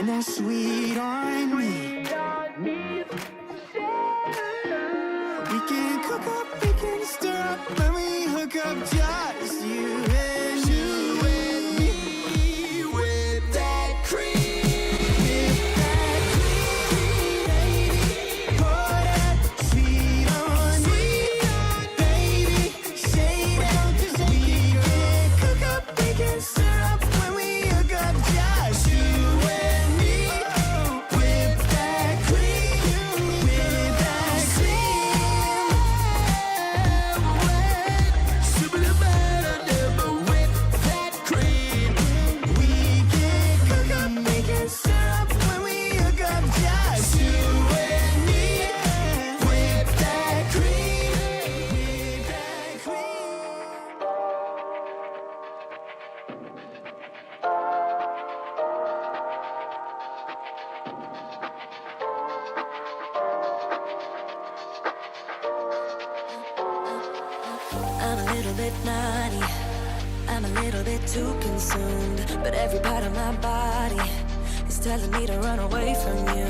and that sweet on me. We can cook up, we can stir up when we hook up, just you and you and me with that cream. I'm a little bit naughty, I'm a little bit too consumed, but every part of my body is telling me to run away from you.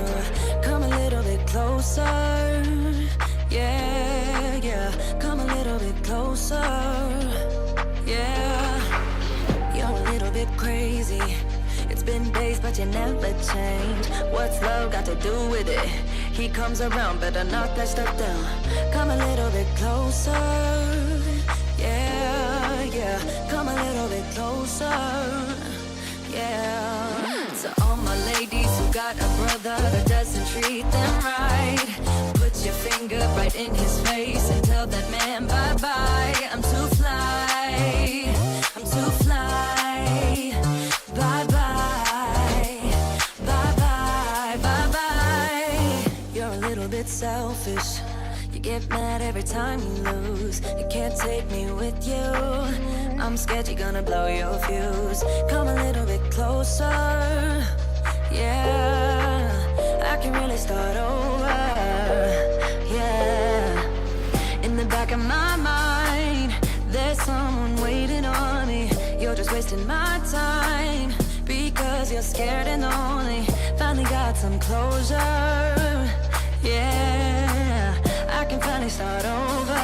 Come a little bit closer, yeah, yeah. Come a little bit closer, yeah. You're a little bit crazy. It's been days, but you never change. What's love got to do with it? He comes around, better knock that stuff down. Come a little bit closer, yeah, yeah. Come a little bit closer, yeah. To all my ladies who got a brother that doesn't treat them right, put your finger right in his face and tell that man bye-bye. I'm too fly, I'm too fly. Bye-bye, bye-bye, bye-bye. You're a little bit selfish. You get mad every time you lose. You can't take me with you. I'm scared you're gonna blow your fuse. Come a little bit closer, yeah. I can really start over, yeah. In the back of my mind, there's someone waiting on me. You're just wasting my time because you're scared and lonely. Finally got some closure, yeah. I can finally start over,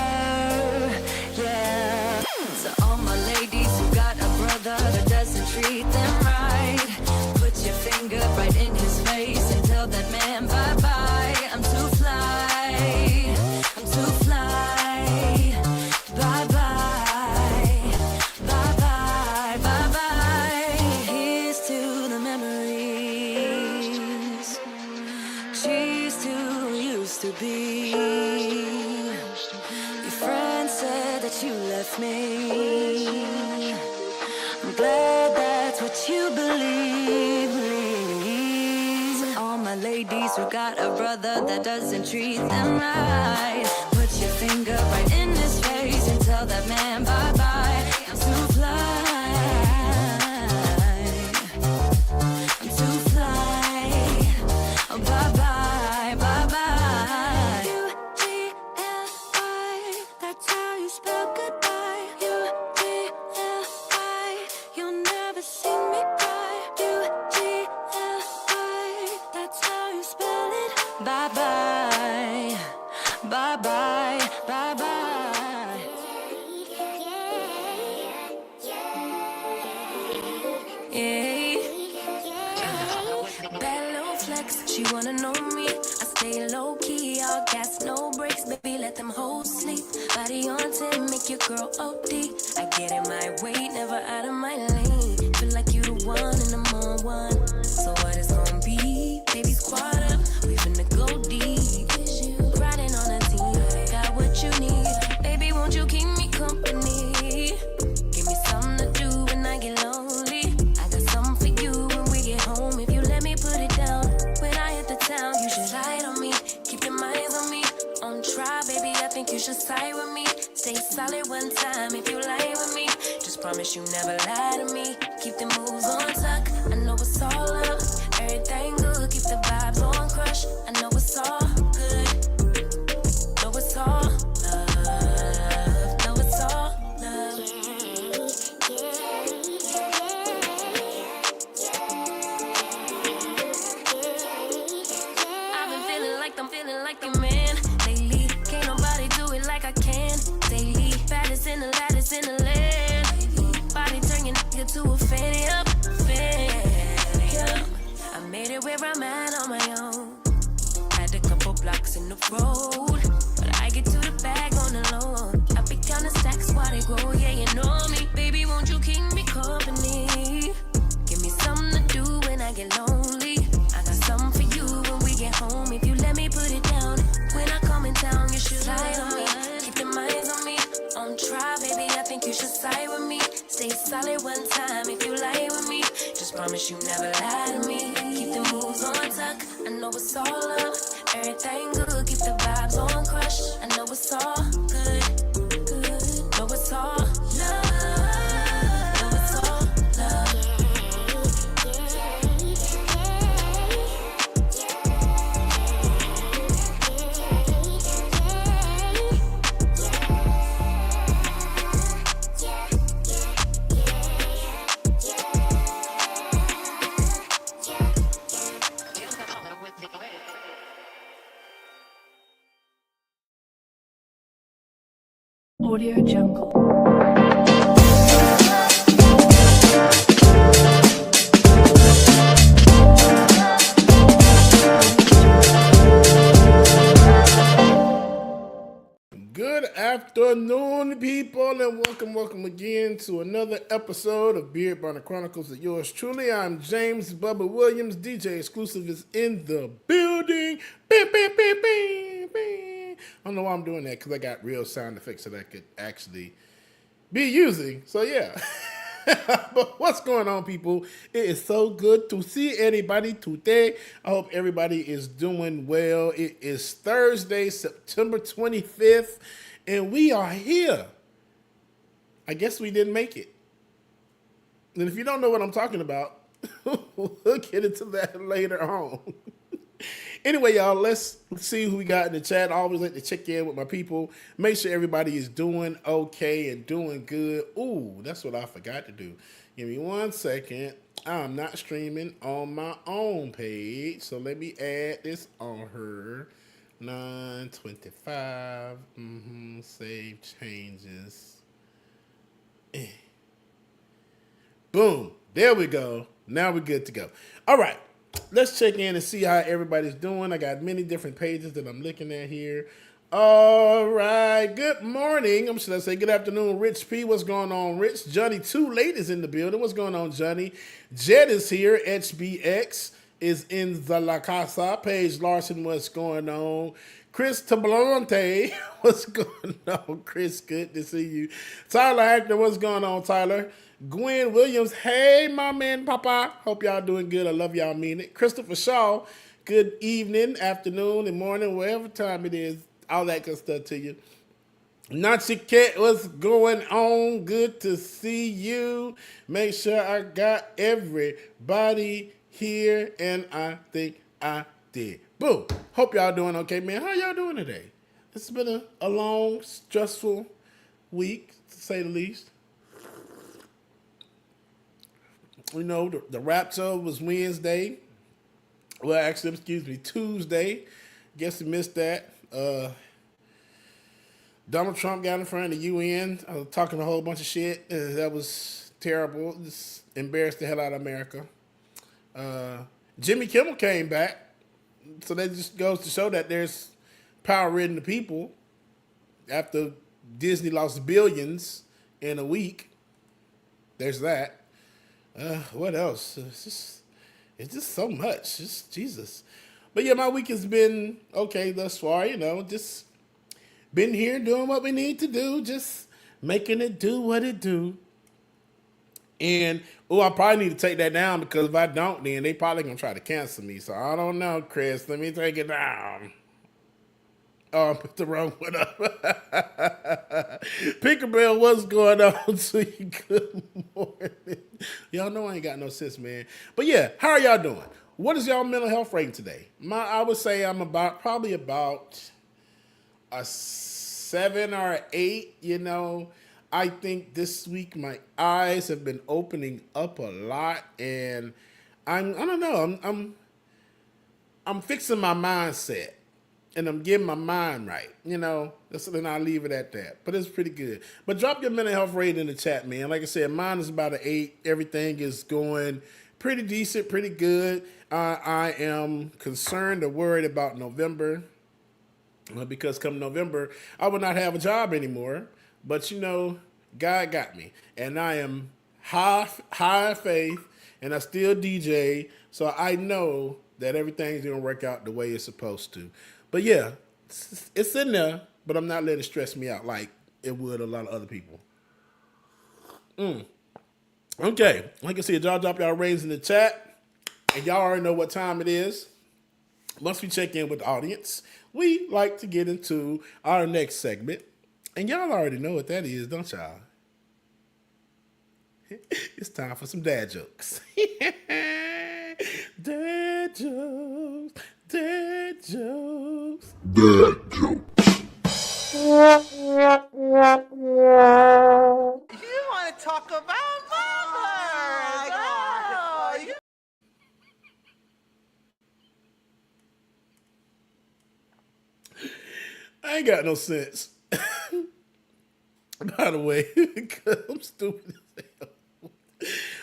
yeah. To all my ladies who got a brother that doesn't treat them right, put your finger right in his face and tell that man bye-bye. I'm too fly, I'm too fly. Bye-bye, bye-bye, bye-bye. Here's to the memories. Cheers to who used to be. Your friend said that you left me. I'm glad that's what you believe. To all my ladies who got a brother that doesn't treat them right, put your finger right in his face and tell that man bye-bye. I'm too fly, I'm too fly. Oh, bye-bye, bye-bye. U-G-L-I, that's how you spell goodbye. U-G-L-I, you'll never see me cry. U-G-L-I, that's how you spell it. Bye-bye, bye-bye, bye-bye. Yeah. Bad little flex, she wanna know me. I stay low key, all gas, no brakes. Baby, let them hoes sleep. Body on 10, make your girl OD. I get in my way, never out of my lane. Feel like you the one and I'm on one. So what it's gonna be? Baby, squad up, we finna go deep. Riding on a team, got what you need. Baby, won't you keep me company? Give me something to do when I get lonely. I got something for you when we get home. If you let me put it down, when I hit the town, you should slide on me. Keep your minds on me. On trial, baby, I think you should side with me. Stay solid one time if you lie with me. Just promise you never lie to me. Keep the moves on tuck. I know it's all up. Everything good. Keep the vibes on crush. I know it's all good. Know it's all love. Know it's all love. it where I'm at on my own. Had a couple blocks in the road, but I get to the bag on the low. I be counting stacks while they grow, yeah, you know me. Baby, won't you keep me company? Give me something to do when I get lonely. I got something for you when we get home. If you let me put it down, when I come in town, you should slide on me. Keep your minds on me. On try, baby, I think you should side with me. Stay solid one time if you lie with me. Just promise you never lie to me. Keep the moves on tuck. I know it's all love. Everything good. Keep the vibes on crush. I know it's all good. Good. Know it's all love. Know it's all love. Audio Jungle. Good afternoon, people, and welcome again to another episode of Beard Burner Chronicles of yours truly. I'm James Bubba Williams. DJ Exclusive is in the building. Bing, bing, bing, bing, bing. I don't know why I'm doing that because I got real sound effects that I could actually be using. So, yeah. But what's going on, people? It is so good to see everybody today. I hope everybody is doing well. It is Thursday, September 25th, and we are here. I guess we didn't make it. And if you don't know what I'm talking about, we'll get into that later on. Anyway, y'all, let's see who we got in the chat. I always like to check in with my people. Make sure everybody is doing okay and doing good. Ooh, that's what I forgot to do. Give me 1 second. I'm not streaming on my own page, so let me add this on her. 925. Save changes. Boom. There we go. Now we're good to go. All right. Let's check in and see how everybody's doing. I got many different pages that I'm looking at here. All right. Good morning. Should I say good afternoon, Rich P. What's going on, Rich? Johnny Too Late is in the building. What's going on, Johnny? Jed is here. HBX is in the La Casa. Paige Larson, what's going on? Chris Tablante, what's going on? Chris, good to see you. Tyler Hackner, what's going on, Tyler? Gwen Williams, hey, my man, Papa. Hope y'all doing good. I love y'all, mean it. Christopher Shaw, good evening, afternoon, and morning, wherever time it is. All that good stuff to you. Nachi Cat, what's going on? Good to see you. Make sure I got everybody here, and I think I did. Boom. Hope y'all doing okay, man. How y'all doing today? It's been a long, stressful week, to say the least. You know, the Rapture was Wednesday. Well, actually, excuse me, Tuesday. Guess we missed that. Donald Trump got in front of the UN, talking a whole bunch of shit. That was terrible. Just embarrassed the hell out of America. Jimmy Kimmel came back. So that just goes to show that there's power in the people. After Disney lost billions in a week, there's that. What else? It's just so much. Just Jesus. But yeah, my week has been okay thus far. You know, just been here doing what we need to do. Just making it do what it do. And, I probably need to take that down because if I don't, then they probably going to try to cancel me. So I don't know, Chris. Let me take it down. Oh, I put the wrong one up. Pinkerbell, what's going on to you? Good morning. Y'all know I ain't got no sense, man. But yeah, how are y'all doing? What is y'all mental health rating today? I would say I'm probably about a 7 or an 8, you know. I think this week my eyes have been opening up a lot, and I don't know. I'm fixing my mindset, and I'm getting my mind right. You know, then I'll leave it at that. But it's pretty good. But drop your mental health rating in the chat, man. Like I said, mine is about an 8. Everything is going Pretty decent, pretty good. I am concerned or worried about November because come November, I will not have a job anymore. But you know, God got me, and I am high faith, and I still DJ, so I know that everything's gonna work out the way it's supposed to. But yeah, it's in there, but I'm not letting it stress me out like it would a lot of other people. Okay, like I said, y'all drop y'all ratings in the chat, and y'all already know what time it is. Once we check in with the audience, we like to get into our next segment, and y'all already know what that is, don't y'all? It's time for some dad jokes. Dad jokes, dad jokes. You want to talk about mothers? Oh, you I ain't got no sense. By the way, because I'm stupid as hell.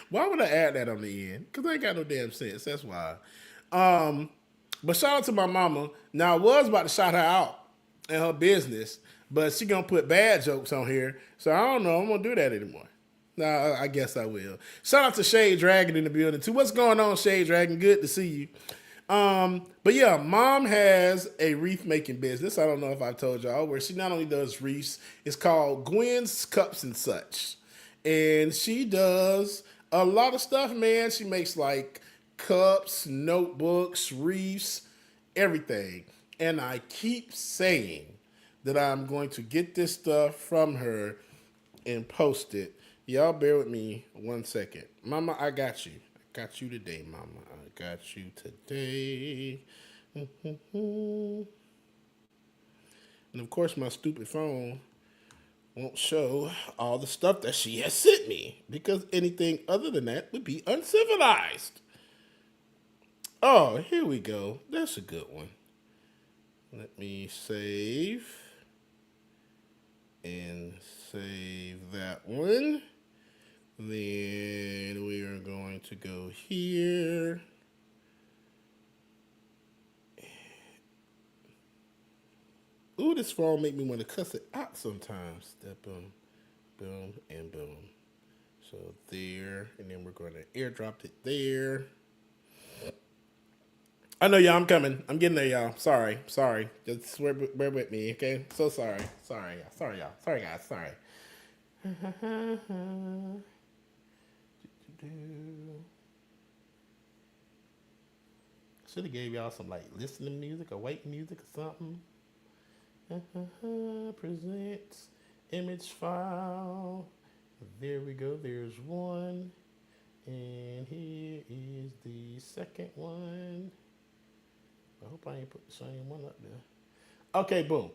Why would I add that on the end? Because I ain't got no damn sense. That's why. But shout out to my mama. Now, I was about to shout her out in her business, but she going to put bad jokes on here. So I don't know. I'm going to do that anymore. No, I guess I will. Shout out to Shade Dragon in the building, too. What's going on, Shade Dragon? Good to see you. But yeah, mom has a wreath making business. I don't know if I've told y'all, where she not only does wreaths, it's called Gwen's Cups and Such. And she does a lot of stuff, man. She makes like cups, notebooks, wreaths, everything. And I keep saying that I'm going to get this stuff from her and post it. Y'all bear with me 1 second. Mama, I got you. I got you today, mama. I got you today. And of course, my stupid phone won't show all the stuff that she has sent me, because anything other than that would be uncivilized. Oh, here we go. That's a good one. Let me save and save that one. Then we are going to go here. Ooh, this phone make me want to cuss it out sometimes. Step boom, boom, and boom. So there, and then we're going to airdrop it there. I know y'all, I'm coming. I'm getting there, y'all. Sorry. Just bear with me, okay? So sorry. Sorry, y'all. Sorry, guys. Sorry. Should have gave y'all some like listening music or waiting music or something. Presents image file. There we go. There's one. And here is the second one. I hope I ain't put the same one up there. Okay, boom.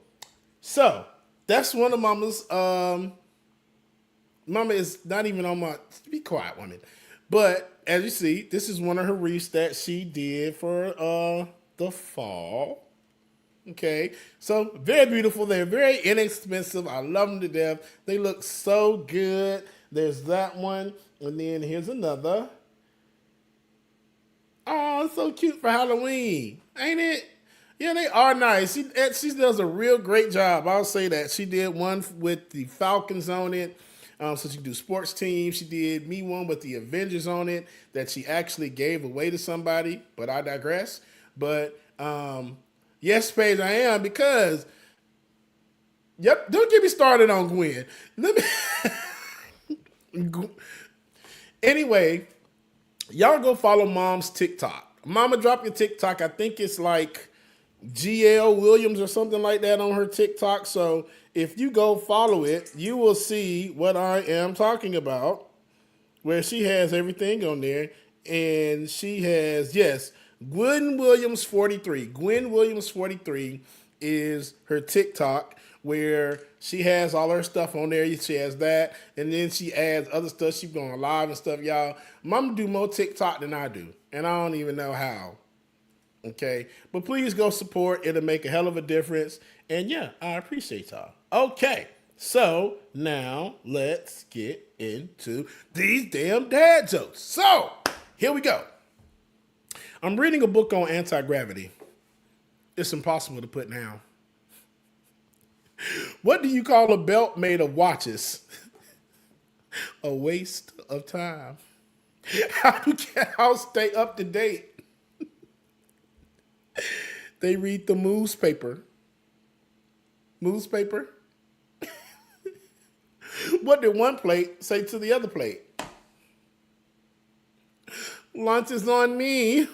So that's one of mama's. Mama is not even on my. Be quiet, woman. But as you see, this is one of her wreaths that she did for the fall. Okay, so very beautiful. They're very inexpensive. I love them to death. They look so good. There's that one, and then here's another. Oh, it's so cute for Halloween, ain't it? Yeah, they are nice. She does a real great job. I'll say that. She did one with the Falcons on it. So she can do sports teams. She did me one with the Avengers on it that she actually gave away to somebody, but I digress. But yes, Paige, I am, because, yep, don't get me started on Gwen. Anyway, y'all go follow Mom's TikTok. Mama, drop your TikTok. I think it's like GL Williams or something like that on her TikTok. So if you go follow it, you will see what I am talking about, where she has everything on there. And she has, yes, Gwen Williams 43. Gwen Williams 43 is her TikTok, where she has all her stuff on there. She has that, and then she adds other stuff. She's going live and stuff, y'all. Mama do more TikTok than I do, and I don't even know how. Okay, but please go support. It'll make a hell of a difference. And yeah, I appreciate y'all. Okay, so now let's get into these damn dad jokes. So Here we go. I'm reading a book on anti-gravity. It's impossible to put down. What do you call a belt made of watches? A waste of time. How do cows stay up to date? They read the newspaper. Newspaper? What did one plate say to the other plate? Lunch is on me.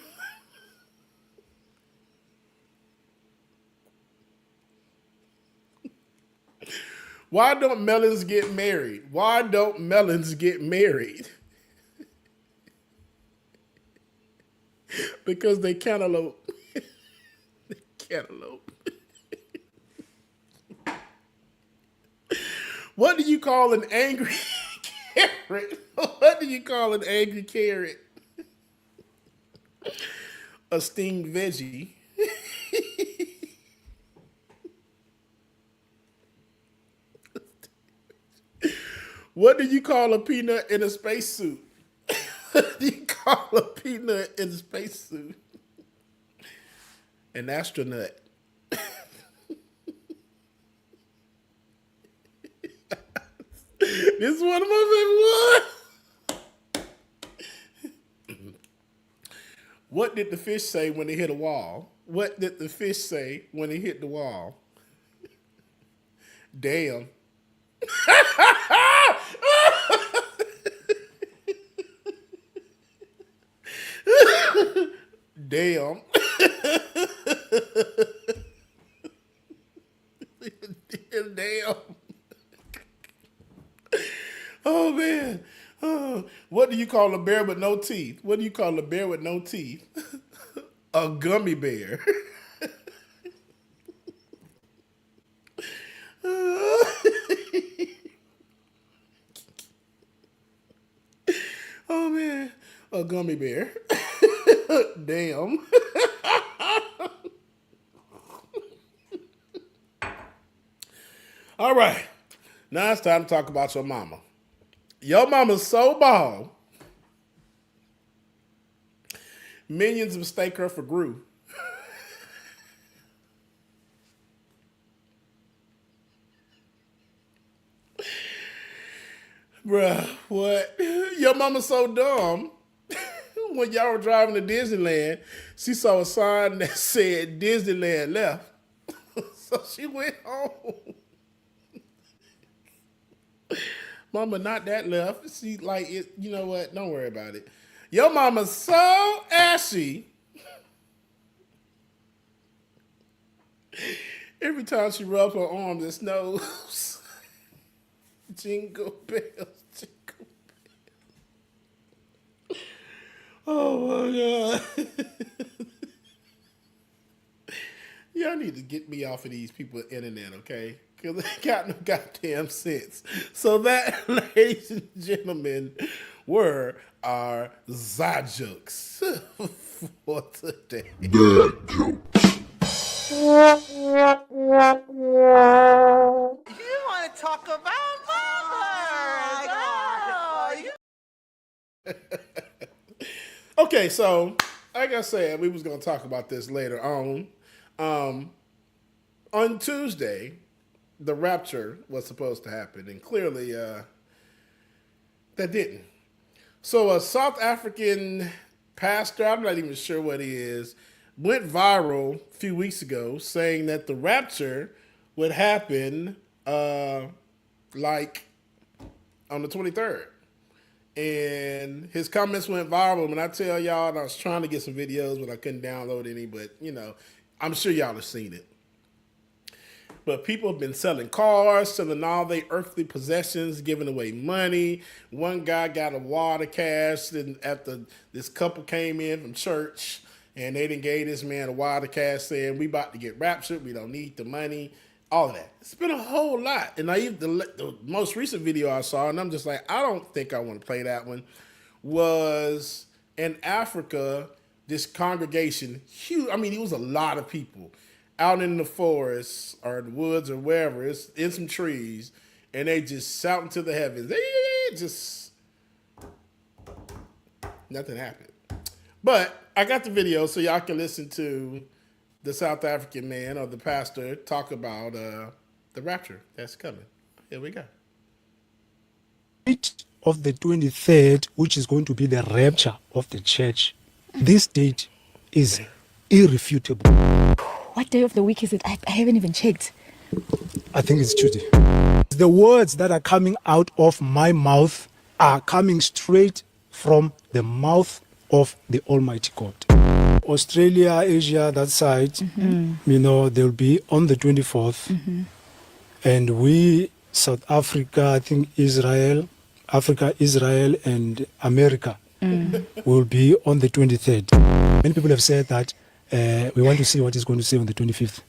Why don't melons get married? Why don't melons get married? Because they cantaloupe. They cantaloupe. What do you call an angry carrot? What do you call an angry carrot? A steamed veggie. What do you call a peanut in a spacesuit? What do you call a peanut in a spacesuit? An astronaut. This is one of my favorite ones. What did the fish say when they hit a wall? What did the fish say when he hit the wall? Damn. Damn. Damn. Oh, man. Oh. What do you call a bear with no teeth? What do you call a bear with no teeth? A gummy bear. Oh, man. A gummy bear. Damn. All right. Now it's time to talk about your mama. Your mama's so bald. Minions mistake her for Gru. Bruh, what? Your mama's so dumb. When y'all were driving to Disneyland, she saw a sign that said Disneyland left. So she went home. Mama, not that left. She like it. You know what? Don't worry about it. Your mama's so ashy. Every time she rubs her arms, it snows. Jingle bells, jingle bells. Oh my God. Y'all need to get me off of these people's internet, okay? Because they got no goddamn sense. So that, ladies and gentlemen, were our Zajokes for today. Dad jokes. You want to talk about mothers? Oh, you... Okay, so like I said, we was gonna talk about this later on. On Tuesday, the rapture was supposed to happen, and clearly that didn't. So a South African pastor, I'm not even sure what he is, went viral a few weeks ago saying that the rapture would happen like on the 23rd. And his comments went viral. And I tell y'all, and I was trying to get some videos, but I couldn't download any. But, you know, I'm sure y'all have seen it. But people have been selling cars, selling all their earthly possessions, giving away money. One guy got a wad of cash and after this couple came in from church, and they done gave this man a wad of cash saying, we about to get raptured, we don't need the money, all of that. It's been a whole lot. And the most recent video I saw, and I'm just like, I don't think I want to play that one, was in Africa, this congregation, huge, I mean, it was a lot of people out in the forest or the woods or wherever, it's in some trees, and they just shouting to the heavens. Just nothing happened. But I got the video so y'all can listen to the South African man or the pastor talk about the rapture that's coming. Here we go. Date of the 23rd, which is going to be the rapture of the church, this date is irrefutable. What day of the week is it? I haven't even checked. I think it's Tuesday. The words that are coming out of my mouth are coming straight from the mouth of the Almighty God. Australia, Asia, that side, you know, they'll be on the 24th. And we, South Africa, I think Israel, Africa, Israel, and America will be on the 23rd. Many people have said that we want to see what he's going to say on the 25th.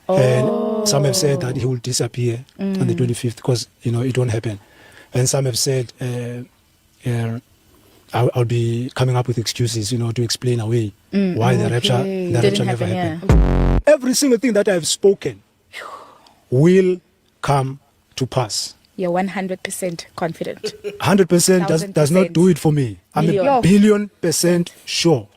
And some have said that he will disappear on the 25th because, you know, it won't happen. And some have said I'll be coming up with excuses, you know, to explain away why the rapture never happened. Every single thing that I've spoken will come to pass. You're 100% confident. 100% does not do it for me. I'm a billion % sure.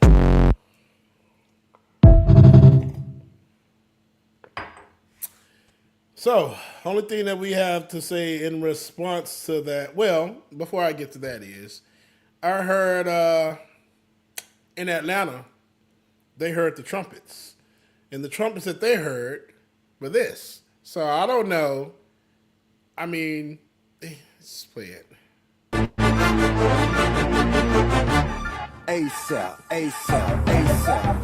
So, only thing that we have to say in response to that, well, before I get to that is, I heard in Atlanta, they heard the trumpets. And the trumpets that they heard were this. So, I don't know. I mean, let's play it. ASAP, ASAP, ASAP.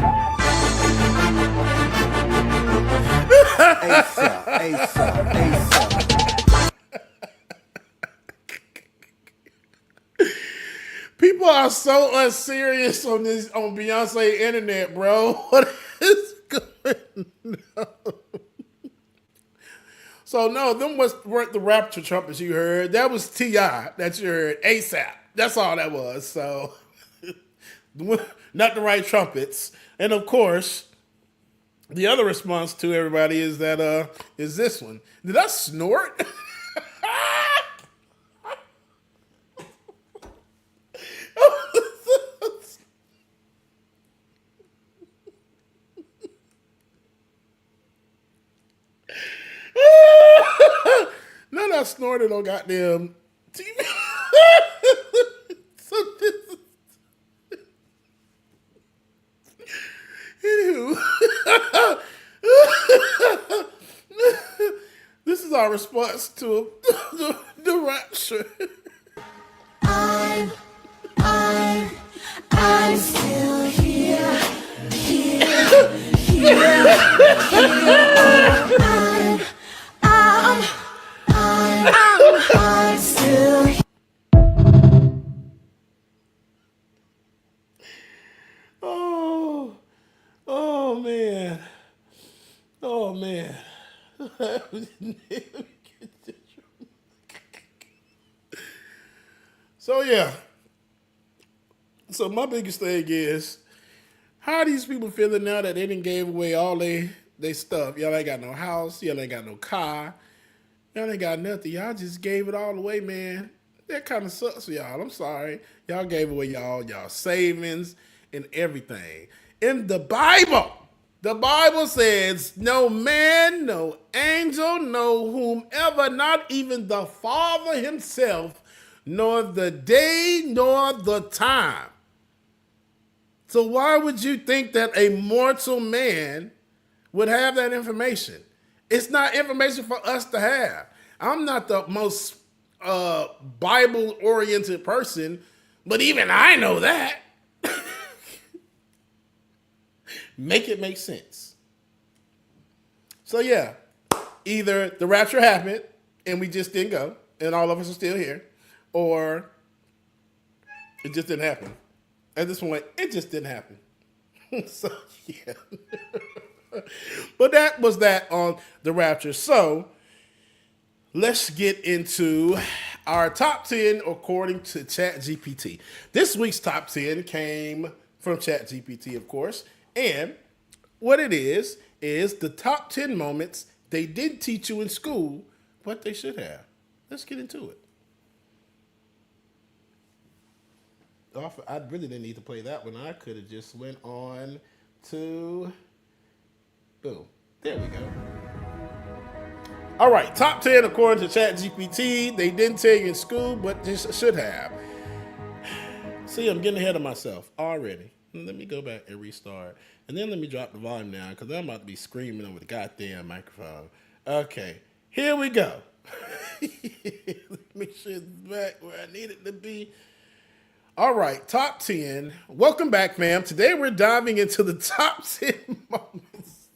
ASAP, ASAP, ASAP. People are so unserious on Beyonce internet, bro. What is going on? So no, them weren't the rapture trumpets you heard. That was T.I. that you heard. ASAP. That's all that was. So not the right trumpets. And of course, the other response to everybody is that is this one. Did I snort? None I snorted on goddamn TV. So this is our response to the rapture. I'm still here. I'm still here. Oh man. Oh man. So yeah. So my biggest thing is, how are these people feeling now that they done gave away all they stuff? Y'all ain't got no house, y'all ain't got no car, y'all ain't got nothing. Y'all just gave it all away, man. That kind of sucks for y'all. I'm sorry. Y'all gave away y'all savings and everything. In the Bible says, no man, no angel, no whomever, not even the Father himself, nor the day, nor the time. So why would you think that a mortal man would have that information? It's not information for us to have. I'm not the most Bible-oriented person, but even I know that. Make it make sense. So yeah, either the rapture happened and we just didn't go and all of us are still here, or it just didn't happen. At this point, it just didn't happen. So yeah. But that was that on the rapture. So let's get into our top 10 according to ChatGPT. This week's top 10 came from ChatGPT, of course. And what it is the top 10 moments they didn't teach you in school, but they should have. Let's get into it. I really didn't need to play that one. I could have just went on to, boom. There we go. All right, top 10 according to ChatGPT. They didn't tell you in school, but just should have. See, I'm getting ahead of myself already. Let me go back and restart. And then let me drop the volume down because I'm about to be screaming over the goddamn microphone. Okay, here we go. Let me shift back where I need it to be. All right, top 10. Welcome back, fam. Today we're diving into the top 10 moments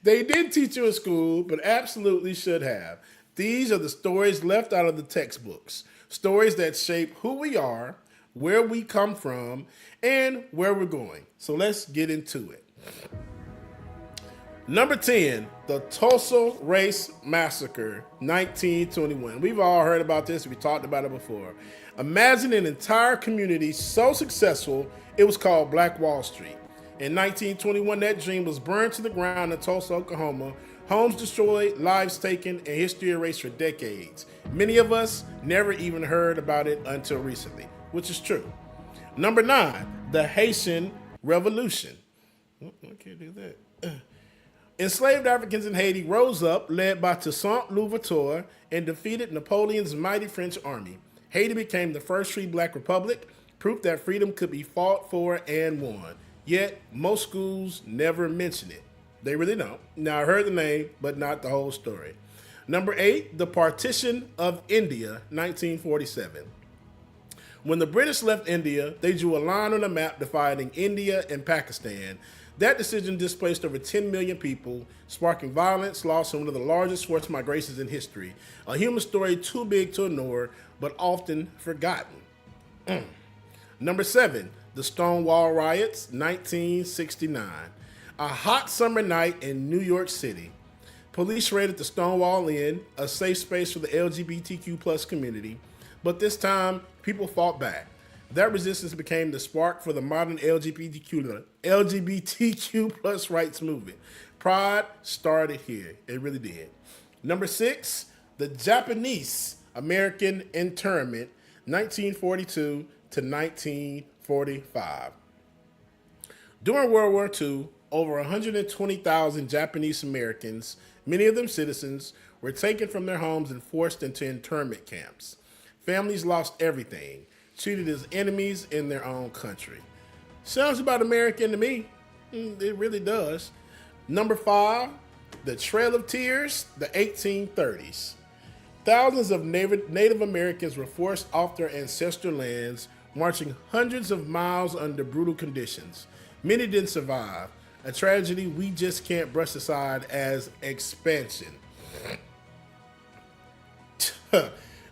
they did teach you in school, but absolutely should have. These are the stories left out of the textbooks. Stories that shape who we are, where we come from, and where we're going. So let's get into it. Number 10, the Tulsa Race Massacre, 1921. We've all heard about this. We talked about it before. Imagine an entire community so successful, it was called Black Wall Street. In 1921, that dream was burned to the ground in Tulsa, Oklahoma. Homes destroyed, lives taken, and history erased for decades. Many of us never even heard about it until recently, which is true. Number 9, the Haitian Revolution. Oh, I can't do that. Enslaved Africans in Haiti rose up, led by Toussaint Louverture, and defeated Napoleon's mighty French army. Haiti became the first free black republic, proof that freedom could be fought for and won. Yet, most schools never mention it. They really don't. Now, I heard the name, but not the whole story. Number 8, the Partition of India, 1947. When the British left India, they drew a line on the map dividing India and Pakistan. That decision displaced over 10 million people, sparking violence, loss, and one of the largest forced migrations in history. A human story too big to ignore, but often forgotten. Number 7, the Stonewall Riots, 1969. A hot summer night in New York City. Police raided the Stonewall Inn, a safe space for the LGBTQ plus community, but this time people fought back. That resistance became the spark for the modern LGBTQ plus rights movement. Pride started here. It really did. Number 6, the Japanese American internment, 1942 to 1945. During World War II, over 120,000 Japanese Americans, many of them citizens, were taken from their homes and forced into internment camps. Families lost everything, treated as enemies in their own country. Sounds about American to me. It really does. Number 5, the Trail of Tears, the 1830s. Thousands of Native Americans were forced off their ancestral lands, marching hundreds of miles under brutal conditions. Many didn't survive, a tragedy we just can't brush aside as expansion.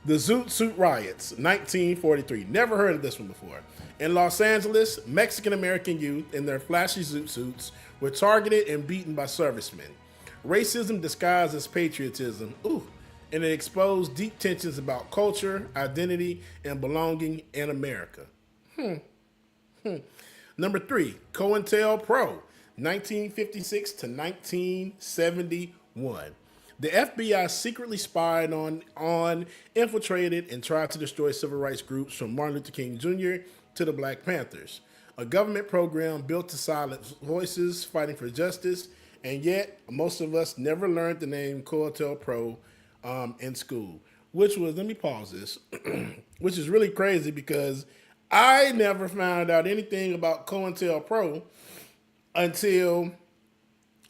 The Zoot Suit Riots, 1943. Never heard of this one before. In Los Angeles, Mexican-American youth in their flashy zoot suits were targeted and beaten by servicemen. Racism disguised as patriotism, and it exposed deep tensions about culture, identity, and belonging in America. Number 3, COINTELPRO, 1956 to 1971. The FBI secretly spied on, infiltrated, and tried to destroy civil rights groups from Martin Luther King Jr. to the Black Panthers. A government program built to silence voices fighting for justice, and yet most of us never learned the name COINTELPRO in school. Which was, let me pause this, which is really crazy because I never found out anything about COINTELPRO until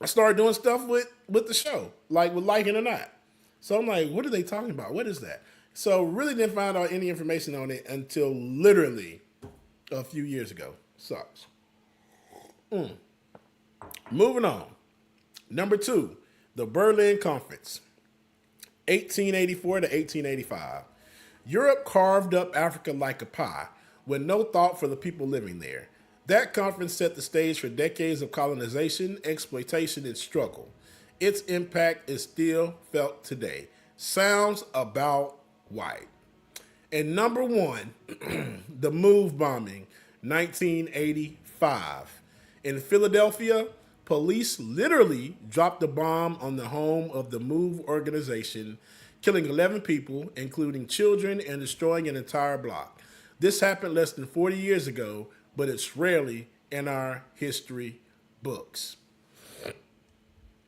I started doing stuff with the show, like with Like It or Not. So I'm like, what are they talking about? What is that? So really didn't find out any information on it until literally a few years ago. Sucks. Moving on. Number 2, the Berlin Conference, 1884 to 1885. Europe carved up Africa like a pie with no thought for the people living there. That conference set the stage for decades of colonization, exploitation, and struggle. Its impact is still felt today. Sounds about white. And number 1, the Move bombing, 1985. In Philadelphia, police literally dropped a bomb on the home of the Move organization, killing 11 people, including children, and destroying an entire block. This happened less than 40 years ago, but it's rarely in our history books.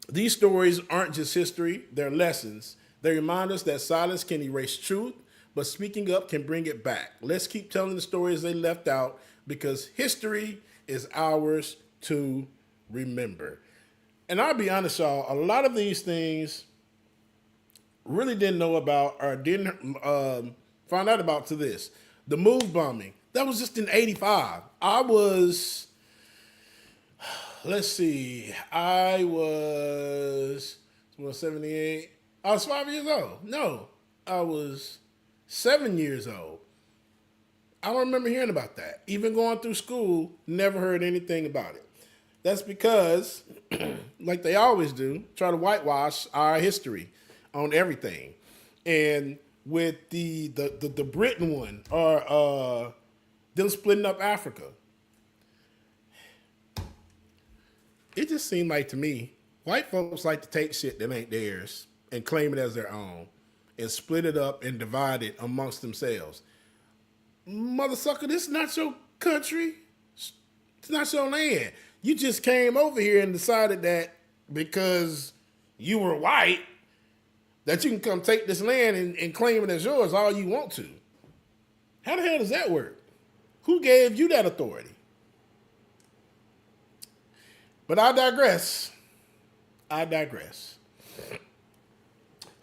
These stories aren't just history, they're lessons. They remind us that silence can erase truth, but speaking up can bring it back. Let's keep telling the stories they left out because history is ours to remember. And I'll be honest, y'all, a lot of these things really didn't know about or didn't find out about to this. The Move bombing, that was just in 85. I was 78. I was 5 years old. No, I was 7 years old. I don't remember hearing about that. Even going through school, never heard anything about it. That's because, like they always do, try to whitewash our history on everything. And with the Britain one, or them splitting up Africa, it just seemed like to me, white folks like to take shit that ain't theirs and claim it as their own and split it up and divide it amongst themselves. Mother sucker, this is not your country. It's not your land. You just came over here and decided that because you were white, that you can come take this land and claim it as yours all you want to. How the hell does that work? Who gave you that authority? But I digress.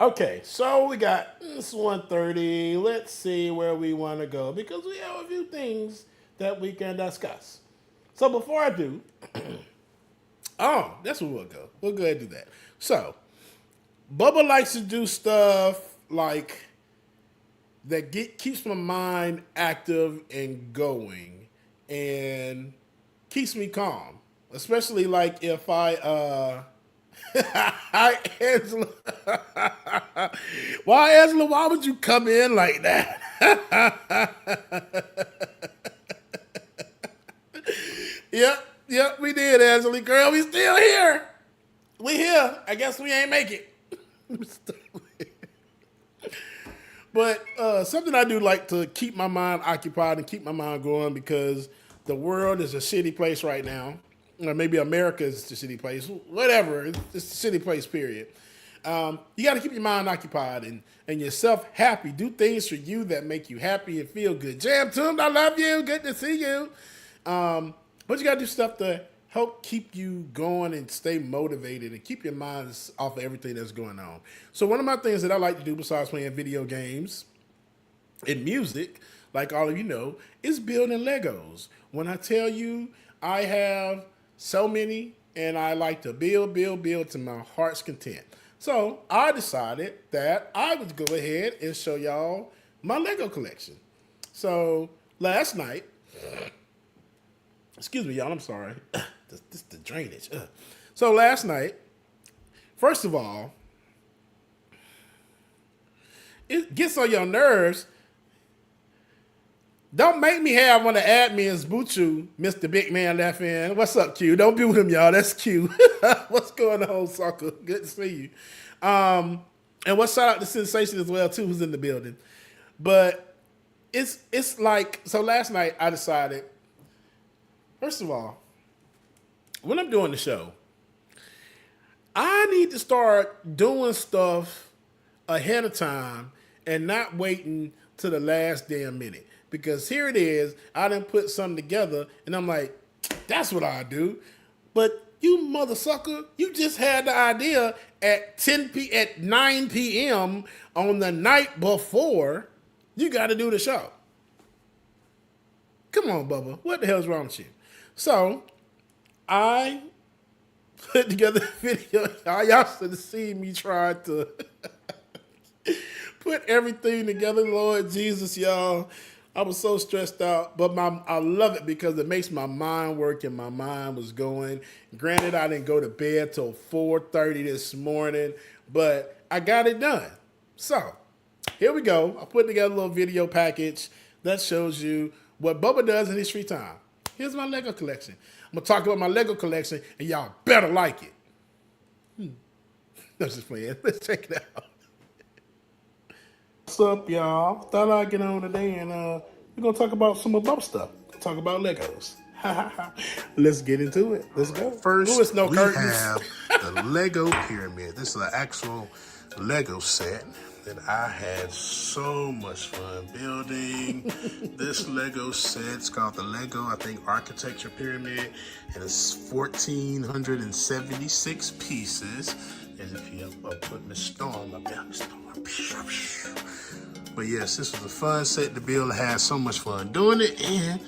Okay, so we got it's 1:30. Let's see where we want to go because we have a few things that we can discuss. So before I do, that's where we'll go. We'll go ahead and do that. So, Bubba likes to do stuff like that keeps my mind active and going and keeps me calm. Especially like if Hi, Angela. Why, Angela, why would you come in like that? Yep, we did, Angela. Girl, we still here. We here. I guess we ain't make it. But something I do like to keep my mind occupied and keep my mind going because the world is a shitty place right now. Or maybe America is a shitty place. Whatever. It's a shitty place, period. You got to keep your mind occupied and yourself happy. Do things for you that make you happy and feel good. Jam tuned, I love you. Good to see you. But you got to do stuff to help keep you going and stay motivated and keep your mind off of everything that's going on. So one of my things that I like to do besides playing video games and music, like all of you know, is building Legos. When I tell you I have so many and I like to build to my heart's content. So I decided that I would go ahead and show y'all my Lego collection. So last night, excuse me, y'all, I'm sorry. This the drainage. So last night, first of all, it gets on your nerves. Don't make me have one of the admins boot you, Mr. Big Man Left End. What's up, Q? Don't boot him, y'all. That's Q. What's going on, sucker? Good to see you. And what shout out to Sensation as well, too, who's in the building. But it's like, so last night I decided, first of all, when I'm doing the show, I need to start doing stuff ahead of time and not waiting to the last damn minute. Because here it is, I done put something together, and I'm like, that's what I do. But you mother sucker, you just had the idea at 9 p.m. on the night before you got to do the show. Come on, Bubba, what the hell's wrong with you? So I put together a video. Y'all should have seen me try to put everything together, Lord Jesus, y'all. I was so stressed out, but I love it because it makes my mind work and my mind was going. Granted, I didn't go to bed till 4:30 this morning, but I got it done. So here we go. I put together a little video package that shows you what Bubba does in his free time. Here's my Lego collection. I'm going to talk about my Lego collection, and y'all better like it. I'm just playing. Let's check it out. What's up, y'all? Thought I'd get on today and we're gonna talk about some above stuff. Talk about Legos. Let's get into it. Let's go. First, No we curtains. have the Lego Pyramid. This is an actual Lego set that I had so much fun building. This Lego set's called the Lego, I think, Architecture Pyramid, and it's 1,476 pieces. As if you put Miss Storm up there, Miss Storm. But yes, this was a fun set to build. I had so much fun doing it, and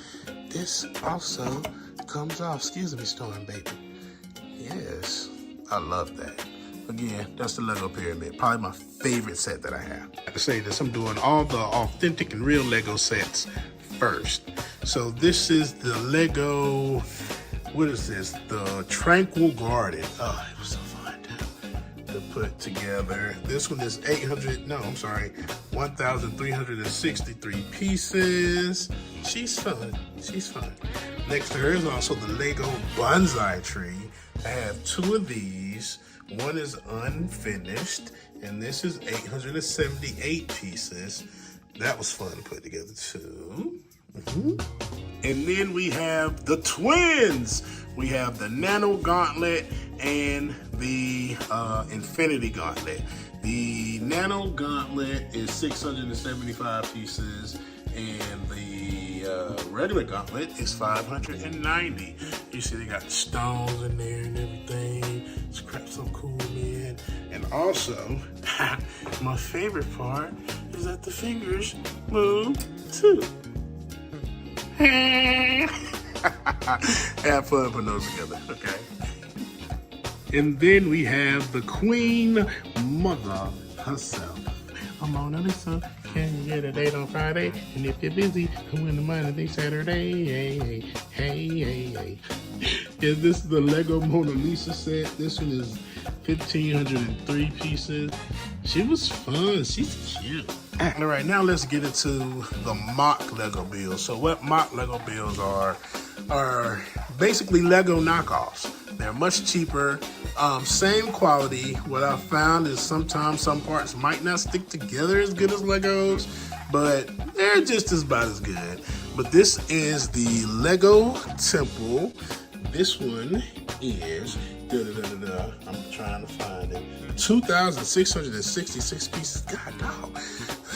this also comes off. Excuse me, Storm, baby. Yes, I love that. Again, that's the Lego Pyramid. Probably my favorite set that I have. I have to say this, I'm doing all the authentic and real Lego sets first. So this is the Lego, what is this? The Tranquil Garden. Oh, it was so fun to put together. This one is 1,363 pieces. She's fun. She's fun. Next to her is also the Lego Bonsai Tree. I have two of these. One is unfinished, and this is 878 pieces. That was fun to put together too. And then we have the twins. We have the Nano Gauntlet and the Infinity Gauntlet. The Nano Gauntlet is 675 pieces, and the regular Gauntlet is 590. You see they got the stones in there and everything. It's crap so cool, man. And also, my favorite part is that the fingers move too. Have fun putting those together, okay? And then we have the Queen Mother herself. I'm Mona Lisa. Can you get a date on Friday? And if you're busy, come in the Monday, Saturday. Hey, hey, hey, hey. Yeah, this is the Lego Mona Lisa set. This one is 1,503 pieces. She was fun. She's cute. All right, now let's get into the mock Lego builds. So what mock Lego builds are basically Lego knockoffs. They're much cheaper, same quality. What I found is sometimes some parts might not stick together as good as Legos, but they're just about as good. But this is the Lego Temple. This one is, I'm trying to find it, 2,666 pieces. God, dog.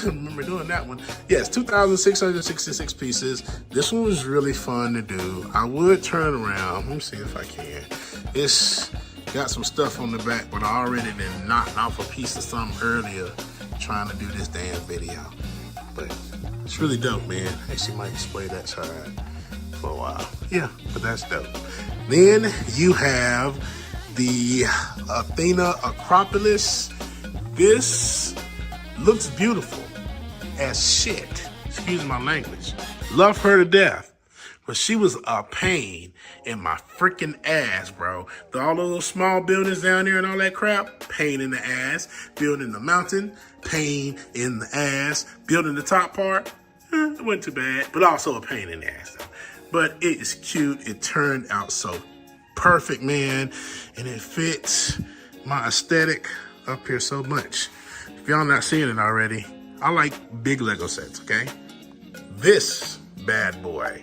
I remember doing that one. Yes, 2,666 pieces. This one was really fun to do. I would turn around. Let me see if I can. It's got some stuff on the back, but I already been knocked off a piece of something earlier trying to do this damn video. But it's really dope, man. Actually might display that side for a while. Yeah, but that's dope. Then you have the Athena Acropolis. This looks beautiful as shit. Excuse my language. Love her to death. But she was a pain in my freaking ass, bro. All those small buildings down there and all that crap, pain in the ass. Building the mountain, pain in the ass. Building the top part, it wasn't too bad, but also a pain in the ass though. But it is cute. It turned out so perfect, man. And it fits my aesthetic up here so much. If y'all not seeing it already, I like big Lego sets, okay? This bad boy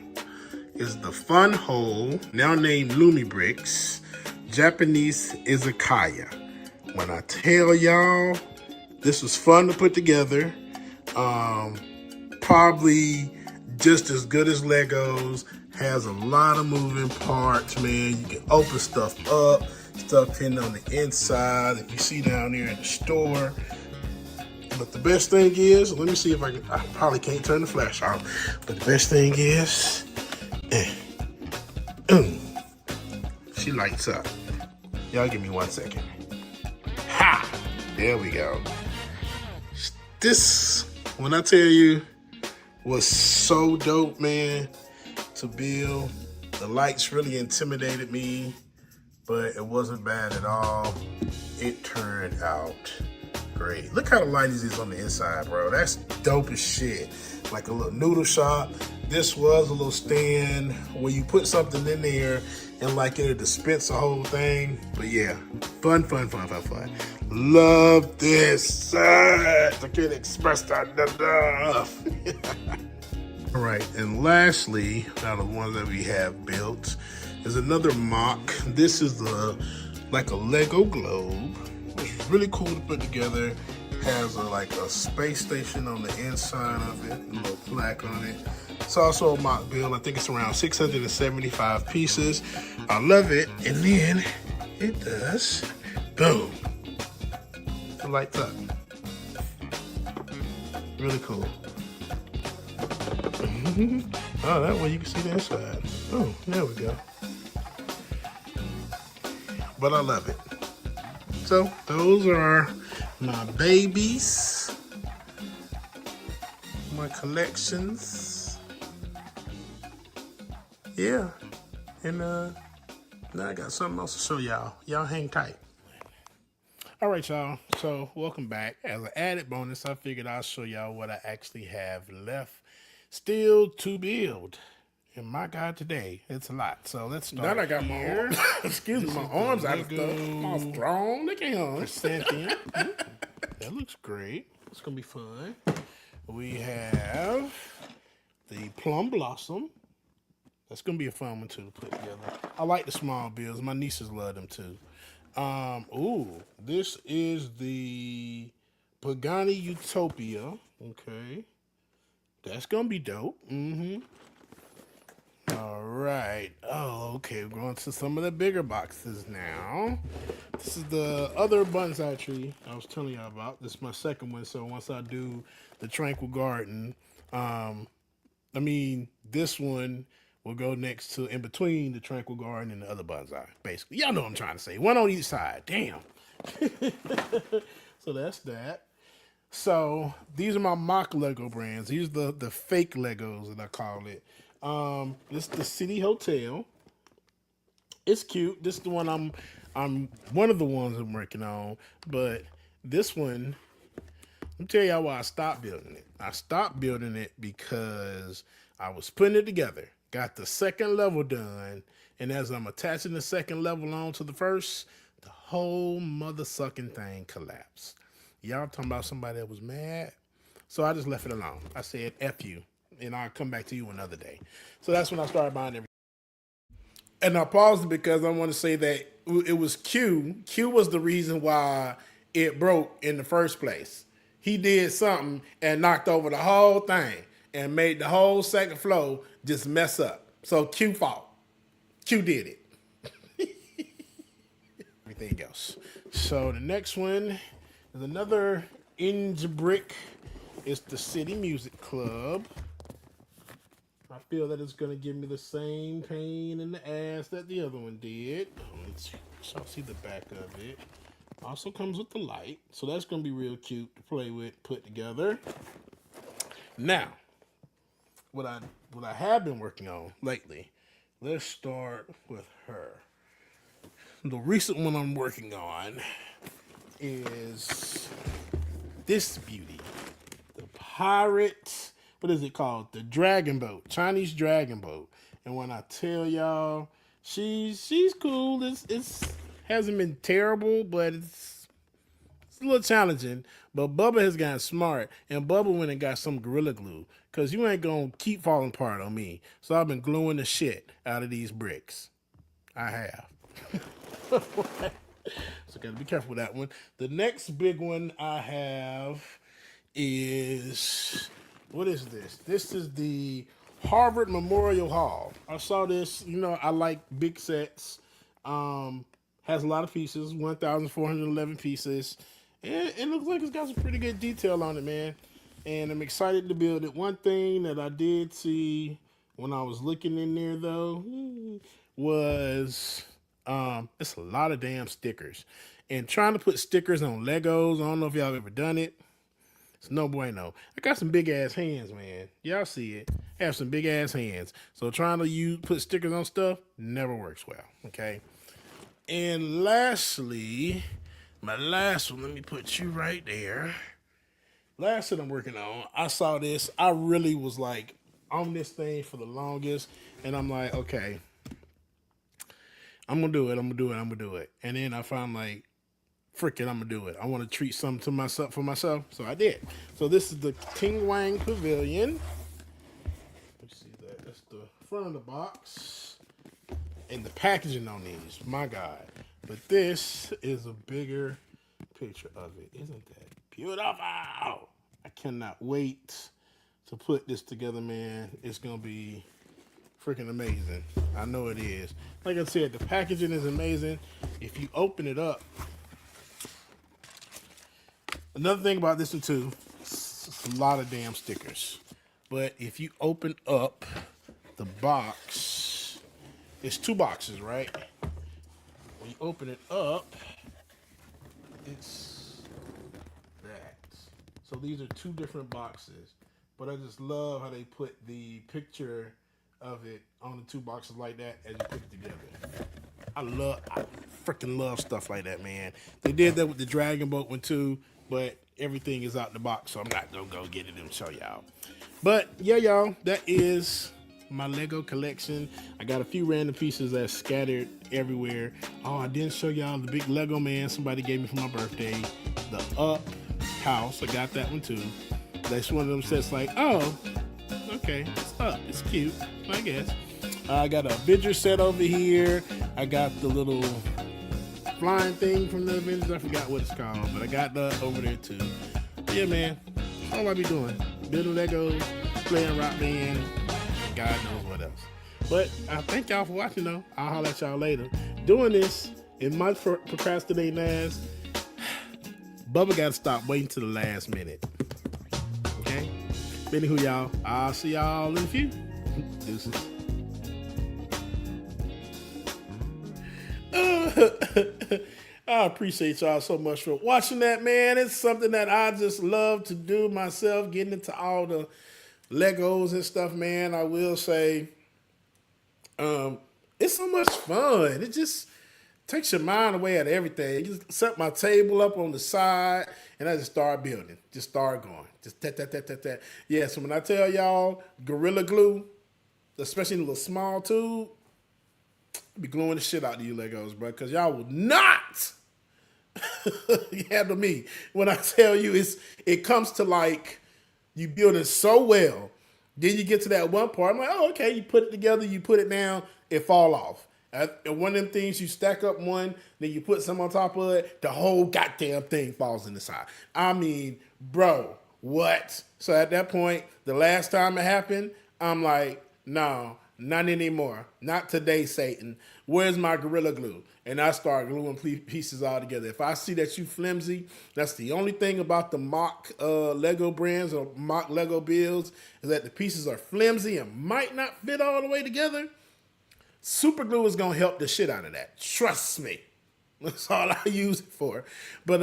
is the Fun Hole, now named Lumi Bricks, Japanese Izakaya. When I tell y'all, this was fun to put together. Probably just as good as Legos. Has a lot of moving parts, man. You can open stuff up, stuff hidden on the inside, if you see down there in the store. But the best thing is, let me see if I probably can't turn the flash off, but the best thing is, she lights up. Y'all give me 1 second. Ha! There we go. This, when I tell you, was so dope, man, to build. The lights really intimidated me, but it wasn't bad at all. It turned out great. Look how the lighting is on the inside, bro. That's dope as shit. Like a little noodle shop. This was a little stand where you put something in there and like it'll dispense the whole thing. But yeah, fun. Love this set. I can't express that enough. All right, and lastly, out of the ones that we have built, is another mock. This is like a Lego globe. It's really cool to put together. Has like a space station on the inside of it, a little plaque on it. It's also a mock build. I think it's around 675 pieces. I love it. And then it does, boom, it lights up. Really cool. Oh, that way you can see the inside. Oh, there we go. But I love it. So those are my babies, my collections. Yeah, and now I got something else to show y'all. Y'all hang tight. All right, y'all. So welcome back. As an added bonus, I figured I'll show y'all what I actually have left still to build. And my God, today it's a lot. So let's start. Now I got here. My excuse me, my arms out of stuff. I'm all strong. Look at him. Chrysanthemum. That looks great. It's gonna be fun. We have the plum blossom. That's gonna be a fun one too to put together. I like the small builds. My nieces love them too. Ooh, this is the Pagani Utopia. Okay, that's gonna be dope. All right. Oh, okay. We're going to some of the bigger boxes now. This is the other bonsai tree I was telling y'all about. This is my second one. So once I do the Tranquil Garden, this one will go next to, in between the Tranquil Garden and the other bonsai, basically. Y'all know what I'm trying to say. One on each side. Damn. So that's that. So these are my mock Lego brands. These are the fake Legos that I call it. This is the City Hotel. It's cute. This is the one I'm one of the ones I'm working on. But this one, let me tell y'all why I stopped building it. I stopped building it because I was putting it together. Got the second level done, and as I'm attaching the second level on to the first, the whole mother sucking thing collapsed. Y'all talking about somebody that was mad? So I just left it alone. I said, F you, and I'll come back to you another day. So that's when I started buying everything. And I paused it because I want to say that it was Q. Q was the reason why it broke in the first place. He did something and knocked over the whole thing and made the whole second floor just mess up. So Q fault. Q did it. Everything else. So the next one is another Inge brick. It's the City Music Club. I feel that it's going to give me the same pain in the ass that the other one did. Let's see the back of it. Also comes with the light. So that's going to be real cute to play with, put together. Now, what I have been working on lately, let's start with her. The recent one I'm working on is this beauty. The pirate, what is it called? The dragon boat, Chinese dragon boat. And when I tell y'all, she's cool. It's hasn't been terrible, but it's a little challenging. But Bubba has gotten smart, and Bubba went and got some Gorilla Glue, because you ain't going to keep falling apart on me. So I've been gluing the shit out of these bricks. I have. So got to be careful with that one. The next big one I have is, what is this? This is the Harvard Memorial Hall. I saw this, I like big sets. Has a lot of pieces, 1,411 pieces. And it looks like it's got some pretty good detail on it, man. And I'm excited to build it. One thing that I did see when I was looking in there, though, was it's a lot of damn stickers. And trying to put stickers on Legos, I don't know if y'all ever done it. It's no bueno. I got some big ass hands, man. Y'all see it. I have some big ass hands. So trying to put stickers on stuff never works well, okay? And lastly, my last one, let me put you right there. Last that I'm working on, I saw this. I really was like on this thing for the longest. And I'm like, okay, I'm going to do it. And then I found like, freaking, I'm going to do it. I want to treat something to myself for myself. So I did. So this is the King Wang Pavilion. front of the box. And the packaging on these, my God. But this is a bigger picture of it. Isn't that beautiful? I cannot wait to put this together, man. It's going to be freaking amazing. I know it is. Like I said, the packaging is amazing. If you open it up, another thing about this one too, it's a lot of damn stickers. But if you open up the box, it's 2 boxes, right? When you open it up, it's that. So these are 2 different boxes. But I just love how they put the picture of it on the 2 boxes like that as you put it together. I freaking love stuff like that, man. They did that with the Dragon Boat one too, but everything is out the box, so I'm not gonna go get it and show y'all. But yeah, y'all, that is my Lego collection. I got a few random pieces that's scattered everywhere. Oh, I didn't show y'all the big Lego man somebody gave me for my birthday. The Up House, I got that one too. That's one of them sets like, oh, okay, it's Up, it's cute, I guess. I got a Avenger set over here. I got the little flying thing from the Avengers. I forgot what it's called, but I got that over there too. Yeah, man, that's all I be doing. Building Legos, playing Rock Band, God knows what else. But I thank y'all for watching though. I'll holler at y'all later. Doing this in my procrastinating ass, Bubba got to stop waiting to the last minute. Okay? Anywho, y'all, I'll see y'all in a few. Deuces. I appreciate y'all so much for watching that, man. It's something that I just love to do myself, getting into all the Legos and stuff, man. I will say, it's so much fun. It just takes your mind away at everything. You just set my table up on the side, and I just start building. Just start going. Just that. Yeah, so when I tell y'all Gorilla Glue, especially in a little small tube, I'll be gluing the shit out of you Legos, bro, because y'all will not handle me when I tell you it comes to like you building so well. Then you get to that one part. I'm like, oh, okay, you put it together, you put it down, it fall off. And one of them things, you stack up one, then you put some on top of it, the whole goddamn thing falls in the side. I mean, bro, what? So at that point, the last time it happened, I'm like, no, not anymore. Not today, Satan. Where's my Gorilla Glue? And I start gluing pieces all together. If I see that you flimsy, that's the only thing about the mock Lego brands or mock Lego builds is that the pieces are flimsy and might not fit all the way together. Super glue is going to help the shit out of that. Trust me. That's all I use it for. But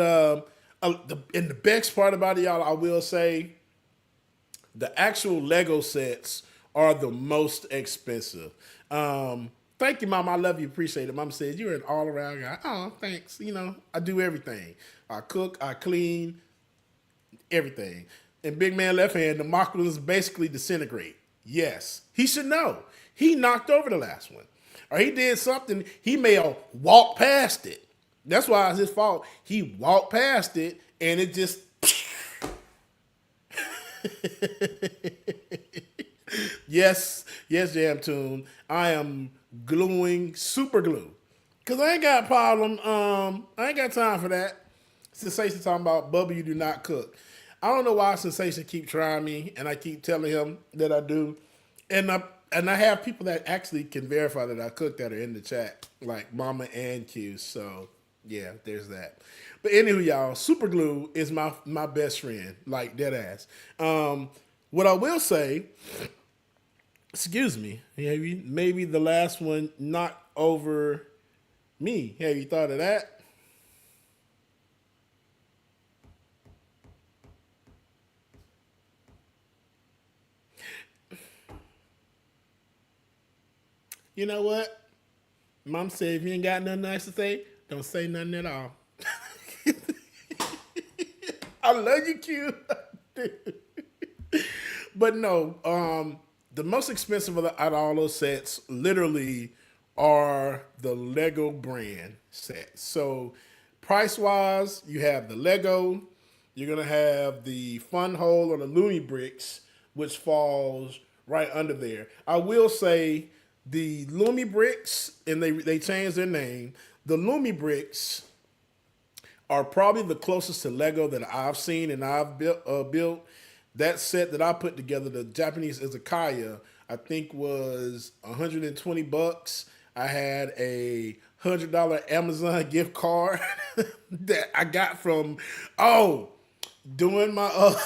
and the best part about it, y'all, I will say, the actual Lego sets are the most expensive. Thank you, Mom. I love you. Appreciate it. Mom said, you're an all-around guy. Oh, thanks. You know, I do everything. I cook, I clean, everything. And Big Man Left Hand, the mock-glues basically disintegrate. Yes. He should know. He knocked over the last one. Or he did something. He may have walked past it. That's why it's his fault. He walked past it, and it just... Yes, Jam Tune. I am gluing super glue. Because I ain't got a problem. I ain't got time for that. Sensation talking about, Bubba, you do not cook. I don't know why Sensation keep trying me, and I keep telling him that I do. And I have people that actually can verify that I cook that are in the chat, like Mama and Q. So, yeah, there's that. But anywho, y'all, super glue is my best friend, like dead ass. What I will say... Excuse me, maybe the last one knocked over me. Have you thought of that? You know what? Mom said if you ain't got nothing nice to say, don't say nothing at all. I love you, Q. But no, the most expensive out of all those sets literally are the Lego brand sets. So price-wise, you have the Lego. You're going to have the Fun Hole or the Looney Bricks, which falls right under there. I will say the Lumi bricks, and they changed their name. The Lumi bricks are probably the closest to Lego that I've seen and I've built. That set that I put together, the Japanese izakaya, I think was $120. I had a $100 Amazon gift card that I got from doing my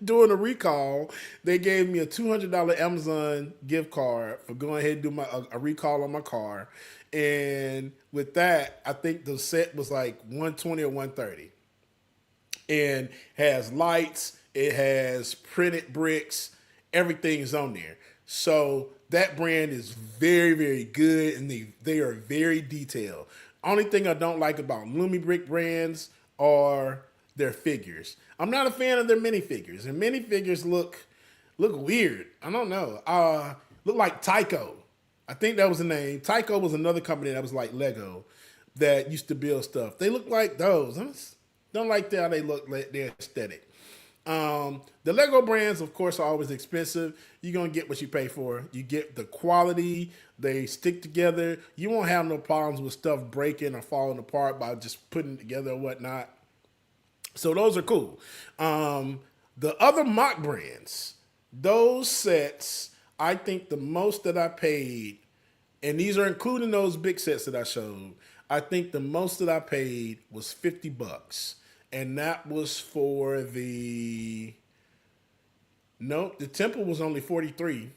doing a recall. They gave me a $200 Amazon gift card for going ahead and do a recall on my car. And with that, I think the set was like $120 or $130. And has lights, it has printed bricks, everything's on there. So that brand is very, very good, and they are very detailed. Only thing I don't like about Lumi Brick brands are their figures. I'm not a fan of their minifigures, and minifigures look weird. I don't know. Look like Tyco. I think that was the name. Tyco was another company that was like Lego that used to build stuff. They look like those. I just don't like how they look, like their aesthetic. The Lego brands, of course, are always expensive. You're going to get what you pay for. You get the quality. They stick together. You won't have no problems with stuff breaking or falling apart by just putting it together or whatnot. So those are cool. The other mock brands, those sets, I think the most that I paid, and these are including those big sets that I showed, I think the most that I paid was $50. And that was for the temple was only 43.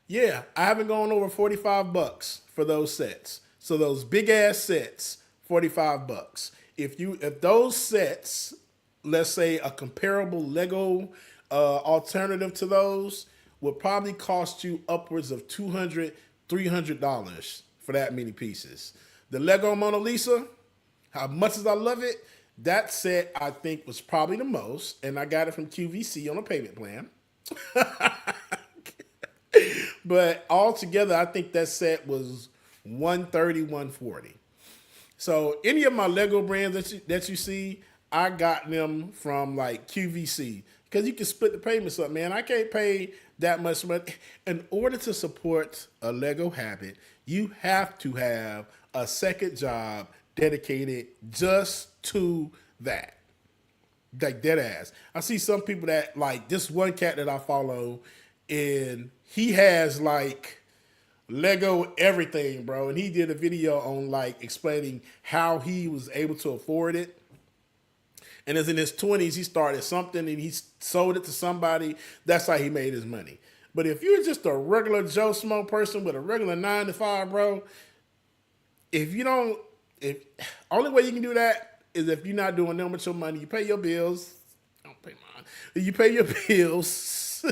Yeah, I haven't gone over $45 for those sets. So those big ass sets, $45. If those sets, let's say a comparable Lego alternative to those, would probably cost you upwards of $200, $300 for that many pieces. The Lego Mona Lisa, how much as I love it, that set I think was probably the most, and I got it from QVC on a payment plan. But altogether, I think that set was $130, $140. So any of my Lego brands that you see, I got them from like QVC because you can split the payments up, man. I can't pay that much money. In order to support a Lego habit, you have to have a second job dedicated just to that. Like dead ass. I see some people that like this one cat that I follow, and he has like Lego everything, bro. And he did a video on like explaining how he was able to afford it. And as in his 20s, he started something and he sold it to somebody. That's how he made his money. But if you're just a regular Joe Smo person with a regular 9 to 5, bro, only way you can do that is if you're not doing that much your money. You pay your bills. I don't pay mine. You pay your bills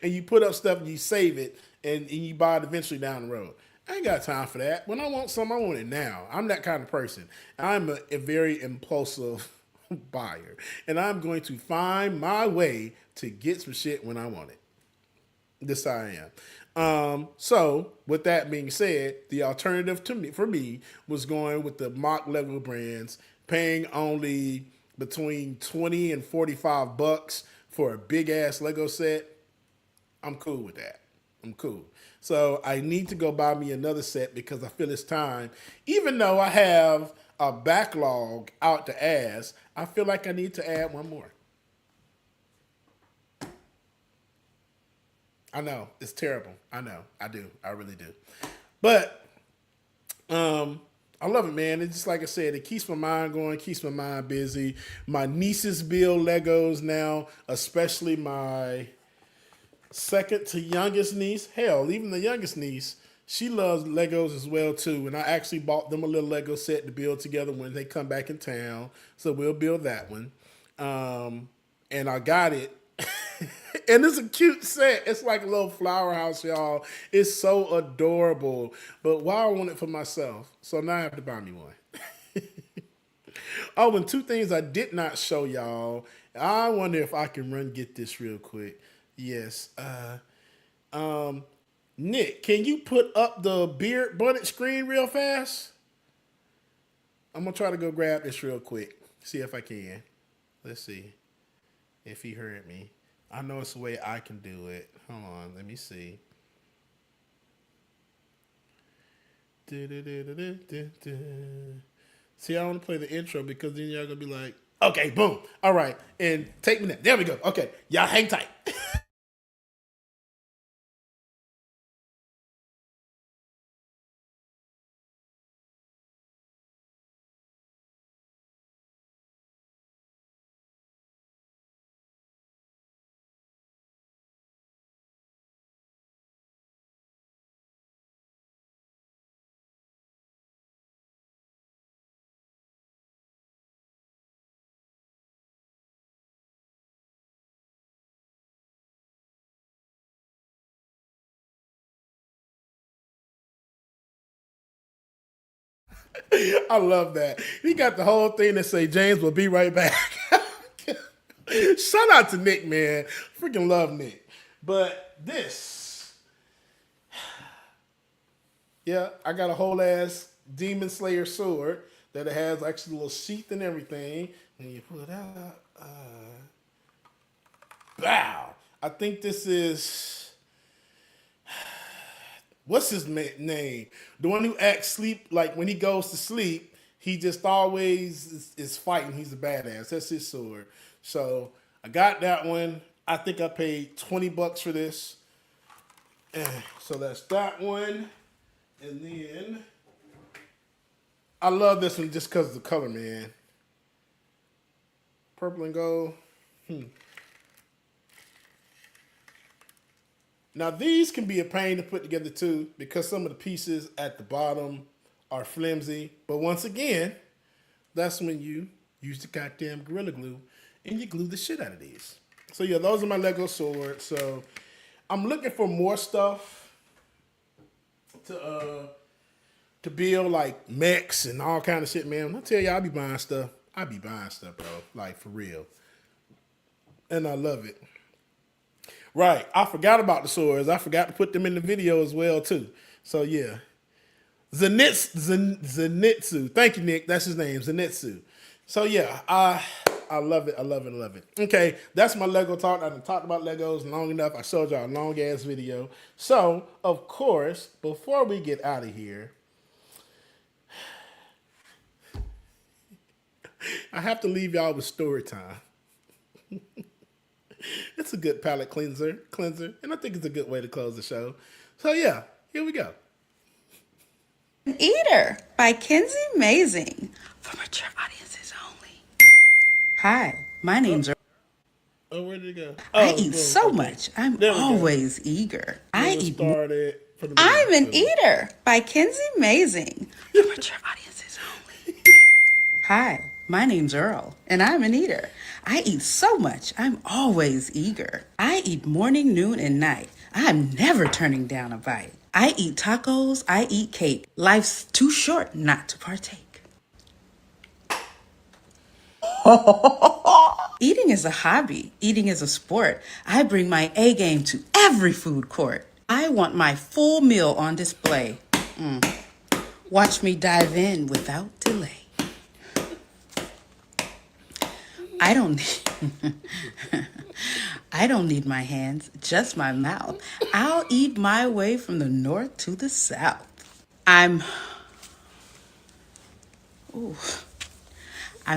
and you put up stuff and you save it and you buy it eventually down the road. I ain't got time for that. When I want something, I want it now. I'm that kind of person. I'm a very impulsive buyer. And I'm going to find my way to get some shit when I want it. This I am. So with that being said, the alternative for me was going with the mock Lego brands, paying only between $20 and $45 for a big ass Lego set. I'm cool with that. I'm cool. So I need to go buy me another set because I feel it's time. Even though I have a backlog out the ass, I feel like I need to add one more. I know. It's terrible. I know. I do. I really do. But I love it, man. It's just like I said, it keeps my mind going, keeps my mind busy. My nieces build Legos now, especially my second to youngest niece. Hell, even the youngest niece, she loves Legos as well too. And I actually bought them a little Lego set to build together when they come back in town. So we'll build that one. And I got it. And it's a cute set. It's like a little flower house, y'all. It's so adorable. But why I want it for myself? So now I have to buy me one. Oh, and two things I did not show y'all. I wonder if I can get this real quick. Yes. Nick, can you put up the beard bunnet screen real fast? I'm going to try to go grab this real quick. See if I can. Let's see if he heard me. I know it's the way I can do it. Hold on, let me see. See, I want to play the intro because then y'all gonna be like, okay, boom, all right, and take me there. There we go. Okay, y'all hang tight. I love that. He got the whole thing that say James will be right back. Shout out to Nick, man. Freaking love Nick. But this, yeah, I got a whole ass Demon Slayer sword that it has actually a little sheath and everything. And you pull it out. Bow. I think this is, what's his name? The one who acts sleep, like when he goes to sleep, he just always is fighting. He's a badass. That's his sword. So I got that one. I think I paid $20 for this. So that's that one. And then I love this one just because of the color, man. Purple and gold. Now these can be a pain to put together too because some of the pieces at the bottom are flimsy. But once again, that's when you use the goddamn Gorilla Glue and you glue the shit out of these. So yeah, those are my Lego swords. So I'm looking for more stuff to build, like mechs and all kind of shit, man. When I tell you I be buying stuff, bro. Like for real. And I love it. Right. I forgot about the swords. I forgot to put them in the video as well, too. So, yeah. Zenitsu. Thank you, Nick. That's his name, Zenitsu. So, yeah, I love it. I love it. I love it. Okay, that's my Lego talk. I done talked about Legos long enough. I showed y'all a long-ass video. So, of course, before we get out of here, I have to leave y'all with story time. It's a good palate cleanser, and I think it's a good way to close the show. So yeah, here we go. Eater by Kenzie Mazing for mature audiences only. Hi, my name's Oh, where did it go? I eat so much. I'm always eager. I eat. Started for the I'm an eater by Kenzie Mazing for mature audiences only. Hi, my name's Earl, and I'm an eater. I eat so much, I'm always eager. I eat morning, noon, and night. I'm never turning down a bite. I eat tacos, I eat cake. Life's too short not to partake. Eating is a hobby. Eating is a sport. I bring my A game to every food court. I want my full meal on display. Watch me dive in without delay. I don't need my hands, just my mouth. I'll eat my way from the north to the south. I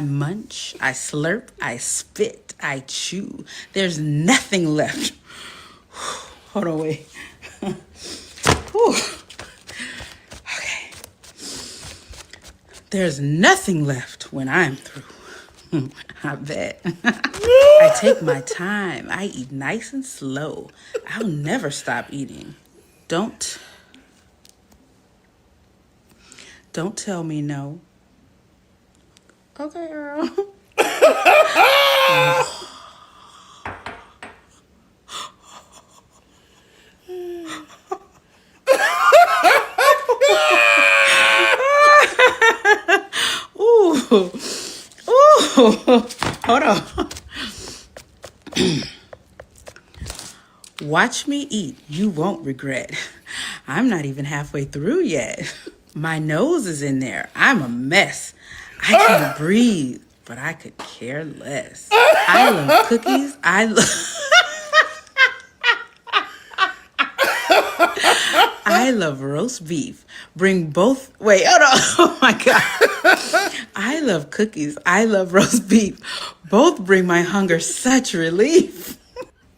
munch, I slurp, I spit, I chew. There's nothing left. Hold on, wait. Okay. There's nothing left when I'm through. I bet. I take my time. I eat nice and slow. I'll never stop eating. Don't tell me no. Okay, Earl. Ooh. Hold on. Watch me eat. You won't regret. I'm not even halfway through yet. My nose is in there. I'm a mess. I can't breathe, but I could care less. I love cookies. I love roast beef. Bring both. Wait, hold on. Oh my God. I love cookies. I love roast beef. Both bring my hunger such relief.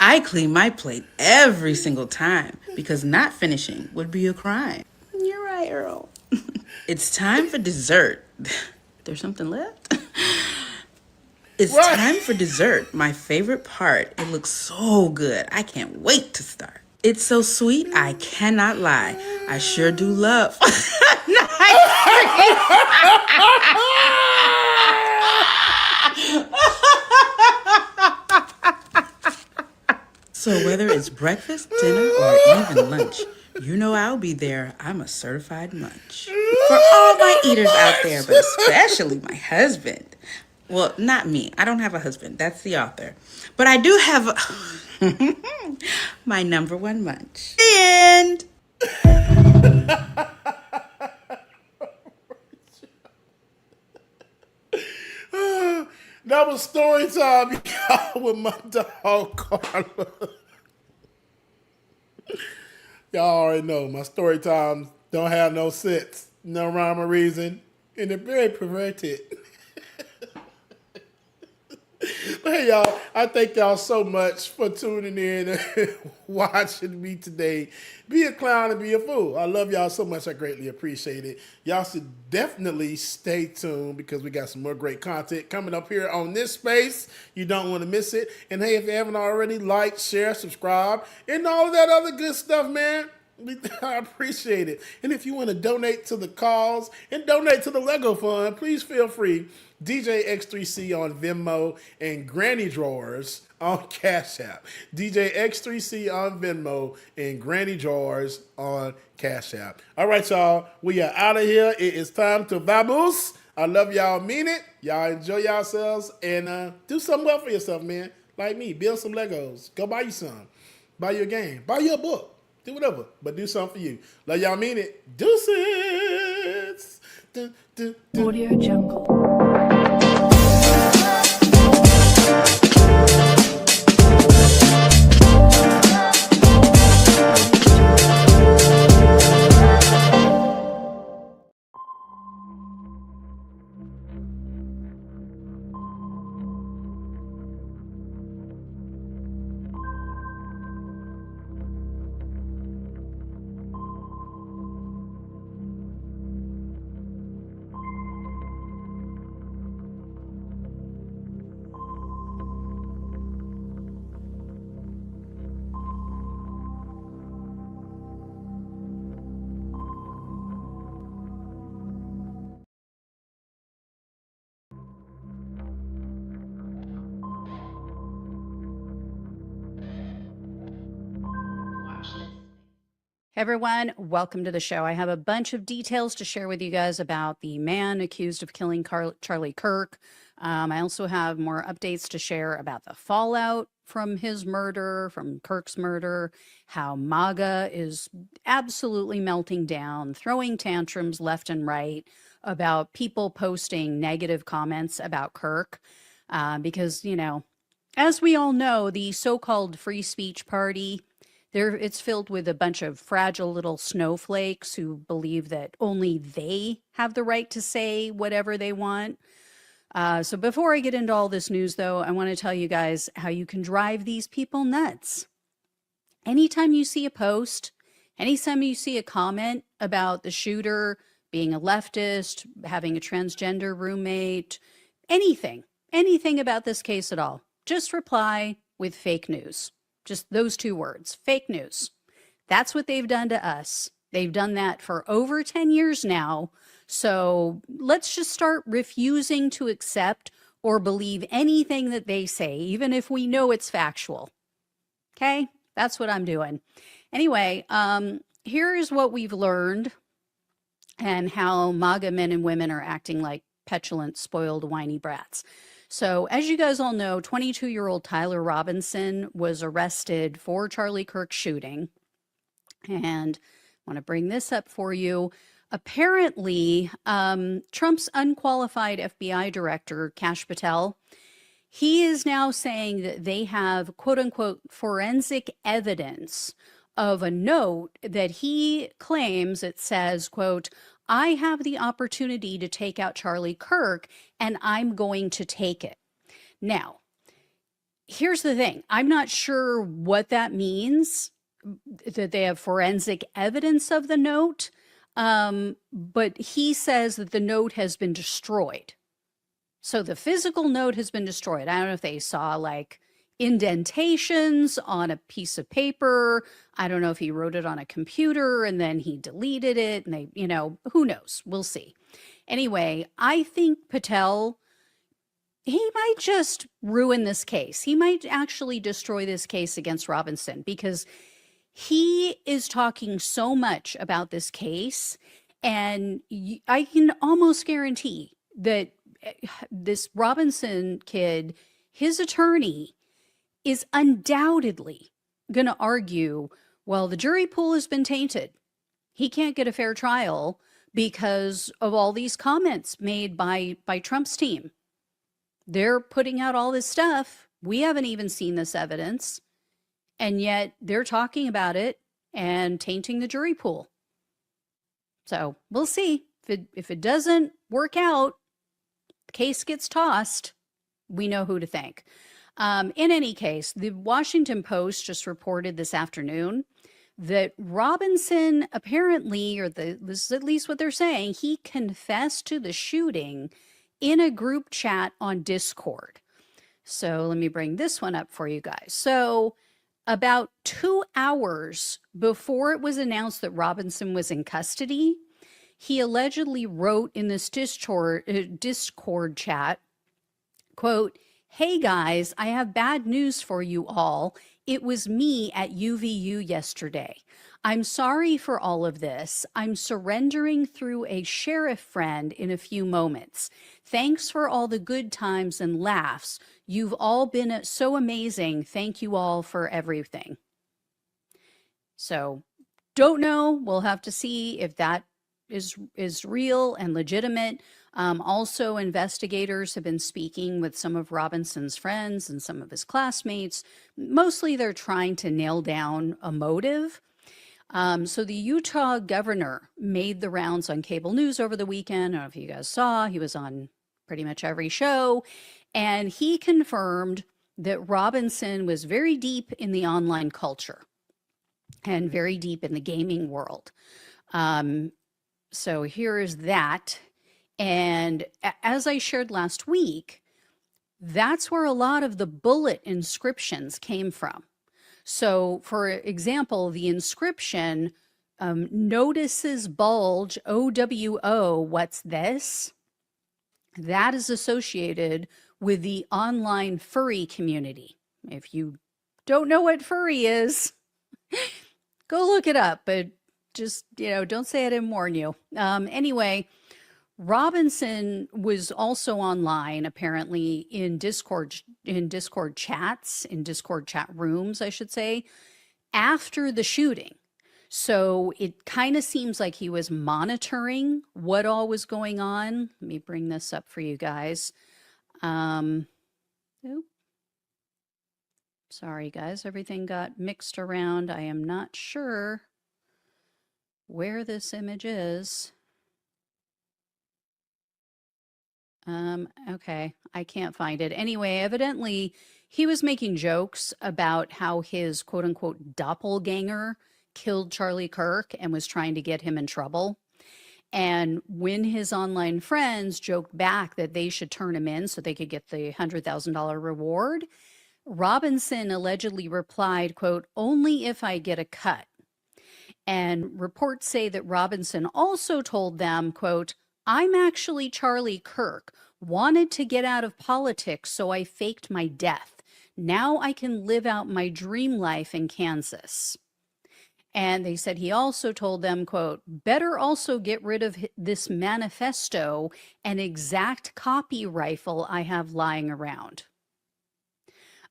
I clean my plate every single time because not finishing would be a crime. You're right, Earl. It's time for dessert. There's something left? It's Right. time for dessert, my favorite part. It looks so good. I can't wait to start. It's so sweet, I cannot lie. I sure do love. So whether it's breakfast, dinner, or even lunch, you know I'll be there. I'm a certified munch. For all my eaters out there, but especially my husband. Well, not me. I don't have a husband. That's the author. But I do have my number one munch. And That was story time, y'all, with my dog Carla. Y'all already know my story times don't have no sense, no rhyme or reason, and they're very perverted. But hey, y'all, I thank y'all so much for tuning in and watching me today. Be a clown and be a fool. I love y'all so much. I greatly appreciate it. Y'all should definitely stay tuned because we got some more great content coming up here on this space. You don't want to miss it. And hey, if you haven't already, like, share, subscribe, and all of that other good stuff, man. I appreciate it. And if you want to donate to the cause and donate to the Lego Fund, please feel free. DJXXXC on Venmo and Granny Drawers on CashApp. DJXXXC on Venmo and Granny Drawers on CashApp. All right, y'all. We are out of here. It is time to vamoose. I love y'all. Mean it. Y'all enjoy yourselves and do something well for yourself, man. Like me. Build some Legos. Go buy you some. Buy you a game. Buy you a book. Do whatever, but do something for you. Love y'all, mean it. Deuces. Dun, dun, dun. Audio Jungle. Hey everyone, welcome to the show. I have a bunch of details to share with you guys about the man accused of killing Charlie Kirk. I also have more updates to share about the fallout from his murder, from Kirk's murder, how MAGA is absolutely melting down, throwing tantrums left and right about people posting negative comments about Kirk. Because, you know, as we all know, the so-called free speech party, it's filled with a bunch of fragile little snowflakes who believe that only they have the right to say whatever they want. So before I get into all this news, though, I want to tell you guys how you can drive these people nuts. Anytime you see a post, anytime you see a comment about the shooter being a leftist, having a transgender roommate, anything about this case at all, just reply with fake news. Just those two words, fake news. That's what they've done to us. They've done that for over 10 years now. So let's just start refusing to accept or believe anything that they say, even if we know it's factual. Okay? That's what I'm doing. Anyway, here is what we've learned and how MAGA men and women are acting like petulant, spoiled, whiny brats. So as you guys all know, 22-year-old Tyler Robinson was arrested for Charlie Kirk's shooting. And I want to bring this up for you. Apparently, Trump's unqualified FBI director, Kash Patel, he is now saying that they have, quote unquote, forensic evidence of a note that he claims it says, quote, I have the opportunity to take out Charlie Kirk and I'm going to take it. Now, here's the thing. I'm not sure what that means, that they have forensic evidence of the note. But he says that the note has been destroyed. So the physical note has been destroyed. I don't know if they saw like indentations on a piece of paper. I don't know if he wrote it on a computer and then he deleted it and they, who knows? We'll see. Anyway, I think Patel, he might just ruin this case. He might actually destroy this case against Robinson because he is talking so much about this case. And I can almost guarantee that this Robinson kid, his attorney, is undoubtedly going to argue, well, the jury pool has been tainted. He can't get a fair trial because of all these comments made by Trump's team. They're putting out all this stuff. We haven't even seen this evidence. And yet they're talking about it and tainting the jury pool. So we'll see. If it doesn't work out, the case gets tossed, we know who to thank. In any case, the Washington Post just reported this afternoon that Robinson apparently, this is at least what they're saying, he confessed to the shooting in a group chat on Discord. So let me bring this one up for you guys. So about 2 hours before it was announced that Robinson was in custody, he allegedly wrote in this Discord chat, quote, hey guys, I have bad news for you all. It was me at UVU yesterday. I'm sorry for all of this. I'm surrendering through a sheriff friend in a few moments. Thanks for all the good times and laughs. You've all been so amazing. Thank you all for everything. So don't know. We'll have to see if that is real and legitimate. Also, investigators have been speaking with some of Robinson's friends and some of his classmates. Mostly they're trying to nail down a motive. So the Utah governor made the rounds on cable news over the weekend. I don't know if you guys saw, he was on pretty much every show. And he confirmed that Robinson was very deep in the online culture and very deep in the gaming world. So here is that. And as I shared last week, that's where a lot of the bullet inscriptions came from. So, for example, the inscription, notices bulge, OWO, what's this? That is associated with the online furry community. If you don't know what furry is, go look it up, but just, don't say I didn't warn you. Anyway, Robinson was also online, apparently in Discord chats, in Discord chat rooms, I should say, after the shooting. So it kind of seems like he was monitoring what all was going on. Let me bring this up for you guys. Sorry, guys, everything got mixed around. I am not sure where this image is. Okay, I can't find it. Anyway, evidently he was making jokes about how his quote unquote doppelganger killed Charlie Kirk and was trying to get him in trouble. And when his online friends joked back that they should turn him in so they could get the $100,000 reward, Robinson allegedly replied, quote, only if I get a cut. And reports say that Robinson also told them, quote, I'm actually Charlie Kirk, wanted to get out of politics, so I faked my death. Now I can live out my dream life in Kansas. And they said he also told them, quote, better also get rid of this manifesto and exact copy rifle I have lying around.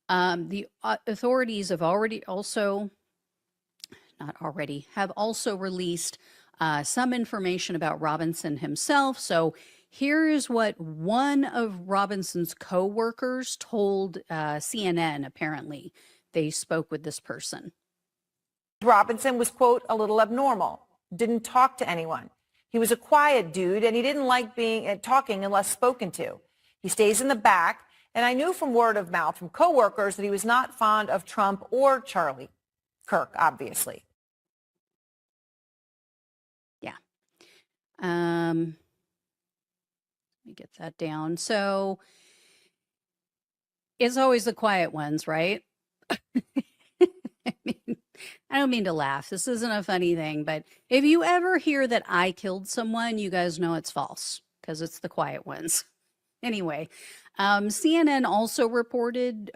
The authorities have also released some information about Robinson himself. So here is what one of Robinson's co-workers told CNN, apparently. They spoke with this person. Robinson was, quote, a little abnormal, didn't talk to anyone. He was a quiet dude, and he didn't like talking unless spoken to. He stays in the back, and I knew from word of mouth from coworkers that he was not fond of Trump or Charlie Kirk, obviously. Yeah. Let me get that down. So it's always the quiet ones, right? I mean, I don't mean to laugh. This isn't a funny thing, but if you ever hear that I killed someone, you guys know it's false because it's the quiet ones. Anyway, CNN also reported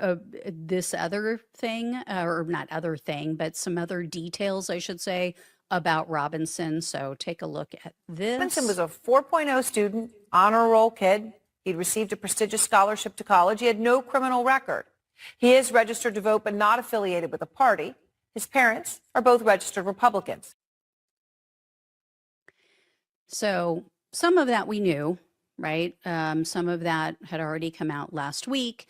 this other thing, or not other thing, but some other details, I should say, about Robinson. So take a look at this. Robinson was a 4.0 student, honor roll kid. He'd received a prestigious scholarship to college. He had no criminal record. He is registered to vote, but not affiliated with a party. His parents are both registered Republicans. So some of that we knew, right? Some of that had already come out last week.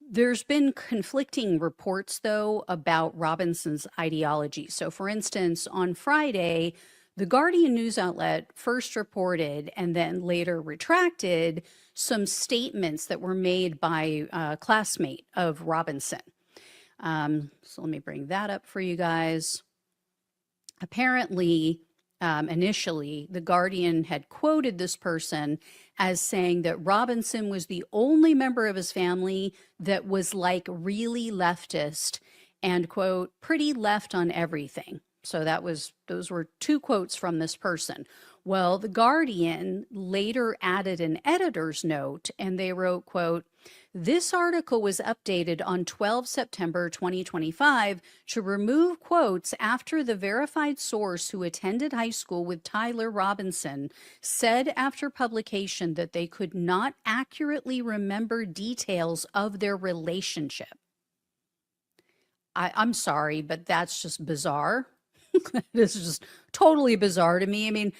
There's been conflicting reports, though, about Robinson's ideology. So, for instance, on Friday, the Guardian news outlet first reported and then later retracted some statements that were made by a classmate of Robinson. So let me bring that up for you guys. Apparently, initially, the Guardian had quoted this person as saying that Robinson was the only member of his family that was like really leftist and, quote, pretty left on everything. So those were two quotes from this person. Well, the Guardian later added an editor's note and they wrote, quote, this article was updated on 12 September 2025 to remove quotes after the verified source who attended high school with Tyler Robinson said after publication that they could not accurately remember details of their relationship. I'm sorry, but that's just bizarre. This is just totally bizarre to me. I mean,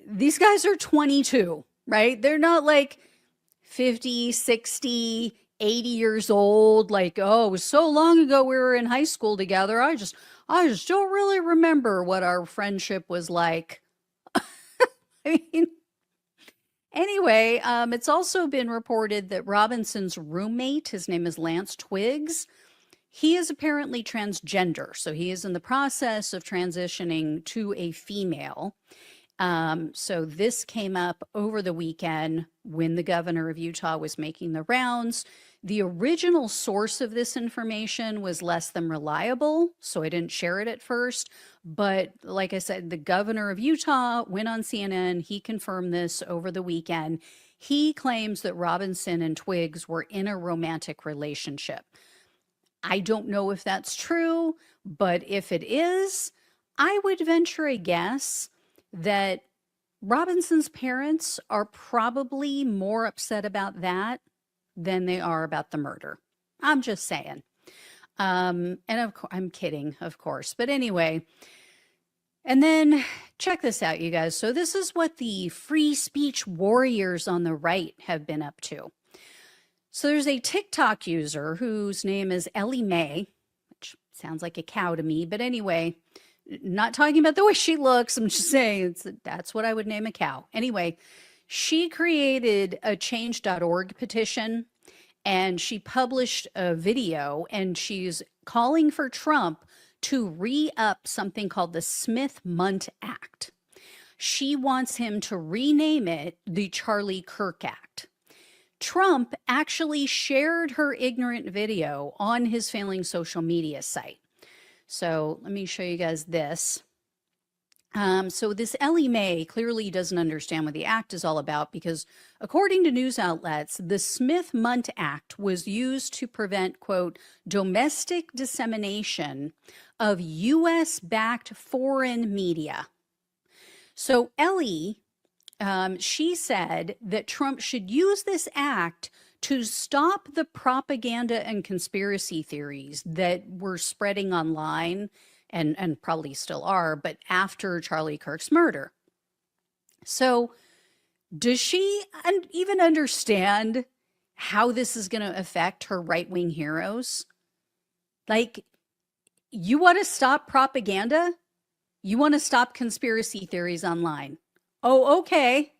these guys are 22, right? They're not like 50, 60, 80 years old. Like, oh, it was so long ago we were in high school together. I just don't really remember what our friendship was like. I mean, anyway, it's also been reported that Robinson's roommate, his name is Lance Twiggs, he is apparently transgender. So he is in the process of transitioning to a female. So this came up over the weekend when the governor of Utah was making the rounds. The original source of this information was less than reliable, so I didn't share it at first. But like I said, the governor of Utah went on CNN. He confirmed this over the weekend. He claims that Robinson and Twiggs were in a romantic relationship. I don't know if that's true, but if it is, I would venture a guess that Robinson's parents are probably more upset about that than they are about the murder. I'm just saying. And I'm kidding, of course. But anyway, and then check this out, you guys. So this is what the free speech warriors on the right have been up to. So there's a TikTok user whose name is Ellie Mae, which sounds like a cow to me. But anyway, not talking about the way she looks. I'm just saying that's what I would name a cow. Anyway, she created a change.org petition and she published a video and she's calling for Trump to re-up something called the Smith-Mundt Act. She wants him to rename it the Charlie Kirk Act. Trump actually shared her ignorant video on his failing social media site. So let me show you guys this. So this Ellie Mae clearly doesn't understand what the act is all about because according to news outlets, the Smith-Mundt Act was used to prevent, quote, domestic dissemination of U.S.-backed foreign media. So Ellie, she said that Trump should use this act to stop the propaganda and conspiracy theories that were spreading online and probably still are, but after Charlie Kirk's murder. So does she even understand how this is going to affect her right-wing heroes? Like, You want to stop propaganda? You want to stop conspiracy theories online? Oh, okay.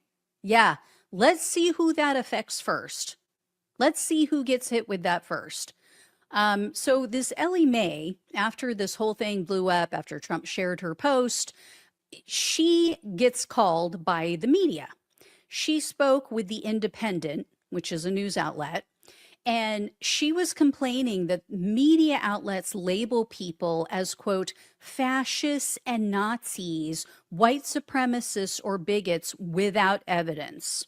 Yeah. Let's see who that affects first. Let's see who gets hit with that first. So this Ellie Mae, after this whole thing blew up, after Trump shared her post, she gets called by the media. She spoke with The Independent, which is a news outlet, and she was complaining that media outlets label people as, quote, fascists and Nazis, white supremacists, or bigots without evidence.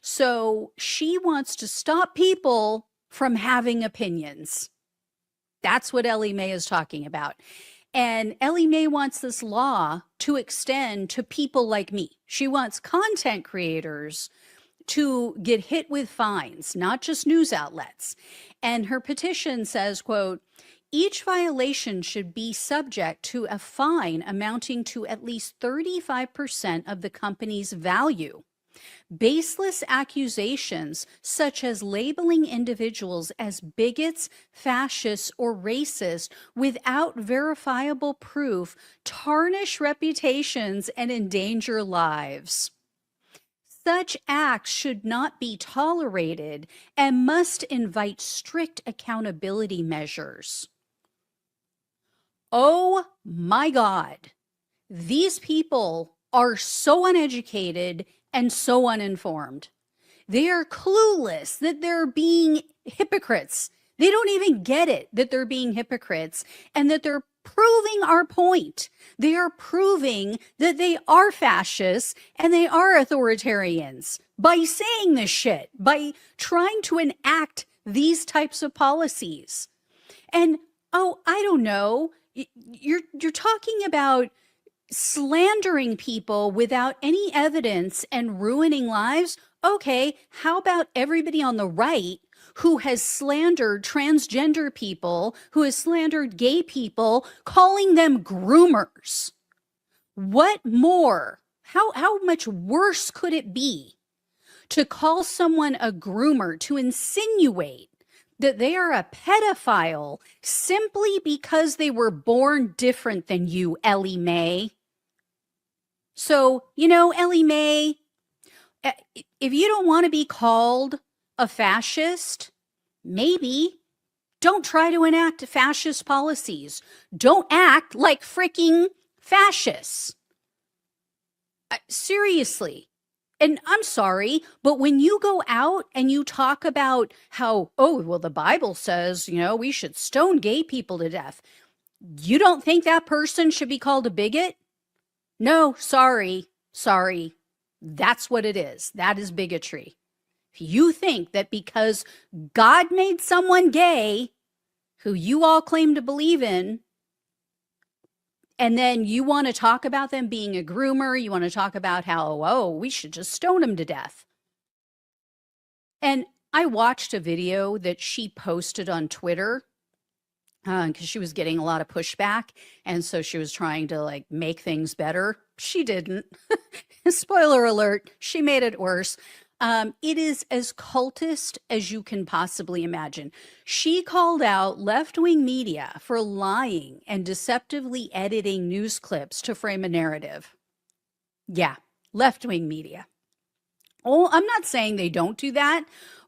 So she wants to stop people from having opinions. That's what Ellie Mae is talking about. And Ellie Mae wants this law to extend to people like me. She wants content creators to get hit with fines, not just news outlets. And her petition says, quote, each violation should be subject to a fine amounting to at least 35% of the company's value. Baseless accusations, such as labeling individuals as bigots, fascists, or racist without verifiable proof, tarnish reputations and endanger lives. Such acts should not be tolerated and must invite strict accountability measures. Oh my God, these people are so uneducated and so uninformed. They are clueless that they're being hypocrites. They don't even get it that they're being hypocrites and that they're proving our point. They are proving that they are fascists and they are authoritarians by saying this shit, by trying to enact these types of policies. And, oh, I don't know, you're talking about slandering people without any evidence and ruining lives. Okay, how about everybody on the right who has slandered transgender people, who has slandered gay people, calling them groomers? What more? How much worse could it be to call someone a groomer, to insinuate that they are a pedophile simply because they were born different than you, Ellie Mae? So, Ellie Mae, if you don't want to be called a fascist, maybe don't try to enact fascist policies. Don't act like freaking fascists. Seriously. And I'm sorry, but when you go out and you talk about how, oh, well, the Bible says, we should stone gay people to death. You don't think that person should be called a bigot? No, sorry. That's what it is. That is bigotry. If you think that because God made someone gay, who you all claim to believe in, and then you want to talk about them being a groomer, you want to talk about how, oh, we should just stone them to death. And I watched a video that she posted on Twitter because she was getting a lot of pushback. And so she was trying to make things better. She didn't. Spoiler alert, she made it worse. It is as cultist as you can possibly imagine. She called out left-wing media for lying and deceptively editing news clips to frame a narrative. Yeah, left-wing media. Oh, I'm not saying they don't do that,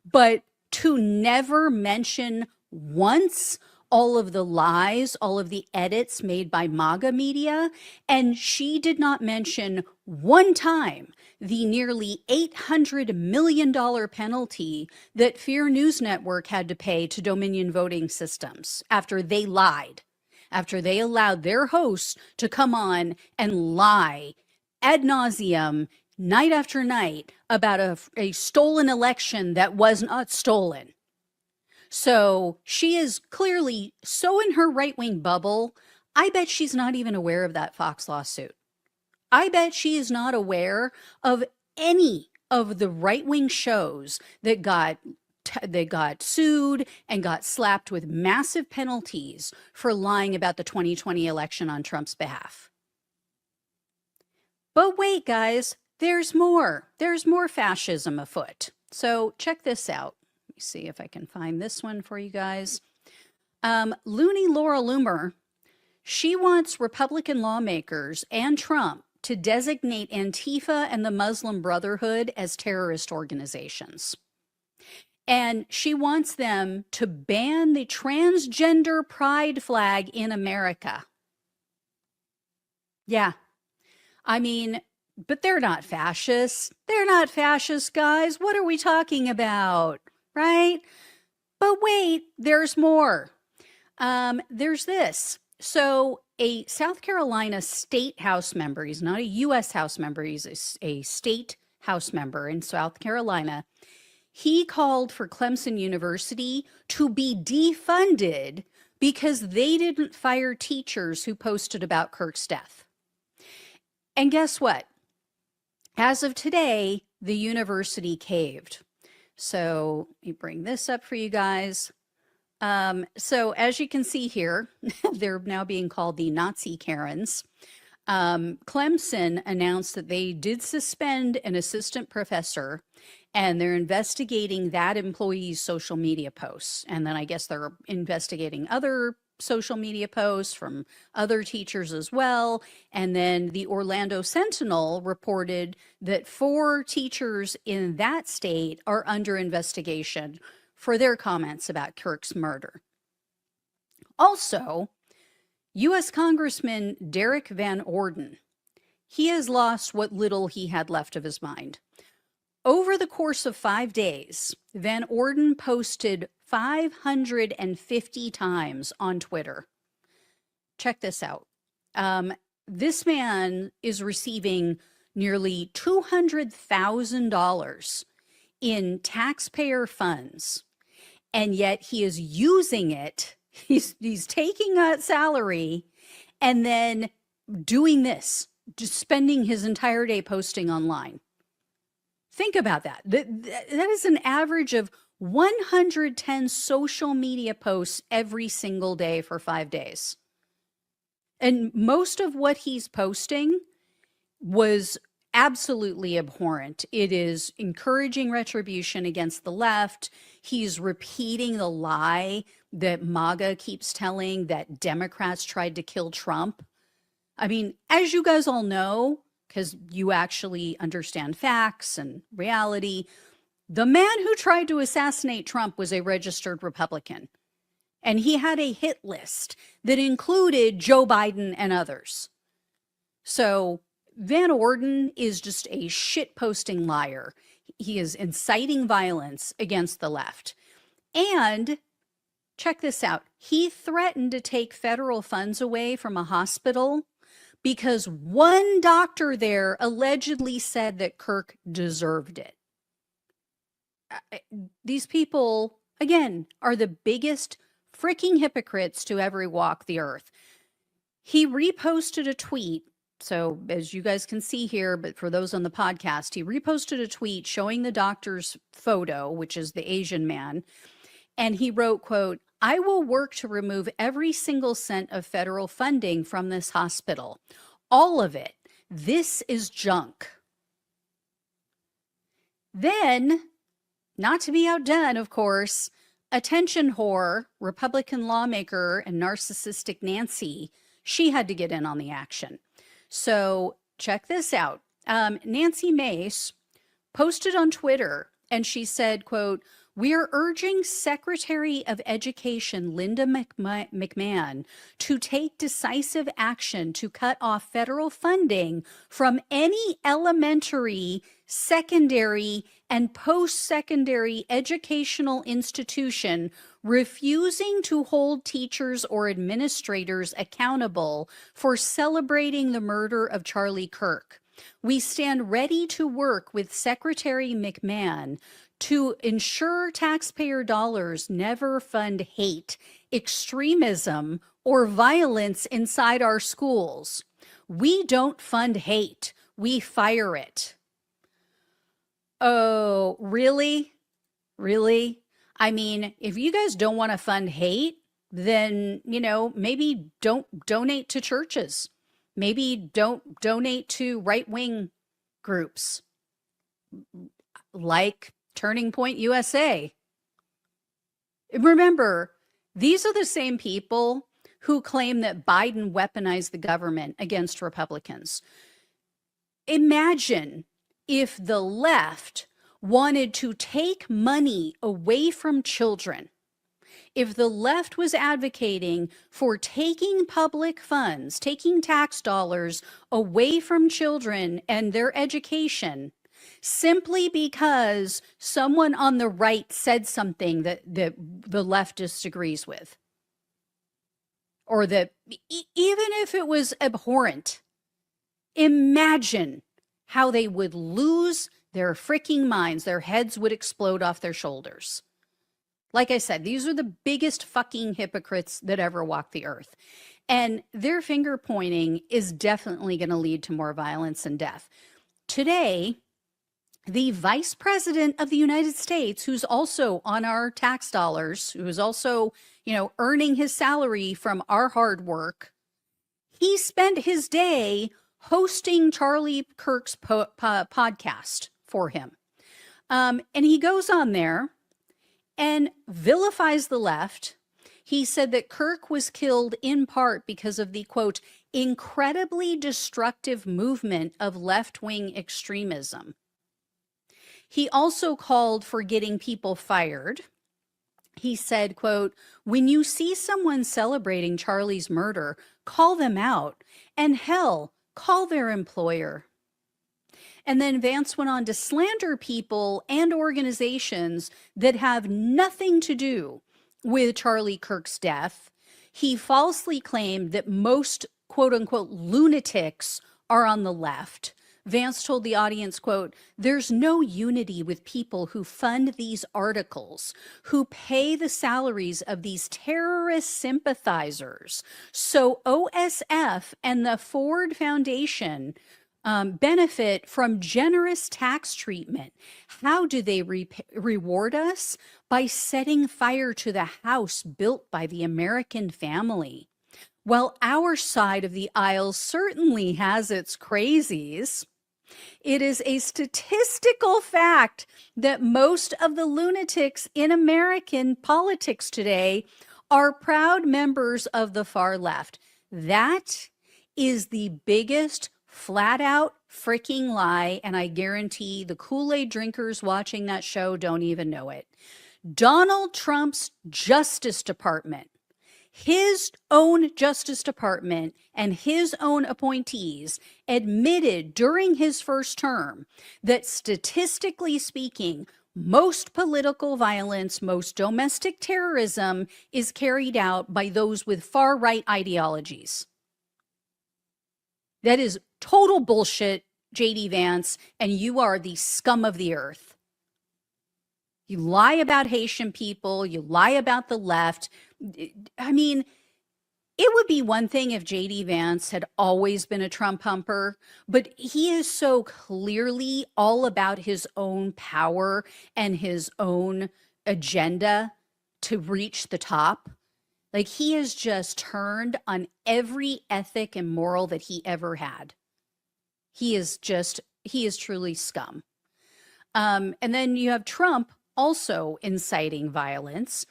but to never mention once all of the lies, all of the edits made by MAGA media, and she did not mention one time the nearly $800 million penalty that Fear News Network had to pay to Dominion Voting Systems after they lied, after they allowed their hosts to come on and lie ad nauseum, night after night, about a stolen election that was not stolen. So she is clearly so in her right-wing bubble, I bet she's not even aware of that Fox lawsuit. I bet she is not aware of any of the right-wing shows that got sued and got slapped with massive penalties for lying about the 2020 election on Trump's behalf. But wait, guys, there's more. There's more fascism afoot. So check this out. Let me see if I can find this one for you guys. Looney Laura Loomer, she wants Republican lawmakers and Trump to designate Antifa and the Muslim Brotherhood as terrorist organizations. And she wants them to ban the transgender pride flag in America. Yeah. I mean, but they're not fascists. They're not fascists, guys. What are we talking about? Right? But wait, there's more. There's this. So a South Carolina state House member, he's not a U.S. House member, he's a state House member in South Carolina. He called for Clemson University to be defunded because they didn't fire teachers who posted about Kirk's death. And guess what? As of today, the university caved. So let me bring this up for you guys. So as you can see here, they're now being called the Nazi Karens. Clemson announced that they did suspend an assistant professor, and they're investigating that employee's social media posts. And then I guess they're investigating other social media posts from other teachers as well. And then the Orlando Sentinel reported that 4 teachers in that state are under investigation for their comments about Kirk's murder. Also, U.S. Congressman Derek Van Orden, he has lost what little he had left of his mind. Over the course of 5 days, Van Orden posted 550 times on Twitter. Check this out. This man is receiving nearly $200,000 in taxpayer funds, and yet he is using it. He's taking that salary and then doing this, just spending his entire day posting online. Think about that. That is an average of 110 social media posts every single day for 5 days. And most of what he's posting was absolutely abhorrent. It is encouraging retribution against the left. He's repeating the lie that MAGA keeps telling, that Democrats tried to kill Trump. I mean, as you guys all know, because you actually understand facts and reality, the man who tried to assassinate Trump was a registered Republican. And he had a hit list that included Joe Biden and others. So Van Orden is just a shit-posting liar. He is inciting violence against the left. And check this out. He threatened to take federal funds away from a hospital because one doctor there allegedly said that Kirk deserved it. These people, again, are the biggest freaking hypocrites to ever walk the earth. He reposted a tweet. So as you guys can see here, but for those on the podcast, he reposted a tweet showing the doctor's photo, which is the Asian man. And he wrote, quote, "I will work to remove every single cent of federal funding from this hospital. All of it. This is junk." Then, not to be outdone, of course, attention whore, Republican lawmaker, and narcissistic Nancy, she had to get in on the action. So check this out. Nancy Mace posted on Twitter, and she said, quote, "We are urging Secretary of Education Linda McMahon to take decisive action to cut off federal funding from any elementary, secondary, and post-secondary educational institution refusing to hold teachers or administrators accountable for celebrating the murder of Charlie Kirk. We stand ready to work with Secretary McMahon to ensure taxpayer dollars never fund hate, extremism, or violence inside our schools. We don't fund hate. We fire it." Oh, really? Really? I mean, if you guys don't want to fund hate, then, maybe don't donate to churches. Maybe don't donate to right-wing groups like Turning Point USA. Remember, These are the same people who claim that Biden weaponized the government against Republicans. Imagine if the left wanted to take money away from children. If the left was advocating for taking public funds, taking tax dollars away from children and their education, simply because someone on the right said something that the left disagrees with, or that even if it was abhorrent, imagine how they would lose their freaking minds. Their heads would explode off their shoulders. Like I said, these are the biggest fucking hypocrites that ever walked the earth. And their finger pointing is definitely going to lead to more violence and death. Today, the vice president of the United States, who's also on our tax dollars, who is also, earning his salary from our hard work, he spent his day hosting Charlie Kirk's podcast for him. And he goes on there and vilifies the left. He said that Kirk was killed in part because of the, quote, incredibly destructive movement of left-wing extremism. He also called for getting people fired. He said, quote, when you see someone celebrating Charlie's murder, call them out, and hell, call their employer. And then Vance went on to slander people and organizations that have nothing to do with Charlie Kirk's death. He falsely claimed that most, quote unquote, lunatics are on the left. Vance told the audience, quote, there's no unity with people who fund these articles, who pay the salaries of these terrorist sympathizers. So OSF and the Ford Foundation benefit from generous tax treatment. How do they reward us? By setting fire to the house built by the American family. While our side of the aisle certainly has its crazies, it is a statistical fact that most of the lunatics in American politics today are proud members of the far left. That is the biggest flat out freaking lie, and I guarantee the Kool-Aid drinkers watching that show don't even know it. Donald Trump's Justice Department, his own Justice Department and his own appointees admitted during his first term that statistically speaking, most political violence, most domestic terrorism is carried out by those with far-right ideologies. That is total bullshit, J.D. Vance, and you are the scum of the earth. You lie about Haitian people, you lie about the left. I mean, it would be one thing if J.D. Vance had always been a Trump humper, but he is so clearly all about his own power and his own agenda to reach the top. Like, he has just turned on every ethic and moral that he ever had. He is truly scum. And then you have Trump also inciting violence.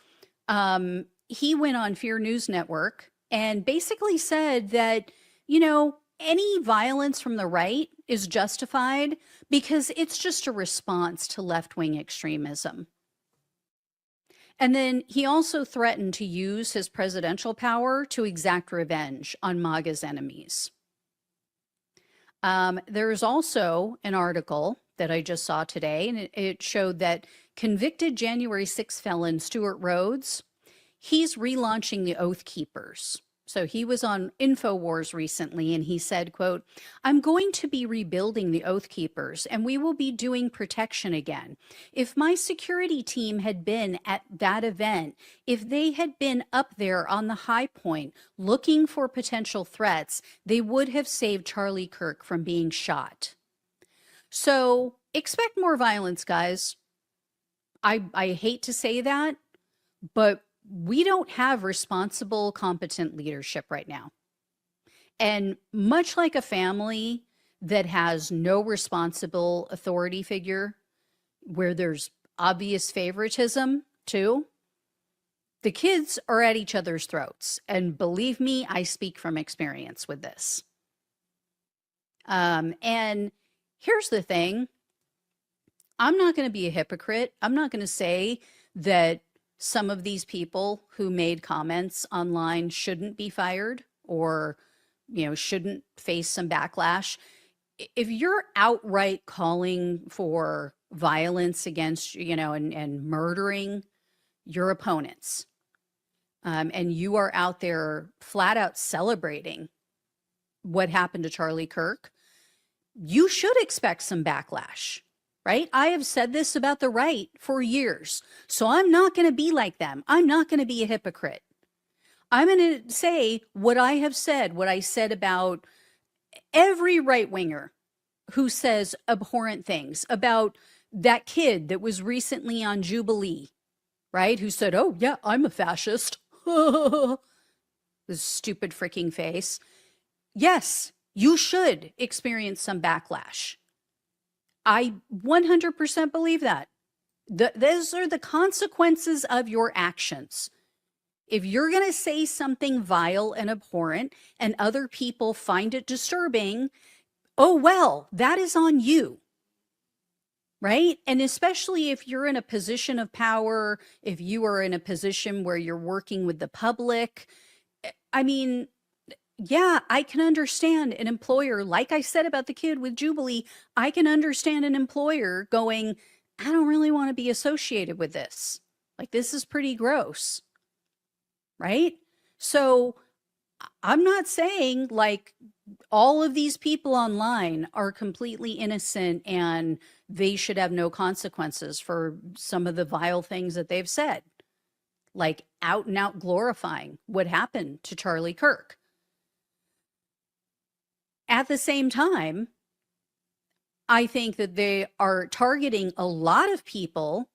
He went on Fear News Network and basically said that, any violence from the right is justified because it's just a response to left-wing extremism. And then he also threatened to use his presidential power to exact revenge on MAGA's enemies. There's also an article that I just saw today, and it showed that convicted January 6 felon Stuart Rhodes, he's relaunching the Oath Keepers. So he was on InfoWars recently, and he said, quote, I'm going to be rebuilding the Oath Keepers, and we will be doing protection again. If my security team had been at that event, if they had been up there on the high point looking for potential threats, they would have saved Charlie Kirk from being shot. So expect more violence, guys. I hate to say that, but we don't have responsible, competent leadership right now. And much like a family that has no responsible authority figure, where there's obvious favoritism too, The kids are at each other's throats. And believe me, I speak from experience with this. And here's the thing. I'm not going to be a hypocrite. I'm not going to say that some of these people who made comments online shouldn't be fired or, shouldn't face some backlash. If you're outright calling for violence against, and murdering your opponents, and you are out there flat out celebrating what happened to Charlie Kirk, you should expect some backlash, right? I have said this about the right for years. So I'm not going to be like them. I'm not going to be a hypocrite. I'm going to say what I have said, what I said about every right winger who says abhorrent things about that kid that was recently on Jubilee, right? Who said, oh, yeah, I'm a fascist. This stupid freaking face. Yes, you should experience some backlash. I 100% believe that. Those are the consequences of your actions. If you're going to say something vile and abhorrent and other people find it disturbing, oh, well, that is on you. Right? And especially if you're in a position of power, if you are in a position where you're working with the public, I mean, yeah, I can understand an employer, like I said about the kid with Jubilee, I can understand an employer going, I don't really want to be associated with this. Like, this is pretty gross. Right? So I'm not saying like all of these people online are completely innocent and they should have no consequences for some of the vile things that they've said, like out and out glorifying what happened to Charlie Kirk. At the same time, I think that they are targeting a lot of people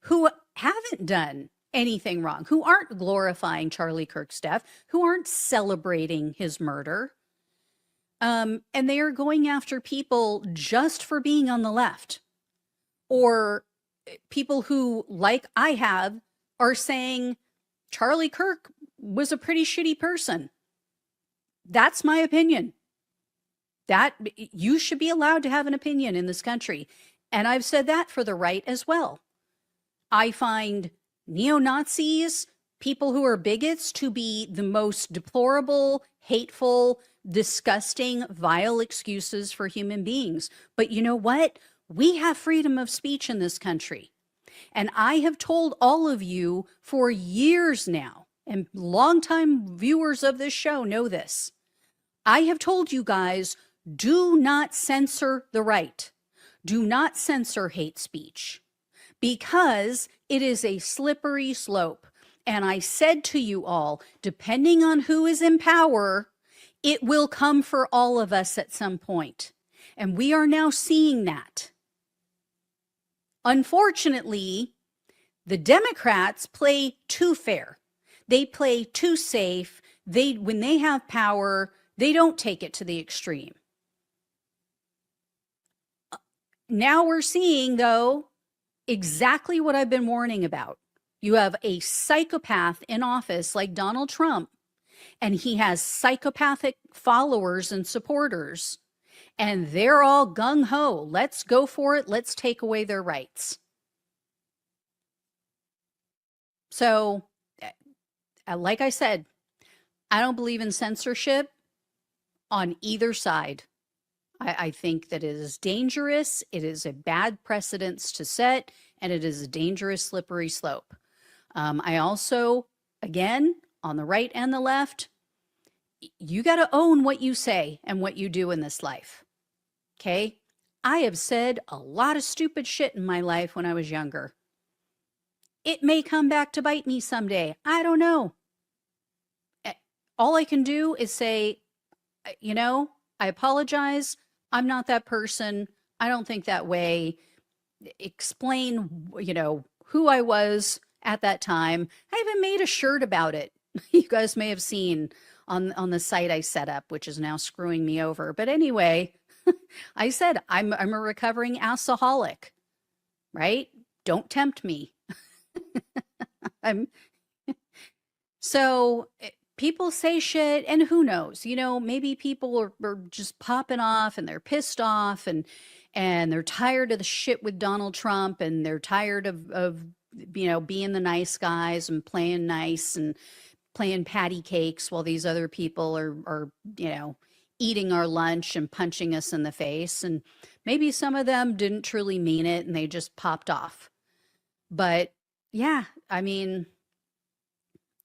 who haven't done anything wrong, who aren't glorifying Charlie Kirk's death, who aren't celebrating his murder. And they are going after people just for being on the left, or people who, like I have, are saying Charlie Kirk was a pretty shitty person. That's my opinion. That you should be allowed to have an opinion in this country. And I've said that for the right as well. I find neo-Nazis, people who are bigots, to be the most deplorable, hateful, disgusting, vile excuses for human beings. But you know what? We have freedom of speech in this country. And I have told all of you for years now, and longtime viewers of this show know this. I have told you guys, do not censor the right. Do not censor hate speech, because it is a slippery slope. And I said to you all, depending on who is in power, it will come for all of us at some point. And we are now seeing that. Unfortunately, the Democrats play too fair. They play too safe. When they have power, they don't take it to the extreme. Now we're seeing, though, exactly what I've been warning about. You have a psychopath in office like Donald Trump, and he has psychopathic followers and supporters, and they're all gung-ho. Let's go for it. Let's take away their rights. So, like I said, I don't believe in censorship on either side. I think that it is dangerous. It is a bad precedence to set, and it is a dangerous, slippery slope. I also, again, on the right and the left, you got to own what you say and what you do in this life. Okay? I have said a lot of stupid shit in my life when I was younger. It may come back to bite me someday. I don't know. All I can do is say, I apologize. I'm not that person. I don't think that way. Explain, who I was at that time. I even made a shirt about it. You guys may have seen on the site I set up, which is now screwing me over. But anyway, I said, I'm a recovering alcoholic, right? Don't tempt me. So people say shit, and who knows? You know, maybe people are just popping off and they're pissed off and they're tired of the shit with Donald Trump, and they're tired of you know, being the nice guys and playing nice and playing patty cakes while these other people are you know, eating our lunch and punching us in the face. And maybe some of them didn't truly mean it and they just popped off. But yeah, I mean,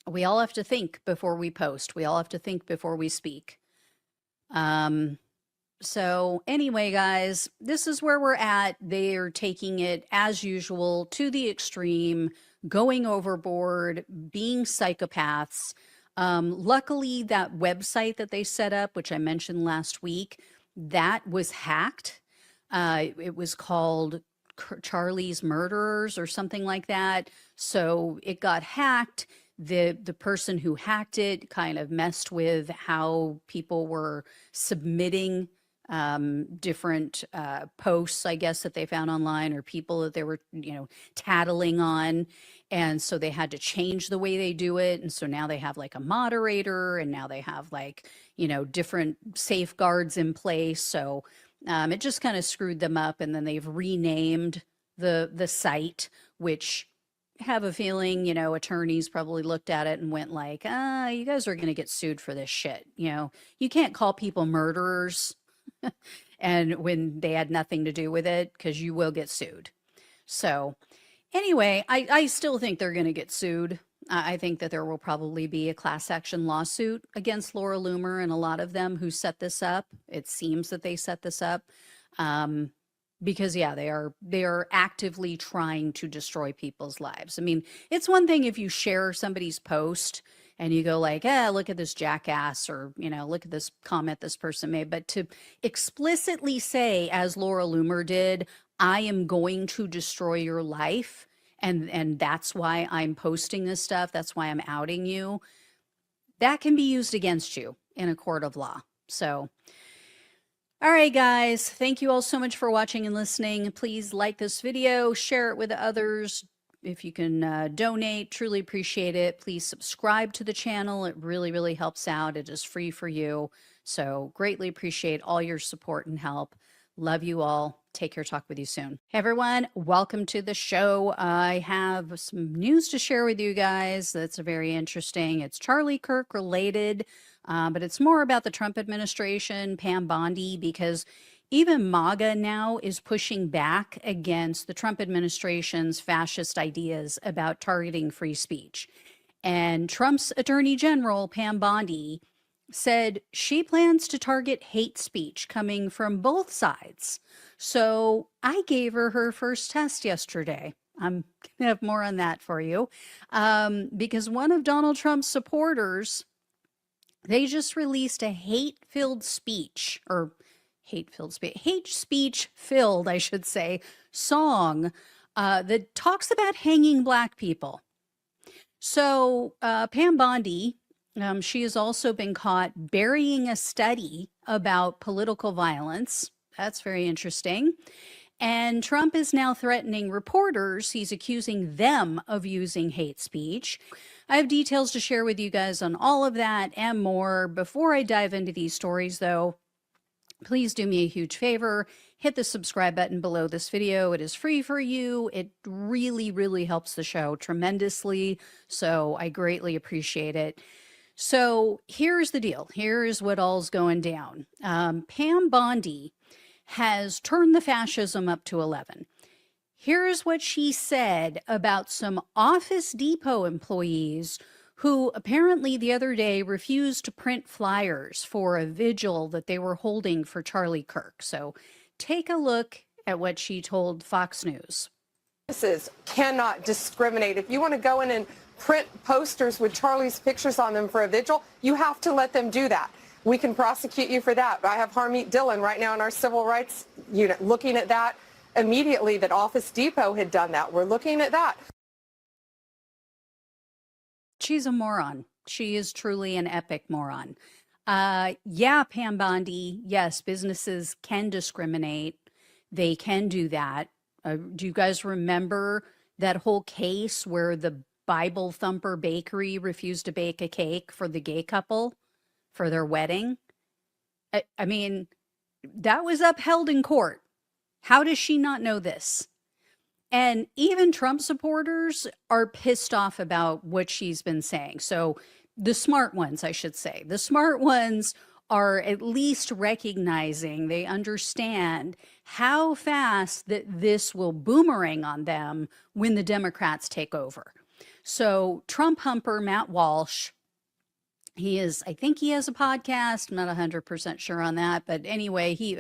we all have to think before we post. We all have to think before we speak. So anyway, guys, this is where we're at. They are taking it as usual to the extreme, going overboard, being psychopaths. Luckily, that website that they set up, which I mentioned last week, that was hacked. It was called Charlie's Murderers or something like that. So it got hacked. The person who hacked it kind of messed with how people were submitting different posts, I guess, that they found online, or people that they were, you know, tattling on. And so they had to change the way they do it. And so now they have like a moderator, and now they have like, you know, different safeguards in place. So it just kind of screwed them up. And then they've renamed the site, which have a feeling, you know, attorneys probably looked at it and went like, you guys are going to get sued for this shit. You know, you can't call people murderers and when they had nothing to do with it, because you will get sued. So anyway, I still think they're going to get sued. I think that there will probably be a class action lawsuit against Laura Loomer and a lot of them who set this up. It seems that they set this up because, yeah, they are actively trying to destroy people's lives. I mean, it's one thing if you share somebody's post and you go like, look at this jackass, or, you know, look at this comment this person made. But to explicitly say, as Laura Loomer did, I am going to destroy your life, and that's why I'm posting this stuff, that's why I'm outing you, that can be used against you in a court of law. So, all right, guys, thank you all so much for watching and listening. Please like this video, share it with others. If you can donate, truly appreciate it. Please subscribe to the channel. It really, really helps out. It is free for you. So greatly appreciate all your support and help. Love you all. Take care. Talk with you soon. Hey, everyone. Welcome to the show. I have some news to share with you guys that's very interesting. It's Charlie Kirk related, but it's more about the Trump administration, Pam Bondi, because even MAGA now is pushing back against the Trump administration's fascist ideas about targeting free speech. And Trump's Attorney General, Pam Bondi, said she plans to target hate speech coming from both sides. So I gave her first test yesterday. I'm going to have more on that for you. Because one of Donald Trump's supporters, they just released a hate-filled speech, or hate speech filled, I should say, song that talks about hanging Black people. So Pam Bondi, she has also been caught burying a study about political violence. That's very interesting. And Trump is now threatening reporters. He's accusing them of using hate speech. I have details to share with you guys on all of that and more. Before I dive into these stories, though, please do me a huge favor. Hit the subscribe button below this video. It is free for you. It really, really helps the show tremendously. So I greatly appreciate it. So here's the deal. Here's what all's going down. Pam Bondi has turned the fascism up to 11. Here's what she said about some Office Depot employees who apparently the other day refused to print flyers for a vigil that they were holding for Charlie Kirk. So take a look at what she told Fox News. Businesses cannot discriminate. If you want to go in and print posters with Charlie's pictures on them for a vigil, you have to let them do that. We can prosecute you for that. I have Harmeet Dillon right now in our civil rights unit looking at that immediately, that Office Depot had done that. We're looking at that. She's a moron. She is truly an epic moron. Yeah, Pam Bondi, yes, businesses can discriminate. They can do that. Do you guys remember that whole case where the Bible Thumper Bakery refused to bake a cake for the gay couple for their wedding. I mean, that was upheld in court. How does she not know this? And even Trump supporters are pissed off about what she's been saying. So the smart ones, I should say, the smart ones are at least recognizing, they understand how fast that this will boomerang on them when the Democrats take over. So Trump humper Matt Walsh, I think he has a podcast. I'm not 100% sure on that, but anyway, he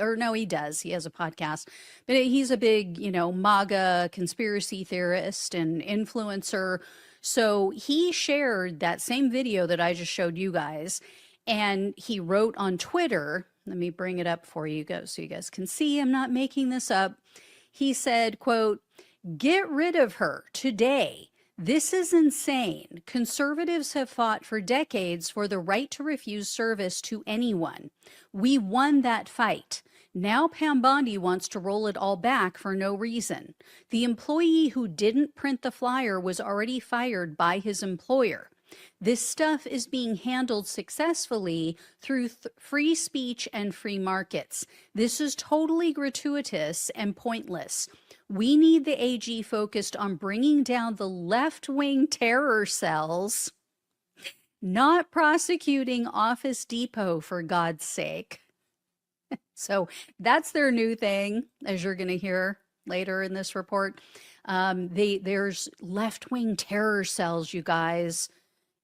does. He has a podcast, but he's a big, MAGA conspiracy theorist and influencer. So he shared that same video that I just showed you guys, and he wrote on Twitter, let me bring it up for you guys so you guys can see I'm not making this up. He said, quote, "Get rid of her today. This is insane. Conservatives have fought for decades for the right to refuse service to anyone. We won that fight. Now Pam Bondi wants to roll it all back for no reason. The employee who didn't print the flyer was already fired by his employer. This stuff is being handled successfully through free speech and free markets. This is totally gratuitous and pointless. We need the AG focused on bringing down the left-wing terror cells, not prosecuting Office Depot, for God's sake." So that's their new thing, as you're going to hear later in this report. There's left-wing terror cells, you guys.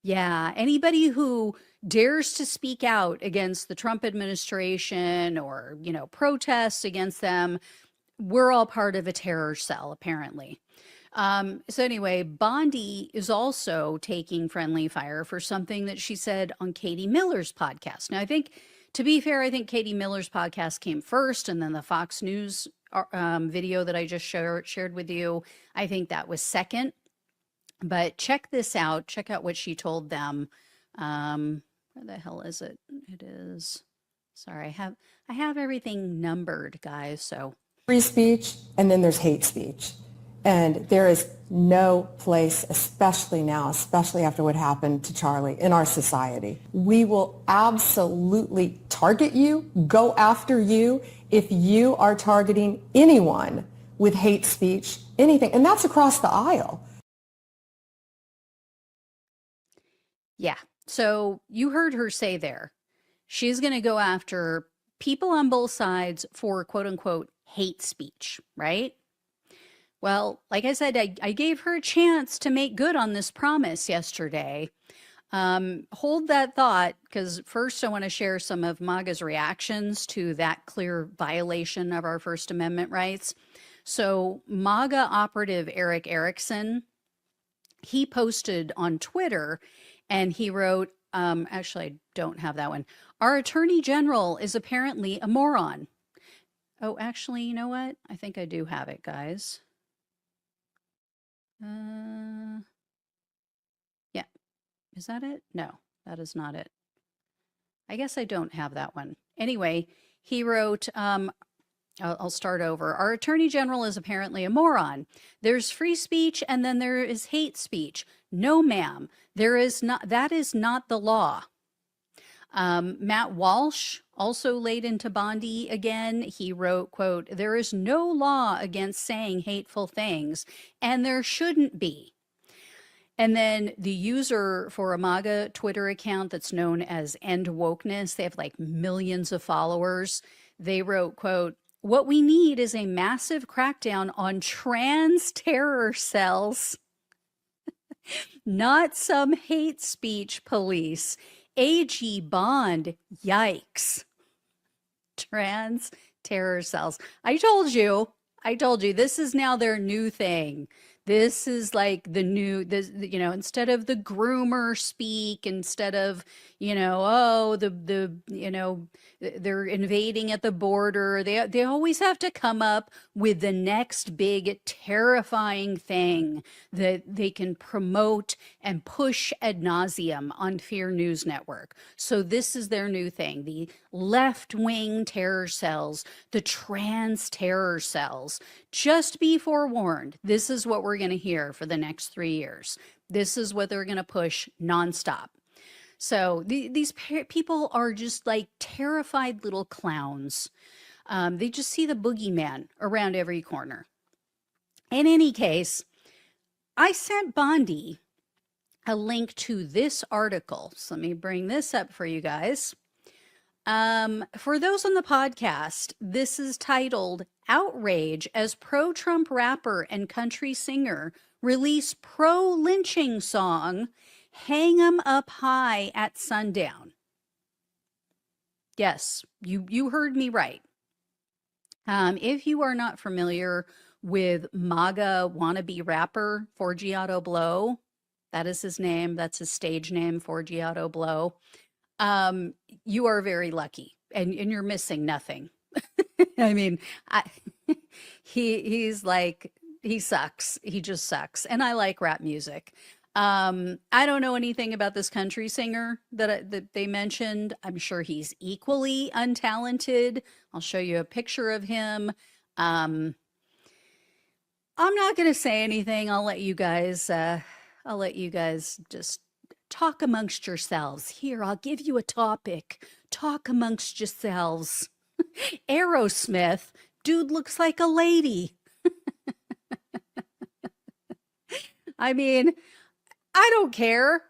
Yeah, anybody who dares to speak out against the Trump administration or, protests against them, we're all part of a terror cell, apparently. So anyway, Bondi is also taking friendly fire for something that she said on Katie Miller's podcast. Now, to be fair, I think Katie Miller's podcast came first, and then the Fox News video that I just shared with you, I think that was second. But check this out. Check out what she told them. Where the hell is it? It is. Sorry, I have everything numbered, guys. So free speech, and then there's hate speech. And there is no place, especially now, especially after what happened to Charlie, in our society. We will absolutely target you, go after you, if you are targeting anyone with hate speech, anything. And that's across the aisle. yeah, so you heard her say there, she's going to go after people on both sides for quote unquote hate speech, right? Well, like I said, I gave her a chance to make good on this promise yesterday. Hold that thought, because first I want to share some of MAGA's reactions to that clear violation of our First Amendment rights. So MAGA operative Eric Erickson, he posted on Twitter and he wrote, actually, I don't have that one. "Our attorney general is apparently a moron." Oh, actually, you know what? I think I do have it, guys. Yeah. Is that it? No, that is not it. I guess I don't have that one. Anyway, he wrote, I'll start over. "Our attorney general is apparently a moron. There's free speech and then there is hate speech. No, ma'am, that is not the law." Matt Walsh also laid into Bondi again. He wrote, quote, "There is no law against saying hateful things, and there shouldn't be." And then the user for a MAGA Twitter account that's known as End Wokeness, they have like millions of followers. They wrote, quote, "What we need is a massive crackdown on trans terror cells, not some hate speech police. AG Bond, yikes. Trans terror cells." I told you, this is now their new thing. This is like the new, instead of the groomer speak, instead of, they're invading at the border. They always have to come up with the next big terrifying thing that they can promote and push ad nauseum on Fear News Network. So this is their new thing, the left-wing terror cells, the trans terror cells. Just be forewarned, this is what we're going to hear for the next 3 years. This is what they're going to push nonstop. So these people are just like terrified little clowns. They just see the boogeyman around every corner. In any case, I sent Bondi a link to this article. So let me bring this up for you guys. For those on the podcast, this is titled Outrage as Pro-Trump Rapper and Country Singer Release Pro-Lynching Song Hang 'em Up High at Sundown. Yes, you heard me right. If you are not familiar with MAGA wannabe rapper Forgiato Blow, that is his name. That's his stage name, Forgiato Blow. You are very lucky, and you're missing nothing. I mean, he's like, he sucks. He just sucks. And I like rap music. I don't know anything about this country singer that they mentioned. I'm sure he's equally untalented. I'll show you a picture of him. I'm not going to say anything. I'll let you guys just talk amongst yourselves. Here, I'll give you a topic. Talk amongst yourselves. Aerosmith, dude looks like a lady. I mean, I don't care.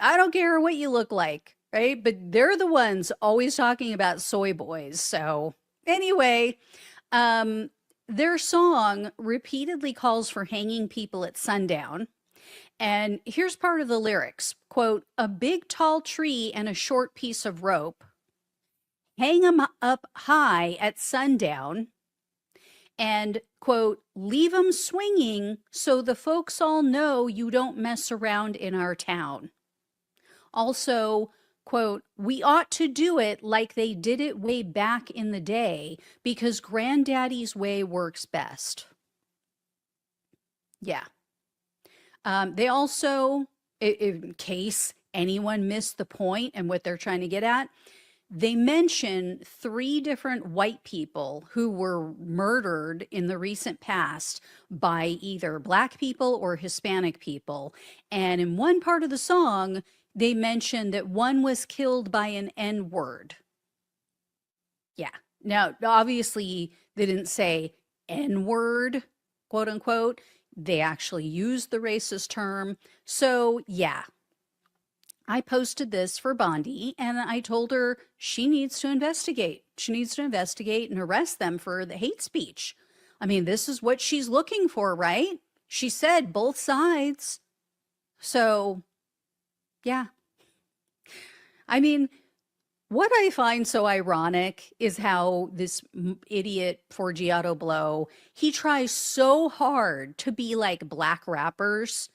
I don't care what you look like, right? But they're the ones always talking about soy boys. So anyway, their song repeatedly calls for hanging people at sundown. And here's part of the lyrics, quote, a big tall tree and a short piece of rope, hang them up high at sundown, and, quote, leave them swinging so the folks all know you don't mess around in our town. Also, quote, we ought to do it like they did it way back in the day because granddaddy's way works best. Yeah. They also, in case anyone missed the point and what they're trying to get at, they mention 3 different white people who were murdered in the recent past by either Black people or Hispanic people. And in one part of the song, they mention that one was killed by an N-word. Yeah. Now, obviously, they didn't say N-word, quote unquote. They actually used the racist term. So, yeah. I posted this for Bondi, and I told her she needs to investigate. She needs to investigate and arrest them for the hate speech. I mean, this is what she's looking for, right? She said both sides. So, yeah. I mean, what I find so ironic is how this idiot Forgiato Blow, he tries so hard to be like Black rappers,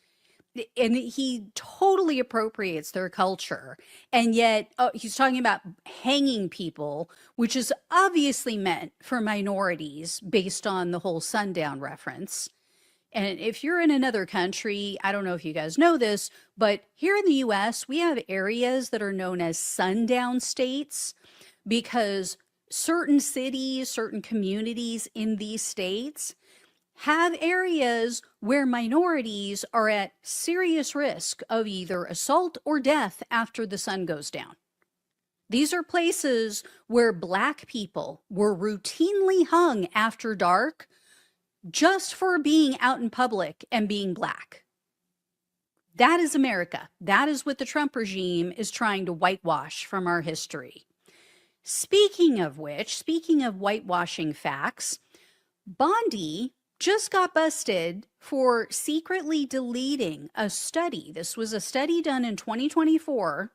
and he totally appropriates their culture. And yet he's talking about hanging people, which is obviously meant for minorities based on the whole sundown reference. And if you're in another country, I don't know if you guys know this, but here in the US, we have areas that are known as sundown states because certain cities, certain communities in these states have areas where minorities are at serious risk of either assault or death after the sun goes down. These are places where Black people were routinely hung after dark just for being out in public and being Black. That is America. That is what the Trump regime is trying to whitewash from our history. Speaking of which, speaking of whitewashing facts, Bondi just got busted for secretly deleting a study. This was a study done in 2024,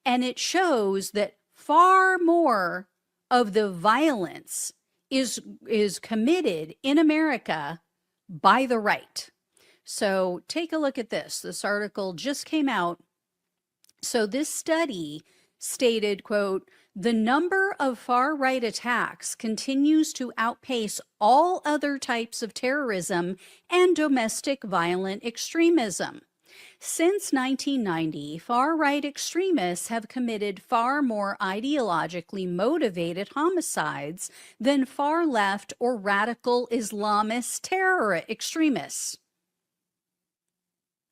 and it shows that far more of the violence is committed in America by the right. So take a look at this. This article just came out. So this study stated, quote, the number of far-right attacks continues to outpace all other types of terrorism and domestic violent extremism. Since 1990, far-right extremists have committed far more ideologically motivated homicides than far-left or radical Islamist terror extremists.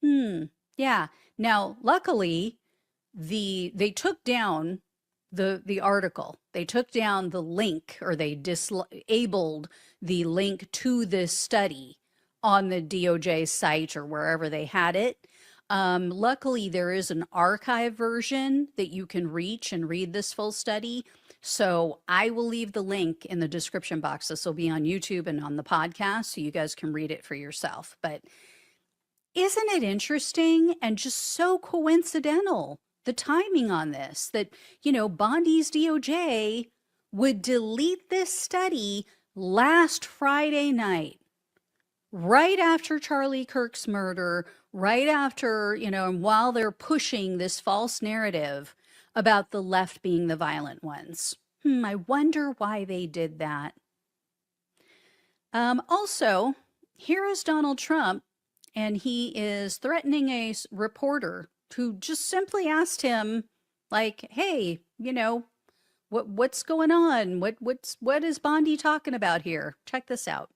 Yeah. Now, luckily, they took down the article. They took down the link, or they disabled the link to this study on the DOJ site or wherever they had it. Luckily, there is an archive version that you can reach and read this full study. So I will leave the link in the description box. This will be on YouTube and on the podcast, so you guys can read it for yourself. But isn't it interesting and just so coincidental, the timing on this, that, Bondi's DOJ would delete this study last Friday night, right after Charlie Kirk's murder, right after, and while they're pushing this false narrative about the left being the violent ones. I wonder why they did that. Also, here is Donald Trump, and he is threatening a reporter who just simply asked him, like, hey, what's going on? What is Bondi talking about here? Check this out.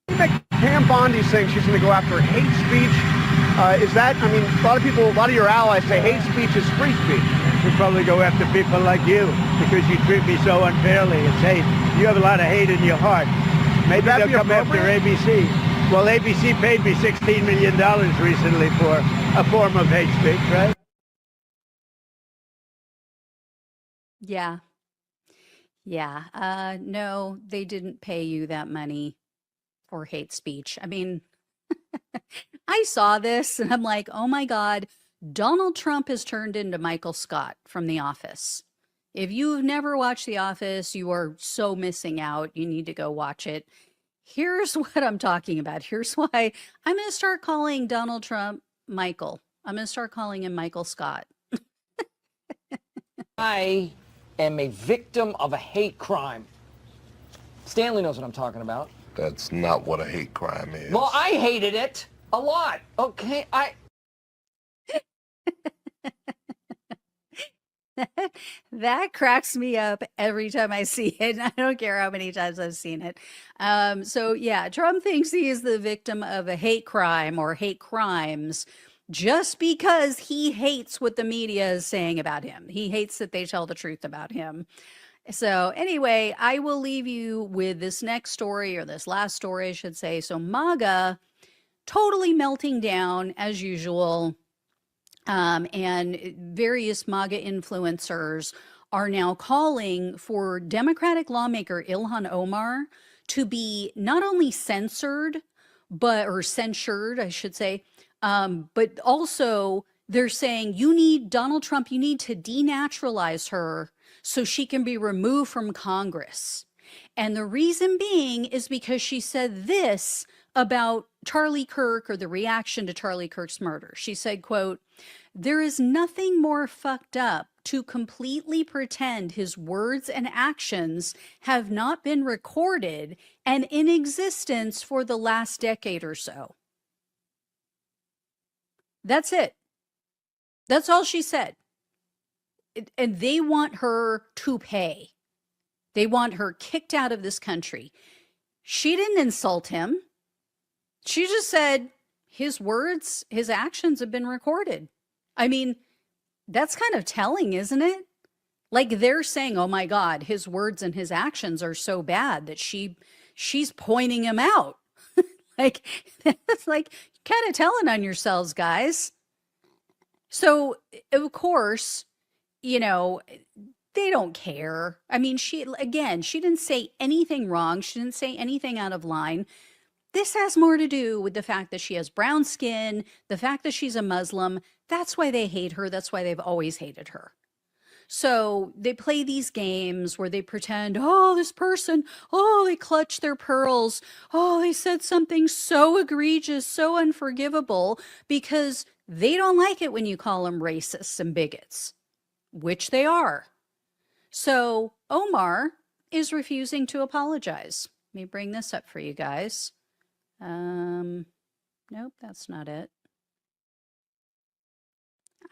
Pam Bondi saying she's going to go after hate speech. Is that, a lot of your allies say hate speech is free speech. We probably go after people like you because you treat me so unfairly. It's hate. You have a lot of hate in your heart. Maybe they'll come after ABC. Well, ABC paid me $16 million recently for a form of hate speech, right? Yeah. Yeah. No, they didn't pay you that money for hate speech. I saw this and I'm like, oh my God, Donald Trump has turned into Michael Scott from The Office. If you've never watched The Office, you are so missing out. You need to go watch it. Here's what I'm talking about. Here's why I'm going to start calling Donald Trump Michael. I'm going to start calling him Michael Scott. I am a victim of a hate crime. Stanley knows what I'm talking about. That's not what a hate crime is. Well, I hated it a lot. Okay, That cracks me up every time I see it. I don't care how many times I've seen it. So yeah, Trump thinks he is the victim of a hate crime or hate crimes just because he hates what the media is saying about him. He hates that they tell the truth about him. So anyway, I will leave you with this next story, or this last story, I should say. So MAGA totally melting down as usual. And various MAGA influencers are now calling for Democratic lawmaker Ilhan Omar to be not only censored, or censured, I should say, but also they're saying Donald Trump, you need to denaturalize her so she can be removed from Congress. And the reason being is because she said this about Charlie Kirk, or the reaction to Charlie Kirk's murder. She said, quote, "There is nothing more fucked up to completely pretend his words and actions have not been recorded and in existence for the last decade or so." That's it. That's all she said. And they want her to pay. They want her kicked out of this country. She didn't insult him. She just said his words, his actions have been recorded. That's kind of telling, isn't it? Like, they're saying, oh my God, his words and his actions are so bad that she's pointing him out. Like, that's like kind of telling on yourselves, guys. So, of course, they don't care. She didn't say anything wrong. She didn't say anything out of line. This has more to do with the fact that she has brown skin, the fact that she's a Muslim. That's why they hate her. That's why they've always hated her. So they play these games where they pretend, oh, this person, oh, they clutch their pearls. Oh, they said something so egregious, so unforgivable, because they don't like it when you call them racists and bigots, which they are. So Omar is refusing to apologize. Let me bring this up for you guys. Nope, that's not it.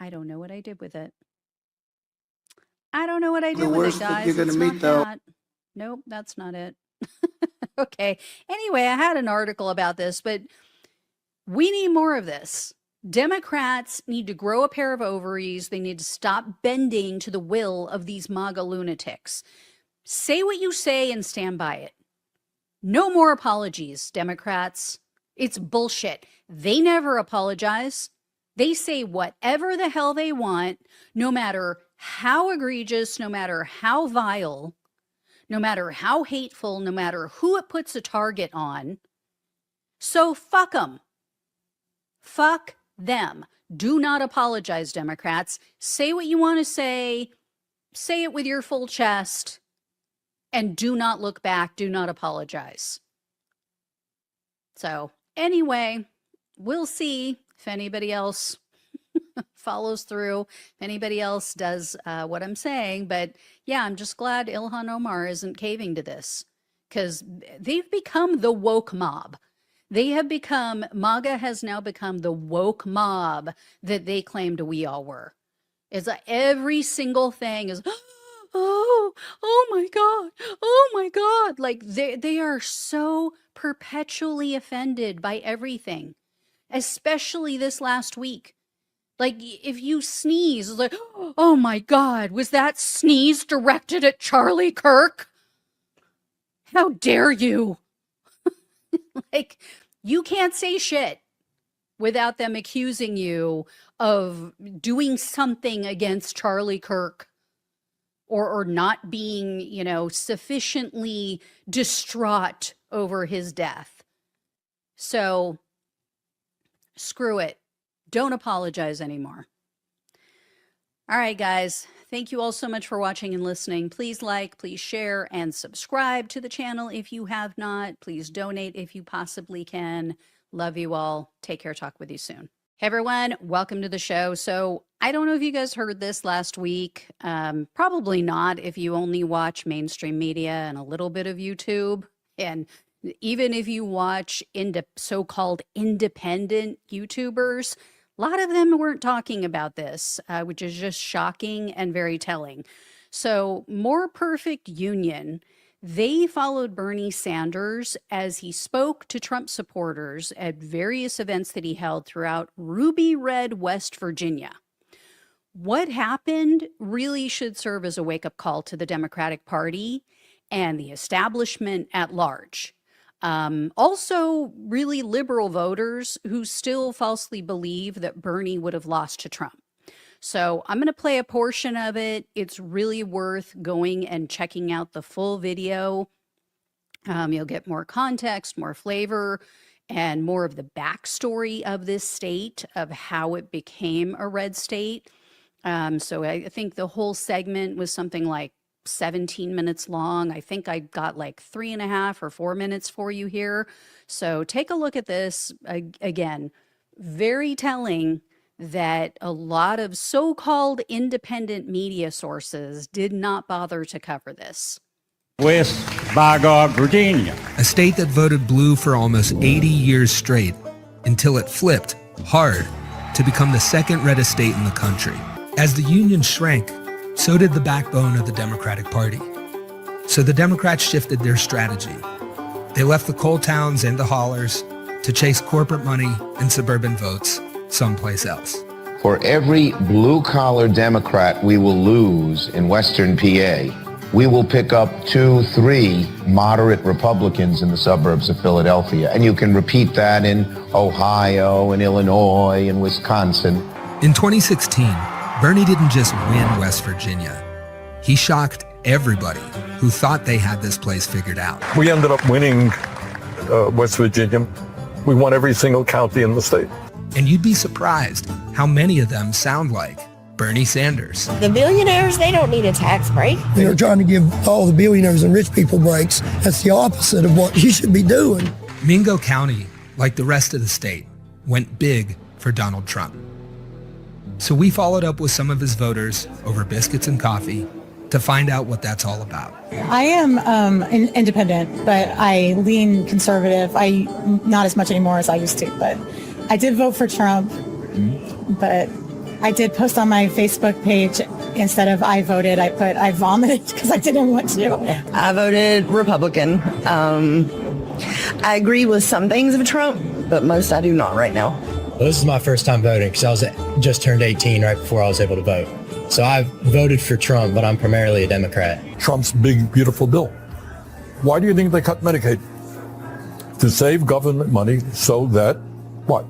I don't know what I did with it. I don't know what I did with it, guys. You're gonna meet, though. Nope, that's not it. Okay. Anyway, I had an article about this, but we need more of this. Democrats need to grow a pair of ovaries. They need to stop bending to the will of these MAGA lunatics. Say what you say and stand by it. No more apologies, Democrats. It's bullshit. They never apologize. They say whatever the hell they want, no matter how egregious, no matter how vile, no matter how hateful, no matter who it puts a target on. So fuck them. Fuck them. Do not apologize, Democrats. Say what you want to say it with your full chest, and do not look back. Do not apologize. So anyway, we'll see if anybody else follows through, if anybody else does what I'm saying. But yeah, I'm just glad Ilhan Omar isn't caving to this, because they've become the woke mob. MAGA has now become the woke mob that they claimed we all were. It's like every single thing is, oh my God. Like they are so perpetually offended by everything, especially this last week. Like if you sneeze, it's like, oh my God, was that sneeze directed at Charlie Kirk? How dare you? Like, you can't say shit without them accusing you of doing something against Charlie Kirk or not being, sufficiently distraught over his death. So screw it. Don't apologize anymore. All right, guys. Thank you all so much for watching and listening. Please like, please share, and subscribe to the channel if you have not. Please donate if you possibly can. Love you all. Take care. Talk with you soon. Hey, everyone. Welcome to the show. So I don't know if you guys heard this last week. Probably not if you only watch mainstream media and a little bit of YouTube. And even if you watch so-called independent YouTubers, a lot of them weren't talking about this, which is just shocking and very telling. So More Perfect Union, they followed Bernie Sanders as he spoke to Trump supporters at various events that he held throughout Ruby Red, West Virginia. What happened really should serve as a wake-up call to the Democratic Party and the establishment at large. Also really liberal voters who still falsely believe that Bernie would have lost to Trump. So I'm going to play a portion of it. It's really worth going and checking out the full video. You'll get more context, more flavor, and more of the backstory of this state, of how it became a red state. So I think the whole segment was something like 17 minutes long. I think I got like 3.5 or 4 minutes for you here. So take a look at this. Again, very telling that a lot of so-called independent media sources did not bother to cover this. West Virginia, a state that voted blue for almost 80 years straight until it flipped hard to become the second reddest state in the country. As the union shrank, so did the backbone of the Democratic Party. So the Democrats shifted their strategy. They left the coal towns and the hollers to chase corporate money and suburban votes someplace else. For every blue-collar Democrat we will lose in Western PA, we will pick up 2-3 moderate Republicans in the suburbs of Philadelphia. And you can repeat that in Ohio and Illinois and Wisconsin. In 2016, Bernie didn't just win West Virginia. He shocked everybody who thought they had this place figured out. We ended up winning West Virginia. We won every single county in the state. And you'd be surprised how many of them sound like Bernie Sanders. The billionaires, they don't need a tax break. They're trying to give all the billionaires and rich people breaks. That's the opposite of what you should be doing. Mingo County, like the rest of the state, went big for Donald Trump. So we followed up with some of his voters over biscuits and coffee to find out what that's all about. I am independent, but I lean conservative. Not as much anymore as I used to, but I did vote for Trump. But I did post on my Facebook page, instead of I voted, I put I vomited because I didn't want to. I voted Republican. I agree with some things of Trump, but most I do not right now. Well, this is my first time voting because I was just turned 18 right before I was able to vote. So I voted for Trump, but I'm primarily a Democrat. Trump's big, beautiful bill. Why do you think they cut Medicaid? To save government money so that, what?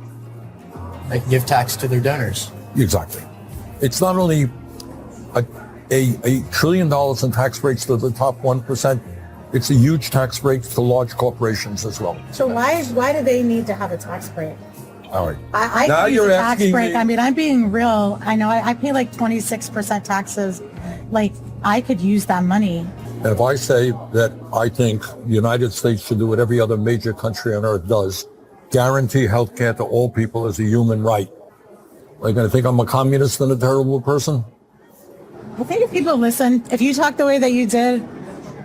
They can give tax to their donors. Exactly. It's not only a $1 trillion in tax breaks to the top 1%, it's a huge tax break to large corporations as well. So why do they need to have a tax break? All right. I Now could use you're a tax asking break. me- I mean, I'm being real. I know I pay like 26% taxes. Like, I could use that money. And if I say that I think the United States should do what every other major country on earth does, guarantee health care to all people as a human right, are you going to think I'm a communist and a terrible person? I think if people listen, if you talk the way that you did,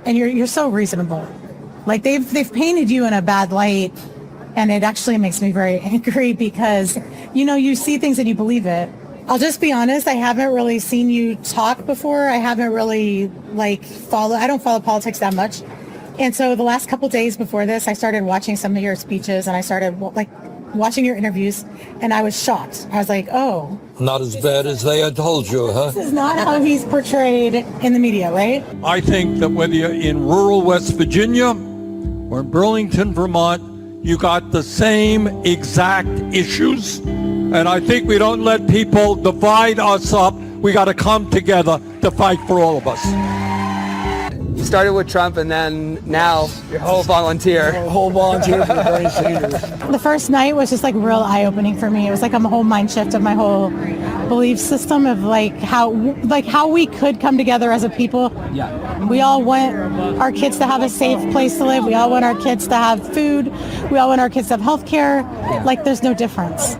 and you're so reasonable, like they've painted you in a bad light, and it actually makes me very angry because, you see things and you believe it. I'll just be honest, I haven't really seen you talk before. I haven't really I don't follow politics that much. And so the last couple days before this, I started watching some of your speeches and I started watching your interviews, and I was shocked. I was like, oh. Not as bad as they had told you, huh? This is not how he's portrayed in the media, right? I think that whether you're in rural West Virginia or in Burlington, Vermont, you got the same exact issues. And I think we don't let people divide us up. We got to come together to fight for all of us. You started with Trump, and then now your whole volunteer. Whole volunteer for Bernie Sanders. The first night was just real eye-opening for me. It was like a whole mind shift of my whole belief system of how we could come together as a people. Yeah. We all want our kids to have a safe place to live. We all want our kids to have food. We all want our kids to have health care. There's no difference.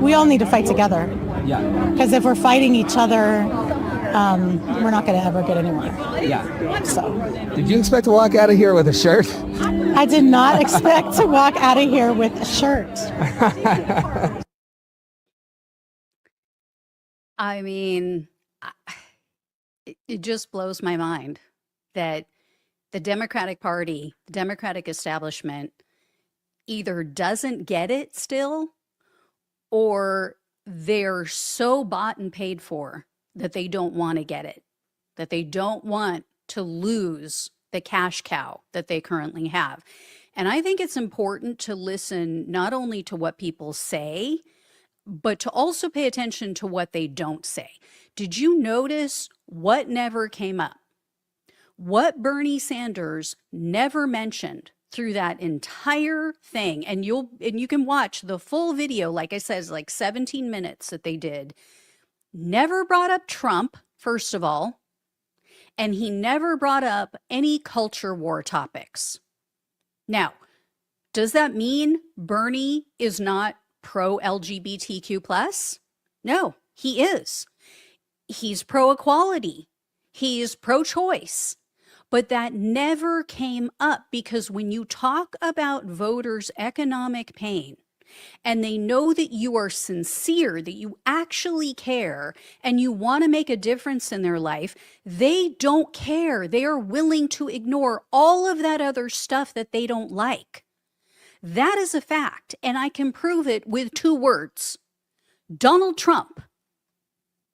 We all need to fight together. Yeah. Because if we're fighting each other, we're not going to ever get anywhere. Yeah. So. Did you expect to walk out of here with a shirt? I did not expect to walk out of here with a shirt. I mean, it just blows my mind that the Democratic Party, the Democratic establishment, either doesn't get it still, or they're so bought and paid for that they don't want to get it, that they don't want to lose the cash cow that they currently have. And I think it's important to listen not only to what people say, but to also pay attention to what they don't say. Did you notice what never came up? What Bernie Sanders never mentioned through that entire thing, and you can watch the full video, like I said, it's like 17 minutes that they did, never brought up Trump, first of all, and he never brought up any culture war topics. Now, does that mean Bernie is not pro-LGBTQ+? No, he is. He's pro-equality. He's pro-choice. But that never came up because when you talk about voters' economic pain, and they know that you are sincere, that you actually care, and you want to make a difference in their life, they don't care. They are willing to ignore all of that other stuff that they don't like. That is a fact, and I can prove it with 2 words. Donald Trump.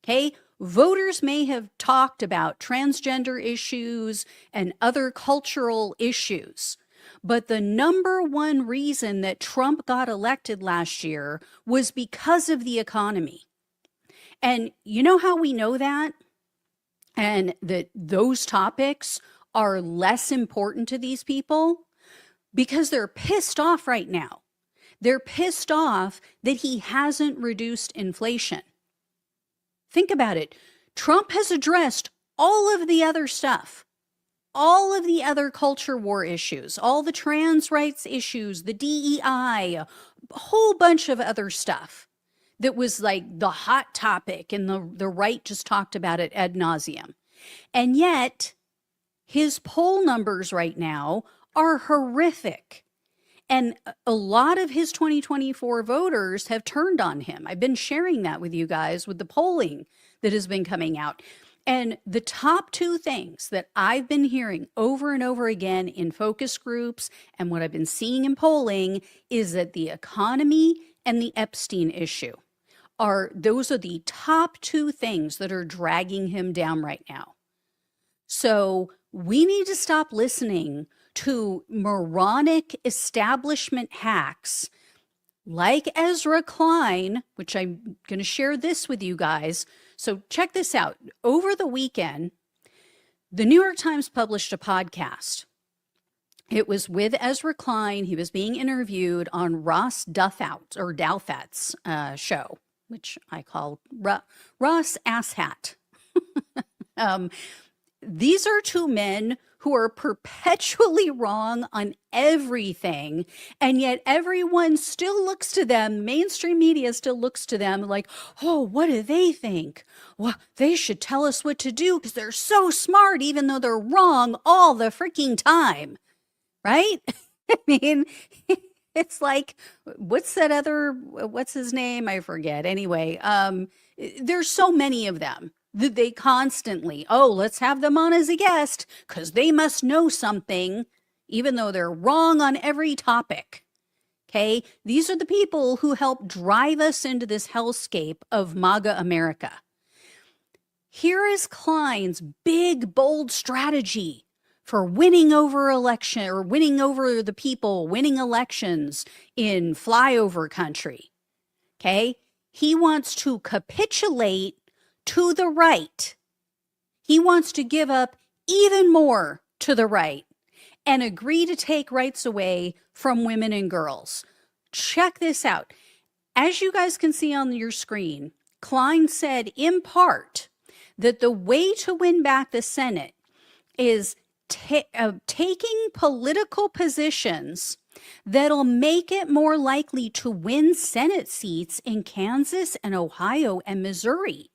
Okay? Voters may have talked about transgender issues and other cultural issues, but the number one reason that Trump got elected last year was because of the economy. And you know how we know that? And that those topics are less important to these people? Because they're pissed off right now. They're pissed off that he hasn't reduced inflation. Think about it. Trump has addressed all of the other stuff, all of the other culture war issues, all the trans rights issues, the DEI, a whole bunch of other stuff that was like the hot topic, and the right just talked about it ad nauseum. And yet, his poll numbers right now are horrific. And a lot of his 2024 voters have turned on him. I've been sharing that with you guys with the polling that has been coming out. And the top 2 things that I've been hearing over and over again in focus groups and what I've been seeing in polling is that the economy and the Epstein issue those are the top two things that are dragging him down right now. So we need to stop listening to moronic establishment hacks like Ezra Klein, which I'm going to share this with you guys. So check this out. Over the weekend, the New York Times published a podcast. It was with Ezra Klein. He was being interviewed on Ross Douthat's show, which I call Ross Asshat. These are two men who are perpetually wrong on everything, and yet everyone still looks to them, mainstream media still looks to them like, oh, what do they think? Well, they should tell us what to do because they're so smart, even though they're wrong all the freaking time, right? I mean, it's like, what's his name? I forget. Anyway, there's so many of them. They constantly, let's have them on as a guest because they must know something, even though they're wrong on every topic. Okay? These are the people who help drive us into this hellscape of MAGA America. Here is Klein's big, bold strategy for winning over the people, winning elections in flyover country. Okay? He wants to capitulate to the right. He wants to give up even more to the right and agree to take rights away from women and girls. Check this out. As you guys can see on your screen, Klein said in part that the way to win back the Senate is taking political positions that'll make it more likely to win Senate seats in Kansas and Ohio and Missouri.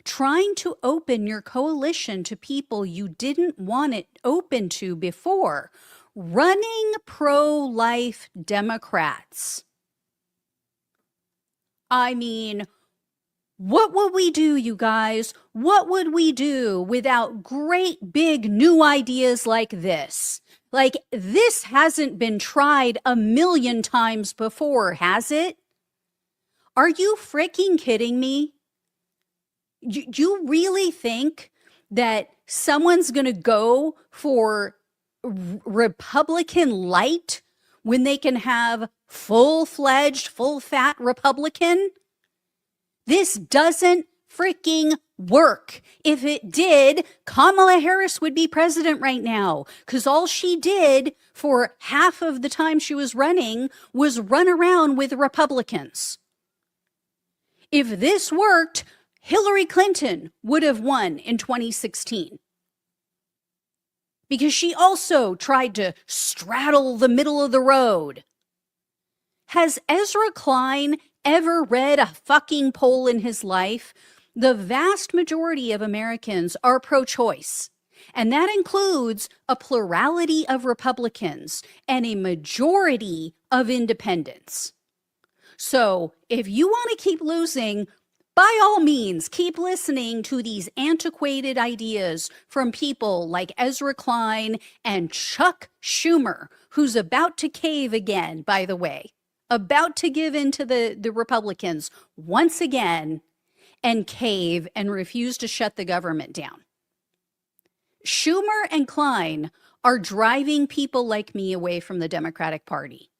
Trying to open your coalition to people you didn't want it open to before. Running pro-life Democrats. I mean, what would we do, you guys? What would we do without great big new ideas like this? Like, this hasn't been tried 1,000,000 times before, has it? Are you freaking kidding me? You really think that someone's going to go for Republican light when they can have full-fledged, full-fat Republican? This doesn't freaking work. If it did, Kamala Harris would be president right now because all she did for half of the time she was running was run around with Republicans. If this worked, Hillary Clinton would have won in 2016 because she also tried to straddle the middle of the road. Has Ezra Klein ever read a fucking poll in his life? The vast majority of Americans are pro-choice, and that includes a plurality of Republicans and a majority of independents. So if you want to keep losing, by all means, keep listening to these antiquated ideas from people like Ezra Klein and Chuck Schumer, who's about to cave again, by the way, about to give in to the Republicans once again and cave and refuse to shut the government down. Schumer and Klein are driving people like me away from the Democratic Party.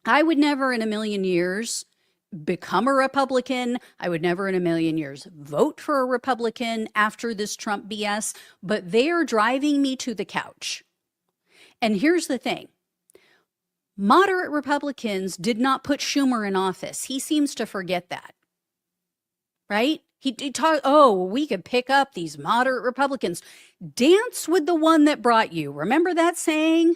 I would never in 1,000,000 years become a Republican. I would never in 1,000,000 years vote for a Republican after this Trump BS, but they are driving me to the couch. And here's the thing. Moderate Republicans did not put Schumer in office. He seems to forget that, right? He talked, we could pick up these moderate Republicans. Dance with the one that brought you. Remember that saying?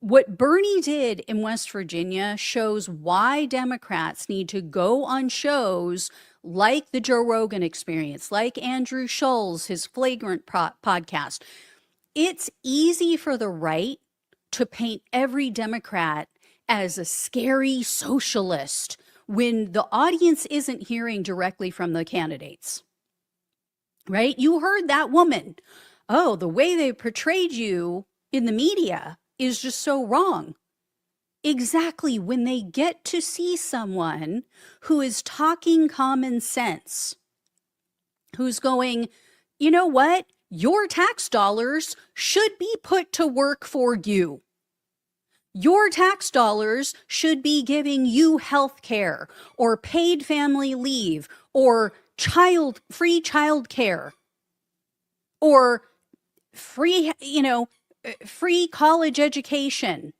What Bernie did in West Virginia shows why Democrats need to go on shows like the Joe Rogan Experience, like Andrew Schulz, his Flagrant podcast. It's easy for the right to paint every Democrat as a scary socialist when the audience isn't hearing directly from the candidates, right? You heard that woman. Oh, the way they portrayed you in the media is just so wrong. exactly when they get to see someone who is talking common sense, who's going, you know what? Your tax dollars should be put to work for you. Your tax dollars should be giving you health care or paid family leave or free child care or free, free college education,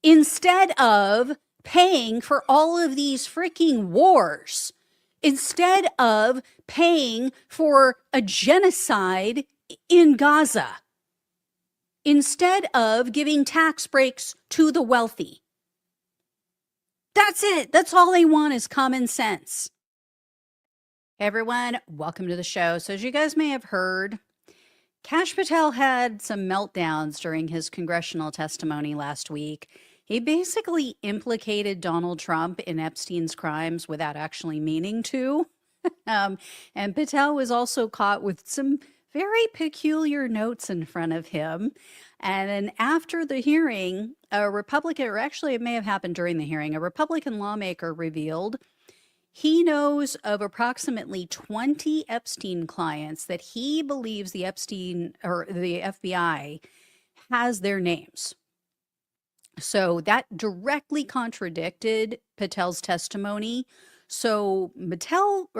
instead of paying for all of these freaking wars, instead of paying for a genocide in Gaza, instead of giving tax breaks to the wealthy. That's it. That's all they want is common sense. Hey everyone, welcome to the show. So as you guys may have heard, Kash Patel had some meltdowns during his congressional testimony last week. He basically implicated Donald Trump in Epstein's crimes without actually meaning to. And Patel was also caught with some very peculiar notes in front of him. And then after the hearing, a Republican, or actually it may have happened during the hearing, a Republican lawmaker revealed he knows of approximately 20 Epstein clients that he believes the Epstein or the FBI has their names. So that directly contradicted Patel's testimony. So Patel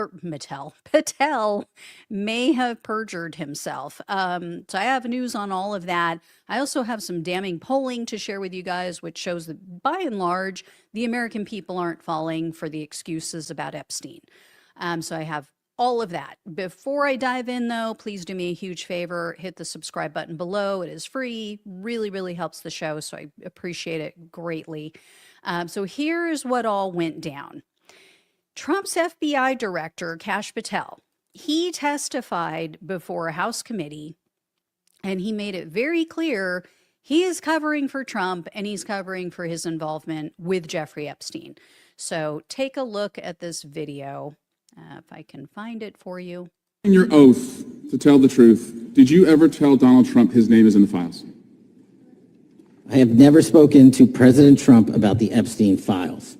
may have perjured himself. So I have news on all of that. I also have some damning polling to share with you guys, which shows that by and large, the American people aren't falling for the excuses about Epstein. So I have all of that. Before I dive in though, please do me a huge favor, hit the subscribe button below. It is free, really, really helps the show. So I appreciate it greatly. So here's what all went down. Trump's FBI director, Kash Patel, he testified before a House committee, and he made it very clear he is covering for Trump and he's covering for his involvement with Jeffrey Epstein. So take a look at this video, if I can find it for you. In your oath to tell the truth, did you ever tell Donald Trump his name is in the files? I have never spoken to President Trump about the Epstein files.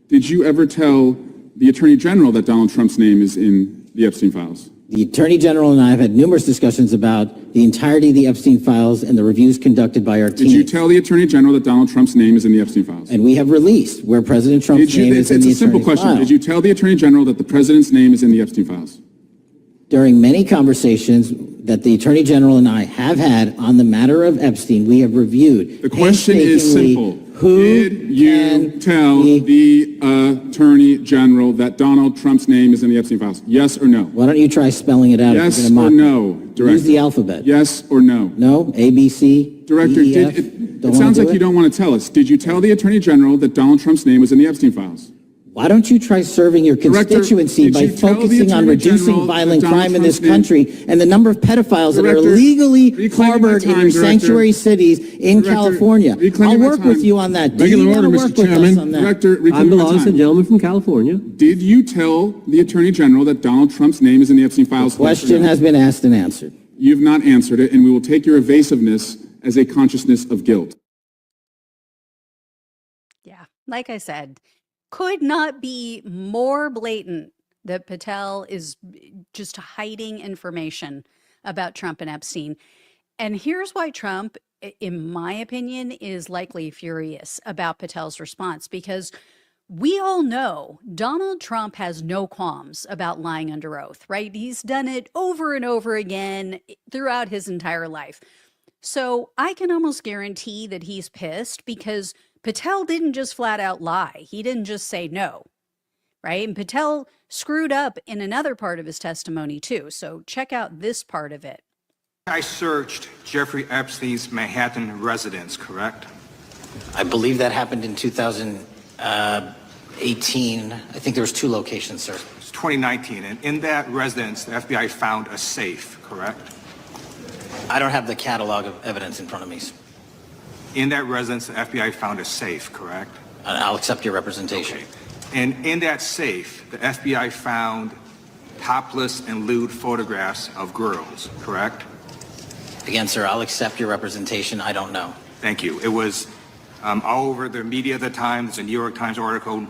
Did you ever tell the Attorney General that Donald Trump's name is in the Epstein files? The Attorney General and I have had numerous discussions about the entirety of the Epstein files and the reviews conducted by our team. Did you tell the Attorney General that Donald Trump's name is in the Epstein files? And we have released where President Trump's name is in the Attorney files. It's a simple question. Did you tell the Attorney General that the President's name is in the Epstein files? During many conversations that the Attorney General and I have had on the matter of Epstein, we have reviewed. The question is simple. Did you tell the Attorney General that Donald Trump's name is in the Epstein files? Yes or no? Why don't you try spelling it out? Yes or no, Director? Use the alphabet. Yes or no? No, A, B, C, Director, D, E, F. it sounds like you don't want to tell us. Did you tell the Attorney General that Donald Trump's name was in the Epstein files? Why don't you try serving your constituency by focusing on reducing violent crime in this country and the number of pedophiles that are legally harbored in your sanctuary cities in California? I'll work with you on that. Regular order, Mr. Chairman. Director, I'm the lawless gentleman from California. Did you tell the Attorney General that Donald Trump's name is in the Epstein files? The question has been asked and answered. You've not answered it, and we will take your evasiveness as a consciousness of guilt. Yeah, like I said, could not be more blatant that Patel is just hiding information about Trump and Epstein. And here's why Trump, in my opinion, is likely furious about Patel's response, because we all know Donald Trump has no qualms about lying under oath, right? He's done it over and over again throughout his entire life. So I can almost guarantee that he's pissed because Patel didn't just flat out lie. He didn't just say no, right? And Patel screwed up in another part of his testimony too. So check out this part of it. I searched Jeffrey Epstein's Manhattan residence, correct? I believe that happened in 2018. I think there was 2 locations, sir. It's 2019, and in that residence, the FBI found a safe, correct? I don't have the catalog of evidence in front of me. In that residence, the FBI found a safe, correct? I'll accept your representation. Okay. And in that safe, the FBI found topless and lewd photographs of girls, correct? Again, sir, I'll accept your representation. I don't know. Thank you. It was All over the media at the time, there's a New York Times article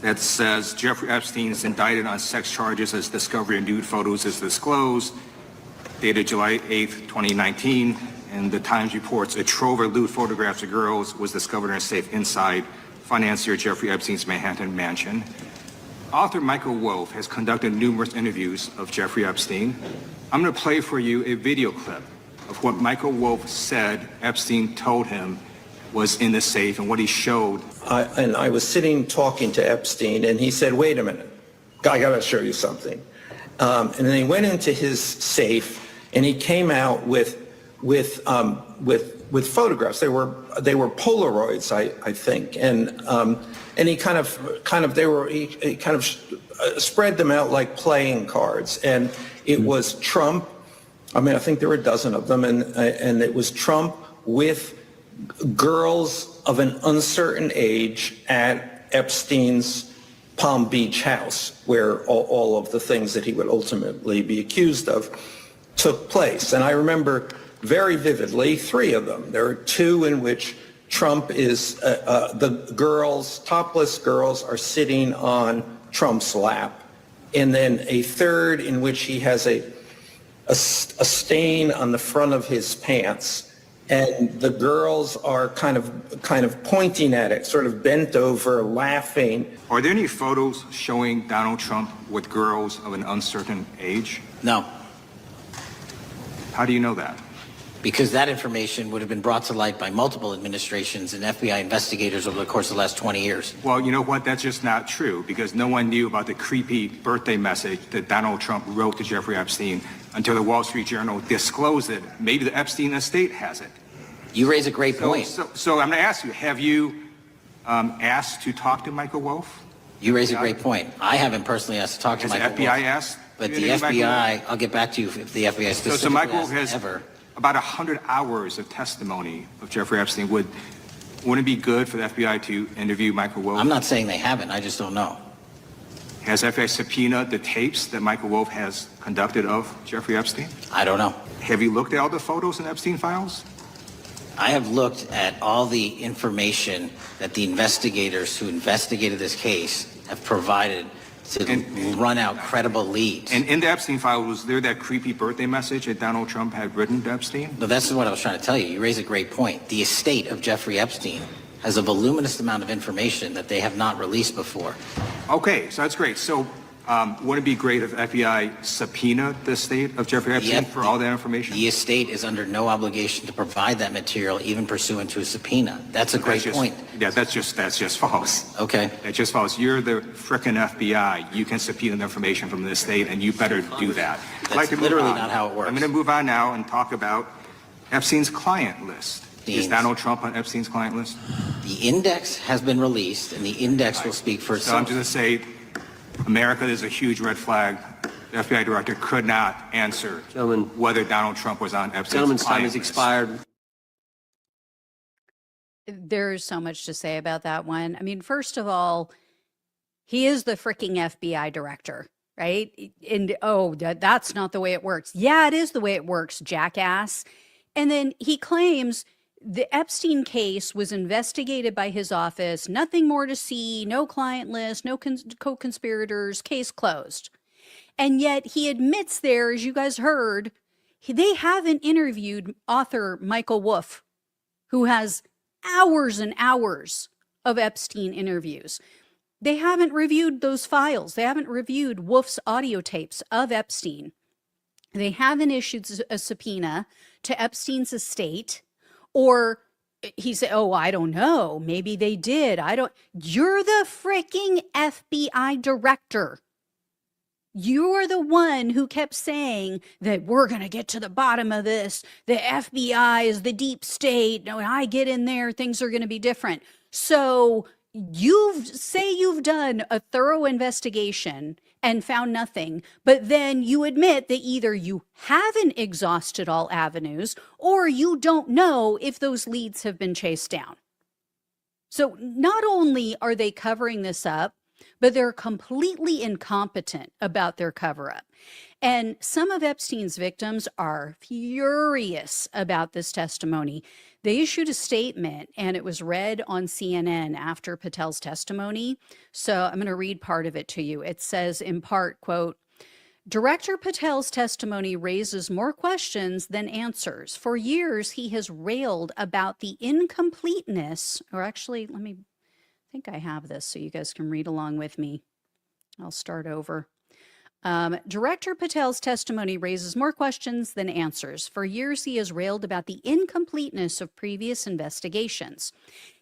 that says Jeffrey Epstein is indicted on sex charges as discovery of nude photos is disclosed, dated July 8th, 2019. And the Times reports a trove of lewd photographs of girls was discovered in a safe inside financier Jeffrey Epstein's Manhattan mansion. Author Michael Wolff has conducted numerous interviews of Jeffrey Epstein. I'm going to play for you a video clip of what Michael Wolff said Epstein told him was in the safe and what he showed. And I was sitting talking to Epstein, and he said, "Wait a minute, I got to show you something." And then he went into his safe, and he came out with photographs. They were Polaroids, I think, and he kind of spread them out like playing cards, and it was Trump. I mean, I think there were a dozen of them, and it was Trump with girls of an uncertain age at Epstein's Palm Beach house, where all of the things that he would ultimately be accused of took place. And I remember very vividly 3 of them. There are 2 in which Trump is, the girls, topless girls, are sitting on Trump's lap. And then a 3rd in which he has a stain on the front of his pants, and the girls are kind of pointing at it, sort of bent over, laughing. Are there any photos showing Donald Trump with girls of an uncertain age? No. How do you know that? Because that information would have been brought to light by multiple administrations and FBI investigators over the course of the last 20 years. Well, you know what? That's just not true, because no one knew about the creepy birthday message that Donald Trump wrote to Jeffrey Epstein until the Wall Street Journal disclosed it. Maybe the Epstein estate has it. You raise a great point. So I'm going to ask you, have you asked to talk to Michael Wolff? You raise a great point. I haven't personally asked to talk to Michael Wolff. Has the FBI asked? But the FBI, I'll get back to you if the FBI specifically So Michael Wolff has has ever. about 100 hours of testimony of Jeffrey Epstein. Wouldn't it be good for the FBI to interview Michael Wolff? I'm not saying they haven't. I just don't know. Has FBI subpoenaed the tapes that Michael Wolff has conducted of Jeffrey Epstein? I don't know. Have you looked at all the photos in Epstein files? I have looked at all the information that the investigators who investigated this case have provided to run out credible leads. And in the Epstein file, was there that creepy birthday message that Donald Trump had written to Epstein? No, that's what I was trying to tell you. You raise a great point. The estate of Jeffrey Epstein has a voluminous amount of information that they have not released before. Okay, so that's great. So wouldn't it be great if FBI subpoenaed the estate of Jeffrey Epstein for all that information? The estate is under no obligation to provide that material, even pursuant to a subpoena. That's a great point. Yeah, that's just false. Okay. That's just false. You're the frickin' FBI. You can subpoena the information from the estate, and you better do that. That's literally not how it works. I'm going to move on now and talk about Epstein's client list. Is Donald Trump on Epstein's client list? The index has been released, and the index will speak for itself. So I'm just going to say, America is a huge red flag. The FBI director could not answer whether Donald Trump was on Epstein's Gentleman's time has list. expired. There's so much to say about that one. I mean, first of all, he is the freaking FBI director, right? And that's not the way it works. Yeah, it is the way it works, jackass. And then he claims the Epstein case was investigated by his office, nothing more to see, no client list, no co-conspirators, case closed. And yet he admits there, as you guys heard, they haven't interviewed author Michael Wolff, who has hours and hours of Epstein interviews. They haven't reviewed those files. They haven't reviewed Wolff's audio tapes of Epstein. They haven't issued a subpoena to Epstein's estate. Or he said, oh, I don't know. Maybe they did. You're the freaking FBI director. You're the one who kept saying that we're going to get to the bottom of this. The FBI is the deep state. When I get in there, things are going to be different. So you've done a thorough investigation and found nothing, but then you admit that either you haven't exhausted all avenues or you don't know if those leads have been chased down. So not only are they covering this up, but they're completely incompetent about their cover-up. And some of Epstein's victims are furious about this testimony. They issued a statement and it was read on CNN after Patel's testimony. So I'm going to read part of it to you. It says in part, quote, Director Patel's testimony raises more questions than answers. For years, he has railed about the incompleteness, or actually, I think I have this so you guys can read along with me. I'll start over. Director Patel's testimony raises more questions than answers. For years, he has railed about the incompleteness of previous investigations.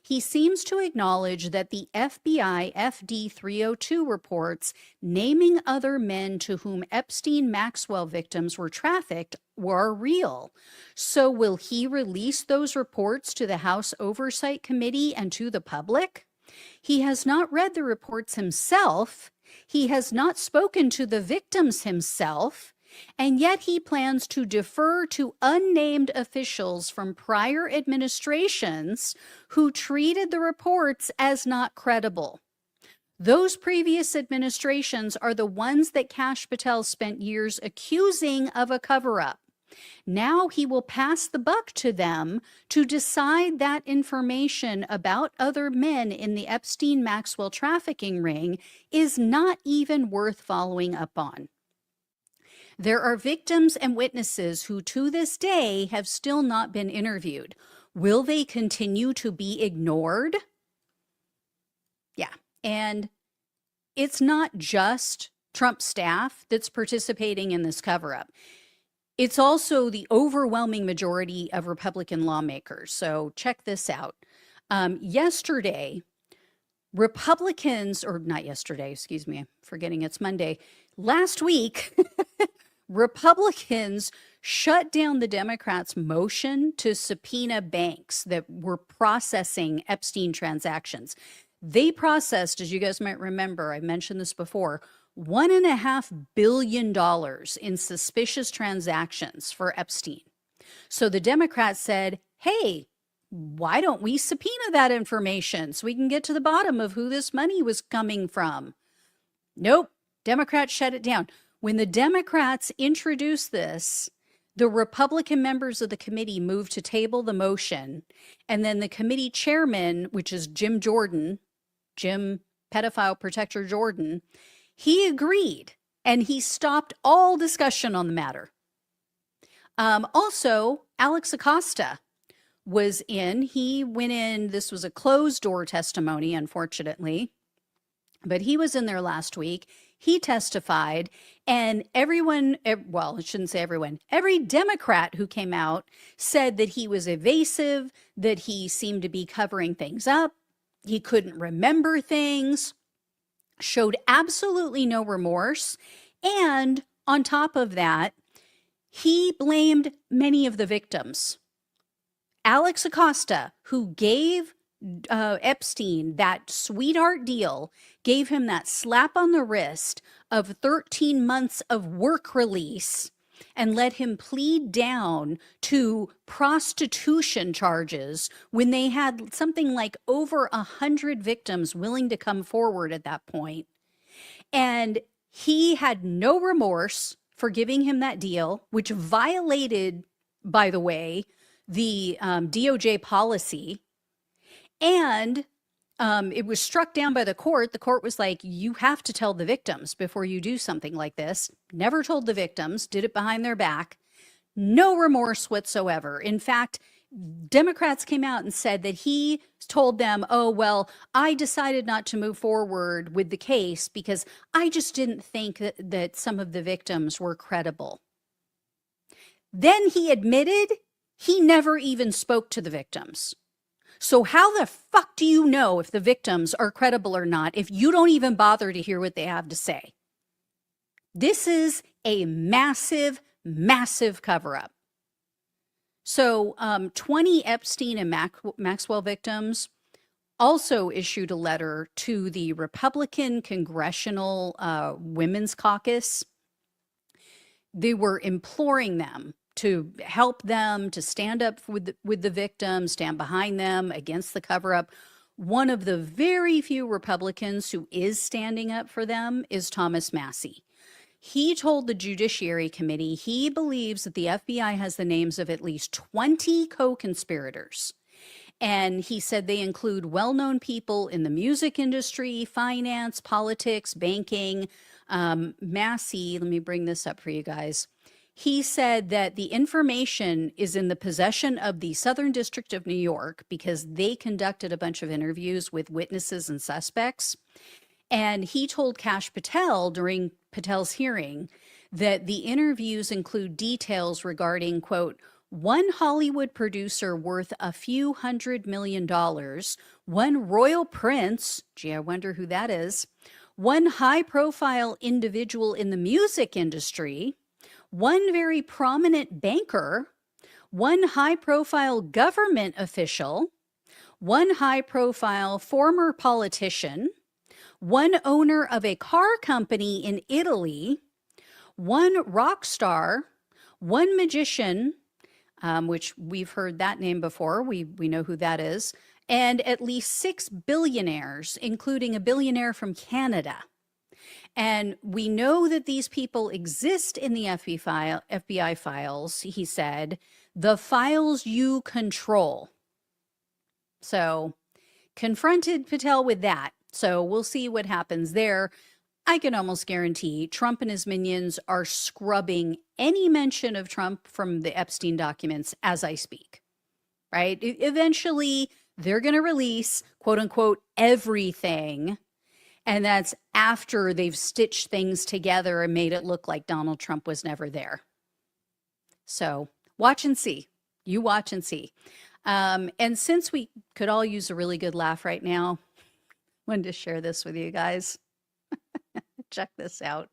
He seems to acknowledge that the FBI FD 302 reports naming other men to whom Epstein-Maxwell victims were trafficked were real. So will he release those reports to the House Oversight Committee and to the public? He has not read the reports himself. He has not spoken to the victims himself, and yet he plans to defer to unnamed officials from prior administrations who treated the reports as not credible. Those previous administrations are the ones that Kash Patel spent years accusing of a cover-up. Now he will pass the buck to them to decide that information about other men in the Epstein-Maxwell trafficking ring is not even worth following up on. There are victims and witnesses who to this day have still not been interviewed. Will they continue to be ignored? Yeah, and it's not just Trump staff that's participating in this cover-up. It's also the overwhelming majority of Republican lawmakers. So check this out. Yesterday, Republicans, or not yesterday, excuse me, I'm forgetting it's Monday. Last week, Republicans shut down the Democrats' motion to subpoena banks that were processing Epstein transactions. They processed, as you guys might remember, I mentioned this before, $1.5 billion in suspicious transactions for Epstein. So the Democrats said, hey, why don't we subpoena that information so we can get to the bottom of who this money was coming from? Nope, Democrats shut it down. When the Democrats introduced this, the Republican members of the committee moved to table the motion, and then the committee chairman, which is Jim Pedophile Protector Jordan, he agreed, and he stopped all discussion on the matter. Also, Alex Acosta was in. He went in. This was a closed-door testimony, unfortunately, but he was in there last week. He testified, and everyone, well, I shouldn't say everyone, every Democrat who came out said that he was evasive, that he seemed to be covering things up, he couldn't remember things, showed absolutely no remorse, and on top of that, he blamed many of the victims. Alex Acosta, who gave Epstein that sweetheart deal, gave him that slap on the wrist of 13 months of work release and let him plead down to prostitution charges when they had something like over 100 victims willing to come forward at that point. And he had no remorse for giving him that deal, which violated, by the way, the DOJ policy. And it was struck down by the court. The court was like, you have to tell the victims before you do something like this. Never told the victims, did it behind their back. No remorse whatsoever. In fact, Democrats came out and said that he told them, oh, well, I decided not to move forward with the case because I just didn't think that some of the victims were credible. Then he admitted he never even spoke to the victims. So how the fuck do you know if the victims are credible or not if you don't even bother to hear what they have to say? This is a massive, massive cover-up. So 20 Epstein and Maxwell victims also issued a letter to the Republican Congressional Women's Caucus. They were imploring them to help them, to stand up with the victims, stand behind them against the cover-up. One of the very few Republicans who is standing up for them is Thomas Massie. He told the Judiciary Committee he believes that the FBI has the names of at least 20 co-conspirators. And he said they include well-known people in the music industry, finance, politics, banking. Massey, let me bring this up for you guys. He said that the information is in the possession of the Southern District of New York because they conducted a bunch of interviews with witnesses and suspects. And he told Kash Patel during Patel's hearing that the interviews include details regarding, quote, one Hollywood producer worth a few $100 million, one royal prince, gee, I wonder who that is, one high-profile individual in the music industry, one very prominent banker, one high-profile government official, one high-profile former politician, one owner of a car company in Italy, one rock star, one magician, which we've heard that name before, we know who that is, and at least 6 billionaires, including a billionaire from Canada. And we know that these people exist in the FBI files, he said, the files you control. So confronted Patel with that. So we'll see what happens there. I can almost guarantee Trump and his minions are scrubbing any mention of Trump from the Epstein documents as I speak, right? Eventually, they're going to release, quote unquote, everything. And that's after they've stitched things together and made it look like Donald Trump was never there. So watch and see. You watch and see. And since we could all use a really good laugh right now, I wanted to share this with you guys. Check this out.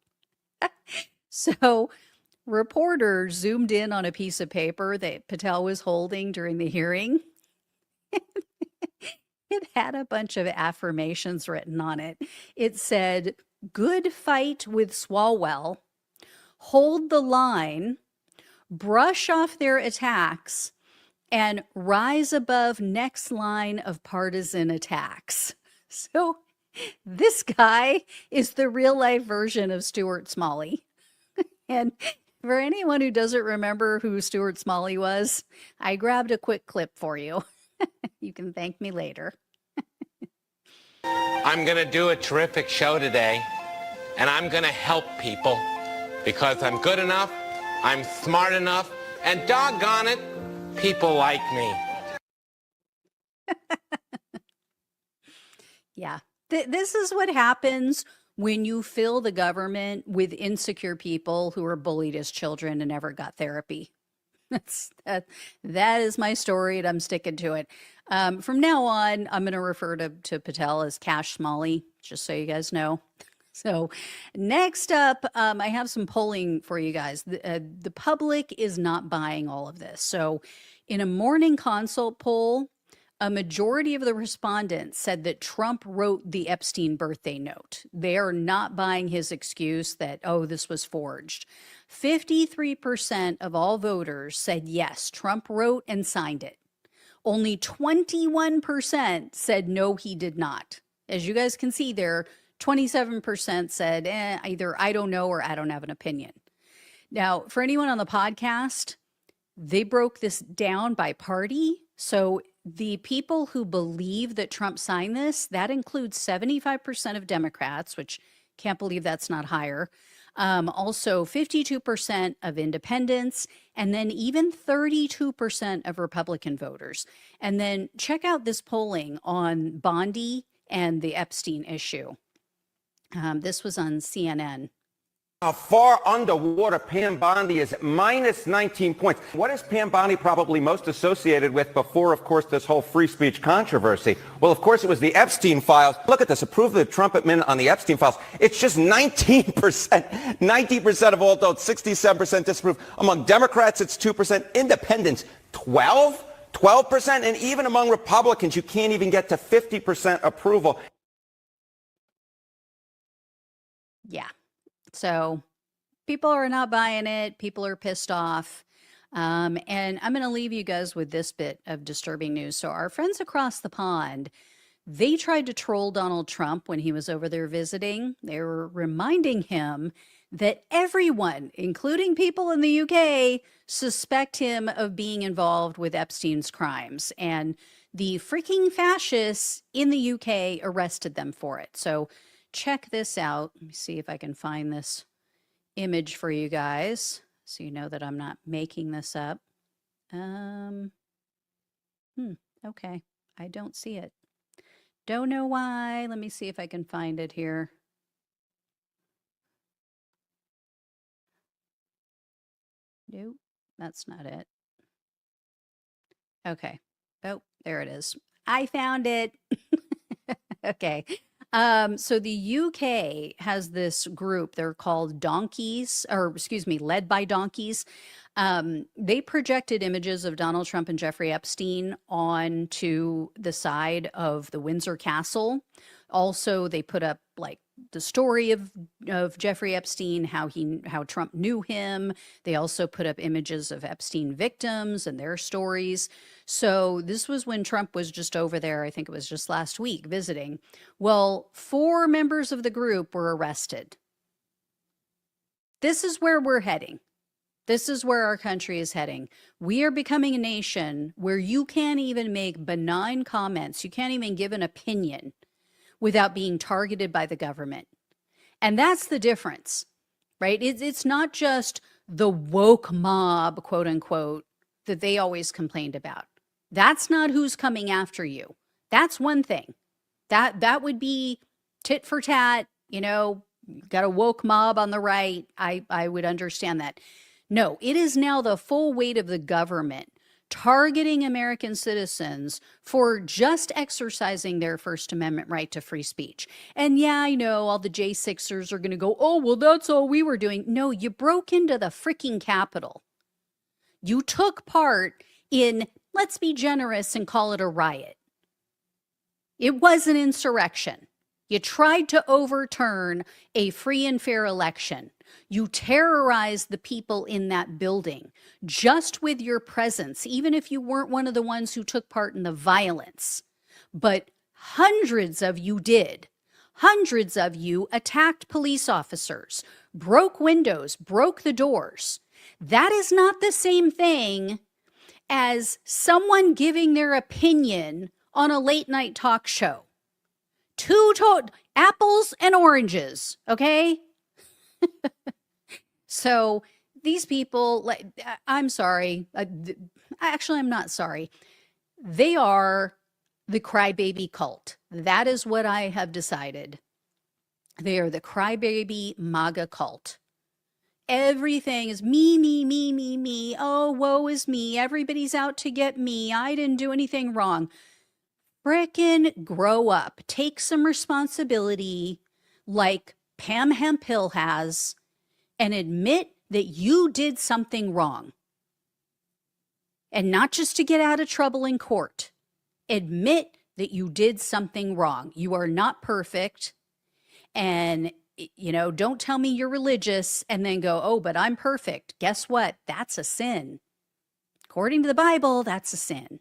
So reporters zoomed in on a piece of paper that Patel was holding during the hearing. It had a bunch of affirmations written on it. It said, good fight with Swalwell, hold the line, brush off their attacks, and rise above next line of partisan attacks. So this guy is the real life version of Stuart Smalley. And for anyone who doesn't remember who Stuart Smalley was, I grabbed a quick clip for you. You can thank me later. I'm going to do a terrific show today, and I'm going to help people because I'm good enough, I'm smart enough, and doggone it, people like me. Yeah, this is what happens when you fill the government with insecure people who were bullied as children and never got therapy. That is my story, and I'm sticking to it. From now on, I'm going to refer to Patel as Cash Smalley, just so you guys know. So next up, I have some polling for you guys. The public is not buying all of this. So in a morning consult poll, a majority of the respondents said that Trump wrote the Epstein birthday note. They are not buying his excuse that, oh, this was forged. 53% of all voters said yes, Trump wrote and signed it. Only 21% said no, he did not. As you guys can see there, 27% said either I don't know or I don't have an opinion. Now, for anyone on the podcast, they broke this down by party. So the people who believe that Trump signed this, that includes 75% of Democrats, which can't believe that's not higher. Also 52% of independents, and then even 32% of Republican voters. And then check out this polling on Bondi and the Epstein issue. This was on CNN. Far underwater, Pam Bondi is at minus 19 points. What is Pam Bondi probably most associated with before, of course, this whole free speech controversy? Well, of course, it was the Epstein files. Look at this, approval of the Trump admin on the Epstein files. It's just 19%. 90% of all adults, 67% disapprove. Among Democrats, it's 2%. Independents, 12%. And even among Republicans, you can't even get to 50% approval. Yeah. So people are not buying it. People are pissed off. And I'm going to leave you guys with this bit of disturbing news. So our friends across the pond, they tried to troll Donald Trump when he was over there visiting. They were reminding him that everyone, including people in the UK, suspect him of being involved with Epstein's crimes. And the freaking fascists in the UK arrested them for it. So check this out. Let me see if I can find this image for you guys so you know that I'm not making this up. Okay, I don't see it. Don't know why. Let me see if I can find it here. Nope, that's not it. Okay. Oh, there it is. I found it. Okay. So the UK has this group. They're called Donkeys, or excuse me, led by Donkeys. They projected images of Donald Trump and Jeffrey Epstein onto the side of the Windsor Castle. Also, they put up like the story of Jeffrey Epstein, how Trump knew him. They also put up images of Epstein victims and their stories. So this was when Trump was just over there. I think it was just last week visiting. Well, 4 members of the group were arrested. This is where we're heading. This is where our country is heading. We are becoming a nation where you can't even make benign comments. You can't even give an opinion without being targeted by the government. And that's the difference, right? It's not just the woke mob, quote unquote, that they always complained about. That's not who's coming after you. That's one thing. That would be tit for tat, you know, got a woke mob on the right. I would understand that. No, it is now the full weight of the government targeting American citizens for just exercising their First Amendment right to free speech. And yeah, I know all the J6ers are going to go, oh, well, that's all we were doing. No, you broke into the freaking Capitol. You took part in, let's be generous and call it a riot. It was an insurrection. You tried to overturn a free and fair election. You terrorized the people in that building just with your presence, even if you weren't one of the ones who took part in the violence. But hundreds of you did. Hundreds of you attacked police officers, broke windows, broke the doors. That is not the same thing as someone giving their opinion on a late night talk show. Apples and oranges, okay? So these people, I'm sorry. Actually, I'm not sorry. They are the crybaby cult. That is what I have decided. They are the crybaby MAGA cult. Everything is me, me, me, me, me. Oh, woe is me. Everybody's out to get me. I didn't do anything wrong. Frickin' grow up. Take some responsibility like Pam Hempill has and admit that you did something wrong. And not just to get out of trouble in court. Admit that you did something wrong. You are not perfect. And, you know, don't tell me you're religious and then go, oh, but I'm perfect. Guess what? That's a sin. According to the Bible, that's a sin.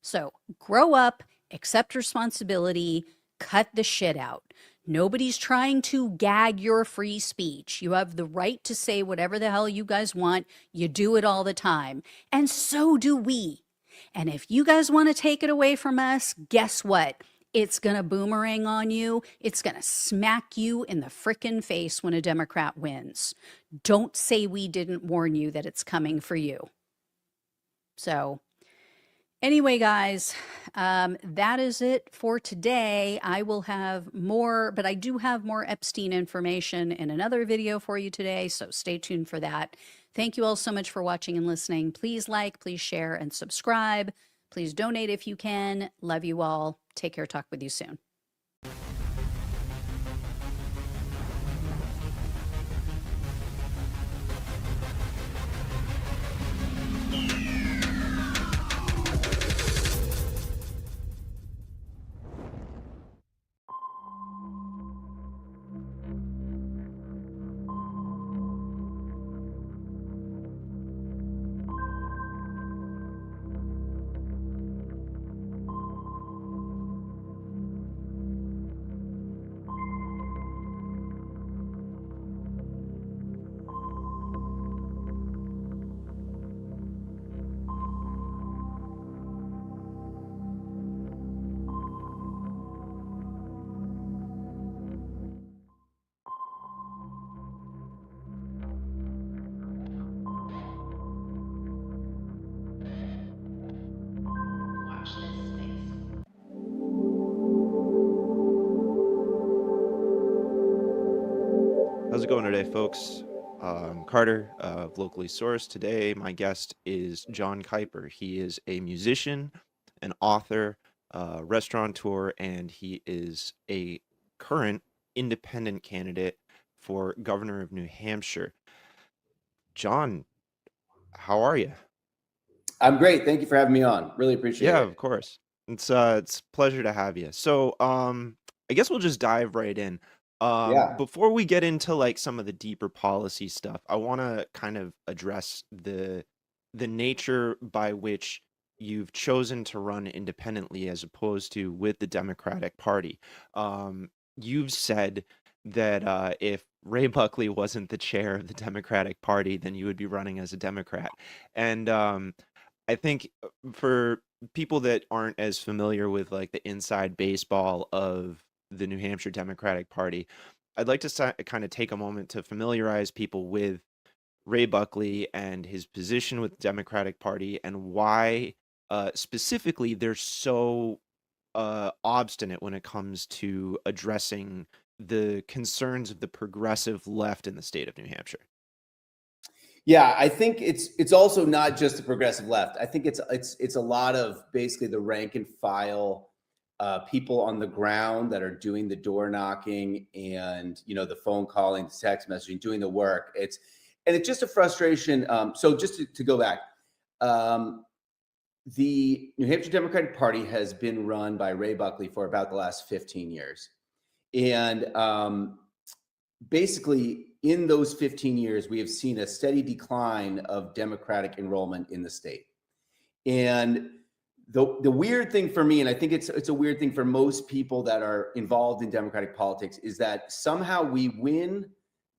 So grow up, accept responsibility, cut the shit out. Nobody's trying to gag your free speech. You have the right to say whatever the hell you guys want. You do it all the time. And so do we. And if you guys want to take it away from us, guess what? It's going to boomerang on you. It's going to smack you in the frickin' face when a Democrat wins. Don't say we didn't warn you that it's coming for you. So anyway, guys, that is it for today. I will have more, but I do have more Epstein information in another video for you today, so stay tuned for that. Thank you all so much for watching and listening. Please like, please share, and subscribe. Please donate if you can. Love you all. Take care. Talk with you soon. How's it going today, folks? I'm Carter of Locally Sourced. Today, my guest is John Kuiper. He is a musician, an author, restaurateur, and he is a current independent candidate for governor of New Hampshire. John, how are you? I'm great. Thank you for having me on. Really appreciate Yeah, it. of course. It's a pleasure to have you. So, I guess we'll just dive right in. Yeah. Before we get into like some of the deeper policy stuff, I want to kind of address the nature by which you've chosen to run independently as opposed to with the Democratic Party. You've said that if Ray Buckley wasn't the chair of the Democratic Party, then you would be running as a Democrat. And I think for people that aren't as familiar with like the inside baseball of the New Hampshire Democratic Party, I'd like to kind of take a moment to familiarize people with Ray Buckley and his position with the Democratic Party and why specifically they're so obstinate when it comes to addressing the concerns of the progressive left in the state of New Hampshire. Yeah, I think it's also not just the progressive left. I think it's a lot of basically the rank and file people on the ground that are doing the door knocking and the phone calling, the text messaging, doing the work. It's just a frustration. So just to go back, the New Hampshire Democratic Party has been run by Ray Buckley for about the last 15 years, and basically in those 15 years, we have seen a steady decline of Democratic enrollment in the state. And the weird thing for me, and I think it's a weird thing for most people that are involved in Democratic politics, is that somehow we win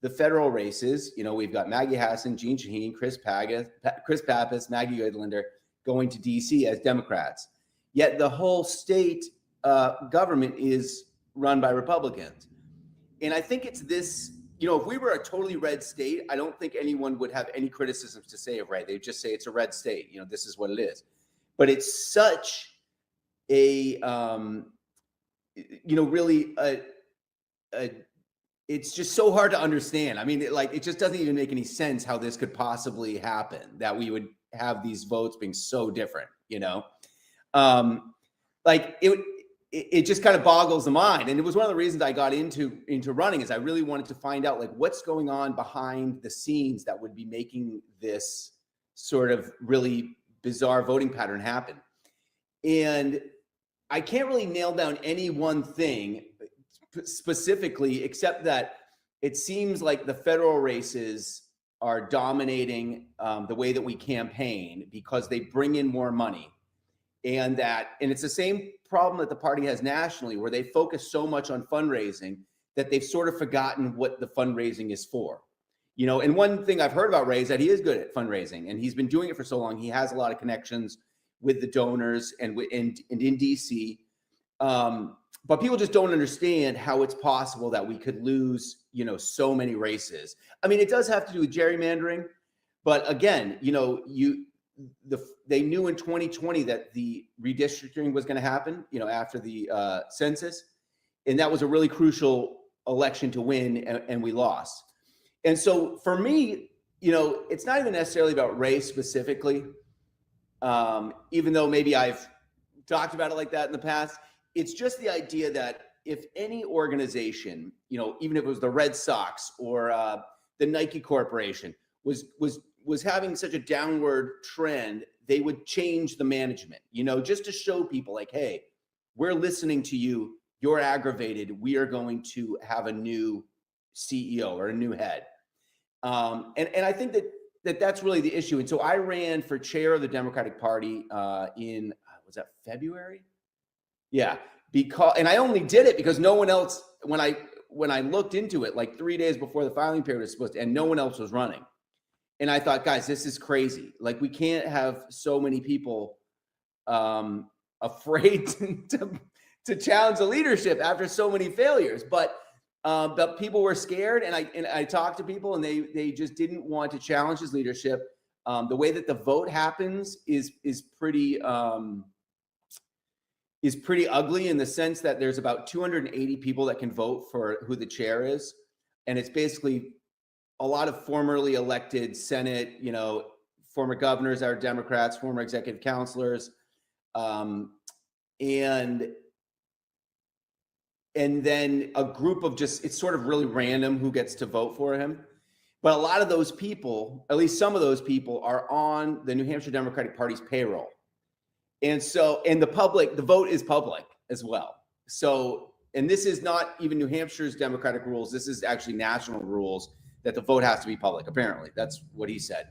the federal races. We've got Maggie Hassan, Jean Shaheen, Chris Pappas, Maggie Goodlander going to DC as Democrats. Yet the whole state government is run by Republicans. And I think it's this, if we were a totally red state, I don't think anyone would have any criticisms to say of Ray. They'd just say it's a red state. This is what it is. But it's such a, really, it's just so hard to understand. I mean, it just doesn't even make any sense how this could possibly happen, that we would have these votes being so different, it just kind of boggles the mind. And it was one of the reasons I got into running, is I really wanted to find out what's going on behind the scenes that would be making this sort of really bizarre voting pattern happen. And I can't really nail down any one thing specifically, except that it seems like the federal races are dominating the way that we campaign because they bring in more money. And it's the same problem that the party has nationally, where they focus so much on fundraising that they've sort of forgotten what the fundraising is for. And one thing I've heard about Ray is that he is good at fundraising, and he's been doing it for so long. He has a lot of connections with the donors and in DC. But people just don't understand how it's possible that we could lose, so many races. I mean, it does have to do with gerrymandering, but again, they knew in 2020 that the redistricting was going to happen, after the census, and that was a really crucial election to win, and we lost. And so for me, it's not even necessarily about race specifically, even though maybe I've talked about it like that in the past. It's just the idea that if any organization, even if it was the Red Sox or the Nike Corporation, was having such a downward trend, they would change the management, just to show people hey, we're listening to you. You're aggravated. We are going to have a new CEO or a new head. And I think that's really the issue. And so I ran for chair of the Democratic Party in, was that February? Yeah, and I only did it because no one else, when I looked into it, 3 days before the filing period was supposed to end, no one else was running. And I thought, guys, this is crazy. We can't have so many people afraid to challenge the leadership after so many failures. But people were scared, and I talked to people, and they just didn't want to challenge his leadership. The way that the vote happens is pretty ugly, in the sense that there's about 280 people that can vote for who the chair is. and it's basically a lot of formerly elected Senate, you know, former governors are Democrats, former executive counselors, and then a group of just, it's sort of really random who gets to vote for him. But a lot of those people, at least some of those people, are on the New Hampshire Democratic Party's payroll. And so, and the vote is public as well. So, and this is not even New Hampshire's Democratic rules. This is actually national rules that the vote has to be public, apparently. That's what he said.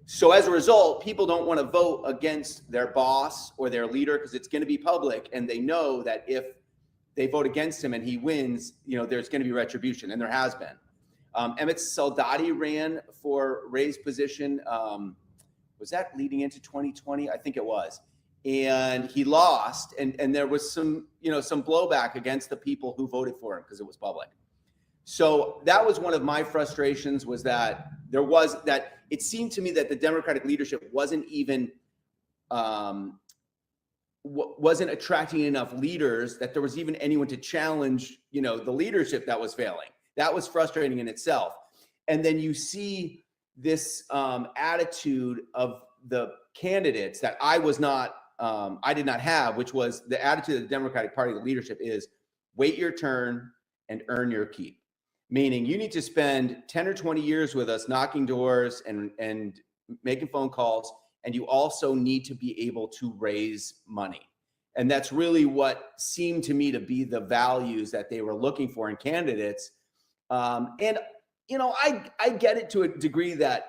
So as a result, people don't want to vote against their boss or their leader because it's going to be public. And they know that if they vote against him and he wins, you know, there's going to be retribution, and there has been. Emmett Saldati ran for Ray's position. Was that leading into 2020? I think it was. And he lost, and there was some, you know, some blowback against the people who voted for him because it was public. So that was one of my frustrations, was that it seemed to me that the Democratic leadership wasn't even wasn't attracting enough leaders, that there was even anyone to challenge, you know, the leadership that was failing. That was frustrating in itself. And then you see this attitude of the candidates that I did not have, which was the attitude of the Democratic Party, the leadership is wait your turn and earn your keep. Meaning you need to spend 10 or 20 years with us knocking doors and making phone calls, and you also need to be able to raise money. And that's really what seemed to me to be the values that they were looking for in candidates. And, you know, I get it to a degree that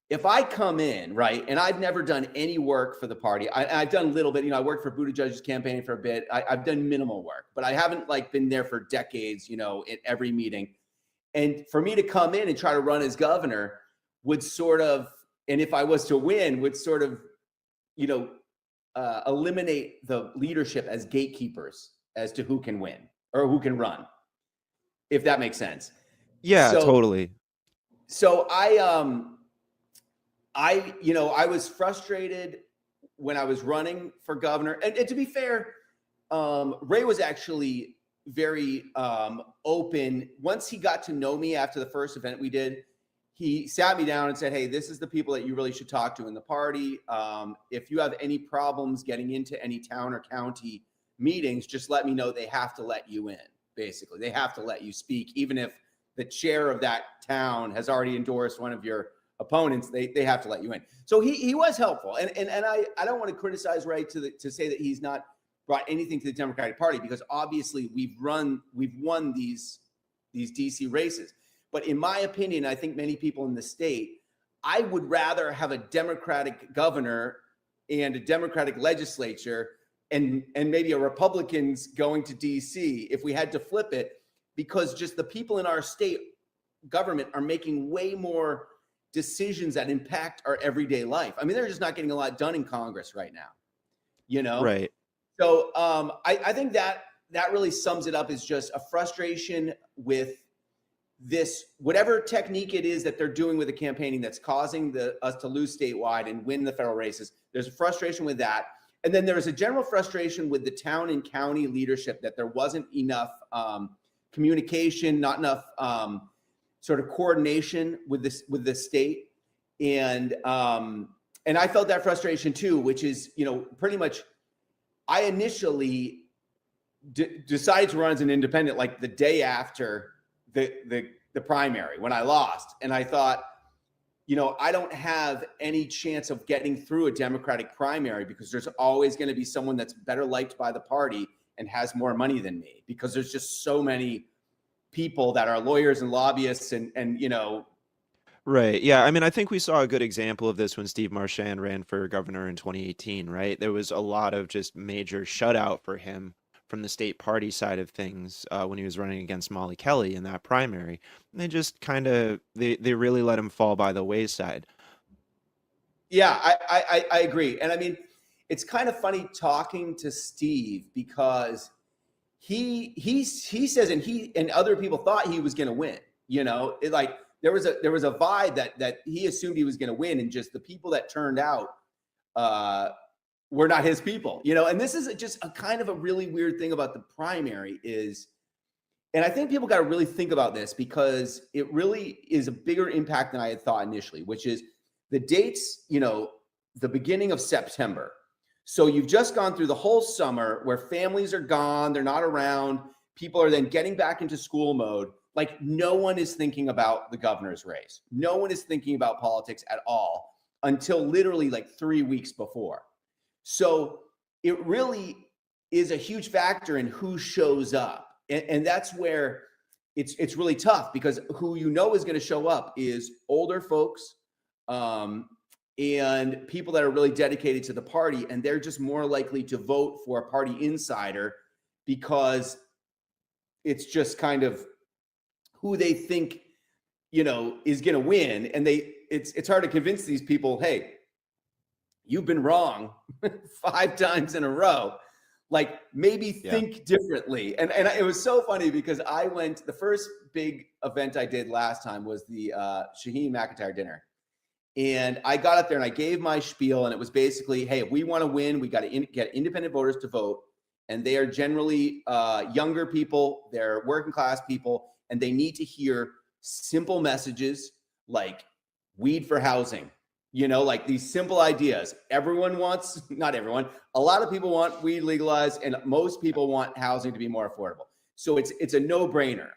if I come in, right, and I've never done any work for the party, I've done a little bit, you know, I worked for Buttigieg's campaign for a bit. I've done minimal work, but I haven't like been there for decades, you know, in every meeting. And for me to come in and try to run as governor would sort of, and if I was to win, would sort of, you know, eliminate the leadership as gatekeepers as to who can win or who can run, if that makes sense. Yeah, totally. So you know, I was frustrated when I was running for governor. And to be fair, Ray was actually very open. Once he got to know me after the first event we did, he sat me down and said, hey, this is the people that you really should talk to in the party. If you have any problems getting into any town or county meetings, just let me know. They have to let you in, basically. They have to let you speak. Even if the chair of that town has already endorsed one of your opponents, they have to let you in. So he was helpful. And I don't want to criticize Ray to say that he's not brought anything to the Democratic Party, because obviously we've won these DC races. But in my opinion, I think many people in the state, I would rather have a Democratic governor and a Democratic legislature and maybe a Republicans going to DC if we had to flip it, because just the people in our state government are making way more decisions that impact our everyday life. I mean, they're just not getting a lot done in Congress right now, you know? Right. So I think that really sums it up, is just a frustration with this, whatever technique it is that they're doing with the campaigning that's causing us to lose statewide and win the federal races. There's a frustration with that. And then there was a general frustration with the town and county leadership that there wasn't enough communication, not enough sort of coordination with the state. And I felt that frustration too, which is, you know, pretty much, I initially decided to run as an independent like the day after the primary when I lost. And I thought, you know, I don't have any chance of getting through a Democratic primary because there's always going to be someone that's better liked by the party and has more money than me, because there's just so many people that are lawyers and lobbyists and you know. Right. Yeah. I mean, I think we saw a good example of this when Steve Marchand ran for governor in 2018, right? There was a lot of just major shutout for him from the state party side of things when he was running against Molly Kelly in that primary. And they just kind of, they really let him fall by the wayside. Yeah, I agree. And I mean, it's kind of funny talking to Steve, because he says, and he and other people thought he was going to win, you know, like there was a vibe that he assumed he was going to win, and just the people that turned out were not his people, you know. And this is just a kind of a really weird thing about the primary is And I think people got to really think about this because it really is a bigger impact than I had thought initially, which is the dates, the beginning of September. So you've just gone through the whole summer where families are gone, they're not around, people are then getting back into school mode. Like no one is thinking about the governor's race. No one is thinking about politics at all until literally like 3 weeks before. So it really is a huge factor in who shows up. And that's where it's really tough because who is going to show up is older folks and people that are really dedicated to the party. And they're just more likely to vote for a party insider because it's just kind of who they think, is going to win. And it's hard to convince these people, hey, you've been wrong 5 times in a row. Like maybe think differently. And it was so funny because the first big event I did last time was the Shaheen McIntyre dinner. And I got up there and I gave my spiel and it was basically, hey, if we want to win, we got to get independent voters to vote. And they are generally younger people, they're working class people, and they need to hear simple messages like weed for housing. Like these simple ideas. Not everyone, a lot of people want weed legalized and most people want housing to be more affordable. So it's a no-brainer,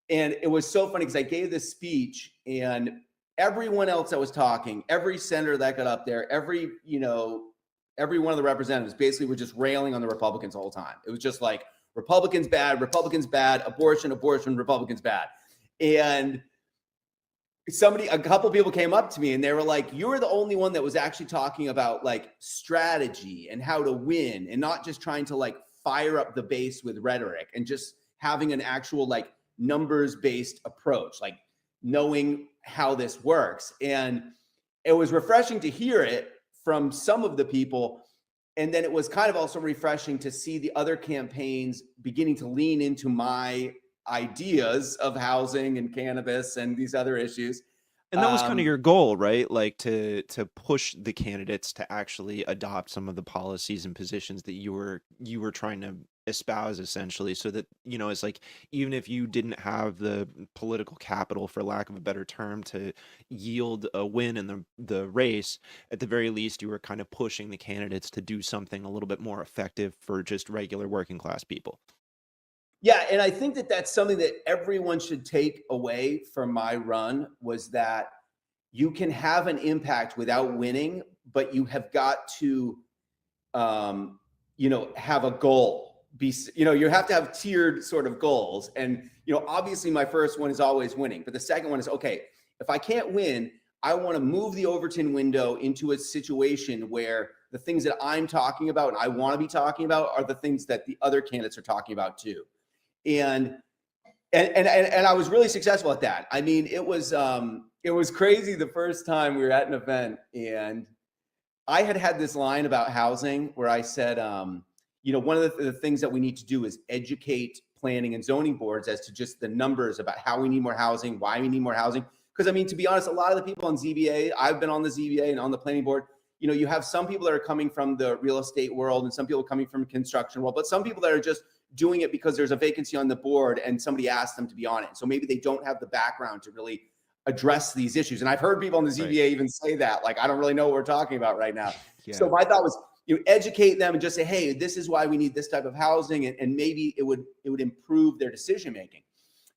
And it was so funny because I gave this speech and everyone else that was talking, every senator that got up there, every one of the representatives basically were just railing on the Republicans the whole time. It was just like, Republicans bad, abortion, Republicans bad. And a couple people came up to me and they were like, you're the only one that was actually talking about like strategy and how to win and not just trying to like fire up the base with rhetoric and just having an actual like numbers-based approach, like knowing how this works. And it was refreshing to hear it from some of the people. And then it was kind of also refreshing to see the other campaigns beginning to lean into my ideas of housing and cannabis and these other issues. And that was kind of your goal, right? Like to push the candidates to actually adopt some of the policies and positions that you were trying to espouse, essentially, so that it's like even if you didn't have the political capital, for lack of a better term, to yield a win in the race, at the very least you were kind of pushing the candidates to do something a little bit more effective for just regular working class people. Yeah, and I think that that's something that everyone should take away from my run, was that you can have an impact without winning, but you have got to, have a goal. You have to have tiered sort of goals. And, obviously my first one is always winning, but the second one is, okay, if I can't win, I want to move the Overton window into a situation where the things that I'm talking about and I want to be talking about are the things that the other candidates are talking about too. And I was really successful at that. I mean, it was crazy the first time we were at an event and I had this line about housing where I said, one of the things that we need to do is educate planning and zoning boards as to just the numbers about how we need more housing, why we need more housing. Because I mean, to be honest, a lot of the people on ZBA, I've been on the ZBA and on the planning board, you have some people that are coming from the real estate world and some people coming from construction world, but some people that are just doing it because there's a vacancy on the board and somebody asked them to be on it. So maybe they don't have the background to really address these issues. And I've heard people on the ZBA even say that, like, I don't really know what we're talking about right now. Yeah. So my thought was, educate them and just say, hey, this is why we need this type of housing. And maybe it would improve their decision-making.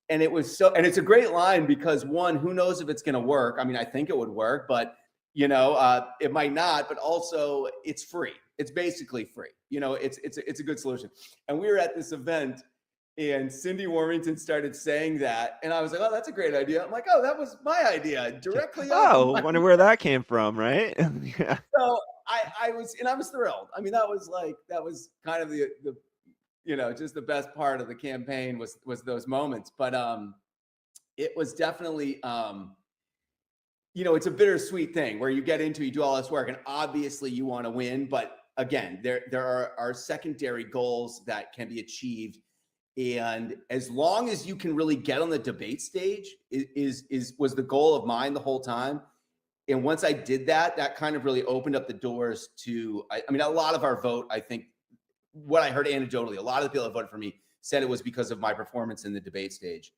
And and it's a great line because one, who knows if it's going to work? I mean, I think it would work, but it might not, but also it's free. It's basically free. It's a good solution. And we were at this event and Cindy Warmington started saying that. And I was like, oh, that's a great idea. I'm like, oh, that was my idea directly. Oh, wonder where that came from, right? Yeah. So I was thrilled. I mean, that was kind of the just the best part of the campaign was those moments. But it was definitely, it's a bittersweet thing where you get into, you do all this work and obviously you want to win, but again, there are secondary goals that can be achieved. And as long as you can really get on the debate stage was the goal of mine the whole time. And once I did that, that kind of really opened up the doors to, I mean, a lot of our vote, I think what I heard anecdotally, a lot of the people that voted for me said it was because of my performance in the debate stage.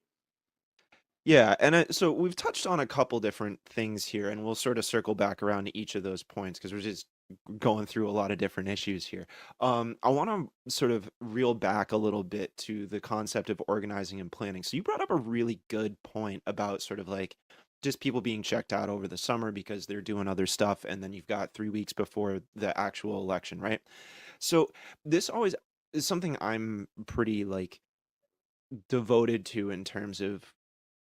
Yeah, and so we've touched on a couple different things here, and we'll sort of circle back around to each of those points because we're just going through a lot of different issues here. I want to sort of reel back a little bit to the concept of organizing and planning. So you brought up a really good point about sort of like just people being checked out over the summer because they're doing other stuff, and then you've got 3 weeks before the actual election, right? So this always is something I'm pretty like devoted to in terms of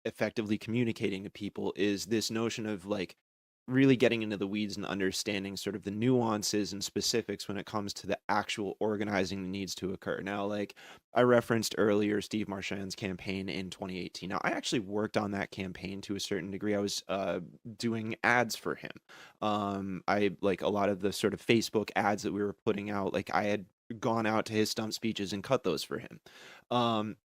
effectively communicating to people, is this notion of like really getting into the weeds and understanding sort of the nuances and specifics when it comes to the actual organizing that needs to occur. Now, like I referenced earlier, Steve Marchand's campaign in 2018. Now, I actually worked on that campaign to a certain degree. I was doing ads for him. I like a lot of the sort of Facebook ads that we were putting out, like I had gone out to his stump speeches and cut those for him.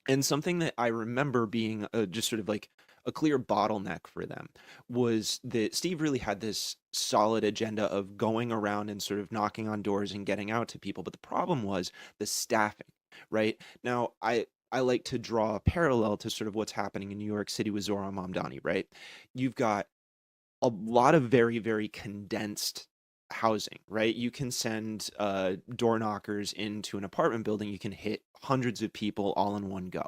And something that I remember being just sort of like a clear bottleneck for them was that Steve really had this solid agenda of going around and sort of knocking on doors and getting out to people. But the problem was the staffing, right? Now, I like to draw a parallel to sort of what's happening in New York City with Zohran Mamdani, right? You've got a lot of very, very condensed housing, right? You can send door knockers into an apartment building. You can hit hundreds of people all in one go.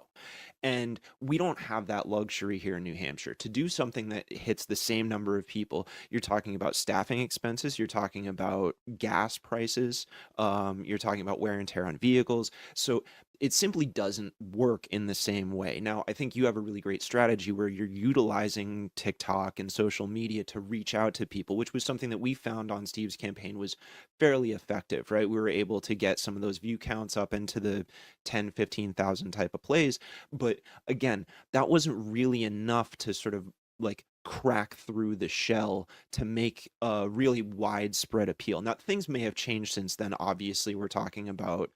And we don't have that luxury here in New Hampshire. To do something that hits the same number of people, you're talking about staffing expenses, you're talking about gas prices, you're talking about wear and tear on vehicles. So it simply doesn't work in the same way. Now, I think you have a really great strategy where you're utilizing TikTok and social media to reach out to people, which was something that we found on Steve's campaign was fairly effective, right? We were able to get some of those view counts up into the 10, 15,000 type of plays. But again, that wasn't really enough to sort of like crack through the shell to make a really widespread appeal. Now, things may have changed since then. Obviously, we're talking about,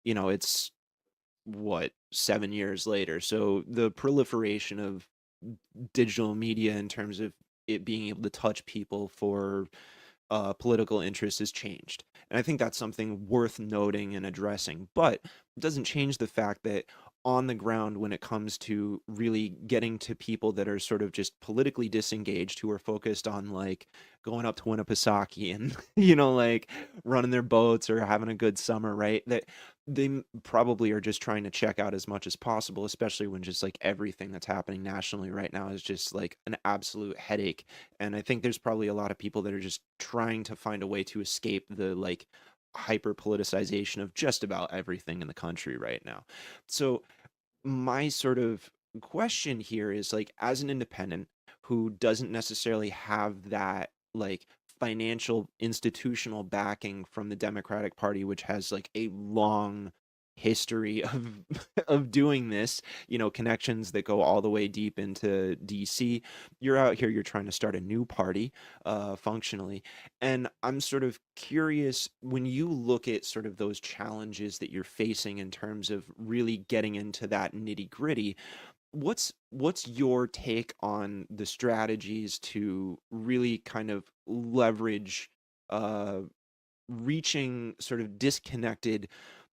you know, it's what, 7 years later. So the proliferation of digital media in terms of it being able to touch people for political interest has changed. And I think that's something worth noting and addressing. But it doesn't change the fact that on the ground, when it comes to really getting to people that are sort of just politically disengaged, who are focused on like going up to Winnipesaukee and, you know, like running their boats or having a good summer, right? That they probably are just trying to check out as much as possible, especially when just like everything that's happening nationally right now is just like an absolute headache. And I think there's probably a lot of people that are just trying to find a way to escape the like hyper politicization of just about everything in the country right now. So my sort of question here is like, as an independent who doesn't necessarily have that like financial institutional backing from the Democratic Party, which has like a long history of of doing this, you know, connections that go all the way deep into DC. You're out here, you're trying to start a new party functionally. And I'm sort of curious, when you look at sort of those challenges that you're facing in terms of really getting into that nitty-gritty, what's your take on the strategies to really kind of leverage reaching sort of disconnected,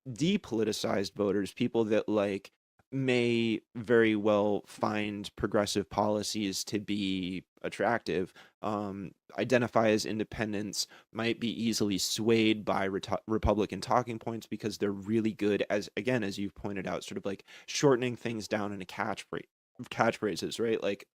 depoliticized voters, people that like may very well find progressive policies to be attractive, identify as independents, might be easily swayed by Republican talking points because they're really good, as again, as you've pointed out, sort of like shortening things down into catchphrases, right? Like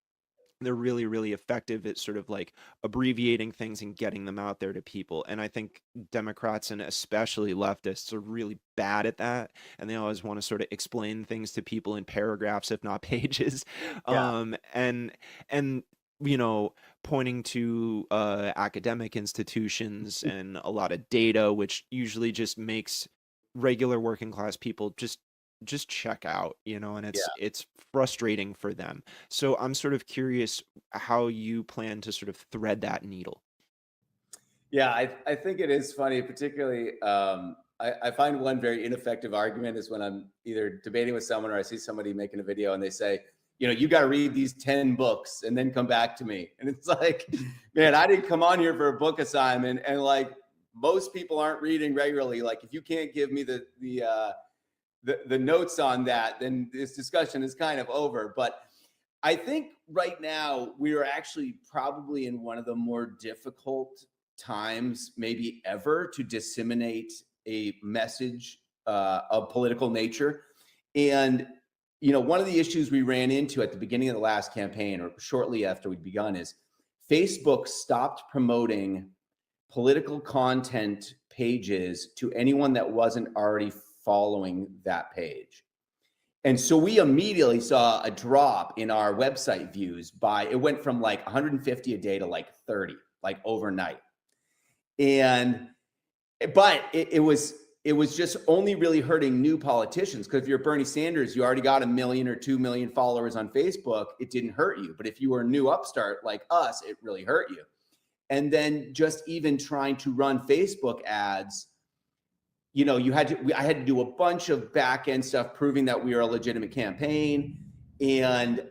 they're really, really effective at sort of like abbreviating things and getting them out there to people. And I think Democrats and especially leftists are really bad at that. And they always want to sort of explain things to people in paragraphs, if not pages. Yeah. And you know, pointing to academic institutions and a lot of data, which usually just makes regular working class people just check out, you know, and it's frustrating for them. So I'm sort of curious how you plan to sort of thread that needle. Yeah, I think it is funny, particularly I find one very ineffective argument is when I'm either debating with someone or I see somebody making a video and they say, you know, you got to read these 10 books and then come back to me. And it's like, man, I didn't come on here for a book assignment. And like most people aren't reading regularly. Like if you can't give me the the notes on that, then this discussion is kind of over. But I think right now we are actually probably in one of the more difficult times maybe ever to disseminate a message of political nature. And, one of the issues we ran into at the beginning of the last campaign, or shortly after we'd begun, is Facebook stopped promoting political content pages to anyone that wasn't already following that page. And so we immediately saw a drop in our website views it went from like 150 a day to like 30, like overnight. But it was just only really hurting new politicians, because if you're Bernie Sanders, you already got 1 million or 2 million followers on Facebook. It didn't hurt you. But if you were a new upstart like us, it really hurt you. And then just even trying to run Facebook ads, I had to do a bunch of back end stuff proving that we are a legitimate campaign. And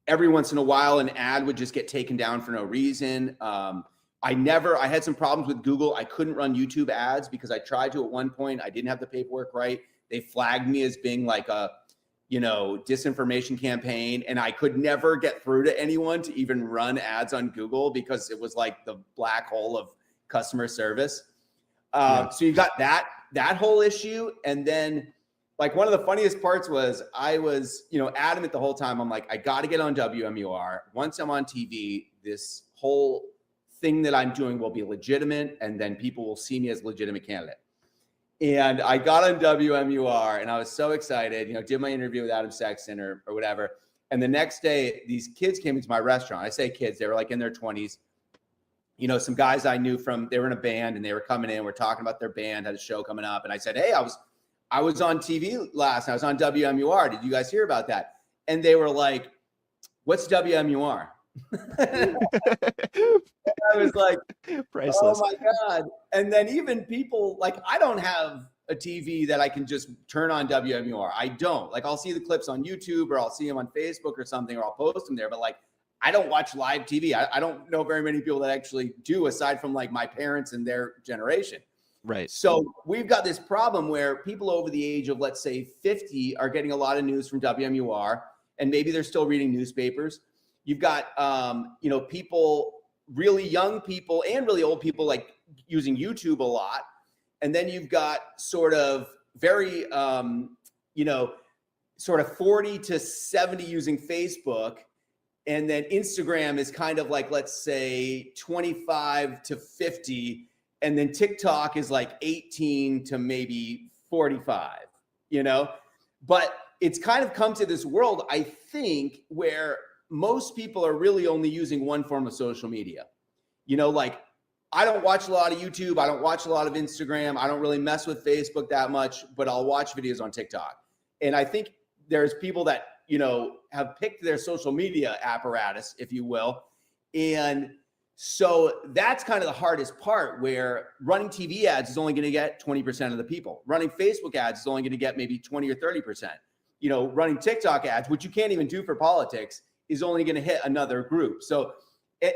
every once in a while, an ad would just get taken down for no reason. I had some problems with Google. I couldn't run YouTube ads because I tried to at one point. I didn't have the paperwork right. They flagged me as being like a, disinformation campaign. And I could never get through to anyone to even run ads on Google because it was like the black hole of customer service. So you got that whole issue. And then like one of the funniest parts was I was, adamant the whole time. I'm like, I got to get on WMUR. Once I'm on TV, this whole thing that I'm doing will be legitimate, and then people will see me as a legitimate candidate. And I got on WMUR and I was so excited, did my interview with Adam Sexton or whatever. And the next day, these kids came into my restaurant. I say kids, they were like in their 20s. Some guys I knew they were in a band and they were coming in, we're talking about their band, had a show coming up. And I said, hey, I was on TV last night. I was on WMUR. Did you guys hear about that? And they were like, what's WMUR? I was like, priceless. Oh my God. And then even people like, I don't have a TV that I can just turn on WMUR. I don't. Like, I'll see the clips on YouTube or I'll see them on Facebook or something, or I'll post them there. But like, I don't watch live TV. I don't know very many people that actually do, aside from like my parents and their generation. Right. So we've got this problem where people over the age of, let's say, 50 are getting a lot of news from WMUR, and maybe they're still reading newspapers. You've got, people, really young people and really old people, like using YouTube a lot. And then you've got sort of very, sort of 40 to 70 using Facebook. And then Instagram is kind of like, let's say 25 to 50. And then TikTok is like 18 to maybe 45, but it's kind of come to this world, I think, where most people are really only using one form of social media. Like, I don't watch a lot of YouTube. I don't watch a lot of Instagram. I don't really mess with Facebook that much, but I'll watch videos on TikTok. And I think there's people that, have picked their social media apparatus, if you will. And so that's kind of the hardest part, where running TV ads is only going to get 20% of the people. Running Facebook ads is only going to get maybe 20 or 30%. Running TikTok ads, which you can't even do for politics, is only going to hit another group. So,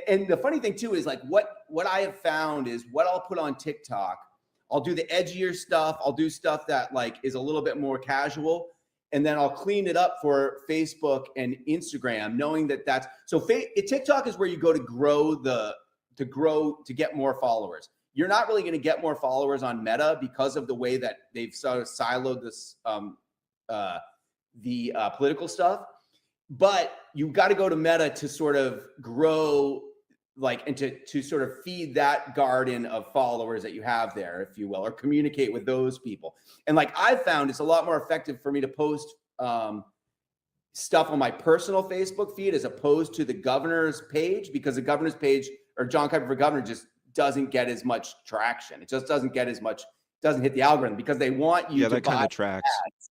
and the funny thing too is like what I have found is what I'll put on TikTok, I'll do the edgier stuff. I'll do stuff that like is a little bit more casual, and then I'll clean it up for Facebook and Instagram, knowing that that's so. TikTok is where you go to get more followers. You're not really going to get more followers on Meta because of the way that they've sort of siloed this political stuff. But you've got to go to Meta to sort of grow, like, and to sort of feed that garden of followers that you have there, if you will, or communicate with those people. And like I've found, it's a lot more effective for me to post stuff on my personal Facebook feed as opposed to the governor's page, because the governor's page, or John Kuiper for governor, just doesn't get as much traction. It just doesn't get as much, doesn't hit the algorithm, because they want you to that buy kind of tracks. ads.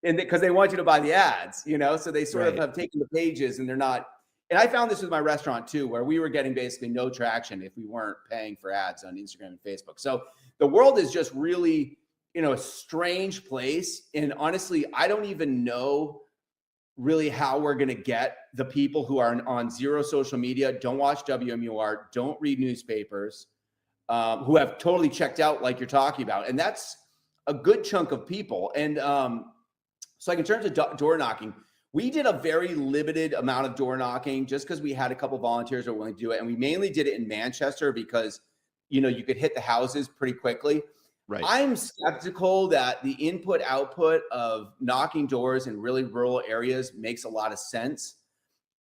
And because they want you to buy the ads, so they sort of have taken the pages, and they're not. And I found this with my restaurant too, where we were getting basically no traction if we weren't paying for ads on Instagram and Facebook. So the world is just really, a strange place. And honestly, I don't even know really how we're going to get the people who are on zero social media, don't watch WMUR, don't read newspapers, who have totally checked out, like you're talking about. And that's, a good chunk of people. And so like in terms of door knocking, we did a very limited amount of door knocking just because we had a couple volunteers that were willing to do it. And we mainly did it in Manchester because, you know, you could hit the houses pretty quickly. Right. I'm skeptical that the input output of knocking doors in really rural areas makes a lot of sense.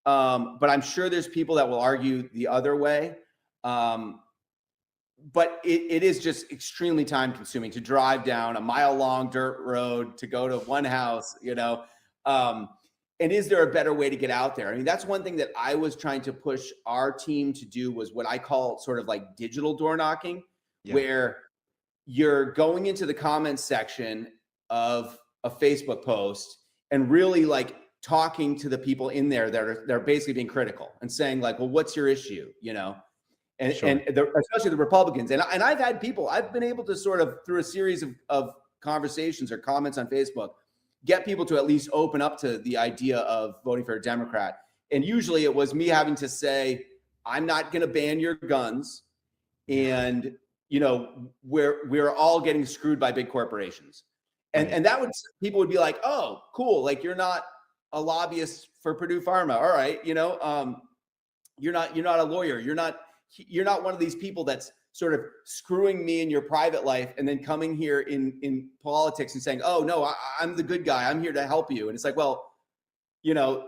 But I'm sure there's people that will argue the other way. But it is just extremely time consuming to drive down a mile long dirt road to go to one house, you know. And is there a better way to get out there? I mean, that's one thing that I was trying to push our team to do, was what I call sort of like digital door knocking, where you're going into the comments section of a Facebook post and really like talking to the people in there that are basically being critical and saying like, well, what's your issue? You know, and, especially the Republicans. And I've had people, I've been able to sort of, through a series of conversations or comments on Facebook, get people to at least open up to the idea of voting for a Democrat. And usually it was me having to say, I'm not going to ban your guns. And, you know, we're all getting screwed by big corporations. And that would, people would be like, oh, cool. Like, you're not a lobbyist for Purdue Pharma. All right. You know, you're not a lawyer. You're not one of these people that's sort of screwing me in your private life and then coming here in politics and saying, oh no, I'm the good guy. I'm here to help you. And it's like, well, you know,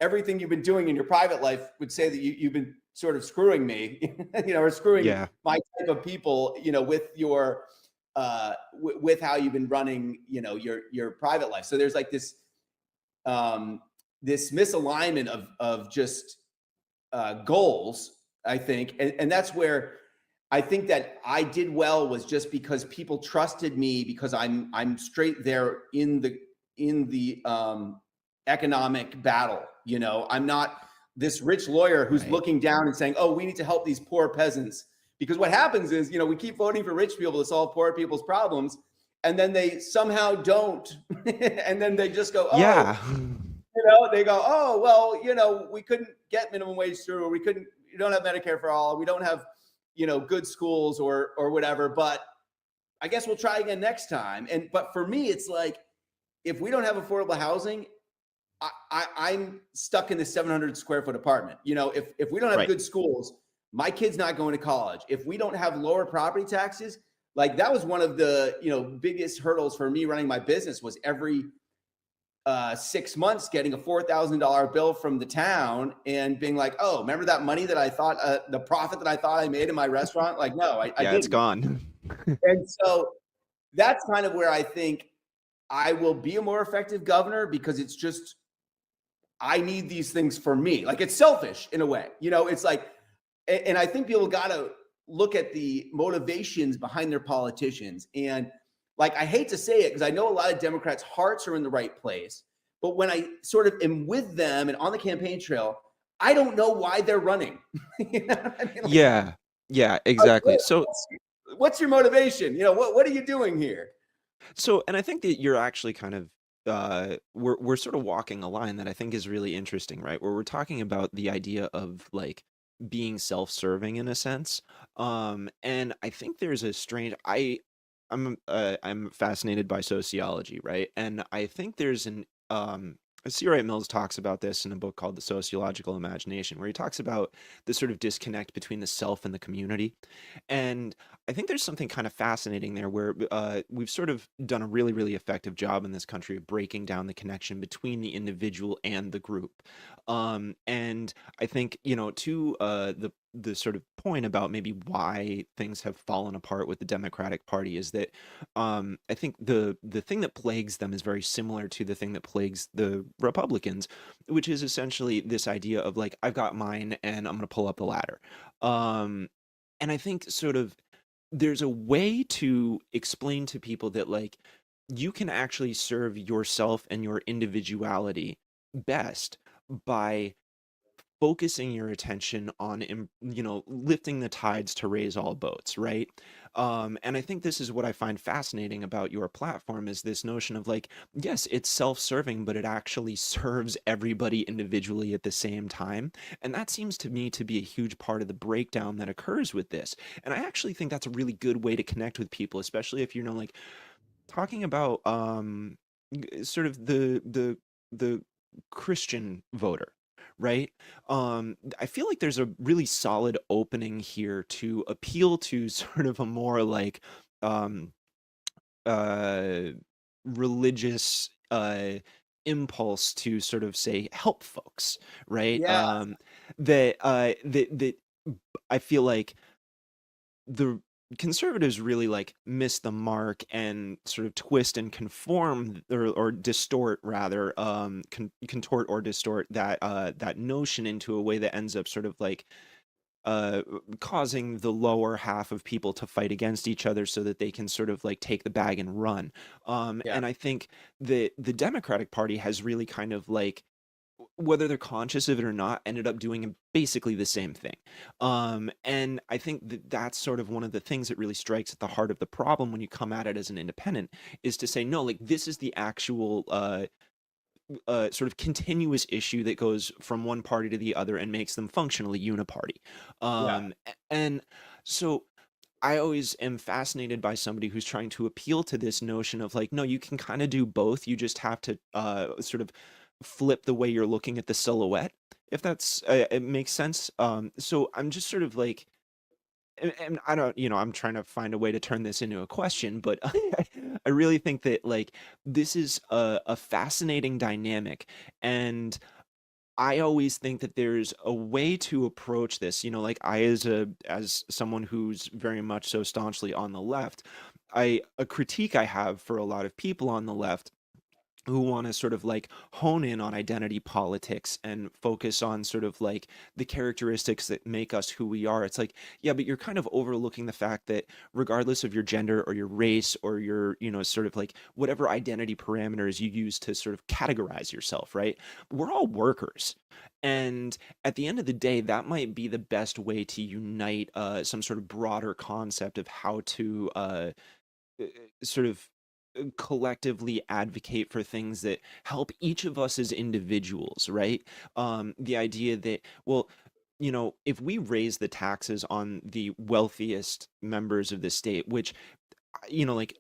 everything you've been doing in your private life would say that you've been sort of screwing me, you know, or screwing my type of people, you know, with your, with how you've been running, you know, your private life. So there's like this, this misalignment of just goals, I think. And that's where I think that I did well, was just because people trusted me, because I'm straight there in the economic battle. You know, I'm not this rich lawyer who's looking down and saying, oh, we need to help these poor peasants. Because what happens is, you know, we keep voting for rich people to solve poor people's problems, and then they somehow don't. And then they just go, oh, you know, they go, oh, well, you know, we couldn't get minimum wage through, or we don't have Medicare for all, we don't have, you know, good schools or whatever, but I guess we'll try again next time. But for me, it's like, if we don't have affordable housing, I'm stuck in this 700 square foot apartment. You know, if we don't have good schools, my kid's not going to college. If we don't have lower property taxes, like that was one of the, you know, biggest hurdles for me running my business, was every 6 months getting a $4,000 bill from the town and being like, oh, remember that money that I thought, the profit that I thought I made in my restaurant? Like, no, I didn't. It's gone. And so that's kind of where I think I will be a more effective governor, because it's just, I need these things for me. Like, it's selfish in a way, you know, it's like, and I think people got to look at the motivations behind their politicians. And like, I hate to say it, because I know a lot of Democrats' hearts are in the right place, but when I sort of am with them and on the campaign trail, I don't know why they're running. You know what I mean? Like, yeah, exactly. Like, So what's your motivation? You know, what are you doing here? So, and I think that you're actually kind of, we're sort of walking a line that I think is really interesting, right? Where we're talking about the idea of like being self-serving in a sense. And I think there's a strange, I'm fascinated by sociology, right? And I think there's C. Wright Mills talks about this in a book called The Sociological Imagination, where he talks about the sort of disconnect between the self and the community. And I think there's something kind of fascinating there, where we've sort of done a really, really effective job in this country of breaking down the connection between the individual and the group. And I think, you know, to the sort of point about maybe why things have fallen apart with the Democratic Party is that I think the thing that plagues them is very similar to the thing that plagues the Republicans, which is essentially this idea of like, I've got mine and I'm going to pull up the ladder. And I think sort of there's a way to explain to people that like you can actually serve yourself and your individuality best by focusing your attention on, you know, lifting the tides to raise all boats, right? And I think this is what I find fascinating about your platform, is this notion of like, yes, it's self-serving, but it actually serves everybody individually at the same time. And that seems to me to be a huge part of the breakdown that occurs with this. And I actually think that's a really good way to connect with people, especially if, you know, like, talking about sort of the Christian voter, right? I feel like there's a really solid opening here to appeal to sort of a more like um, religious impulse to sort of say help folks, right? Yeah. That I feel like the conservatives really like miss the mark and sort of twist and conform or distort rather contort or distort that notion into a way that ends up sort of like uh causing the lower half of people to fight against each other so that they can sort of like take the bag and run. Yeah. And I think that the Democratic Party has really kind of like, whether they're conscious of it or not, ended up doing basically the same thing. And I think that that's sort of one of the things that really strikes at the heart of the problem when you come at it as an independent, is to say, no, like this is the actual sort of continuous issue that goes from one party to the other and makes them functionally uniparty. And so I always am fascinated by somebody who's trying to appeal to this notion of like, no, you can kind of do both. You just have to sort of flip the way you're looking at the silhouette, if that's it makes sense. So I'm just sort of like, and I don't, I'm trying to find a way to turn this into a question, but I really think that like this is a fascinating dynamic, and I always think that there's a way to approach this. Like I, as someone who's very much so staunchly on the left, a critique I have for a lot of people on the left who want to sort of like hone in on identity politics and focus on sort of like the characteristics that make us who we are. It's like, yeah, but you're kind of overlooking the fact that regardless of your gender or your race or your, sort of like whatever identity parameters you use to sort of categorize yourself, right? We're all workers. And at the end of the day, that might be the best way to unite some sort of broader concept of how to sort of collectively advocate for things that help each of us as individuals, right? The idea that, well, if we raise the taxes on the wealthiest members of the state, which, like,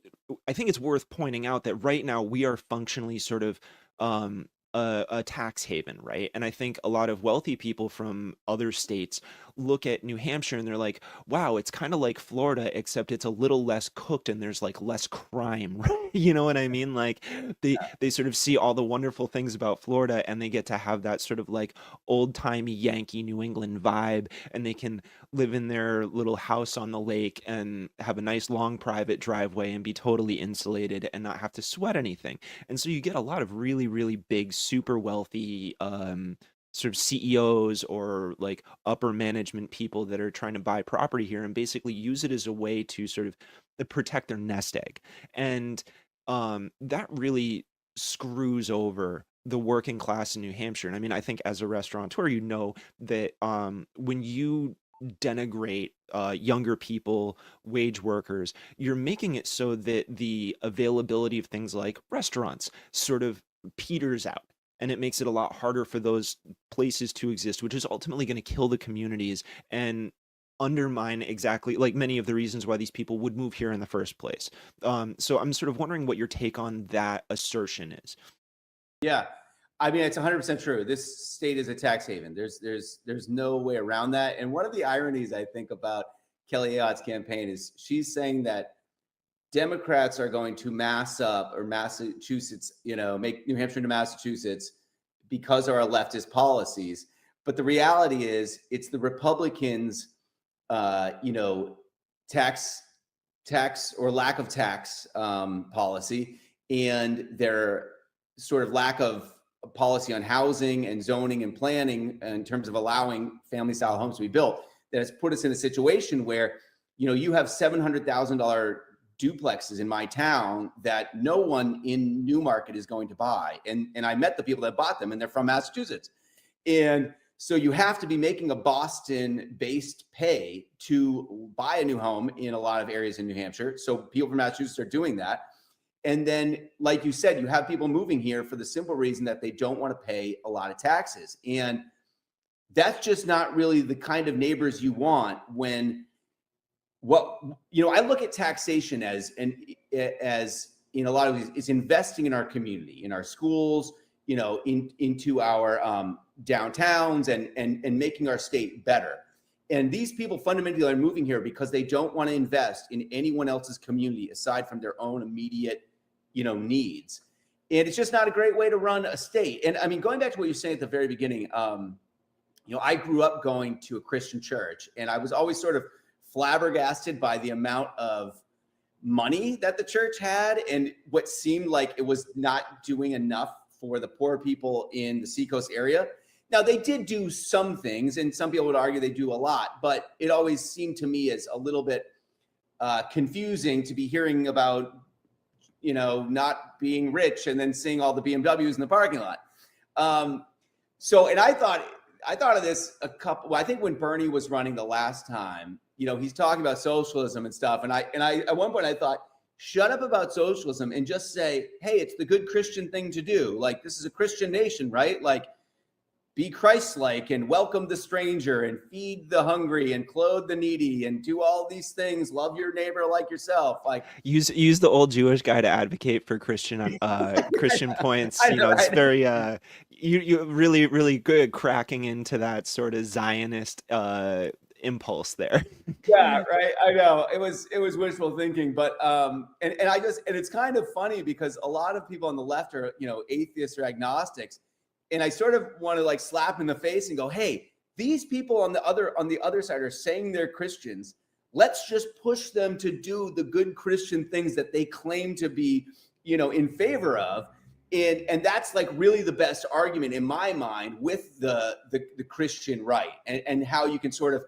I think it's worth pointing out that right now we are functionally sort of a tax haven, right? And I think a lot of wealthy people from other states look at New Hampshire and they're like, wow, it's kind of like Florida, except it's a little less cooked and there's like less crime, right? You know what I mean? Like they sort of see all the wonderful things about Florida and they get to have that sort of like old-timey Yankee New England vibe, and they can live in their little house on the lake and have a nice long private driveway and be totally insulated and not have to sweat anything. And so you get a lot of really, really big, super wealthy sort of CEOs or like upper management people that are trying to buy property here and basically use it as a way to sort of protect their nest egg. And that really screws over the working class in New Hampshire. And I mean, I think as a restaurateur, that when you denigrate younger people, wage workers, you're making it so that the availability of things like restaurants sort of peters out. And it makes it a lot harder for those places to exist, which is ultimately going to kill the communities and undermine exactly like many of the reasons why these people would move here in the first place. So I'm sort of wondering what your take on that assertion is. Yeah, I mean, it's 100% true. This state is a tax haven. There's no way around that. And one of the ironies I think about Kelly Ayotte's campaign is she's saying that Democrats are going to mass up, or Massachusetts, make New Hampshire into Massachusetts because of our leftist policies. But the reality is it's the Republicans, tax or lack of tax policy, and their sort of lack of policy on housing and zoning and planning in terms of allowing family style homes to be built that has put us in a situation where, you have $700,000 duplexes in my town that no one in Newmarket is going to buy. And I met the people that bought them, and they're from Massachusetts. And so you have to be making a Boston-based pay to buy a new home in a lot of areas in New Hampshire. So people from Massachusetts are doing that. And then, like you said, you have people moving here for the simple reason that they don't want to pay a lot of taxes. And that's just not really the kind of neighbors you want when I look at taxation as in a lot of these is investing in our community, in our schools, into our downtowns and making our state better. And these people fundamentally are moving here because they don't want to invest in anyone else's community aside from their own immediate, needs. And it's just not a great way to run a state. And I mean, going back to what you were saying at the very beginning, I grew up going to a Christian church, and I was always sort of flabbergasted by the amount of money that the church had and what seemed like it was not doing enough for the poor people in the Seacoast area. Now, they did do some things, and some people would argue they do a lot, but it always seemed to me as a little bit confusing to be hearing about, not being rich and then seeing all the BMWs in the parking lot. And I thought of this I think when Bernie was running the last time, he's talking about socialism and stuff. And I at one point I thought, shut up about socialism and just say, hey, it's the good Christian thing to do. Like, this is a Christian nation, right? Like, be Christ-like and welcome the stranger and feed the hungry and clothe the needy and do all these things. Love your neighbor like yourself. Like, use the old Jewish guy to advocate for Christian Christian points. I know, It's right? very you really good cracking into that sort of Zionist impulse there. Yeah, right. I know it was wishful thinking, but and it's kind of funny because a lot of people on the left are atheists or agnostics, and I sort of want to like slap in the face and go, hey, these people on the other side are saying they're Christians. Let's just push them to do the good Christian things that they claim to be, in favor of. And that's like really the best argument in my mind with the Christian right and how you can sort of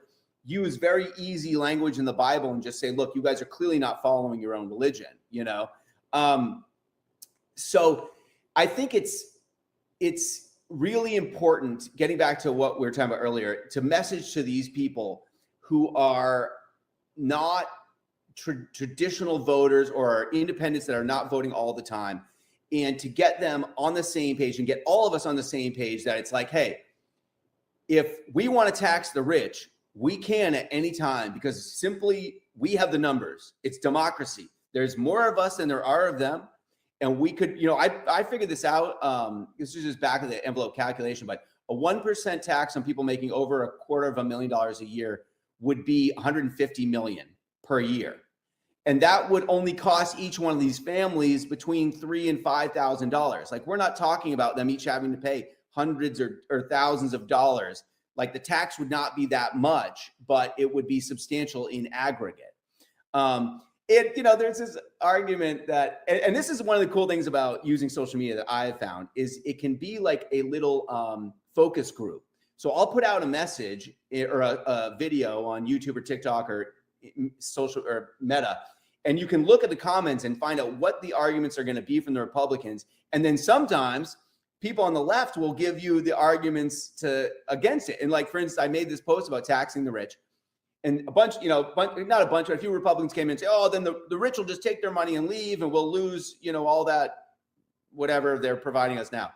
use very easy language in the Bible and just say, look, you guys are clearly not following your own religion, So I think it's really important, getting back to what we were talking about earlier, to message to these people who are not traditional voters or are independents that are not voting all the time, and to get them on the same page and get all of us on the same page that it's like, hey, if we want to tax the rich, we can at any time because simply we have the numbers. It's democracy. There's more of us than there are of them. And we could, I figured this out. This is just back of the envelope calculation, but a 1% tax on people making over $250,000 a year would be $150 million per year. And that would only cost each one of these families between $3,000 and $5,000. Like, we're not talking about them each having to pay hundreds or thousands of dollars. Like, the tax would not be that much, but it would be substantial in aggregate. There's this argument that, and this is one of the cool things about using social media that I have found, is it can be like a little focus group. So I'll put out a message or a video on YouTube or TikTok or social or Meta, and you can look at the comments and find out what the arguments are going to be from the Republicans. And then sometimes people on the left will give you the arguments against it. And like, for instance, I made this post about taxing the rich. And a bunch, not a bunch, but a few Republicans came in and say, oh, then the rich will just take their money and leave and we'll lose, all that, whatever they're providing us now.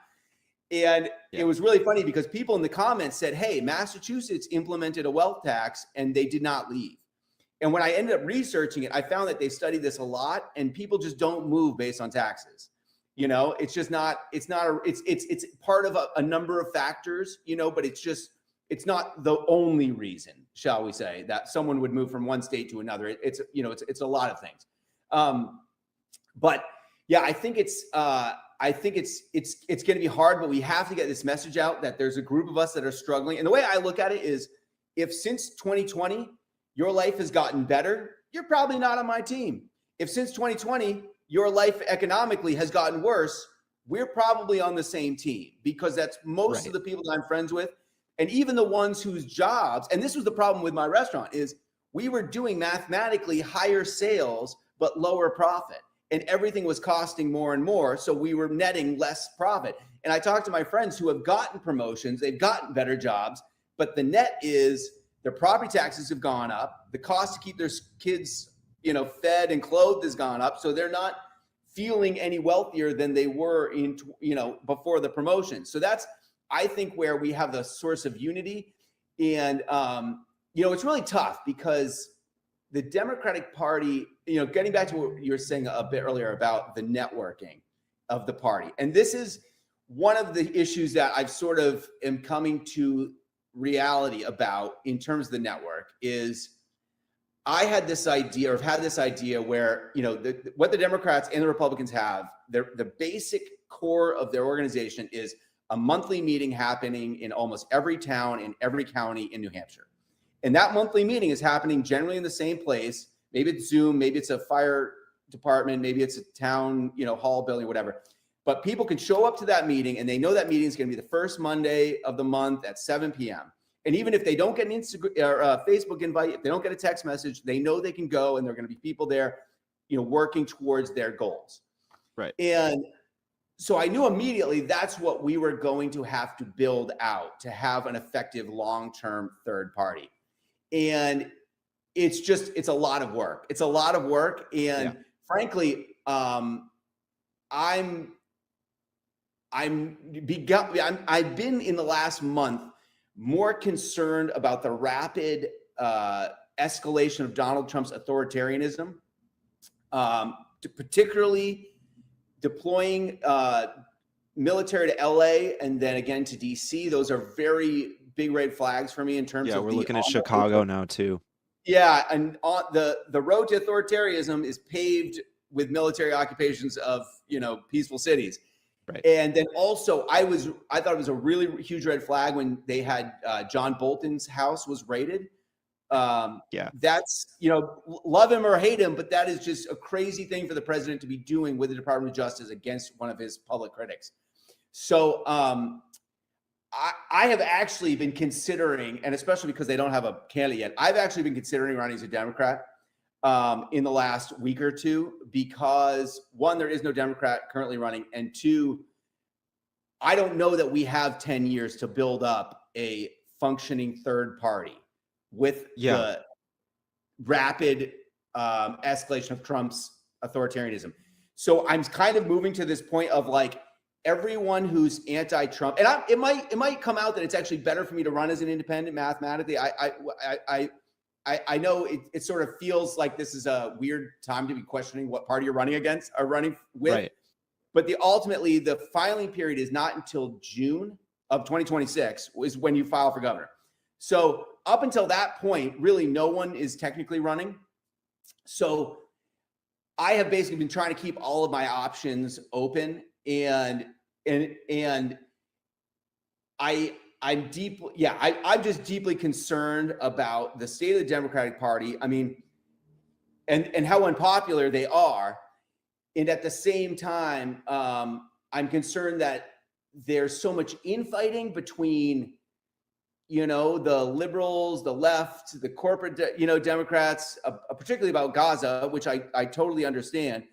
And It was really funny because people in the comments said, hey, Massachusetts implemented a wealth tax and they did not leave. And when I ended up researching it, I found that they studied this a lot and people just don't move based on taxes. It's just not, it's part of a number of factors, but it's not the only reason, shall we say, that someone would move from one state to another. It's a lot of things. But yeah, I think it's going to be hard, but we have to get this message out that there's a group of us that are struggling. And the way I look at it is, if since 2020 your life has gotten better, you're probably not on my team. If since 2020 your life economically has gotten worse, we're probably on the same team, because that's most of the people that I'm friends with. And even the ones whose jobs, and this was the problem with my restaurant, is we were doing mathematically higher sales, but lower profit. And everything was costing more and more. So we were netting less profit. And I talked to my friends who have gotten promotions, they've gotten better jobs, but the net is their property taxes have gone up. The cost to keep their kids, fed and clothed has gone up. So they're not feeling any wealthier than they were before the promotion. So that's, I think, where we have the source of unity. And, it's really tough because the Democratic Party, getting back to what you were saying a bit earlier about the networking of the party. And this is one of the issues that I've sort of am coming to reality about in terms of the network is I had this idea, or have had this idea where, what the Democrats and the Republicans have, the basic core of their organization is a monthly meeting happening in almost every town in every county in New Hampshire. And that monthly meeting is happening generally in the same place. Maybe it's Zoom, maybe it's a fire department, maybe it's a town, hall building, whatever. But people can show up to that meeting and they know that meeting is going to be the first Monday of the month at 7 p.m. And even if they don't get an Instagram or Facebook invite, if they don't get a text message, they know they can go and there are going to be people there, working towards their goals. Right. And so I knew immediately that's what we were going to have to build out to have an effective long-term third party. And it's a lot of work. It's a lot of work. And frankly, I've been in the last month more concerned about the rapid escalation of Donald Trump's authoritarianism, particularly deploying military to LA and then again to DC. Those are very big red flags for me in terms of. Yeah, we're looking at Chicago now too. Yeah, and on the road to authoritarianism is paved with military occupations of peaceful cities. Right. And then also I thought it was a really huge red flag when they had John Bolton's house was raided. That's, love him or hate him, but that is just a crazy thing for the president to be doing with the Department of Justice against one of his public critics. So I have actually been considering, and especially because they don't have a candidate yet, I've actually been considering running as a Democrat in the last week or two, because one, there is no Democrat currently running, and two, I don't know that we have 10 years to build up a functioning third party with the rapid escalation of Trump's authoritarianism. So I'm kind of moving to this point of like everyone who's anti-Trump, and it might come out that it's actually better for me to run as an independent mathematically. I know it sort of feels like this is a weird time to be questioning what party you're running against or running with. Right. But ultimately the filing period is not until June of 2026 is when you file for governor. So up until that point, really no one is technically running. So I have basically been trying to keep all of my options open, and I'm just deeply concerned about the state of the Democratic Party. I mean, and how unpopular they are. And at the same time, I'm concerned that there's so much infighting between, the liberals, the left, the corporate, Democrats, particularly about Gaza, which I totally understand.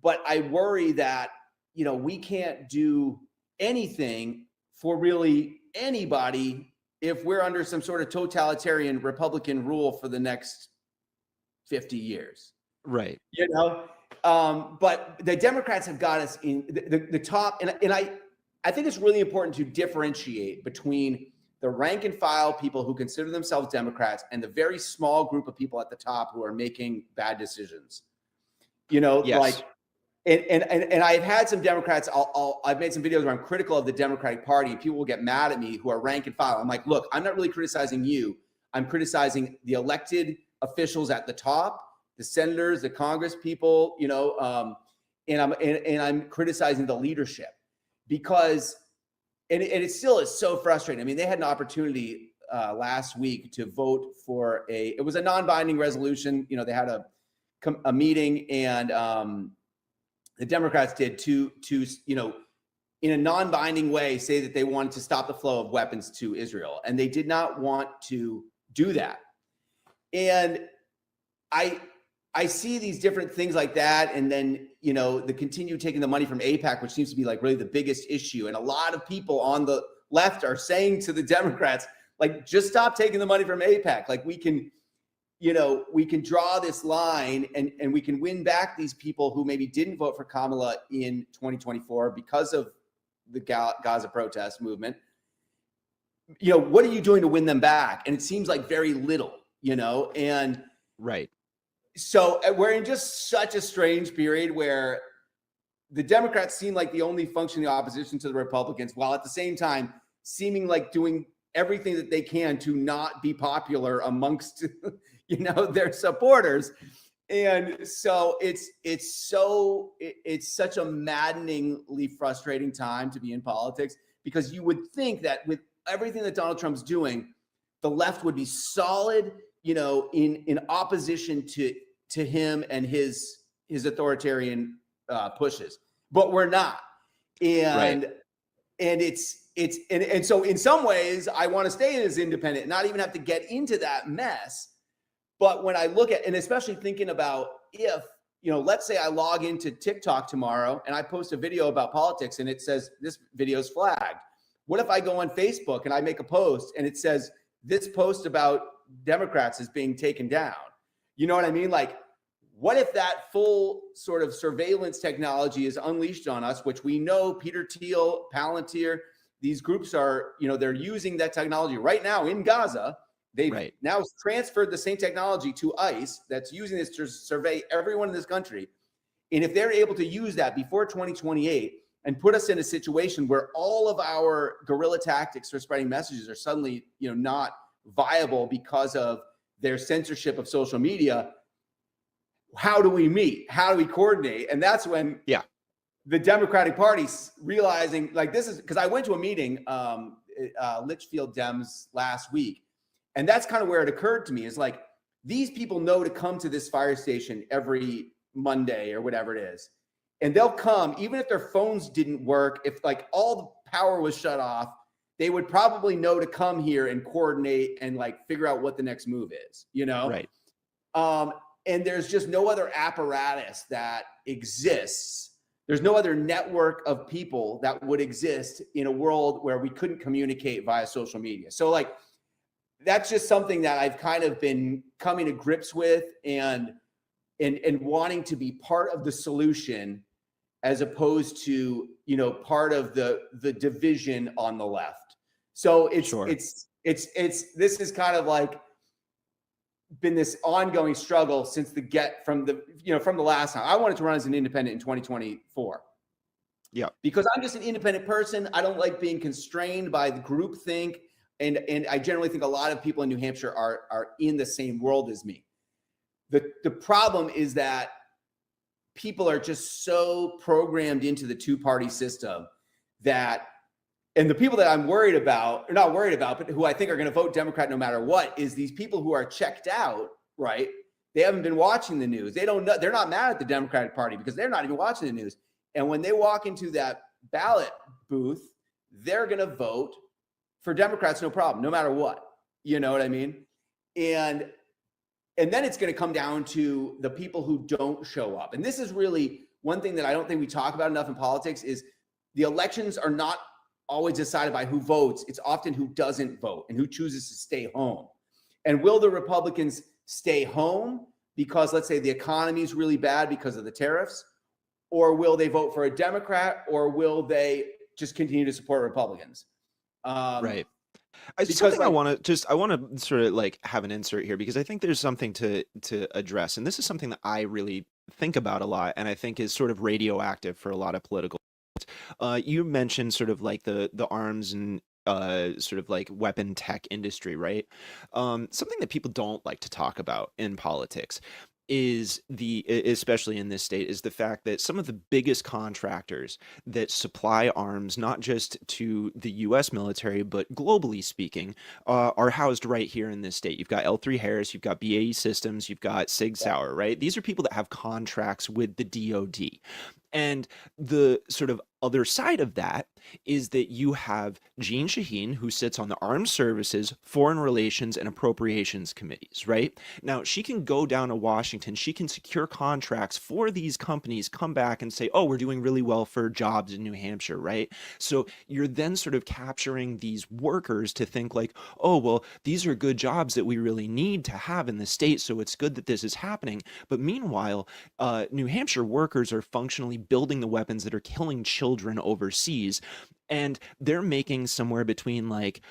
But I worry that, we can't do anything for really anybody if we're under some sort of totalitarian Republican rule for the next 50 years. Right. But the Democrats have got us in the top, and I think it's really important to differentiate between the rank and file people who consider themselves Democrats and the very small group of people at the top who are making bad decisions. Yes. And I've had some Democrats. I've made some videos where I'm critical of the Democratic Party, and people will get mad at me who are rank and file. I'm like, look, I'm not really criticizing you. I'm criticizing the elected officials at the top, the senators, the Congress people, and I'm criticizing the leadership because, and it still is so frustrating. I mean, they had an opportunity last week to vote for it was a non-binding resolution. They had a meeting, and the Democrats did to in a non-binding way say that they wanted to stop the flow of weapons to Israel, and they did not want to do that. And I see these different things like that, and then the continued taking the money from AIPAC, which seems to be like really the biggest issue. And a lot of people on the left are saying to the Democrats, like, just stop taking the money from AIPAC. Like we can draw this line and we can win back these people who maybe didn't vote for Kamala in 2024 because of the Gaza protest movement. What are you doing to win them back? And it seems like very little, and right. so we're in just such a strange period where the Democrats seem like the only functioning opposition to the Republicans, while at the same time seeming like doing everything that they can to not be popular amongst, their supporters. And so it's such a maddeningly frustrating time to be in politics, because you would think that with everything that Donald Trump's doing, the left would be solid, in opposition to him and his authoritarian pushes, but we're not. And and so in some ways I want to stay as independent, not even have to get into that mess. But when I look at, and especially thinking about if, let's say I log into TikTok tomorrow and I post a video about politics and it says this video is flagged. What if I go on Facebook and I make a post and it says this post about Democrats is being taken down? You know what I mean? Like, what if that full sort of surveillance technology is unleashed on us, which we know Peter Thiel, Palantir, these groups are, they're using that technology right now in Gaza. They've now transferred the same technology to ICE that's using this to survey everyone in this country. And if they're able to use that before 2028 and put us in a situation where all of our guerrilla tactics for spreading messages are suddenly, not viable because of their censorship of social media, how do we meet? How do we coordinate? And that's when the Democratic Party realizing, like, this is, because I went to a meeting, Litchfield Dems last week, and that's kind of where it occurred to me, is like, these people know to come to this fire station every Monday or whatever it is. And they'll come, even if their phones didn't work, if like all the power was shut off, they would probably know to come here and coordinate and like figure out what the next move is, Right. And there's just no other apparatus that exists. There's no other network of people that would exist in a world where we couldn't communicate via social media. So like, that's just something that I've kind of been coming to grips with and wanting to be part of the solution, as opposed to, part of the division on the left. So this is kind of like been this ongoing struggle since from the last time. I wanted to run as an independent in 2024. Yeah. Because I'm just an independent person. I don't like being constrained by the groupthink. And I generally think a lot of people in New Hampshire are in the same world as me. The problem is that people are just so programmed into the two-party system that, and the people that I'm worried about, or not worried about, but who I think are going to vote Democrat no matter what, is these people who are checked out, right? They haven't been watching the news. They don't know. They're not mad at the Democratic Party because they're not even watching the news. And when they walk into that ballot booth, they're going to vote for Democrats, no problem, no matter what. You know what I mean? And then it's going to come down to the people who don't show up. And this is really one thing that I don't think we talk about enough in politics, is the elections are not always decided by who votes. It's often who doesn't vote and who chooses to stay home. And will the Republicans stay home because, let's say, the economy is really bad because of the tariffs? Or will they vote for a Democrat? Or will they just continue to support Republicans? Right. Something I want to sort of like have an insert here, because I think there's something to address. And this is something that I really think about a lot, and I think is sort of radioactive for a lot of political. You mentioned sort of like the arms and sort of like weapon tech industry, right? Something that people don't like to talk about in politics is especially in this state, is the fact that some of the biggest contractors that supply arms, not just to the U.S. military, but globally speaking, are housed right here in this state. You've got L3 Harris, you've got BAE Systems, you've got Sig Sauer, right? These are people that have contracts with the DoD. And the sort of other side of that is that you have Jeanne Shaheen, who sits on the Armed Services, Foreign Relations, and Appropriations Committees, right? Now, she can go down to Washington, she can secure contracts for these companies, come back and say, oh, we're doing really well for jobs in New Hampshire, right? So you're then sort of capturing these workers to think like, oh, well, these are good jobs that we really need to have in the state, so it's good that this is happening. But meanwhile, New Hampshire workers are functionally building the weapons that are killing children overseas, and they're making somewhere between like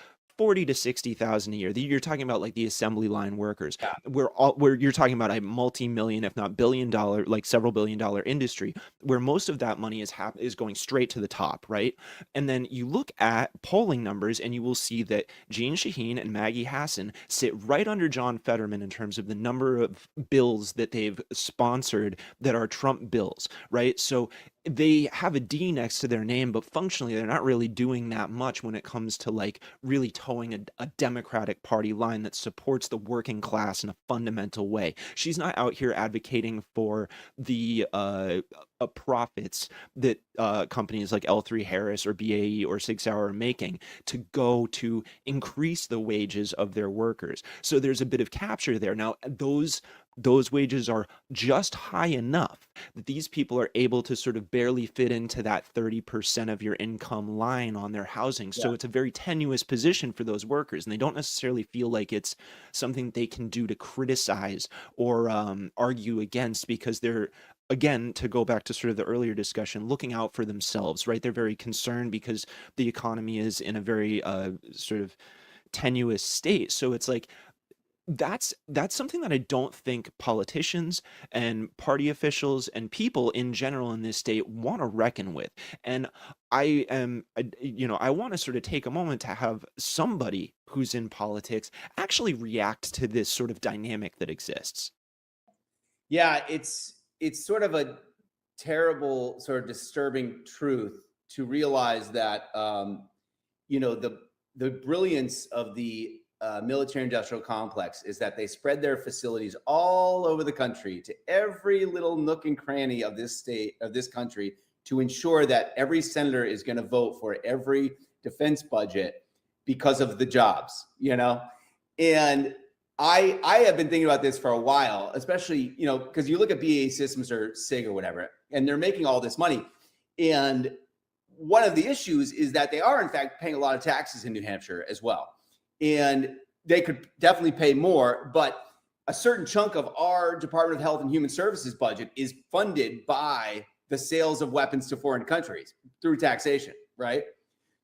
40 to 60,000 a year. You're talking about like the assembly line workers. Where you're talking about a multi-million, if not billion-dollar, like several billion-dollar industry, where most of that money is going straight to the top, right? And then you look at polling numbers, and you will see that Jeanne Shaheen and Maggie Hassan sit right under John Fetterman in terms of the number of bills that they've sponsored that are Trump bills, right? So they have a D next to their name, but functionally they're not really doing that much when it comes to like really towing a Democratic Party line that supports the working class in a fundamental way. She's not out here advocating for the profits that companies like L3 Harris or BAE or Sig Sauer are making to go to increase the wages of their workers. So there's a bit of capture there. Now, those wages are just high enough that these people are able to sort of barely fit into that 30% of your income line on their housing. So it's a very tenuous position for those workers, and they don't necessarily feel like it's something they can do to criticize or argue against, because they're, again, to go back to sort of the earlier discussion, looking out for themselves, right? They're very concerned because the economy is in a very sort of tenuous state. So it's like, that's something that I don't think politicians and party officials and people in general in this state want to reckon with. And I want to sort of take a moment to have somebody who's in politics actually react to this sort of dynamic that exists. Yeah, it's sort of a terrible, sort of disturbing truth to realize that, the brilliance of the military-industrial complex is that they spread their facilities all over the country to every little nook and cranny of this state, of this country, to ensure that every senator is going to vote for every defense budget because of the jobs, And I have been thinking about this for a while, especially, because you look at BAE Systems or SIG or whatever, and they're making all this money. And one of the issues is that they are, in fact, paying a lot of taxes in New Hampshire as well. And they could definitely pay more, but a certain chunk of our Department of Health and Human Services budget is funded by the sales of weapons to foreign countries through taxation, right?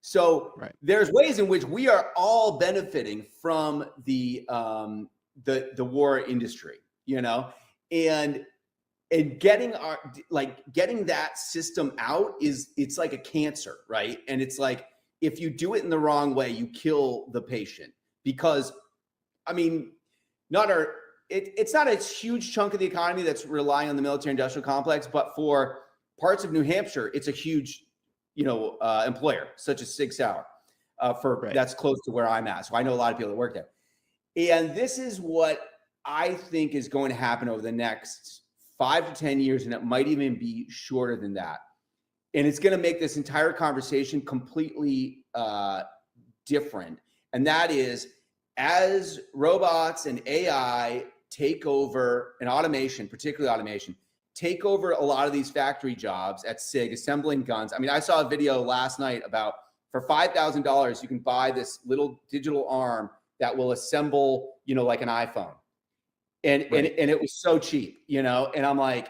So there's ways in which we are all benefiting from the war industry, and getting getting that system out it's like a cancer, right? And it's like, if you do it in the wrong way, you kill the patient, because, it's not a huge chunk of the economy that's relying on the military-industrial complex, but for parts of New Hampshire, it's a huge, employer, such as Sig Sauer, that's close to where I'm at. So I know a lot of people that work there. And this is what I think is going to happen over the next 5 to 10 years, and it might even be shorter than that. And it's going to make this entire conversation completely different. And that is, as robots and AI take over, and automation, particularly automation, take over a lot of these factory jobs at SIG, assembling guns. I saw a video last night about, for $5,000, you can buy this little digital arm that will assemble, like an iPhone. And it was so cheap, and I'm like,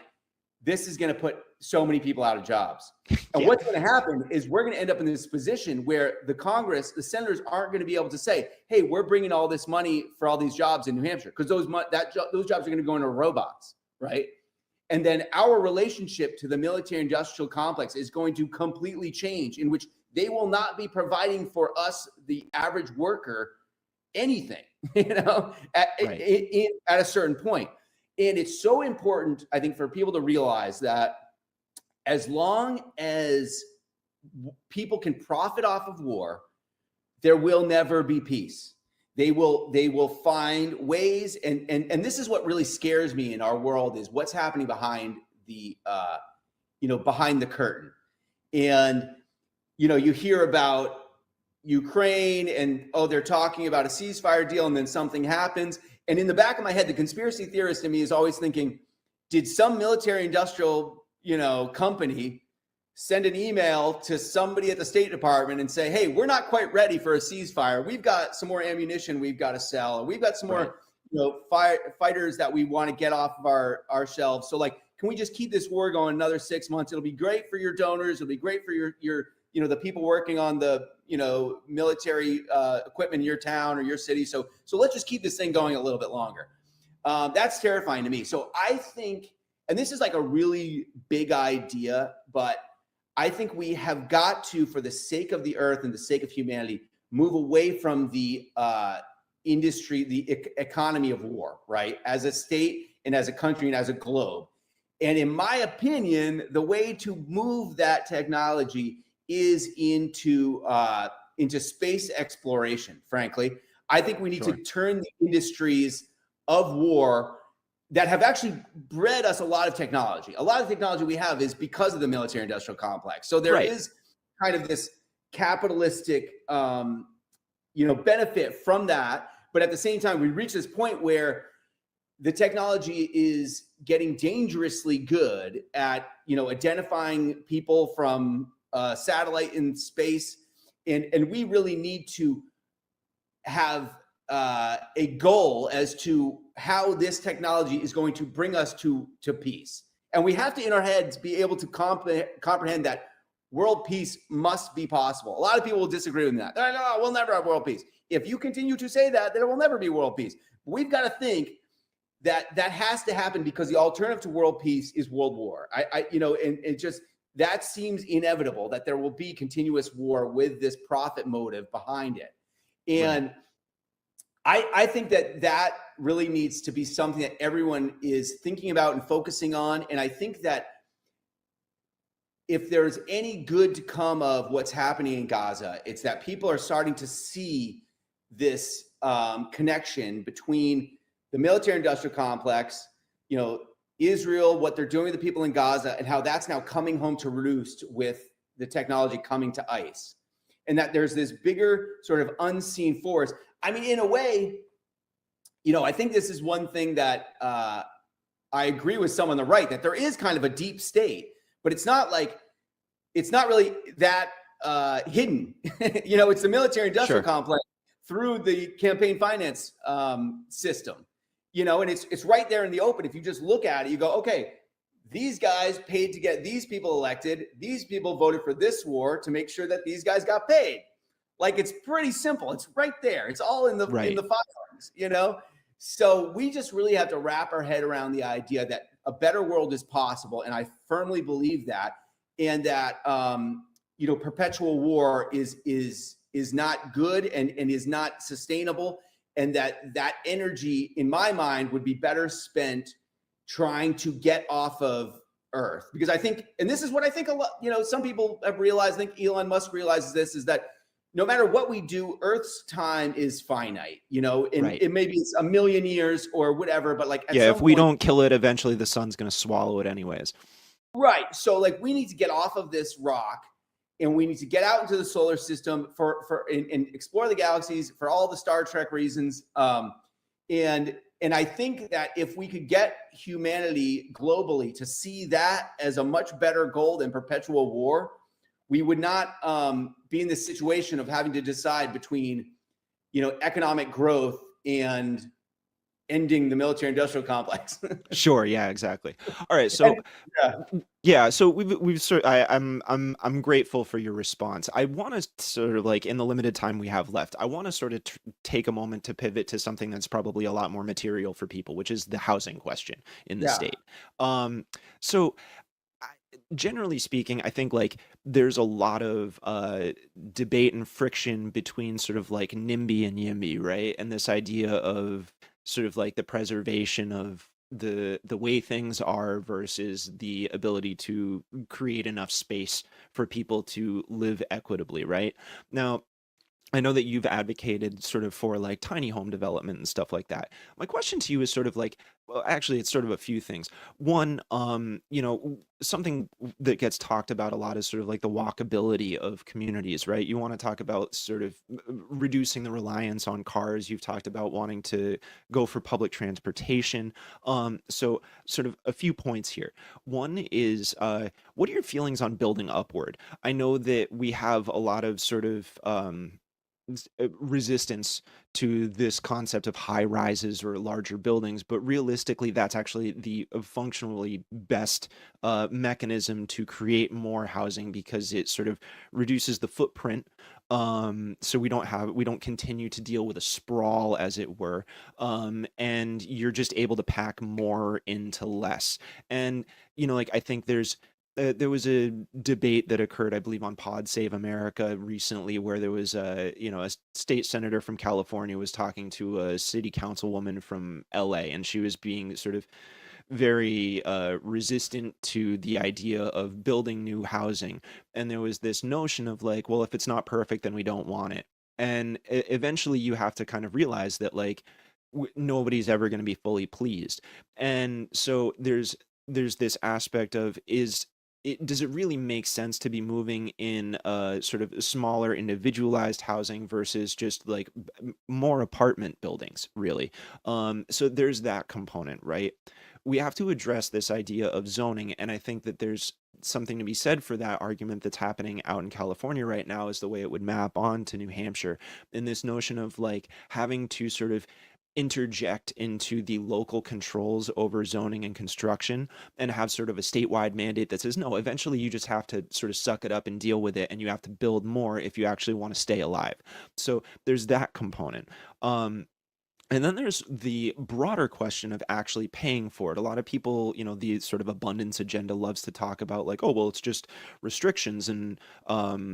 this is going to put so many people out of jobs. And what's going to happen is we're going to end up in this position where the Congress, the senators, aren't going to be able to say, hey, we're bringing all this money for all these jobs in New Hampshire, because those jobs are going to go into robots, right? And then our relationship to the military-industrial complex is going to completely change, in which they will not be providing for us, the average worker, anything, at a certain point. And it's so important, I think, for people to realize that as long as people can profit off of war, there will never be peace. They will find ways, and this is what really scares me in our world, is what's happening behind the behind the curtain. And you hear about Ukraine, and they're talking about a ceasefire deal, and then something happens. And in the back of my head, the conspiracy theorist in me is always thinking, did some military-industrial company send an email to somebody at the State Department and say, hey, we're not quite ready for a ceasefire. We've got some more ammunition we've got to sell. We've got some more fighters that we want to get off of our shelves. So can we just keep this war going another 6 months? It'll be great for your donors. It'll be great for your the people working on the military equipment in your town or your city. So let's just keep this thing going a little bit longer. That's terrifying to me. So I think, and this is like a really big idea, but I think we have got to, for the sake of the earth and the sake of humanity, move away from the industry, the economy of war, right? As a state and as a country and as a globe. And in my opinion, the way to move that technology is into space exploration, frankly. I think we need to turn the industries of war that have actually bred us a lot of technology. A lot of technology we have is because of the military industrial complex. So there is kind of this capitalistic, benefit from that. But at the same time, we reach this point where the technology is getting dangerously good at, identifying people from satellite in space. And we really need to have a goal as to how this technology is going to bring us to peace. And we have to, in our heads, be able to comprehend that world peace must be possible. A lot of people will disagree with that. No, we'll never have world peace. If you continue to say that, then it will never be world peace. But we've got to think that has to happen, because the alternative to world peace is world war. That seems inevitable, that there will be continuous war with this profit motive behind it. And I think that really needs to be something that everyone is thinking about and focusing on. And I think that if there's any good to come of what's happening in Gaza, it's that people are starting to see this connection between the military-industrial complex, Israel, what they're doing with the people in Gaza, and how that's now coming home to roost with the technology coming to ICE. And that there's this bigger sort of unseen force. I mean, in a way, I think this is one thing that I agree with some on the right, that there is kind of a deep state, but it's not really that hidden. It's the military-industrial complex through the campaign finance system, and it's right there in the open. If you just look at it, you go, okay, these guys paid to get these people elected. These people voted for this war to make sure that these guys got paid. Like, it's pretty simple. It's right there. It's all in the firearms, So we just really have to wrap our head around the idea that a better world is possible. And I firmly believe that. And that, perpetual war is not good and is not sustainable. And that energy, in my mind, would be better spent trying to get off of Earth. Because I think, and this is what I think a lot, some people have realized, I think Elon Musk realizes this, is that no matter what we do, Earth's time is finite, it maybe it's 1 million years or whatever, but like, if we don't kill it, eventually the sun's going to swallow it anyways. Right. So we need to get off of this rock, and we need to get out into the solar system and explore the galaxies for all the Star Trek reasons. And I think that if we could get humanity globally to see that as a much better goal than perpetual war, we would not be in this situation of having to decide between, economic growth and ending the military-industrial complex. Sure. Yeah. Exactly. All right. So, So we've sort. I'm grateful for your response. I want to sort of, like, in the limited time we have left, I want to sort of take a moment to pivot to something that's probably a lot more material for people, which is the housing question in the state. So, generally speaking, I think, like, there's a lot of debate and friction between sort of like NIMBY and YIMBY, right? And this idea of sort of like the preservation of the way things are versus the ability to create enough space for people to live equitably, right? Now, I know that you've advocated sort of for like tiny home development and stuff like that. My question to you is sort of like, well, actually, it's sort of a few things. One, something that gets talked about a lot is sort of like the walkability of communities, right? You want to talk about sort of reducing the reliance on cars. You've talked about wanting to go for public transportation. So sort of a few points here. One is, what are your feelings on building upward? I know that we have a lot of sort of resistance to this concept of high rises or larger buildings, but realistically, that's actually the functionally best mechanism to create more housing, because it sort of reduces the footprint So we don't continue to deal with a sprawl, as it were. And you're just able to pack more into less. And, like, I think there was a debate that occurred, I believe, on Pod Save America recently, where there was a state senator from California was talking to a city councilwoman from LA, and she was being sort of very resistant to the idea of building new housing. And there was this notion of like, well, if it's not perfect, then we don't want it. And eventually you have to kind of realize that like nobody's ever going to be fully pleased. And so there's this aspect of does it really make sense to be moving in sort of smaller individualized housing versus just like more apartment buildings, really? So there's that component, right? We have to address this idea of zoning, and I think that there's something to be said for that argument that's happening out in California right now, is the way it would map on to New Hampshire, in this notion of like having to sort of interject into the local controls over zoning and construction and have sort of a statewide mandate that says, no, eventually you just have to sort of suck it up and deal with it, and you have to build more if you actually want to stay alive. So there's that component. And then there's the broader question of actually paying for it. A lot of people, the sort of abundance agenda loves to talk about like, oh, well, it's just restrictions and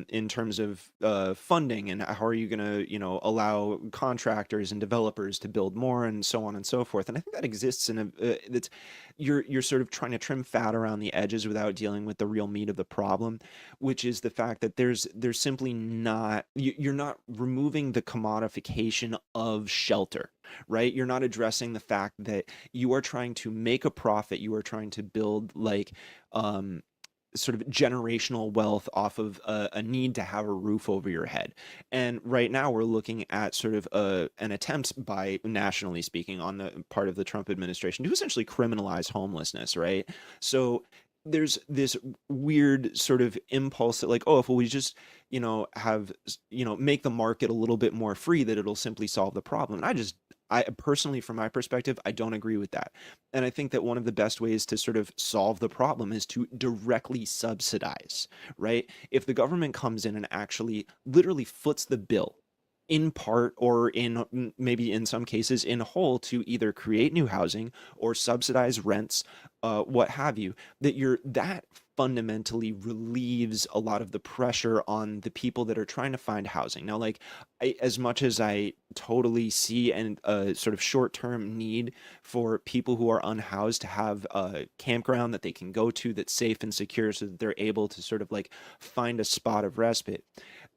in terms of funding, and how are you going to, allow contractors and developers to build more, and so on and so forth. And I think that exists in that's you're sort of trying to trim fat around the edges without dealing with the real meat of the problem, which is the fact that there's simply not, you're not removing the commodification of shelter. Right? You're not addressing the fact that you are trying to make a profit. You are trying to build like sort of generational wealth off of a need to have a roof over your head. And right now we're looking at sort of an attempt by, nationally speaking, on the part of the Trump administration to essentially criminalize homelessness, right? So there's this weird sort of impulse that like, oh, if we just, have, make the market a little bit more free, that it'll simply solve the problem. And I personally, from my perspective, I don't agree with that. And I think that one of the best ways to sort of solve the problem is to directly subsidize, right? If the government comes in and actually literally foots the bill in part, or in maybe in some cases in whole, to either create new housing or subsidize rents, what have you, that fundamentally relieves a lot of the pressure on the people that are trying to find housing. Now, like, as much as I totally see a sort of short-term need for people who are unhoused to have a campground that they can go to that's safe and secure, so that they're able to sort of like find a spot of respite,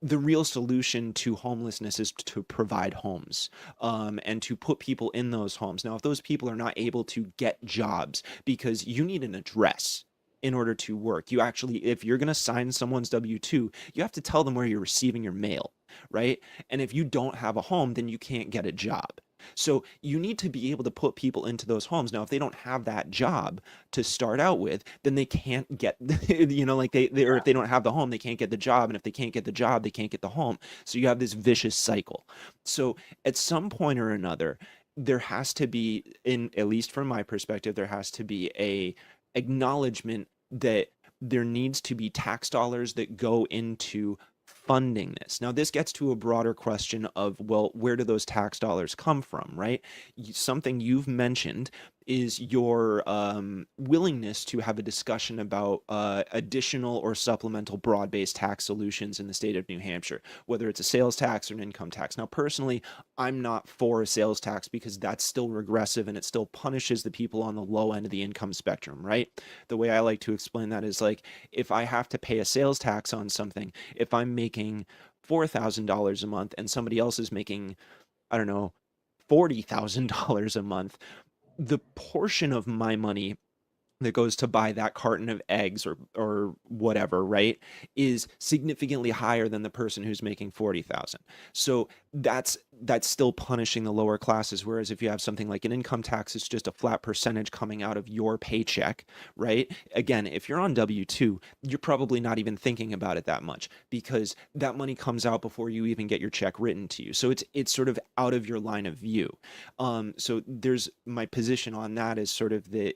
the real solution to homelessness is to provide homes, and to put people in those homes. Now, if those people are not able to get jobs, because you need an address in order to work, you actually, if you're going to sign someone's W-2, you have to tell them where you're receiving your mail, right? And if you don't have a home, then you can't get a job. So you need to be able to put people into those homes. Now, if they don't have that job to start out with, then they can't get, like or if they don't have the home, they can't get the job. And if they can't get the job, they can't get the home. So you have this vicious cycle. So at some point or another, there has to be, at least from my perspective, there has to be a acknowledgement that there needs to be tax dollars that go into funding this. Now, this gets to a broader question of, well, where do those tax dollars come from, right? Something you've mentioned is your willingness to have a discussion about additional or supplemental broad-based tax solutions in the state of New Hampshire, whether it's a sales tax or an income tax. Now, personally, I'm not for a sales tax because that's still regressive and it still punishes the people on the low end of the income spectrum, right? The way I like to explain that is like, if I have to pay a sales tax on something, if I'm making $4,000 a month and somebody else is making, I don't know, $40,000 a month, the portion of my money that goes to buy that carton of eggs or whatever, right, is significantly higher than the person who's making 40,000. So that's still punishing the lower classes. Whereas if you have something like an income tax, it's just a flat percentage coming out of your paycheck, right? Again, if you're on W-2, you're probably not even thinking about it that much because that money comes out before you even get your check written to you. So it's sort of out of your line of view. So there's my position on that is sort of the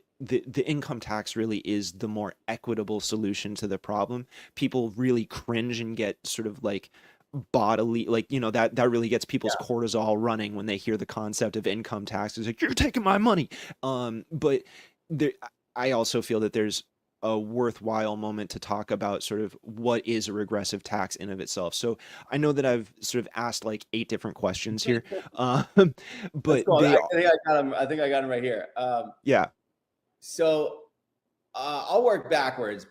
income tax really is the more equitable solution to the problem. People really cringe and get sort of like bodily, like, you know, that really gets people's cortisol running when they hear the concept of income tax. It's like, you're taking my money. But there, I also feel that there's a worthwhile moment to talk about sort of what is a regressive tax in of itself. So I know that I've sort of asked like 8 different questions here, but I think I got them right here. Yeah. So I'll work backwards.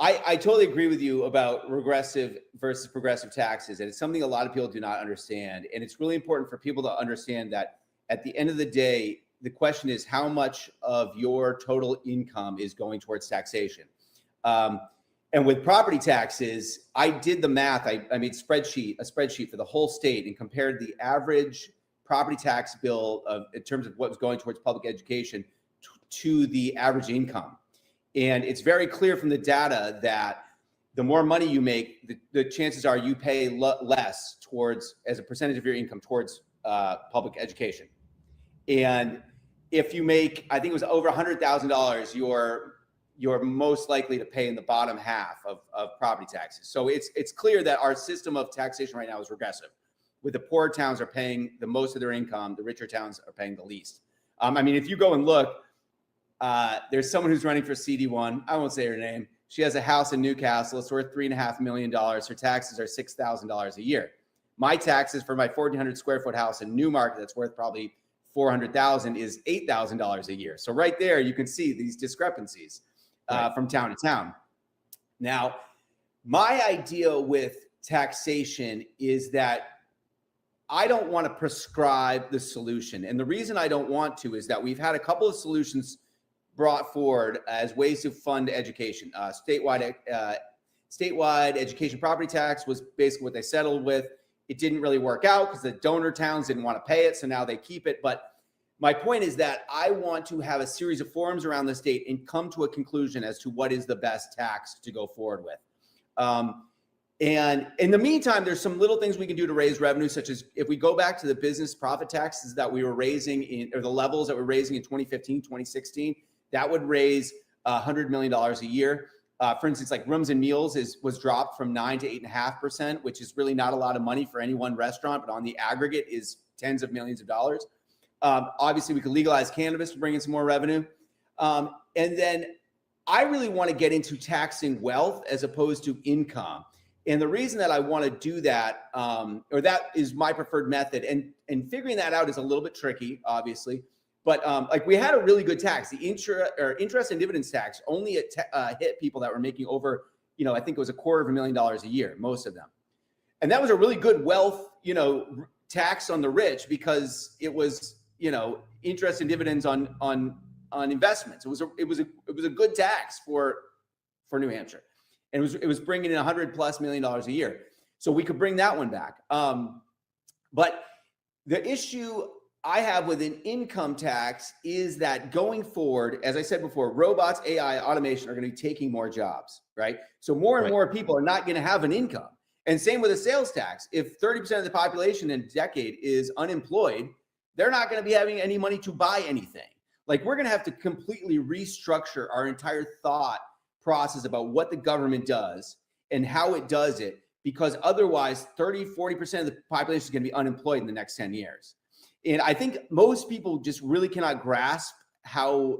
I totally agree with you about regressive versus progressive taxes. And it's something a lot of people do not understand. And it's really important for people to understand that at the end of the day, the question is how much of your total income is going towards taxation. And with property taxes, I did the math. I made a spreadsheet for the whole state and compared the average property tax bill in terms of what was going towards public education to the average income. And it's very clear from the data that the more money you make, the chances are you pay less towards, as a percentage of your income, towards public education. And if you make, I think it was over $100,000, you're most likely to pay in the bottom half of property taxes. So it's clear that our system of taxation right now is regressive, with the poorer towns are paying the most of their income, the richer towns are paying the least. I mean, if you go and look, there's someone who's running for CD1. I won't say her name. She has a house in Newcastle. It's worth $3.5 million. Her taxes are $6,000 a year. My taxes for my 1,400 square foot house in Newmarket that's worth probably $400,000 is $8,000 a year. So right there, you can see these discrepancies from town to town. Now, my idea with taxation is that I don't want to prescribe the solution. And the reason I don't want to is that we've had a couple of solutions brought forward as ways to fund education. Statewide education property tax was basically what they settled with. It didn't really work out because the donor towns didn't want to pay it, so now they keep it. But my point is that I want to have a series of forums around the state and come to a conclusion as to what is the best tax to go forward with. And in the meantime, there's some little things we can do to raise revenue, such as if we go back to the business profit taxes that we were raising or the levels that we're raising in 2015, 2016, that would raise $100 million a year. For instance, like rooms and meals was dropped from 9 to 8.5%, which is really not a lot of money for any one restaurant, but on the aggregate is tens of millions of dollars. Obviously, we could legalize cannabis to bring in some more revenue. And then I really want to get into taxing wealth as opposed to income. And the reason that I want to do that, or that is my preferred method, and figuring that out is a little bit tricky, obviously. But like we had a really good tax. The interest and dividends tax only hit people that were making over, I think it was $250,000 a year, most of them. And that was a really good wealth, tax on the rich because it was, interest and dividends on investments. It was a good tax for New Hampshire, and it was bringing in $100+ million a year. So we could bring that one back. But the issue I have with an income tax is that going forward, as I said before, robots, AI, automation are going to be taking more jobs, right? So more and more people are not going to have an income. And same with a sales tax. If 30% of the population in a decade is unemployed, they're not going to be having any money to buy anything. Like we're going to have to completely restructure our entire thought process about what the government does and how it does it, because otherwise 30-40% of the population is going to be unemployed in the next 10 years. And I think most people just really cannot grasp how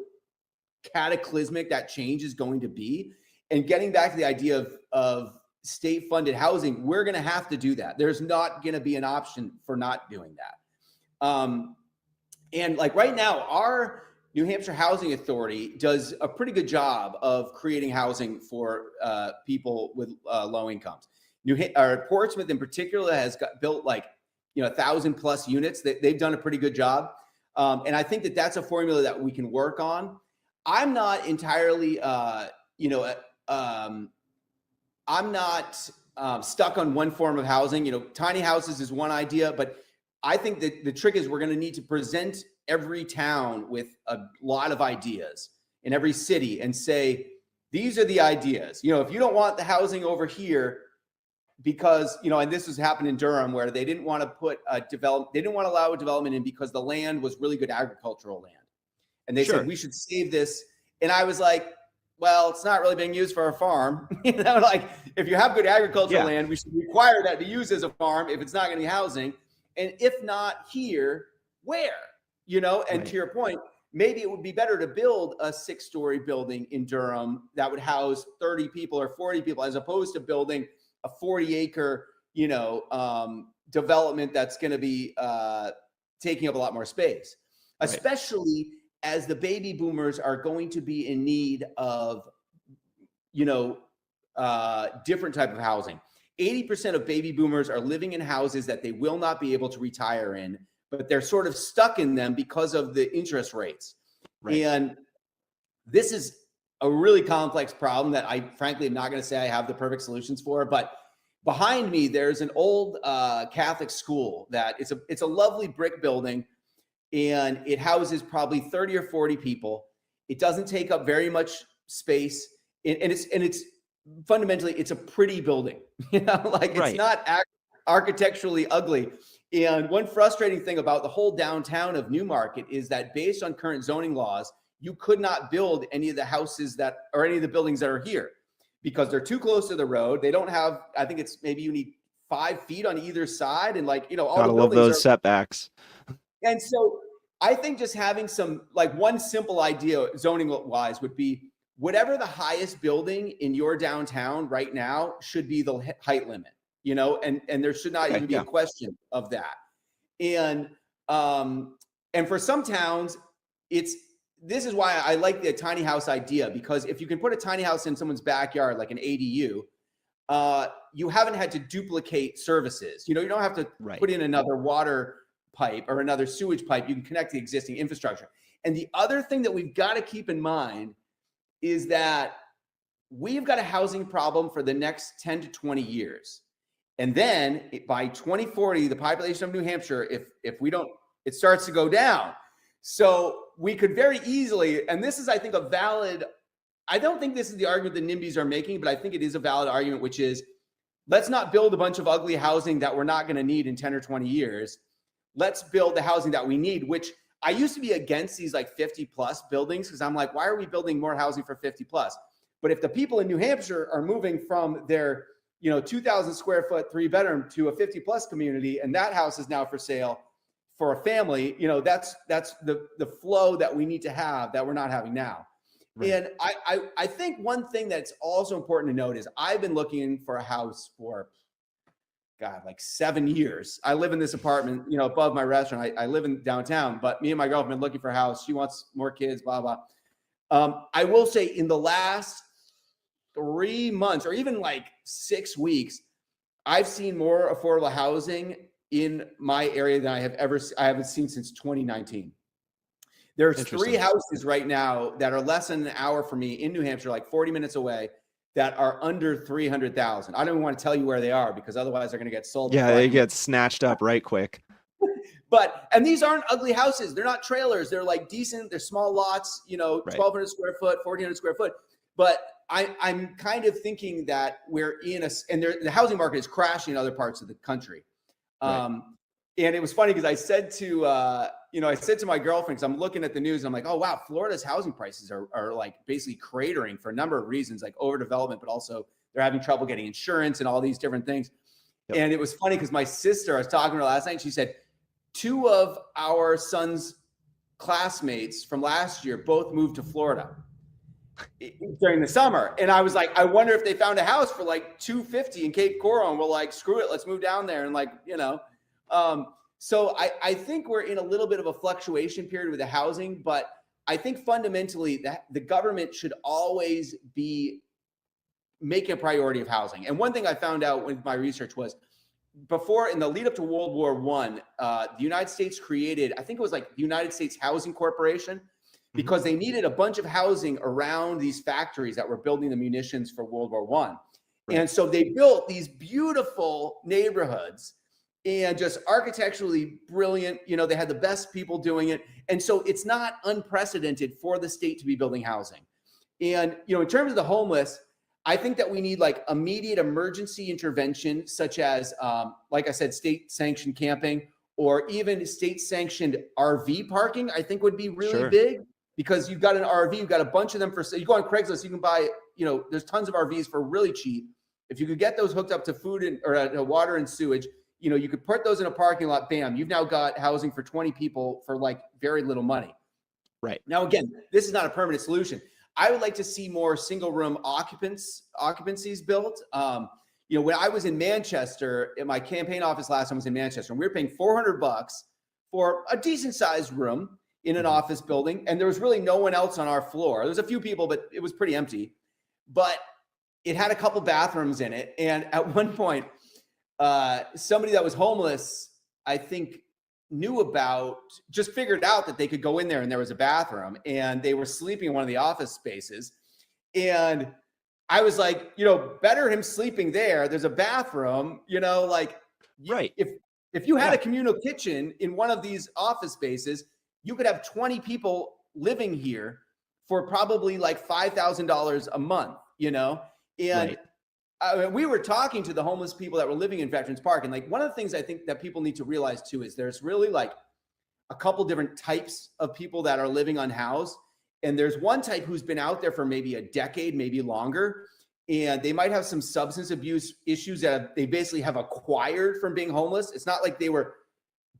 cataclysmic that change is going to be. And getting back to the idea of state-funded housing, we're going to have to do that. There's not going to be an option for not doing that. And like right now, our New Hampshire Housing Authority does a pretty good job of creating housing for people with low incomes. Portsmouth in particular has built like 1,000+ units. They've done a pretty good job. And I think that that's a formula that we can work on. I'm not entirely, I'm not stuck on one form of housing. Tiny houses is one idea, but I think that the trick is we're going to need to present every town with a lot of ideas in every city and say, these are the ideas. If you don't want the housing over here, because, and this has happened in Durham where they didn't want to put they didn't want to allow a development in because the land was really good agricultural land. And they said, we should save this. And I was like, well, it's not really being used for a farm. Like if you have good agricultural land, we should require that to be used as a farm if it's not going to be housing. And if not here, where? And to your point, maybe it would be better to build a 6-story building in Durham that would house 30 people or 40 people, as opposed to building a 40-acre, development that's going to be taking up a lot more space, especially as the baby boomers are going to be in need of, different type of housing. 80% of baby boomers are living in houses that they will not be able to retire in, but they're sort of stuck in them because of the interest rates. And this is a really complex problem that I frankly am not going to say I have the perfect solutions for, but behind me, there's an old Catholic school that it's a lovely brick building, and it houses probably 30 or 40 people. It doesn't take up very much space, and it's fundamentally, it's a pretty building. It's not architecturally ugly. And one frustrating thing about the whole downtown of Newmarket is that based on current zoning laws, you could not build any of the houses or any of the buildings that are here because they're too close to the road. They don't have, I think it's maybe you need 5 feet on either side. And all Gotta the love buildings those setbacks. And so I think just having one simple idea zoning wise would be whatever the highest building in your downtown right now should be the height limit, and there should not even be a question of that. And for some towns, this is why I like the tiny house idea, because if you can put a tiny house in someone's backyard, like an ADU, you haven't had to duplicate services. You don't have to put in another water pipe or another sewage pipe. You can connect the existing infrastructure. And the other thing that we've got to keep in mind is that we've got a housing problem for the next 10 to 20 years. And then by 2040, the population of New Hampshire, if we don't, it starts to go down. So we could very easily, and this is, I think, I don't think this is the argument the NIMBYs are making, but I think it is a valid argument, which is, let's not build a bunch of ugly housing that we're not going to need in 10 or 20 years. Let's build the housing that we need, which I used to be against these 50 plus buildings because I'm like, why are we building more housing for 50 plus? But if the people in New Hampshire are moving from their 2,000 square foot 3-bedroom to a 50 plus community, and that house is now for sale for a family, that's the flow that we need to have that we're not having now. And I think one thing that's also important to note is I've been looking for a house for 7 years. I live in this apartment, above my restaurant. I live in downtown, but me and my girlfriend have been looking for a house. She wants more kids, blah, blah. I will say in the last 3 months or even 6 weeks, I've seen more affordable housing in my area than I haven't seen since 2019. There's 3 houses right now that are less than an hour from me in New Hampshire, 40 minutes away, that are under 300,000. I don't even want to tell you where they are because otherwise they're going to get sold. Yeah, they get snatched up right quick. And these aren't ugly houses. They're not trailers. They're decent. They're small lots, 1,200 square foot, 1,400 square foot. But I'm kind of thinking that we're in the housing market is crashing in other parts of the country. And it was funny because I said to my girlfriend, because I'm looking at the news, and I'm like, oh, wow, Florida's housing prices are basically cratering for a number of reasons, like overdevelopment, but also they're having trouble getting insurance and all these different things. And it was funny because my sister, I was talking to her last night, and she said, 2 of our son's classmates from last year both moved to Florida during the summer. And I was like, I wonder if they found a house for $250 in Cape Coral, and we're screw it, let's move down there. And so I think we're in a little bit of a fluctuation period with the housing, but I think fundamentally that the government should always be making a priority of housing. And one thing I found out with my research was before, in the lead up to World War I, the United States created, I think it was the United States Housing Corporation, because they needed a bunch of housing around these factories that were building the munitions for World War I. And so they built these beautiful neighborhoods and just architecturally brilliant. They had the best people doing it. And so it's not unprecedented for the state to be building housing. And, in terms of the homeless, I think that we need immediate emergency intervention, such as, like I said, state sanctioned camping, or even state sanctioned RV parking, I think would be really big. because you've got an RV, you've got a bunch of them for sale. You go on Craigslist, you can buy, there's tons of RVs for really cheap. If you could get those hooked up to food or water and sewage, you could put those in a parking lot, bam, you've now got housing for 20 people for like very little money. Right. Now, again, this is not a permanent solution. I would like to see more single room occupancies built. When I was in Manchester, in my campaign office last time I was in Manchester, and we were paying $400 for a decent sized room in an office building. And there was really no one else on our floor. There was a few people, but it was pretty empty. But it had a couple bathrooms in it. And at one point, somebody that was homeless, I think, just figured out that they could go in there and there was a bathroom, and they were sleeping in one of the office spaces. And I was like, better him sleeping there. There's a bathroom, right. If you had a communal kitchen in one of these office spaces, you could have 20 people living here for probably like $5,000 a month, and right. We were talking to the homeless people that were living in Veterans Park. And like, one of the things I think that people need to realize too, is there's really like a couple different types of people that are living unhoused. And there's one type who's been out there for maybe a decade, maybe longer. And they might have some substance abuse issues that they basically have acquired from being homeless. It's not like they were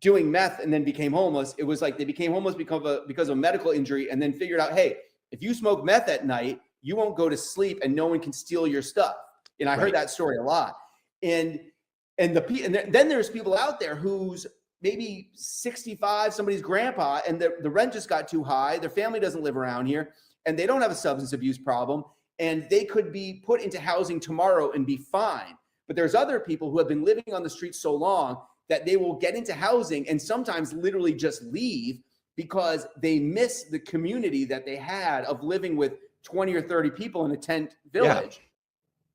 doing meth and then became homeless. It was like they became homeless because of a medical injury, and then figured out, hey, if you smoke meth at night, you won't go to sleep and no one can steal your stuff. And I heard that story a lot. And then there's people out there who's maybe 65, somebody's grandpa, and the rent just got too high. Their family doesn't live around here, and they don't have a substance abuse problem, and they could be put into housing tomorrow and be fine. But there's other people who have been living on the street so long that they will get into housing and sometimes literally just leave because they miss the community that they had of living with 20 or 30 people in a tent village. Yeah.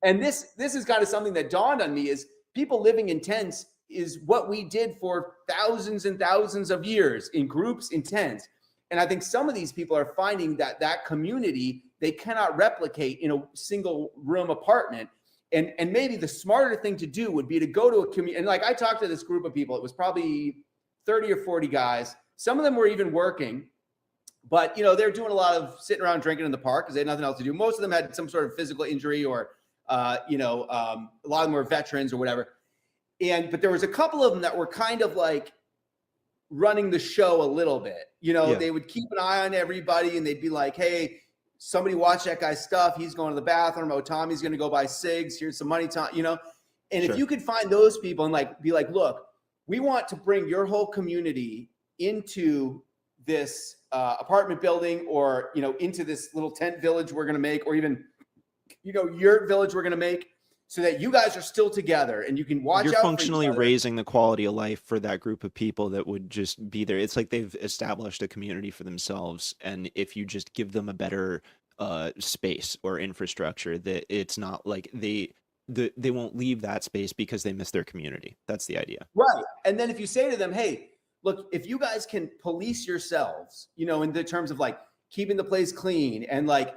And this is kind of something that dawned on me, is people living in tents is what we did for thousands and thousands of years, in groups, in tents. And I think some of these people are finding that community they cannot replicate in a single room apartment. And maybe the smarter thing to do would be to go to a community. And like, I talked to this group of people, it was probably 30 or 40 guys. Some of them were even working, but they're doing a lot of sitting around drinking in the park because they had nothing else to do. Most of them had some sort of physical injury, or a lot of them were veterans or whatever. But there was a couple of them that were kind of like running the show a little bit. They would keep an eye on everybody, and they'd be like, hey, somebody watch that guy's stuff. He's going to the bathroom. Oh, Tommy's going to go buy cigs. Here's some money, Tom, And Sure. If you could find those people and like be like, look, we want to bring your whole community into this apartment building, or, into this little tent village we're going to make, or even, your village we're going to make, so that you guys are still together and you can watch out. You're functionally raising the quality of life for that group of people that would just be there. It's like they've established a community for themselves, and if you just give them a better space or infrastructure, that it's not like they won't leave that space because they miss their community. That's the idea. Right. And then if you say to them, hey, look, if you guys can police yourselves, in the terms of like keeping the place clean, and like,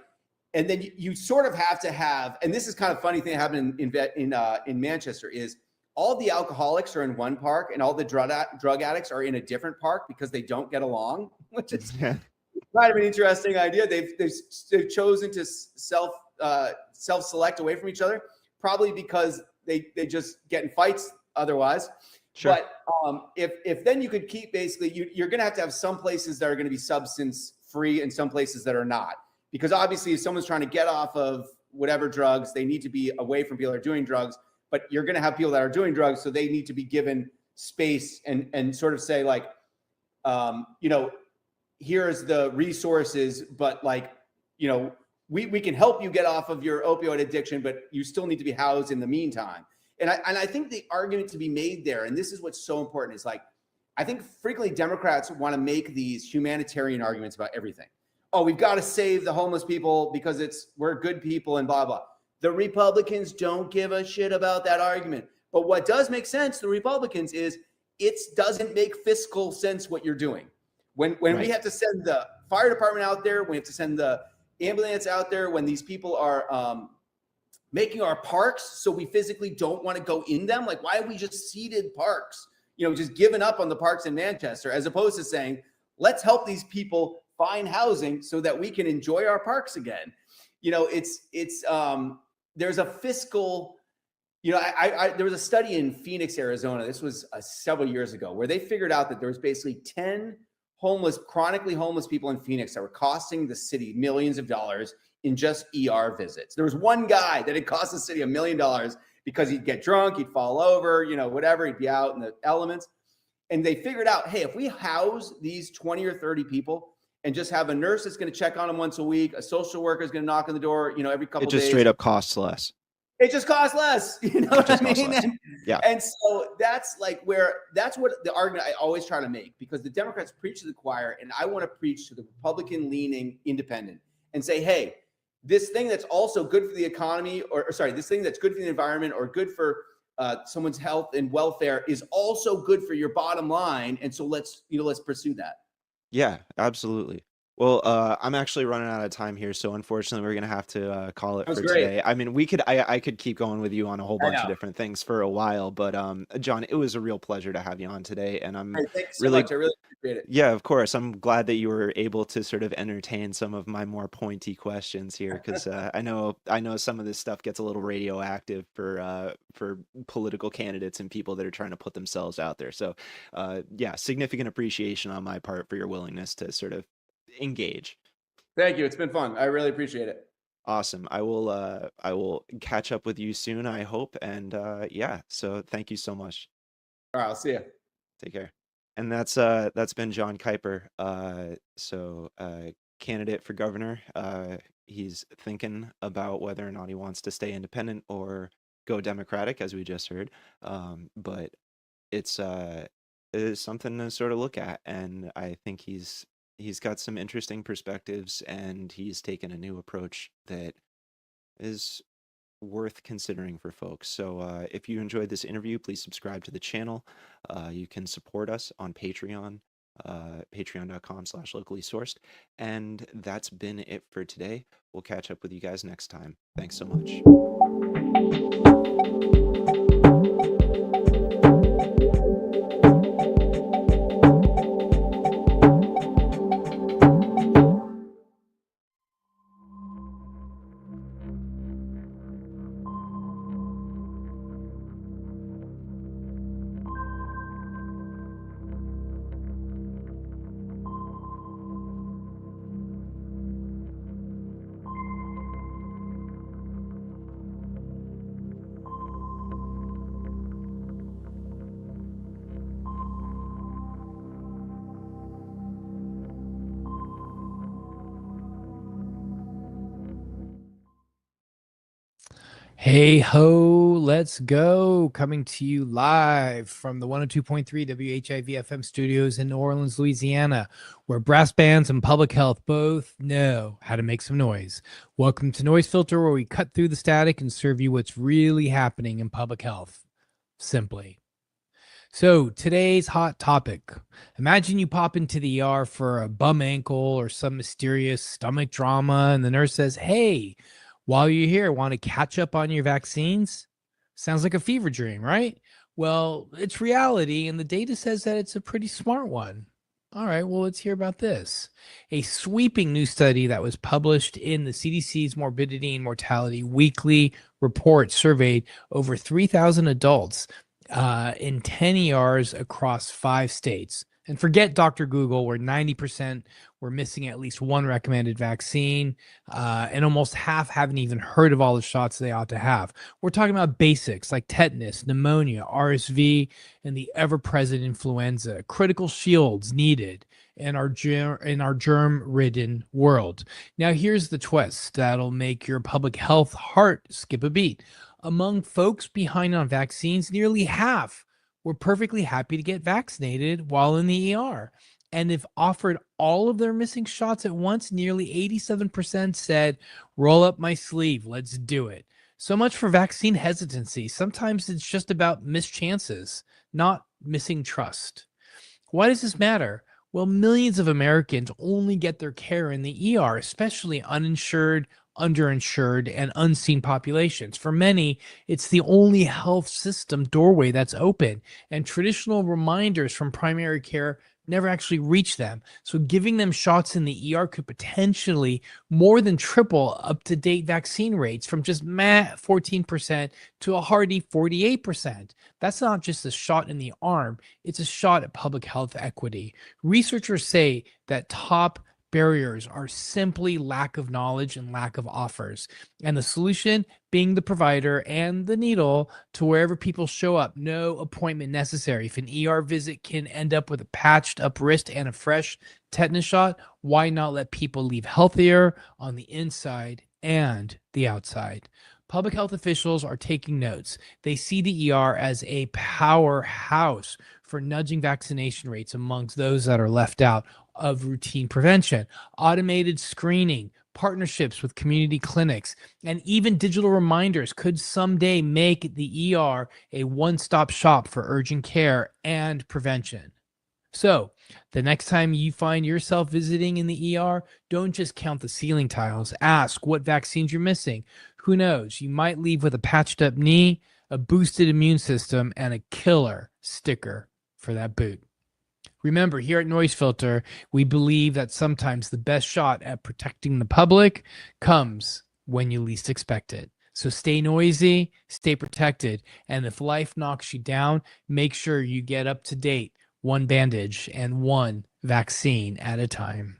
and then you sort of have to have, and this is kind of funny thing that happened in Manchester, is all the alcoholics are in one park and all the drug addicts are in a different park because they don't get along, which is kind of an interesting idea. They've chosen to self-select away from each other, probably because they just get in fights otherwise. Sure. But if then you could keep, basically, you're going to have some places that are going to be substance free and some places that are not. Because obviously, if someone's trying to get off of whatever drugs, they need to be away from people that are doing drugs. But you're going to have people that are doing drugs, so they need to be given space and sort of say, like, here's the resources, but like, we can help you get off of your opioid addiction, but you still need to be housed in the meantime. And I think the argument to be made there, and this is what's so important, is like, I think frequently Democrats want to make these humanitarian arguments about everything. Oh, we've got to save the homeless people because we're good people and blah, blah. The Republicans don't give a shit about that argument. But what does make sense to the Republicans is it doesn't make fiscal sense what you're doing. When we have to send the fire department out there, we have to send the ambulance out there, when these people are making our parks so we physically don't want to go in them. Like, why have we just seeded parks? Just given up on the parks in Manchester, as opposed to saying, let's help these people find housing so that we can enjoy our parks again. You know, there's a fiscal, you know, there was a study in Phoenix, Arizona. This was several years ago, where they figured out that there was basically 10 chronically homeless people in Phoenix that were costing the city millions of dollars in just ER visits. There was one guy that it cost the city $1 million because he'd get drunk, he'd fall over, you know, whatever, he'd be out in the elements. And they figured out, hey, if we house these 20 or 30 people and just have a nurse that's going to check on them once a week, a social worker is going to knock on the door, you know, every couple It days. just straight up costs less. It just costs less, you know what I mean? Yeah. And so that's what the argument I always try to make, because the Democrats preach to the choir, and I want to preach to the Republican-leaning independent and say, hey, this thing that's also good for the economy, this thing that's good for the environment or good for someone's health and welfare is also good for your bottom line. And so let's pursue that. Yeah, absolutely. Well, I'm actually running out of time here, so unfortunately, we're gonna have to call it for today. I mean, I could keep going with you on a whole bunch of different things for a while, but John, it was a real pleasure to have you on today, and I'm thanks so much. I really appreciate it. Yeah, of course. I'm glad that you were able to sort of entertain some of my more pointy questions here, because I know some of this stuff gets a little radioactive for political candidates and people that are trying to put themselves out there. So, yeah, significant appreciation on my part for your willingness to sort of engage. Thank you. It's been fun. I really appreciate it. Awesome. I will catch up with you soon, I hope. And yeah, so thank you so much. All right, I'll see you. Take care. And that's been John Kuiper. Candidate for governor. He's thinking about whether or not he wants to stay independent or go Democratic, as we just heard. But it is something to sort of look at, and I think he's got some interesting perspectives, and he's taken a new approach that is worth considering for folks. So if you enjoyed this interview, please subscribe to the channel. You can support us on Patreon, patreon.com/locally sourced. And that's been it for today. We'll catch up with you guys next time. Thanks so much. Hey ho, let's go. Coming to you live from the 102.3 WHIV FM studios in New Orleans, Louisiana, where brass bands and public health both know how to make some noise. Welcome to Noise Filter, where we cut through the static and serve you what's really happening in public health. Simply. So today's hot topic. Imagine you pop into the ER for a bum ankle or some mysterious stomach drama, and the nurse says, hey, while you're here, want to catch up on your vaccines? Sounds like a fever dream, right? Well, it's reality, and the data says that it's a pretty smart one. All right, well, let's hear about this. A sweeping new study that was published in the CDC's Morbidity and Mortality Weekly Report surveyed over 3,000 adults in 10 ERs across 5 states. And forget Dr. Google, where 90% were missing at least one recommended vaccine, and almost half haven't even heard of all the shots they ought to have. We're talking about basics like tetanus, pneumonia, RSV, and the ever-present influenza, critical shields needed in our germ-ridden world. Now, here's the twist that'll make your public health heart skip a beat. Among folks behind on vaccines, nearly half were perfectly happy to get vaccinated while in the ER. And if offered all of their missing shots at once, nearly 87% said, roll up my sleeve, let's do it. So much for vaccine hesitancy. Sometimes it's just about missed chances, not missing trust. Why does this matter? Well, millions of Americans only get their care in the ER, especially uninsured, underinsured, and unseen populations. For many, it's the only health system doorway that's open, and traditional reminders from primary care never actually reach them. So giving them shots in the ER could potentially more than triple up-to-date vaccine rates from just 14% to a hearty 48%. That's not just a shot in the arm, it's a shot at public health equity. Researchers say that top barriers are simply lack of knowledge and lack of offers, and the solution being the provider and the needle to wherever people show up. No appointment necessary. If an ER visit can end up with a patched up wrist and a fresh tetanus shot, why not let people leave healthier on the inside and the outside? Public health officials are taking notes. They see the ER as a powerhouse for nudging vaccination rates amongst those that are left out of routine prevention, automated screening, partnerships with community clinics, and even digital reminders could someday make the ER a one-stop shop for urgent care and prevention. So, the next time you find yourself visiting in the ER, don't just count the ceiling tiles. Ask what vaccines you're missing. Who knows? You might leave with a patched up knee, a boosted immune system, and a killer sticker for that boot. Remember, here at Noise Filter, we believe that sometimes the best shot at protecting the public comes when you least expect it. So stay noisy, stay protected, and if life knocks you down, make sure you get up to date, one bandage and one vaccine at a time.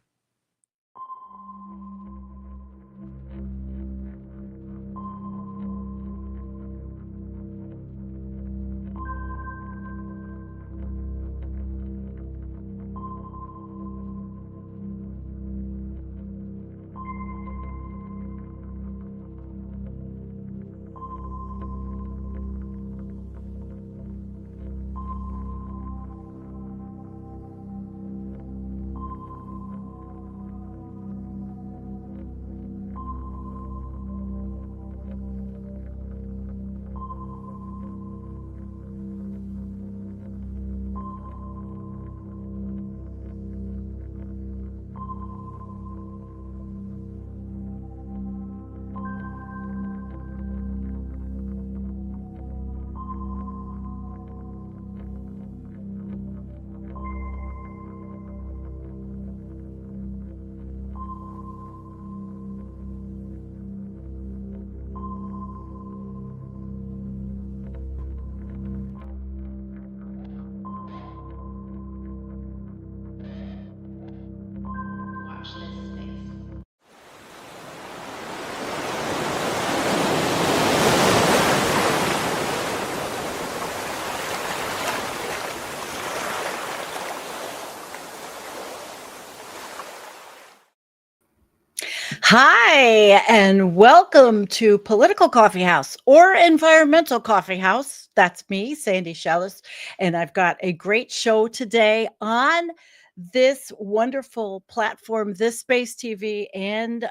Hi, and welcome to Political Coffeehouse or Environmental Coffeehouse. That's me, Sandy Shellis, and I've got a great show today on this wonderful platform, This Space TV, and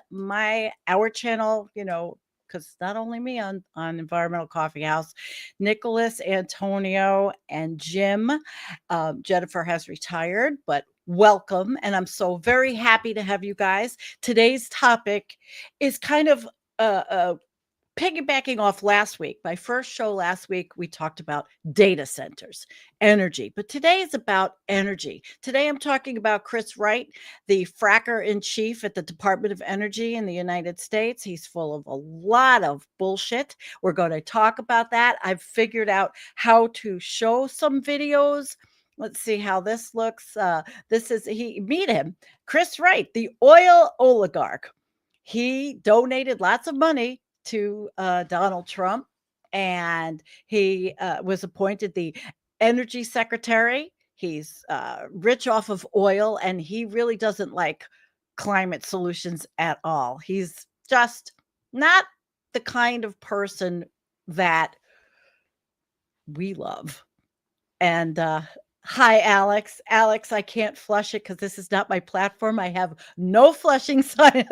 our channel, because not only me on Environmental Coffeehouse, Nicholas, Antonio, and Jim. Jennifer has retired, but welcome. And I'm so very happy to have you guys. Today's topic is kind of piggybacking off last week. My first show last week, we talked about data centers, energy, but today is about energy. Today, I'm talking about Chris Wright, the fracker in chief at the Department of Energy in the United States. He's full of a lot of bullshit. We're going to talk about that. I've figured out how to show some videos. Let's see how this looks. Meet him, Chris Wright, the oil oligarch. He donated lots of money to Donald Trump, and he was appointed the energy secretary. He's rich off of oil, and he really doesn't like climate solutions at all. He's just not the kind of person that we love. And hi, Alex. Alex, I can't flush it because this is not my platform. I have no flushing sound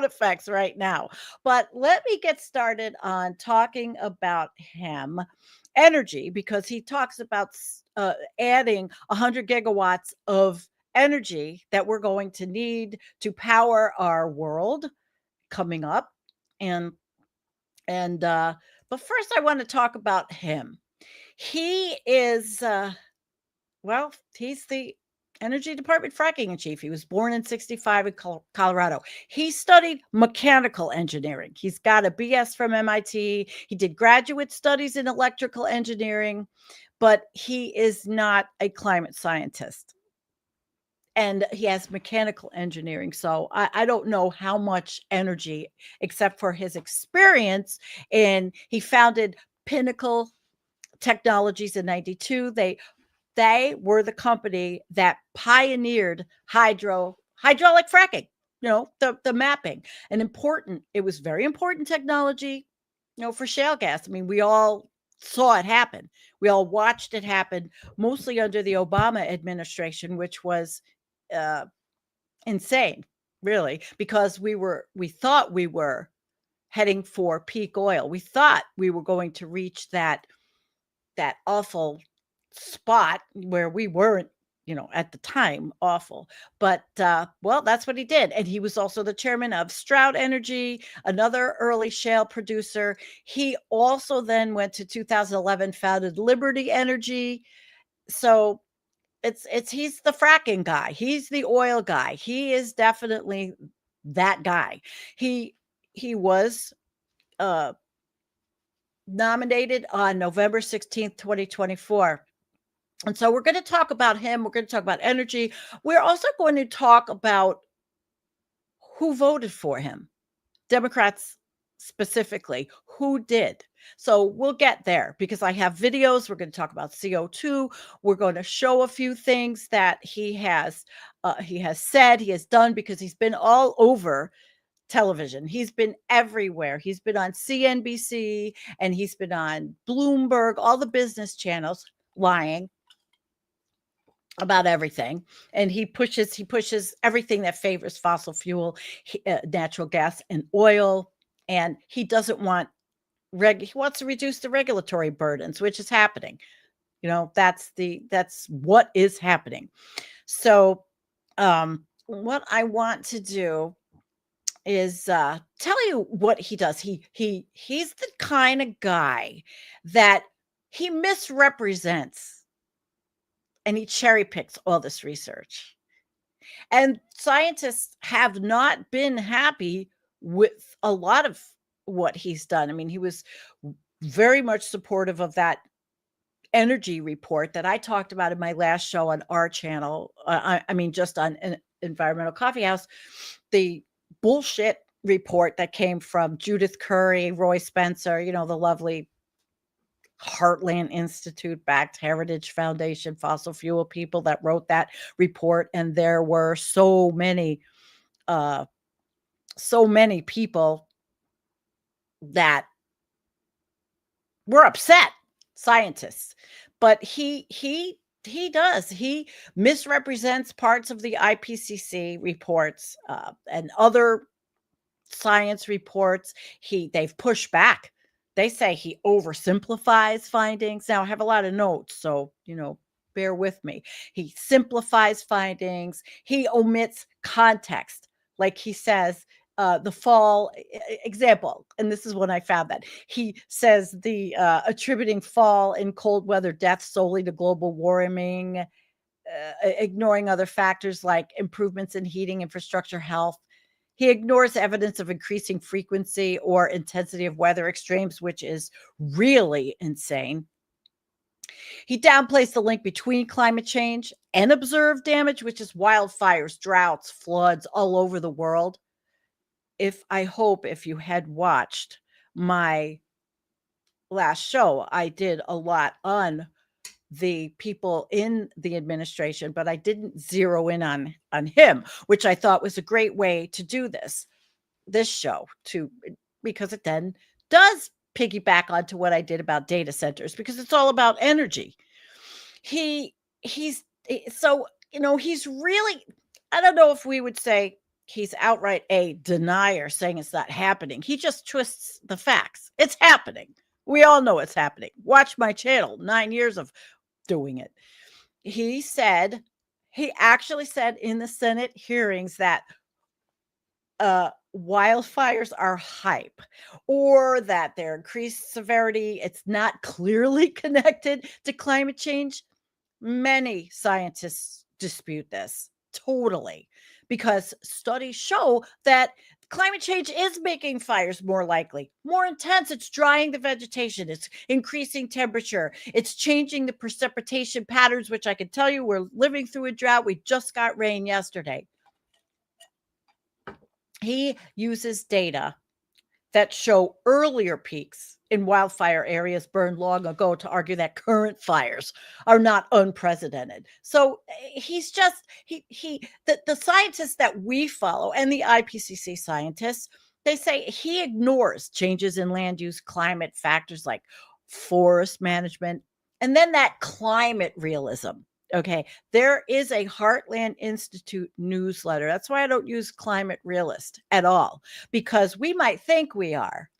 effects right now. But let me get started on talking about him, energy, because he talks about adding 100 gigawatts of energy that we're going to need to power our world coming up. But first, I want to talk about him. He is... Well, he's the Energy Department fracking in chief. He was born in 65 in Colorado. He studied mechanical engineering. He's got a BS from MIT. He did graduate studies in electrical engineering, but he is not a climate scientist. And he has mechanical engineering. So I don't know how much energy, except for his experience. And he founded Pinnacle Technologies in 92. They were the company that pioneered hydraulic fracking, the mapping. It was very important technology, for shale gas. I mean, we all saw it happen. We all watched it happen, mostly under the Obama administration, which was insane, really, because we thought we were heading for peak oil. We thought we were going to reach that awful spot where we weren't, at the time, awful. But well, that's what he did. And he was also the chairman of Stroud Energy, another early shale producer. He also then went to 2011, founded Liberty Energy. So he's the fracking guy. He's the oil guy. He is definitely that guy. He was nominated on November 16th, 2024. And so we're going to talk about him. We're going to talk about energy. We're also going to talk about who voted for him. Democrats specifically, who did. So we'll get there because I have videos. We're going to talk about CO2. We're going to show a few things that he has said, he has done, because he's been all over television. He's been everywhere. He's been on CNBC and he's been on Bloomberg, all the business channels, lying about everything. And he pushes everything that favors fossil fuel, natural gas and oil. And he doesn't want he wants to reduce the regulatory burdens, which is happening. That's what is happening. So what I want to do is tell you what he does. He's the kind of guy that he misrepresents and he cherry picks all this research. And scientists have not been happy with a lot of what he's done. I mean, he was very much supportive of that energy report that I talked about in my last show on our channel. Just on Environmental Coffeehouse, the bullshit report that came from Judith Curry, Roy Spencer, the lovely Heartland Institute backed Heritage Foundation fossil fuel people that wrote that report. And there were so many people that were upset, scientists. But he misrepresents parts of the IPCC reports and other science reports. They've pushed back. They say he oversimplifies findings. Now, I have a lot of notes, so, bear with me. He simplifies findings. He omits context. Like he says, the fall example, and this is when I found that. He says the attributing fall in cold weather deaths solely to global warming, ignoring other factors like improvements in heating infrastructure health. He ignores evidence of increasing frequency or intensity of weather extremes, which is really insane. He downplays the link between climate change and observed damage, which is wildfires, droughts, floods all over the world. If you had watched my last show, I did a lot on the people in the administration, but I didn't zero in on him, which I thought was a great way to do this show because it then does piggyback onto what I did about data centers, because it's all about energy. He's really, I don't know if we would say he's outright a denier, saying it's not happening. He just twists the facts. It's happening. We all know it's happening. Watch my channel, 9 years of doing it. He actually said in the Senate hearings that wildfires are hype, or that their increased severity, it's not clearly connected to climate change. Many scientists dispute this totally, because studies show that climate change is making fires more likely, more intense. It's drying the vegetation. It's increasing temperature. It's changing the precipitation patterns, which I can tell you we're living through a drought. We just got rain yesterday. He uses data that show earlier peaks in wildfire areas burned long ago to argue that current fires are not unprecedented. So he's just, the scientists that we follow and the IPCC scientists, they say he ignores changes in land use, climate factors like forest management, and then that climate realism. Okay, there is a Heartland Institute newsletter. That's why I don't use climate realist at all, because we might think we are,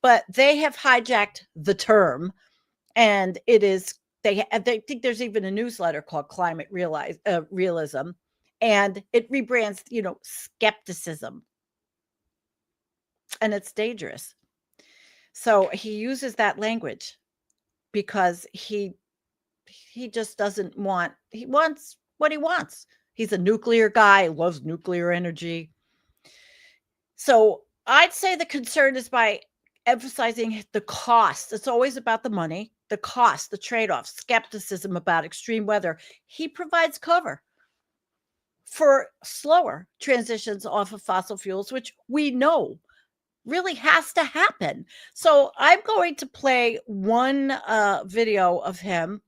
but they have hijacked the term, and it is they think there's even a newsletter called Climate Realism, and it rebrands, skepticism, and it's dangerous. So he uses that language because he just doesn't want, he wants what he wants. He's a nuclear guy, loves nuclear energy. So I'd say the concern is by emphasizing the cost. It's always about the money, the cost, the trade-off, skepticism about extreme weather. He provides cover for slower transitions off of fossil fuels, which we know really has to happen. So I'm going to play one video of him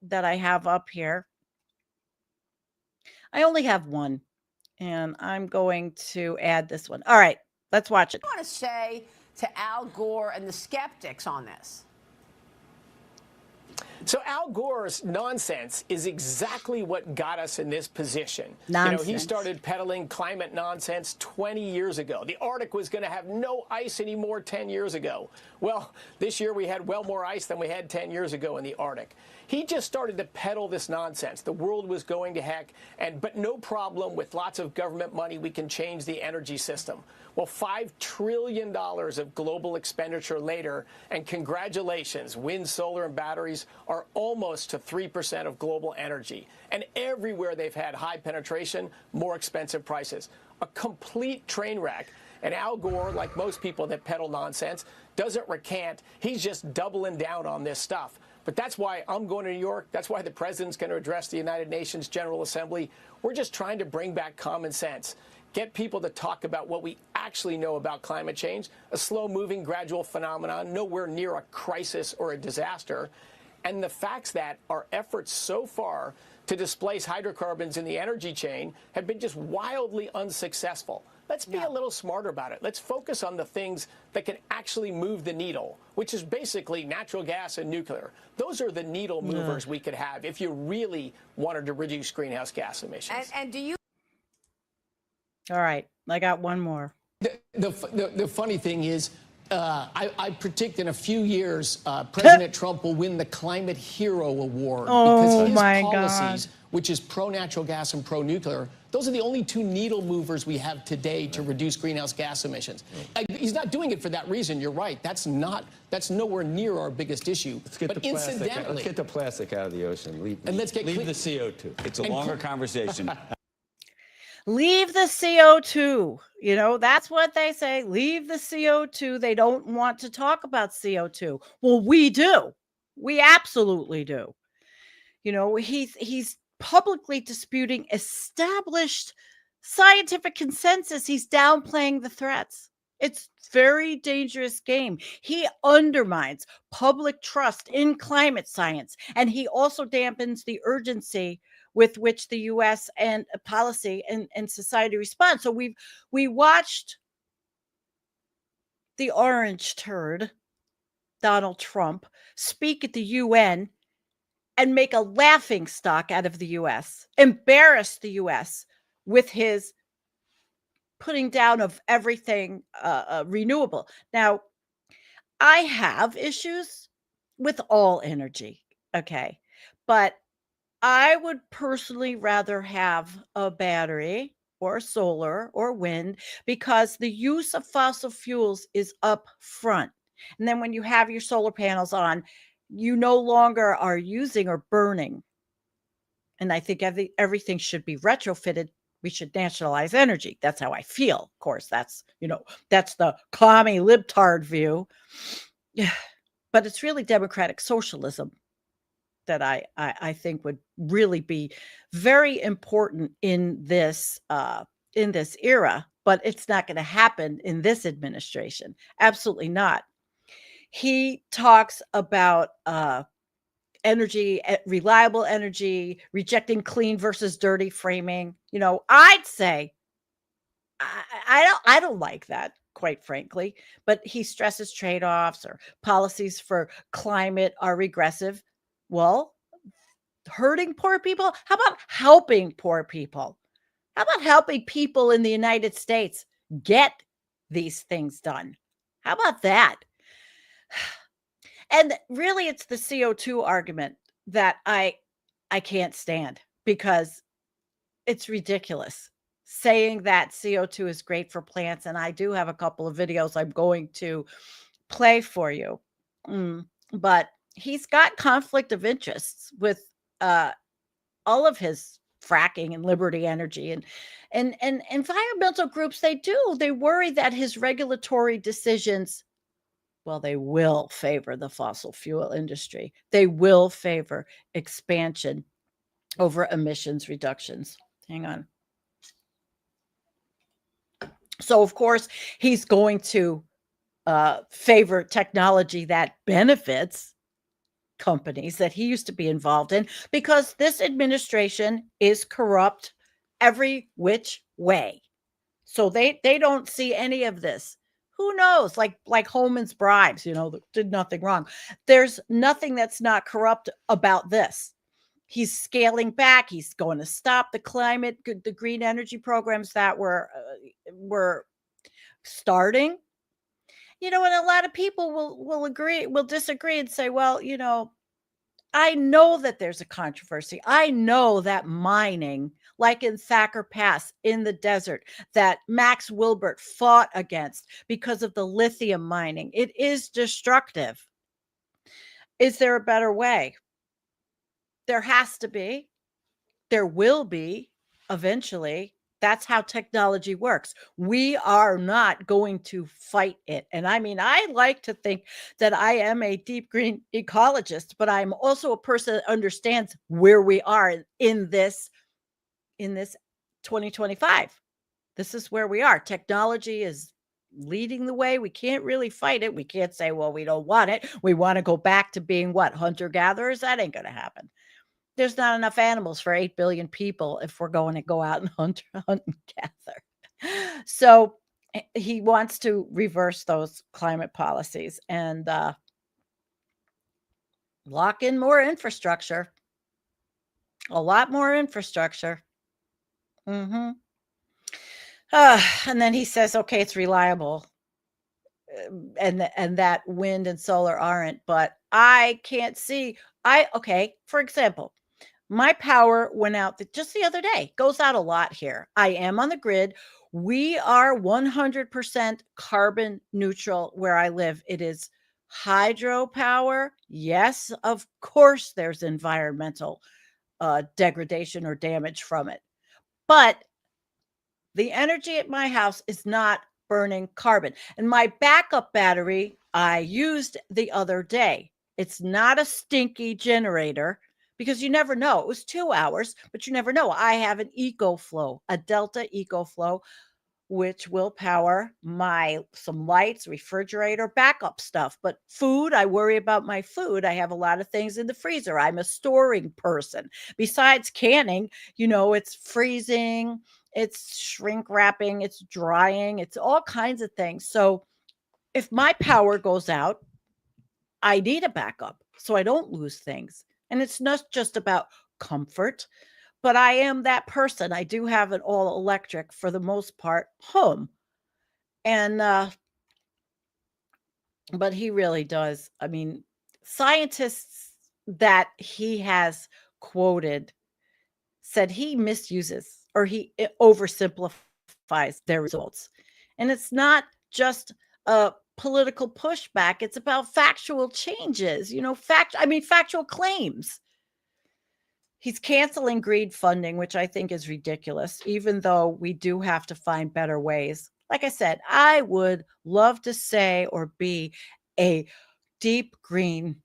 that I have up here. I only have one, and I'm going to add this one. All right, let's watch it. What do you want to say to Al Gore and the skeptics on this? So Al Gore's nonsense is exactly what got us in this position. Nonsense. He started peddling climate nonsense 20 years ago. The Arctic was going to have no ice anymore 10 years ago. Well, this year we had well more ice than we had 10 years ago in the Arctic. He just started to peddle this nonsense. The world was going to heck, but no problem, with lots of government money, we can change the energy system. Well, $5 trillion of global expenditure later, and congratulations, wind, solar, and batteries are almost to 3% of global energy. And everywhere they've had high penetration, more expensive prices. A complete train wreck. And Al Gore, like most people that peddle nonsense, doesn't recant. He's just doubling down on this stuff. But that's why I'm going to New York. That's why the president's going to address the United Nations General Assembly. We're just trying to bring back common sense. Get people to talk about what we actually know about climate change, a slow-moving, gradual phenomenon, nowhere near a crisis or a disaster, and the facts that our efforts so far to displace hydrocarbons in the energy chain have been just wildly unsuccessful. Let's be a little smarter about it. Let's focus on the things that can actually move the needle, which is basically natural gas and nuclear. Those are the needle movers we could have if you really wanted to reduce greenhouse gas emissions. And do you? All right, I got one more. The funny thing is, I predict in a few years, President Trump will win the Climate Hero Award because his policies, which is pro-natural gas and pro-nuclear, those are the only two needle movers we have today to reduce greenhouse gas emissions. He's not doing it for that reason. You're right. That's nowhere near our biggest issue. Let's get the plastic out of the ocean. Leave the CO2. It's a longer conversation. Leave the CO2. That's what they say. Leave the CO2. They don't want to talk about CO2. Well, we do. We absolutely do. He's publicly disputing established scientific consensus. He's downplaying the threats. It's very dangerous game. He undermines public trust in climate science, and he also dampens the urgency with which the U.S. and policy and society respond. So we watched the orange turd, Donald Trump, speak at the UN and make a laughing stock out of the U.S., embarrass the U.S. with his putting down of everything renewable. Now, I have issues with all energy, okay? But I would personally rather have a battery or solar or wind, because the use of fossil fuels is up front. And then when you have your solar panels on, you no longer are using or burning And I think everything should be retrofitted. We should nationalize energy. That's how I feel. Of course, that's the commie libtard view. But it's really democratic socialism that I think would really be very important in this era. But it's not going to happen in this administration. Absolutely not. He talks about energy, reliable energy, rejecting clean versus dirty framing. I'd say I don't like that, quite frankly, but he stresses trade-offs or policies for climate are regressive. Well, hurting poor people? How about helping poor people? How about helping people in the United States get these things done? How about that? And really, it's the CO2 argument that I can't stand, because it's ridiculous saying that CO2 is great for plants. And I do have a couple of videos I'm going to play for you. But he's got conflict of interests with all of his fracking and Liberty Energy and environmental groups. They worry that his regulatory decisions, well, they will favor the fossil fuel industry. They will favor expansion over emissions reductions. Hang on. So, of course, he's going to favor technology that benefits companies that he used to be involved in, because this administration is corrupt every which way. So they don't see any of this. Who knows? Like Holman's bribes, did nothing wrong. There's nothing that's not corrupt about this. He's scaling back. He's going to stop the green energy programs that were starting. And a lot of people will disagree and say, well, I know that there's a controversy. I know that mining, like in Thacker Pass in the desert, that Max Wilbert fought against because of the lithium mining, it is destructive. Is there a better way? There has to be. There will be eventually. That's how technology works. We are not going to fight it. And I mean, I like to think that I am a deep green ecologist, but I'm also a person that understands where we are in this 2025. This is where we are. Technology is leading the way. We can't really fight it. We can't say, well, we don't want it. We want to go back to being what? Hunter-gatherers? That ain't going to happen. There's not enough animals for 8 billion people if we're going to go out and hunt and gather. So he wants to reverse those climate policies and lock in more infrastructure, a lot more infrastructure. And then he says, okay, it's reliable. And that wind and solar aren't, but I can't see. For example, my power went out just the other day. Goes out a lot here. I am on the grid. We are 100% carbon neutral where I live. It is hydropower. Yes, of course, there's environmental degradation or damage from it. But the energy at my house is not burning carbon. And my backup battery I used the other day. It's not a stinky generator, because you never know. It was 2 hours, but you never know. I have an EcoFlow, a Delta EcoFlow, which will power some lights, refrigerator, backup stuff. But food, I worry about my food. I have a lot of things in the freezer. I'm a storing person. Besides canning, it's freezing, it's shrink wrapping, it's drying, it's all kinds of things. So if my power goes out, I need a backup so I don't lose things. And it's not just about comfort, but I am that person. I do have an all electric, for the most part, home. And, but he really does. I mean, scientists that he has quoted said he misuses or he oversimplifies their results. And it's not just a political pushback. It's about factual changes, factual claims. He's canceling green funding, which I think is ridiculous, even though we do have to find better ways. Like I said, I would love to say or be a deep green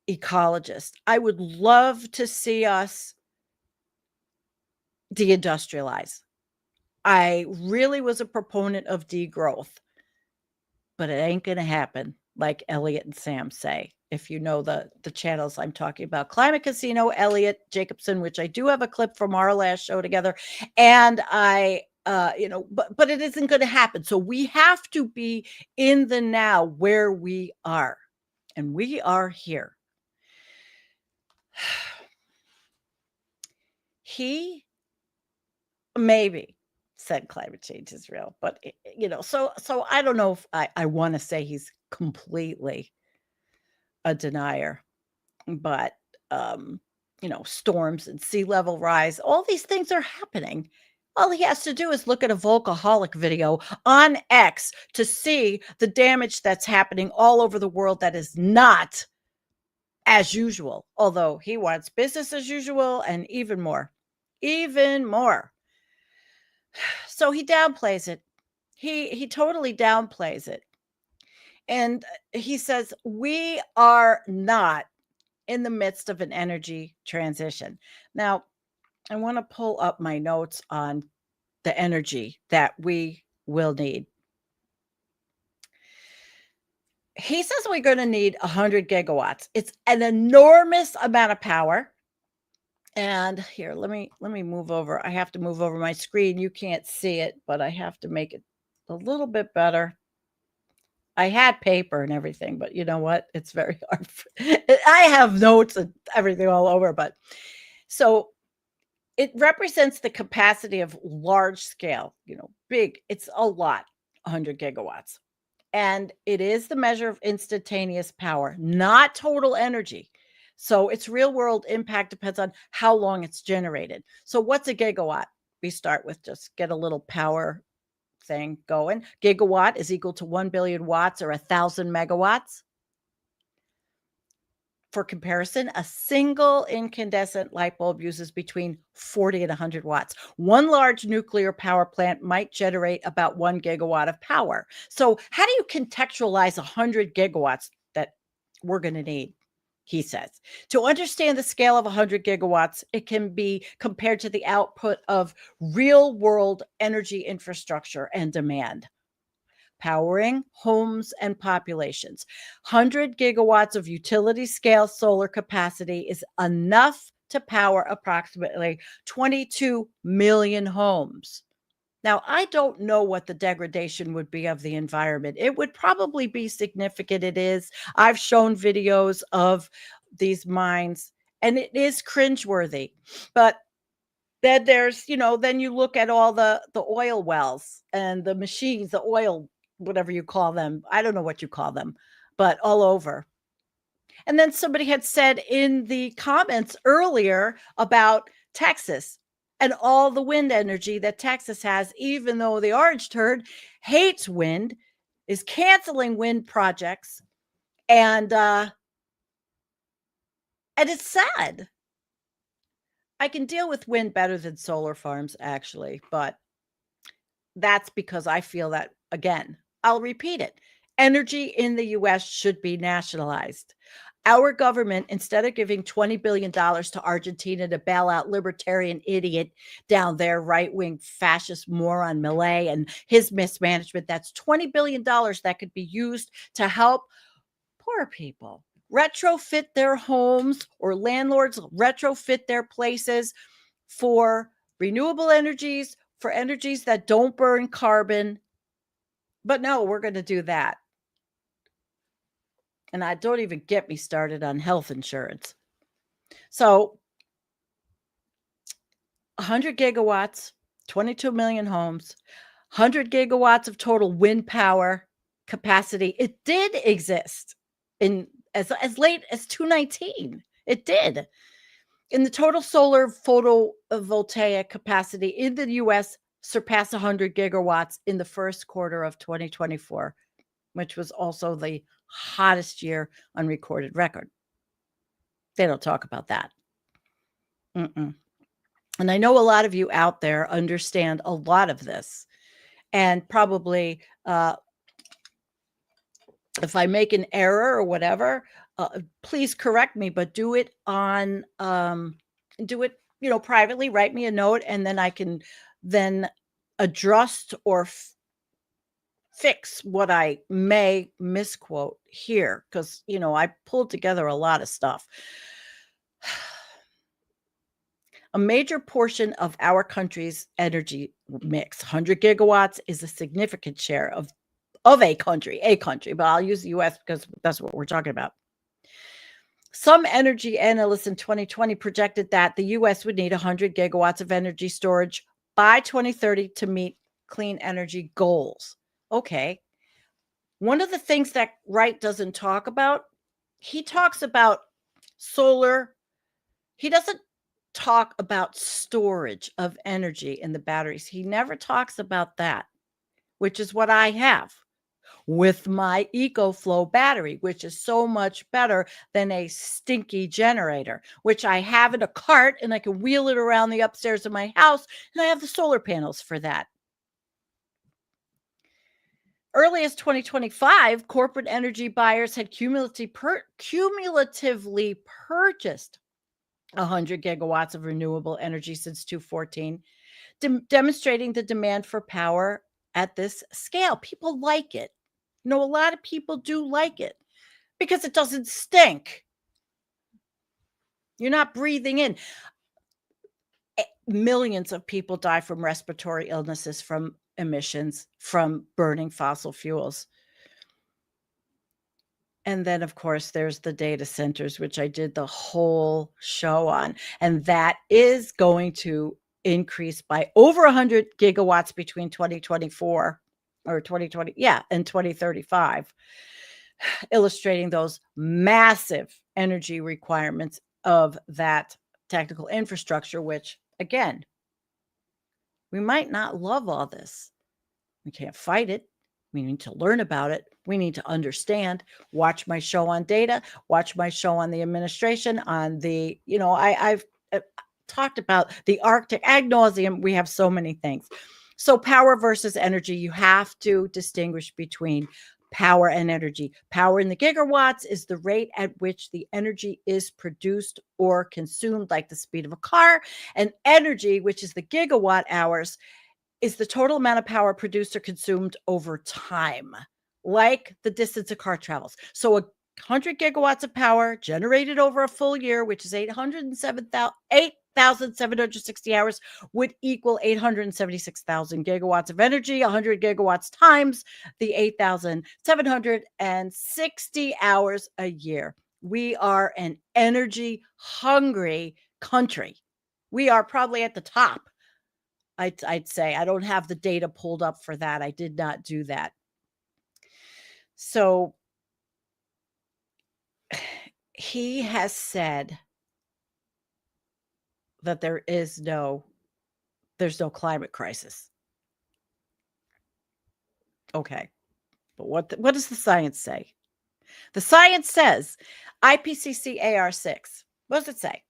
ecologist. I would love to see us deindustrialize. I really was a proponent of degrowth, but it ain't going to happen, like Elliot and Sam say. If you know the channels I'm talking about, Climate Casino, Elliot Jacobson, which I do have a clip from our last show together, and I but it isn't going to happen. So we have to be in the now where we are, and we are here. He maybe said climate change is real, but so I don't know if I want to say he's completely a denier, but storms and sea level rise, all these things are happening. All he has to do is look at a Volcaholic video on X to see the damage that's happening all over the world that is not as usual, although he wants business as usual and even more. So he downplays it. He totally downplays it. And he says, we are not in the midst of an energy transition. Now, I want to pull up my notes on the energy that we will need. He says we're going to need 100 gigawatts. It's an enormous amount of power. And here, let me move over. I have to move over my screen. You can't see it, but I have to make it a little bit better. I had paper and everything, but you know what? It's very hard. I have notes and everything all over, but so it represents the capacity of large scale, big. It's a lot, 100 gigawatts. And it is the measure of instantaneous power, not total energy. So its real world impact depends on how long it's generated. So what's a gigawatt? We start with just get a little power thing going. Gigawatt is equal to 1 billion watts or 1,000 megawatts. For comparison, a single incandescent light bulb uses between 40 and 100 watts. One large nuclear power plant might generate about 1 gigawatt of power. So how do you contextualize 100 gigawatts that we're going to need? He says, to understand the scale of 100 gigawatts, it can be compared to the output of real world energy infrastructure and demand. Powering homes and populations. 100 gigawatts of utility scale solar capacity is enough to power approximately 22 million homes. Now, I don't know what the degradation would be of the environment. It would probably be significant. It is. I've shown videos of these mines, and it is cringeworthy. But then there's, then you look at all the oil wells and the machines, the oil, whatever you call them. I don't know what you call them, but all over. And then somebody had said in the comments earlier about Texas and all the wind energy that Texas has, even though the orange turd hates wind, is canceling wind projects. And it's sad. I can deal with wind better than solar farms, actually, but that's because I feel that, again, I'll repeat it. Energy in the U.S. should be nationalized. Our government, instead of giving $20 billion to Argentina to bail out libertarian idiot down there, right-wing fascist moron Milei and his mismanagement, that's $20 billion that could be used to help poor people retrofit their homes, or landlords retrofit their places for renewable energies, for energies that don't burn carbon. But no, we're going to do that. And I don't even get me started on health insurance. So 100 gigawatts, 22 million homes, 100 gigawatts of total wind power capacity. It did exist in as late as 2019. It did. In the total solar photovoltaic capacity in the U.S. surpassed 100 gigawatts in the first quarter of 2024, which was also the hottest year on recorded record. They don't talk about that. Mm-mm. And I know a lot of you out there understand a lot of this, and probably if I make an error or whatever, please correct me, but do it on do it, privately. Write me a note, and then I can then adjust or fix what I may misquote here, because I pulled together a lot of stuff. A major portion of our country's energy mix, 100 gigawatts, is a significant share of a country, but I'll use the US because that's what we're talking about. Some energy analysts in 2020 projected that the US would need 100 gigawatts of energy storage by 2030 to meet clean energy goals. Okay. One of the things that Wright doesn't talk about, he talks about solar. He doesn't talk about storage of energy in the batteries. He never talks about that, which is what I have with my EcoFlow battery, which is so much better than a stinky generator, which I have in a cart and I can wheel it around the upstairs of my house, and I have the solar panels for that. Early as 2025, corporate energy buyers had cumulatively purchased 100 gigawatts of renewable energy since 2014, demonstrating the demand for power at this scale. People like it. A lot of people do like it because it doesn't stink. You're not breathing in. Millions of people die from respiratory illnesses from emissions from burning fossil fuels. And then, of course, there's the data centers, which I did the whole show on. And that is going to increase by over 100 gigawatts between 2024 or 2020, and 2035, illustrating those massive energy requirements of that technical infrastructure, which, again, we might not love all this. We can't fight it. We need to learn about it. We need to understand. Watch my show on data. Watch my show on the administration, on the, I've talked about the Arctic ad nauseum. We have so many things. So power versus energy, you have to distinguish between power and energy. Power in the gigawatts is the rate at which the energy is produced or consumed, like the speed of a car. And energy, which is the gigawatt hours, is the total amount of power produced or consumed over time, like the distance a car travels. So 100 gigawatts of power generated over a full year, which is 8,760 hours, would equal 876,000 gigawatts of energy. 100 gigawatts times the 8,760 hours a year. We are an energy hungry country. We are probably at the top. I'd say. I don't have the data pulled up for that. I did not do that. So he has said that there's no climate crisis. Okay. But what does the science say? The science says IPCC AR6. What does it say?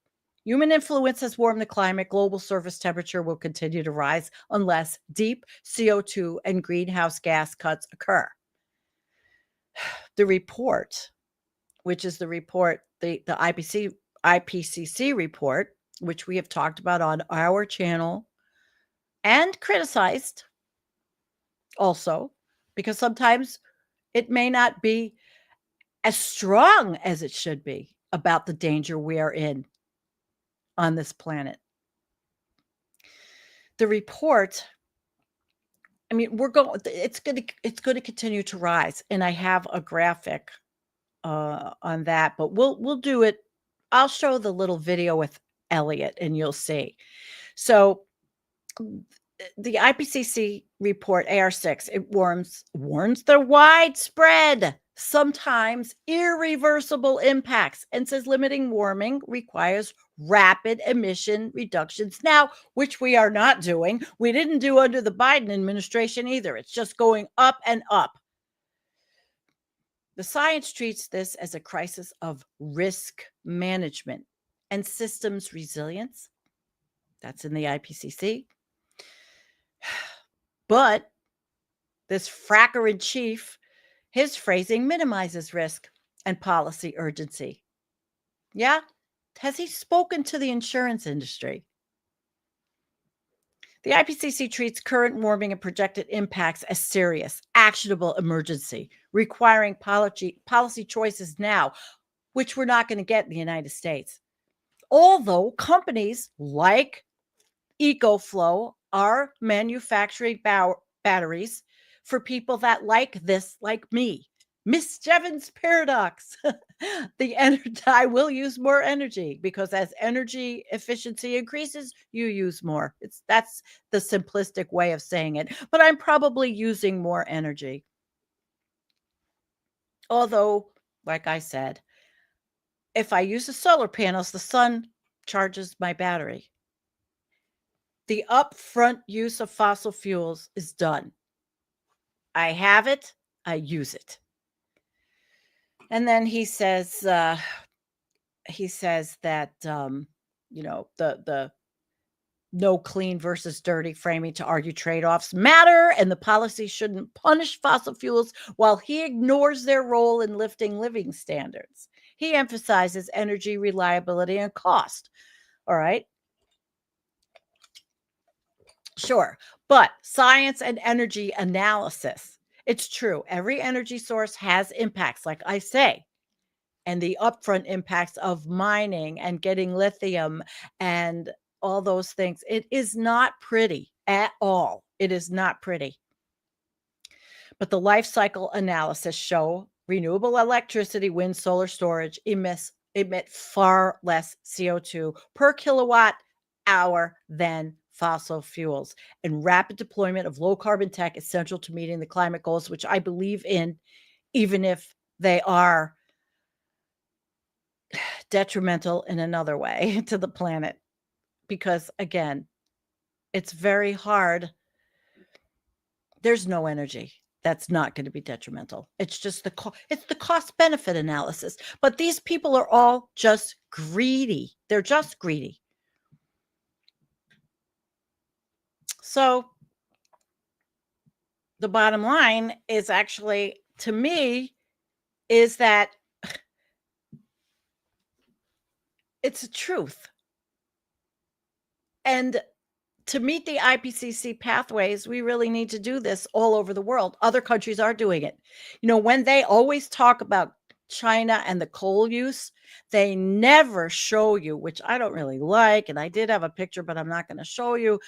Human influence has warmed the climate. Global surface temperature will continue to rise unless deep CO2 and greenhouse gas cuts occur. The report, which is the report, the IPCC report, which we have talked about on our channel and criticized also, because sometimes it may not be as strong as it should be about the danger we are in on this planet. The report, I mean, it's going to continue to rise, and I have a graphic on that, but we'll do it. I'll show the little video with Elliot and you'll see. So the IPCC report AR6, it warns the widespread, sometimes irreversible impacts, and says limiting warming requires rapid emission reductions now, which we are not doing. We didn't do under the Biden administration either. It's just going up and up. The science treats this as a crisis of risk management and systems resilience That's in the IPCC. But this fracker in chief, his phrasing minimizes risk and policy urgency. Yeah? Has he spoken to the insurance industry? The IPCC treats current warming and projected impacts as serious, actionable emergency, requiring policy choices now, which we're not going to get in the United States. Although companies like EcoFlow are manufacturing batteries for people that like this, like me. Miss Jevons paradox. I will use more energy because as energy efficiency increases, you use more. That's the simplistic way of saying it. But I'm probably using more energy. Although, like I said, if I use the solar panels, the sun charges my battery. The upfront use of fossil fuels is done. I have it, I use it. And then he says that the no clean versus dirty framing to argue trade-offs matter, and the policy shouldn't punish fossil fuels while he ignores their role in lifting living standards. He emphasizes energy reliability and cost. All right. Sure. But science and energy analysis. It's true. Every energy source has impacts, like I say, and the upfront impacts of mining and getting lithium and all those things. It is not pretty at all. It is not pretty. But the life cycle analysis show renewable electricity, wind, solar storage emit far less CO2 per kilowatt hour than fossil fuels, and rapid deployment of low carbon tech is central to meeting the climate goals, which I believe in, even if they are detrimental in another way to the planet. Because again, it's very hard. There's no energy that's not going to be detrimental. It's just it's the cost benefit analysis. But these people are all just greedy. They're just greedy. So the bottom line is actually, to me, is that it's a truth. And to meet the IPCC pathways, we really need to do this all over the world. Other countries are doing it. When they always talk about China and the coal use, they never show you, which I don't really like. And I did have a picture, but I'm not going to show you,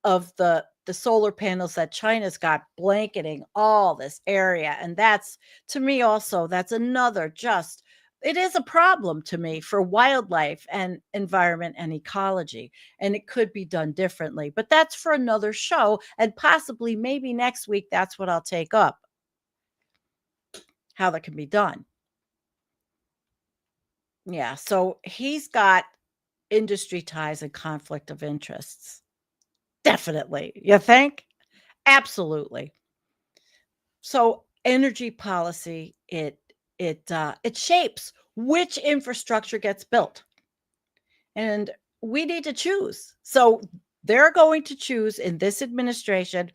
of the solar panels that China's got blanketing all this area. And that's, to me also, that's another it is a problem to me for wildlife and environment and ecology. And it could be done differently, but that's for another show. And possibly maybe next week, that's what I'll take up, how that can be done. Yeah. So he's got industry ties and conflict of interests. Definitely. You think? Absolutely. So energy policy, it shapes which infrastructure gets built. And we need to choose. So they're going to choose in this administration,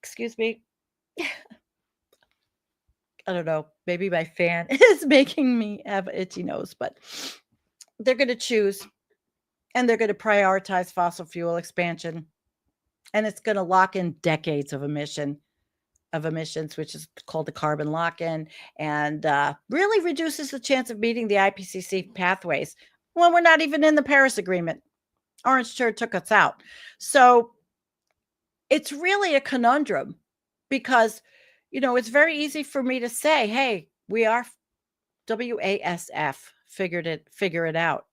excuse me. I don't know, maybe my fan is making me have an itchy nose, but they're going to choose, and they're going to prioritize fossil fuel expansion. And it's going to lock in decades of emissions, which is called the carbon lock-in, and really reduces the chance of meeting the IPCC pathways when we're not even in the Paris Agreement. Orange Chair took us out. So it's really a conundrum because, it's very easy for me to say, hey, we are WASF, figure it out.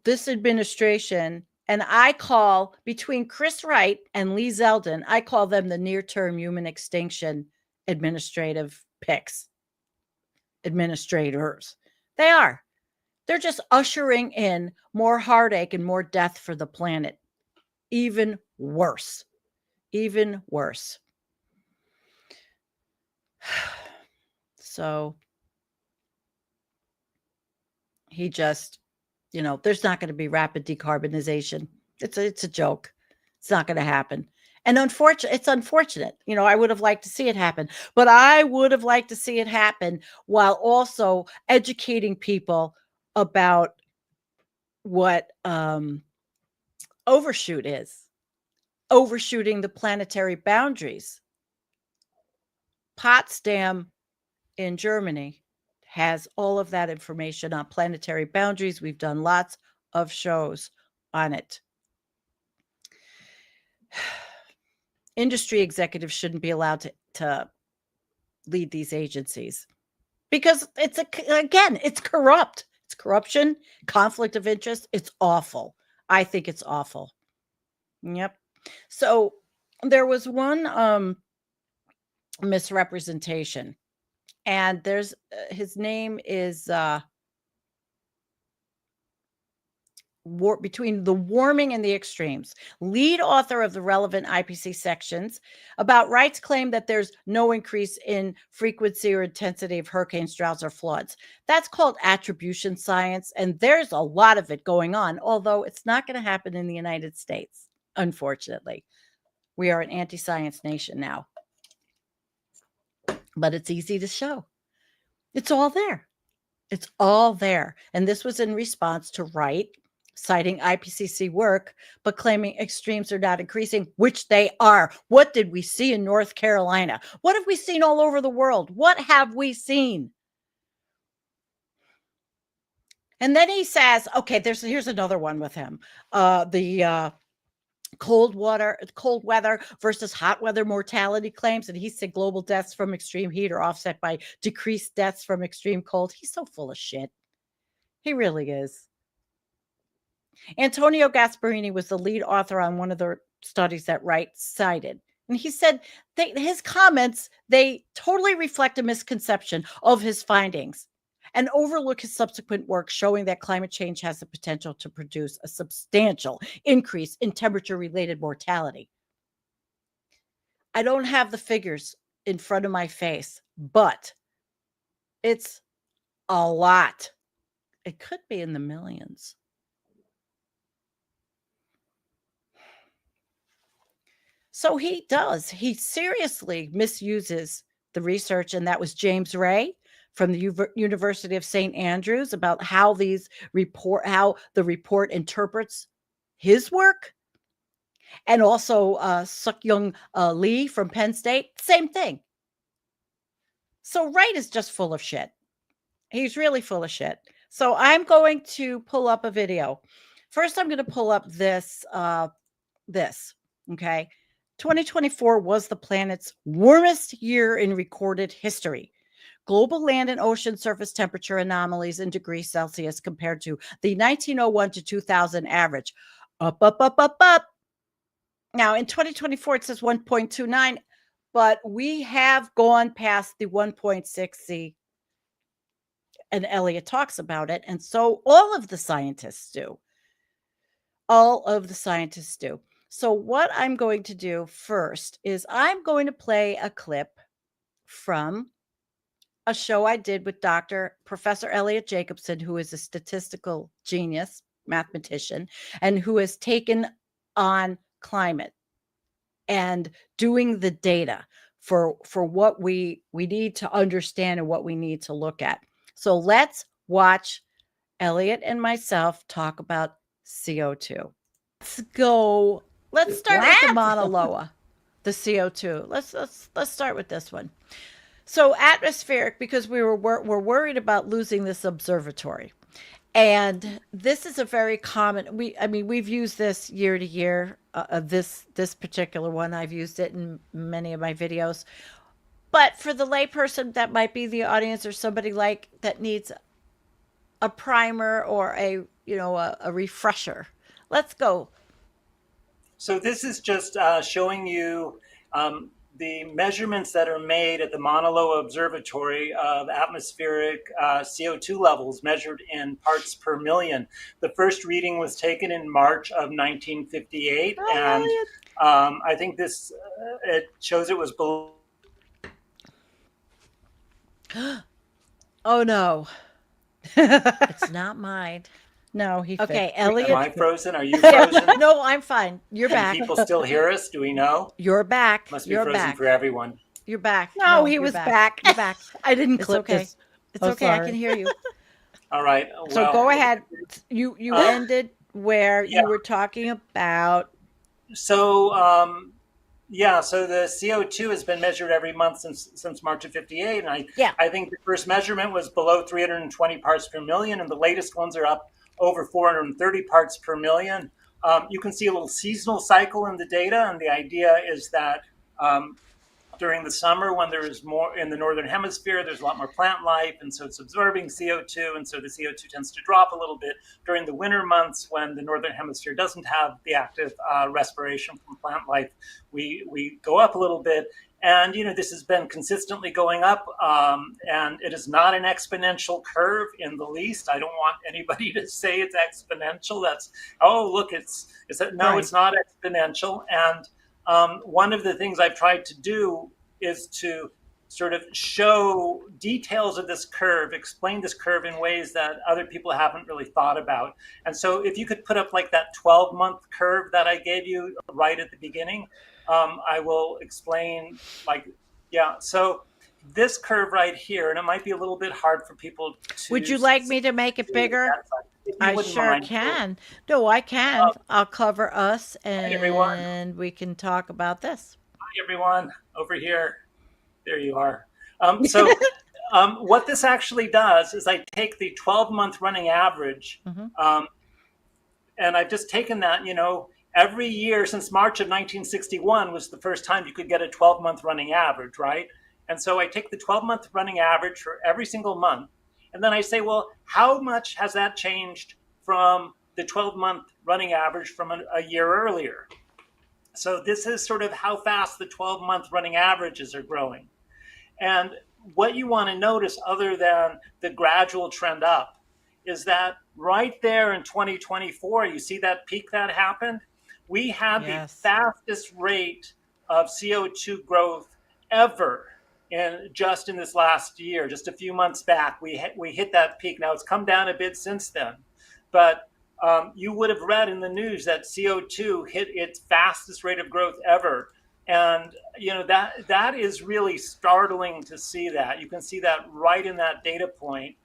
This administration, and I call, between Chris Wright and Lee Zeldin, I call them the near-term human extinction administrators. They are. They're just ushering in more heartache and more death for the planet. Even worse. Even worse. So he just There's not going to be rapid decarbonization. It's a joke. It's not going to happen. And it's unfortunate. I would have liked to see it happen, but I would have liked to see it happen while also educating people about what overshoot is, overshooting the planetary boundaries. Potsdam in Germany has all of that information on planetary boundaries. We've done lots of shows on it. Industry executives shouldn't be allowed to lead these agencies because it's corrupt. It's corruption, conflict of interest. It's awful. I think it's awful. Yep. So there was one misrepresentation, and there's his name is between the warming and the extremes, lead author of the relevant IPCC sections about rights claim that there's no increase in frequency or intensity of hurricanes, droughts, or floods. That's called attribution science, and there's a lot of it going on, although it's not going to happen in the United States, unfortunately. We are an anti-science nation now, but it's easy to show. It's all there. It's all there. And this was in response to Wright citing IPCC work, but claiming extremes are not increasing, which they are. What did we see in North Carolina? What have we seen all over the world? What have we seen? And then he says, okay, here's another one with him. The cold weather versus hot weather mortality claims. And he said global deaths from extreme heat are offset by decreased deaths from extreme cold. He's so full of shit. He really is. Antonio Gasparini was the lead author on one of the studies that Wright cited. And he said his comments, they totally reflect a misconception of his findings and overlook his subsequent work showing that climate change has the potential to produce a substantial increase in temperature-related mortality. I don't have the figures in front of my face, but it's a lot. It could be in the millions. So he seriously misuses the research, and that was James Ray from the University of St. Andrews about how the report interprets his work. And also Suk-Young Lee from Penn State, same thing. So Wright is just full of shit. He's really full of shit. So I'm going to pull up a video. First, I'm going to pull up this, okay? 2024 was the planet's warmest year in recorded history. Global land and ocean surface temperature anomalies in degrees Celsius compared to the 1901 to 2000 average. Up. Now, in 2024, it says 1.29, but we have gone past the 1.6C, and Elliot talks about it, and so all of the scientists do. So what I'm going to do first is I'm going to play a clip from a show I did with Professor Elliot Jacobson, who is a statistical genius, mathematician, and who has taken on climate and doing the data for what we need to understand and what we need to look at. So let's watch Elliot and myself talk about CO2. Let's go. Let's start with the Mauna Loa, the CO2. Let's start with this one. So atmospheric, because we're worried about losing this observatory. And this is a very common, we've used this year to year, this particular one. I've used it in many of my videos. But for the layperson that might be the audience, or somebody that needs a primer or a refresher, let's go. So this is just showing you the measurements that are made at the Mauna Loa Observatory of atmospheric CO2 levels measured in parts per million. The first reading was taken in March of 1958, and I think this it shows it was below. Oh no, it's not mine. No, he Okay, fixed. Elliot. Am I frozen? Are you frozen? No, I'm fine. You're Can back. people still hear us? Do we know? You're back. Must be You're frozen back. for everyone. You're back. No, he you're was back. You're back. I didn't It's clip okay. this. It's Oh, okay. I sorry. can hear you. All right. So well, go ahead. You ended where yeah. you were talking about. So so the CO2 has been measured every month since March of '58, and I think the first measurement was below 320 parts per million, and the latest ones are up over 430 parts per million. You can see a little seasonal cycle in the data, and the idea is that during the summer, when there's more in the northern hemisphere, there's a lot more plant life, and so it's absorbing CO2, and so the CO2 tends to drop a little bit. During the winter months, when the northern hemisphere doesn't have the active respiration from plant life, we go up a little bit. And, this has been consistently going up, and it is not an exponential curve in the least. I don't want anybody to say it's exponential. That's, it's not exponential. And one of the things I've tried to do is to sort of show details of this curve, explain this curve in ways that other people haven't really thought about. And so if you could put up like that 12-month curve that I gave you right at the beginning, I will explain so this curve right here, and it might be a little bit hard for people to. Would you like me to make it bigger? I sure can. No, I can. I'll cover us and we can talk about this. Hi, everyone. Over here. There you are. What this actually does is I take the 12-month running average, and I've just taken that, every year since March of 1961 was the first time you could get a 12-month running average, right? And so I take the 12-month running average for every single month, and then I say, well, how much has that changed from the 12-month running average from a year earlier? So this is sort of how fast the 12-month running averages are growing. And what you want to notice, other than the gradual trend up, is that right there in 2024, you see that peak that happened? We had the fastest rate of CO2 growth ever just in this last year, just a few months back. We hit that peak. Now it's come down a bit since then, but you would have read in the news that CO2 hit its fastest rate of growth ever. And, that is really startling to see that. You can see that right in that data point,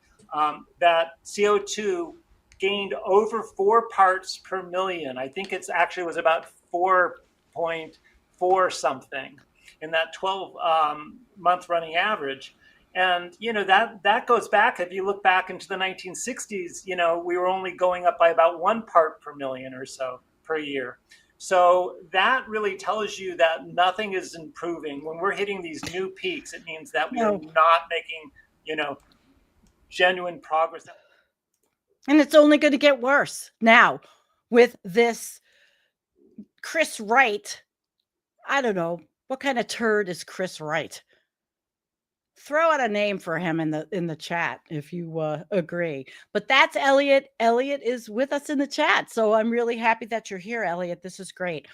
that CO2 gained over 4 parts per million. I think it's actually was about 4.4 something in that 12-month running average. And, that goes back, if you look back into the 1960s, we were only going up by about 1 part per million or so per year. So that really tells you that nothing is improving. When we're hitting these new peaks, it means that we are not making, genuine progress. And it's only going to get worse now with this Chris Wright. I don't know. What kind of turd is Chris Wright? Throw out a name for him in the chat if you agree. But that's Elliot. Elliot is with us in the chat. So I'm really happy that you're here, Elliot. This is great.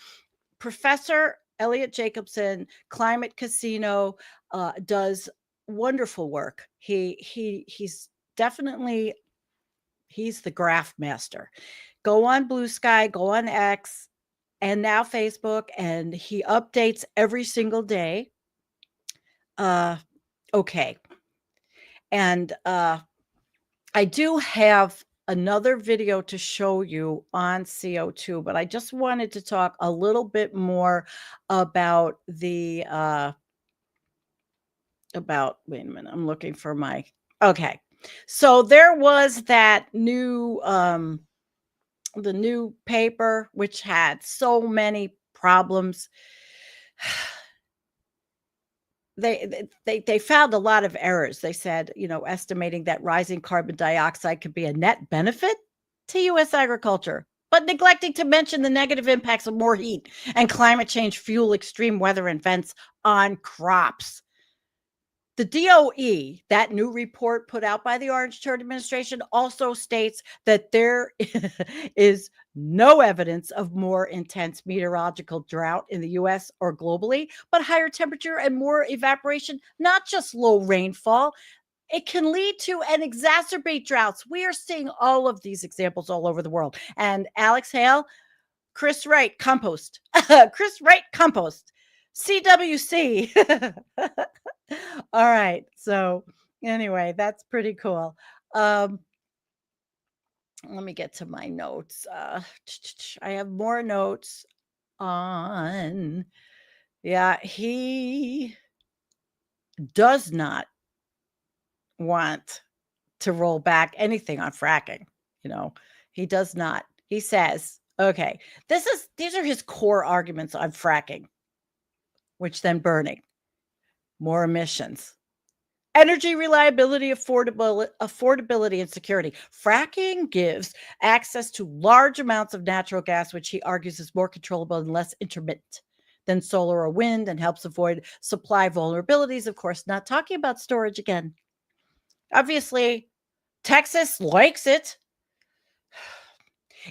Professor Elliot Jacobson, Climate Casino, does wonderful work. He's definitely, he's the graph master. Go on Bluesky, go on X, and now Facebook, and he updates every single day. Okay. And I do have another video to show you on CO2, but I just wanted to talk a little bit more about the wait a minute, I'm looking for my, okay. So there was that new the new paper which had so many problems. They found a lot of errors. They said, estimating that rising carbon dioxide could be a net benefit to U.S. agriculture, but neglecting to mention the negative impacts of more heat and climate change fuel extreme weather events on crops. The DOE, that new report put out by the Orange Turd administration, also states that there is no evidence of more intense meteorological drought in the U.S. or globally, but higher temperature and more evaporation, not just low rainfall. It can lead to and exacerbate droughts. We are seeing all of these examples all over the world. And Alex Hale, Chris Wright, compost. Chris Wright, compost. CWC. All right. So anyway, that's pretty cool. Let me get to my notes. I have more notes on. Yeah, he does not want to roll back anything on fracking. He does not. He says, okay, these are his core arguments on fracking, which then burning, more emissions, energy reliability, affordability, and security. Fracking gives access to large amounts of natural gas, which he argues is more controllable and less intermittent than solar or wind, and helps avoid supply vulnerabilities. Of course, not talking about storage again. Obviously, Texas likes it.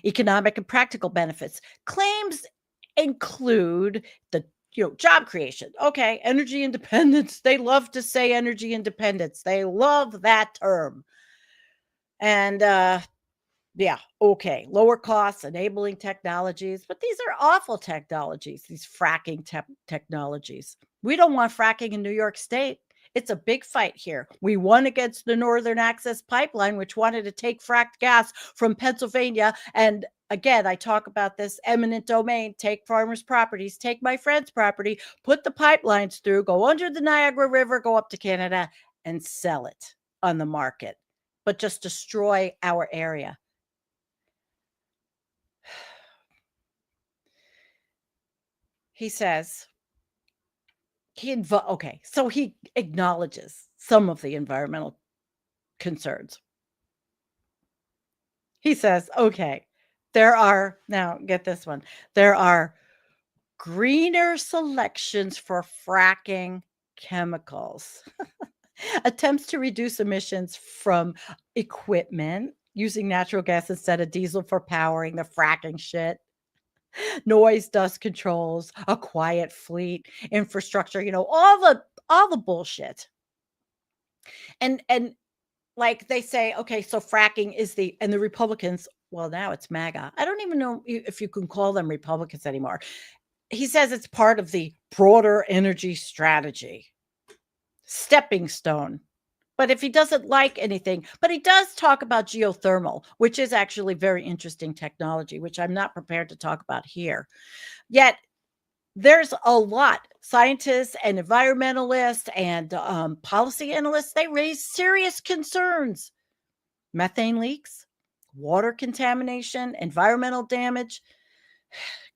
Economic and practical benefits. Claims include the job creation. Okay, energy independence. They love to say energy independence. They love that term. And yeah, okay, lower costs, enabling technologies, but these are awful technologies, these fracking technologies. We don't want fracking in New York State. It's a big fight here. We won against the Northern Access Pipeline, which wanted to take fracked gas from Pennsylvania. And again, I talk about this eminent domain, take farmers' properties, take my friend's property, put the pipelines through, go under the Niagara River, go up to Canada and sell it on the market, but just destroy our area. He says, so he acknowledges some of the environmental concerns. He says, okay, now get this one, there are greener selections for fracking chemicals. Attempts to reduce emissions from equipment using natural gas instead of diesel for powering the fracking shit. Noise, dust controls, a quiet fleet, infrastructure, all the bullshit. And like they say, okay, so fracking is the Republicans, well, now it's MAGA. I don't even know if you can call them Republicans anymore. He says it's part of the broader energy strategy. Stepping stone. But if he doesn't like anything, but he does talk about geothermal, which is actually very interesting technology, which I'm not prepared to talk about here. Yet there's a lot. Scientists and environmentalists and policy analysts, they raise serious concerns. Methane leaks, water contamination, environmental damage.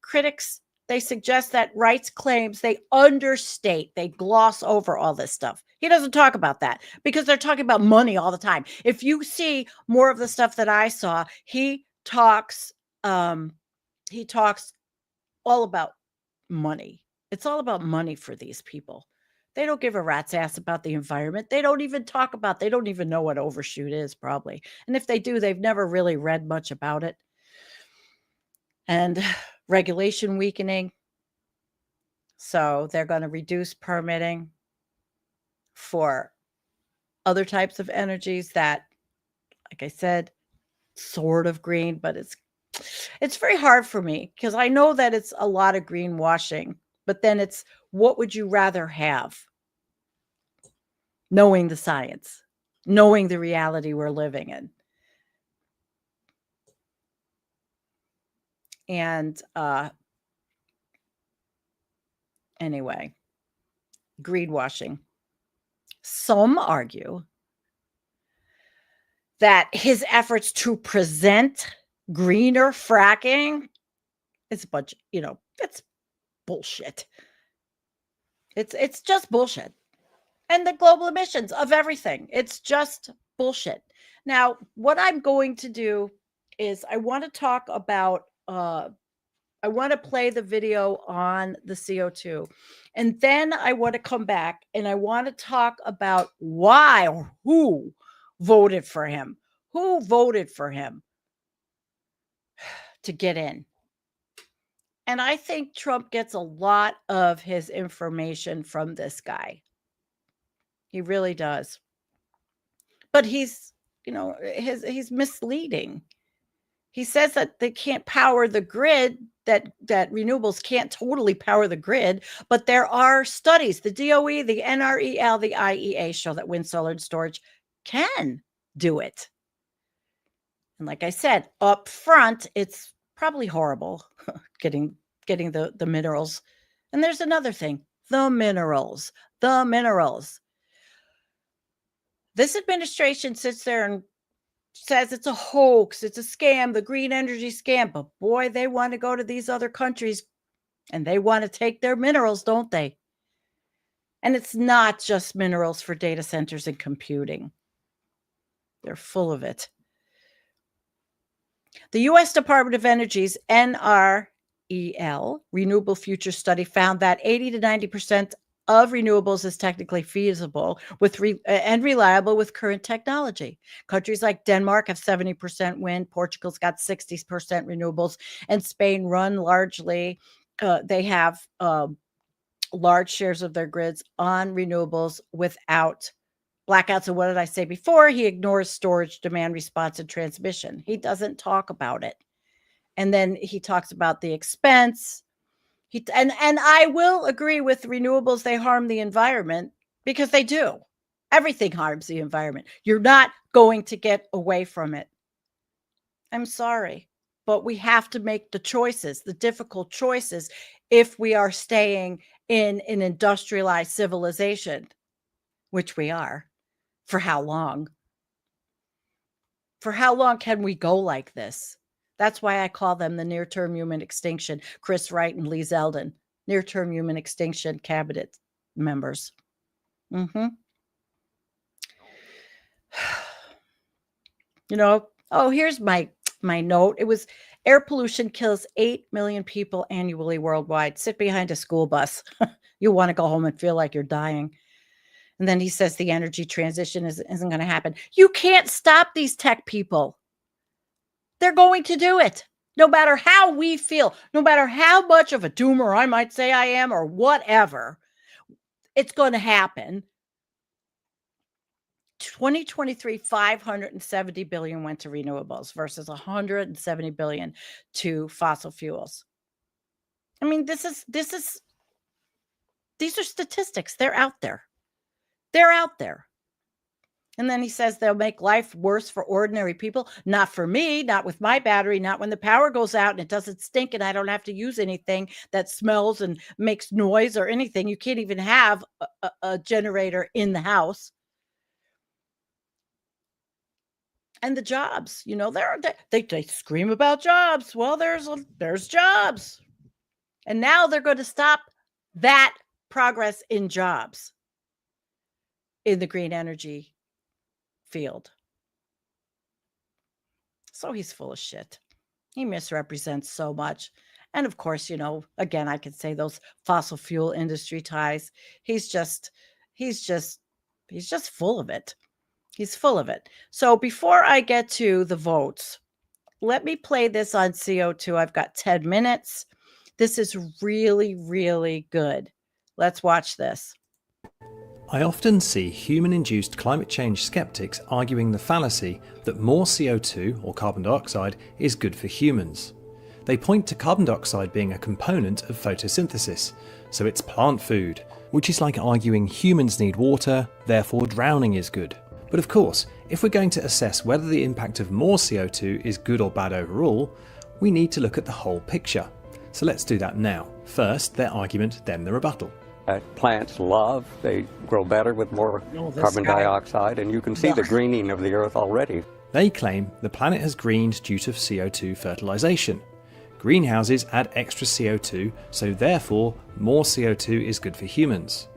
Critics, they suggest that Wright's claims, they understate, they gloss over all this stuff. He doesn't talk about that because they're talking about money all the time. If you see more of the stuff that I saw, he talks all about money. It's all about money for these people. They don't give a rat's ass about the environment. They don't even know what overshoot is, probably. And if they do, they've never really read much about it. And regulation weakening. So they're going to reduce permitting for other types of energies that, like I said, sort of green, but it's very hard for me because I know that it's a lot of greenwashing, but then it's what would you rather have? Knowing the science, knowing the reality we're living in. And anyway, greenwashing. Some argue that his efforts to present greener fracking is a bunch, it's bullshit. It's just bullshit. And the global emissions of everything. It's just bullshit. Now, what I'm going to do is I want to talk about I want to play the video on the CO2. And then I want to come back and I want to talk about why or who voted for him. Who voted for him to get in? And I think Trump gets a lot of his information from this guy. He really does. But he's, he's misleading. He says that they can't power the grid, that renewables can't totally power the grid, but there are studies, the DOE, the NREL, the IEA show that wind, solar, and storage can do it. And like I said, up front, it's probably horrible getting the minerals. And there's another thing, the minerals. This administration sits there and says it's a hoax, it's a scam, the green energy scam. But boy, they want to go to these other countries and they want to take their minerals, don't they? And it's not just minerals for data centers and computing. They're full of it. The U.S. Department of Energy's NREL, Renewable Future Study, found that 80 to 90% of renewables is technically feasible and reliable with current technology. Countries like Denmark have 70% wind, Portugal's got 60% renewables, and Spain run largely, they have large shares of their grids on renewables without blackouts. And what did I say before? He ignores storage, demand response, and transmission. He doesn't talk about it. And then he talks about the expense. And I will agree with renewables. They harm the environment because they do. Everything harms the environment. You're not going to get away from it. I'm sorry, but we have to make the choices, the difficult choices, if we are staying in an industrialized civilization, which we are. For how long? For how long can we go like this? That's why I call them the near-term human extinction. Chris Wright and Lee Zeldin, near-term human extinction cabinet members. Here's my note. It was air pollution kills 8 million people annually worldwide. Sit behind a school bus. You want to go home and feel like you're dying. And then he says the energy transition isn't going to happen. You can't stop these tech people. They're going to do it. No matter how we feel, no matter how much of a doomer I might say I am or whatever, it's going to happen. 2023, 570 billion went to renewables versus 170 billion to fossil fuels. I mean, these are statistics. They're out there. They're out there. And then he says they'll make life worse for ordinary people. Not for me, not with my battery, not when the power goes out and it doesn't stink and I don't have to use anything that smells and makes noise or anything. You can't even have a generator in the house. And the jobs, they scream about jobs. Well, there's jobs. And now they're going to stop that progress in jobs in the green energy field. So he's full of shit. He misrepresents so much. And of course, again, I could say those fossil fuel industry ties. He's just full of it. He's full of it. So before I get to the votes, let me play this on CO2. I've got 10 minutes. This is really, really good. Let's watch this. I often see human-induced climate change skeptics arguing the fallacy that more CO2, or carbon dioxide, is good for humans. They point to carbon dioxide being a component of photosynthesis, so it's plant food, which is like arguing humans need water, therefore drowning is good. But of course, if we're going to assess whether the impact of more CO2 is good or bad overall, we need to look at the whole picture. So let's do that now. First, their argument, then the rebuttal. Plants love, they grow better with more carbon dioxide, and you can see the greening of the earth already. They claim the planet has greened due to CO2 fertilization. Greenhouses add extra CO2, so therefore more CO2 is good for humans.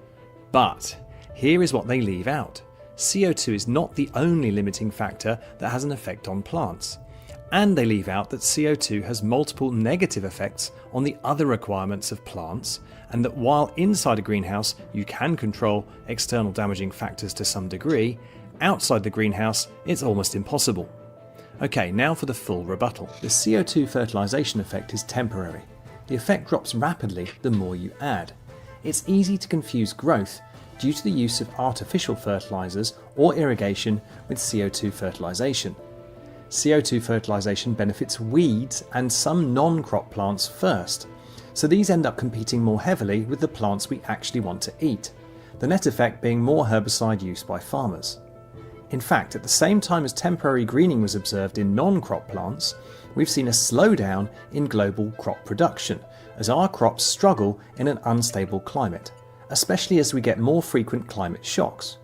But here is what they leave out. CO2 is not the only limiting factor that has an effect on plants. And they leave out that CO2 has multiple negative effects on the other requirements of plants, and that while inside a greenhouse you can control external damaging factors to some degree, outside the greenhouse it's almost impossible. Okay, now for the full rebuttal. The CO2 fertilization effect is temporary. The effect drops rapidly the more you add. It's easy to confuse growth due to the use of artificial fertilizers or irrigation with CO2 fertilization. CO2 fertilization benefits weeds and some non-crop plants first, so these end up competing more heavily with the plants we actually want to eat, the net effect being more herbicide use by farmers. In fact, at the same time as temporary greening was observed in non-crop plants, we've seen a slowdown in global crop production as our crops struggle in an unstable climate, especially as we get more frequent climate shocks.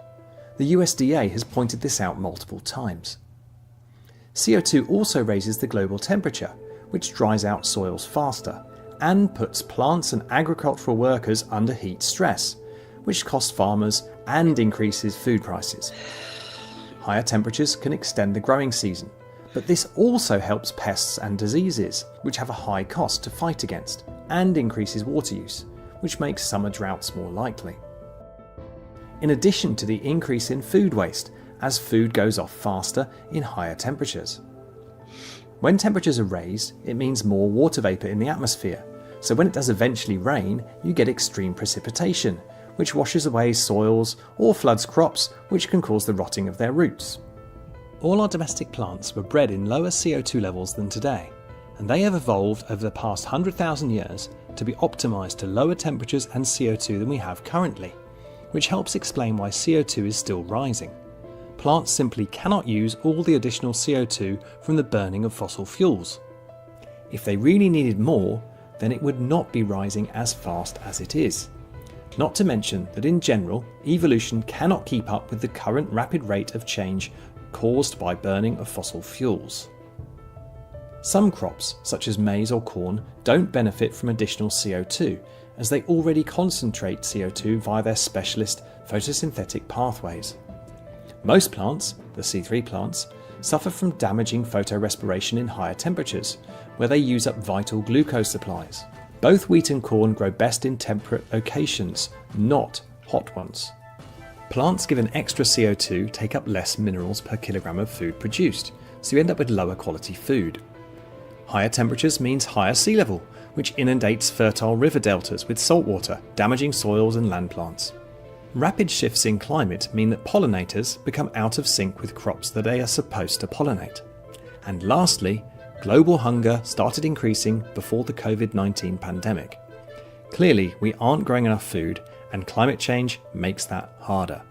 The USDA has pointed this out multiple times. CO2 also raises the global temperature, which dries out soils faster and puts plants and agricultural workers under heat stress, which costs farmers and increases food prices. Higher temperatures can extend the growing season, but this also helps pests and diseases, which have a high cost to fight against, and increases water use, which makes summer droughts more likely. In addition to the increase in food waste, as food goes off faster in higher temperatures. When temperatures are raised, it means more water vapour in the atmosphere, so when it does eventually rain, you get extreme precipitation, which washes away soils or floods crops, which can cause the rotting of their roots. All our domestic plants were bred in lower CO2 levels than today, and they have evolved over the past 100,000 years to be optimised to lower temperatures and CO2 than we have currently, which helps explain why CO2 is still rising. Plants simply cannot use all the additional CO2 from the burning of fossil fuels. If they really needed more, then it would not be rising as fast as it is. Not to mention that in general, evolution cannot keep up with the current rapid rate of change caused by burning of fossil fuels. Some crops, such as maize or corn, don't benefit from additional CO2, as they already concentrate CO2 via their specialist photosynthetic pathways. Most plants, the C3 plants, suffer from damaging photorespiration in higher temperatures, where they use up vital glucose supplies. Both wheat and corn grow best in temperate locations, not hot ones. Plants given extra CO2 take up less minerals per kilogram of food produced, so you end up with lower quality food. Higher temperatures means higher sea level, which inundates fertile river deltas with saltwater, damaging soils and land plants. Rapid shifts in climate mean that pollinators become out of sync with crops that they are supposed to pollinate. And lastly, global hunger started increasing before the COVID-19 pandemic. Clearly, we aren't growing enough food, and climate change makes that harder.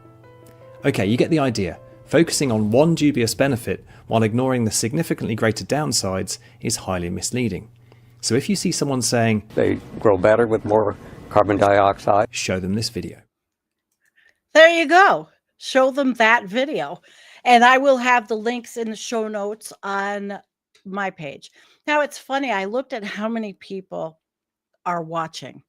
Okay, you get the idea. Focusing on one dubious benefit while ignoring the significantly greater downsides is highly misleading. So if you see someone saying, they grow better with more carbon dioxide, show them this video. There you go. Show them that video. And I will have the links in the show notes on my page. Now, it's funny. I looked at how many people are watching,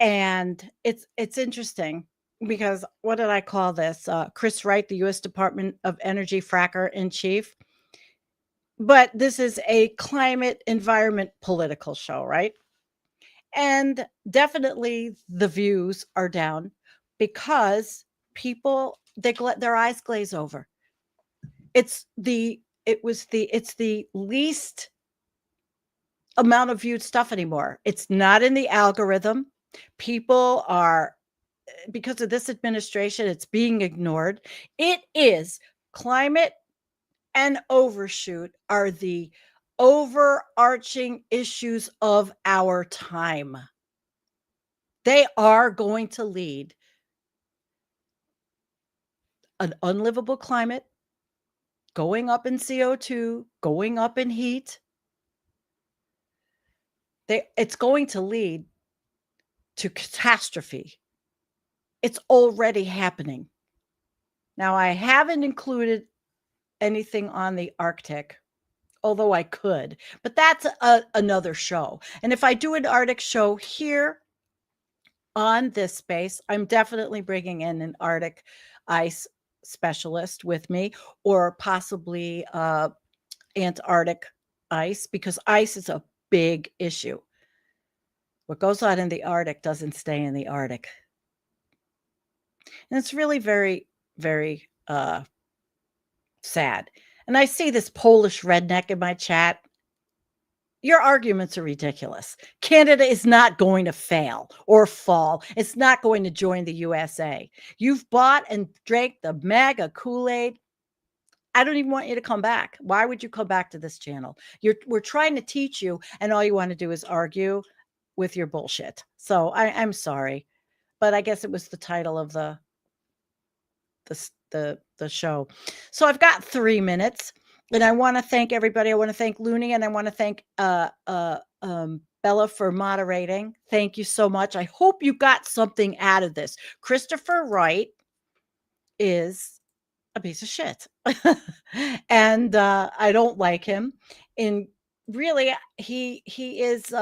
and it's interesting because what did I call this? Chris Wright, the U.S. Department of Energy fracker in chief. But this is a climate, environment, political show, right? And definitely the views are down because people, their eyes glaze over. It's the least amount of viewed stuff anymore. It's not in the algorithm. People are, because of this administration, it's being ignored. It is climate and overshoot are the overarching issues of our time. They are going to lead an unlivable climate, going up in CO2, going up in heat. It's going to lead to catastrophe. It's already happening. Now, I haven't included anything on the Arctic, although I could, but that's another show. And if I do an Arctic show here on this space, I'm definitely bringing in an Arctic ice specialist with me, or possibly Antarctic ice, because ice is a big issue. What goes on in the Arctic doesn't stay in the Arctic. And it's really very, very sad. And I see this Polish redneck in my chat. Your arguments are ridiculous. Canada is not going to fail or fall. It's not going to join the USA. You've bought and drank the MAGA Kool-Aid. I don't even want you to come back. Why would you come back to this channel? We're trying to teach you, and all you want to do is argue with your bullshit. So I'm sorry, but I guess it was the title of the show. So I've got 3 minutes, and I want to thank everybody. I want to thank Looney, and I want to thank Bella for moderating. Thank you so much. I hope you got something out of this. Christopher Wright is a piece of shit. And I don't like him. And really, he is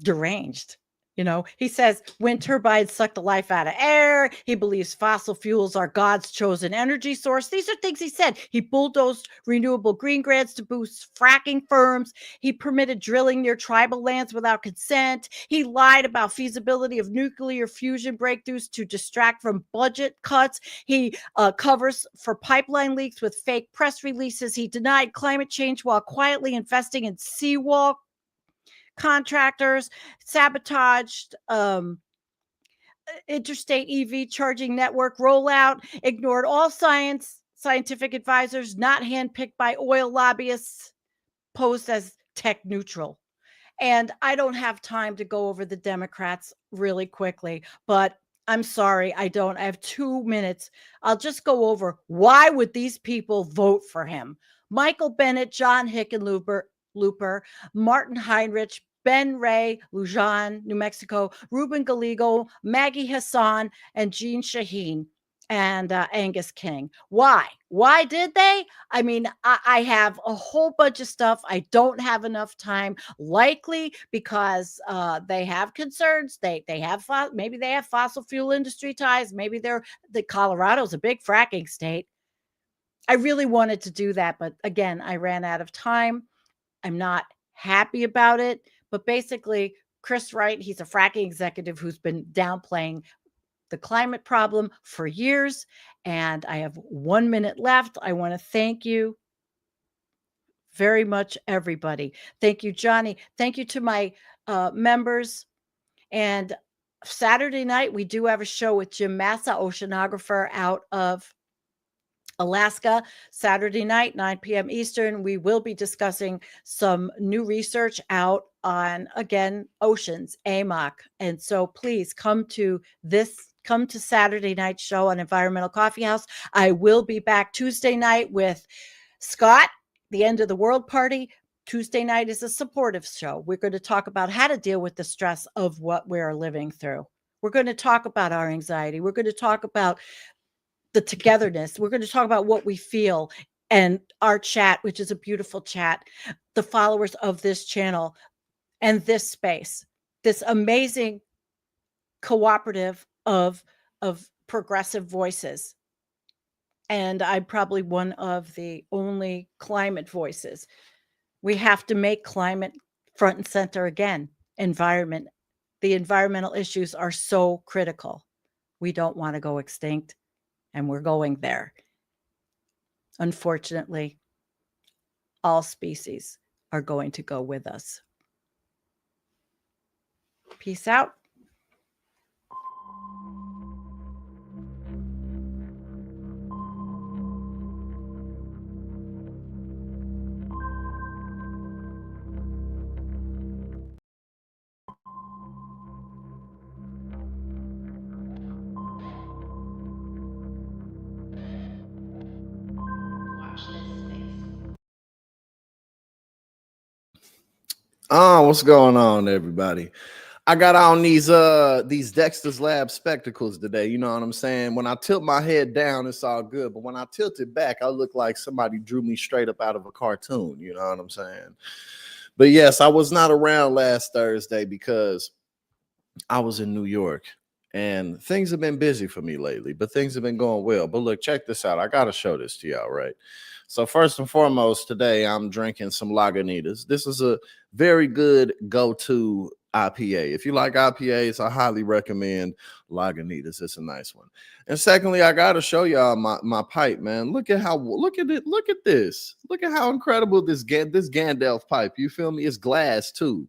deranged. You know, he says wind turbines suck the life out of air. He believes fossil fuels are God's chosen energy source. These are things he said. He bulldozed renewable green grants to boost fracking firms. He permitted drilling near tribal lands without consent. He lied about feasibility of nuclear fusion breakthroughs to distract from budget cuts. He covers for pipeline leaks with fake press releases. He denied climate change while quietly investing in seawall contractors, sabotaged interstate EV charging network rollout, ignored all scientific advisors, not handpicked by oil lobbyists, posed as tech neutral. And I don't have time to go over the Democrats really quickly, but I'm sorry, I don't. I have 2 minutes. I'll just go over why would these people vote for him. Michael Bennett, John Hickenlooper, Martin Heinrich, Ben Ray, Lujan, New Mexico, Ruben Gallego, Maggie Hassan, and Jean Shaheen, and Angus King. Why? Why did they? I mean, I have a whole bunch of stuff. I don't have enough time, likely because they have concerns. They have maybe they have fossil fuel industry ties. Maybe Colorado's a big fracking state. I really wanted to do that, but again, I ran out of time. I'm not happy about it, but basically, Chris Wright, he's a fracking executive who's been downplaying the climate problem for years, and I have 1 minute left. I want to thank you very much, everybody. Thank you, Johnny. Thank you to my members. And Saturday night, we do have a show with Jim Massa, oceanographer out of Alaska. Saturday night, 9 p.m. Eastern, we will be discussing some new research out on, again, oceans, AMOC. And so please come to Saturday night show on Environmental Coffeehouse. I will be back Tuesday night with Scott, the End of the World Party. Tuesday night is a supportive show. We're going to talk about how to deal with the stress of what we're living through. We're going to talk about our anxiety. We're going to talk about the togetherness. We're going to talk about what we feel, and our chat, which is a beautiful chat, the followers of this channel and this space, this amazing cooperative of progressive voices. And I'm probably one of the only climate voices. We have to make climate front and center again. Environment. The environmental issues are so critical. We don't want to go extinct. And we're going there. Unfortunately, all species are going to go with us. Peace out. What's going on, everybody? I got on these Dexter's Lab spectacles today. You know what I'm saying? When I tilt my head down, it's all good. But when I tilt it back, I look like somebody drew me straight up out of a cartoon. You know what I'm saying? But yes, I was not around last Thursday because I was in New York. And things have been busy for me lately, but things have been going well. But look, check this out. I got to show this to y'all, right? So first and foremost, today I'm drinking some Lagunitas. This is a very good go-to IPA. If you like IPAs, I highly recommend Lagunitas. It's a nice one. And secondly, I gotta show y'all my pipe, man. Look at it. Look at this. Look at how incredible this Gandalf pipe. You feel me? It's glass too.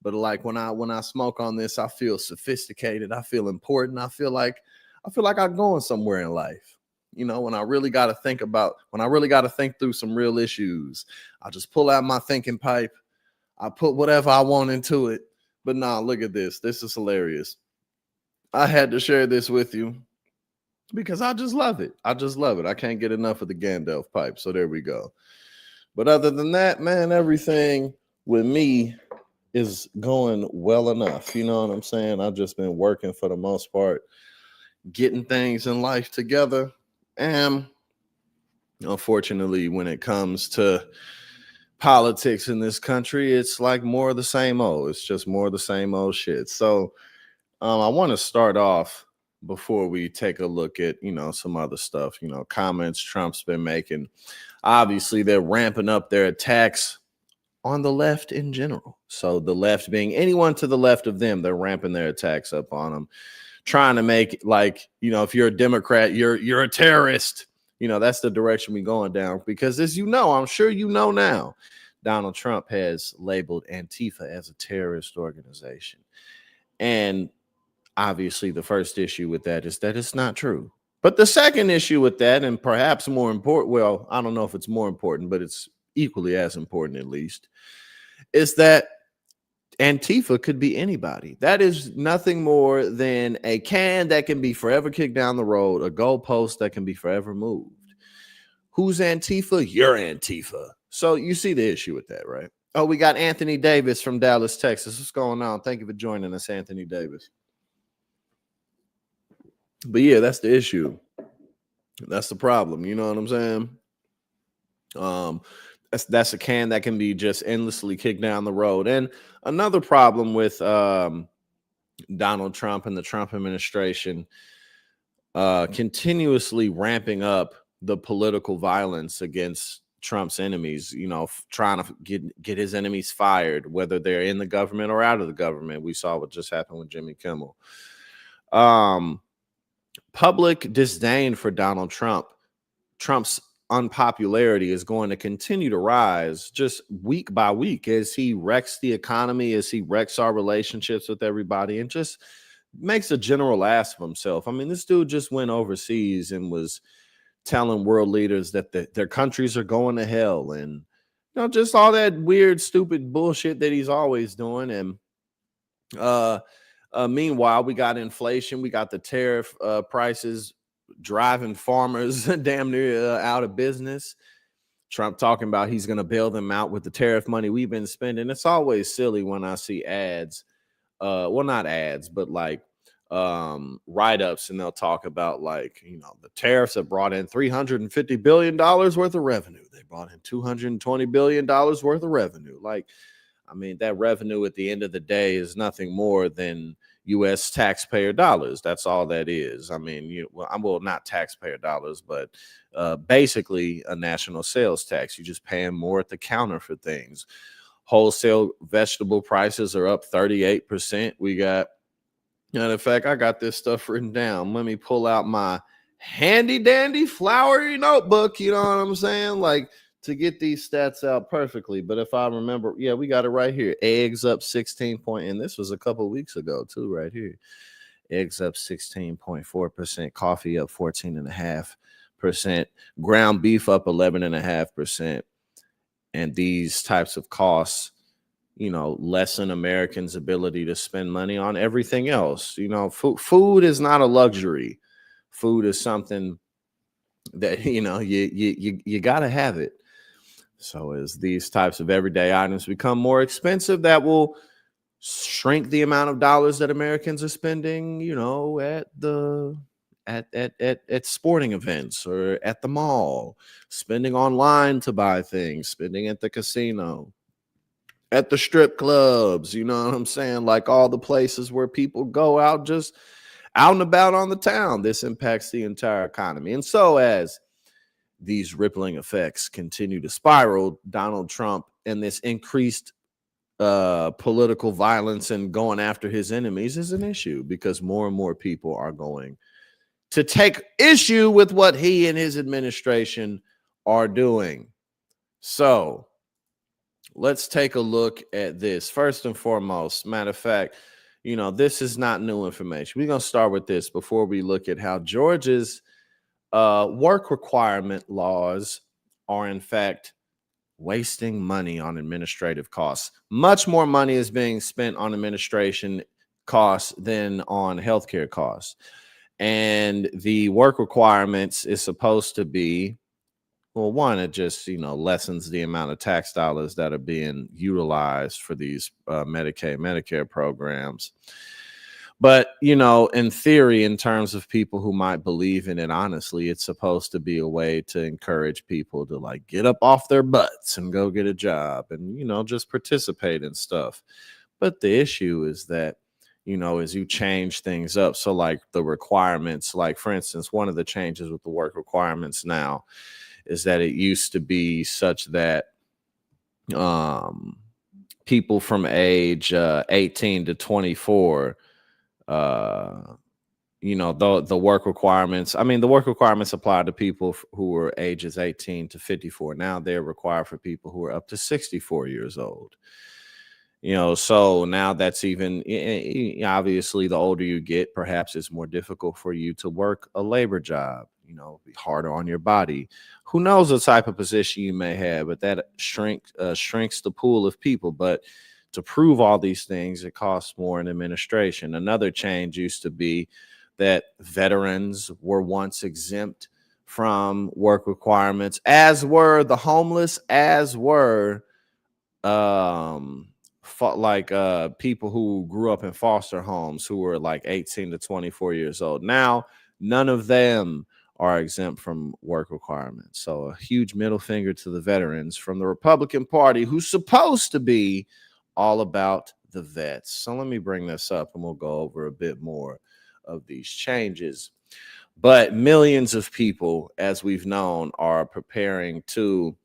But like when I smoke on this, I feel sophisticated. I feel important. I feel like I'm going somewhere in life. You know, when I really got to think through some real issues, I just pull out my thinking pipe. I put whatever I want into it. But nah, look at this. This is hilarious. I had to share this with you because I just love it. I can't get enough of the Gandalf pipe. So there we go. But other than that, man, everything with me is going well enough. You know what I'm saying? I've just been working for the most part, getting things in life together. And unfortunately, when it comes to politics in this country, it's like more of the same old. It's just more of the same old shit. So I want to start off before we take a look at, some other stuff, comments Trump's been making. Obviously, they're ramping up their attacks on the left in general. So the left being anyone to the left of them, they're ramping their attacks up on them, trying to make like, if you're a Democrat, you're a terrorist. That's the direction we're going down because as I'm sure now, Donald Trump has labeled Antifa as a terrorist organization. And obviously the first issue with that is that it's not true. But the second issue with that, and perhaps more important, well, I don't know if it's more important, but it's equally as important at least, is that Antifa could be anybody. That is nothing more than a can that can be forever kicked down the road, a goalpost that can be forever moved. Who's Antifa? You're Antifa. So you see the issue with that, right? Oh, we got Anthony Davis from Dallas, Texas. What's going on? Thank you for joining us, Anthony Davis. But yeah, that's the issue. That's the problem. You know what I'm saying? That's a can that can be just endlessly kicked down the road. And another problem with Donald Trump and the Trump administration continuously ramping up the political violence against Trump's enemies, trying to get his enemies fired, whether they're in the government or out of the government. We saw what just happened with Jimmy Kimmel. Public disdain for Donald Trump. Trump's unpopularity is going to continue to rise just week by week as he wrecks the economy, as he wrecks our relationships with everybody, and just makes a general ass of himself. I mean, this dude just went overseas and was telling world leaders that their countries are going to hell, and just all that weird, stupid bullshit that he's always doing. And meanwhile, we got inflation, we got the tariff prices driving farmers damn near out of business. Trump talking about he's going to bail them out with the tariff money we've been spending. It's always silly when I see ads, well, not ads, but like write-ups, and they'll talk about like, the tariffs have brought in $350 billion worth of revenue. They brought in $220 billion worth of revenue. Like, I mean, that revenue at the end of the day is nothing more than U.S. taxpayer dollars. That's all that is. I mean, well, not taxpayer dollars, but basically a national sales tax. You're just paying more at the counter for things. Wholesale vegetable prices are up 38%. We got, in fact, I got this stuff written down. Let me pull out my handy dandy flowery notebook. You know what I'm saying? Like, to get these stats out perfectly. But if I remember, yeah, we got it right here. Eggs up 16 point, and this was a couple weeks ago too, right here. Eggs up 16.4%, coffee up 14.5%, ground beef up 11.5%. And these types of costs, lessen Americans' ability to spend money on everything else. Food is not a luxury. Food is something that, you got to have it. So as these types of everyday items become more expensive, that will shrink the amount of dollars that Americans are spending, at sporting events or at the mall, spending online to buy things, spending at the casino, at the strip clubs, you know what I'm saying? Like all the places where people go out, just out and about on the town. This impacts the entire economy. And so as these rippling effects continue to spiral, Donald Trump and this increased political violence and going after his enemies is an issue, because more and more people are going to take issue with what he and his administration are doing. So let's take a look at this. First and foremost, matter of fact, this is not new information. We're going to start with this before we look at how Georgia's work requirement laws are in fact wasting money on administrative costs. Much more money is being spent on administration costs than on healthcare costs. And the work requirements is supposed to be, well, one, it just, lessens the amount of tax dollars that are being utilized for these Medicaid, Medicare programs. But, in theory, in terms of people who might believe in it, honestly, it's supposed to be a way to encourage people to like get up off their butts and go get a job and, just participate in stuff. But the issue is that, as you change things up, so like the requirements, like for instance, one of the changes with the work requirements now is that it used to be such that people from age 18 to 24, the work requirements, the work requirements apply to people who were ages 18 to 54. Now they're required for people who are up to 64 years old. So now that's even, obviously, the older you get, perhaps it's more difficult for you to work a labor job, be harder on your body. Who knows what type of position you may have, but that shrinks the pool of people. But to prove all these things, it costs more in administration. Another change used to be that veterans were once exempt from work requirements, as were the homeless, as were people who grew up in foster homes who were like 18 to 24 years old. Now, none of them are exempt from work requirements. So a huge middle finger to the veterans from the Republican Party, who's supposed to be all about the vets. So let me bring this up and we'll go over a bit more of these changes. But millions of people, as we've known, are preparing to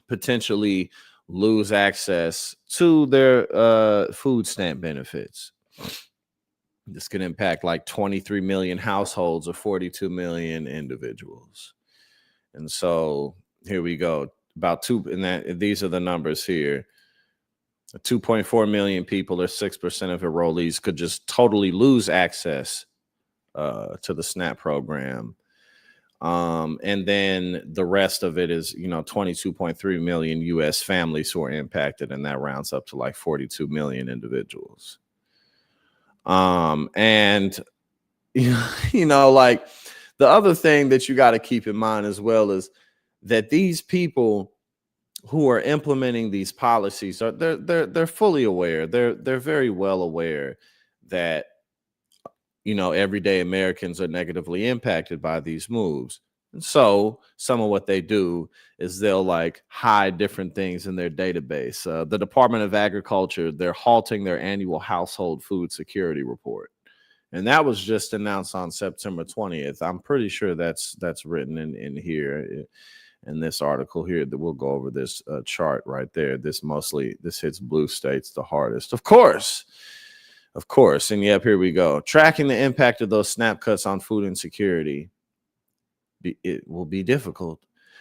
potentially lose access to their food stamp benefits. This could impact like 23 million households or 42 million individuals. And so here we go. These are the numbers here. 2.4 million people, or 6% of enrollees, could just totally lose access to the SNAP program. And then the rest of it is, 22.3 million U.S. families who are impacted, and that rounds up to like 42 million individuals. And like the other thing that you got to keep in mind as well is that these people who are implementing these policies they're fully aware. They're very well aware that everyday Americans are negatively impacted by these moves. And so some of what they do is they'll like hide different things in their database. The Department of Agriculture, they're halting their annual household food security report. And that was just announced on September 20th. I'm pretty sure that's written in here in this article here, that we'll go over this chart right there. This hits blue states the hardest. Of course. And yep, here we go. Tracking the impact of those SNAP cuts on food insecurity. It will be difficult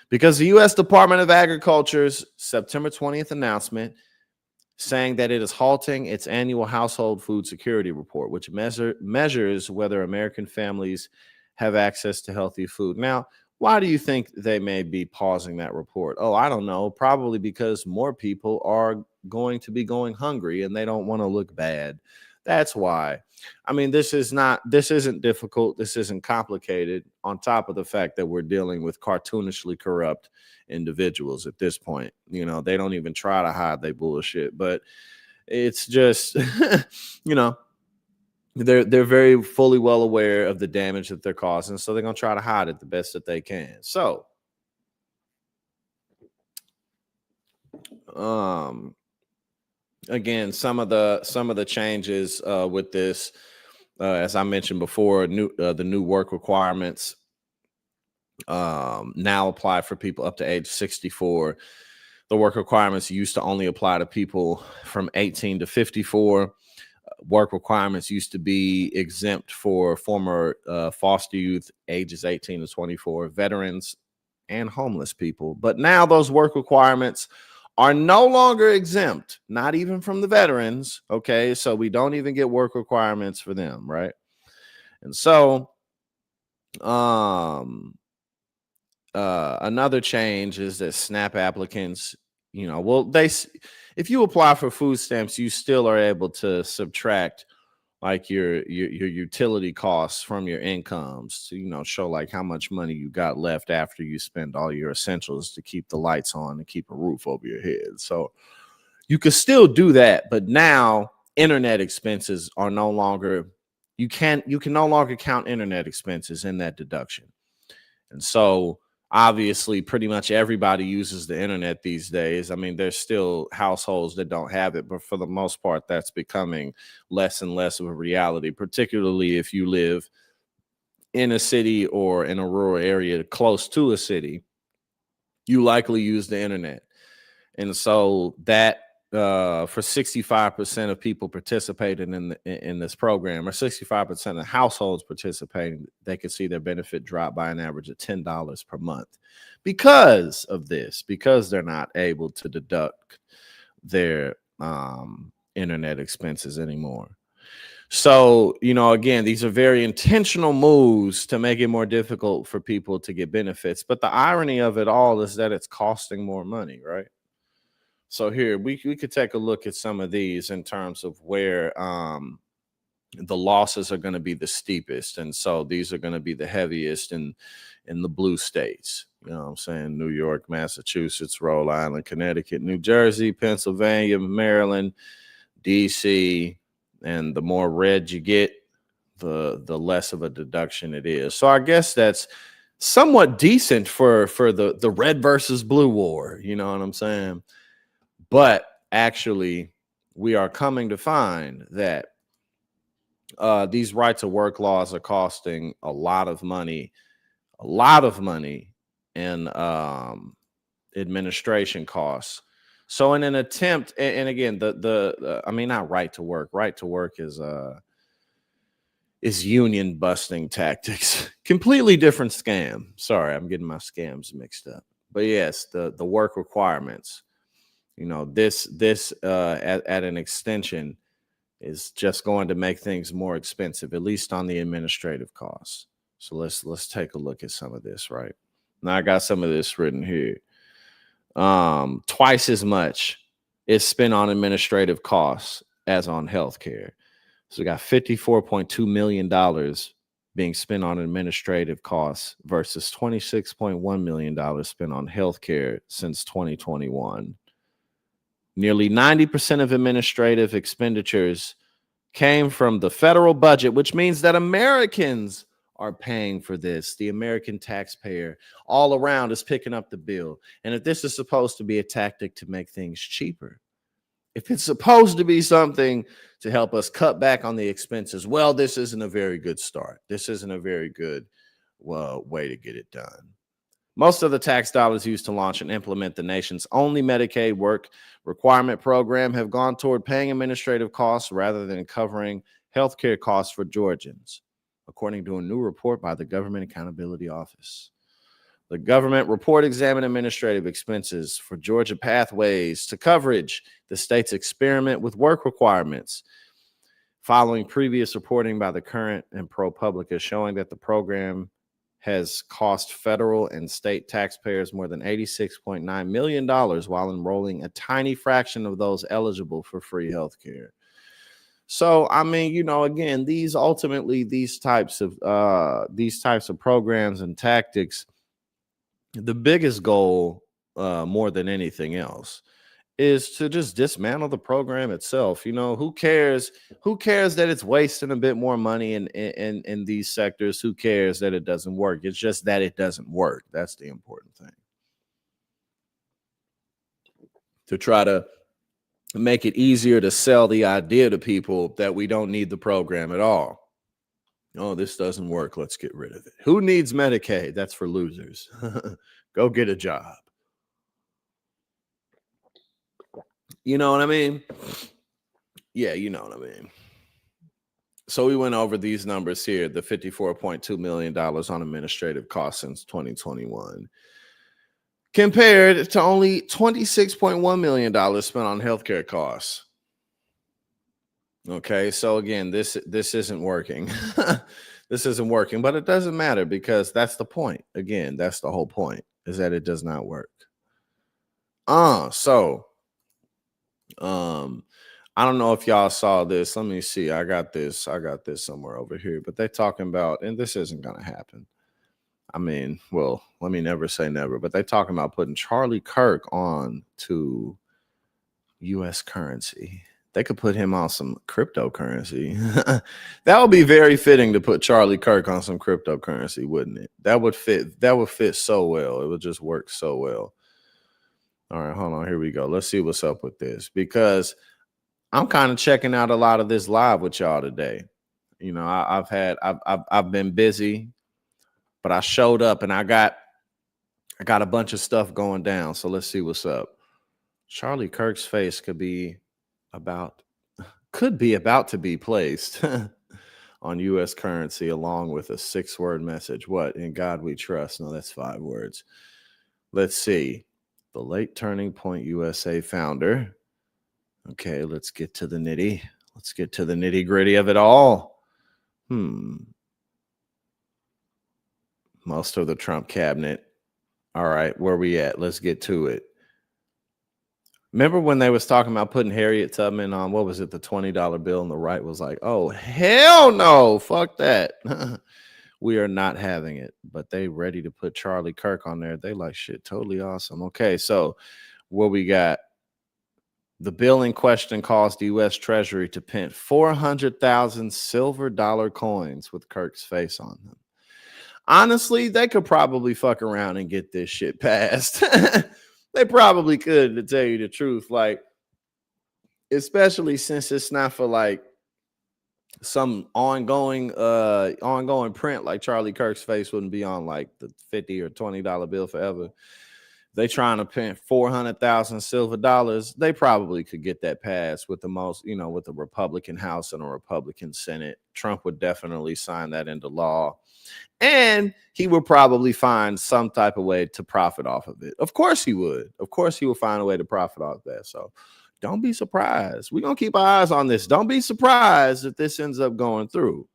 because the U.S. Department of Agriculture's September 20th announcement saying that it is halting its annual household food security report, which measures whether American families have access to healthy food. Now, why do you think they may be pausing that report? Oh, I don't know. Probably because more people are going to be going hungry and they don't want to look bad. That's why. This isn't difficult. This isn't complicated, on top of the fact that we're dealing with cartoonishly corrupt individuals at this point. They don't even try to hide their bullshit, but it's just, they're very fully well aware of the damage that they're causing. So they're going to try to hide it the best that they can. So, again, some of the changes with this, as I mentioned before, the new work requirements now apply for people up to age 64. The work requirements used to only apply to people from 18 to 54. Work requirements used to be exempt for former foster youth ages 18 to 24, veterans, and homeless people. But now those work requirements are no longer exempt, not even from the veterans. Okay, so we don't even get work requirements for them, right? And so another change is that SNAP applicants, if you apply for food stamps, you still are able to subtract like your utility costs from your incomes to, show like how much money you got left after you spend all your essentials to keep the lights on and keep a roof over your head. So you could still do that, but now internet expenses are no longer, you can no longer count internet expenses in that deduction. And so obviously pretty much everybody uses the internet these days. I mean, there's still households that don't have it, but for the most part, that's becoming less and less of a reality, particularly if you live in a city or in a rural area close to a city. You likely use the internet. And so that for 65% of people participating in this program, or 65% of households participating, they could see their benefit drop by an average of $10 per month because of this, because they're not able to deduct their internet expenses anymore. So, again, these are very intentional moves to make it more difficult for people to get benefits. But the irony of it all is that it's costing more money, right? So here we could take a look at some of these in terms of where the losses are going to be the steepest. And so these are going to be the heaviest in the blue states. You know what I'm saying? New York, Massachusetts, Rhode Island, Connecticut, New Jersey, Pennsylvania, Maryland, DC. And the more red you get, the less of a deduction it is. So I guess that's somewhat decent for the red versus blue war. You know what I'm saying? But actually, we are coming to find that these right to work laws are costing a lot of money in administration costs. So in an attempt, and again, I mean, not right to work is union busting tactics. Completely different scam. Sorry, I'm getting my scams mixed up. But yes, the work requirements. This at an extension is just going to make things more expensive, at least on the administrative costs. So let's take a look at some of this, right? Now I got some of this written here. Twice as much is spent on administrative costs as on healthcare. So we got $54.2 million being spent on administrative costs versus $26.1 million spent on healthcare since 2021. Nearly 90% of administrative expenditures came from the federal budget, which means that Americans are paying for this. The American taxpayer all around is picking up the bill. And if this is supposed to be a tactic to make things cheaper, if it's supposed to be something to help us cut back on the expenses, well, this isn't a very good start. This isn't a very good way to get it done. Most of the tax dollars used to launch and implement the nation's only Medicaid work requirement program have gone toward paying administrative costs rather than covering healthcare costs for Georgians, according to a new report by the Government Accountability Office. The government report examined administrative expenses for Georgia pathways to coverage, the state's experiment with work requirements, following previous reporting by the Current and ProPublica showing that the program has cost federal and state taxpayers more than $86.9 million while enrolling a tiny fraction of those eligible for free health care. So, I mean, again, these types of programs and tactics, the biggest goal, more than anything else, is to just dismantle the program itself. Who cares that it's wasting a bit more money in these sectors? Who cares that it doesn't work? It's just that it doesn't work. That's the important thing. To try to make it easier to sell the idea to people that we don't need the program at all. Oh, this doesn't work. Let's get rid of it. Who needs Medicaid? That's for losers. Go get a job. You know what I mean? Yeah, you know what I mean. So we went over these numbers here, the $54.2 million on administrative costs since 2021, compared to only $26.1 million spent on healthcare costs. Okay, so again, this isn't working. This isn't working, but it doesn't matter because that's the point. Again, that's the whole point, is that it does not work. I don't know if y'all saw this. Let me see. I got this somewhere over here, but they're talking about, and this isn't gonna happen. I mean, well, let me never say never, but they're talking about putting Charlie Kirk on to US currency. They could put him on some cryptocurrency. That would be very fitting to put Charlie Kirk on some cryptocurrency, wouldn't it? That would fit so well. It would just work so well. All right, hold on. Here we go. Let's see what's up with this, because I'm kind of checking out a lot of this live with y'all today. You know, I've been busy, but I showed up and I got a bunch of stuff going down. So let's see what's up. Charlie Kirk's face could be about to be placed on US currency along with a 6-word message. What? In God we trust. No, that's 5 words. Let's see. The late Turning Point USA founder. Okay, let's get to the nitty. Let's get to the nitty gritty of it all. Most of the Trump cabinet. All right, where we at? Let's get to it. Remember when they was talking about putting Harriet Tubman on, what was it, the $20 bill, and the right was like, oh, hell no, fuck that. We are not having it. But they ready to put Charlie Kirk on there. They like, shit, totally awesome. Okay, so what we got? The bill in question caused the U.S. Treasury to print 400,000 silver dollar coins with Kirk's face on them. Honestly, they could probably fuck around and get this shit passed. They probably could, to tell you the truth. Like, especially since it's not for like some ongoing print, like Charlie Kirk's face wouldn't be on like the $50 or $20 bill forever. They trying to print 400,000 silver dollars. They probably could get that passed with the most, you know, with a Republican House and a Republican Senate. Trump would definitely sign that into law. And he would probably find some type of way to profit off of it. Of course he would. Of course he would find a way to profit off that. So don't be surprised. We're going to keep our eyes on this. Don't be surprised if this ends up going through,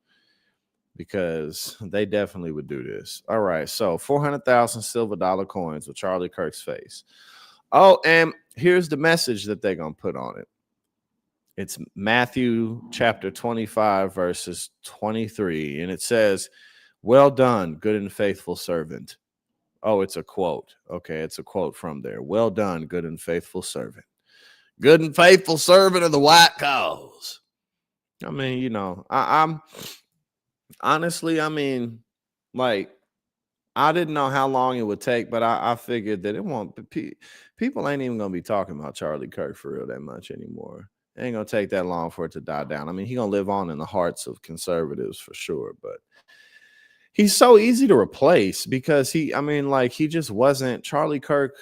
because they definitely would do this. All right, so 400,000 silver dollar coins with Charlie Kirk's face. Oh, and here's the message that they're going to put on it. It's Matthew chapter 25, verses 23, and it says, well done, good and faithful servant. Oh, it's a quote. Okay, it's a quote from there. Well done, good and faithful servant. Good and faithful servant of the white cause. I mean, you know, I'm honestly, I mean, like, I didn't know how long it would take, but I figured that it won't. People ain't even gonna be talking about Charlie Kirk for real that much anymore. It ain't gonna take that long for it to die down. I mean, he's gonna live on in the hearts of conservatives for sure, but he's so easy to replace because he just wasn't. Charlie Kirk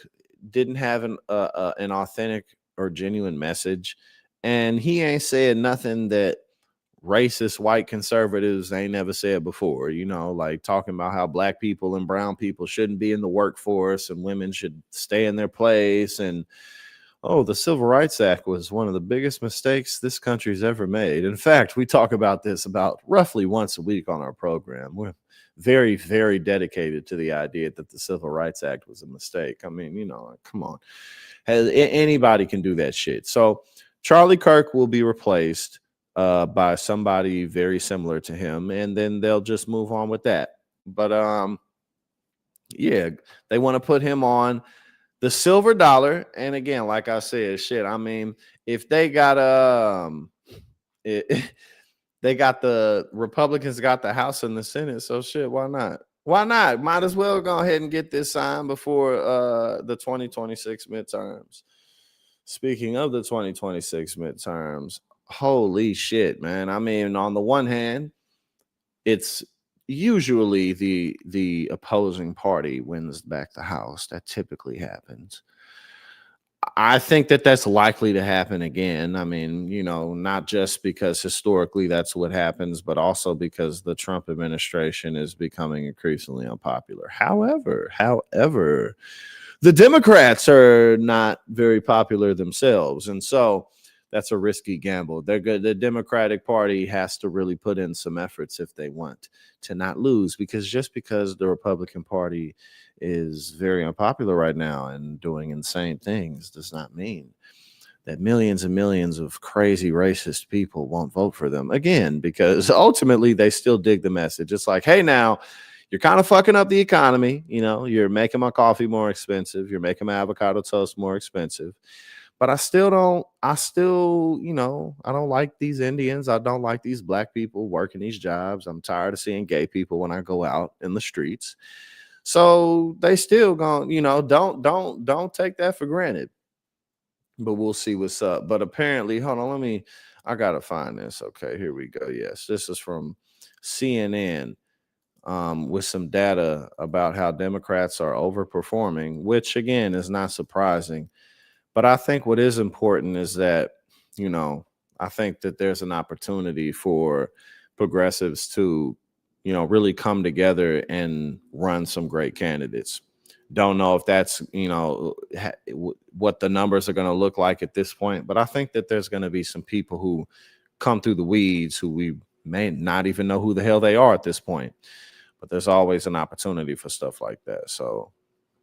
didn't have an authentic or genuine message, and he ain't said nothing that racist white conservatives ain't never said before, you know, like talking about how black people and brown people shouldn't be in the workforce and women should stay in their place. And, oh, the Civil Rights Act was one of the biggest mistakes this country's ever made. In fact, we talk about this about roughly once a week on our program. We're very, very dedicated to the idea that the Civil Rights Act was a mistake. I mean, you know, come on. Anybody can do that shit. So Charlie Kirk will be replaced by somebody very similar to him, and then they'll just move on with that. But yeah, they want to put him on the silver dollar. And again, like I said, shit, I mean, if they got they got the Republicans got the House and the Senate, so shit, why not? Why not? Might as well go ahead and get this signed before the 2026 midterms. Speaking of the 2026 midterms, holy shit, man. I mean, on the one hand, it's usually the opposing party wins back the House. That typically happens. I think that that's likely to happen again. I mean, you know, not just because historically that's what happens, but also because the Trump administration is becoming increasingly unpopular. However, the Democrats are not very popular themselves. And so that's a risky gamble. They're good. The Democratic Party has to really put in some efforts if they want to not lose, because just because the Republican Party is very unpopular right now and doing insane things does not mean that millions and millions of crazy racist people won't vote for them again, because ultimately they still dig the message. It's like, hey, now you're kind of fucking up the economy. You know, you're making my coffee more expensive. You're making my avocado toast more expensive. But I don't like these Indians. I don't like these black people working these jobs. I'm tired of seeing gay people when I go out in the streets. So they still don't take that for granted. But we'll see what's up. But apparently, hold on, I gotta find this. Okay, here we go. Yes, this is from CNN with some data about how Democrats are overperforming, which again is not surprising. But I think what is important is that, I think that there's an opportunity for progressives to, really come together and run some great candidates. Don't know if that's, what the numbers are going to look like at this point, but I think that there's going to be some people who come through the weeds who we may not even know who the hell they are at this point. But there's always an opportunity for stuff like that. So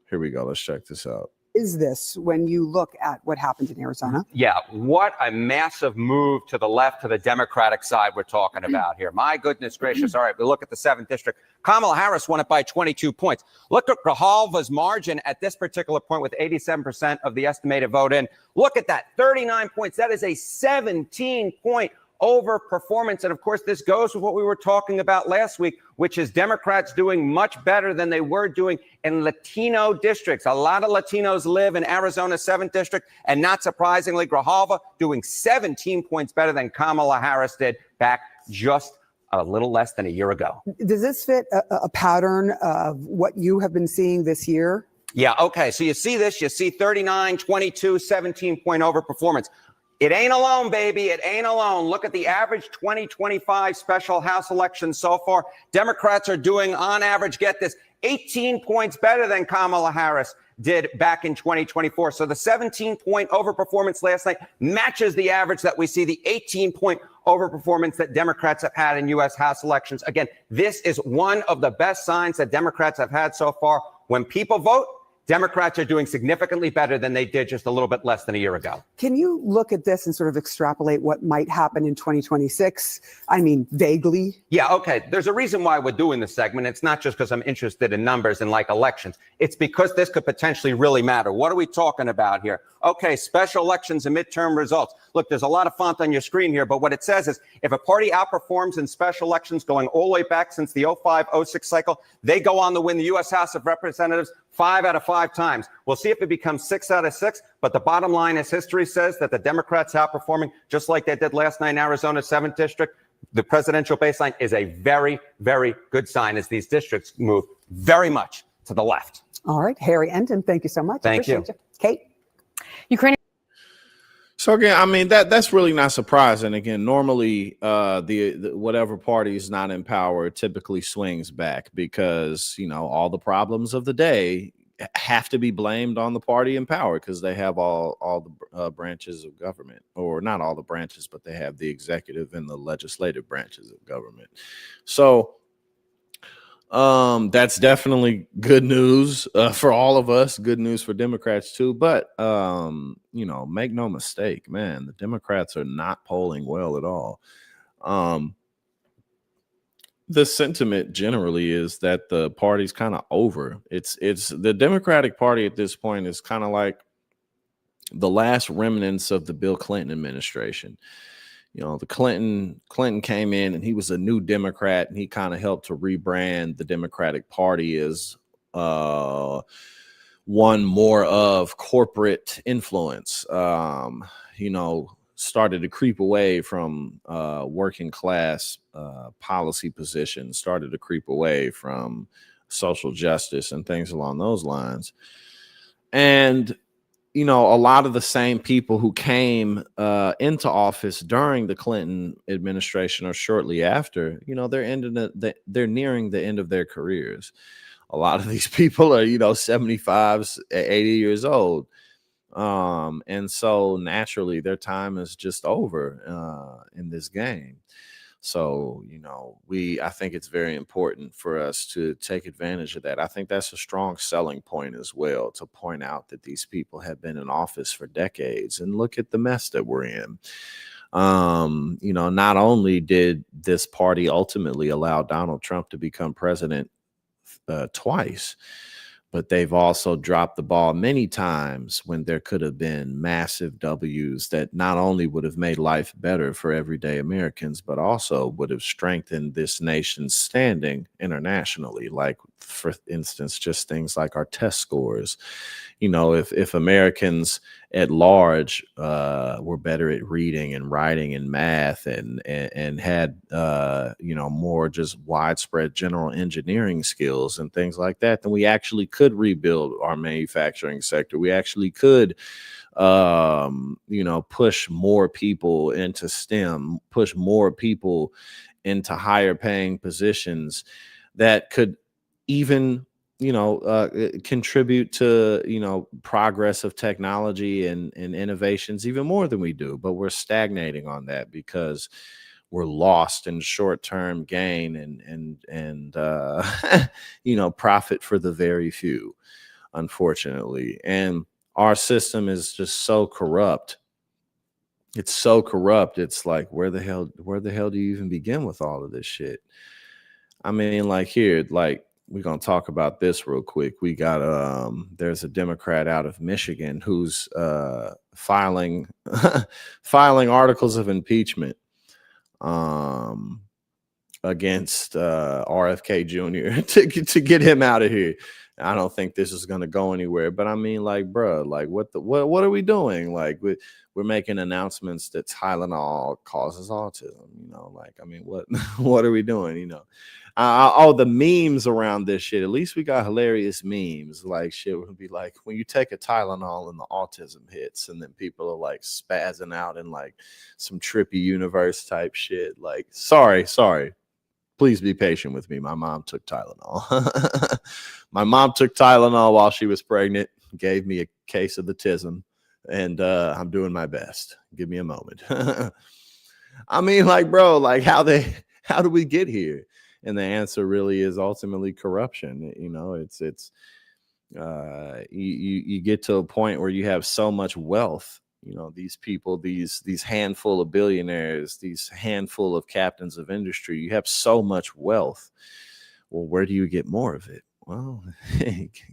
here we go. Let's check this out. Is this when you look at what happened in Arizona? Yeah, what a massive move to the left, to the Democratic side we're talking about here. My goodness gracious. All right, we look at the 7th district. Kamala Harris won it by 22 points. Look at Grijalva's margin at this particular point with 87% of the estimated vote in. Look at that, 39 points. That is a 17-point over performance. And of course, this goes with what we were talking about last week, which is Democrats doing much better than they were doing in Latino districts. A lot of Latinos live in Arizona's 7th district. And not surprisingly, Grijalva doing 17 points better than Kamala Harris did back just a little less than a year ago. Does this fit a pattern of what you have been seeing this year? Yeah, okay. So you see this, you see 39, 22, 17-point over performance. It ain't alone, baby. It ain't alone. Look at the average 2025 special House election so far. Democrats are doing, on average, get this, 18 points better than Kamala Harris did back in 2024. So the 17-point overperformance last night matches the average that we see, the 18-point overperformance that Democrats have had in U.S. House elections. Again, this is one of the best signs that Democrats have had so far. When people vote, Democrats are doing significantly better than they did just a little bit less than a year ago. Can you look at this and sort of extrapolate what might happen in 2026? I mean, vaguely. Yeah, okay. There's a reason why we're doing this segment. It's not just because I'm interested in numbers and like elections. It's because this could potentially really matter. What are we talking about here? Okay, special elections and midterm results. Look, there's a lot of font on your screen here, but what it says is if a party outperforms in special elections going all the way back since the 05-06 cycle, they go on to win the U.S. House of Representatives 5 out of 5 times. We'll see if it becomes 6 out of 6, but the bottom line is history says that the Democrats outperforming just like they did last night in Arizona's 7th district. The presidential baseline is a very, very good sign as these districts move very much to the left. All right, Harry Enton, thank you so much. Thank you. Kate? Ukraine. So again, I mean, that's really not surprising. Again, normally the whatever party is not in power typically swings back because, all the problems of the day have to be blamed on the party in power because they have all the branches of government, or not all the branches, but they have the executive and the legislative branches of government. So that's definitely good news for all of us. Good news for Democrats too. But make no mistake, man, the Democrats are not polling well at all. The sentiment generally is that the party's kind of over. It's the Democratic Party at this point is kind of like the last remnants of the Bill Clinton administration. The Clinton came in and he was a new Democrat and he kind of helped to rebrand the Democratic Party as one more of corporate influence, started to creep away from working class policy positions, started to creep away from social justice and things along those lines. And you know, a lot of the same people who came into office during the Clinton administration or shortly after, you know, they're nearing the end of their careers. A lot of these people are, you know, 75, 80 years old. And so naturally their time is just over in this game. So, you know, I think it's very important for us to take advantage of that. I think that's a strong selling point as well, to point out that these people have been in office for decades and look at the mess that we're in. You know, not only did this party ultimately allow Donald Trump to become president twice, but they've also dropped the ball many times when there could have been massive W's that not only would have made life better for everyday Americans, but also would have strengthened this nation's standing internationally. Like, for instance, just things like our test scores. You know, if Americans at large were better at reading and writing and math and had you know, more just widespread general engineering skills and things like that, then we actually could rebuild our manufacturing sector. We actually could you know, push more people into STEM, push more people into higher paying positions that could even, you know, contribute to, you know, progress of technology and innovations even more than we do. But we're stagnating on that because we're lost in short-term gain and you know, profit for the very few, unfortunately. And our system is just so corrupt. It's so corrupt. It's like, where the hell do you even begin with all of this shit? I mean, like, here, like, we're going to talk about this real quick. We got there's a Democrat out of Michigan who's filing articles of impeachment against RFK Jr. to get him out of here. I don't think this is going to go anywhere, but I mean, like, bro, like, what are we doing? Like, we're making announcements that Tylenol causes autism, you know, like, I mean, what are we doing? You know, all the memes around this shit. At least we got hilarious memes. Like, shit would be like, when you take a Tylenol and the autism hits, and then people are like spazzing out in like some trippy universe type shit. Like, sorry. Please be patient with me. My mom took Tylenol. My mom took Tylenol while she was pregnant, gave me a case of the tism, and I'm doing my best. Give me a moment. I mean, like, bro, like, how do we get here? And the answer really is ultimately corruption. You know, it's you get to a point where you have so much wealth. You know, these people, these handful of billionaires, these handful of captains of industry, you have so much wealth. Well, where do you get more of it? Well,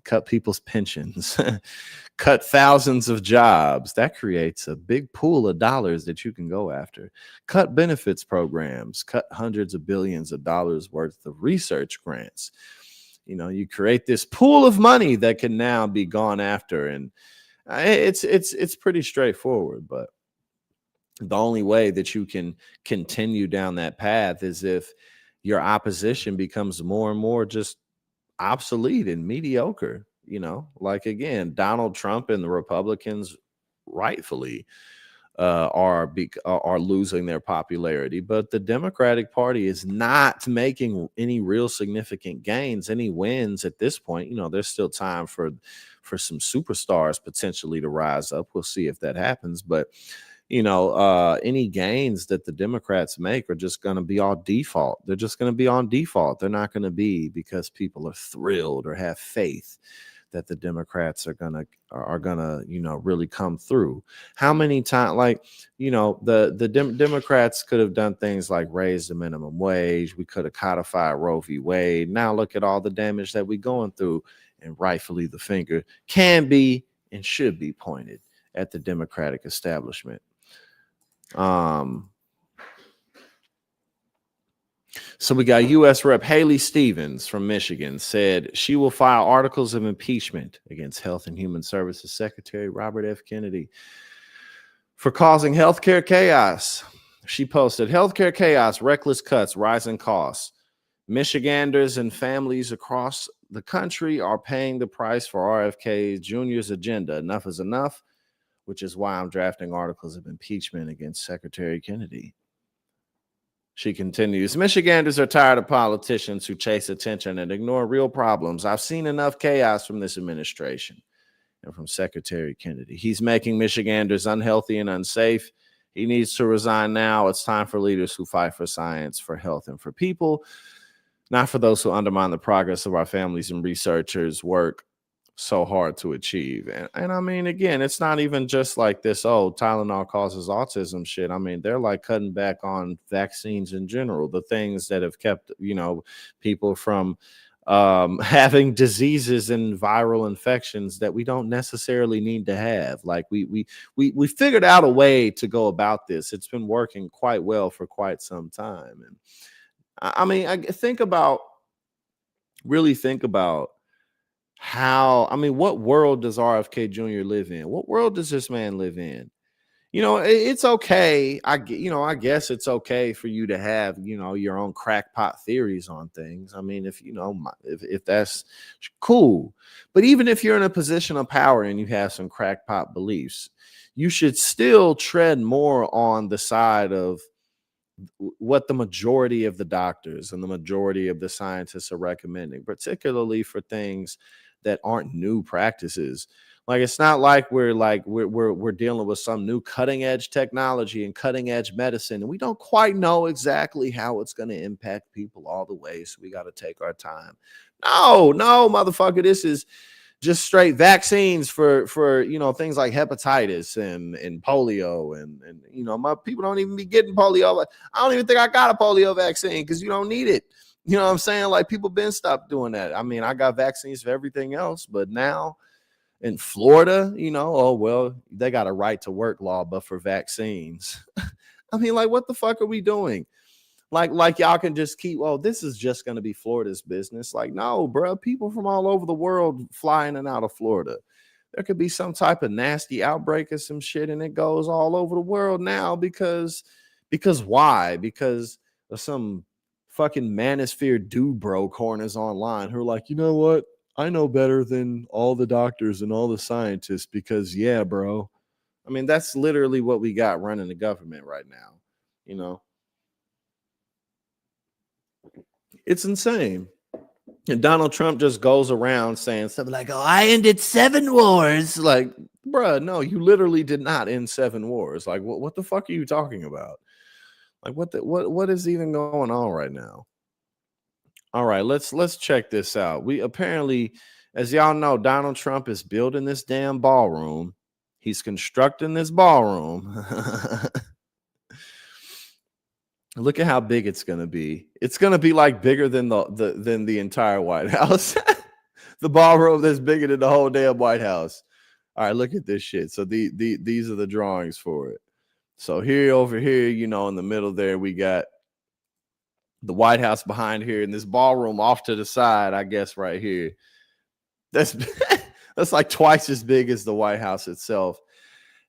cut people's pensions, cut thousands of jobs. That creates a big pool of dollars that you can go after. Cut benefits programs, cut hundreds of billions of dollars worth of research grants. You know, you create this pool of money that can now be gone after, and it's pretty straightforward. But the only way that you can continue down that path is if your opposition becomes more and more just obsolete and mediocre. You know, like, again, Donald Trump and the Republicans rightfully are losing their popularity, but the Democratic Party is not making any real significant gains, any wins at this point. You know, there's still time for some superstars potentially to rise up. We'll see if that happens, but you know, any gains that the Democrats make are just going to be on default. They're just going to be on default. They're not going to be because people are thrilled or have faith that the Democrats are gonna, you know, really come through. How many times, like, you know, the Democrats could have done things like raise the minimum wage. We could have codified Roe v. Wade. Now look at all the damage that we're going through, and rightfully the finger can be and should be pointed at the Democratic establishment. So we got U.S. Rep. Haley Stevens from Michigan said she will file articles of impeachment against Health and Human Services Secretary Robert F. Kennedy for causing healthcare chaos. She posted, "Healthcare chaos, reckless cuts, rising costs. Michiganders and families across the country are paying the price for RFK Jr.'s agenda. Enough is enough. which is why I'm drafting articles of impeachment against Secretary Kennedy. She continues, Michiganders are tired of politicians who chase attention and ignore real problems. I've seen enough chaos from this administration and from Secretary Kennedy. He's making Michiganders unhealthy and unsafe. He needs to resign now. It's time for leaders who fight for science, for health, and for people, not for those who undermine the progress of our families and researchers' work so hard to achieve. And I mean, again, it's not even just like this, oh, Tylenol causes autism shit. I mean, they're like cutting back on vaccines in general, the things that have kept, people from having diseases and viral infections that we don't necessarily need to have. Like we figured out a way to go about this. It's been working quite well for quite some time. And I mean, really think about what world does RFK Jr. live in? What world does this man live in? It's okay. I guess it's okay for you to have, your own crackpot theories on things. I mean, if that's cool, but even if you're in a position of power and you have some crackpot beliefs, you should still tread more on the side of what the majority of the doctors and the majority of the scientists are recommending, particularly for things that aren't new practices. Like, it's not like we're dealing with some new cutting edge technology and cutting edge medicine, and we don't quite know exactly how it's going to impact people all the way. So we got to take our time. No, motherfucker. This is just straight vaccines for things like hepatitis and polio and my people don't even be getting polio. I don't even think I got a polio vaccine because you don't need it. You know what I'm saying? Like, people been stopped doing that. I mean, I got vaccines for everything else, but now in Florida, oh, well, they got a right to work law, but for vaccines. I mean, like, what the fuck are we doing? Like y'all can just keep, this is just going to be Florida's business. Like, no, bro, people from all over the world fly in and out of Florida. There could be some type of nasty outbreak or some shit, and it goes all over the world now because why? Because of some fucking manosphere dude bro corners online who are like, you know what? I know better than all the doctors and all the scientists because, yeah, bro. I mean, that's literally what we got running the government right now. It's insane. And Donald Trump just goes around saying something like, oh, I ended 7 wars. Like, bruh, no, you literally did not end 7 wars. Like, what the fuck are you talking about? Like, what is even going on right now? All right, let's check this out. We apparently, as y'all know, Donald Trump is building this damn ballroom. He's constructing this ballroom. Look at how big it's gonna be. It's gonna be like bigger than the entire White House. The ballroom that's bigger than the whole damn White House. All right, look at this shit. So these are the drawings for it. So over here, in the middle there, we got the White House behind here, and this ballroom off to the side, I guess, right here. That's like twice as big as the White House itself.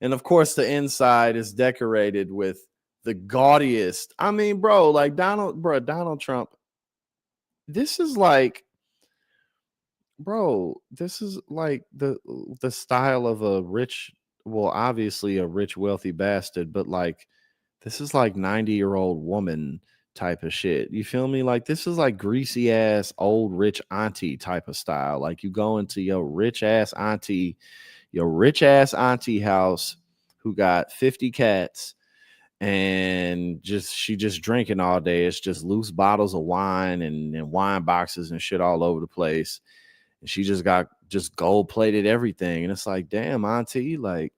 And of course, the inside is decorated with the gaudiest. I mean, bro, like Donald Trump. This is like, bro, this is like the style of a rich, well, obviously a rich, wealthy bastard, but like, this is like 90-year-old woman type of shit. You feel me? Like, this is like greasy ass old rich auntie type of style. Like, you go into your rich ass auntie house who got 50 cats and she just drinking all day. It's just loose bottles of wine and wine boxes and shit all over the place. And she just got gold plated everything. And it's like, damn, auntie, like,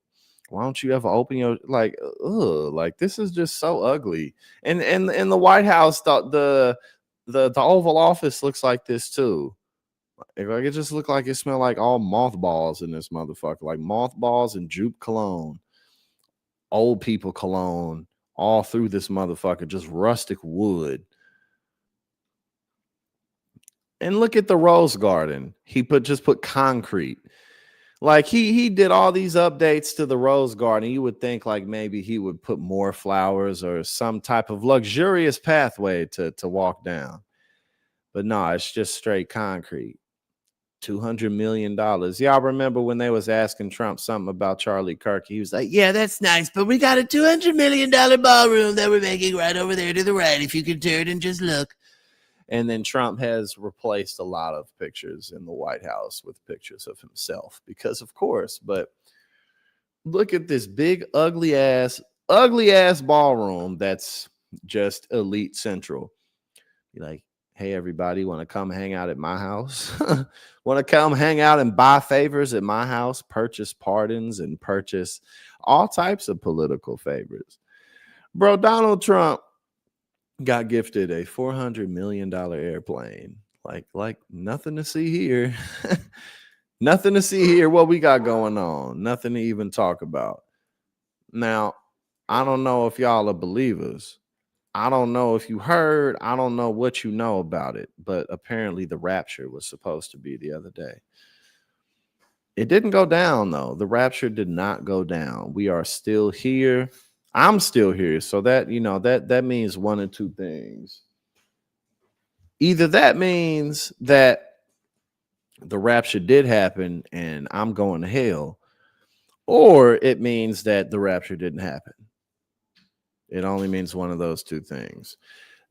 why don't you ever open your, like, like, this is just so ugly. And in the White House, the Oval Office looks like this too. Like, it just looked like it smelled like all mothballs in this motherfucker, like mothballs and Jupe cologne, old people cologne, all through this motherfucker, just rustic wood. And look at the Rose Garden. He just put concrete. Like, he did all these updates to the Rose Garden. You would think like maybe he would put more flowers or some type of luxurious pathway to walk down. But no, it's just straight concrete. $200 million. Y'all remember when they was asking Trump something about Charlie Kirk? He was like, yeah, that's nice, but we got a $200 million ballroom that we're making right over there to the right. If you can turn and just look. And then Trump has replaced a lot of pictures in the White House with pictures of himself because, of course, but look at this big, ugly ass ballroom that's just elite central. Be like, hey, everybody, want to come hang out at my house? Want to come hang out and buy favors at my house, purchase pardons and purchase all types of political favors. Bro, Donald Trump got gifted a $400 million airplane. Like nothing to see here. Nothing to see here. What we got going on. Nothing to even talk about. Now, I don't know if y'all are believers. I don't know if you heard. I don't know what you know about it. But apparently the rapture was supposed to be the other day. It didn't go down, though. The rapture did not go down. We are still here. I'm still here. So that, you know, that means one of two things. Either that means that the rapture did happen and I'm going to hell, or it means that the rapture didn't happen. It only means one of those two things.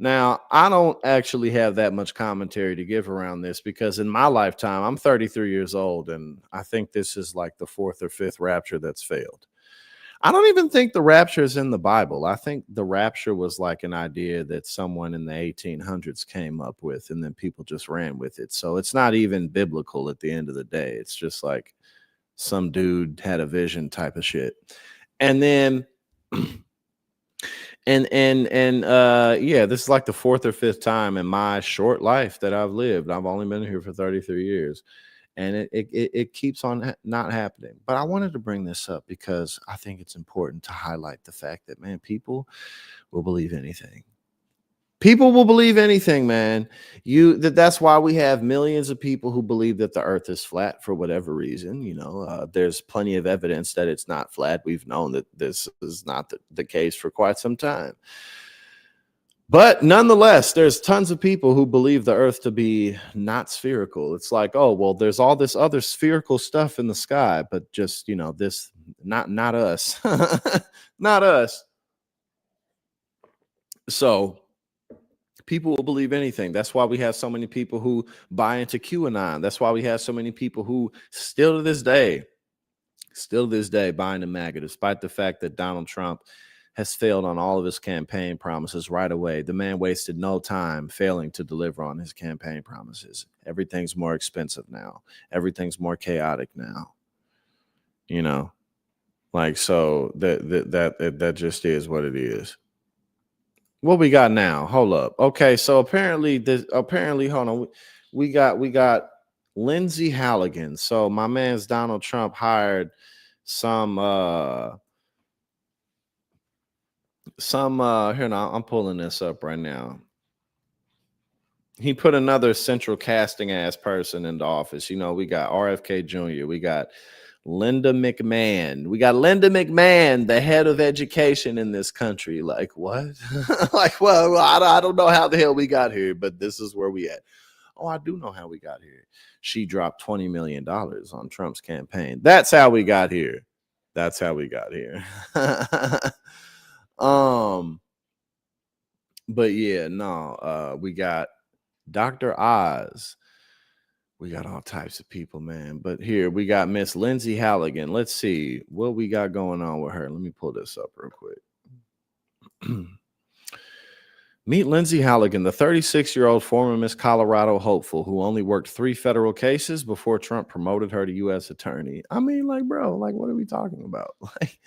Now, I don't actually have that much commentary to give around this because in my lifetime, I'm 33 years old, and I think this is like the fourth or fifth rapture that's failed. I don't even think the rapture is in the Bible. I think the rapture was like an idea that someone in the 1800s came up with, and then people just ran with it. So it's not even biblical at the end of the day. It's just like some dude had a vision type of shit. And then, yeah, this is like the fourth or fifth time in my short life that I've lived. I've only been here for 33 years. And it keeps on not happening. But I wanted to bring this up because I think it's important to highlight the fact that, man, people will believe anything. People will believe anything, man. That's why we have millions of people who believe that the earth is flat for whatever reason. You know, there's plenty of evidence that it's not flat. We've known that this is not the case for quite some time. But nonetheless, there's tons of people who believe the earth to be not spherical. It's like, oh, well, there's all this other spherical stuff in the sky, but just, you know, this, not us, not us. So people will believe anything. That's why we have so many people who buy into QAnon. That's why we have so many people who still to this day buy into MAGA, despite the fact that Donald Trump has failed on all of his campaign promises right away. The man wasted no time failing to deliver on his campaign promises. Everything's more expensive now. Everything's more chaotic now. You know, like, so that just is what it is. What we got now? Hold up. Okay, so apparently, hold on. We got Lindsay Halligan. So my man's Donald Trump hired some here now, I'm pulling this up right now. He put another central casting ass person into office. You know, we got RFK Jr. We got Linda McMahon. We got Linda McMahon, the head of education in this country. Like, what? Like, well, I don't know how the hell we got here, but this is where we at. Oh, I do know how we got here. She dropped $20 million on Trump's campaign. That's how we got here. That's how we got here. But yeah, no, we got Dr. Oz. We got all types of people, man. But here we got Miss Lindsay Halligan. Let's see what we got going on with her. Let me pull this up real quick. Meet Lindsay Halligan, the 36-year-old former Miss Colorado hopeful who only worked 3 federal cases before Trump promoted her to U.S. attorney. I mean, like, bro, like, what are we talking about? Like,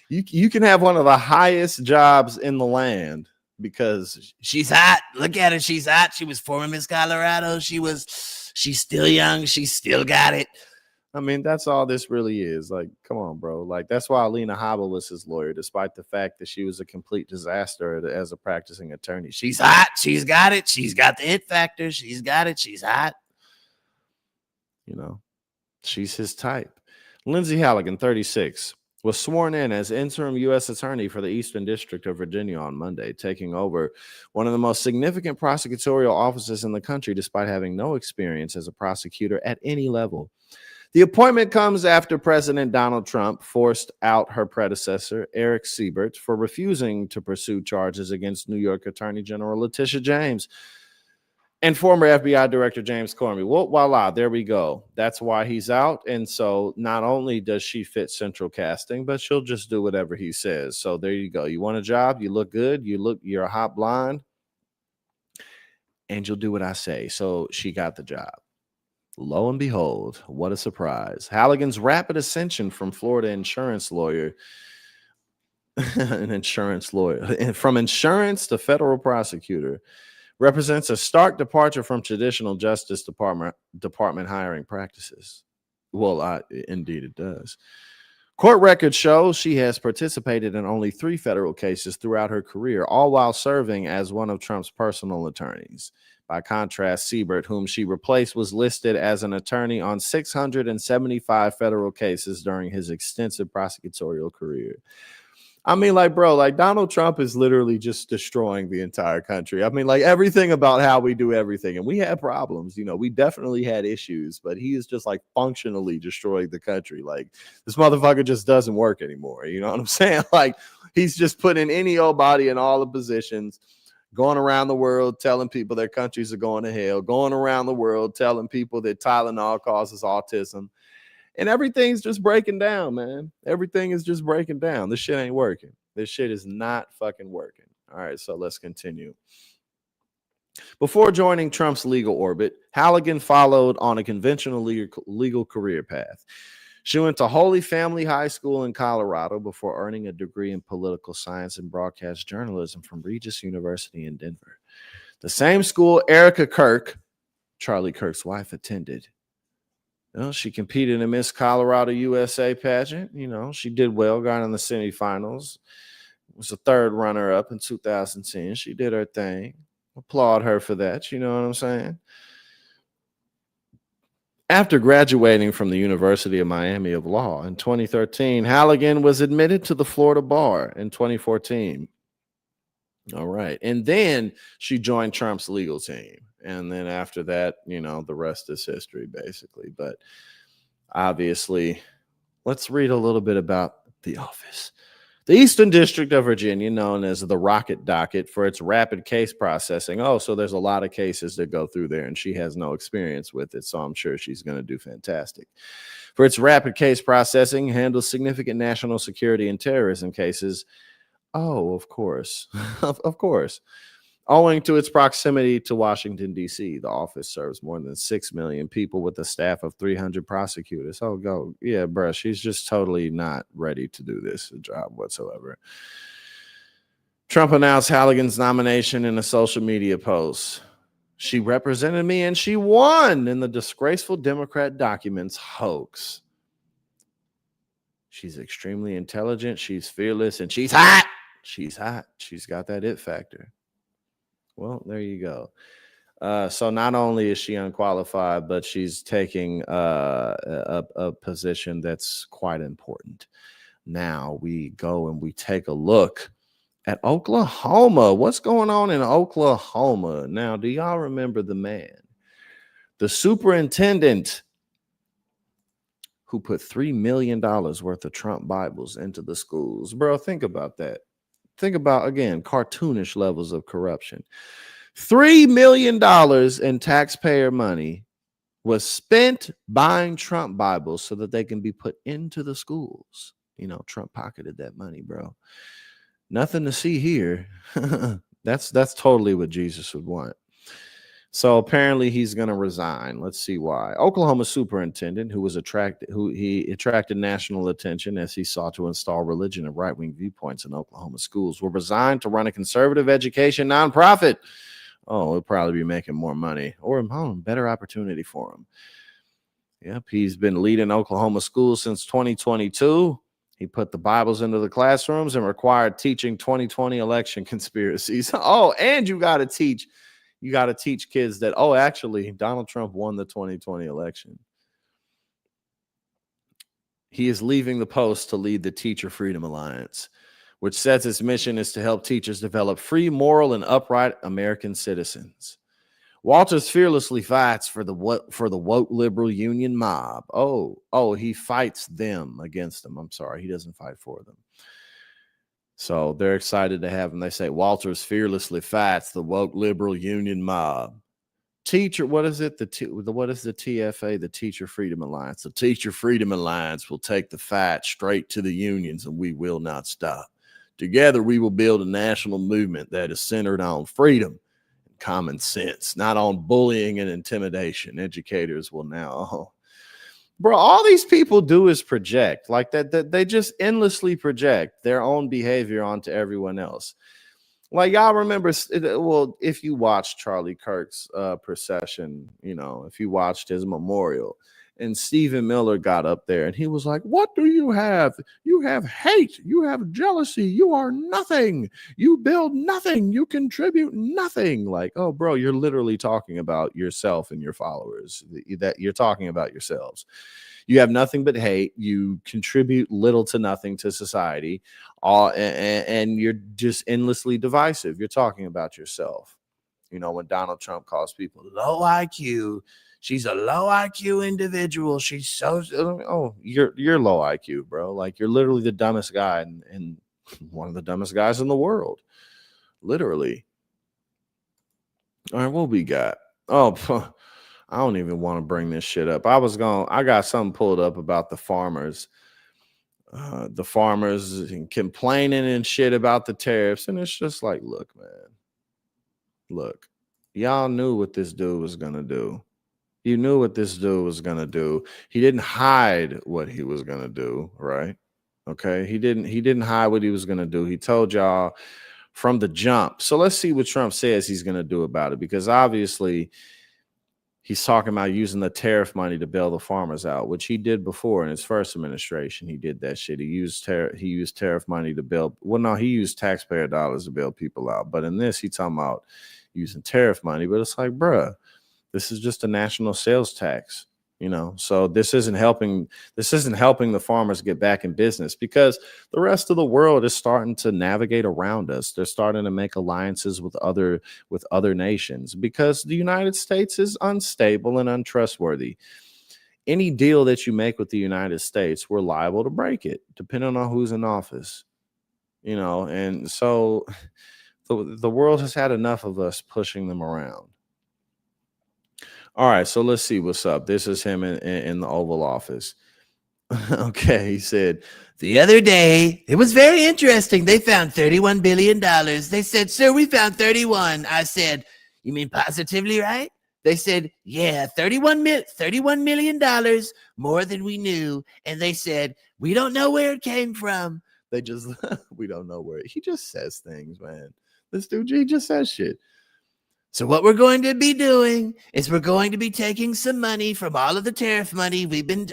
you can have one of the highest jobs in the land because she's hot. Look at her. She's hot. She was former Miss Colorado. She's still young. She still got it. I mean, that's all this really is. Like, come on, bro. Like, that's why Alina Habba was his lawyer, despite the fact that she was a complete disaster as a practicing attorney. She's hot. She's got it. She's got the it factor. She's got it. She's hot. You know, she's his type. Lindsay Halligan, 36. was sworn in as interim U.S. attorney for the Eastern District of Virginia on Monday, taking over one of the most significant prosecutorial offices in the country despite having no experience as a prosecutor at any level. The appointment comes after President Donald Trump forced out her predecessor, Eric Siebert, for refusing to pursue charges against New York Attorney General Letitia James and former FBI Director James Comey. Well, voila, there we go. That's why he's out. And so not only does she fit central casting, but she'll just do whatever he says. So there you go. You want a job, you look good, you're a hot blonde, and you'll do what I say. So she got the job. Lo and behold, what a surprise. Halligan's rapid ascension from Florida insurance lawyer, from insurance to federal prosecutor, represents a stark departure from traditional Justice Department hiring practices. Well, indeed it does. Court records show she has participated in only 3 federal cases throughout her career, all while serving as one of Trump's personal attorneys. By contrast, Siebert, whom she replaced, was listed as an attorney on 675 federal cases during his extensive prosecutorial career. I mean, like, bro, like Donald Trump is literally just destroying the entire country. I mean, like everything about how we do everything. And we had problems, you know, we definitely had issues, but he is just like functionally destroying the country. Like this motherfucker just doesn't work anymore. You know what I'm saying? Like he's just putting any old body in all the positions, going around the world telling people their countries are going to hell, going around the world telling people that Tylenol causes autism. And everything's just breaking down, man. Everything is just breaking down. This shit ain't working. This shit is not fucking working. All right, so let's continue. Before joining Trump's legal orbit, Halligan followed on a conventional legal career path. She went to Holy Family High School in Colorado before earning a degree in political science and broadcast journalism from Regis University in Denver. The same school Erica Kirk, Charlie Kirk's wife, attended. Well, she competed in Miss Colorado USA pageant. You know, she did well, got in the semifinals. Was a 3rd runner-up in 2010. She did her thing. Applaud her for that. You know what I'm saying? After graduating from the University of Miami of Law in 2013, Halligan was admitted to the Florida bar in 2014. All right. And then she joined Trump's legal team. And then after that, you know, the rest is history, basically. But obviously, let's read a little bit about the office. The Eastern District of Virginia, known as the Rocket Docket for its rapid case processing. Oh, so there's a lot of cases that go through there, and she has no experience with it, so I'm sure she's going to do fantastic. For its rapid case processing, handles significant national security and terrorism cases. Oh, of course. Of course. Owing to its proximity to Washington, D.C., the office serves more than 6 million people with a staff of 300 prosecutors. Oh, go. Yeah, bruh, she's just totally not ready to do this job whatsoever. Trump announced Halligan's nomination in a social media post. She represented me and she won in the disgraceful Democrat documents hoax. She's extremely intelligent. She's fearless and she's hot. She's hot. She's got that it factor. Well, there you go. So not only is she unqualified, but she's taking a position that's quite important. Now we go and we take a look at Oklahoma. What's going on in Oklahoma? Now, do y'all remember the man, the superintendent who put $3 million worth of Trump Bibles into the schools? Bro, think about that. Think about, again, cartoonish levels of corruption. $3 million in taxpayer money was spent buying Trump Bibles so that they can be put into the schools. You know, Trump pocketed that money, bro. Nothing to see here. That's totally what Jesus would want. So apparently he's going to resign. Let's see why. Oklahoma superintendent who attracted national attention as he sought to install religion and right-wing viewpoints in Oklahoma schools will resign to run a conservative education nonprofit. Oh, he'll probably be making more money or better opportunity for him. Yep, he's been leading Oklahoma schools since 2022. He put the Bibles into the classrooms and required teaching 2020 election conspiracies. Oh, and you got to teach kids that, oh, actually, Donald Trump won the 2020 election. He is leaving the post to lead the Teacher Freedom Alliance, which says its mission is to help teachers develop free, moral, and upright American citizens. Walters fearlessly fights for the woke liberal union mob. Oh, he fights them against them. I'm sorry, he doesn't fight for them. So they're excited to have him. They say Walters fearlessly fights the woke liberal union mob. Teacher, what is it? What is the TFA? The Teacher Freedom Alliance. The Teacher Freedom Alliance will take the fight straight to the unions, and we will not stop. Together, we will build a national movement that is centered on freedom and common sense, not on bullying and intimidation. Educators will now. Bro, all these people do is project like that. They just endlessly project their own behavior onto everyone else. Like, y'all remember, well, if you watched Charlie Kirk's procession, if you watched his memorial, and Stephen Miller got up there and he was like, what do you have? You have hate. You have jealousy. You are nothing. You build nothing. You contribute nothing. Like, oh, bro, you're literally talking about yourself and your followers. That you're talking about yourselves. You have nothing but hate. You contribute little to nothing to society, and you're just endlessly divisive. You're talking about yourself. When Donald Trump calls people low IQ, she's a low IQ individual. She's so, you're low IQ, bro. Like, you're literally the dumbest guy and one of the dumbest guys in the world. Literally. All right, what we got? Oh, I don't even want to bring this shit up. I got something pulled up about the farmers. The farmers complaining and shit about the tariffs. And it's just like, look, man. Look, y'all knew what this dude was going to do. You knew what this dude was going to do. He didn't hide what he was going to do, right? Okay? He didn't hide what he was going to do. He told y'all from the jump. So let's see what Trump says he's going to do about it, because obviously he's talking about using the tariff money to bail the farmers out, which he did before in his first administration. He did that shit. He used tariff money to bail. Well, no, he used taxpayer dollars to bail people out. But in this, he's talking about using tariff money. But it's like, bruh, this is just a national sales tax, So this isn't helping the farmers get back in business, because the rest of the world is starting to navigate around us. They're starting to make alliances with other nations, because the United States is unstable and untrustworthy. Any deal that you make with the United States, we're liable to break it, depending on who's in office. And so the world has had enough of us pushing them around. All right, so let's see what's up. This is him in the Oval Office. Okay, he said, the other day, it was very interesting. They found $31 billion. They said, sir, we found 31. I said, you mean positively, right? They said, yeah, $31 million, more than we knew. And they said, we don't know where it came from. They just, we don't know where. He just says things, man. This dude, he just says shit. So what we're going to be doing is we're going to be taking some money from all of the tariff money we've been.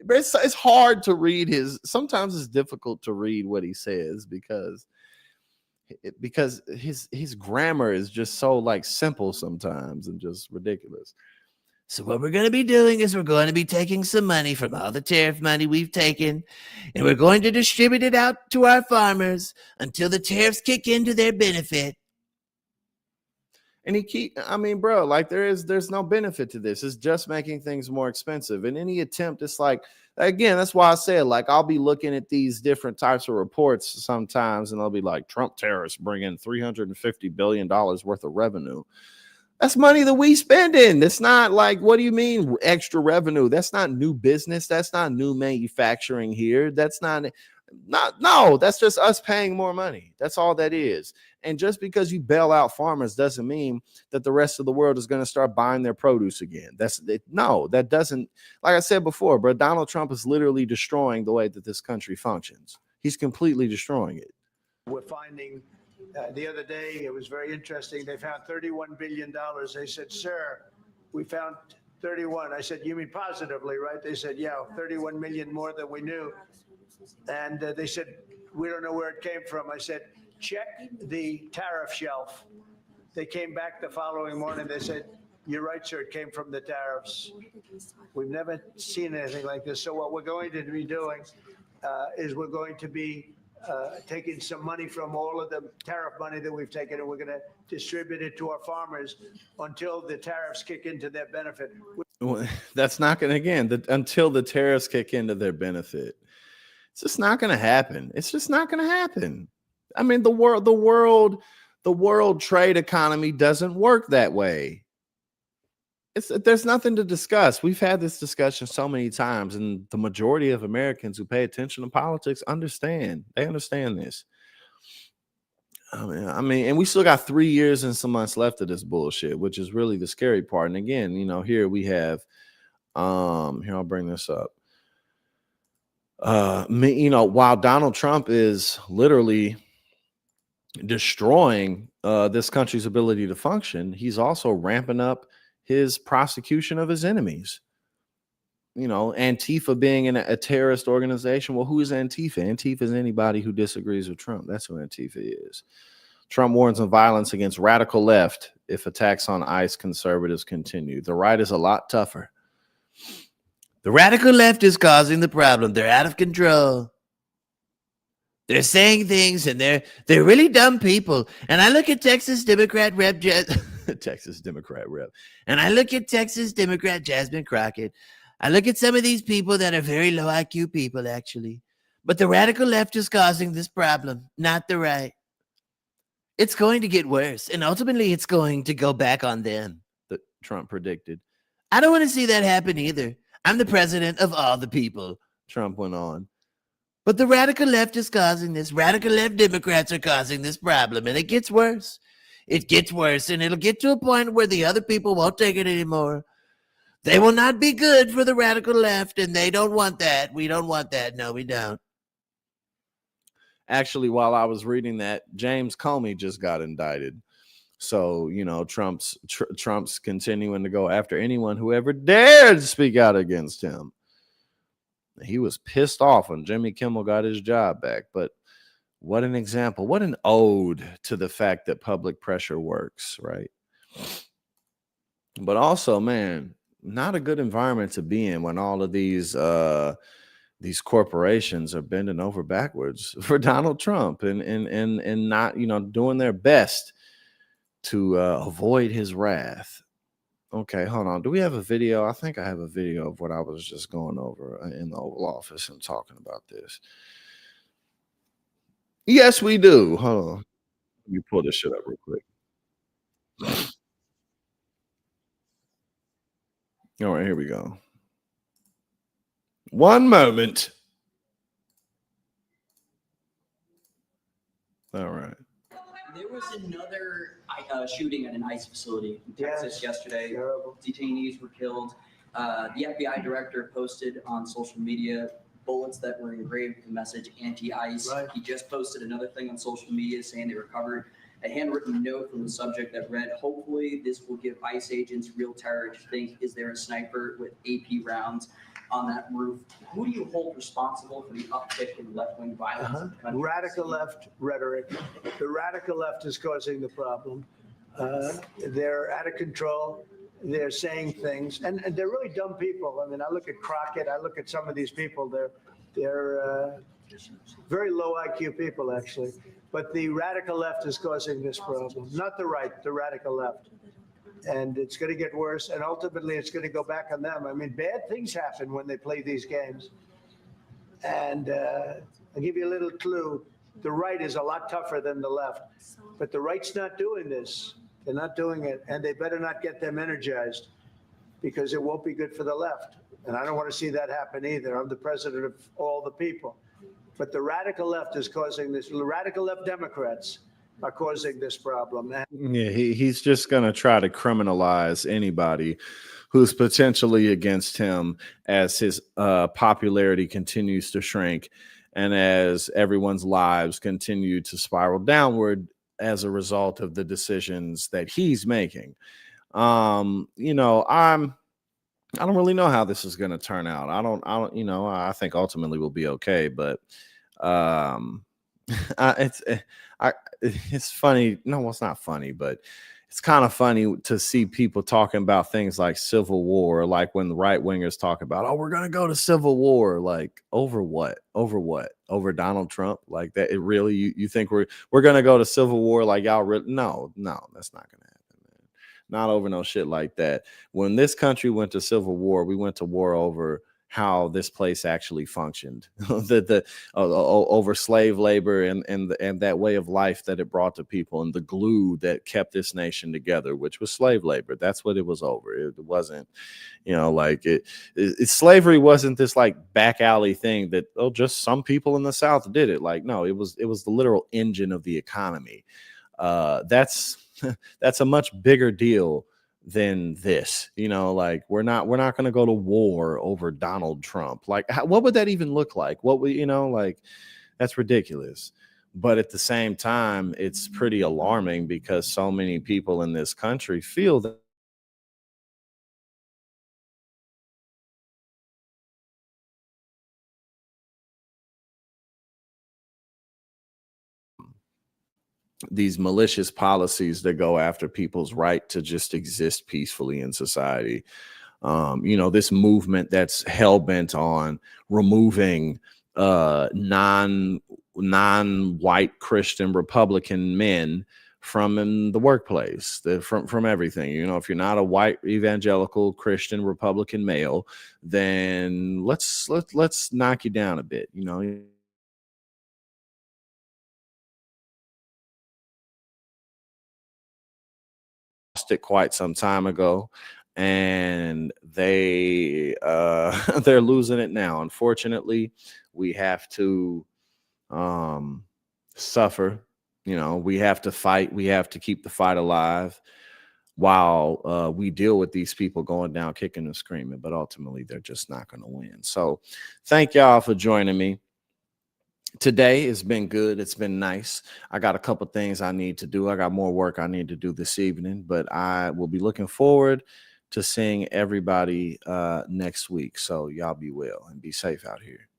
It's hard to read sometimes it's difficult to read what he says because his grammar is just so like simple sometimes and just ridiculous. So what we're going to be doing is we're going to be taking some money from all the tariff money we've taken, and we're going to distribute it out to our farmers until the tariffs kick into their benefit. And bro, like there's no benefit to this. It's just making things more expensive. And any attempt, it's like, again, that's why I said, like, I'll be looking at these different types of reports sometimes, and they'll be like, Trump tariffs bring in $350 billion worth of revenue. That's money that we spend in. It's not like, what do you mean extra revenue? That's not new business. That's not new manufacturing here. That's no, that's just us paying more money. That's all that is. And just because you bail out farmers doesn't mean that the rest of the world is going to start buying their produce again. That doesn't, like I said before, bro, Donald Trump is literally destroying the way that this country functions. He's completely destroying it. We're finding the other day, it was very interesting. They found $31 billion. They said, sir, we found 31. I said, you mean positively, right? They said, yeah, 31 million more than we knew. And they said, we don't know where it came from. I said, check the tariff shelf. They came back the following morning. They said, You're right, sir. It came from the tariffs. We've never seen anything like this. So what we're going to be doing is we're going to be taking some money from all of the tariff money that we've taken, and we're going to distribute it to our farmers until the tariffs kick into their benefit. Well, that's not going to, again, until the tariffs kick into their benefit. It's just not going to happen. It's just not going to happen. I mean, the world trade economy doesn't work that way. There's nothing to discuss. We've had this discussion so many times, and the majority of Americans who pay attention to politics understand. They understand this. I mean, and we still got 3 years and some months left of this bullshit, which is really the scary part. And again, you know, here we have, here, I'll bring this up. You know, while Donald Trump is literally destroying this country's ability to function, he's also ramping up his prosecution of his enemies. You know, Antifa being a terrorist organization. Well, who is Antifa? Antifa is anybody who disagrees with Trump. That's who Antifa is. Trump warns of violence against radical left if attacks on ICE conservatives continue. The right is a lot tougher. The radical left is causing the problem. They're out of control. They're saying things, and they're really dumb people. And I look at Texas Democrat Rep Texas Democrat Rep, and I look at Texas Democrat Jasmine Crockett. I look at some of these people that are very low IQ people, actually. But the radical left is causing this problem, not the right. It's going to get worse, and ultimately it's going to go back on them, Trump predicted. I don't want to see that happen either. I'm the president of all the people, Trump went on. But the radical left is causing this. Radical left Democrats are causing this problem, and it gets worse. It gets worse, and it'll get to a point where the other people won't take it anymore. They will not be good for the radical left, and they don't want that. We don't want that. No, we don't. Actually, while I was reading that, James Comey just got indicted. So, you know, Trump's continuing to go after anyone who ever dared speak out against him. He was pissed off when Jimmy Kimmel got his job back. But what an example. What an ode to the fact that public pressure works, right? But also, man, not a good environment to be in when all of these corporations are bending over backwards for Donald Trump and not, you know, doing their best to avoid his wrath. Okay, hold on. Do we have a video? I think I have a video of what I was just going over in the Oval Office and talking about this. Yes, we do. Hold on. Let me pull this shit up real quick. All right, here we go. One moment. All right. There was another shooting at an ICE facility in Texas yesterday. Terrible. Detainees were killed. The FBI director posted on social media bullets that were engraved with the message anti-ICE. Right. He just posted another thing on social media saying they recovered a handwritten note from the subject that read, "Hopefully this will give ICE agents real terror to think, is there a sniper with AP rounds on that roof?" Who do you hold responsible for the uptick in left-wing violence in the country? Radical left rhetoric. The radical left is causing the problem. They're out of control. They're saying things, and they're really dumb people. I mean, I look at Crockett. I look at some of these people. They're very low IQ people, actually. But the radical left is causing this problem, not the right, the radical left. And it's going to get worse, and ultimately it's going to go back on them. I mean, bad things happen when they play these games. And I'll give you a little clue. The right is a lot tougher than the left, but the right's not doing this. They're not doing it, and they better not get them energized, because it won't be good for the left. And I don't want to see that happen either. I'm the president of all the people. But the radical left is causing this. The radical left Democrats are causing this problem. Yeah, he's just going to try to criminalize anybody who's potentially against him as his popularity continues to shrink and as everyone's lives continue to spiral downward as a result of the decisions that he's making. You know, I don't really know how this is going to turn out. I don't, you know, I think ultimately we'll be okay, but it's funny. No, well, it's not funny, but it's kind of funny to see people talking about things like civil war, like when the right wingers talk about, oh, we're going to go to civil war. Like over what? Over what? Over Donald Trump? Like that? It really, you think we're going to go to civil war? Like y'all really? No, that's not going to happen, man. Not over no shit like that. When this country went to civil war, we went to war over how this place actually functioned, over slave labor and that way of life that it brought to people, and the glue that kept this nation together, which was slave labor. That's what it was over. It wasn't, like slavery wasn't this like back alley thing that just some people in the South did it. Like no, it was the literal engine of the economy. That's a much bigger deal than this, like we're not going to go to war over Donald Trump. Like what would that even look like? What would, like that's ridiculous. But at the same time, it's pretty alarming because so many people in this country feel that these malicious policies that go after people's right to just exist peacefully in society. This movement that's hell-bent on removing non-white Christian Republican men from the workplace, from everything. If you're not a white evangelical Christian Republican male, then let's knock you down a bit, it quite some time ago, and they're losing it now. Unfortunately, we have to suffer. We have to fight. We have to keep the fight alive while we deal with these people going down kicking and screaming. But ultimately, they're just not going to win. So thank y'all for joining me. Today has been good. It's been nice. I got a couple things I need to do. I got more work I need to do this evening, but I will be looking forward to seeing everybody next week. So y'all be well and be safe out here.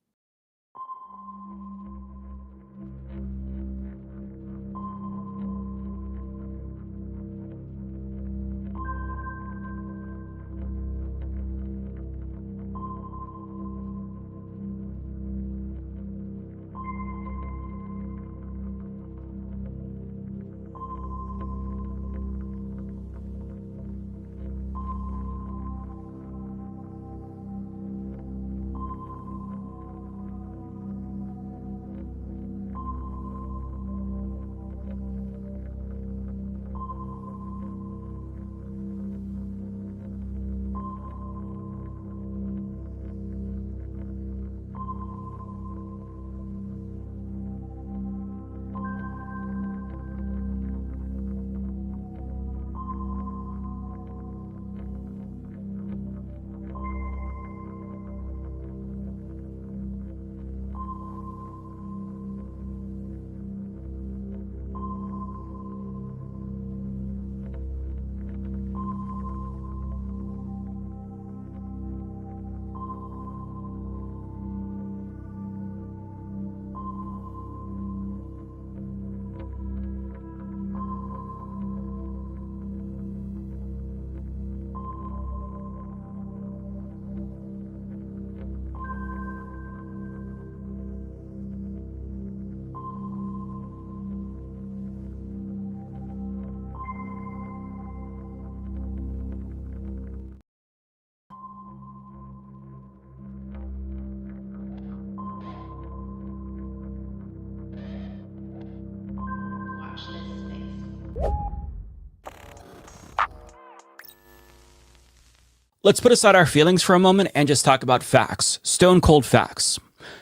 Let's put aside our feelings for a moment and just talk about facts. Stone cold facts.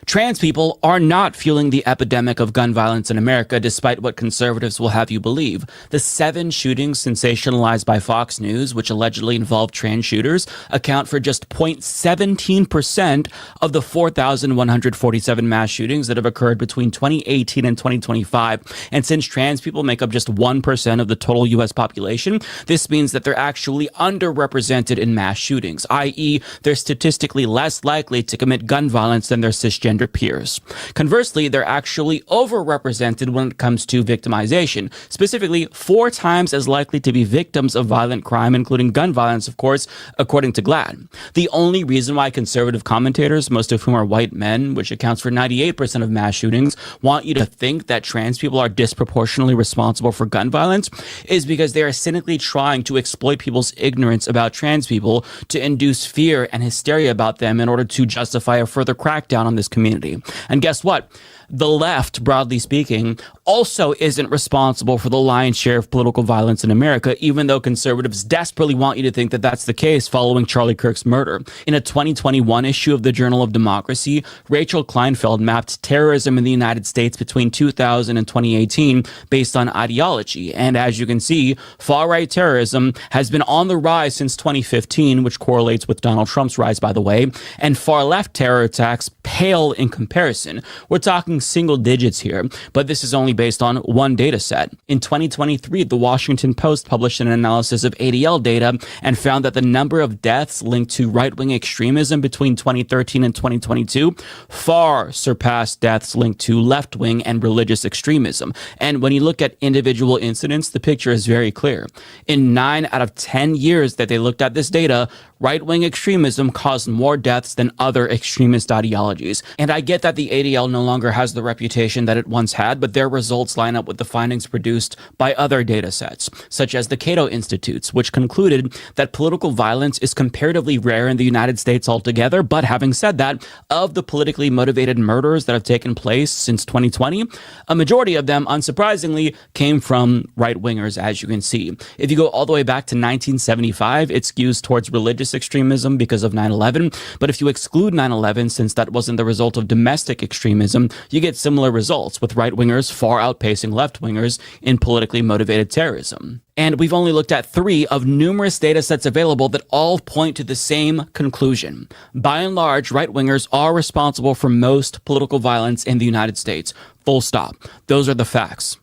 Trans people are not fueling the epidemic of gun violence in America, despite what conservatives will have you believe. The 7 shootings sensationalized by Fox News, which allegedly involved trans shooters, account for just 0.17% of the 4,147 mass shootings that have occurred between 2018 and 2025. And since trans people make up just 1% of the total U.S. population, this means that they're actually underrepresented in mass shootings, i.e., they're statistically less likely to commit gun violence than their cisgender cisgender peers. Conversely, they're actually overrepresented when it comes to victimization, specifically 4 times as likely to be victims of violent crime, including gun violence, of course, according to GLAAD. The only reason why conservative commentators, most of whom are white men, which accounts for 98% of mass shootings, want you to think that trans people are disproportionately responsible for gun violence is because they are cynically trying to exploit people's ignorance about trans people to induce fear and hysteria about them in order to justify a further crackdown on this community. And guess what? The left, broadly speaking, also isn't responsible for the lion's share of political violence in America, even though conservatives desperately want you to think that that's the case following Charlie Kirk's murder. In a 2021 issue of the Journal of Democracy, Rachel Kleinfeld mapped terrorism in the United States between 2000 and 2018 based on ideology. And as you can see, far-right terrorism has been on the rise since 2015, which correlates with Donald Trump's rise, by the way, and far-left terror attacks pale in comparison. We're talking single digits here, but this is only based on one data set. In 2023, the Washington Post published an analysis of ADL data and found that the number of deaths linked to right-wing extremism between 2013 and 2022 far surpassed deaths linked to left-wing and religious extremism. And when you look at individual incidents, the picture is very clear. In 9 out of 10 years that they looked at this data, right-wing extremism caused more deaths than other extremist ideologies. And I get that the ADL no longer has the reputation that it once had, but their results line up with the findings produced by other data sets, such as the Cato Institutes, which concluded that political violence is comparatively rare in the United States altogether. But having said that, of the politically motivated murders that have taken place since 2020, a majority of them, unsurprisingly, came from right-wingers, as you can see. If you go all the way back to 1975, it skews towards religious extremism because of 9/11. But if you exclude 9/11, since that wasn't the result of domestic extremism, you get similar results, with right-wingers far outpacing left-wingers in politically motivated terrorism. And we've only looked at 3 of numerous data sets available that all point to the same conclusion. By and large, right-wingers are responsible for most political violence in the United States. Full stop. Those are the facts.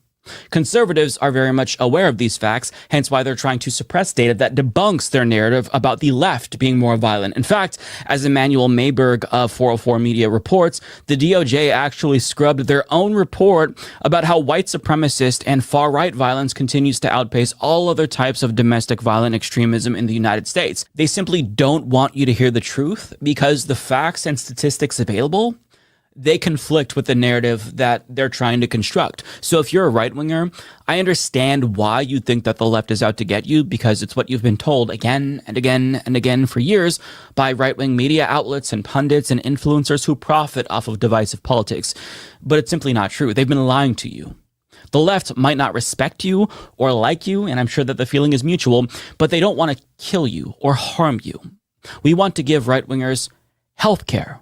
Conservatives are very much aware of these facts, hence why they're trying to suppress data that debunks their narrative about the left being more violent. In fact, as Emmanuel Mayberg of 404 Media reports, the DOJ actually scrubbed their own report about how white supremacist and far-right violence continues to outpace all other types of domestic violent extremism in the United States. They simply don't want you to hear the truth because the facts and statistics available, they conflict with the narrative that they're trying to construct. So if you're a right-winger, I understand why you think that the left is out to get you, because it's what you've been told again and again and again for years by right-wing media outlets and pundits and influencers who profit off of divisive politics. But it's simply not true. They've been lying to you. The left might not respect you or like you, and I'm sure that the feeling is mutual, but they don't want to kill you or harm you. We want to give right-wingers health care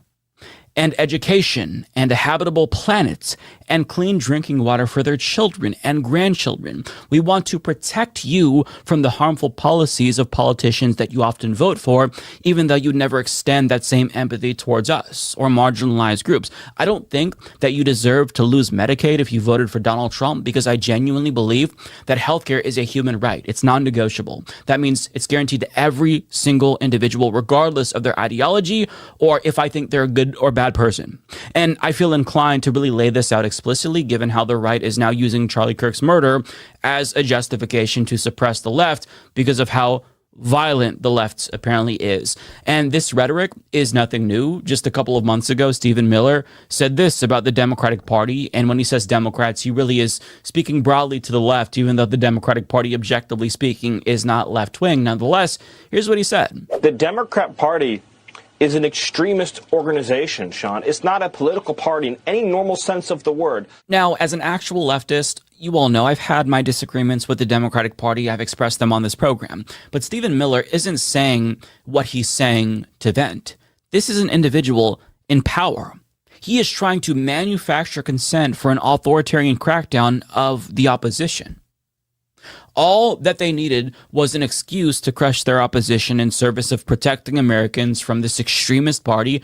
and education and a habitable planet and clean drinking water for their children and grandchildren. We want to protect you from the harmful policies of politicians that you often vote for, even though you never extend that same empathy towards us or marginalized groups. I don't think that you deserve to lose Medicaid if you voted for Donald Trump, because I genuinely believe that healthcare is a human right. It's non-negotiable. That means it's guaranteed to every single individual, regardless of their ideology or if I think they're a good or bad person. And I feel inclined to really lay this out explicitly, given how the right is now using Charlie Kirk's murder as a justification to suppress the left because of how violent the left apparently is. And this rhetoric is nothing new. Just a couple of months ago, Stephen Miller said this about the Democratic Party. And when he says Democrats, he really is speaking broadly to the left, even though the Democratic Party, objectively speaking, is not left-wing. Nonetheless, here's what he said. The Democrat Party is an extremist organization, Sean. It's not a political party in any normal sense of the word. Now, as an actual leftist, you all know I've had my disagreements with the Democratic Party. I've expressed them on this program. But Stephen Miller isn't saying what he's saying to vent. This is an individual in power. He is trying to manufacture consent for an authoritarian crackdown of the opposition. All that they needed was an excuse to crush their opposition in service of protecting Americans from this extremist party.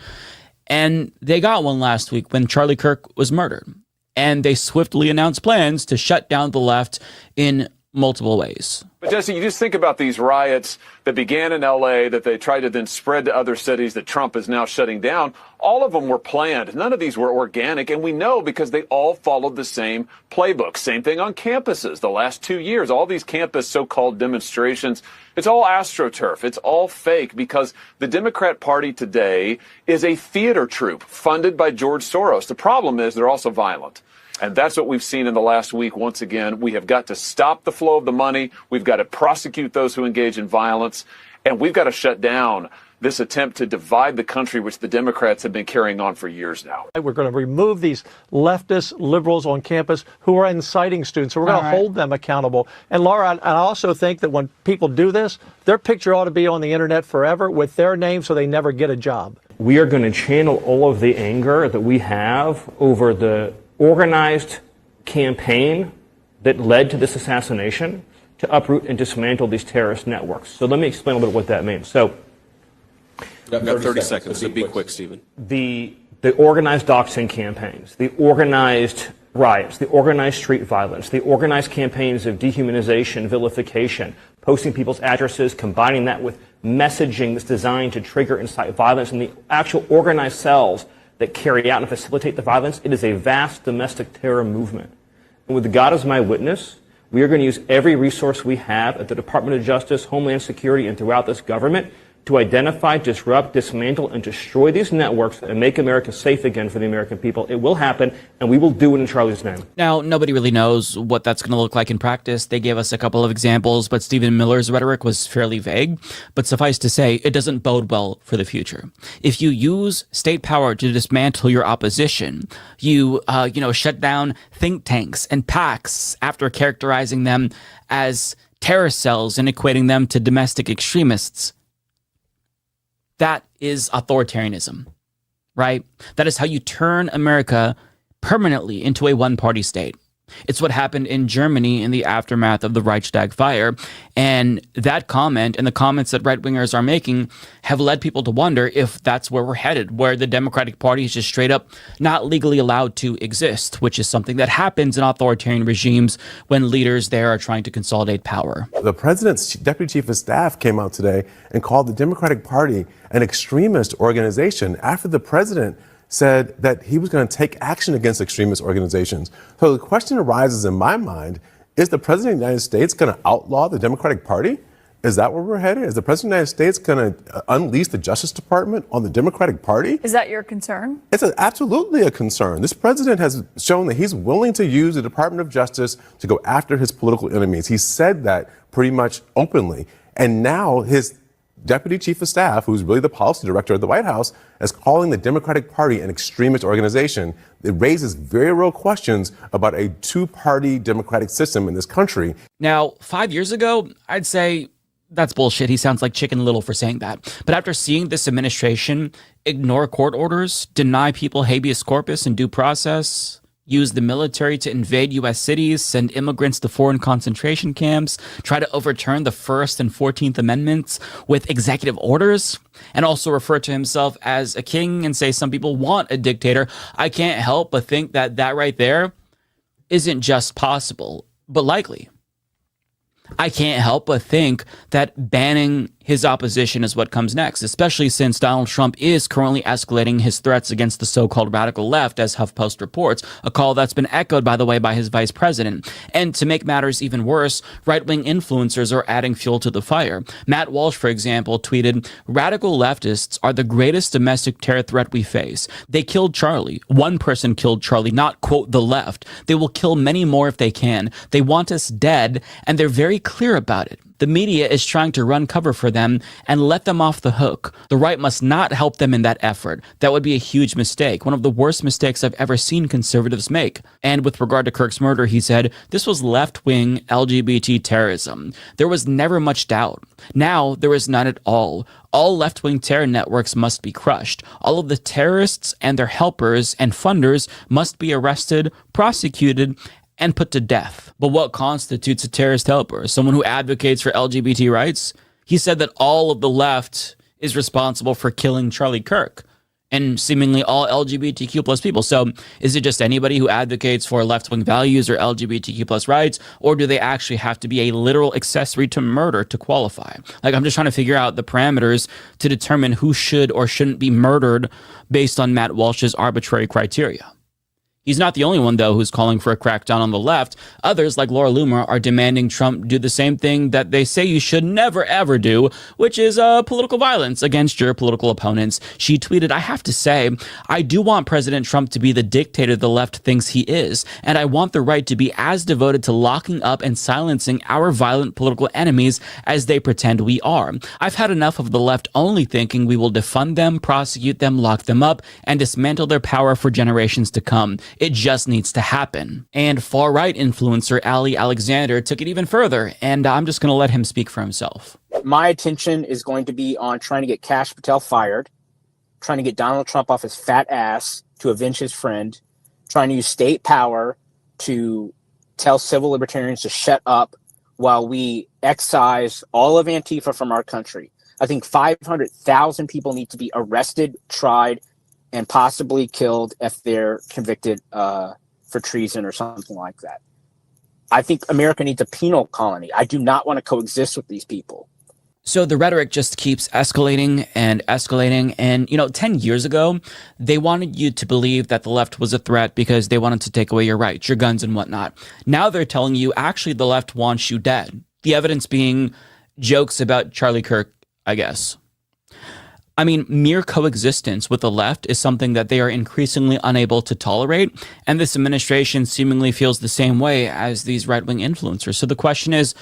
And they got one last week when Charlie Kirk was murdered. And they swiftly announced plans to shut down the left in multiple ways. But Jesse, you just think about these riots that began in LA, that they tried to then spread to other cities that Trump is now shutting down. All of them were planned. None of these were organic. And we know because they all followed the same playbook. Same thing on campuses. The last 2 years, all these campus so-called demonstrations, it's all AstroTurf. It's all fake because the Democrat Party today is a theater troupe funded by George Soros. The problem is they're also violent. And that's what we've seen in the last week. Once again, we have got to stop the flow of the money. We've got to prosecute those who engage in violence. And we've got to shut down this attempt to divide the country, which the Democrats have been carrying on for years now. We're going to remove these leftist liberals on campus who are inciting students. So we're going to hold them accountable. And Laura, I also think that when people do this, their picture ought to be on the internet forever with their name so they never get a job. We are going to channel all of the anger that we have over the organized campaign that led to this assassination to uproot and dismantle these terrorist networks. So let me explain a little bit what that means. So, Got 30 seconds, so be quick, Stephen. the organized doxing campaigns, the organized riots, the organized street violence, the organized campaigns of dehumanization, vilification, posting people's addresses, combining that with messaging that's designed to trigger and incite violence, and the actual organized cells that carry out and facilitate the violence, it is a vast domestic terror movement. And with God as my witness, we are going to use every resource we have at the Department of Justice, Homeland Security, and throughout this government to identify, disrupt, dismantle, and destroy these networks and make America safe again for the American people. It will happen, and we will do it in Charlie's name. Now, nobody really knows what that's going to look like in practice. They gave us a couple of examples, but Stephen Miller's rhetoric was fairly vague. But suffice to say, it doesn't bode well for the future. If you use state power to dismantle your opposition, you shut down think tanks and PACs after characterizing them as terror cells and equating them to domestic extremists. That is authoritarianism, right? That is how you turn America permanently into a one-party state. It's what happened in Germany in the aftermath of the Reichstag fire. And that comment and the comments that right-wingers are making have led people to wonder if that's where we're headed, where the Democratic Party is just straight up not legally allowed to exist, which is something that happens in authoritarian regimes when leaders there are trying to consolidate power. The president's deputy chief of staff came out today and called the Democratic Party an extremist organization after the president said that he was going to take action against extremist organizations. So the question arises in my mind, is the president of the United States going to outlaw the Democratic Party? Is that where we're headed? Is the president of the United States going to unleash the Justice Department on the Democratic Party? Is that your concern? It's absolutely a concern. This president has shown that he's willing to use the Department of Justice to go after his political enemies. He said that pretty much openly. And now his deputy chief of staff, who's really the policy director of the White House, is calling the Democratic Party an extremist organization. It raises very real questions about a two-party democratic system in this country. Now, 5 years ago, I'd say that's bullshit. He sounds like Chicken Little for saying that. But after seeing this administration ignore court orders, deny people habeas corpus and due process, use the military to invade U.S. cities, send immigrants to foreign concentration camps, try to overturn the First and 14th Amendments with executive orders, and also refer to himself as a king and say some people want a dictator, I can't help but think that that right there isn't just possible, but likely. I can't help but think that banning his opposition is what comes next, especially since Donald Trump is currently escalating his threats against the so-called radical left, as HuffPost reports, a call that's been echoed, by the way, by his vice president. And to make matters even worse, right-wing influencers are adding fuel to the fire. Matt Walsh, for example, tweeted, "Radical leftists are the greatest domestic terror threat we face. They killed Charlie. One person killed Charlie, not, quote, the left. They will kill many more if they can. They want us dead, and they're very clear about it. The media is trying to run cover for them and let them off the hook. The right must not help them in that effort. That would be a huge mistake, one of the worst mistakes I've ever seen conservatives make." And with regard to Kirk's murder, he said, "This was left-wing LGBT terrorism. There was never much doubt. Now there is none at all. All left-wing terror networks must be crushed. All of the terrorists and their helpers and funders must be arrested, prosecuted, and put to death." But what constitutes a terrorist helper? Someone who advocates for LGBT rights? He said that all of the left is responsible for killing Charlie Kirk. and seemingly all LGBTQ plus people. So is it just anybody who advocates for left-wing values or LGBTQ plus rights, or do they actually have to be a literal accessory to murder to qualify? Like, I'm just trying to figure out the parameters to determine who should or shouldn't be murdered based on Matt Walsh's arbitrary criteria. He's not the only one, though, who's calling for a crackdown on the left. Others, like Laura Loomer, are demanding Trump do the same thing that they say you should never, ever do, which is political violence against your political opponents. She tweeted, "I have to say, I do want President Trump to be the dictator the left thinks he is, and I want the right to be as devoted to locking up and silencing our violent political enemies as they pretend we are. I've had enough of the left only thinking we will defund them, prosecute them, lock them up, and dismantle their power for generations to come. It just needs to happen." And far-right influencer Ali Alexander took it even further, and I'm just going to let him speak for himself. My attention is going to be on trying to get Kash Patel fired, trying to get Donald Trump off his fat ass to avenge his friend, trying to use state power to tell civil libertarians to shut up while we excise all of Antifa from our country. I think 500,000 people need to be arrested, tried, and possibly killed if they're convicted for treason or something like that. I think America needs a penal colony. I do not want to coexist with these people. So the rhetoric just keeps escalating and escalating. And, 10 years ago, they wanted you to believe that the left was a threat because they wanted to take away your rights, your guns and whatnot. Now they're telling you, actually, the left wants you dead. The evidence being jokes about Charlie Kirk, I guess. I mean, mere coexistence with the left is something that they are increasingly unable to tolerate, and this administration seemingly feels the same way as these right-wing influencers. So the question is,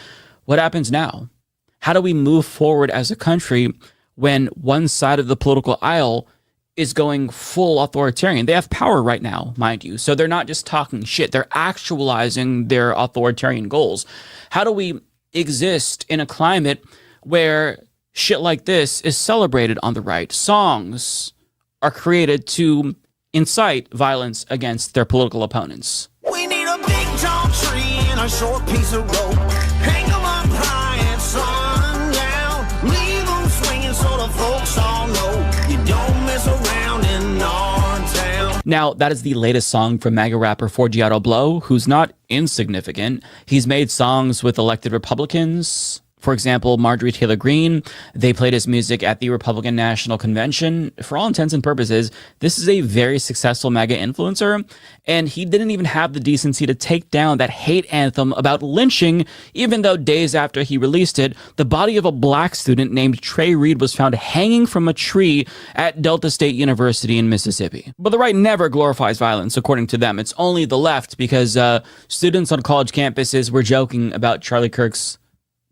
what happens now? How do we move forward as a country when one side of the political aisle is going full authoritarian? They have power right now, mind you, so they're not just talking shit. They're actualizing their authoritarian goals. How do we exist in a climate where shit like this is celebrated on the right? Songs are created to incite violence against their political opponents. We need a big tall tree and a short piece of rope. Hang 'em up high at sundown. Leave 'em swinging so the folks all know you don't mess around in our town. Now, that is the latest song from MAGA rapper Forgiato Blow, who's not insignificant. He's made songs with elected Republicans. For example, Marjorie Taylor Greene. They played his music at the Republican National Convention. For all intents and purposes, this is a very successful MAGA influencer, and he didn't even have the decency to take down that hate anthem about lynching, even though days after he released it, the body of a black student named Trey Reed was found hanging from a tree at Delta State University in Mississippi. But the right never glorifies violence, according to them. It's only the left, because students on college campuses were joking about Charlie Kirk's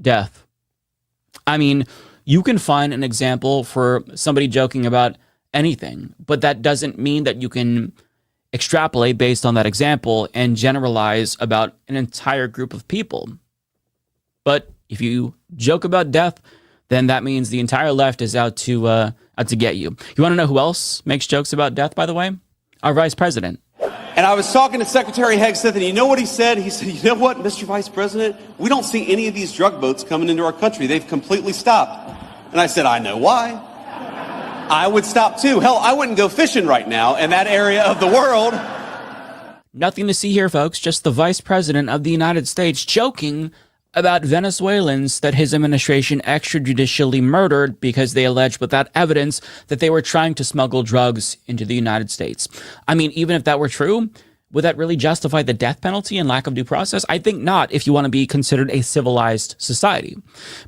death. I mean, you can find an example for somebody joking about anything, but that doesn't mean that you can extrapolate based on that example and generalize about an entire group of people. But if you joke about death, then that means the entire left is out to get you. You want to know who else makes jokes about death, by the way? Our vice president. And I was talking to Secretary Hegseth, and you know what he said? He said, "You know what, Mr. Vice President? We don't see any of these drug boats coming into our country. They've completely stopped." And I said, "I know why. I would stop too. Hell, I wouldn't go fishing right now in that area of the world." Nothing to see here, folks. Just the vice president of the United States joking about Venezuelans that his administration extrajudicially murdered because they alleged without evidence that they were trying to smuggle drugs into the United States. I mean, even if that were true, would that really justify the death penalty and lack of due process? I think not, if you want to be considered a civilized society.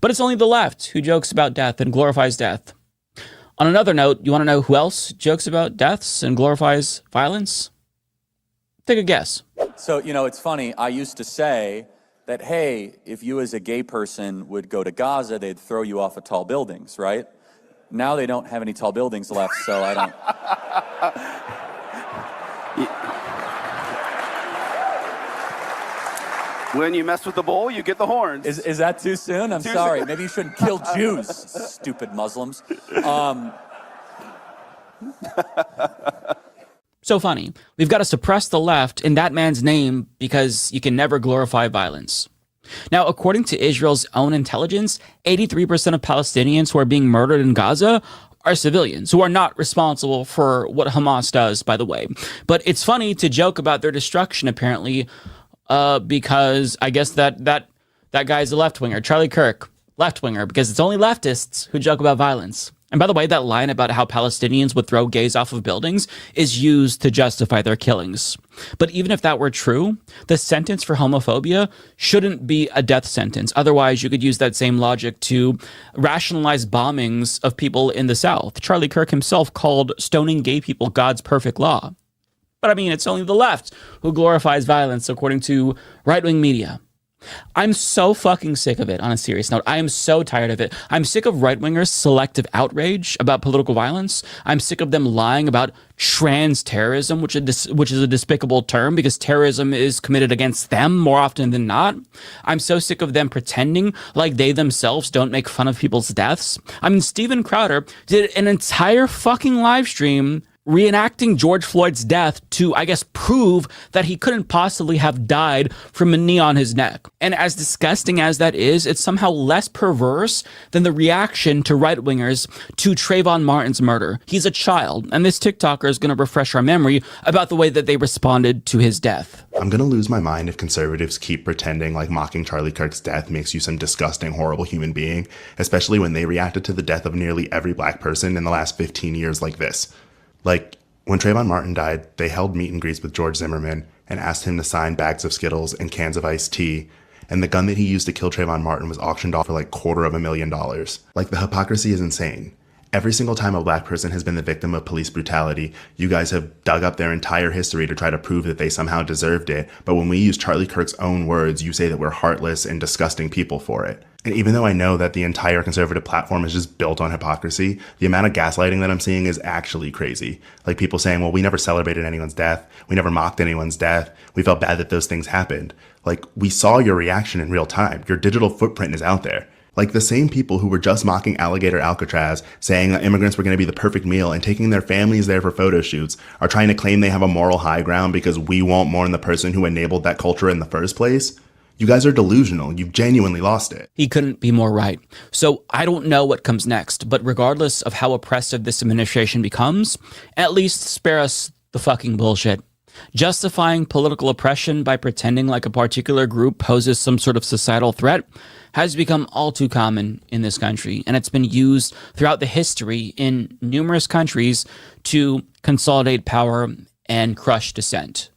But it's only the left who jokes about death and glorifies death. On another note, you want to know who else jokes about deaths and glorifies violence? Take a guess. So, it's funny. I used to say that, hey, if you as a gay person would go to Gaza, they'd throw you off of tall buildings, right? Now they don't have any tall buildings left, so I don't... When you mess with the bull, you get the horns. Is that too soon? I'm sorry. Maybe you shouldn't kill Jews, stupid Muslims. So funny. We've got to suppress the left in that man's name because you can never glorify violence. Now, according to Israel's own intelligence, 83% of Palestinians who are being murdered in Gaza are civilians who are not responsible for what Hamas does, by the way. But it's funny to joke about their destruction, apparently, because I guess that guy's a left-winger, Charlie Kirk, left-winger, because it's only leftists who joke about violence. And by the way, that line about how Palestinians would throw gays off of buildings is used to justify their killings. But even if that were true, the sentence for homophobia shouldn't be a death sentence. Otherwise, you could use that same logic to rationalize bombings of people in the South. Charlie Kirk himself called stoning gay people God's perfect law. But I mean, it's only the left who glorifies violence, according to right-wing media. I'm so fucking sick of it, on a serious note. I am so tired of it. I'm sick of right-wingers' selective outrage about political violence. I'm sick of them lying about trans terrorism, which is a despicable term because terrorism is committed against them more often than not. I'm so sick of them pretending like they themselves don't make fun of people's deaths. I mean, Steven Crowder did an entire fucking live stream reenacting George Floyd's death to, I guess, prove that he couldn't possibly have died from a knee on his neck. And as disgusting as that is, it's somehow less perverse than the reaction to right-wingers to Trayvon Martin's murder. He's a child, and this TikToker is going to refresh our memory about the way that they responded to his death. I'm going to lose my mind if conservatives keep pretending like mocking Charlie Kirk's death makes you some disgusting, horrible human being, especially when they reacted to the death of nearly every black person in the last 15 years like this. Like, when Trayvon Martin died, they held meet and greets with George Zimmerman and asked him to sign bags of Skittles and cans of iced tea, and the gun that he used to kill Trayvon Martin was auctioned off for like $250,000. Like, the hypocrisy is insane. Every single time a black person has been the victim of police brutality, you guys have dug up their entire history to try to prove that they somehow deserved it, but when we use Charlie Kirk's own words, you say that we're heartless and disgusting people for it. And even though I know that the entire conservative platform is just built on hypocrisy, the amount of gaslighting that I'm seeing is actually crazy. Like people saying, well, we never celebrated anyone's death. We never mocked anyone's death. We felt bad that those things happened. Like, we saw your reaction in real time. Your digital footprint is out there. Like, the same people who were just mocking Alligator Alcatraz, saying that immigrants were going to be the perfect meal and taking their families there for photo shoots, are trying to claim they have a moral high ground because we won't mourn the person who enabled that culture in the first place. You guys are delusional. You've genuinely lost it. He couldn't be more right. So I don't know what comes next, but regardless of how oppressive this administration becomes, at least spare us the fucking bullshit. Justifying political oppression by pretending like a particular group poses some sort of societal threat has become all too common in this country, and it's been used throughout the history in numerous countries to consolidate power and crush dissent.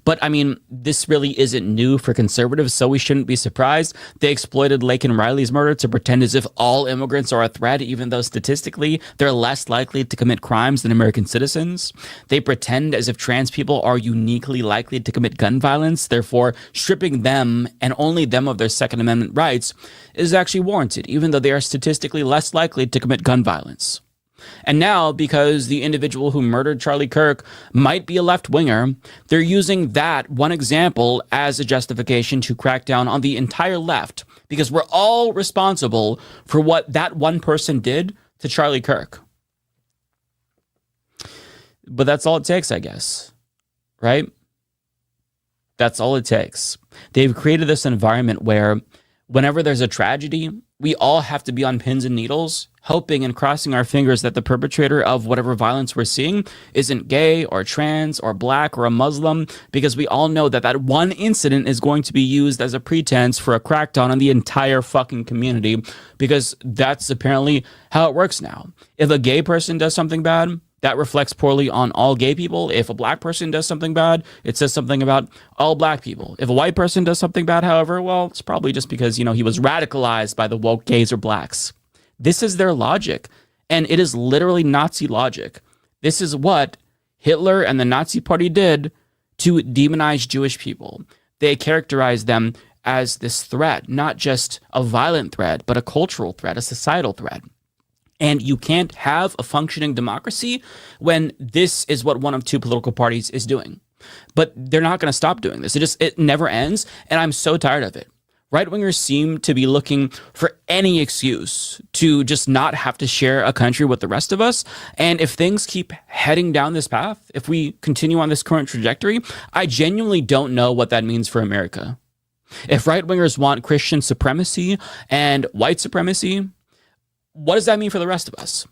But I mean, this really isn't new for conservatives, so we shouldn't be surprised. They exploited Laken Riley's murder to pretend as if all immigrants are a threat, even though statistically they're less likely to commit crimes than American citizens. They pretend as if trans people are uniquely likely to commit gun violence, therefore stripping them and only them of their Second Amendment rights is actually warranted, even though they are statistically less likely to commit gun violence. And now, because the individual who murdered Charlie Kirk might be a left-winger, they're using that one example as a justification to crack down on the entire left, because we're all responsible for what that one person did to Charlie Kirk. But that's all it takes, I guess. Right? That's all it takes. They've created this environment where whenever there's a tragedy, we all have to be on pins and needles, hoping and crossing our fingers that the perpetrator of whatever violence we're seeing isn't gay or trans or black or a Muslim, because we all know that that one incident is going to be used as a pretense for a crackdown on the entire fucking community, because that's apparently how it works now. If a gay person does something bad, that reflects poorly on all gay people. If a black person does something bad, it says something about all black people. If a white person does something bad, however, well, it's probably just because, he was radicalized by the woke gays or blacks. This is their logic, and it is literally Nazi logic. This is what Hitler and the Nazi Party did to demonize Jewish people. They characterized them as this threat, not just a violent threat, but a cultural threat, a societal threat. And you can't have a functioning democracy when this is what one of two political parties is doing. But they're not going to stop doing this. It never ends, and I'm so tired of it. Right-wingers seem to be looking for any excuse to just not have to share a country with the rest of us. And if things keep heading down this path, if we continue on this current trajectory, I genuinely don't know what that means for America. If right-wingers want Christian supremacy and white supremacy, what does that mean for the rest of us?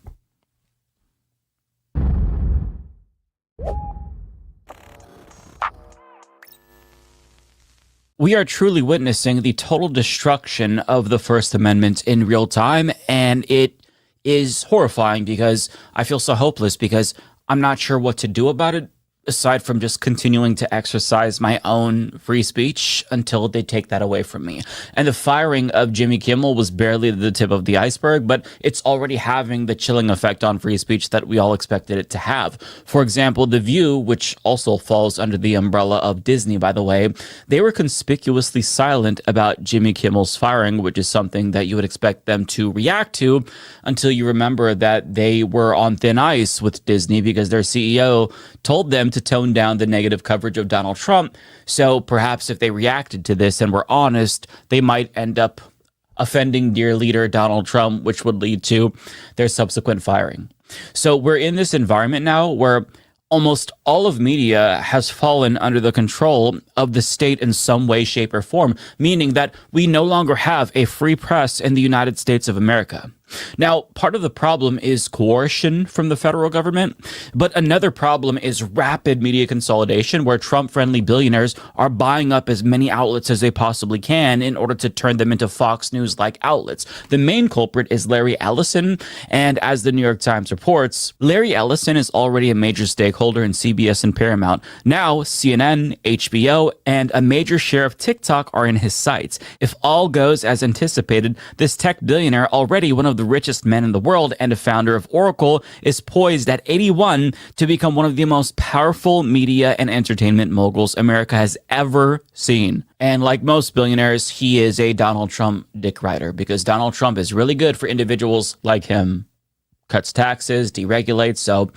we are truly witnessing the total destruction of the First Amendment in real time. And it is horrifying because I feel so hopeless because I'm not sure what to do about it, aside from just continuing to exercise my own free speech until they take that away from me. And the firing of Jimmy Kimmel was barely the tip of the iceberg, but it's already having the chilling effect on free speech that we all expected it to have. For example, The View, which also falls under the umbrella of Disney, by the way, they were conspicuously silent about Jimmy Kimmel's firing, which is something that you would expect them to react to until you remember that they were on thin ice with Disney because their CEO told them to tone down the negative coverage of Donald Trump. So perhaps if they reacted to this and were honest, they might end up offending dear leader Donald Trump, which would lead to their subsequent firing. So we're in this environment now where almost all of media has fallen under the control of the state in some way, shape, or form, meaning that we no longer have a free press in the United States of America. Now, part of the problem is coercion from the federal government, but another problem is rapid media consolidation where Trump-friendly billionaires are buying up as many outlets as they possibly can in order to turn them into Fox News-like outlets. The main culprit is Larry Ellison, and as the New York Times reports, Larry Ellison is already a major stakeholder in CBS and Paramount. Now, CNN, HBO, and a major share of TikTok are in his sights. If all goes as anticipated, this tech billionaire, already one of the richest men in the world and a founder of Oracle, is poised at 81 to become one of the most powerful media and entertainment moguls America has ever seen. And like most billionaires, he is a Donald Trump dick rider because Donald Trump is really good for individuals like him. Cuts taxes, deregulates, so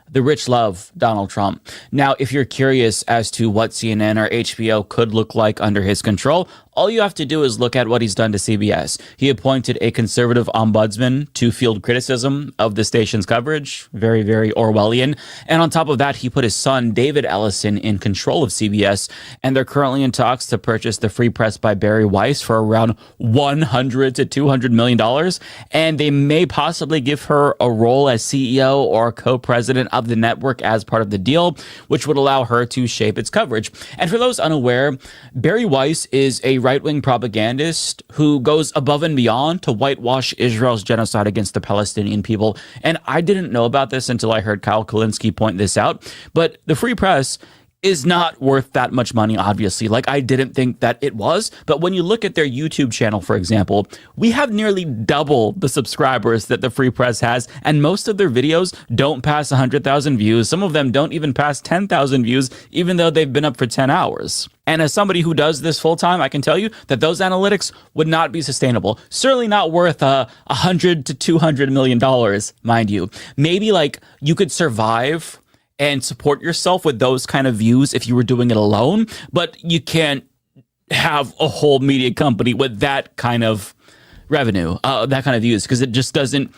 the rich love Donald Trump. Now, if you're curious as to what CNN or HBO could look like under his control, all you have to do is look at what he's done to CBS. He appointed a conservative ombudsman to field criticism of the station's coverage. Very, very Orwellian. And on top of that, he put his son, David Ellison, in control of CBS. And they're currently in talks to purchase the Free Press by Barry Weiss for around $100 to $200 million. And they may possibly give her a role as CEO or co-president of the network as part of the deal, which would allow her to shape its coverage. And for those unaware, Barry Weiss is a right-wing propagandist who goes above and beyond to whitewash Israel's genocide against the Palestinian people. And I didn't know about this until I heard Kyle Kulinski point this out. But the Free Press is not worth that much money, obviously. Like, I didn't think that it was. But when you look at their YouTube channel, for example, we have nearly double the subscribers that the Free Press has. And most of their videos don't pass 100,000 views. Some of them don't even pass 10,000 views, even though they've been up for 10 hours. And as somebody who does this full time, I can tell you that those analytics would not be sustainable. Certainly not worth $100 to $200 million, mind you. Maybe like you could survive and support yourself with those kind of views if you were doing it alone, but you can't have a whole media company with that kind of revenue, that kind of views, because it just doesn't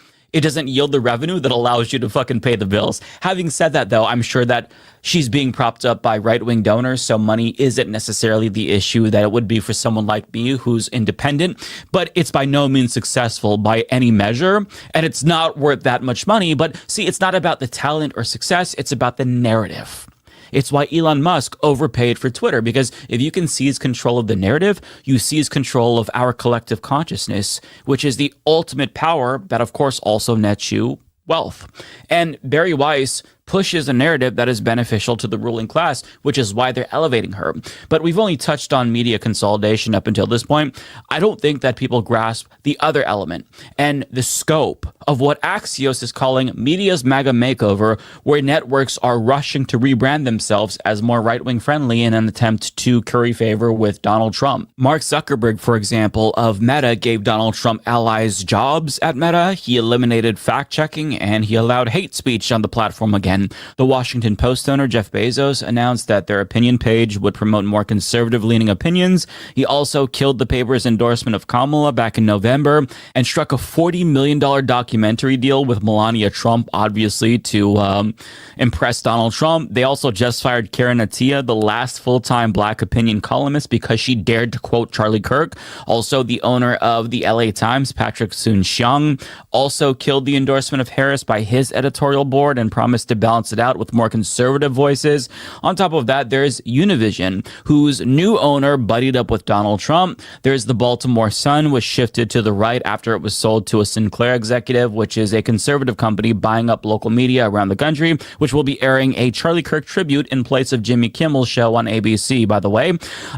yield the revenue that allows you to fucking pay the bills. Having said that, though, I'm sure that she's being propped up by right-wing donors, so money isn't necessarily the issue that it would be for someone like me who's independent, but it's by no means successful by any measure, and it's not worth that much money. But see, it's not about the talent or success, it's about the narrative. It's why Elon Musk overpaid for Twitter, because if you can seize control of the narrative, you seize control of our collective consciousness, which is the ultimate power that, of course, also nets you wealth. And Barry Weiss pushes a narrative that is beneficial to the ruling class, which is why they're elevating her. But we've only touched on media consolidation up until this point. I don't think that people grasp the other element and the scope of what Axios is calling media's MAGA makeover, where networks are rushing to rebrand themselves as more right-wing friendly in an attempt to curry favor with Donald Trump. Mark Zuckerberg, for example, of Meta, gave Donald Trump allies jobs at Meta. He eliminated fact-checking and he allowed hate speech on the platform again. The Washington Post owner Jeff Bezos announced that their opinion page would promote more conservative-leaning opinions. He also killed the paper's endorsement of Kamala back in November and struck a $40 million documentary deal with Melania Trump, obviously to impress Donald Trump. They also just fired Karen Attiah, the last full-time black opinion columnist, because she dared to quote Charlie Kirk. Also, the owner of the LA Times, Patrick Soon-Shiong, also killed the endorsement of Harris by his editorial board and promised to balance it out with more conservative voices. On top of that, there's Univision, whose new owner buddied up with Donald Trump. There's the Baltimore Sun, which shifted to the right after it was sold to a Sinclair executive, which is a conservative company buying up local media around the country, which will be airing a Charlie Kirk tribute in place of Jimmy Kimmel's show on ABC, by the way.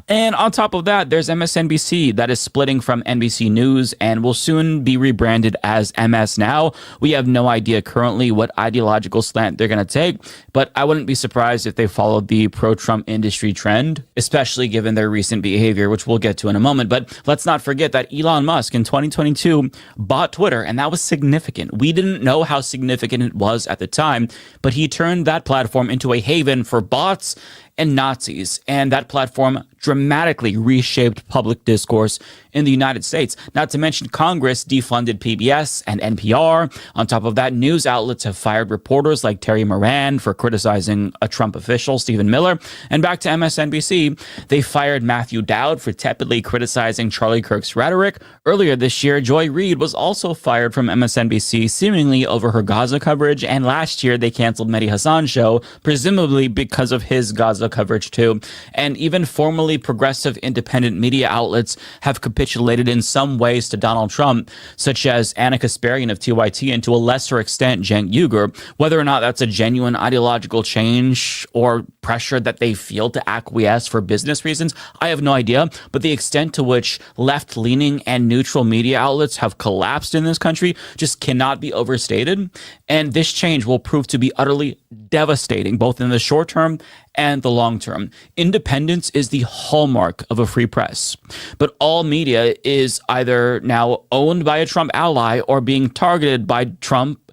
And on top of that, there's MSNBC that is splitting from NBC News and will soon be rebranded as MS Now. We have no idea currently what ideological slant they're going to take, but I wouldn't be surprised if they followed the pro-Trump industry trend, especially given their recent behavior, which we'll get to in a moment. But let's not forget that Elon Musk in 2022 bought Twitter, and that was significant. We didn't know how significant it was at the time, but he turned that platform into a haven for bots and Nazis, and that platform dramatically reshaped public discourse in the United States. Not to mention Congress defunded PBS and NPR. On top of that, news outlets have fired reporters like Terry Moran for criticizing a Trump official, Stephen Miller. And back to MSNBC, they fired Matthew Dowd for tepidly criticizing Charlie Kirk's rhetoric. Earlier this year, Joy Reid was also fired from MSNBC, seemingly over her Gaza coverage. And last year, they canceled Mehdi Hasan's show, presumably because of his Gaza coverage too. And even formerly progressive independent media outlets have capitulated in some ways to Donald Trump, such as Anna Kasparian of TYT and to a lesser extent Cenk Uygur. Whether or not that's a genuine ideological change or pressure that they feel to acquiesce for business reasons, I have no idea. But the extent to which left-leaning and neutral media outlets have collapsed in this country just cannot be overstated. And this change will prove to be utterly devastating, both in the short term and the long term. Independence is the hallmark of a free press. But all media is either now owned by a Trump ally or being targeted by Trump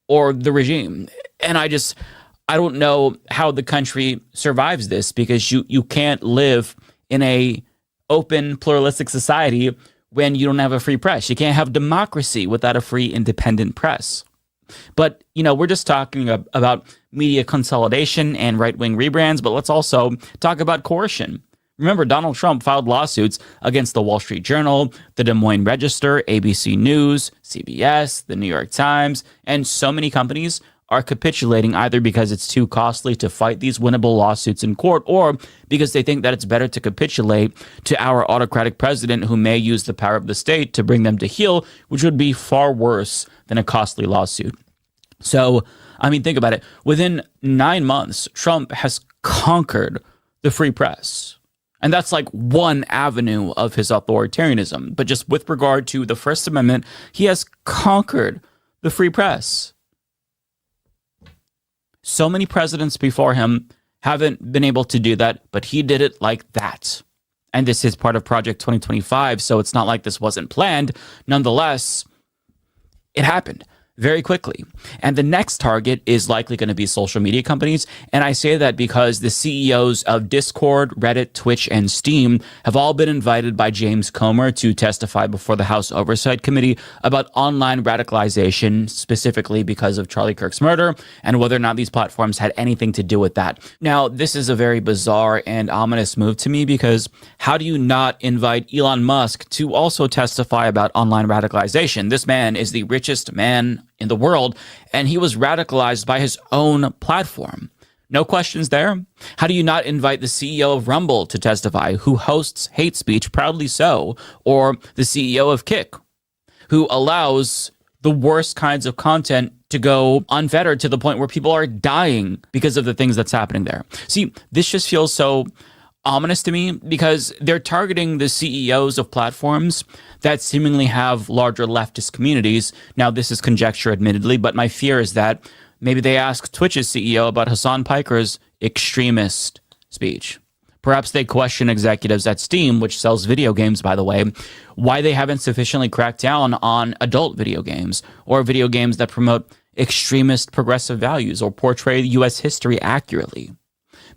or the regime. And I don't know how the country survives this, because you can't live in a open, pluralistic society when you don't have a free press. You can't have democracy without a free, independent press. But, we're just talking about media consolidation and right-wing rebrands, but let's also talk about coercion. Remember, Donald Trump filed lawsuits against the Wall Street Journal, the Des Moines Register, ABC News, CBS, the New York Times, and so many companies are capitulating either because it's too costly to fight these winnable lawsuits in court, or because they think that it's better to capitulate to our autocratic president who may use the power of the state to bring them to heel, which would be far worse than a costly lawsuit. So, think about it. Within 9 months, Trump has conquered the free press. And that's like one avenue of his authoritarianism. But just with regard to the First Amendment, he has conquered the free press. So many presidents before him haven't been able to do that, but he did it like that. And this is part of Project 2025, so it's not like this wasn't planned. Nonetheless, it happened very quickly. And the next target is likely going to be social media companies. And I say that because the CEOs of Discord, Reddit, Twitch, and Steam have all been invited by James Comer to testify before the House Oversight Committee about online radicalization, specifically because of Charlie Kirk's murder, and whether or not these platforms had anything to do with that. Now, this is a very bizarre and ominous move to me, because how do you not invite Elon Musk to also testify about online radicalization? This man is the richest man in the world, and he was radicalized by his own platform. No questions there. How do you not invite the CEO of Rumble to testify, who hosts hate speech proudly so, or the CEO of Kick, who allows the worst kinds of content to go unfettered to the point where people are dying because of the things that's happening there? See, this just feels so ominous to me, because they're targeting the CEOs of platforms that seemingly have larger leftist communities. Now, this is conjecture, admittedly, but my fear is that maybe they ask Twitch's CEO about Hassan Piker's extremist speech. Perhaps they question executives at Steam, which sells video games, by the way, why they haven't sufficiently cracked down on adult video games, or video games that promote extremist progressive values or portray U.S. history accurately.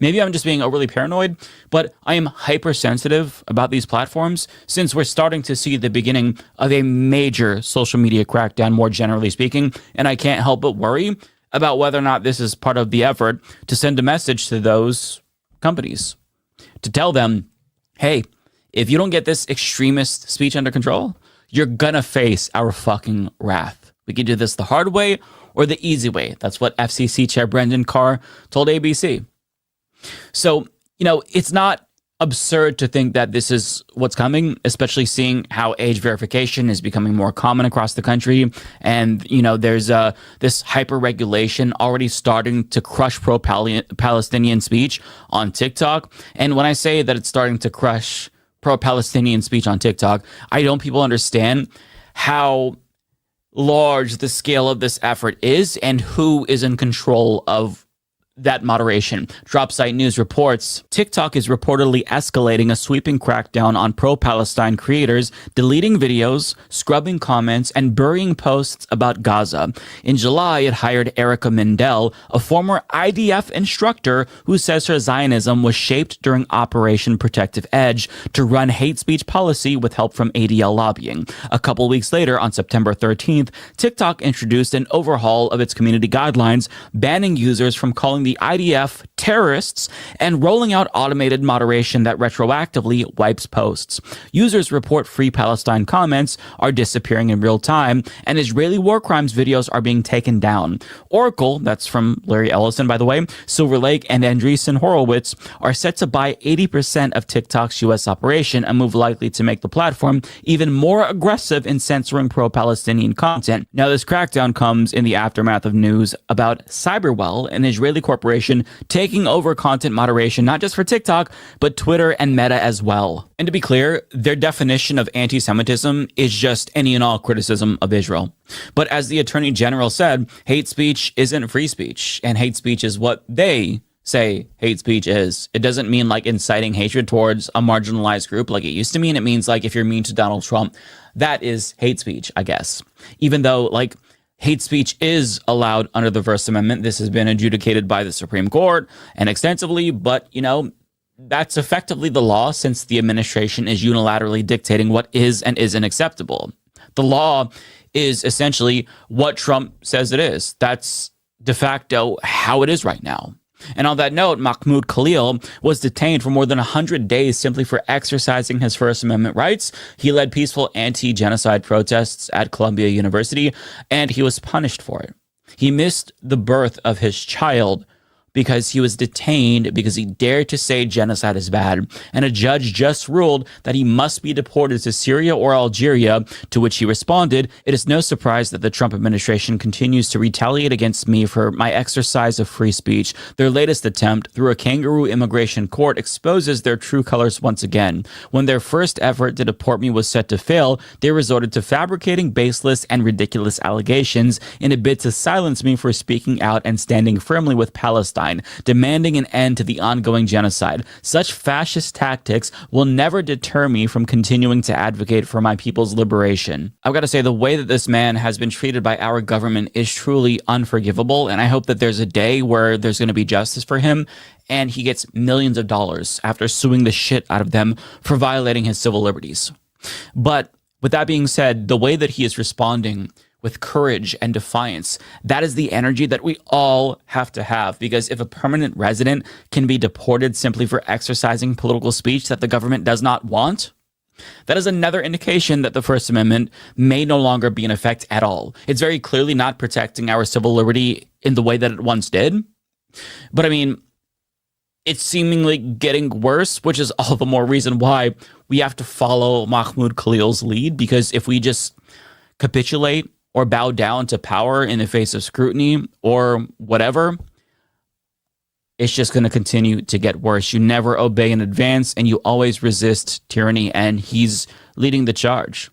Maybe I'm just being overly paranoid, but I am hypersensitive about these platforms, since we're starting to see the beginning of a major social media crackdown, more generally speaking, and I can't help but worry about whether or not this is part of the effort to send a message to those companies, to tell them, hey, if you don't get this extremist speech under control, you're gonna face our fucking wrath. We can do this the hard way, or the easy way. That's what FCC Chair Brendan Carr told ABC. So, it's not absurd to think that this is what's coming, especially seeing how age verification is becoming more common across the country. And, there's this hyper-regulation already starting to crush pro-Palestinian speech on TikTok. And when I say that it's starting to crush pro-Palestinian speech on TikTok, I don't people understand how large the scale of this effort is and who is in control of that moderation. Dropsite News reports TikTok is reportedly escalating a sweeping crackdown on pro-Palestine creators, deleting videos, scrubbing comments, and burying posts about Gaza. In July, it hired Erica Mindell, a former IDF instructor who says her Zionism was shaped during Operation Protective Edge to run hate speech policy with help from ADL lobbying. A couple weeks later, on September 13th, TikTok introduced an overhaul of its community guidelines, banning users from calling the IDF terrorists and rolling out automated moderation that retroactively wipes posts. Users report Free Palestine comments are disappearing in real time, and Israeli war crimes videos are being taken down. Oracle, that's from Larry Ellison, by the way, Silver Lake, and Andreessen Horowitz are set to buy 80% of TikTok's U.S. operation, a move likely to make the platform even more aggressive in censoring pro-Palestinian content. Now, this crackdown comes in the aftermath of news about Cyberwell, an Israeli corporation taking over content moderation, not just for TikTok, but Twitter and Meta as well. And to be clear, their definition of anti-Semitism is just any and all criticism of Israel. But as the Attorney General said, hate speech isn't free speech, and hate speech is what they say hate speech is. It doesn't mean like inciting hatred towards a marginalized group like it used to mean. It means like if you're mean to Donald Trump, that is hate speech, I guess. Even though like hate speech is allowed under the First Amendment. This has been adjudicated by the Supreme Court and extensively, but, that's effectively the law since the administration is unilaterally dictating what is and isn't acceptable. The law is essentially what Trump says it is. That's de facto how it is right now. And on that note, Mahmoud Khalil was detained for more than 100 days simply for exercising his First Amendment rights. He led peaceful anti-genocide protests at Columbia University, and he was punished for it. He missed the birth of his child because he was detained because he dared to say genocide is bad. And a judge just ruled that he must be deported to Syria or Algeria, to which he responded, "It is no surprise that the Trump administration continues to retaliate against me for my exercise of free speech. Their latest attempt through a kangaroo immigration court exposes their true colors once again. When their first effort to deport me was set to fail, they resorted to fabricating baseless and ridiculous allegations in a bid to silence me for speaking out and standing firmly with Palestine, demanding an end to the ongoing genocide. Such fascist tactics will never deter me from continuing to advocate for my people's liberation." I've got to say, the way that this man has been treated by our government is truly unforgivable, and I hope that there's a day where there's going to be justice for him and he gets millions of dollars after suing the shit out of them for violating his civil liberties. But with that being said, the way that he is responding with courage and defiance, that is the energy that we all have to have, because if a permanent resident can be deported simply for exercising political speech that the government does not want, that is another indication that the First Amendment may no longer be in effect at all. It's very clearly not protecting our civil liberty in the way that it once did. But I mean, it's seemingly getting worse, which is all the more reason why we have to follow Mahmoud Khalil's lead, because if we just capitulate or bow down to power in the face of scrutiny or whatever, it's just going to continue to get worse. You never obey in advance and you always resist tyranny, and he's leading the charge.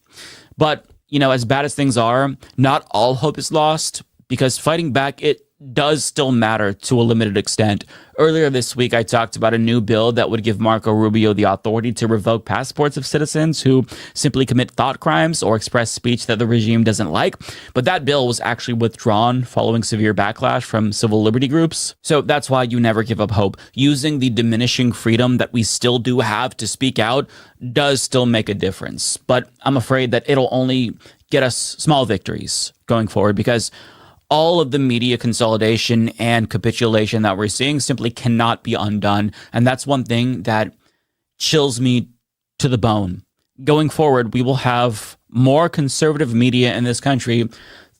But, as bad as things are, not all hope is lost, because fighting back, it does still matter to a limited extent. Earlier this week, I talked about a new bill that would give Marco Rubio the authority to revoke passports of citizens who simply commit thought crimes or express speech that the regime doesn't like. But that bill was actually withdrawn following severe backlash from civil liberty groups. So that's why you never give up hope. Using the diminishing freedom that we still do have to speak out does still make a difference. But I'm afraid that it'll only get us small victories going forward, because all of the media consolidation and capitulation that we're seeing simply cannot be undone. And that's one thing that chills me to the bone. Going forward, we will have more conservative media in this country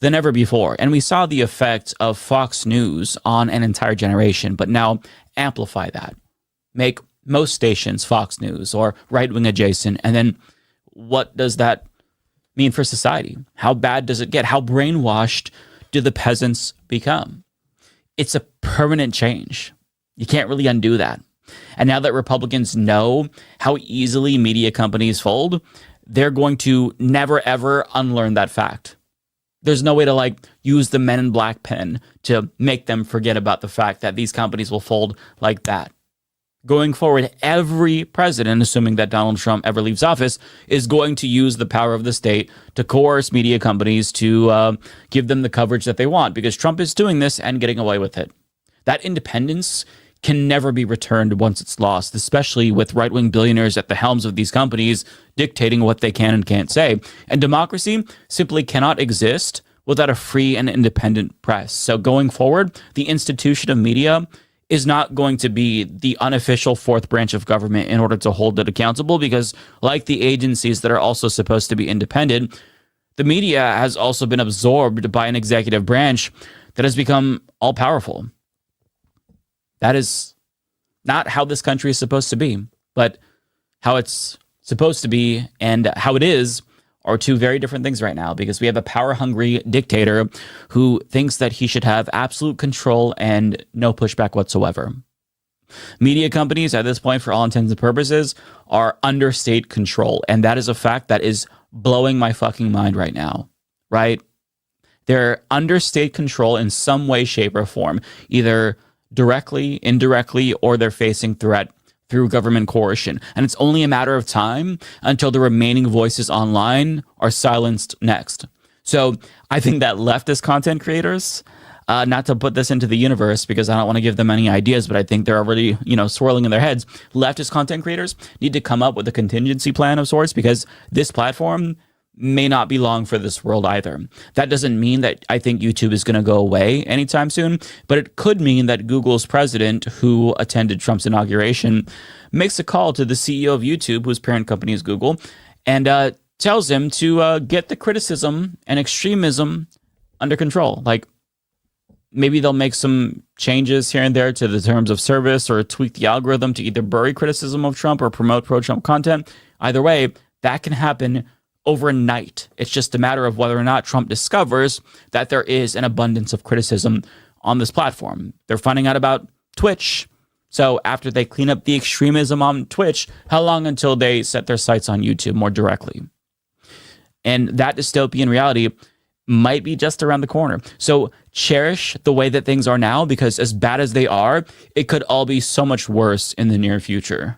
than ever before. And we saw the effect of Fox News on an entire generation, but now amplify that. Make most stations Fox News or right-wing adjacent. And then what does that mean for society? How bad does it get? How brainwashed do the peasants become? It's a permanent change. You can't really undo that. And now that Republicans know how easily media companies fold, they're going to never, ever unlearn that fact. There's no way to use the Men in Black pen to make them forget about the fact that these companies will fold like that. Going forward, every president, assuming that Donald Trump ever leaves office, is going to use the power of the state to coerce media companies to give them the coverage that they want, because Trump is doing this and getting away with it. That independence can never be returned once it's lost, especially with right-wing billionaires at the helms of these companies dictating what they can and can't say. And democracy simply cannot exist without a free and independent press. So going forward, the institution of media is not going to be the unofficial fourth branch of government in order to hold it accountable, because like the agencies that are also supposed to be independent, the media has also been absorbed by an executive branch that has become all-powerful. That is not how this country is supposed to be, but how it's supposed to be and how it is are two very different things right now, because we have a power-hungry dictator who thinks that he should have absolute control and no pushback whatsoever. Media companies at this point, for all intents and purposes, are under state control, and that is a fact that is blowing my fucking mind right now, right? They're under state control in some way, shape, or form, either directly, indirectly, or they're facing threat through government coercion. And it's only a matter of time until the remaining voices online are silenced next. So I think that leftist content creators, not to put this into the universe because I don't want to give them any ideas, but I think they're already, swirling in their heads. Leftist content creators need to come up with a contingency plan of sorts, because this platform may not be long for this world either. That doesn't mean that I think YouTube is going to go away anytime soon, but it could mean that Google's president, who attended Trump's inauguration, makes a call to the CEO of YouTube, whose parent company is Google, and tells him to get the criticism and extremism under control. Maybe they'll make some changes here and there to the terms of service or tweak the algorithm to either bury criticism of Trump or promote pro-Trump content. Either way, that can happen overnight. It's just a matter of whether or not Trump discovers that there is an abundance of criticism on this platform. They're finding out about Twitch. So after they clean up the extremism on Twitch, how long until they set their sights on YouTube more directly? And that dystopian reality might be just around the corner. So cherish the way that things are now, because as bad as they are, it could all be so much worse in the near future.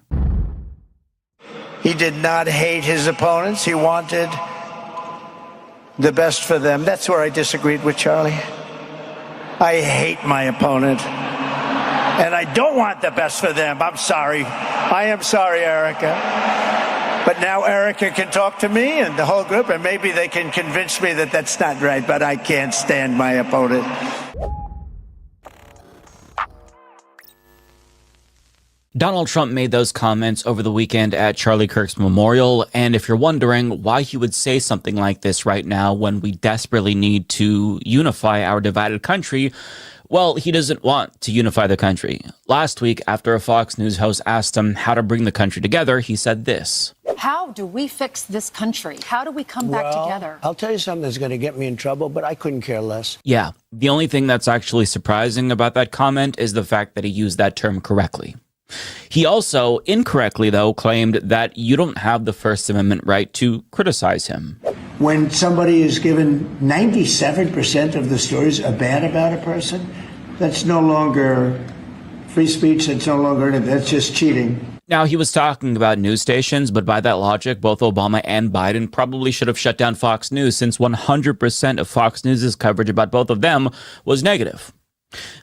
He did not hate his opponents. He wanted the best for them. That's where I disagreed with Charlie. I hate my opponent, and I don't want the best for them. I'm sorry. I am sorry, Erica. But now Erica can talk to me and the whole group, and maybe they can convince me that that's not right, but I can't stand my opponent. Donald Trump made those comments over the weekend at Charlie Kirk's memorial, and if you're wondering why he would say something like this right now when we desperately need to unify our divided country, well, he doesn't want to unify the country. Last week, after a Fox News host asked him how to bring the country together, he said this. How do we fix this country? How do we come back together? I'll tell you something that's going to get me in trouble, but I couldn't care less. Yeah, the only thing that's actually surprising about that comment is the fact that he used that term correctly. He also, incorrectly though, claimed that you don't have the First Amendment right to criticize him. When somebody is given 97% of the stories are bad about a person, that's no longer free speech, that's no longer anything, that's just cheating. Now, he was talking about news stations, but by that logic, both Obama and Biden probably should have shut down Fox News, since 100% of Fox News' coverage about both of them was negative.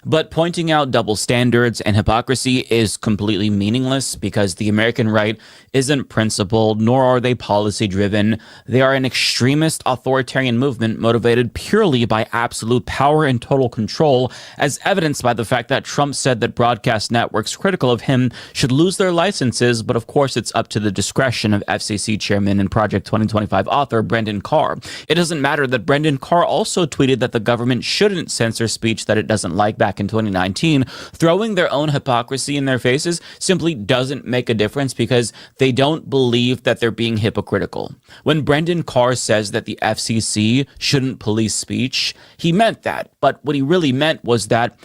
But pointing out double standards and hypocrisy is completely meaningless because the American right isn't principled, nor are they policy-driven. They are an extremist authoritarian movement motivated purely by absolute power and total control, as evidenced by the fact that Trump said that broadcast networks critical of him should lose their licenses, but of course it's up to the discretion of FCC chairman and Project 2025 author Brendan Carr. It doesn't matter that Brendan Carr also tweeted that the government shouldn't censor speech that it doesn't like back in 2019. Throwing their own hypocrisy in their faces simply doesn't make a difference because they don't believe that they're being hypocritical. When Brendan Carr says that the FCC shouldn't police speech, he meant that. But what he really meant was that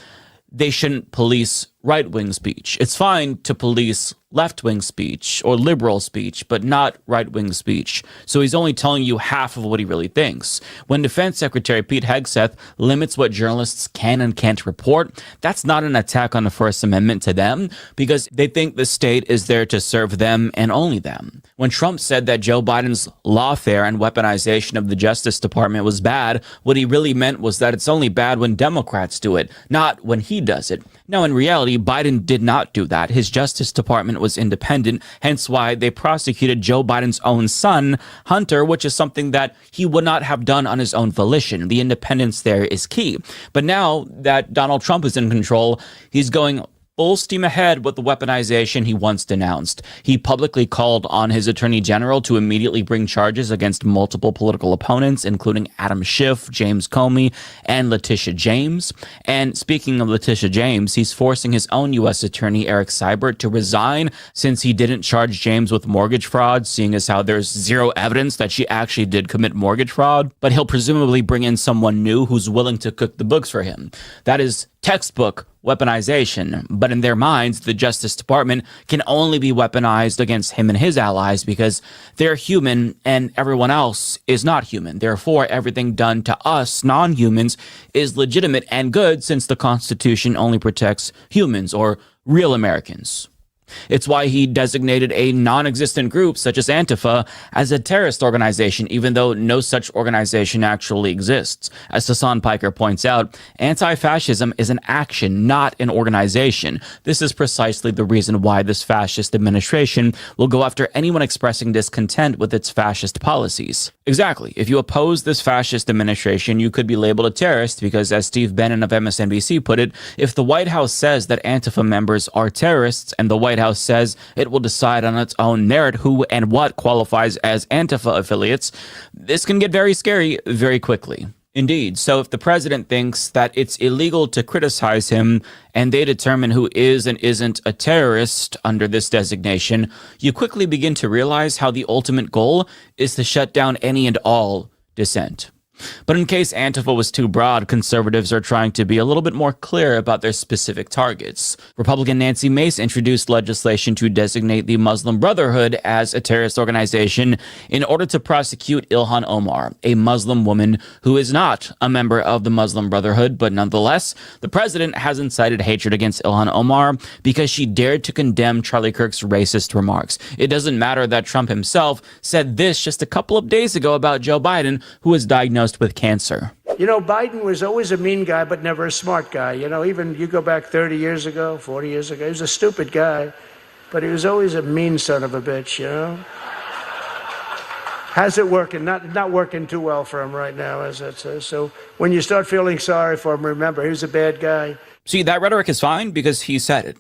they shouldn't police right-wing speech. It's fine to police left-wing speech or liberal speech, but not right-wing speech. So he's only telling you half of what he really thinks. When Defense Secretary Pete Hegseth limits what journalists can and can't report, that's not an attack on the First Amendment to them because they think the state is there to serve them and only them. When Trump said that Joe Biden's lawfare and weaponization of the Justice Department was bad, what he really meant was that it's only bad when Democrats do it, not when he does it. Now, in reality, Biden did not do that. His Justice Department was independent, hence why they prosecuted Joe Biden's own son, Hunter, which is something that he would not have done on his own volition. The independence there is key. But now that Donald Trump is in control, he's going full steam ahead with the weaponization he once denounced. He publicly called on his attorney general to immediately bring charges against multiple political opponents, including Adam Schiff, James Comey, and Letitia James. And speaking of Letitia James, he's forcing his own U.S. attorney, Eric Seibert, to resign since he didn't charge James with mortgage fraud, seeing as how there's zero evidence that she actually did commit mortgage fraud. But he'll presumably bring in someone new who's willing to cook the books for him. That is textbook weaponization, but in their minds, the Justice Department can only be weaponized against him and his allies because they're human and everyone else is not human. Therefore, everything done to us non-humans is legitimate and good since the Constitution only protects humans or real Americans. It's why he designated a non-existent group such as Antifa as a terrorist organization, even though no such organization actually exists. As Hassan Piker points out, anti-fascism is an action, not an organization. This is precisely the reason why this fascist administration will go after anyone expressing discontent with its fascist policies. Exactly. If you oppose this fascist administration, you could be labeled a terrorist because, as Steve Bannon of MSNBC put it, if the White House says that Antifa members are terrorists and the White House says it will decide on its own merit who and what qualifies as Antifa affiliates, this can get very scary very quickly. Indeed. So if the president thinks that it's illegal to criticize him and they determine who is and isn't a terrorist under this designation, you quickly begin to realize how the ultimate goal is to shut down any and all dissent. But in case Antifa was too broad, conservatives are trying to be a little bit more clear about their specific targets. Republican Nancy Mace introduced legislation to designate the Muslim Brotherhood as a terrorist organization in order to prosecute Ilhan Omar, a Muslim woman who is not a member of the Muslim Brotherhood, but nonetheless, the president has incited hatred against Ilhan Omar because she dared to condemn Charlie Kirk's racist remarks. It doesn't matter that Trump himself said this just a couple of days ago about Joe Biden, who was diagnosed with cancer. You know, Biden was always a mean guy, but never a smart guy. You know, even you go back 30 years ago, 40 years ago, he was a stupid guy, but he was always a mean son of a bitch, you know? How's it working? Not working too well for him right now, as it says. So when you start feeling sorry for him, remember, he was a bad guy. See, that rhetoric is fine because he said it.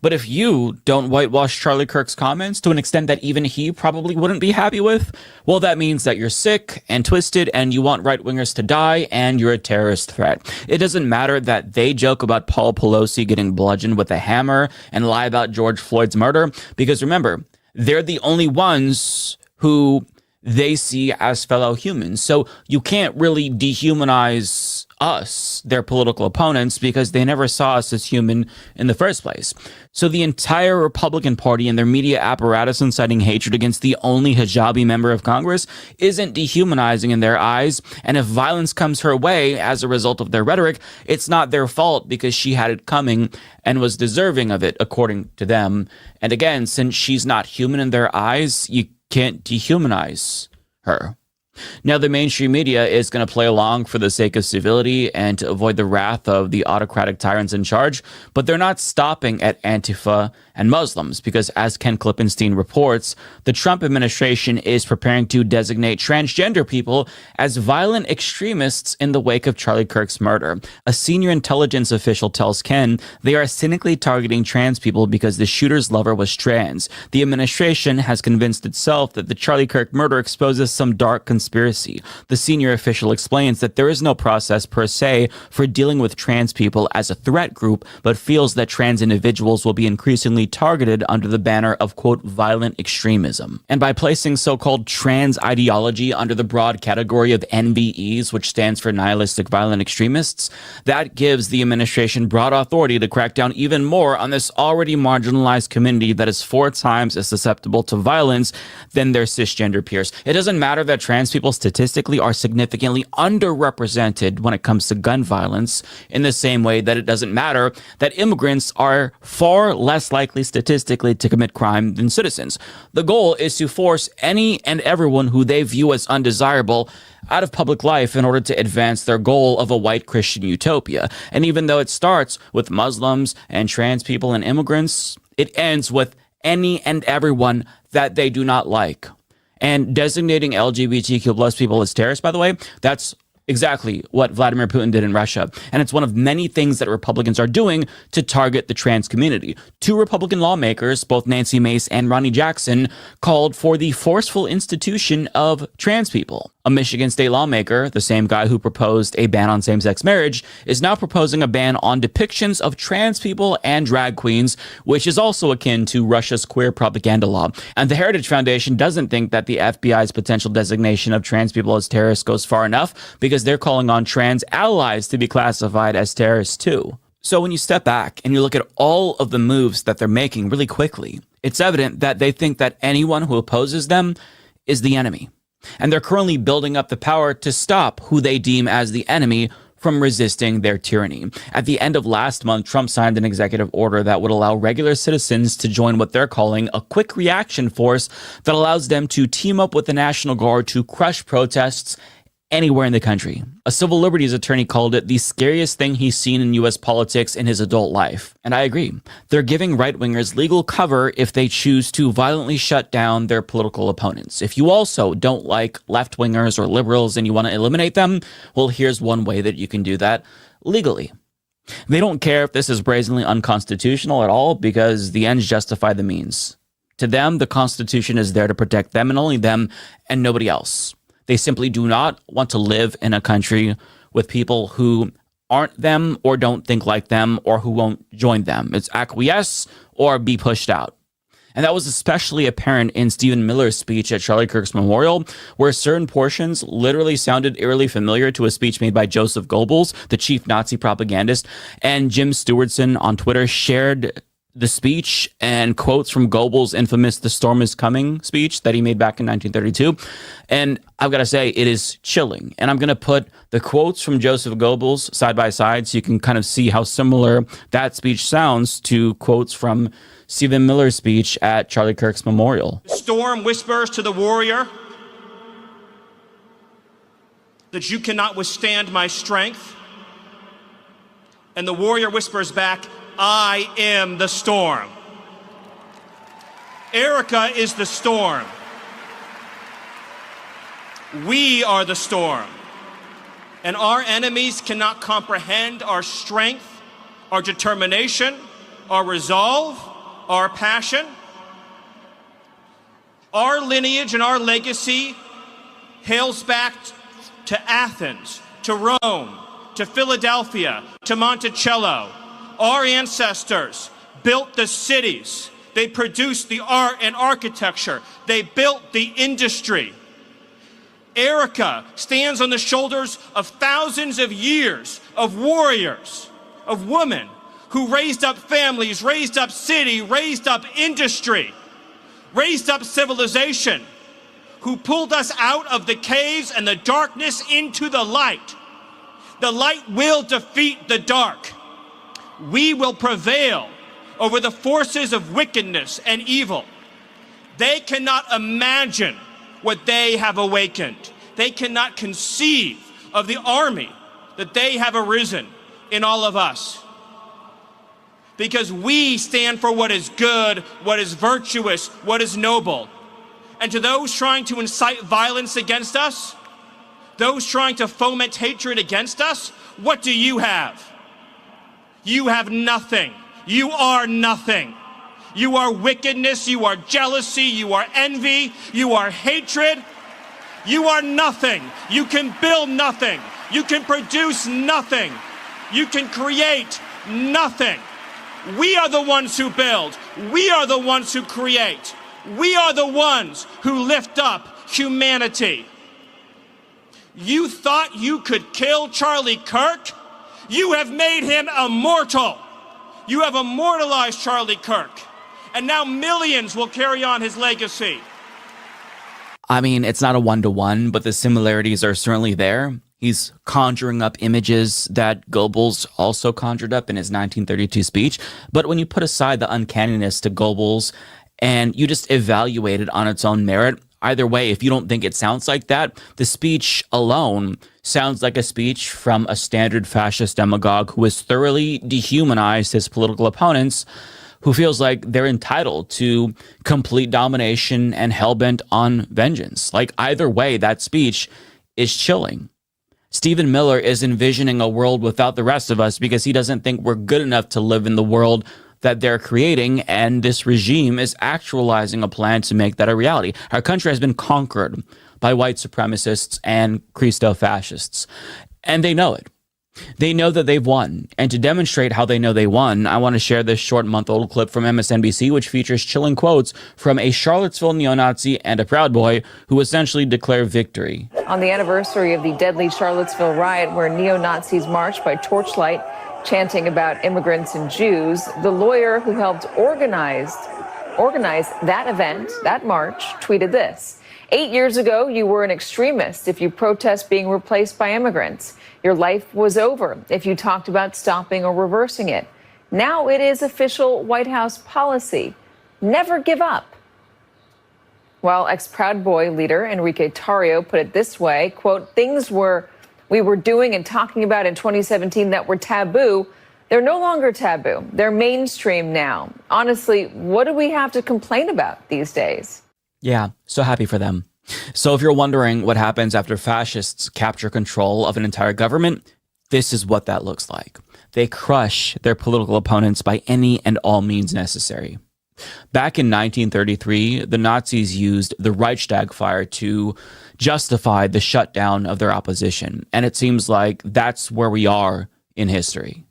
But if you don't whitewash Charlie Kirk's comments to an extent that even he probably wouldn't be happy with, well, that means that you're sick and twisted and you want right-wingers to die and you're a terrorist threat. It doesn't matter that they joke about Paul Pelosi getting bludgeoned with a hammer and lie about George Floyd's murder, because remember, they're the only ones who they see as fellow humans. So you can't really dehumanize us, their political opponents, because they never saw us as human in the first place. So the entire Republican Party and their media apparatus inciting hatred against the only hijabi member of Congress isn't dehumanizing in their eyes. And if violence comes her way as a result of their rhetoric, it's not their fault because she had it coming and was deserving of it, according to them. And again, since she's not human in their eyes, you can't dehumanize her. Now, the mainstream media is going to play along for the sake of civility and to avoid the wrath of the autocratic tyrants in charge, but they're not stopping at Antifa and Muslims because, as Ken Klippenstein reports, the Trump administration is preparing to designate transgender people as violent extremists in the wake of Charlie Kirk's murder. A senior intelligence official tells Ken they are cynically targeting trans people because the shooter's lover was trans. The administration has convinced itself that the Charlie Kirk murder exposes some dark conspiracy. The senior official explains that there is no process per se for dealing with trans people as a threat group, but feels that trans individuals will be increasingly targeted under the banner of, quote, violent extremism. And by placing so-called trans ideology under the broad category of NVEs, which stands for nihilistic violent extremists, that gives the administration broad authority to crack down even more on this already marginalized community that is 4 times as susceptible to violence than their cisgender peers. It doesn't matter that trans people statistically are significantly underrepresented when it comes to gun violence, in the same way that it doesn't matter that immigrants are far less likely statistically to commit crime than citizens. The goal is to force any and everyone who they view as undesirable out of public life in order to advance their goal of a white Christian utopia. And even though it starts with Muslims and trans people and immigrants, it ends with any and everyone that they do not like. And designating LGBTQ plus people as terrorists, by the way, that's exactly what Vladimir Putin did in Russia. And it's one of many things that Republicans are doing to target the trans community. 2 Republican lawmakers, both Nancy Mace and Ronnie Jackson, called for the forceful institution of trans people. A Michigan state lawmaker, the same guy who proposed a ban on same-sex marriage, is now proposing a ban on depictions of trans people and drag queens, which is also akin to Russia's queer propaganda law. And the Heritage Foundation doesn't think that the FBI's potential designation of trans people as terrorists goes far enough, because they're calling on trans allies to be classified as terrorists too. So when you step back and you look at all of the moves that they're making really quickly, it's evident that they think that anyone who opposes them is the enemy. And they're currently building up the power to stop who they deem as the enemy from resisting their tyranny. At the end of last month, Trump signed an executive order that would allow regular citizens to join what they're calling a quick reaction force that allows them to team up with the National Guard to crush protests anywhere in the country. A civil liberties attorney called it the scariest thing he's seen in U.S. politics in his adult life. And I agree. They're giving right-wingers legal cover if they choose to violently shut down their political opponents. If you also don't like left-wingers or liberals and you want to eliminate them, well, here's one way that you can do that legally. They don't care if this is brazenly unconstitutional at all, because the ends justify the means. To them, the Constitution is there to protect them and only them and nobody else. They simply do not want to live in a country with people who aren't them or don't think like them or who won't join them. It's acquiesce or be pushed out. And that was especially apparent in Stephen Miller's speech at Charlie Kirk's memorial, where certain portions literally sounded eerily familiar to a speech made by Joseph Goebbels, the chief Nazi propagandist, and Jim Stewardson on Twitter shared the speech and quotes from Goebbels' infamous "The Storm is Coming" speech that he made back in 1932. And I've got to say, it is chilling. And I'm going to put the quotes from Joseph Goebbels side by side so you can kind of see how similar that speech sounds to quotes from Stephen Miller's speech at Charlie Kirk's memorial. The storm whispers to the warrior that you cannot withstand my strength. And the warrior whispers back, I am the storm. Erica is the storm. We are the storm. And our enemies cannot comprehend our strength, our determination, our resolve, our passion. Our lineage and our legacy hails back to Athens, to Rome, to Philadelphia, to Monticello. Our ancestors built the cities. They produced the art and architecture. They built the industry. Erica stands on the shoulders of thousands of years of warriors, of women who raised up families, raised up city, raised up industry, raised up civilization, who pulled us out of the caves and the darkness into the light. The light will defeat the dark. We will prevail over the forces of wickedness and evil. They cannot imagine what they have awakened. They cannot conceive of the army that they have arisen in all of us. Because we stand for what is good, what is virtuous, what is noble. And to those trying to incite violence against us, those trying to foment hatred against us, what do you have? You have nothing. You are nothing. You are wickedness, you are jealousy, you are envy, you are hatred. You are nothing. You can build nothing. You can produce nothing. You can create nothing. We are the ones who build. We are the ones who create. We are the ones who lift up humanity. You thought you could kill Charlie Kirk? You have made him immortal. You have immortalized Charlie Kirk. And now millions will carry on his legacy. I mean, it's not a one-to-one, but the similarities are certainly there. He's conjuring up images that Goebbels also conjured up in his 1932 speech. But when you put aside the uncanniness to Goebbels and you just evaluate it on its own merit, either way, if you don't think it sounds like that, the speech alone sounds like a speech from a standard fascist demagogue who has thoroughly dehumanized his political opponents, who feels like they're entitled to complete domination and hellbent on vengeance. Like, either way, that speech is chilling. Stephen Miller is envisioning a world without the rest of us because he doesn't think we're good enough to live in the world that they're creating, and this regime is actualizing a plan to make that a reality. Our country has been conquered by white supremacists and Christo-fascists, and they know it. They know that they've won. And to demonstrate how they know they won, I want to share this short month-old clip from MSNBC, which features chilling quotes from a Charlottesville neo-Nazi and a Proud Boy who essentially declare victory. On the anniversary of the deadly Charlottesville riot, where neo-Nazis marched by torchlight, chanting about immigrants and Jews, the lawyer who helped organize that event, that march, tweeted this: 8 years ago, you were an extremist if you protest being replaced by immigrants. Your life was over if you talked about stopping or reversing it. Now it is official White House policy. Never give up. While ex-Proud Boy leader Enrique Tarrio put it this way, quote, things we were doing and talking about in 2017 that were taboo, they're no longer taboo. They're mainstream now. Honestly, what do we have to complain about these days? Yeah, so happy for them. So if you're wondering what happens after fascists capture control of an entire government, this is what that looks like. They crush their political opponents by any and all means necessary. Back in 1933, the Nazis used the Reichstag fire to justify the shutdown of their opposition. And it seems like that's where we are in history.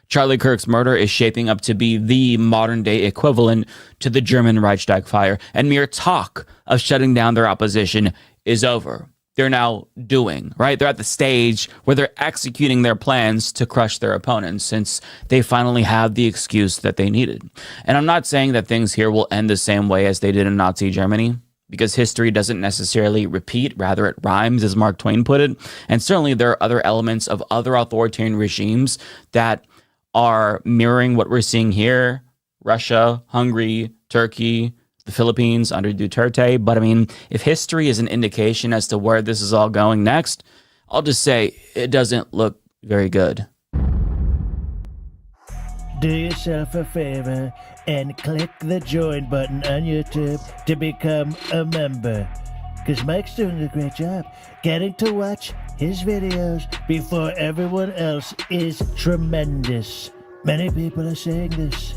Charlie Kirk's murder is shaping up to be the modern-day equivalent to the German Reichstag fire, and mere talk of shutting down their opposition is over. They're now doing, right? They're at the stage where they're executing their plans to crush their opponents since they finally have the excuse that they needed. And I'm not saying that things here will end the same way as they did in Nazi Germany, because history doesn't necessarily repeat, rather it rhymes, as Mark Twain put it. And certainly there are other elements of other authoritarian regimes that are mirroring what we're seeing here: Russia, Hungary, Turkey, the Philippines under Duterte. But I mean, if history is an indication as to where this is all going next, I'll just say it doesn't look very good. Do yourself a favor and click the join button on YouTube to become a member. Because Mike's doing a great job getting to watch his videos before everyone else is tremendous. Many people are saying this.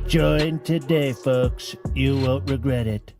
Join today, folks. You won't regret it.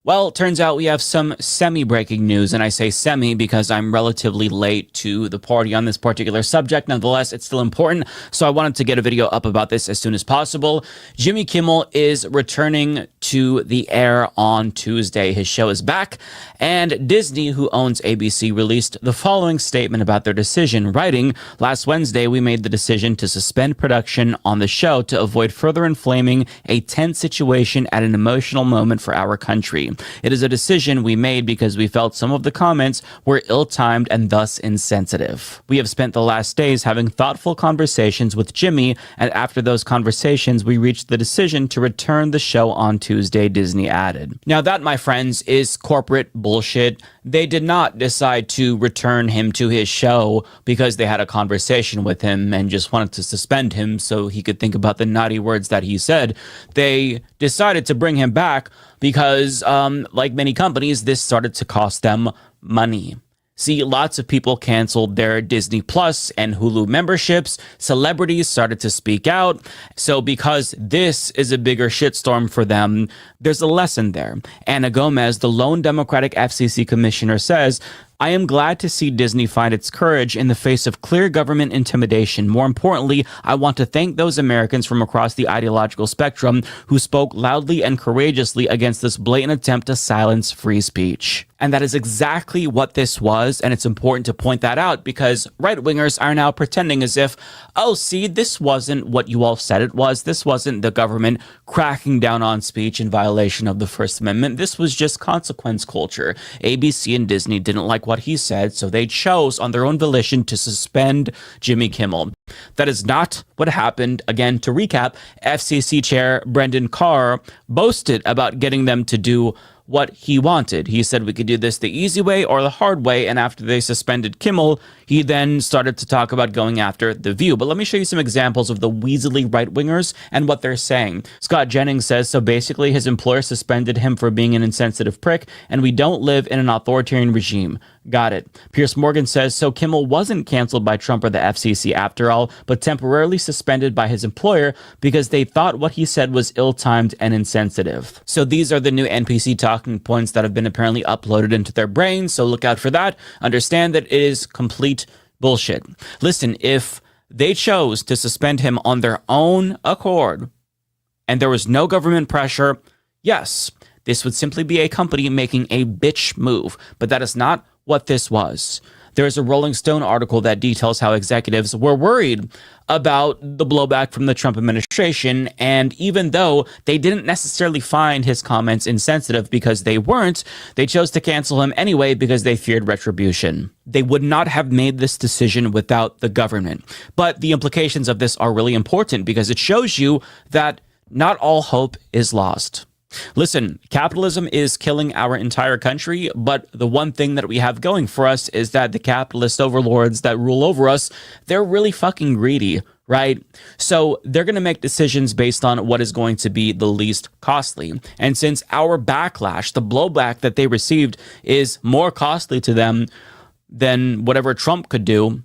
Well, turns out we have some semi-breaking news, and I say semi because I'm relatively late to the party on this particular subject. Nonetheless, it's still important, so I wanted to get a video up about this as soon as possible. Jimmy Kimmel is returning to the air on Tuesday. His show is back, and Disney, who owns ABC, released the following statement about their decision, writing, "Last Wednesday, we made the decision to suspend production on the show to avoid further inflaming a tense situation at an emotional moment for our country. company. It is a decision we made because we felt some of the comments were ill-timed and thus insensitive. We have spent the last days having thoughtful conversations with Jimmy, and after those conversations, we reached the decision to return the show on Tuesday, Disney added. Now that, my friends, is corporate bullshit. They did not decide to return him to his show because they had a conversation with him and just wanted to suspend him so he could think about the naughty words that he said. They decided to bring him back because, like many companies, this started to cost them money. See, lots of people canceled their Disney Plus and Hulu memberships. Celebrities started to speak out. So because this is a bigger shitstorm for them, there's a lesson there. Anna Gomez, the lone Democratic FCC commissioner, says, I am glad to see Disney find its courage in the face of clear government intimidation. More importantly, I want to thank those Americans from across the ideological spectrum who spoke loudly and courageously against this blatant attempt to silence free speech. And that is exactly what this was, and it's important to point that out because right-wingers are now pretending as if, oh, see, this wasn't what you all said it was. This wasn't the government cracking down on speech in violation of the First Amendment. This was just consequence culture. ABC and Disney didn't like what he said, so they chose on their own volition to suspend Jimmy Kimmel. That is not what happened. Again, to recap, FCC Chair Brendan Carr boasted about getting them to do what he wanted. He said we could do this the easy way or the hard way, and after they suspended Kimmel, he then started to talk about going after The View. But let me show you some examples of the weaselly right-wingers and what they're saying. Scott Jennings says, so basically his employer suspended him for being an insensitive prick, and we don't live in an authoritarian regime. Got it. Piers Morgan says, so Kimmel wasn't canceled by Trump or the FCC after all, but temporarily suspended by his employer because they thought what he said was ill-timed and insensitive. So these are the new NPC talking points that have been apparently uploaded into their brains, so look out for that. Understand that it is complete bullshit. Listen, if they chose to suspend him on their own accord and there was no government pressure, yes, this would simply be a company making a bitch move, but that is not what this was. There is a Rolling Stone article that details how executives were worried about the blowback from the Trump administration, and even though they didn't necessarily find his comments insensitive because they weren't, they chose to cancel him anyway because they feared retribution. They would not have made this decision without the government. But the implications of this are really important because it shows you that not all hope is lost. Listen, capitalism is killing our entire country, but the one thing that we have going for us is that the capitalist overlords that rule over us, they're really fucking greedy, right? So they're going to make decisions based on what is going to be the least costly. And since our backlash, the blowback that they received, is more costly to them than whatever Trump could do,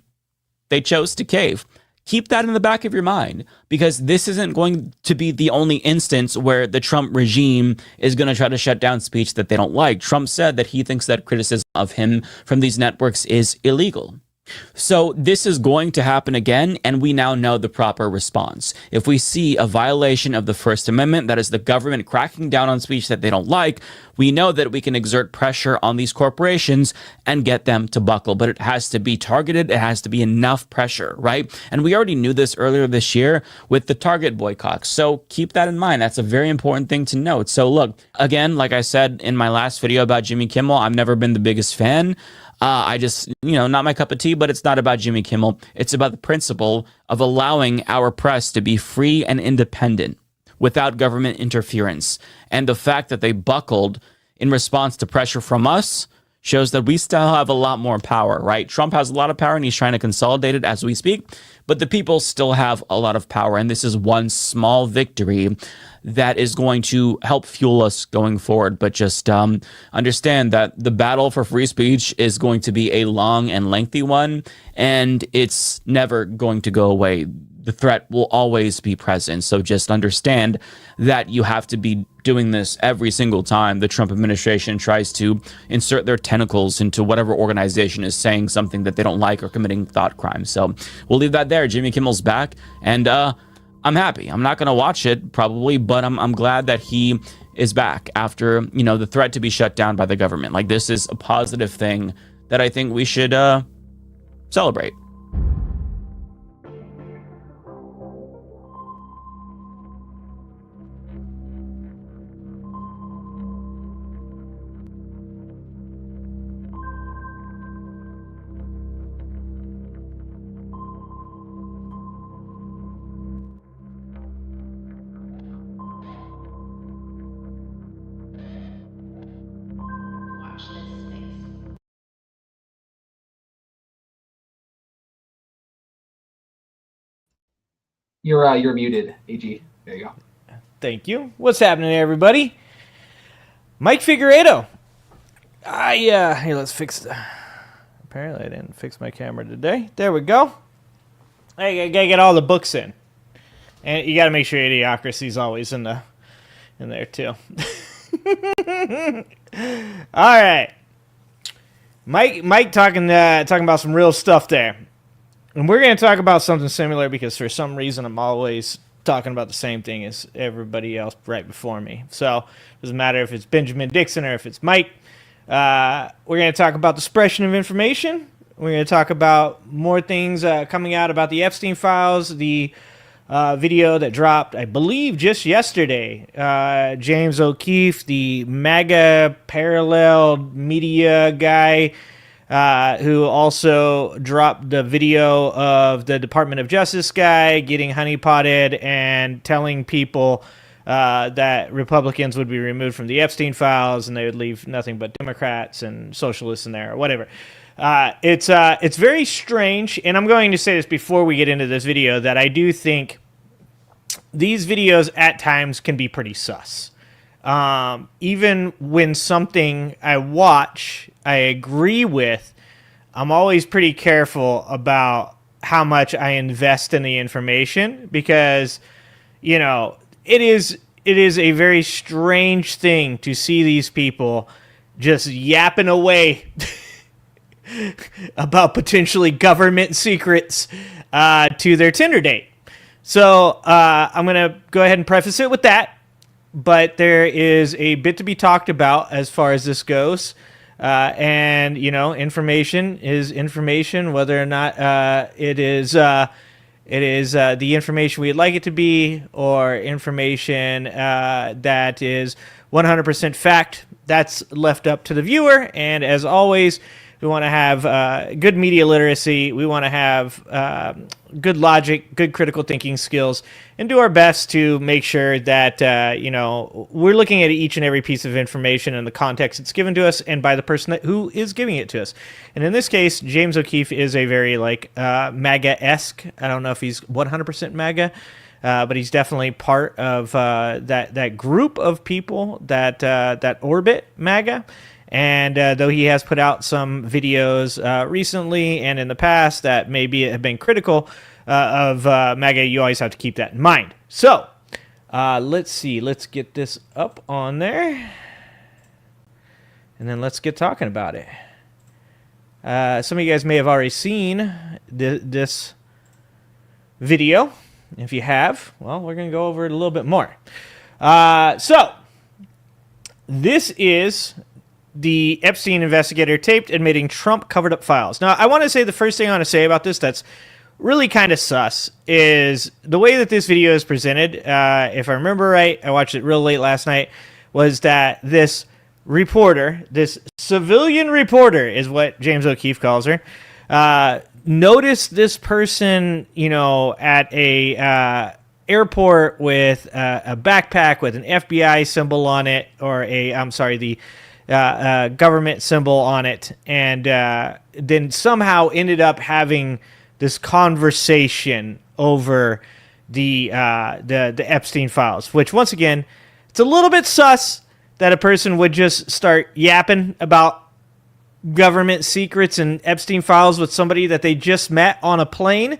they chose to cave. Keep that in the back of your mind, because this isn't going to be the only instance where the Trump regime is going to try to shut down speech that they don't like. Trump said that he thinks that criticism of him from these networks is illegal. So this is going to happen again, and we now know the proper response. If we see a violation of the First Amendment, that is the government cracking down on speech that they don't like, we know that we can exert pressure on these corporations and get them to buckle. But it has to be targeted. It has to be enough pressure, right? And we already knew this earlier this year with the Target boycott. So keep that in mind. That's a very important thing to note. So look, again, like I said in my last video about Jimmy Kimmel, I've never been the biggest fan. I just, not my cup of tea, but it's not about Jimmy Kimmel. It's about the principle of allowing our press to be free and independent without government interference. And the fact that they buckled in response to pressure from us shows that we still have a lot more power, right? Trump has a lot of power and he's trying to consolidate it as we speak, but the people still have a lot of power. And this is one small victory that is going to help fuel us going forward. But just understand that the battle for free speech is going to be a long and lengthy one, and it's never going to go away. The threat will always be present. So just understand that you have to be doing this every single time the Trump administration tries to insert their tentacles into whatever organization is saying something that they don't like or committing thought crimes. So we'll leave that there. Jimmy Kimmel's back, and I'm happy. I'm not going to watch it probably, but I'm glad that he is back after, the threat to be shut down by the government. Like, this is a positive thing that I think we should celebrate. You're muted, AG. There you go. Thank you. What's happening, everybody? Mike Figueredo. Here, let's fix the... Apparently I didn't fix my camera today. There we go. I gotta get all the books in. And you gotta make sure Idiocracy's always in there too. All right. Mike talking about some real stuff there. And we're going to talk about something similar because for some reason I'm always talking about the same thing as everybody else right before me. So it doesn't matter if it's Benjamin Dixon or if it's Mike. We're going to talk about the suppression of information. We're going to talk about more things coming out about the Epstein files, the video that dropped, I believe, just yesterday. James O'Keefe, the MAGA parallel media guy, who also dropped the video of the Department of Justice guy getting honeypotted and telling people that Republicans would be removed from the Epstein files and they would leave nothing but Democrats and socialists in there or whatever. It's very strange, and I'm going to say this before we get into this video, that I do think these videos at times can be pretty sus. Even when something I watch, I agree with, I'm always pretty careful about how much I invest in the information because, you know, it is a very strange thing to see these people just yapping away about potentially government secrets to their Tinder date. So I'm going to go ahead and preface it with that. But there is a bit to be talked about as far as this goes. And, you know, information is information, whether or not it is the information we'd like it to be or information that is 100% fact. That's left up to the viewer. And as always, we want to have good media literacy. We want to have good logic, good critical thinking skills, and do our best to make sure that, you know, we're looking at each and every piece of information in the context it's given to us and by the person who is giving it to us. And in this case, James O'Keefe is a very, like, MAGA-esque. I don't know if he's 100% MAGA, but he's definitely part of that group of people that orbit MAGA. And though he has put out some videos recently and in the past that maybe have been critical of MAGA, you always have to keep that in mind. So let's see. Let's get this up on there. And then let's get talking about it. Some of you guys may have already seen this video. If you have, well, we're going to go over it a little bit more. So this is the Epstein investigator taped admitting Trump covered up files. Now, I want to say the first thing I want to say about this that's really kind of sus is the way that this video is presented. If I remember right, I watched it real late last night, was that this reporter, this civilian reporter is what James O'Keefe calls her, noticed this person, you know, at a airport with a backpack with an FBI symbol on it, or the government symbol on it, and then somehow ended up having this conversation over the Epstein files, which once again, it's a little bit sus that a person would just start yapping about government secrets and Epstein files with somebody that they just met on a plane.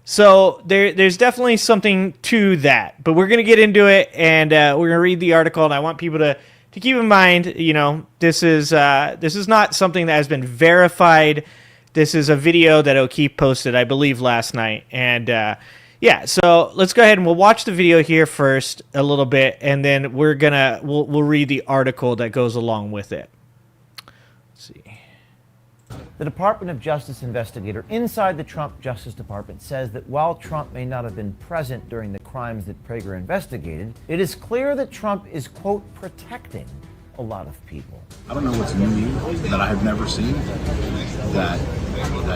So there's definitely something to that, but we're going to get into it, and we're going to read the article, and I want people to keep in mind, you know, this is not something that has been verified. This is a video that O'Keefe posted, I believe, last night. And yeah, so let's go ahead and we'll watch the video here first a little bit, and then we'll read the article that goes along with it. Let's see. The Department of Justice investigator inside the Trump Justice Department says that while Trump may not have been present during the crimes that Prager investigated, it is clear that Trump is, quote, protecting a lot of people. I don't know what's new that I have never seen that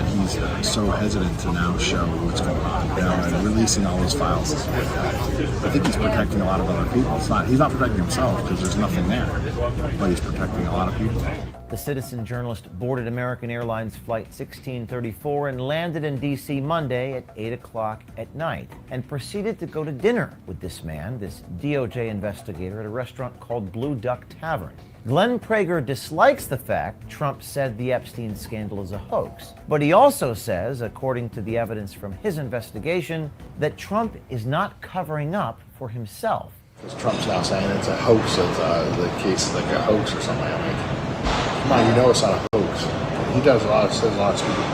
he's so hesitant to now show what's going on, you know, and releasing all these files. I think he's protecting a lot of other people. He's not protecting himself because there's nothing there, but he's protecting a lot of people. The citizen journalist boarded American Airlines Flight 1634 and landed in D.C. Monday at 8 o'clock at night and proceeded to go to dinner with this man, this DOJ investigator, at a restaurant called Blue Duck Tavern. Glenn Prager dislikes the fact Trump said the Epstein scandal is a hoax, but he also says, according to the evidence from his investigation, that Trump is not covering up for himself. Because Trump's now saying it's a hoax, that the case is like a hoax or something. I'm like, come on, you know it's not a hoax. He says a lot of stupid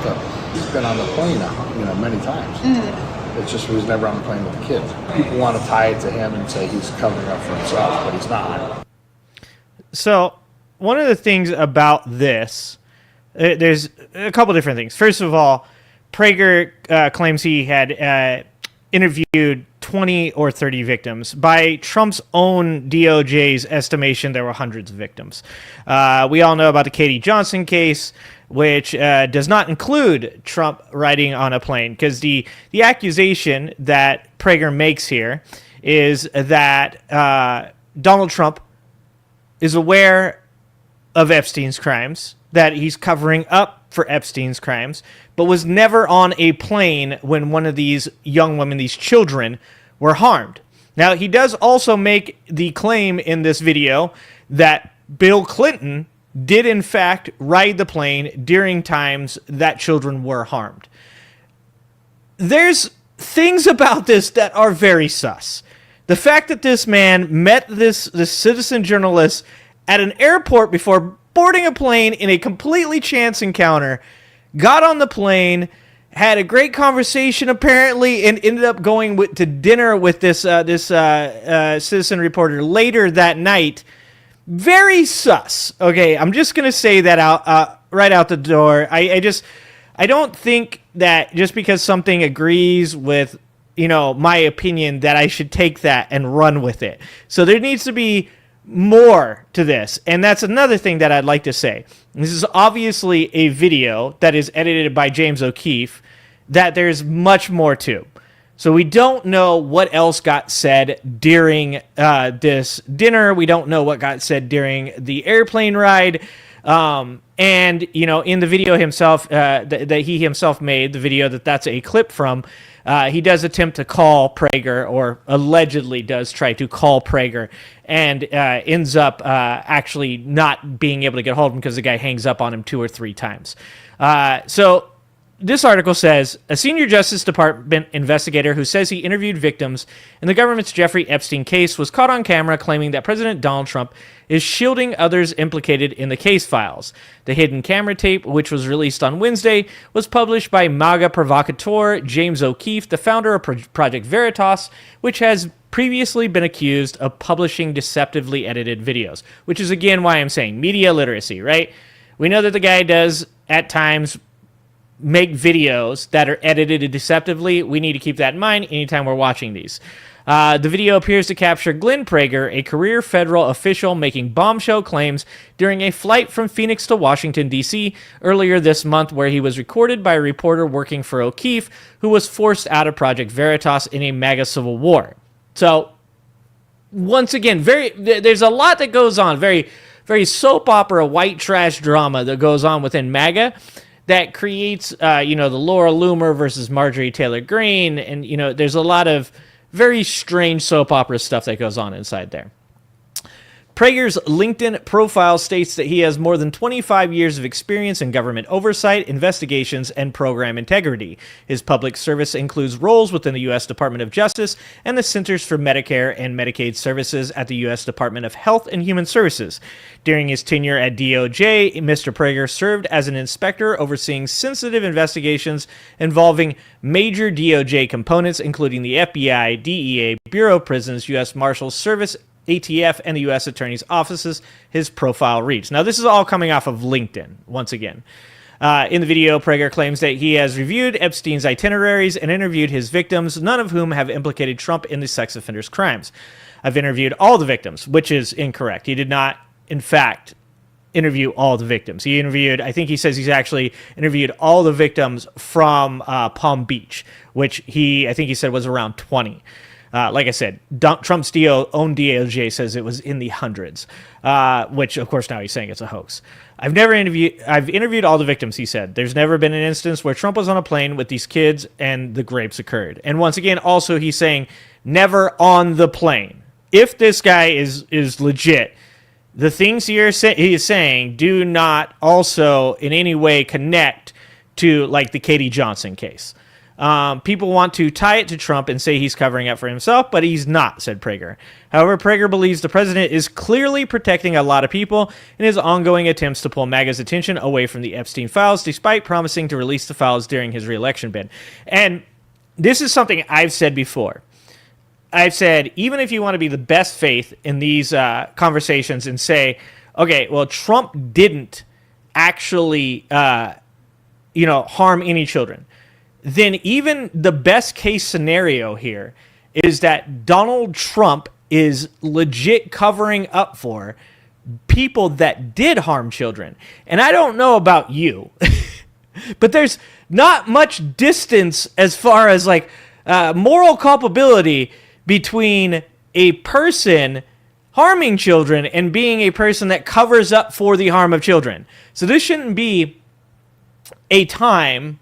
stuff. He's been on the plane, many times. It's just he was never on the plane with the kids. People want to tie it to him and say he's covering up for himself, but he's not. So one of the things about this, there's a couple different things. First of all, Prager claims he had interviewed 20 or 30 victims. By Trump's own DOJ's estimation, there were hundreds of victims. We all know about the Katie Johnson case, which does not include Trump riding on a plane, because the accusation that Prager makes here is that Donald Trump is aware of Epstein's crimes, that he's covering up for Epstein's crimes, but was never on a plane when one of these young women, these children, were harmed. Now, he does also make the claim in this video that Bill Clinton did, in fact, ride the plane during times that children were harmed. There's things about this that are very sus. The fact that this man met this citizen journalist at an airport before boarding a plane in a completely chance encounter, got on the plane, had a great conversation apparently, and ended up going to dinner with this citizen reporter later that night. Very sus. Okay, I'm just gonna say that out right out the door. I don't think that just because something agrees with my opinion that I should take that and run with it. So there needs to be more to this. And that's another thing that I'd like to say. This is obviously a video that is edited by James O'Keefe that there's much more to. So we don't know what else got said during this dinner. We don't know what got said during the airplane ride. And, in the video himself, that he himself made, the video that's a clip from, he does attempt to call Prager, or allegedly does try to call Prager, and ends up actually not being able to get hold of him because the guy hangs up on him 2 or 3 times. So this article says, a senior Justice Department investigator who says he interviewed victims in the government's Jeffrey Epstein case was caught on camera claiming that President Donald Trump is shielding others implicated in the case files. The hidden camera tape, which was released on Wednesday, was published by MAGA provocateur James O'Keefe, the founder of Project Veritas, which has previously been accused of publishing deceptively edited videos, which is again why I'm saying media literacy, right? We know that the guy does at times make videos that are edited deceptively. We need to keep that in mind anytime we're watching these. The video appears to capture Glenn Prager, a career federal official, making bombshell claims during a flight from Phoenix to Washington, D.C. earlier this month, where he was recorded by a reporter working for O'Keefe, who was forced out of Project Veritas in a MAGA civil war. So, once again, there's a lot that goes on, very, very soap opera, white trash drama that goes on within MAGA that creates, the Laura Loomer versus Marjorie Taylor Greene, and, there's a lot of very strange soap opera stuff that goes on inside there. Prager's LinkedIn profile states that he has more than 25 years of experience in government oversight, investigations, and program integrity. His public service includes roles within the U.S. Department of Justice and the Centers for Medicare and Medicaid Services at the U.S. Department of Health and Human Services. During his tenure at DOJ, Mr. Prager served as an inspector overseeing sensitive investigations involving major DOJ components, including the FBI, DEA, Bureau of Prisons, U.S. Marshals Service, ATF, and the U.S. Attorney's offices, his profile reads. Now, this is all coming off of LinkedIn, once again. In the video, Prager claims that he has reviewed Epstein's itineraries and interviewed his victims, none of whom have implicated Trump in the sex offender's crimes. I've interviewed all the victims, which is incorrect. He did not, in fact, interview all the victims. He interviewed, I think he says he's actually interviewed all the victims from Palm Beach, which I think he said was around 20. Like I said, Trump's own DOJ says it was in the hundreds, which of course now he's saying it's a hoax. I've interviewed all the victims, he said. There's never been an instance where Trump was on a plane with these kids and the rapes occurred. And once again, also he's saying never on the plane. If this guy is legit, the things he is saying do not also in any way connect to like the Katie Johnson case. People want to tie it to Trump and say he's covering up for himself, but he's not, said Prager. However, Prager believes the president is clearly protecting a lot of people in his ongoing attempts to pull MAGA's attention away from the Epstein files, despite promising to release the files during his reelection bid. And this is something I've said before. I've said, even if you want to be the best faith in these conversations and say, okay, well, Trump didn't actually, harm any children, then even the best case scenario here is that Donald Trump is legit covering up for people that did harm children. And I don't know about you, but there's not much distance as far as like moral culpability between a person harming children and being a person that covers up for the harm of children. So this shouldn't be a time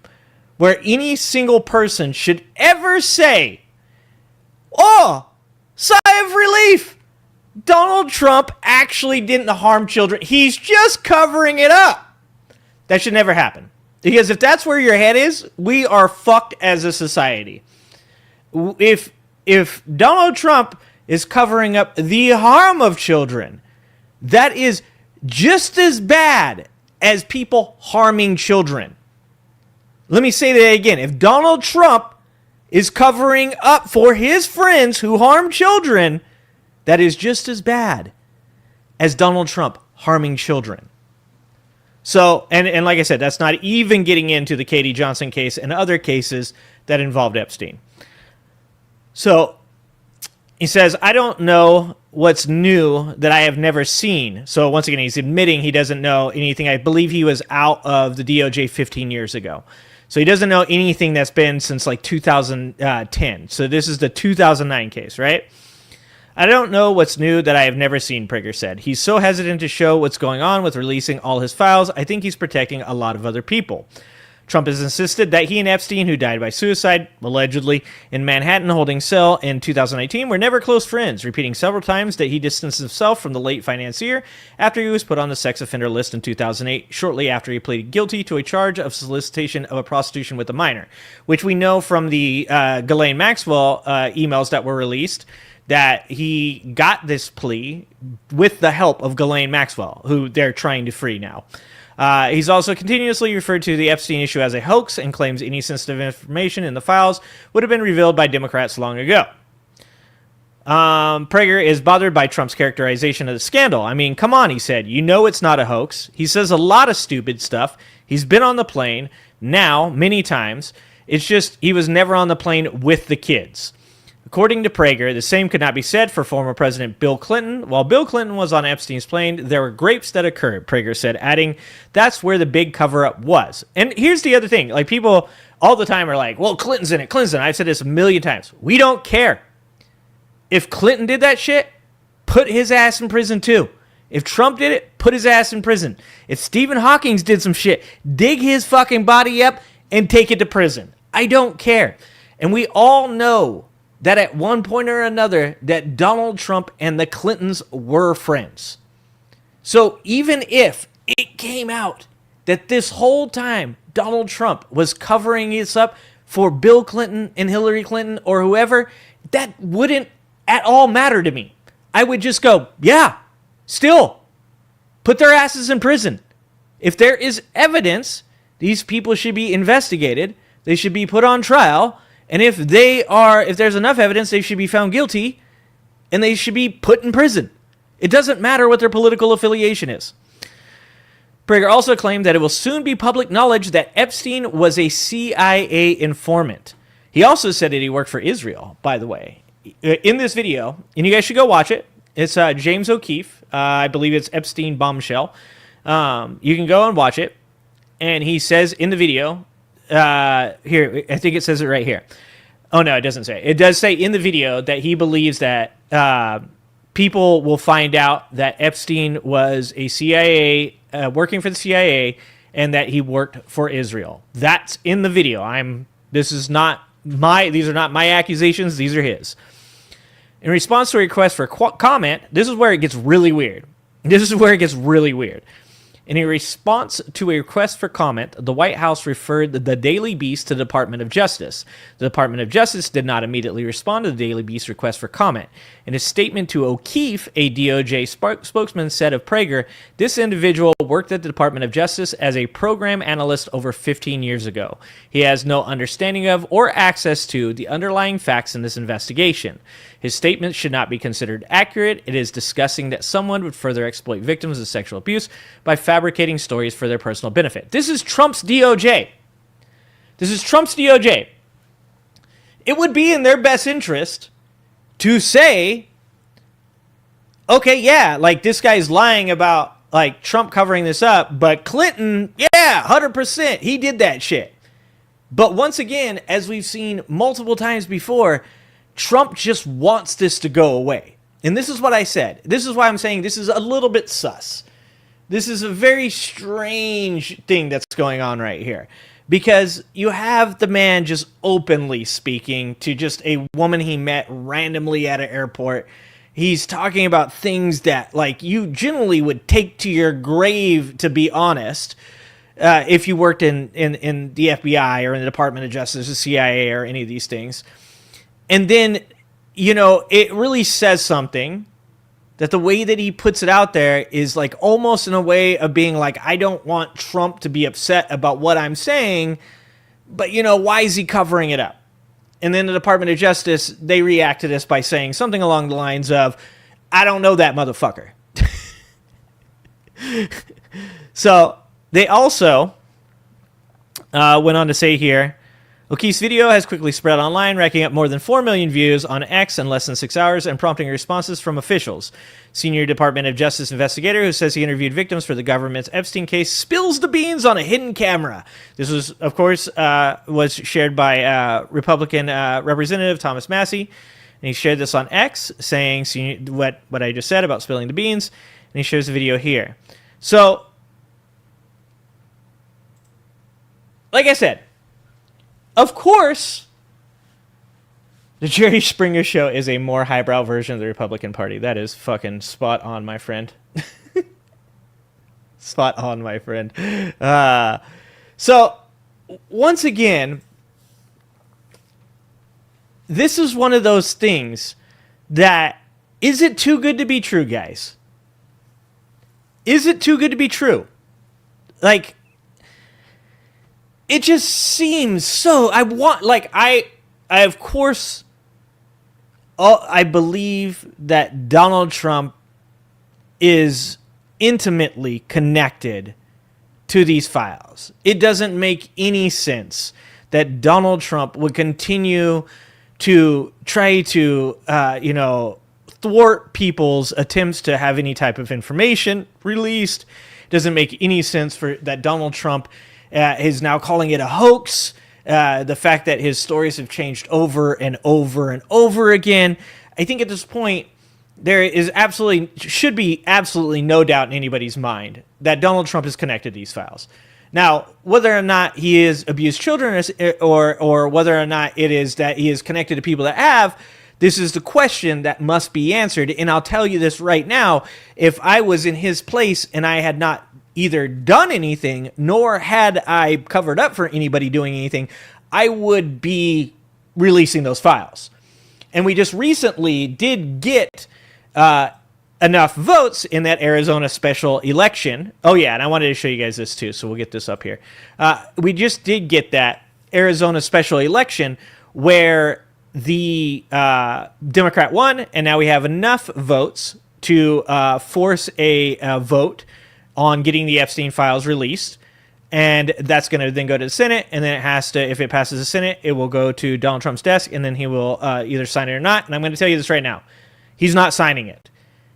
where any single person should ever say, oh, sigh of relief, Donald Trump actually didn't harm children. He's just covering it up. That should never happen. Because if that's where your head is, we are fucked as a society. If Donald Trump is covering up the harm of children, that is just as bad as people harming children. Let me say that again. If Donald Trump is covering up for his friends who harm children, that is just as bad as Donald Trump harming children. So, and like I said, that's not even getting into the Katie Johnson case and other cases that involved Epstein. So, he says, I don't know what's new that I have never seen. So, once again, he's admitting he doesn't know anything. I believe he was out of the DOJ 15 years ago. So he doesn't know anything that's been since like 2010. So this is the 2009 case, right? I don't know what's new that I have never seen, Prager said. He's so hesitant to show what's going on with releasing all his files. I think he's protecting a lot of other people. Trump has insisted that he and Epstein, who died by suicide, allegedly, in Manhattan holding cell in 2019, were never close friends, repeating several times that he distanced himself from the late financier after he was put on the sex offender list in 2008, shortly after he pleaded guilty to a charge of solicitation of a prostitution with a minor, which we know from the Ghislaine Maxwell emails that were released, that he got this plea with the help of Ghislaine Maxwell, who they're trying to free now. He's also continuously referred to the Epstein issue as a hoax and claims any sensitive information in the files would have been revealed by Democrats long ago. Prager is bothered by Trump's characterization of the scandal. I mean, come on, he said. You know it's not a hoax. He says a lot of stupid stuff. He's been on the plane now many times. It's just he was never on the plane with the kids. According to Prager, the same could not be said for former President Bill Clinton. While Bill Clinton was on Epstein's plane, there were grapes that occurred, Prager said, adding, that's where the big cover-up was. And here's the other thing. Like, people all the time are like, well, Clinton's in it, Clinton's in it. I've said this a million times. We don't care. If Clinton did that shit, put his ass in prison too. If Trump did it, put his ass in prison. If Stephen Hawking did some shit, dig his fucking body up and take it to prison. I don't care. And we all know that at one point or another that Donald Trump and the Clintons were friends. So even if it came out that this whole time Donald Trump was covering this up for Bill Clinton and Hillary Clinton or whoever, that wouldn't at all matter to me. I would just go, yeah, still, put their asses in prison. If there is evidence, these people should be investigated. They should be put on trial. And if there's enough evidence, they should be found guilty and they should be put in prison. It doesn't matter what their political affiliation is. Prager also claimed that it will soon be public knowledge that Epstein was a CIA informant. He also said that he worked for Israel, by the way. In this video, and you guys should go watch it. It's James O'Keefe. I believe it's Epstein Bombshell. You can go and watch it. And he says in the video, here, I think it says it right here. Oh, no, it doesn't say. It does say in the video that he believes that people will find out that Epstein was a CIA, working for the CIA, and that he worked for Israel. That's in the video. These are not my accusations. These are his. In response to a request for comment, this is where it gets really weird. In a response to a request for comment, the White House referred the Daily Beast to the Department of Justice. The Department of Justice did not immediately respond to the Daily Beast's request for comment. In a statement to O'Keefe, a DOJ spokesman said of Prager, this individual worked at the Department of Justice as a program analyst over 15 years ago. He has no understanding of or access to the underlying facts in this investigation. His statement should not be considered accurate. It is disgusting that someone would further exploit victims of sexual abuse by fabricating stories for their personal benefit. This is Trump's DOJ. It would be in their best interest to say, okay, yeah, like this guy's lying about like Trump covering this up, but Clinton, yeah, 100%, he did that shit. But once again, as we've seen multiple times before, Trump just wants this to go away. And this is what I said. This is why I'm saying this is a little bit sus. This is a very strange thing that's going on right here. Because you have the man just openly speaking to just a woman he met randomly at an airport. He's talking about things that, like, you generally would take to your grave, to be honest, if you worked in the FBI or in the Department of Justice, the CIA, or any of these things. And then, you know, it really says something that the way that he puts it out there is like almost in a way of being like, I don't want Trump to be upset about what I'm saying, but, you know, why is he covering it up? And then the Department of Justice, they react to this by saying something along the lines of, I don't know that motherfucker. So they also went on to say here, O'Keefe's video has quickly spread online, racking up more than 4 million views on X in less than 6 hours and prompting responses from officials. Senior Department of Justice investigator who says he interviewed victims for the government's Epstein case spills the beans on a hidden camera. This was, of course, was shared by Republican Representative Thomas Massey. And he shared this on X, saying what I just said about spilling the beans. And he shares the video here. So, like I said, of course, the Jerry Springer Show is a more highbrow version of the Republican Party. That is fucking spot on, my friend. Spot on, my friend. So, once again, this is one of those things that, is it too good to be true, guys? Is it too good to be true? Like, it just seems so. I of course, I believe that Donald Trump is intimately connected to these files. It doesn't make any sense that Donald Trump would continue to try to, thwart people's attempts to have any type of information released. It doesn't make any sense for that Donald Trump is now calling it a hoax. The fact that his stories have changed over and over and over again. I think at this point, there is should be absolutely no doubt in anybody's mind that Donald Trump is connected to these files. Now, whether or not he is abused children or whether or not it is that he is connected to people that have, this is the question that must be answered. And I'll tell you this right now, if I was in his place and I had not either done anything, nor had I covered up for anybody doing anything, I would be releasing those files. And we just recently did get enough votes in that Arizona special election. Oh, yeah, and I wanted to show you guys this too, so we'll get this up here. We just did get that Arizona special election where the Democrat won, and now we have enough votes to force a vote on getting the Epstein files released, and that's going to then go to the Senate, and then it has to, if it passes the Senate, it will go to Donald Trump's desk, and then he will either sign it or not. And I'm going to tell you this right now. He's not signing it.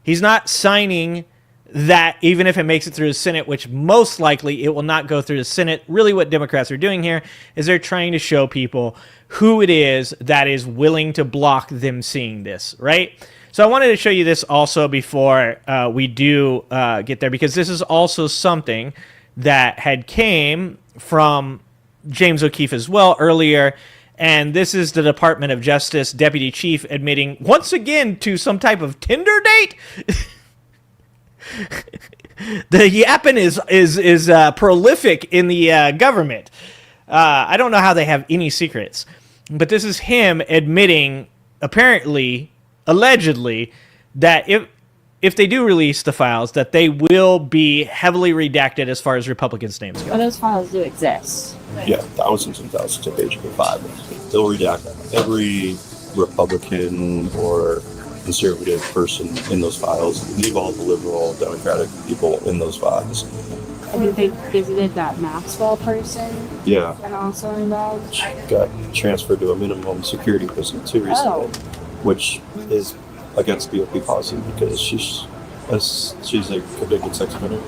He's not signing that even if it makes it through the Senate, which most likely it will not go through the Senate, really what Democrats are doing here is they're trying to show people who it is that is willing to block them seeing this, right? So I wanted to show you this also before we do get there, because this is also something that had came from James O'Keefe as well earlier. And this is the Department of Justice Deputy Chief admitting once again to some type of Tinder date. The yapping is prolific in the government. I don't know how they have any secrets, but this is him admitting, apparently, allegedly, that if they do release the files, that they will be heavily redacted as far as Republicans' names go. Well, those files do exist. Yeah, thousands and thousands of pages of files. They'll redact every Republican or conservative person in those files, leave all the liberal, Democratic people in those files. I mean, they visited that Maxwell person. Yeah. And also involved. Got transferred to a minimum security prison too recently, which is against BOP policy because she's a convicted sex offender.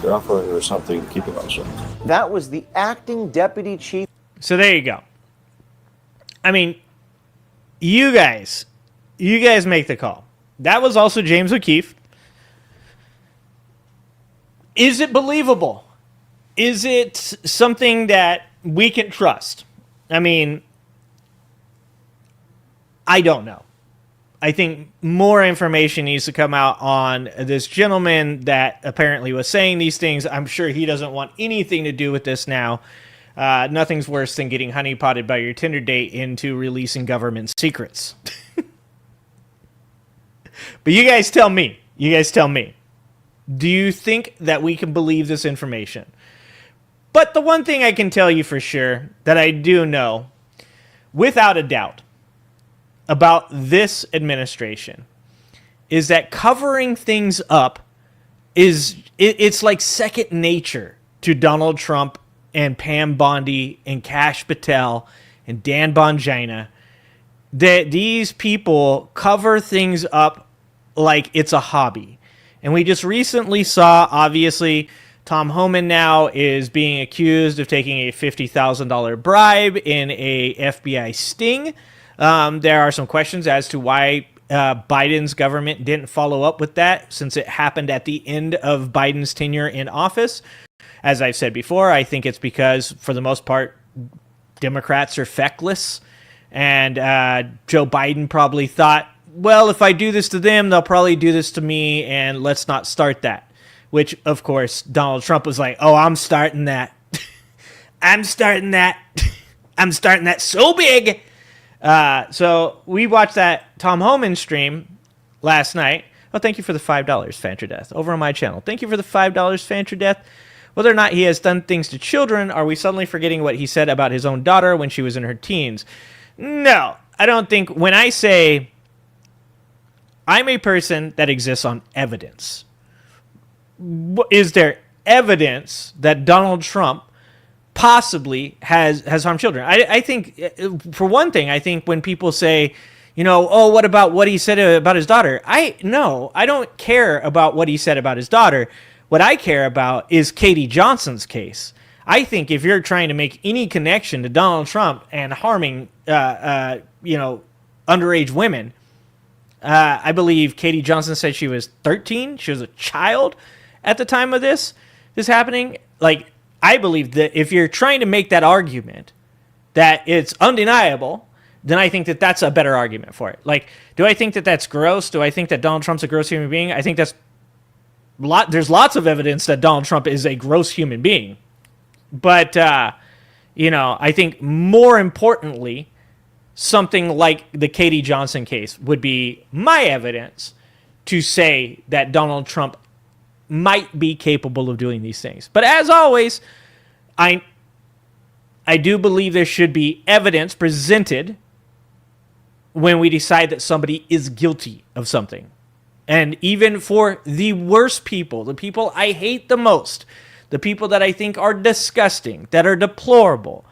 They're offering her something to keep it on shut. That was the acting deputy chief. So there you go. I mean, you guys make the call. That was also James O'Keefe. Is it believable? Is it something that we can trust? I mean, I don't know. I think more information needs to come out on this gentleman that apparently was saying these things. I'm sure he doesn't want anything to do with this now. Nothing's worse than getting honeypotted by your Tinder date into releasing government secrets. But you guys tell me. Do you think that we can believe this information? But the one thing I can tell you for sure that I do know, without a doubt, about this administration is that covering things up it's like second nature to Donald Trump and Pam Bondi and Kash Patel and Dan Bongina. That these people cover things up like it's a hobby. And we just recently saw, obviously, Tom Homan now is being accused of taking a $50,000 bribe in a FBI sting. There are some questions as to why Biden's government didn't follow up with that, since it happened at the end of Biden's tenure in office. As I've said before, I think it's because, for the most part, Democrats are feckless. And Joe Biden probably thought, well, if I do this to them, they'll probably do this to me, and let's not start that. Which, of course, Donald Trump was like, oh, I'm starting that. I'm starting that so big. So we watched that Tom Homan stream last night. Oh, thank you for the $5, Fantra Death, over on my channel. Thank you for the $5, Fantra Death. Whether or not he has done things to children, are we suddenly forgetting what he said about his own daughter when she was in her teens? No, I don't think. When I say I'm a person that exists on evidence, is there evidence that Donald Trump possibly has harmed children? I think, for one thing, I think when people say, you know, oh, what about what he said about his daughter? I don't care about what he said about his daughter. What I care about is Katie Johnson's case. I think if you're trying to make any connection to Donald Trump and harming, underage women, I believe Katie Johnson said she was 13. She was a child at the time of this happening. Like, I believe that if you're trying to make that argument that it's undeniable, then I think that that's a better argument for it. Like, do I think that that's gross? Do I think that Donald Trump's a gross human being? I think there's lots of evidence that Donald Trump is a gross human being. But, I think more importantly, something like the Katie Johnson case would be my evidence to say that Donald Trump might be capable of doing these things. But as always, I do believe there should be evidence presented when we decide that somebody is guilty of something. And even for the worst people, the people I hate the most, the people that I think are disgusting, that are deplorable,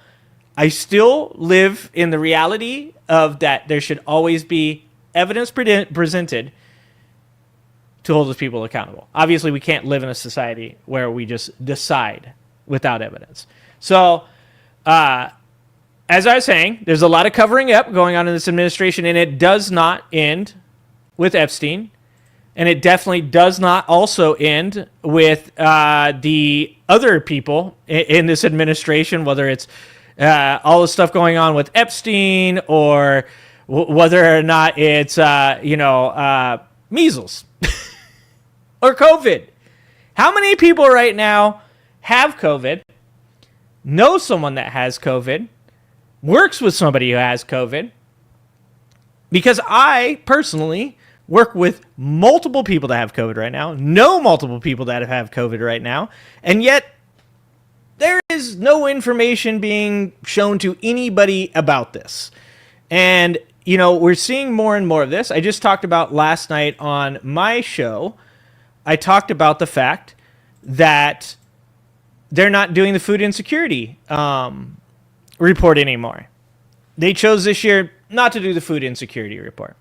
I still live in the reality of that there should always be evidence presented to hold those people accountable. Obviously, we can't live in a society where we just decide without evidence. So, as I was saying, there's a lot of covering up going on in this administration, and it does not end with Epstein, and it definitely does not also end with the other people in this administration, whether it's all the stuff going on with Epstein or whether or not it's, measles or COVID. How many people right now have COVID, know someone that has COVID, works with somebody who has COVID? Because I personally work with multiple people that have COVID right now, know multiple people that have COVID right now, and yet there is no information being shown to anybody about this. And, we're seeing more and more of this. I just talked about last night on my show, I talked about the fact that they're not doing the food insecurity report anymore. They chose this year not to do the food insecurity report.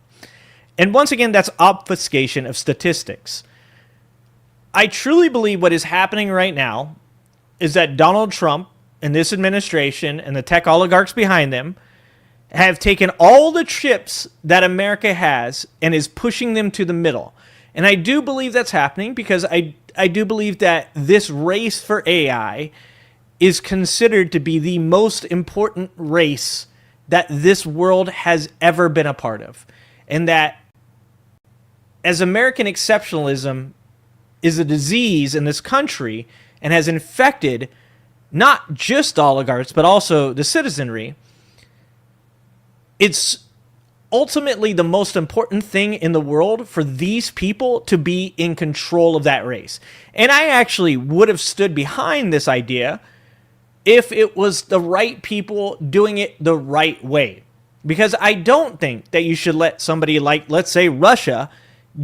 And once again, that's obfuscation of statistics. I truly believe what is happening right now is that Donald Trump and this administration and the tech oligarchs behind them have taken all the chips that America has and is pushing them to the middle. And I do believe that's happening because I do believe that this race for AI is considered to be the most important race that this world has ever been a part of. And that as American exceptionalism is a disease in this country and has infected not just oligarchs, but also the citizenry, it's ultimately the most important thing in the world for these people to be in control of that race. And I actually would have stood behind this idea if it was the right people doing it the right way. Because I don't think that you should let somebody like, let's say, Russia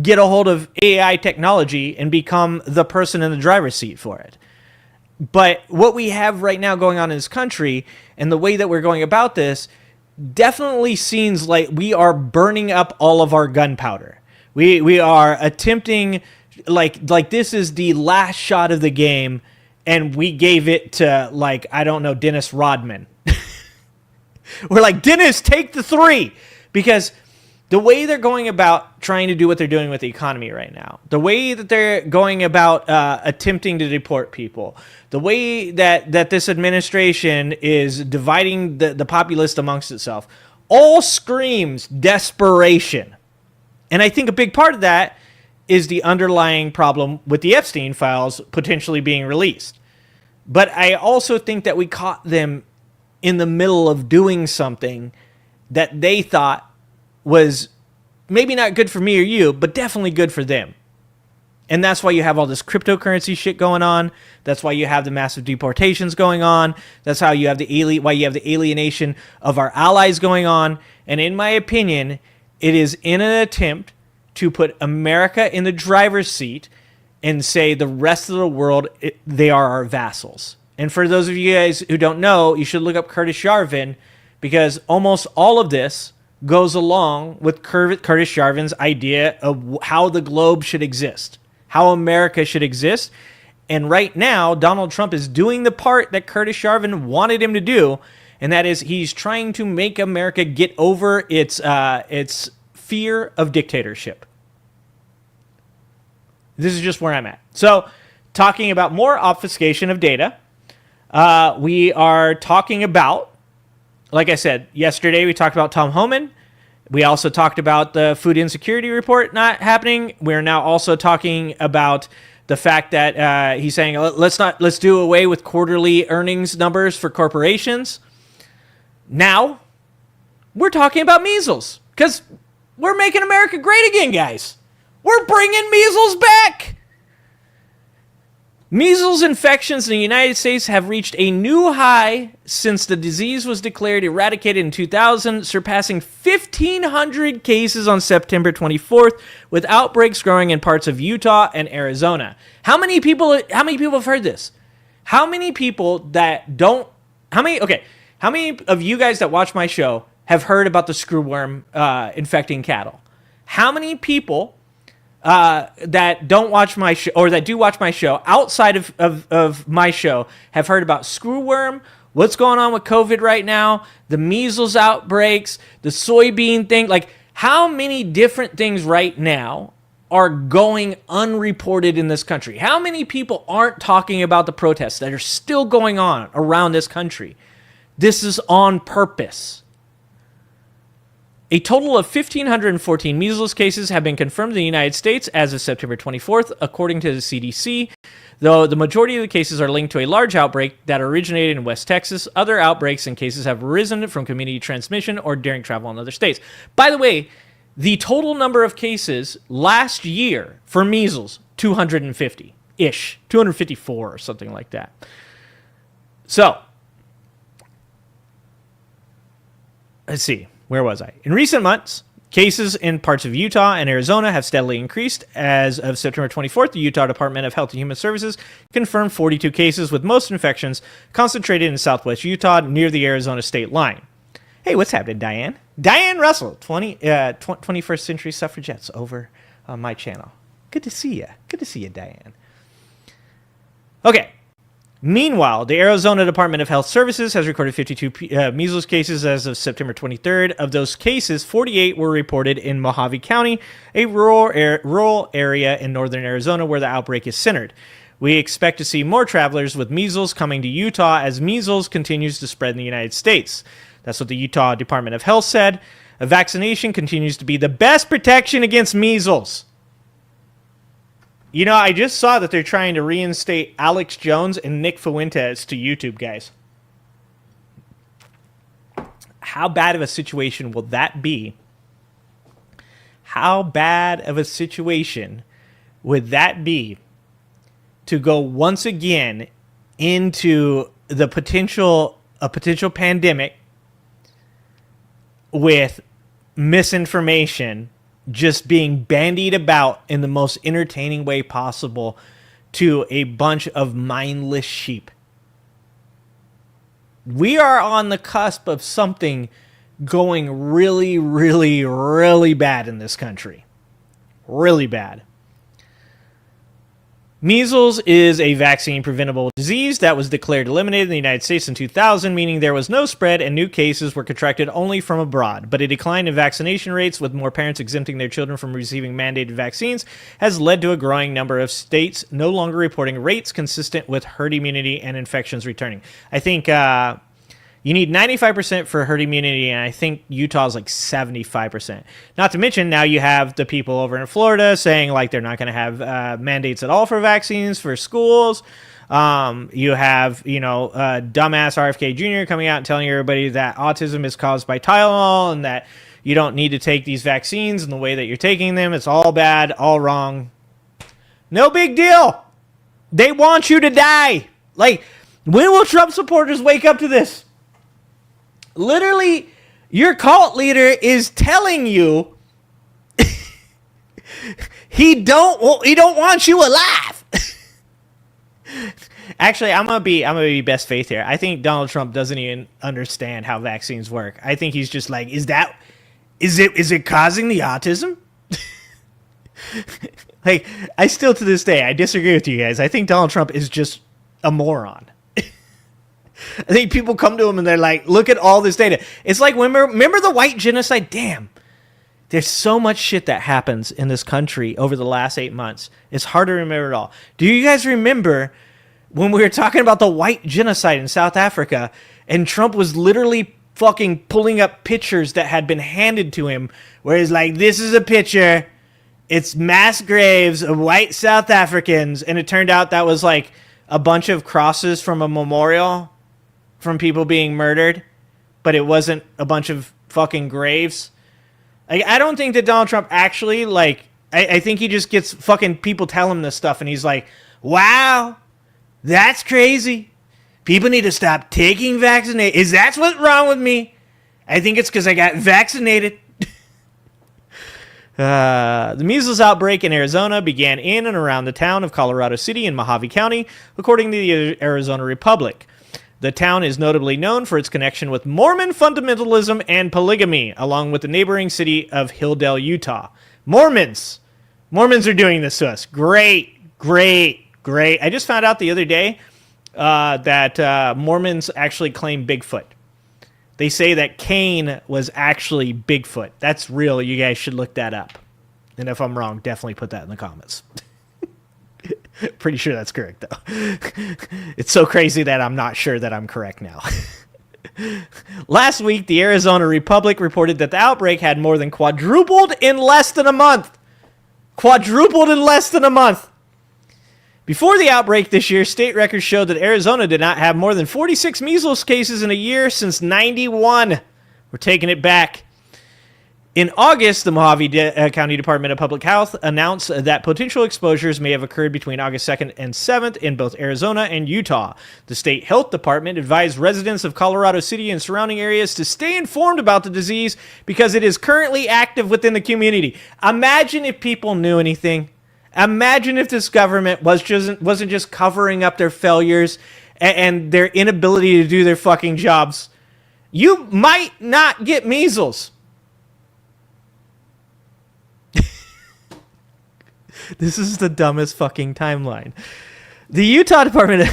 get a hold of AI technology and become the person in the driver's seat for it. But what we have right now going on in this country and the way that we're going about this definitely seems like we are burning up all of our gunpowder. We are attempting, like this is the last shot of the game, and we gave it to, Dennis Rodman. We're like, Dennis, take the 3. Because the way they're going about trying to do what they're doing with the economy right now, the way that they're going about attempting to deport people, the way that this administration is dividing the populace amongst itself, all screams desperation. And I think a big part of that is the underlying problem with the Epstein files potentially being released. But I also think that we caught them in the middle of doing something that they thought was maybe not good for me or you, but definitely good for them. And that's why you have all this cryptocurrency shit going on. That's why you have the massive deportations going on. That's how you have why you have the alienation of our allies going on. And in my opinion, it is in an attempt to put America in the driver's seat and say the rest of the world, they are our vassals. And for those of you guys who don't know, you should look up Curtis Yarvin, because almost all of this goes along with Curtis Yarvin's idea of how the globe should exist, how America should exist. And right now, Donald Trump is doing the part that Curtis Yarvin wanted him to do, and that is he's trying to make America get over its fear of dictatorship. This is just where I'm at. So, talking about more obfuscation of data, we are talking about, like I said, yesterday we talked about Tom Homan. We also talked about the food insecurity report not happening. We're now also talking about the fact that he's saying, let's do away with quarterly earnings numbers for corporations. Now, we're talking about measles, because we're making America great again, guys. We're bringing measles back. Measles infections in the United States have reached a new high since the disease was declared eradicated in 2000, surpassing 1,500 cases on September 24th, with outbreaks growing in parts of Utah and Arizona. How many people have heard this? How many of you guys that watch my show have heard about the screwworm infecting cattle? How many people that don't watch my show, or that do watch my show outside of my show, have heard about screwworm, what's going on with COVID right now, the measles outbreaks, the soybean thing. Like, how many different things right now are going unreported in this country? How many people aren't talking about the protests that are still going on around this country? This is on purpose. A total of 1,514 measles cases have been confirmed in the United States as of September 24th, according to the CDC, though the majority of the cases are linked to a large outbreak that originated in West Texas. Other outbreaks and cases have arisen from community transmission or during travel in other states. By the way, the total number of cases last year for measles, 250-ish, 254 or something like that. So, let's see. Where was I? In recent months, cases in parts of Utah and Arizona have steadily increased. As of September 24th, the Utah Department of Health and Human Services confirmed 42 cases, with most infections concentrated in southwest Utah near the Arizona state line. Hey, what's happening, Diane? Diane Russell, 21st Century Suffragettes over on my channel. Good to see you. Good to see you, Diane. Okay. Meanwhile, the Arizona Department of Health Services has recorded 52 measles cases as of September 23rd. Of those cases, 48 were reported in Mojave County, a rural area in northern Arizona where the outbreak is centered. We expect to see more travelers with measles coming to Utah as measles continues to spread in the United States. That's what the Utah Department of Health said. A vaccination continues to be the best protection against measles. You know, I just saw that they're trying to reinstate Alex Jones and Nick Fuentes to YouTube, guys. How bad of a situation will that be? How bad of a situation would that be to go once again into a potential pandemic with misinformation just being bandied about in the most entertaining way possible to a bunch of mindless sheep? We are on the cusp of something going really, really, really bad in this country. Really bad. Measles is a vaccine-preventable disease that was declared eliminated in the United States in 2000, meaning there was no spread and new cases were contracted only from abroad. But a decline in vaccination rates, with more parents exempting their children from receiving mandated vaccines, has led to a growing number of states no longer reporting rates consistent with herd immunity and infections returning. I think you need 95% for herd immunity, and I think Utah's like 75%. Not to mention, now you have the people over in Florida saying like they're not going to have mandates at all for vaccines for schools. You have, dumbass RFK Jr. coming out and telling everybody that autism is caused by Tylenol and that you don't need to take these vaccines in the way that you're taking them. It's all bad, all wrong. No big deal. They want you to die. Like, when will Trump supporters wake up to this? Literally, your cult leader is telling you he don't want you alive. Actually, I'm gonna be best faith here. I think Donald Trump doesn't even understand how vaccines work. I think he's just like, is it causing the autism? Like, I still to this day I disagree with you guys. I think Donald Trump is just a moron. I think people come to him and they're like, look at all this data. It's like, remember the white genocide? Damn. There's so much shit that happens in this country over the last 8 months. It's hard to remember it all. Do you guys remember when we were talking about the white genocide in South Africa and Trump was literally fucking pulling up pictures that had been handed to him where he's like, this is a picture. It's mass graves of white South Africans. And it turned out that was like a bunch of crosses from a memorial from people being murdered, but it wasn't a bunch of fucking graves. I don't think that Donald Trump actually, I think he just gets fucking people tell him this stuff, and he's like, wow, that's crazy. People need to stop taking vaccinated. Is that what's wrong with me? I think it's because I got vaccinated. The measles outbreak in Arizona began in and around the town of Colorado City in Mojave County, according to the Arizona Republic. The town is notably known for its connection with Mormon fundamentalism and polygamy, along with the neighboring city of Hilldale, Utah. Mormons! Mormons are doing this to us. Great. I just found out the other day that Mormons actually claim Bigfoot. They say that Cain was actually Bigfoot. That's real. You guys should look that up. And if I'm wrong, definitely put that in the comments. Pretty sure that's correct, though. It's so crazy that I'm not sure that I'm correct now. Last week, the Arizona Republic reported that the outbreak had more than quadrupled in less than a month. Quadrupled in less than a month. Before the outbreak this year, state records showed that Arizona did not have more than 46 measles cases in a year since 91. We're taking it back. In August, the Mojave County Department of Public Health announced that potential exposures may have occurred between August 2nd and 7th in both Arizona and Utah. The state health department advised residents of Colorado City and surrounding areas to stay informed about the disease because it is currently active within the community. Imagine if people knew anything. Imagine if this government wasn't just covering up their failures and their inability to do their fucking jobs. You might not get measles. This is the dumbest fucking timeline. The Utah Department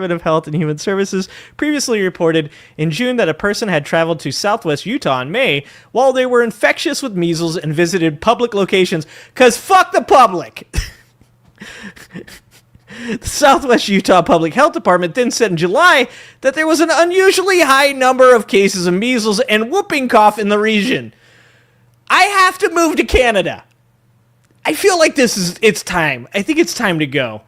of Health and Human Services previously reported in June that a person had traveled to southwest Utah in May while they were infectious with measles and visited public locations. Because fuck the public! The Southwest Utah Public Health Department then said in July that there was an unusually high number of cases of measles and whooping cough in the region. I have to move to Canada. I feel like it's time. I think it's time to go.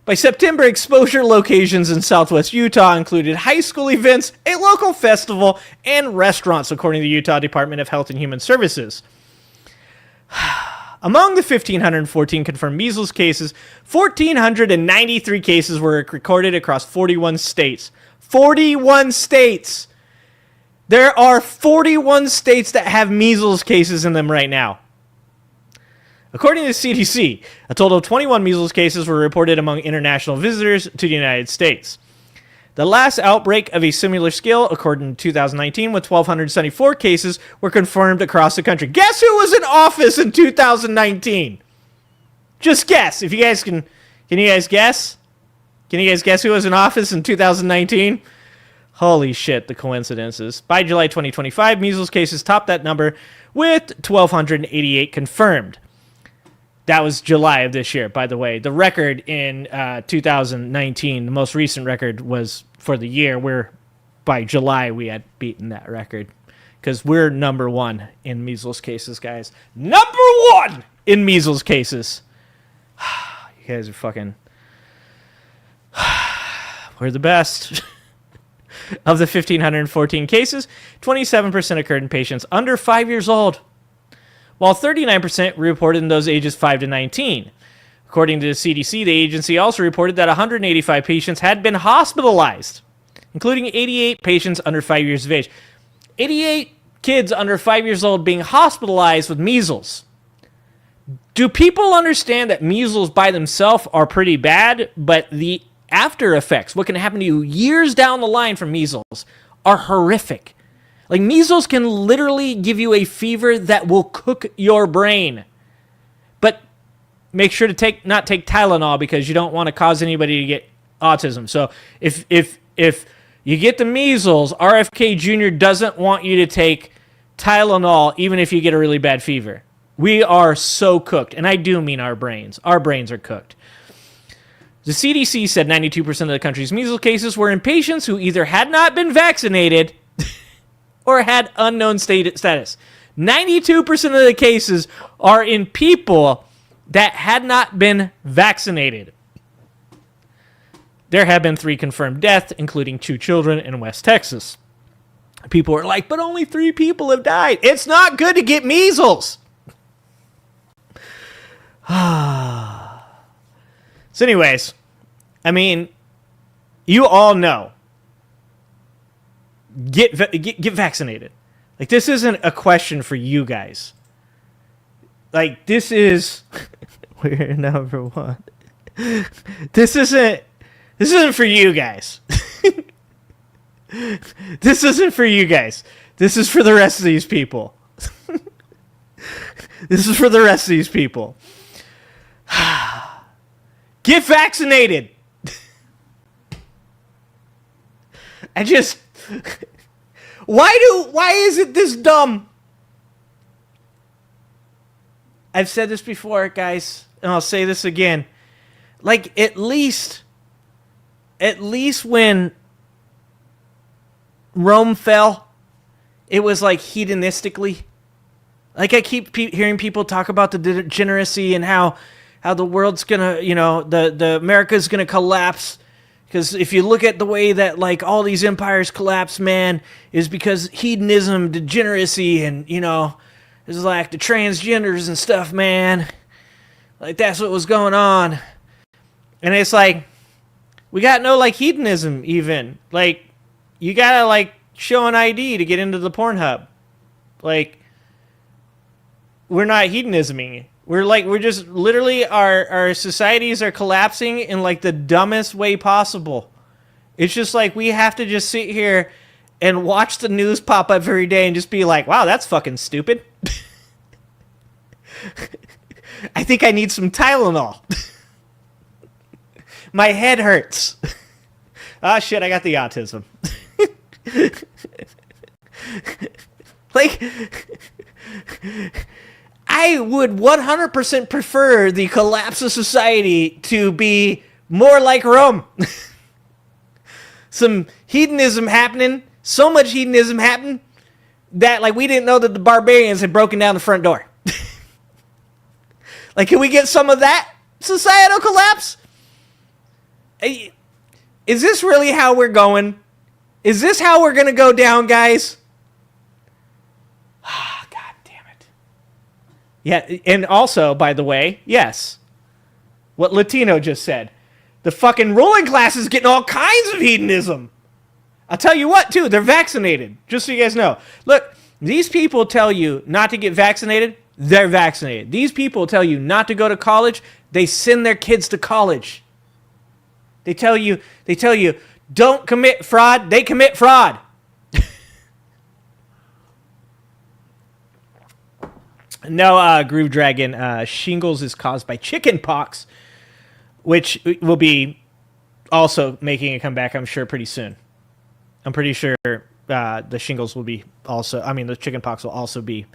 By September, exposure locations in southwest Utah included high school events, a local festival, and restaurants, according to the Utah Department of Health and Human Services. Among the 1,514 confirmed measles cases, 1,493 cases were recorded across 41 states. 41 states! There are 41 states that have measles cases in them right now. According to the CDC, a total of 21 measles cases were reported among international visitors to the United States. The last outbreak of a similar scale occurred in 2019 when 1,274 cases were confirmed across the country. Guess who was in office in 2019? Just guess. If you guys can you guys guess? Can you guys guess who was in office in 2019? Holy shit, the coincidences. By July 2025, measles cases topped that number with 1,288 confirmed. That was July of this year, by the way. The record in 2019, the most recent record was for the year. By July, we had beaten that record. Because we're number one in measles cases, guys. Number one in measles cases. You guys are fucking... We're the best. Of the 1,514 cases, 27% occurred in patients under 5 years old, while 39% reported in those ages 5 to 19. According to the CDC, the agency also reported that 185 patients had been hospitalized, including 88 patients under 5 years of age. 88 kids under 5 years old being hospitalized with measles. Do people understand that measles by themselves are pretty bad, but the after effects, what can happen to you years down the line from measles, are horrific? Like, measles can literally give you a fever that will cook your brain. But make sure to not take Tylenol because you don't want to cause anybody to get autism. So if you get the measles, RFK Jr. doesn't want you to take Tylenol even if you get a really bad fever. We are so cooked, and I do mean our brains. Our brains are cooked. The CDC said 92% of the country's measles cases were in patients who either had not been vaccinated or had unknown status. 92% of the cases are in people that had not been vaccinated. There have been 3 confirmed deaths, including 2 children in West Texas. People are like, but only 3 people have died. It's not good to get measles. So anyways, I mean, you all know. Get vaccinated. Like, this isn't a question for you guys. Like, this is... We're number one. This isn't for you guys. This isn't for you guys. This is for the rest of these people. This is for the rest of these people. Get vaccinated. Why is it this dumb? I've said this before, guys, and I'll say this again. Like, at least when Rome fell, it was like hedonistically. Like, I keep hearing people talk about the degeneracy and how the world's gonna, the America's gonna collapse. Because if you look at the way that, like, all these empires collapse, man, is because hedonism, degeneracy, and, it's like the transgenders and stuff, man. Like, that's what was going on. And it's like, we got no, like, hedonism, even. Like, you gotta, like, show an ID to get into the Pornhub. Like, we're not hedonisming. We're just literally, our societies are collapsing in, like, the dumbest way possible. It's just like, we have to just sit here and watch the news pop up every day and just be like, wow, that's fucking stupid. I think I need some Tylenol. My head hurts. Ah, shit, I got the autism. Like, I would 100% prefer the collapse of society to be more like Rome. Some hedonism happening, so much hedonism happened that, like, we didn't know that the barbarians had broken down the front door. Like, can we get some of that societal collapse? Is this really how we're going? Is this how we're going to go down, guys? Ah, God damn it. Yeah, and also, by the way, yes, what Latino just said. The fucking ruling class is getting all kinds of hedonism. I'll tell you what, too, they're vaccinated, just so you guys know. Look, these people tell you not to get vaccinated, they're vaccinated. These people tell you not to go to college, they send their kids to college. They tell you, don't commit fraud, they commit fraud. No, Groove Dragon, shingles is caused by chicken pox, which will be also making a comeback, I'm sure, pretty soon. I'm pretty sure the shingles will be also, the chicken pox will also be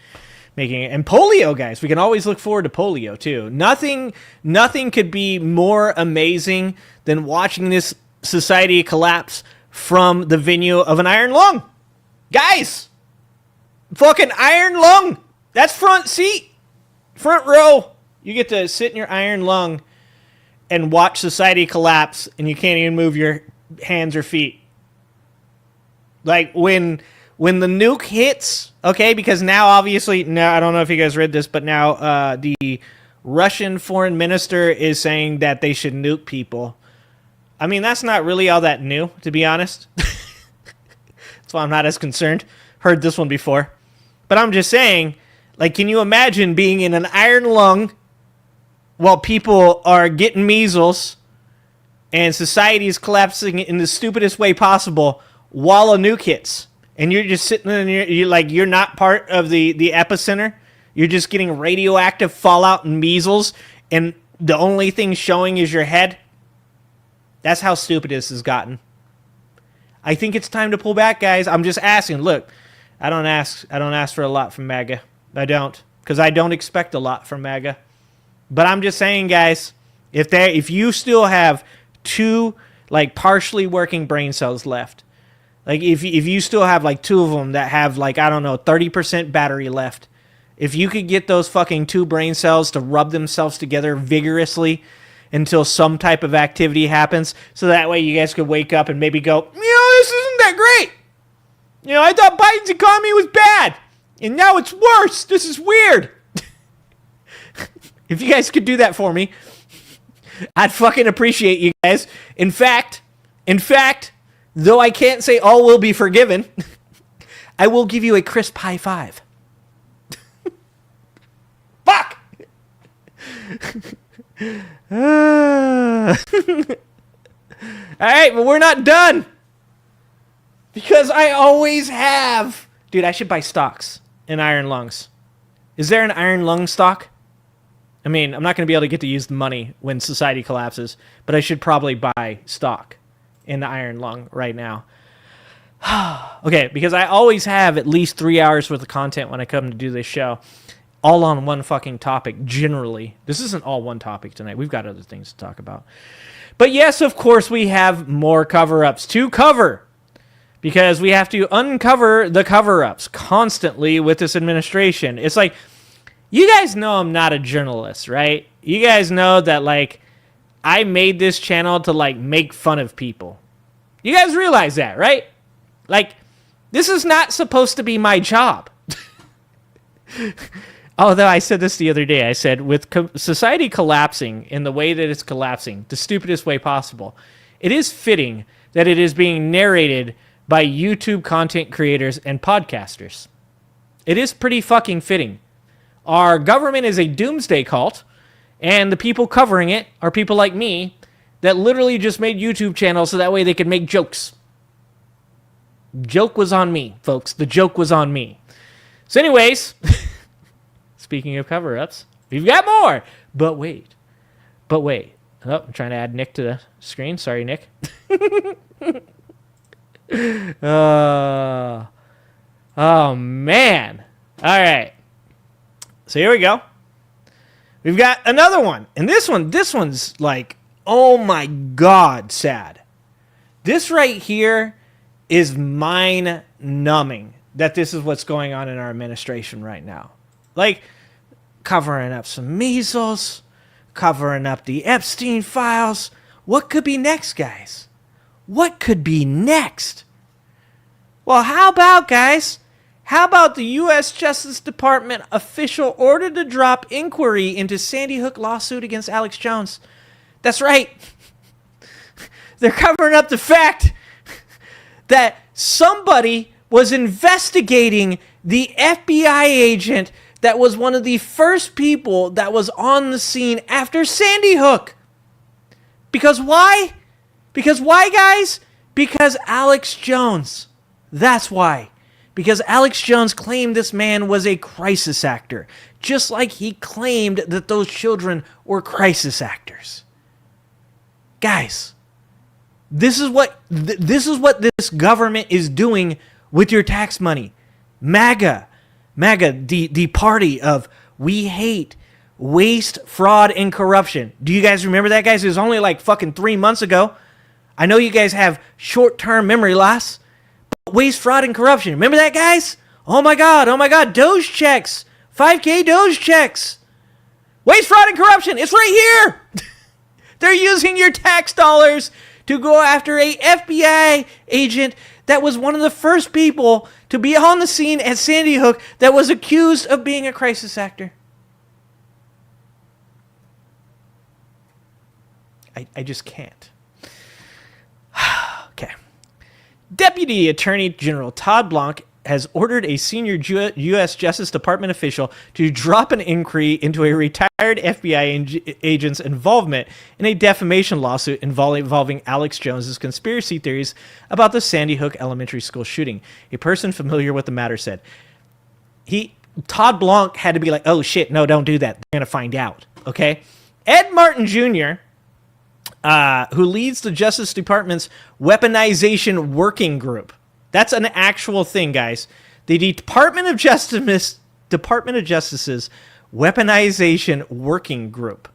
making it. And polio, guys, we can always look forward to polio, too. Nothing could be more amazing than watching this society collapse from the venue of an iron lung. Guys, fucking iron lung. That's front seat, front row. You get to sit in your iron lung and watch society collapse, and you can't even move your hands or feet. Like, when the nuke hits, okay, because now, obviously, I don't know if you guys read this, but now the Russian foreign minister is saying that they should nuke people. I mean, that's not really all that new, to be honest. That's why I'm not as concerned. Heard this one before. But I'm just saying, like, can you imagine being in an iron lung while people are getting measles and society is collapsing in the stupidest way possible while a nuke hits? And you're just sitting in there, you're not part of the epicenter. You're just getting radioactive fallout and measles, and the only thing showing is your head. That's how stupid this has gotten. I think it's time to pull back, guys. I'm just asking. Look, I don't ask for a lot from MAGA. I don't, because I don't expect a lot from MAGA. But I'm just saying, guys, if you still have two, like, partially working brain cells left, like, if you still have, like, two of them that have, like, 30% battery left, if you could get those fucking two brain cells to rub themselves together vigorously until some type of activity happens, so that way you guys could wake up and maybe go, this isn't that great. I thought Biden's economy was bad, and now it's worse. This is weird. If you guys could do that for me, I'd fucking appreciate you guys. In fact, though I can't say all will be forgiven, I will give you a crisp high five. Fuck! All right, but we're not done. Because I always have. Dude, I should buy stocks in iron lungs. Is there an iron lung stock? I mean, I'm not going to be able to get to use the money when society collapses, but I should probably buy stock in the iron lung right now. Okay, because I always have at least 3 hours worth of content when I come to do this show, all on one fucking topic, generally. This isn't all one topic tonight. We've got other things to talk about. But yes, of course, we have more cover-ups to cover, because we have to uncover the cover-ups constantly with this administration. It's like, you guys know I'm not a journalist, right? You guys know that, like, I made this channel to, like, make fun of people. You guys realize that, right? Like, this is not supposed to be my job. Although I said this the other day. I said, with society collapsing in the way that it's collapsing, the stupidest way possible, it is fitting that it is being narrated by YouTube content creators and podcasters. It is pretty fucking fitting. Our government is a doomsday cult, and the people covering it are people like me that literally just made YouTube channels so that way they could make jokes. Joke was on me, folks. The joke was on me. So anyways, speaking of cover-ups, we've got more. But wait. Oh, I'm trying to add Nick to the screen. Sorry, Nick. Oh, man. All right. So here we go. We've got another one. And this one's like, oh my God, sad. This right here is mind-numbing that this is what's going on in our administration right now. Like, covering up some measles, covering up the Epstein files. What could be next, guys? What could be next? Well, how about, guys? How about the U.S. Justice Department official ordered to drop inquiry into Sandy Hook lawsuit against Alex Jones? That's right. They're covering up the fact that somebody was investigating the FBI agent that was one of the first people that was on the scene after Sandy Hook. Because why? Because why, guys? Because Alex Jones. That's why. Because Alex Jones claimed this man was a crisis actor, just like he claimed that those children were crisis actors. Guys, this is what this government is doing with your tax money. MAGA, the party of we hate waste, fraud, and corruption. Do you guys remember that, guys? It was only like fucking 3 months ago. I know you guys have short-term memory loss. But waste, fraud, and corruption. Remember that, guys? Oh my God. Doge checks. 5K Doge checks. Waste, fraud, and corruption. It's right here. They're using your tax dollars to go after a FBI agent that was one of the first people to be on the scene at Sandy Hook that was accused of being a crisis actor. I just can't. Okay. Deputy Attorney General Todd Blanc has ordered a senior U.S. Justice Department official to drop an inquiry into a retired FBI agent's involvement in a defamation lawsuit involving Alex Jones's conspiracy theories about the Sandy Hook Elementary School shooting. A person familiar with the matter said, Todd Blanc had to be like, oh shit, no, don't do that. They're going to find out. Okay. Ed Martin Jr., who leads the Justice Department's weaponization working group. That's an actual thing, guys. The Department of Justice's weaponization working group.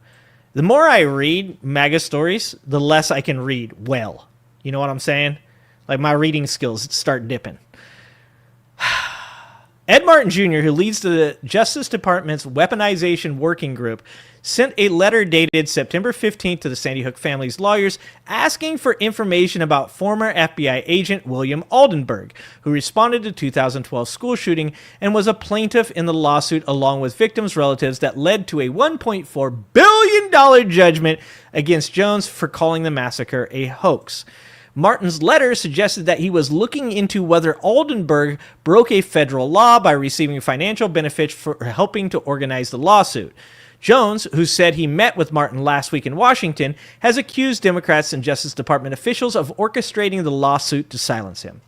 The more I read MAGA stories, the less I can read well. You know what I'm saying? Like, my reading skills start dipping. Ed Martin Jr., who leads the Justice Department's weaponization working group, sent a letter dated September 15th to the Sandy Hook family's lawyers asking for information about former FBI agent William Oldenburg, who responded to 2012 school shooting and was a plaintiff in the lawsuit along with victims' relatives that led to a $1.4 billion judgment against Jones for calling the massacre a hoax. Martin's letter suggested that he was looking into whether Oldenburg broke a federal law by receiving financial benefits for helping to organize the lawsuit. Jones, who said he met with Martin last week in Washington, has accused Democrats and Justice Department officials of orchestrating the lawsuit to silence him.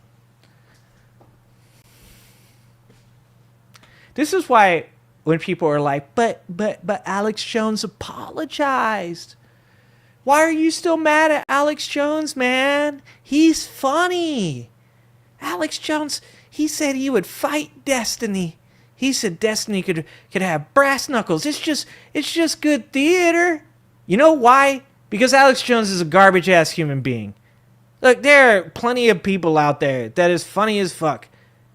This is why when people are like, but Alex Jones apologized. Why are you still mad at Alex Jones, man? He's funny. Alex Jones, he said he would fight Destiny. He said Destiny could have brass knuckles. It's just good theater. You know why? Because Alex Jones is a garbage ass human being. Look, there are plenty of people out there that is funny as fuck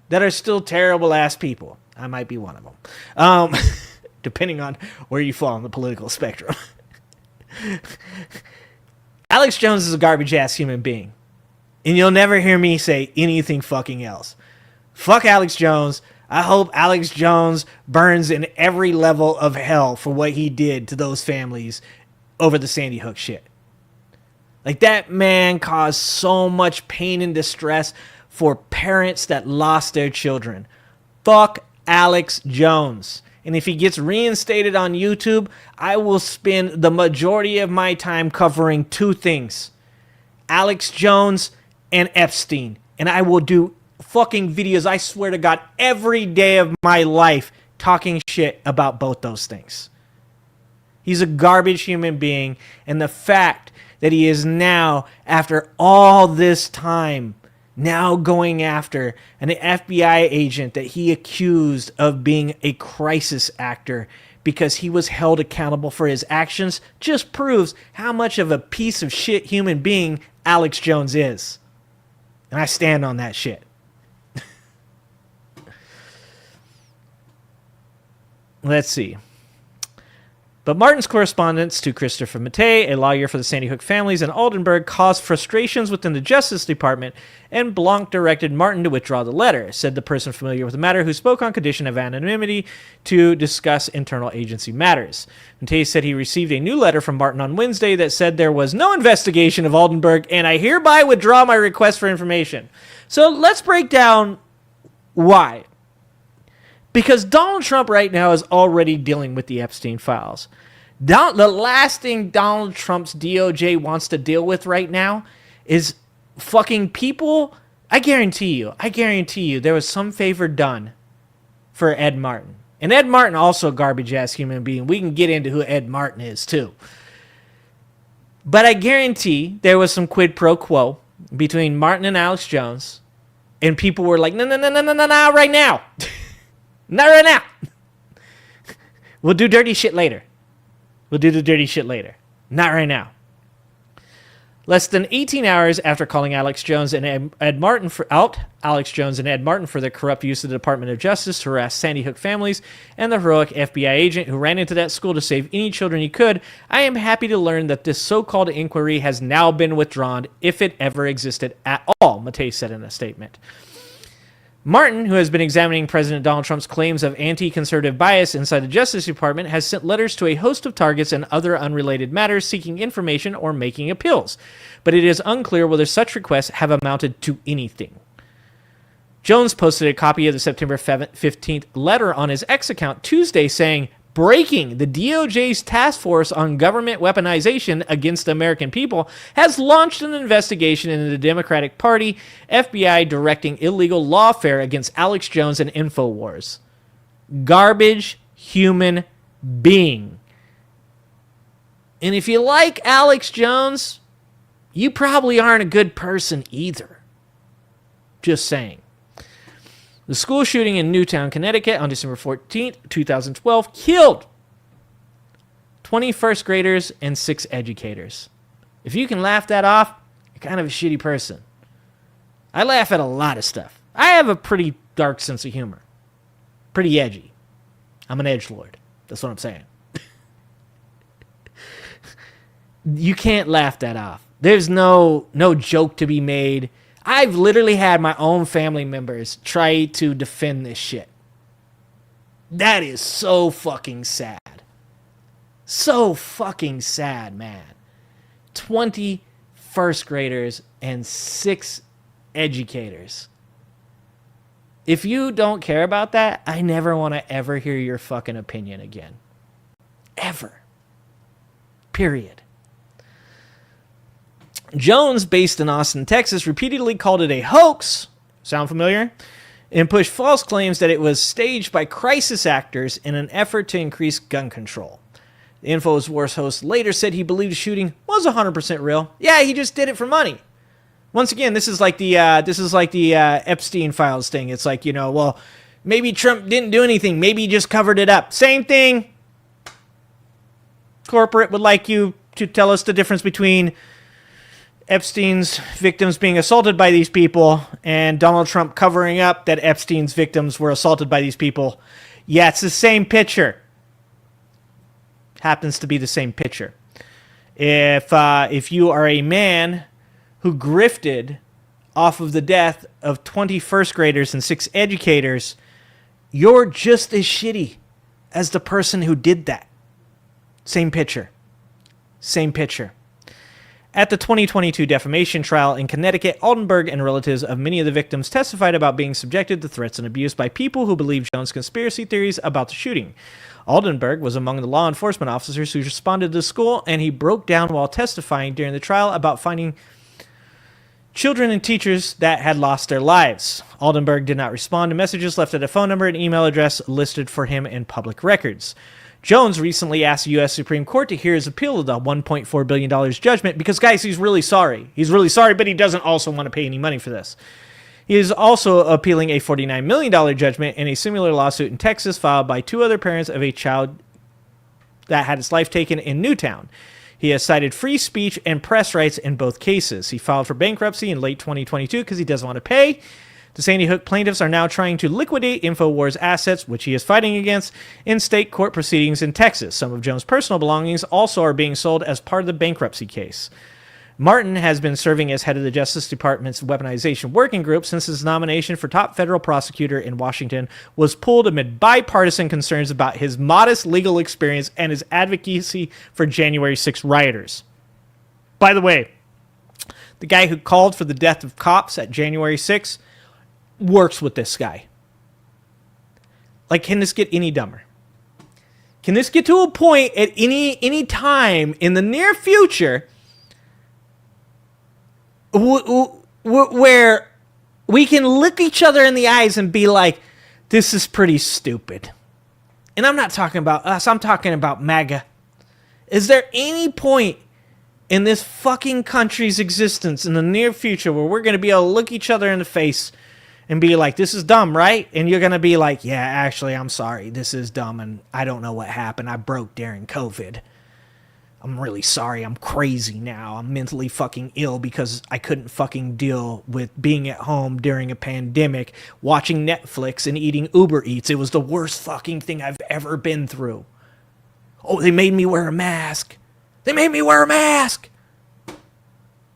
that are still terrible ass people. I might be one of them. Depending on where you fall on the political spectrum. Alex Jones is a garbage ass human being. And you'll never hear me say anything fucking else. Fuck Alex Jones. I hope Alex Jones burns in every level of hell for what he did to those families over the Sandy Hook shit. Like, that man caused so much pain and distress for parents that lost their children. Fuck Alex Jones. And if he gets reinstated on YouTube, I will spend the majority of my time covering two things: Alex Jones and Epstein. And I will do fucking videos, I swear to God, every day of my life talking shit about both those things. He's a garbage human being, and the fact that he is now, after all this time, now going after an FBI agent that he accused of being a crisis actor because he was held accountable for his actions, just proves how much of a piece of shit human being Alex Jones is. And I stand on that shit. Let's see. But Martin's correspondence to Christopher Mattei, a lawyer for the Sandy Hook families in Oldenburg, caused frustrations within the Justice Department, and Blanc directed Martin to withdraw the letter, said the person familiar with the matter who spoke on condition of anonymity to discuss internal agency matters. Mattei said he received a new letter from Martin on Wednesday that said there was no investigation of Oldenburg, and I hereby withdraw my request for information. So let's break down why. Because Donald Trump right now is already dealing with the Epstein files. The last thing Donald Trump's DOJ wants to deal with right now is fucking people. I guarantee you there was some favor done for Ed Martin. And Ed Martin also a garbage ass human being. We can get into who Ed Martin is too. But I guarantee there was some quid pro quo between Martin and Alex Jones. And people were like, no, right now. Not right now. We'll do dirty shit later. We'll do the dirty shit later. Not right now. Less than 18 hours after calling Alex Jones and Ed Martin for their corrupt use of the Department of Justice to harass Sandy Hook families and the heroic FBI agent who ran into that school to save any children he could, I am happy to learn that this so-called inquiry has now been withdrawn, if it ever existed at all, Mattei said in a statement. Martin, who has been examining President Donald Trump's claims of anti-conservative bias inside the Justice Department, has sent letters to a host of targets and other unrelated matters seeking information or making appeals, but it is unclear whether such requests have amounted to anything. Jones posted a copy of the September 15th letter on his X account Tuesday saying, "Breaking, the DOJ's task force on government weaponization against the American people has launched an investigation into the Democratic Party, FBI directing illegal lawfare against Alex Jones and InfoWars." Garbage human being. And if you like Alex Jones, you probably aren't a good person either. Just saying. The school shooting in Newtown, Connecticut on December 14th, 2012 killed 20 first graders and 6 educators. If you can laugh that off, you're kind of a shitty person. I laugh at a lot of stuff. I have a pretty dark sense of humor. Pretty edgy. I'm an edgelord. That's what I'm saying. You can't laugh that off. There's no joke to be made. I've literally had my own family members try to defend this shit. That is so fucking sad. So fucking sad, man. 20 first graders and 6 educators. If you don't care about that, I never want to ever hear your fucking opinion again. Ever. Period. Jones, based in Austin, Texas, repeatedly called it a hoax. Sound familiar? and pushed false claims that it was staged by crisis actors in an effort to increase gun control. The InfoWars host later said he believed the shooting was 100% real. Yeah, he just did it for money. Once again, this is like the Epstein files thing. It's like, well, maybe Trump didn't do anything. Maybe he just covered it up. Same thing. Corporate would like you to tell us the difference between Epstein's victims being assaulted by these people and Donald Trump covering up that Epstein's victims were assaulted by these people. Yeah, it's the same picture. Happens to be the same picture. If you are a man who grifted off of the death of 20 first graders and 6 educators, you're just as shitty as the person who did that. Same picture. Same picture. At the 2022 defamation trial in Connecticut, Aldenberg and relatives of many of the victims testified about being subjected to threats and abuse by people who believe Jones' conspiracy theories about the shooting. Aldenberg was among the law enforcement officers who responded to the school, and he broke down while testifying during the trial about finding children and teachers that had lost their lives. Aldenberg did not respond to messages left at a phone number and email address listed for him in public records. Jones recently asked the U.S. Supreme Court to hear his appeal of the $1.4 billion judgment because, guys, he's really sorry. He's really sorry, but he doesn't also want to pay any money for this. He is also appealing a $49 million judgment in a similar lawsuit in Texas filed by 2 other parents of a child that had its life taken in Newtown. He has cited free speech and press rights in both cases. He filed for bankruptcy in late 2022 because he doesn't want to pay. The Sandy Hook plaintiffs are now trying to liquidate InfoWars assets, which he is fighting against, in state court proceedings in Texas. Some of Jones' personal belongings also are being sold as part of the bankruptcy case. Martin has been serving as head of the Justice Department's Weaponization Working Group since his nomination for top federal prosecutor in Washington was pulled amid bipartisan concerns about his modest legal experience and his advocacy for January 6 rioters. By the way, the guy who called for the death of cops at January 6 works with this guy. Like, can this get any dumber? Can this get to a point at any time in the near future where we can look each other in the eyes and be like, this is pretty stupid? And I'm not talking about us, I'm talking about MAGA. Is there any point in this fucking country's existence in the near future where we're going to be able to look each other in the face and be like, this is dumb, right? And you're going to be like, yeah, actually, I'm sorry. This is dumb, and I don't know what happened. I broke during COVID. I'm really sorry. I'm crazy now. I'm mentally fucking ill because I couldn't fucking deal with being at home during a pandemic, watching Netflix and eating Uber Eats. It was the worst fucking thing I've ever been through. Oh, they made me wear a mask. They made me wear a mask.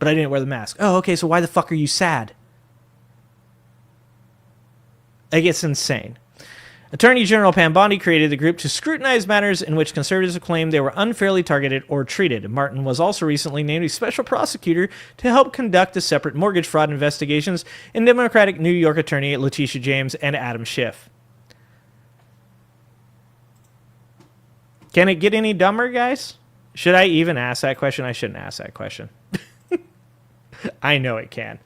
But I didn't wear the mask. Oh, okay, so why the fuck are you sad? Like, it's insane. Attorney General Pam Bondi created the group to scrutinize matters in which conservatives claim they were unfairly targeted or treated. Martin was also recently named a special prosecutor to help conduct the separate mortgage fraud investigations in Democratic New York attorney Letitia James and Adam Schiff. Can it get any dumber, guys? Should I even ask that question? I shouldn't ask that question. I know it can.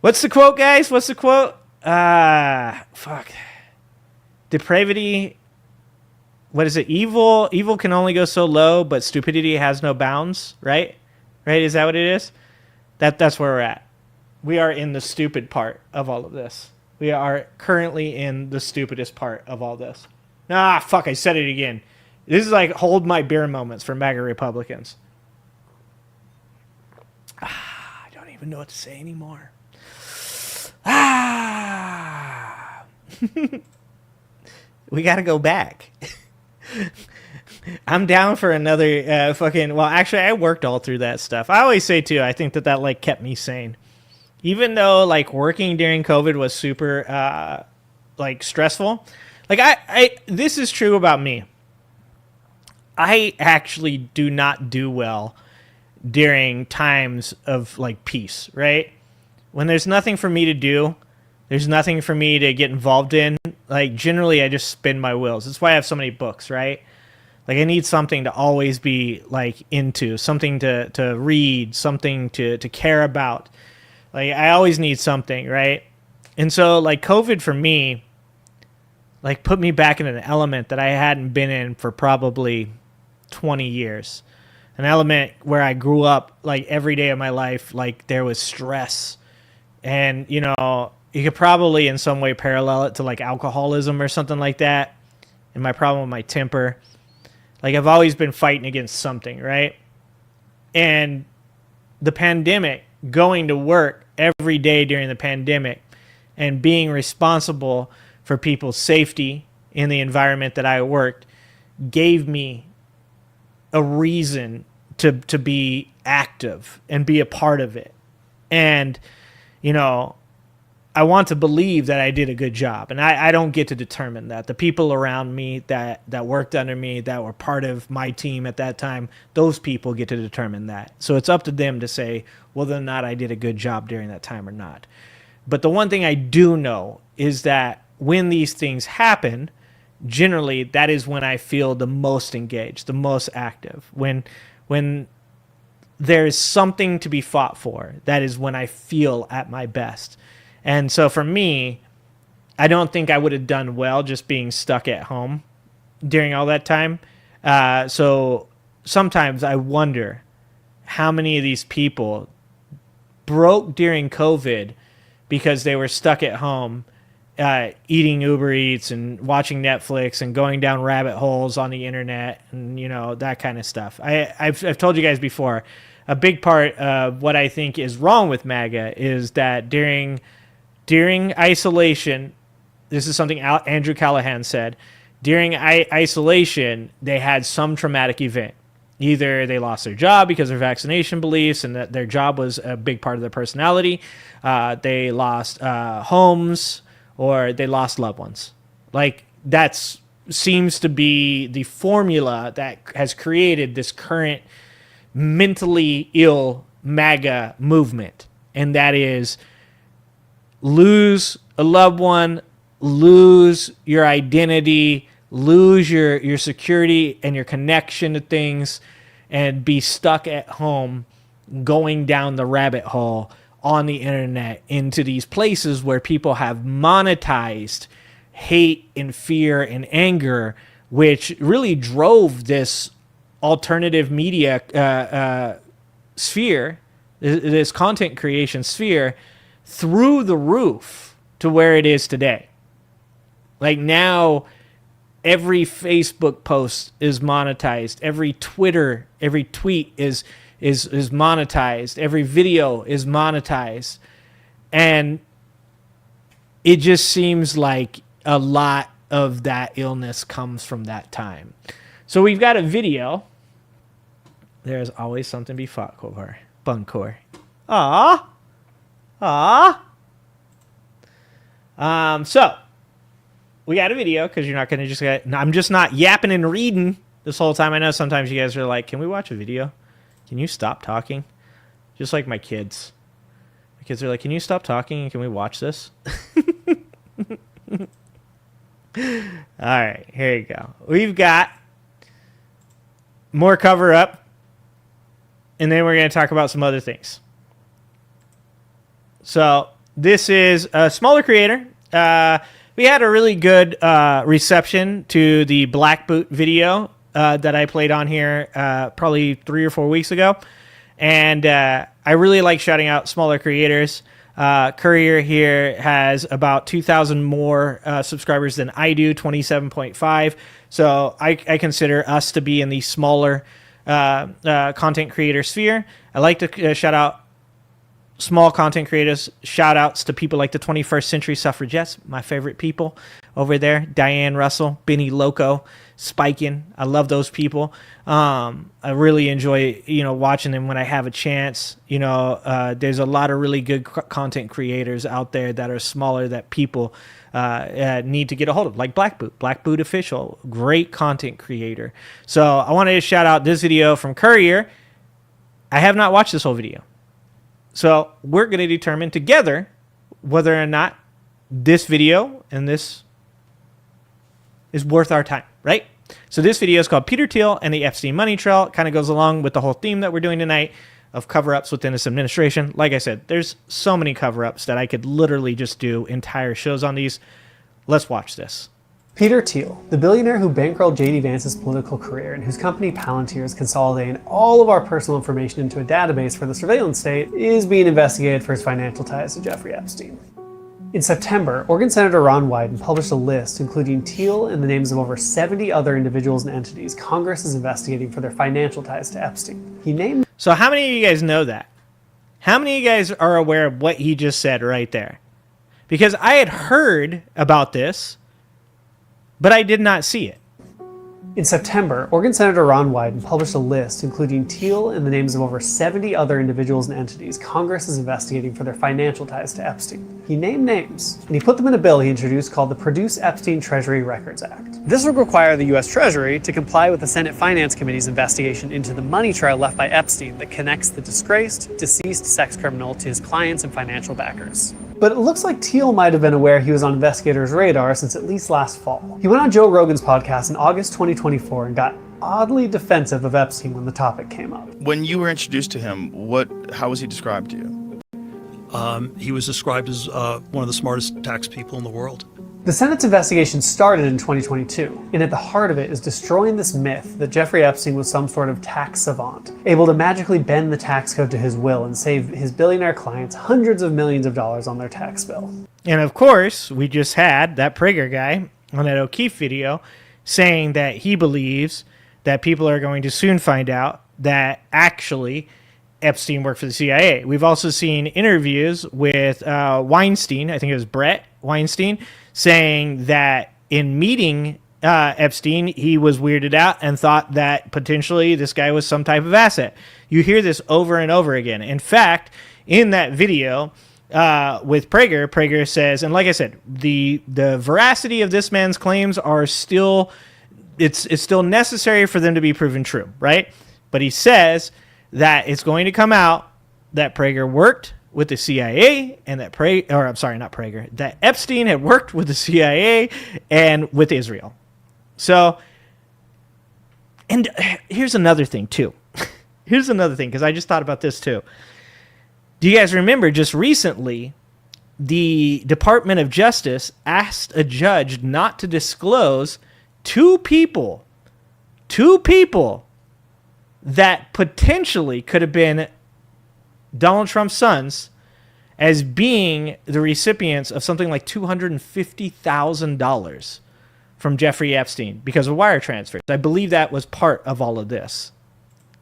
What's the quote, guys? What's the quote? Fuck. Depravity. What is it? Evil can only go so low, but stupidity has no bounds, right? Right? Is that what it is? That's where we're at. We are in the stupid part of all of this. We are currently in the stupidest part of all this. Fuck, I said it again. This is like hold my beer moments for MAGA Republicans. I don't even know what to say anymore. We gotta go back. I'm down for another fucking... Well, actually, I worked all through that stuff. I always say, too, I think that like kept me sane. Even though, like, working during COVID was super, like, stressful. Like, I this is true about me. I actually do not do well during times of, like, peace, right? When there's nothing for me to do, there's nothing for me to get involved in, like, generally I just spin my wheels. That's why I have so many books, right? Like, I need something to always be, like, into, something to read, something to care about. Like, I always need something, right? And so, like, COVID for me, like, put me back in an element that I hadn't been in for probably 20 years. An element where I grew up, like, every day of my life, like, there was stress. And, you know, you could probably in some way parallel it to, like, alcoholism or something like that. And my problem with my temper. Like, I've always been fighting against something, right? And the pandemic, going to work every day during the pandemic and being responsible for people's safety in the environment that I worked gave me a reason to be active and be a part of it. And, you know, I want to believe that I did a good job. And I don't get to determine that. The people around me that worked under me, that were part of my team at that time, those people get to determine that. So it's up to them to say whether or not I did a good job during that time or not. But the one thing I do know is that when these things happen, generally that is when I feel the most engaged, the most active. When there is something to be fought for, that is when I feel at my best. And so for me, I don't think I would have done well just being stuck at home during all that time. So sometimes I wonder how many of these people broke during COVID because they were stuck at home eating Uber Eats and watching Netflix and going down rabbit holes on the internet and, you know, that kind of stuff. I've told you guys before, a big part of what I think is wrong with MAGA is that during isolation, this is something Andrew Callahan said, during isolation, they had some traumatic event. Either they lost their job because of vaccination beliefs and that their job was a big part of their personality, they lost homes, or they lost loved ones. Like, that seems to be the formula that has created this current mentally ill MAGA movement. And that is lose a loved one, lose your identity, lose your security and your connection to things, and be stuck at home going down the rabbit hole on the internet into these places where people have monetized hate and fear and anger, which really drove this alternative media sphere, this content creation sphere, through the roof to where it is today. Like, now every Facebook post is monetized, every Twitter, every tweet is monetized, every video is monetized, and it just seems like a lot of that illness comes from that time. So we've got a video. There's always something to be fought for. Bunkor. So we got a video, because you're not going to just get... I'm just not yapping and reading this whole time. I know sometimes you guys are like, can we watch a video? Can you stop talking? Just like my kids. My kids are like, can you stop talking and can we watch this? All right, here you go. We've got more cover up, and then we're going to talk about some other things. So this is a smaller creator. We had a really good reception to the Black Boot video that I played on here probably 3 or 4 weeks ago. And I really like shouting out smaller creators. Courier here has about 2,000 more subscribers than I do, 27.5. So I consider us to be in the smaller content creator sphere. I like to shout out small content creators. Shout outs to people like the 21st Century Suffragettes, my favorite people over there. Diane Russell, Benny Loco, Spikin'. I love those people. I really enjoy, watching them when I have a chance. There's a lot of really good content creators out there that are smaller that people need to get a hold of, like Black Boot Official, great content creator. So I wanted to shout out this video from Courier. I have not watched this whole video. So we're going to determine together whether or not this video and this is worth our time, right? So this video is called Peter Thiel and the Epstein Money Trail. It kind of goes along with the whole theme that we're doing tonight. of cover-ups within this administration. Like I said, there's so many cover-ups that I could literally just do entire shows on these. Let's watch this. Peter Thiel, the billionaire who bankrolled J.D. Vance's political career and whose company Palantir is consolidating all of our personal information into a database for the surveillance state, is being investigated for his financial ties to Jeffrey Epstein. In September, Oregon Senator Ron Wyden published a list including Thiel and the names of over 70 other individuals and entities Congress is investigating for their financial ties to Epstein. He named... So how many of you guys know that? How many of you guys are aware of what he just said right there? Because I had heard about this, but I did not see it. In September, Oregon Senator Ron Wyden published a list including Thiel and the names of over 70 other individuals and entities Congress is investigating for their financial ties to Epstein. He named names, and he put them in a bill he introduced called the Produce Epstein Treasury Records Act. This would require the U.S. Treasury to comply with the Senate Finance Committee's investigation into the money trail left by Epstein that connects the disgraced, deceased sex criminal to his clients and financial backers. But it looks like Thiel might have been aware he was on investigators' radar since at least last fall. He went on Joe Rogan's podcast in August 2024 and got oddly defensive of Epstein when the topic came up. When you were introduced to him, how was he described to you? He was described as one of the smartest tax people in the world. The Senate's investigation started in 2022, and at the heart of it is destroying this myth that Jeffrey Epstein was some sort of tax savant, able to magically bend the tax code to his will and save his billionaire clients hundreds of millions of dollars on their tax bill. And of course, we just had that Prager guy on that O'Keefe video saying that he believes that people are going to soon find out that actually Epstein worked for the CIA. We've also seen interviews with Weinstein, I think it was Brett Weinstein, saying that in meeting Epstein, he was weirded out and thought that potentially this guy was some type of asset. You hear this over and over again. In fact, in that video with Prager says, and like I said, the veracity of this man's claims are still, it's still necessary for them to be proven true, right? But he says that it's going to come out that Prager worked with the CIA and that that Epstein had worked with the CIA and with Israel. So, and here's another thing too. Here's another thing, because I just thought about this too. Do you guys remember just recently the Department of Justice asked a judge not to disclose two people that potentially could have been Donald Trump's sons as being the recipients of something like $250,000 from Jeffrey Epstein because of wire transfers. I believe that was part of all of this.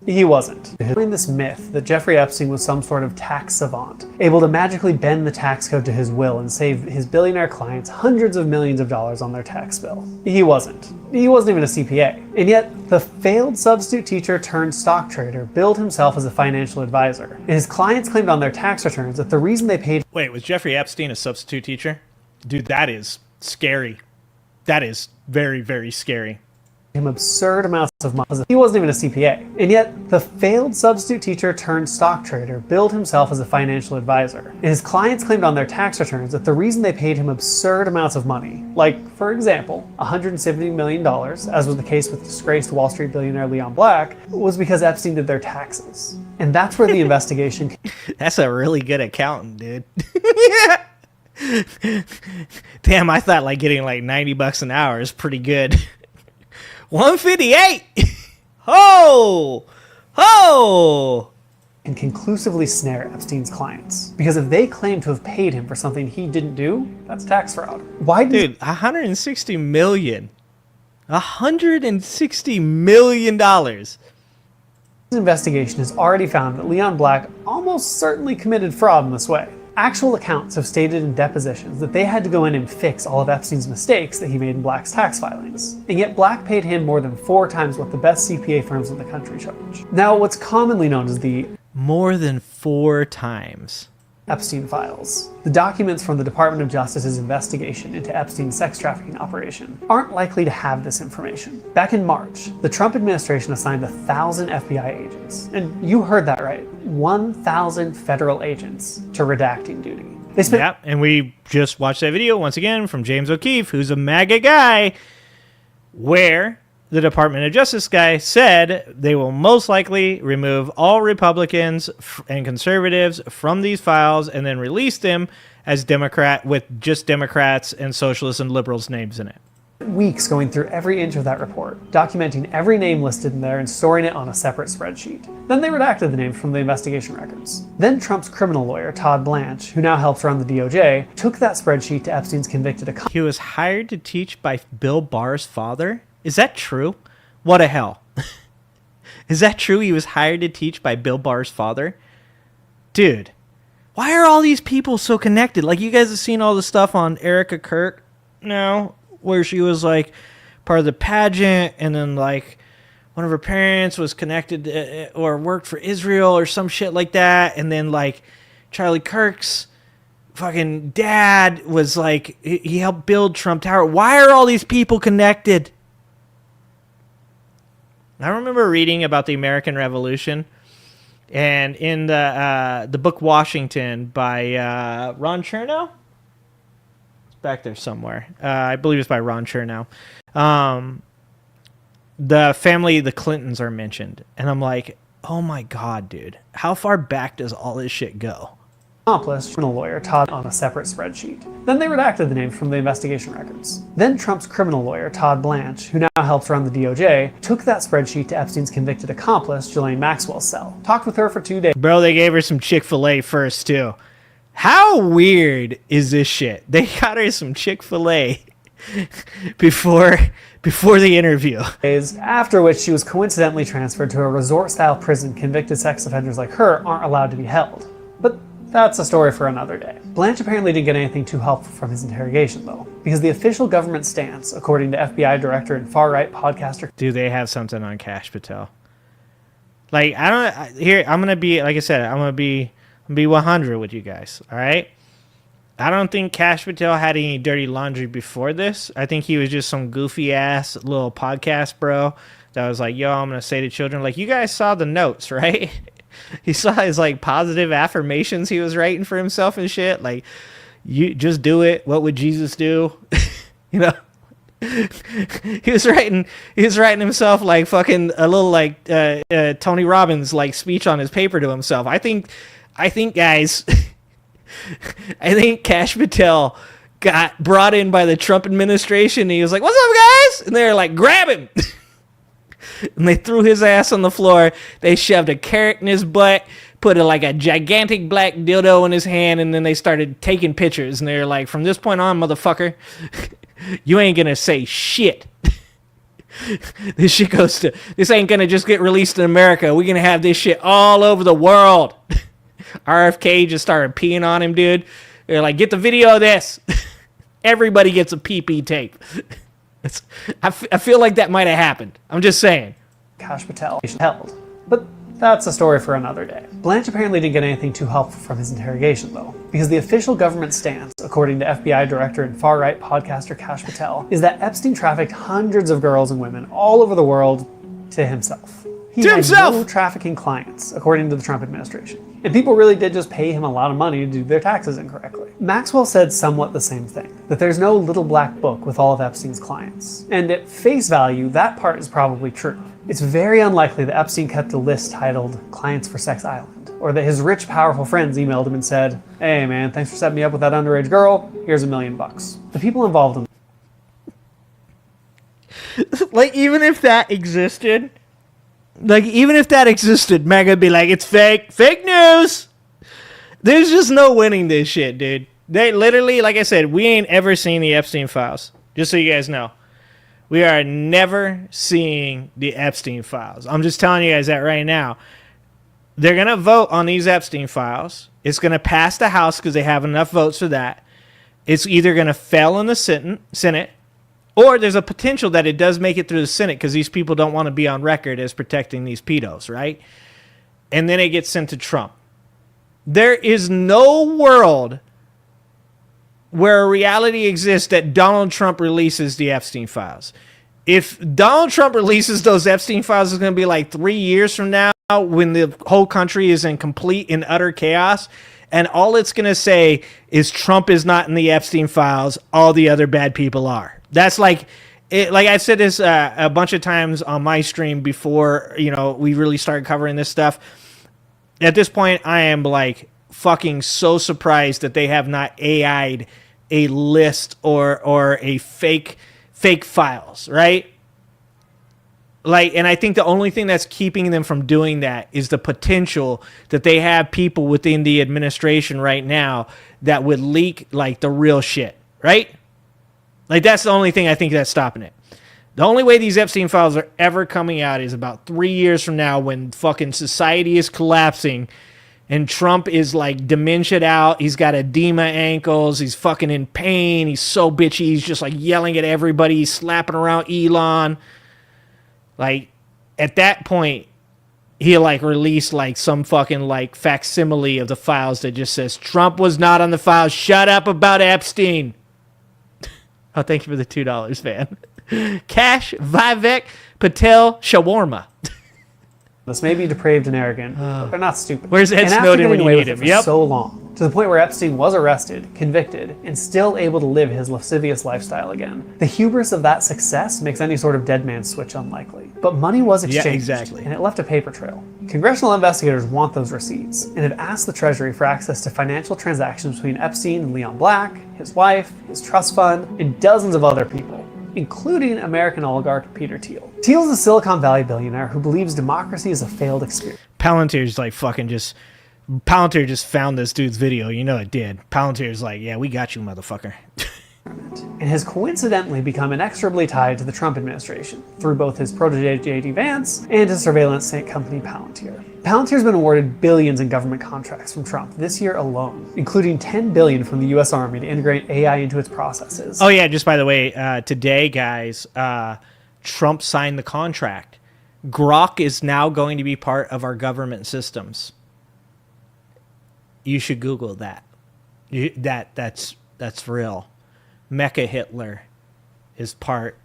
He wasn't. This myth that Jeffrey Epstein was some sort of tax savant, able to magically bend the tax code to his will and save his billionaire clients hundreds of millions of dollars on their tax bill. He wasn't. He wasn't even a CPA. And yet, the failed substitute teacher turned stock trader billed himself as a financial advisor. And his clients claimed on their tax returns that the reason they paid... Wait, was Jeffrey Epstein a substitute teacher? Dude, that is scary. That is very, very scary. Him absurd amounts of money. He wasn't even a CPA. And yet, the failed substitute teacher turned stock trader billed himself as a financial advisor. And his clients claimed on their tax returns that the reason they paid him absurd amounts of money, like, for example, $170 million, as was the case with disgraced Wall Street billionaire Leon Black, was because Epstein did their taxes. And that's where the investigation... That's a really good accountant, dude. Damn, I thought like getting like $90 an hour is pretty good. 158. Ho! And conclusively snare Epstein's clients. Because if they claim to have paid him for something he didn't do, that's tax fraud. Why dude, $160 million. $160 million. This investigation has already found that Leon Black almost certainly committed fraud in this way. Actual accounts have stated in depositions that they had to go in and fix all of Epstein's mistakes that he made in Black's tax filings. And yet Black paid him more than 4 times what the best CPA firms in the country charge. Now, what's commonly known as the more than 4 times Epstein files, the documents from the Department of Justice's investigation into Epstein's sex trafficking operation, aren't likely to have this information. Back in March, the Trump administration assigned 1,000 FBI agents, and you heard that right, 1,000 federal agents to redacting duty. They spent yep, and we just watched that video once again from James O'Keefe, who's a MAGA guy, where the Department of Justice guy said they will most likely remove all Republicans and conservatives from these files and then release them as Democrat with just Democrats and socialists and liberals names in it. Weeks going through every inch of that report, documenting every name listed in there and storing it on a separate spreadsheet. Then they redacted the names from the investigation records. Then Trump's criminal lawyer, Todd Blanche, who now helps run the DOJ, took that spreadsheet to Epstein's convicted accomplice. He was hired to teach by Bill Barr's father? Is that true? What a hell. Is that true? He was hired to teach by Bill Barr's father? Dude, why are all these people so connected? Like, you guys have seen all the stuff on Erica Kirk now, where she was like part of the pageant, and then like one of her parents was connected or worked for Israel or some shit like that, and then like Charlie Kirk's fucking dad was like, he helped build Trump Tower. Why are all these people connected? I remember reading about the American Revolution, and in the book Washington by Ron Chernow. Back there somewhere. I believe it's by Ron Chernow. The family, the Clintons, are mentioned. And I'm like, oh my God, dude. How far back does all this shit go? Accomplice, criminal lawyer, Todd on a separate spreadsheet. Then they redacted the names from the investigation records. Then Trump's criminal lawyer, Todd Blanche, who now helps run the DOJ, took that spreadsheet to Epstein's convicted accomplice, Ghislaine Maxwell's cell. Talked with her for 2 days. Bro, they gave her some Chick-fil-A first, too. How weird is this shit? They got her some Chick-fil-A before the interview. After which she was coincidentally transferred to a resort-style prison. Convicted sex offenders like her aren't allowed to be held. But that's a story for another day. Blanche apparently didn't get anything too helpful from his interrogation, though, because the official government stance, according to FBI director and far-right podcaster... Do they have something on Kash Patel? Like, I'm gonna be, like I said, I'm gonna be 100 with you guys, all right? I don't think Kash Patel had any dirty laundry before this. I think he was just some goofy-ass little podcast bro that was like, yo, I'm going to say to children, like, you guys saw the notes, right? He saw his, like, positive affirmations he was writing for himself and shit. Like, you just do it. What would Jesus do? You know? He was writing himself like fucking a little like Tony Robbins like speech on his paper to himself. I think guys, I think Kash Patel got brought in by the Trump administration. And he was like, "What's up, guys?" And they're like, "Grab him!" And they threw his ass on the floor. They shoved a carrot in his butt, put a gigantic black dildo in his hand, and then they started taking pictures. And they're like, "From this point on, motherfucker, you ain't gonna say shit." This ain't gonna just get released in America. We're gonna have this shit all over the world. RFK just started peeing on him, dude. They're like, "Get the video of this." Everybody gets a PP tape. I feel like that might have happened. I'm just saying. Kash Patel held. But that's a story for another day. Blanche apparently didn't get anything too helpful from his interrogation, though, because the official government stance, according to FBI director and far-right podcaster Kash Patel, is that Epstein trafficked hundreds of girls and women all over the world to himself. He had no trafficking clients, according to the Trump administration. And people really did just pay him a lot of money to do their taxes incorrectly. Maxwell said somewhat the same thing, that there's no little black book with all of Epstein's clients. And at face value, that part is probably true. It's very unlikely that Epstein kept a list titled Clients for Sex Island, or that his rich, powerful friends emailed him and said, "Hey man, thanks for setting me up with that underage girl, here's $1 million. The people involved in like, even if that existed, Meg would be like, "It's fake news." There's just no winning this shit, dude. They literally, like I said, we ain't ever seen the Epstein files. Just so you guys know. We are never seeing the Epstein files. I'm just telling you guys that right now. They're going to vote on these Epstein files. It's going to pass the House because they have enough votes for that. It's either going to fail in the Senate, or there's a potential that it does make it through the Senate because these people don't want to be on record as protecting these pedos, right? And then it gets sent to Trump. There is no world where a reality exists that Donald Trump releases the Epstein files. If Donald Trump releases those Epstein files, it's going to be like 3 years from now when the whole country is in complete and utter chaos. And all it's going to say is Trump is not in the Epstein files. All the other bad people are. That's like, like I've said this a bunch of times on my stream before, we really started covering this stuff. At this point, I am like fucking so surprised that they have not AI'd a list or a fake files, right? Like, and I think the only thing that's keeping them from doing that is the potential that they have people within the administration right now that would leak like the real shit, right? Like, that's the only thing I think that's stopping it. The only way these Epstein files are ever coming out is about 3 years from now when fucking society is collapsing and Trump is like dementiaed out. He's got edema ankles. He's fucking in pain. He's so bitchy. He's just like yelling at everybody. He's slapping around Elon. Like, at that point, he'll like release like some fucking like facsimile of the files that just says Trump was not on the files. Shut up about Epstein. Oh, thank you for the $2, man. Cash, Vivek, Patel, Shawarma. This may be depraved and arrogant, but they're not stupid. Where's Ed and after Snowden when getting you away need with him? it for so long, to the point where Epstein was arrested, convicted, and still able to live his lascivious lifestyle again. The hubris of that success makes any sort of dead man switch unlikely. But money was exchanged, exactly. and it left a paper trail. Congressional investigators want those receipts, and have asked the Treasury for access to financial transactions between Epstein and Leon Black, his wife, his trust fund, and dozens of other people, including American oligarch Peter Thiel. Thiel is a Silicon Valley billionaire who believes democracy is a failed experiment. Palantir's like fucking just... Palantir just found this dude's video. You know it did. Palantir's like, yeah, we got you, motherfucker. And has coincidentally become inexorably tied to the Trump administration through both his protege J.D. Vance and his surveillance company Palantir. Palantir's been awarded billions in government contracts from Trump this year alone, including $10 billion from the U.S. Army to integrate AI into its processes. Oh yeah, just by the way, today, guys, Trump signed the contract. Grok is now going to be part of our government systems. You should Google that. That's real. Mecha Hitler is part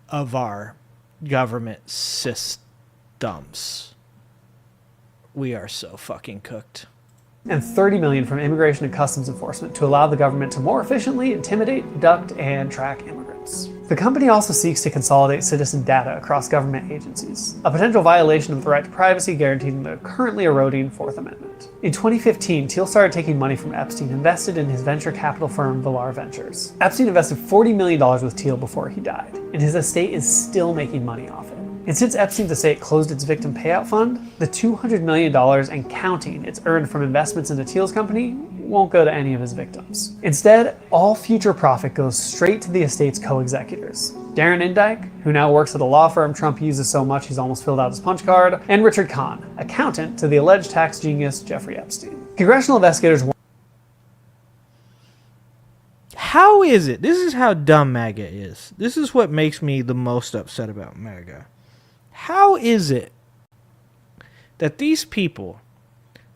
of our government systems. We are so fucking cooked. And $30 million from Immigration and Customs Enforcement to allow the government to more efficiently intimidate, abduct, and track immigrants. The company also seeks to consolidate citizen data across government agencies, a potential violation of the right to privacy guaranteed in the currently eroding Fourth Amendment. In 2015, Thiel started taking money from Epstein invested in his venture capital firm Villar Ventures. Epstein invested $40 million with Thiel before he died, and his estate is still making money off it. And since Epstein's estate closed its victim payout fund, the $200 million and counting it's earned from investments into Thiel's company won't go to any of his victims. Instead, all future profit goes straight to the estate's co-executors. Darren Indyke, who now works at a law firm Trump uses so much he's almost filled out his punch card, and Richard Kahn, accountant to the alleged tax genius Jeffrey Epstein. Congressional investigators want... How is it? This is how dumb MAGA is. This is what makes me the most upset about MAGA. How is it that these people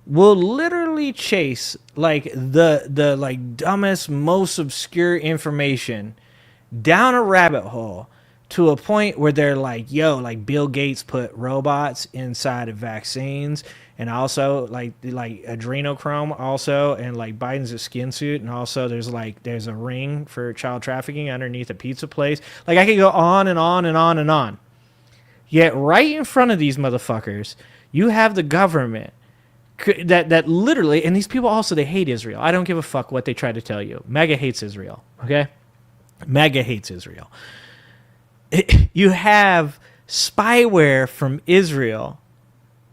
will literally chase like the like dumbest, most obscure information down a rabbit hole to a point where they're like, yo, like Bill Gates put robots inside of vaccines, and also like adrenochrome also, and like Biden's a skin suit, and also there's a ring for child trafficking underneath a pizza place. Like, I could go on and on and on and on. Yet right in front of these motherfuckers, you have the government that literally, and these people also, they hate Israel. I don't give a fuck what they try to tell you. MAGA hates Israel, okay? MAGA hates Israel. You have spyware from Israel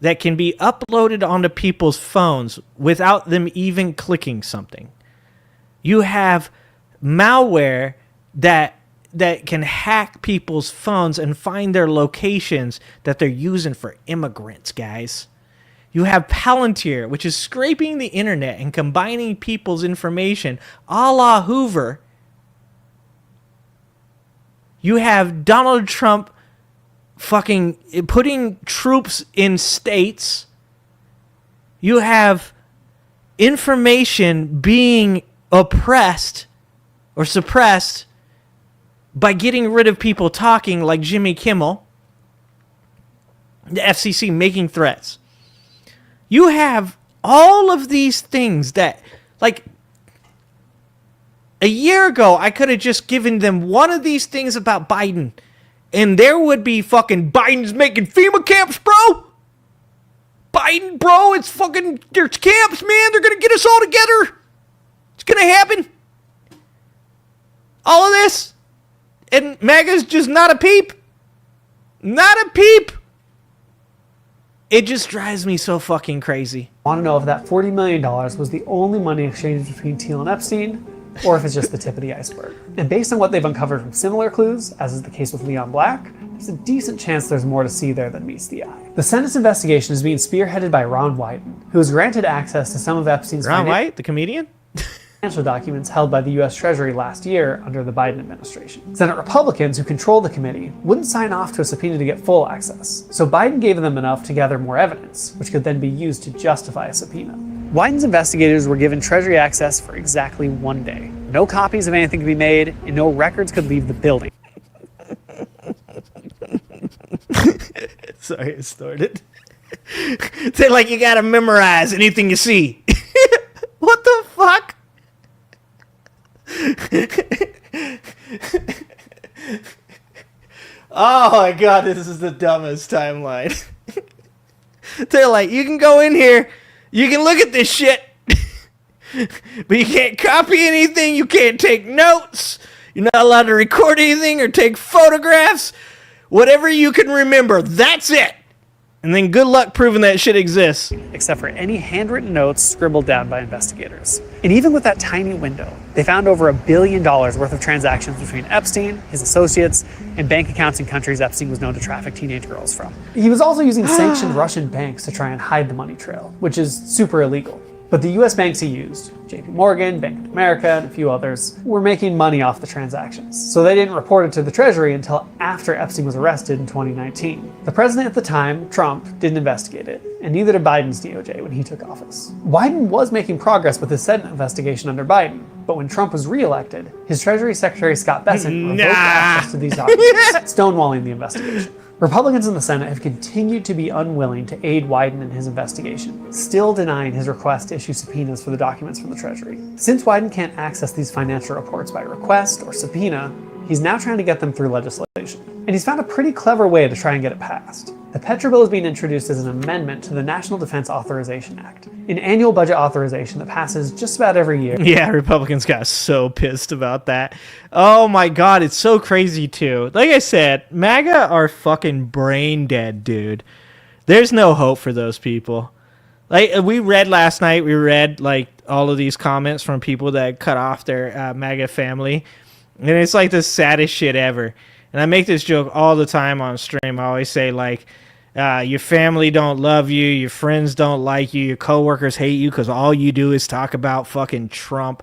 that can be uploaded onto people's phones without them even clicking something. You have malware that can hack people's phones and find their locations that they're using for immigrants, guys. You have Palantir, which is scraping the internet and combining people's information a la Hoover. You have Donald Trump fucking putting troops in states. You have information being oppressed or suppressed by getting rid of people talking like Jimmy Kimmel. The FCC making threats. You have all of these things that, like, A year ago, I could have just given them one of these things about Biden, and there would be fucking Biden's making FEMA camps, bro. Biden, bro, it's fucking, there's camps, man. They're going to get us all together. It's going to happen. All of this. And MAGA's just not a peep. Not a peep. It just drives me so fucking crazy. I want to know if that $40 million was the only money exchanged between Thiel and Epstein, or if it's just the tip of the iceberg. And based on what they've uncovered from similar clues, as is the case with Leon Black, there's a decent chance there's more to see there than meets the eye. The Senate's investigation is being spearheaded by Ron Wyden, who was granted access to some of Epstein's Ron White, the comedian? financial documents held by the U.S. Treasury last year under the Biden administration. Senate Republicans, who control the committee, wouldn't sign off to a subpoena to get full access, so Biden gave them enough to gather more evidence, which could then be used to justify a subpoena. Wyden's investigators were given Treasury access for exactly 1 day. No copies of anything could be made, and no records could leave the building. Sorry, it started. Say like you gotta memorize anything you see. What the fuck? Oh my god, this is the dumbest timeline. They're like, you can go in here, you can look at this shit, but you can't copy anything, you can't take notes, you're not allowed to record anything or take photographs. Whatever you can remember, that's it. And then good luck proving that shit exists. Except for any handwritten notes scribbled down by investigators. And even with that tiny window, they found over $1 billion worth of transactions between Epstein, his associates, and bank accounts in countries Epstein was known to traffic teenage girls from. He was also using sanctioned Russian banks to try and hide the money trail, which is super illegal. But the US banks he used, JP Morgan, Bank of America, and a few others, were making money off the transactions. So they didn't report it to the Treasury until after Epstein was arrested in 2019. The president at the time, Trump, didn't investigate it, and neither did Biden's DOJ when he took office. Wyden was making progress with his Senate investigation under Biden, but when Trump was reelected, his Treasury Secretary Scott Bessent revoked access to these documents, stonewalling the investigation. Republicans in the Senate have continued to be unwilling to aid Wyden in his investigation, still denying his request to issue subpoenas for the documents from the Treasury. Since Wyden can't access these financial reports by request or subpoena, he's now trying to get them through legislation. And he's found a pretty clever way to try and get it passed. The Petro bill is being introduced as an amendment to the National Defense Authorization Act, an annual budget authorization that passes just about every year. Yeah, Republicans got so pissed about that. Oh my god, it's so crazy too. Like I said, MAGA are fucking brain dead, dude. There's no hope for those people. Like we read last night, like all of these comments from people that cut off their MAGA family, and it's like the saddest shit ever. And I make this joke all the time on stream. I always say like, your family don't love you, your friends don't like you, your coworkers hate you because all you do is talk about fucking Trump.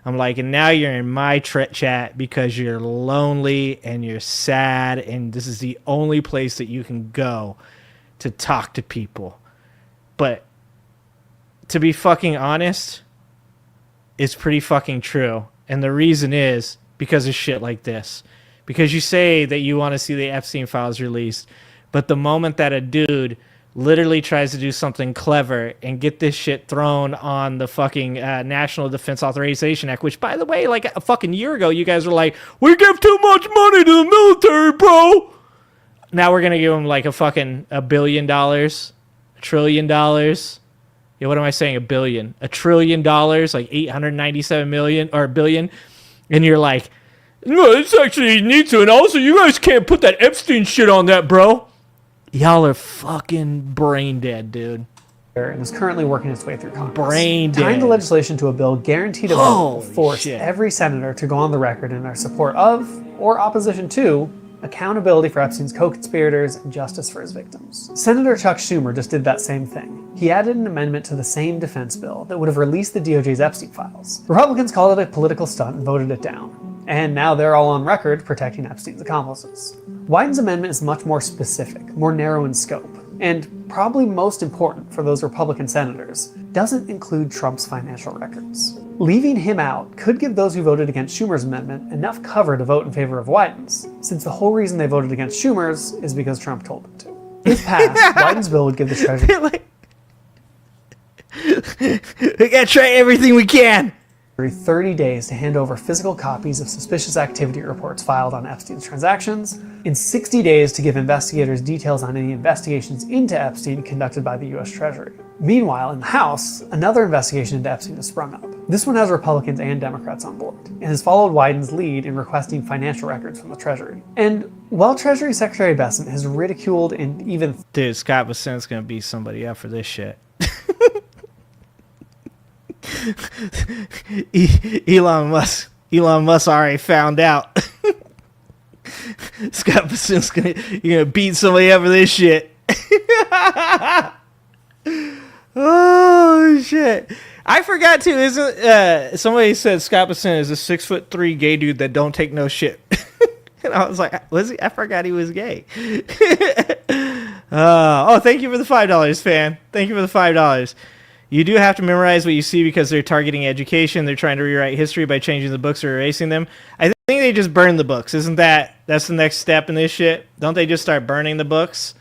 I'm like, and now you're in my chat because you're lonely and you're sad, and this is the only place that you can go to talk to people. But to be fucking honest, it's pretty fucking true. And the reason is because of shit like this. Because you say that you want to see the Epstein files released, but the moment that a dude literally tries to do something clever and get this shit thrown on the fucking National Defense Authorization Act, which, by the way, like a fucking year ago, you guys were like, we give too much money to the military, bro. Now we're going to give them like a fucking $1 billion, $1 trillion. Yeah, what am I saying? $1 billion. $1 trillion, like 897 million or $1 billion. And you're like, no, this actually needs to. And also, you guys can't put that Epstein shit on that, bro. Y'all are fucking brain dead, dude. And is currently working its way through Congress. Brain dead. Tying the legislation to a bill guaranteed a vote will force every senator to go on the record in their support of, or opposition to, accountability for Epstein's co-conspirators and justice for his victims. Senator Chuck Schumer just did that same thing. He added an amendment to the same defense bill that would have released the DOJ's Epstein files. Republicans called it a political stunt and voted it down. And now they're all on record protecting Epstein's accomplices. Wyden's amendment is much more specific, more narrow in scope, and probably most important for those Republican senators, doesn't include Trump's financial records. Leaving him out could give those who voted against Schumer's amendment enough cover to vote in favor of Wyden's, since the whole reason they voted against Schumer's is because Trump told them to. If passed, Wyden's bill would give the Treasury... We gotta try everything we can. 30 days to hand over physical copies of suspicious activity reports filed on Epstein's transactions, and 60 days to give investigators details on any investigations into Epstein conducted by the US Treasury. Meanwhile, in the House, another investigation into Epstein has sprung up. This one has Republicans and Democrats on board, and has followed Wyden's lead in requesting financial records from the Treasury. And while Treasury Secretary Bessent has ridiculed and even... Dude, Scott Bessent's gonna beat somebody up for this shit. Elon Musk already found out. Scott Bessent's gonna beat somebody up for this shit. Oh shit! I forgot too. Isn't somebody said Scott Bessent is a 6'3" gay dude that don't take no shit? And I was like, was he? I forgot he was gay. Oh, thank you for the $5, fan. Thank you for the $5. You do have to memorize what you see because they're targeting education. They're trying to rewrite history by changing the books or erasing them. I think they just burn the books. Isn't that's the next step in this shit? Don't they just start burning the books?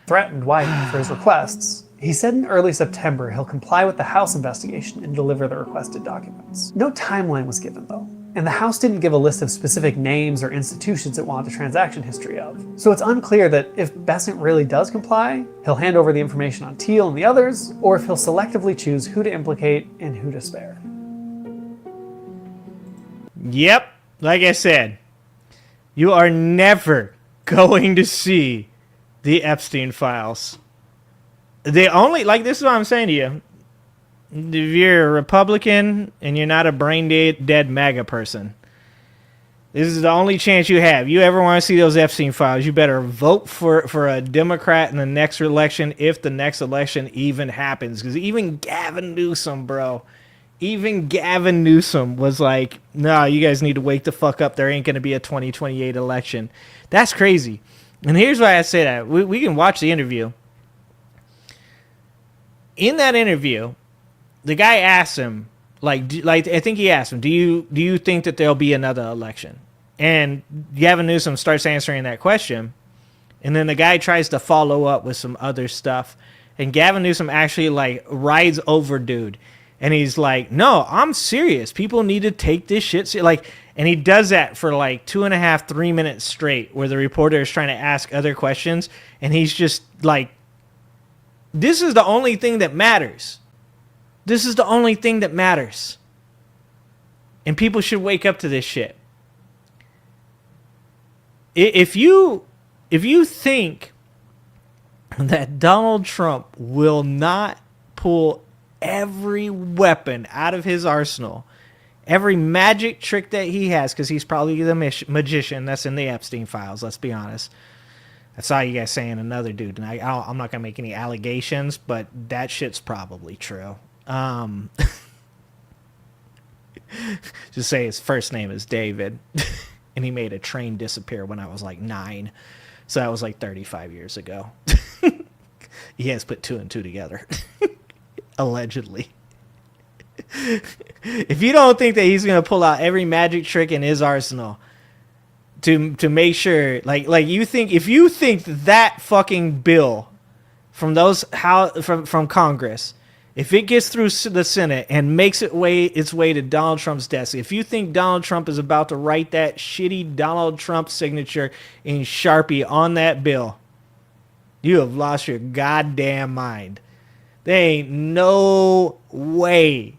Threatened Wyden for his requests. He said in early September he'll comply with the House investigation and deliver the requested documents. No timeline was given though, and the House didn't give a list of specific names or institutions it wanted the transaction history of. So it's unclear that if Bessent really does comply, he'll hand over the information on Thiel and the others, or if he'll selectively choose who to implicate and who to spare. Yep, like I said, you are never going to see the Epstein files. They only, like, this is what I'm saying to you. If you're a Republican and you're not a brain dead MAGA person, this is the only chance you have. You ever want to see those Epstein files, you better vote for a Democrat in the next election, if the next election even happens. Because even Gavin Newsom, bro, even Gavin Newsom was like, no, you guys need to wake the fuck up. There ain't going to be a 2028 election. That's crazy. And here's why I say that. We can watch the interview. In that interview, the guy asked him, I think he asked him, do you think that there'll be another election? And Gavin Newsom starts answering that question, and then the guy tries to follow up with some other stuff, and Gavin Newsom actually rides over dude, and he's like, no, I'm serious. People need to take this shit seriously. And he does that for 2.5, 3 minutes straight, where the reporter is trying to ask other questions, and he's just like, this is the only thing that matters. This is the only thing that matters. And people should wake up to this shit. If you think that Donald Trump will not pull every weapon out of his arsenal, every magic trick that he has, because he's probably the magician that's in the Epstein files, let's be honest. I saw you guys saying another dude, and I'm not going to make any allegations, but that shit's probably true. Just say his first name is David, and he made a train disappear when I was 9. So that was 35 years ago. He has put 2 and 2 together. Allegedly. If you don't think that he's going to pull out every magic trick in his arsenal to make sure, if you think that fucking bill from from Congress, if it gets through the Senate and makes its way to Donald Trump's desk, if you think Donald Trump is about to write that shitty Donald Trump signature in Sharpie on that bill, you have lost your goddamn mind. There ain't no way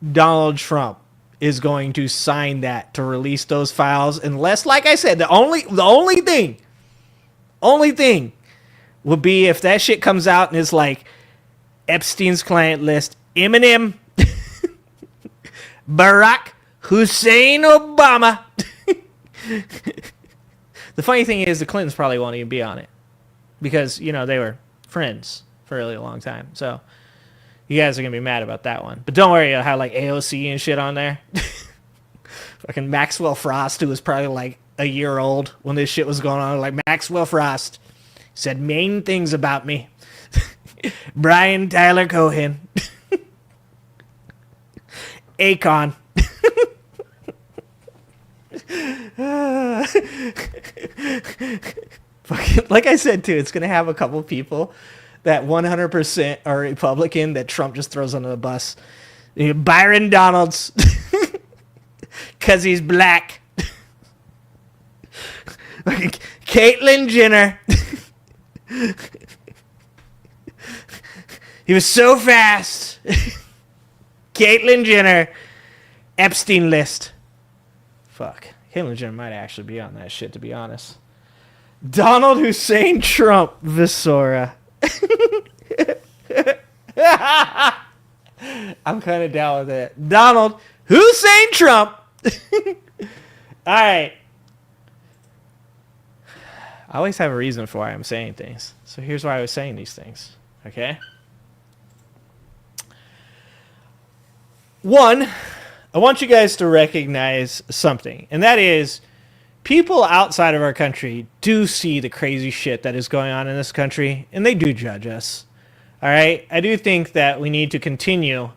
Donald Trump is going to sign that to release those files, unless, like I said, the only thing would be if that shit comes out and it's Epstein's client list, Eminem, Barack Hussein Obama. The funny thing is the Clintons probably won't even be on it because, they were friends for a really long time. So you guys are going to be mad about that one. But don't worry, I had AOC and shit on there. Fucking Maxwell Frost, who was probably a year old when this shit was going on. Maxwell Frost said mean things about me. Brian Tyler Cohen. Akon. Like I said, too, it's going to have a couple people that 100% are Republican that Trump just throws under the bus. Byron Donalds. Because he's black. Caitlyn Jenner. He was so fast. Caitlyn Jenner. Epstein list. Fuck. Caitlyn Jenner might actually be on that shit, to be honest. Donald Hussein Trump. Visora. I'm kind of down with it. Donald Hussein Trump. All right. I always have a reason for why I'm saying things. So here's why I was saying these things. Okay? One, I want you guys to recognize something. And that is, people outside of our country do see the crazy shit that is going on in this country. And they do judge us. All right? I do think that we need to continue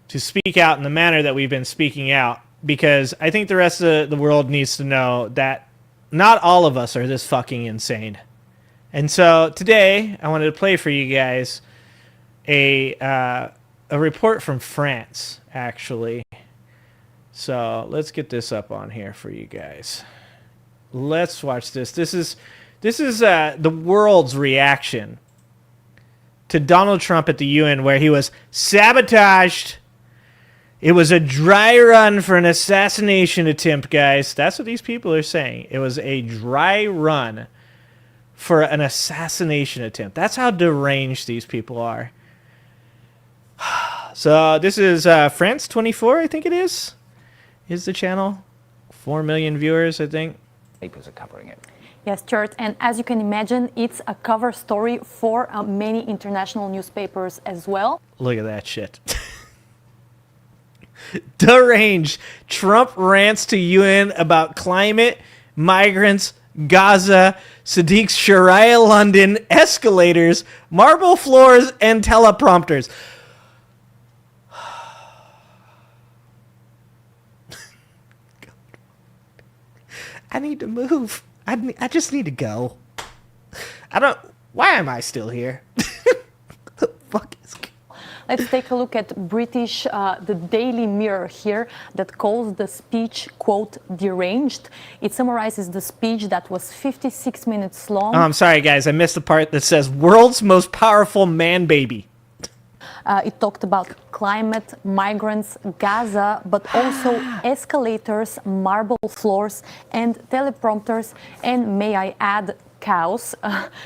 to speak out in the manner that we've been speaking out. Because I think the rest of the world needs to know that not all of us are this fucking insane. And so today, I wanted to play for you guys a report from France, actually. So let's get this up on here for you guys. Let's watch this. This is the world's reaction to Donald Trump at the UN, where he was sabotaged. It was a dry run for an assassination attempt, guys. That's what these people are saying. It was a dry run for an assassination attempt. That's how deranged these people are. So this is France 24, I think it is the channel. 4 million viewers, I think. Papers are covering it. Yes, Stuart, and as you can imagine, it's a cover story for many international newspapers as well. Look at that shit. Deranged. Trump rants to UN about climate, migrants, Gaza, Sadiq's Sharia London, escalators, marble floors, and teleprompters. I need to move. I just need to go. Why am I still here? The fuck is... Let's take a look at British, the Daily Mirror here, that calls the speech, quote, deranged. It summarizes the speech that was 56 minutes long. Oh, I'm sorry, guys. I missed the part that says world's most powerful man baby. It talked about climate, migrants, Gaza, but also escalators, marble floors, and teleprompters, and may I add, cows.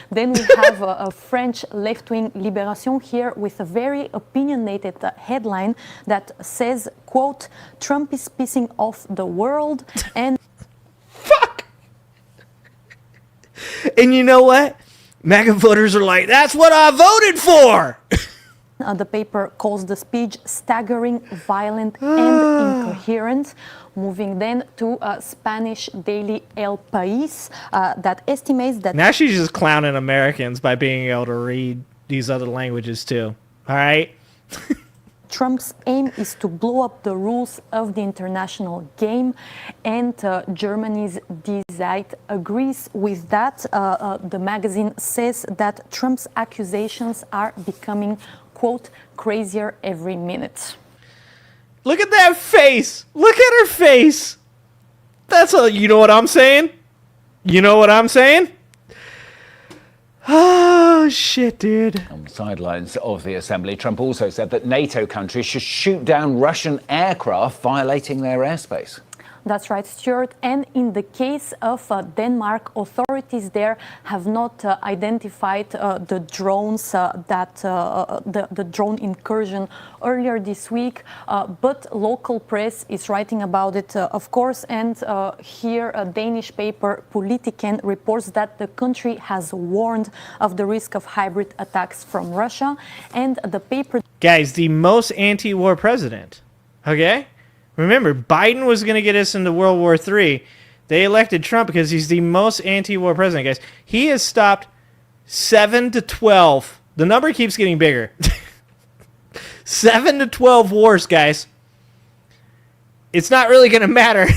Then we have a French left-wing Libération here with a very opinionated headline that says, quote, Trump is pissing off the world and... Fuck! And you know what? MAGA voters are like, that's what I voted for! The paper calls the speech staggering, violent, and incoherent. Moving then to Spanish daily El País that estimates that... Now she's just clowning Americans by being able to read these other languages too. All right? Trump's aim is to blow up the rules of the international game, and Germany's Die Zeit agrees with that. The magazine says that Trump's accusations are becoming, quote, crazier every minute. Look at that face. Look at her face. That's a, you know what I'm saying? You know what I'm saying? Oh, shit, dude. On the sidelines of the assembly, Trump also said that NATO countries should shoot down Russian aircraft violating their airspace. That's right, Stuart. And in the case of Denmark, authorities there have not identified the drones, the drone incursion earlier this week. But local press is writing about it, of course. And here, a Danish paper, Politiken, reports that the country has warned of the risk of hybrid attacks from Russia. And the paper... Guys, the most anti-war president. Okay? Remember, Biden was going to get us into World War III. They elected Trump because he's the most anti-war president, guys. He has stopped 7 to 12. The number keeps getting bigger. 7 to 12 wars, guys. It's not really going to matter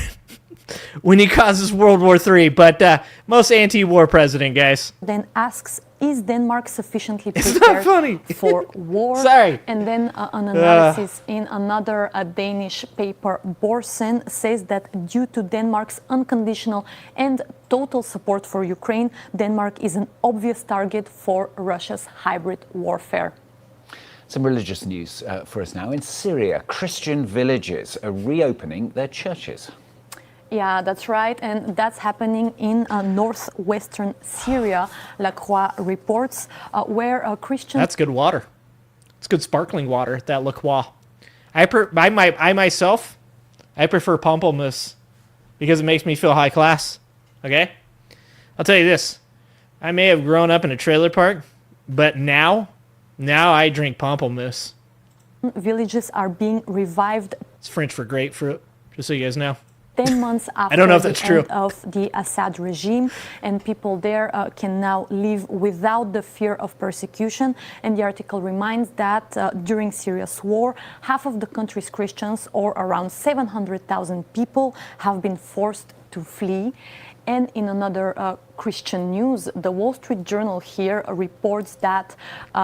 when he causes World War III, but most anti-war president, guys. Then asks is Denmark sufficiently It's not prepared funny. for war? Sorry. And then an analysis in another Danish paper, Borsen, says that due to Denmark's unconditional and total support for Ukraine, Denmark is an obvious target for Russia's hybrid warfare. Some religious news for us now. In Syria, Christian villages are reopening their churches. Yeah, that's right. And that's happening in northwestern Syria, La Croix reports, where Christians... That's good water. It's good sparkling water, that La Croix. I myself prefer pamplemousse because it makes me feel high class. Okay? I'll tell you this. I may have grown up in a trailer park, but now I drink pamplemousse. Villages are being revived. It's French for grapefruit, just so you guys know. 10 months after I don't know if the that's true. end of the Assad regime, and people there can now live without the fear of persecution. And the article reminds that during Syria's war, half of the country's Christians, or around 700,000 people, have been forced to flee. And in another Christian news, the Wall Street Journal here reports that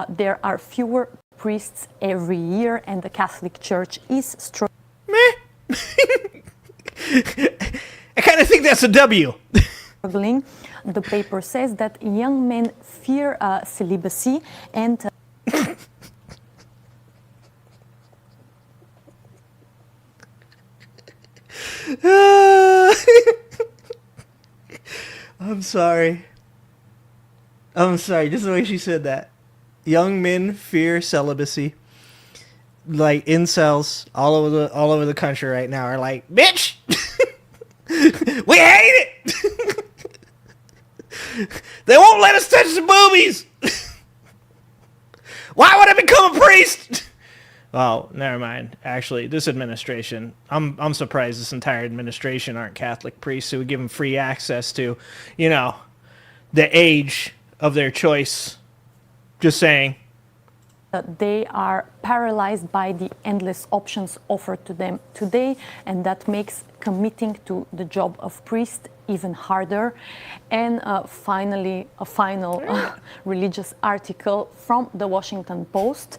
there are fewer priests every year, and the Catholic Church is struggling. I kind of think that's a W. The paper says that young men fear celibacy and... I'm sorry. Just the way she said that. Young men fear celibacy. Like incels all over the country right now are like, bitch, we hate it. They won't let us touch the boobies. Why would I become a priest? Oh, never mind. Actually, this administration, I'm surprised this entire administration aren't Catholic priests who would give them free access to, the age of their choice. Just saying. They are paralyzed by the endless options offered to them today, and that makes committing to the job of priest even harder. And finally, a final religious article from the Washington Post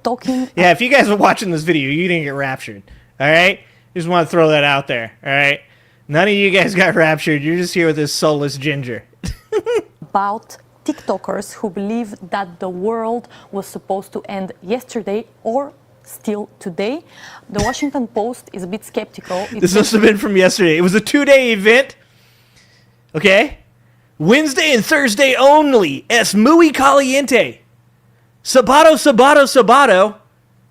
talking... Yeah, if you guys are watching this video, you didn't get raptured, all right? Just want to throw that out there, all right? None of you guys got raptured. You're just here with this soulless ginger. About TikTokers who believe that the world was supposed to end yesterday or still today. The Washington Post is a bit skeptical. This must have been from yesterday. It was a 2-day event. Okay? Wednesday and Thursday only. Es muy caliente. Sabato.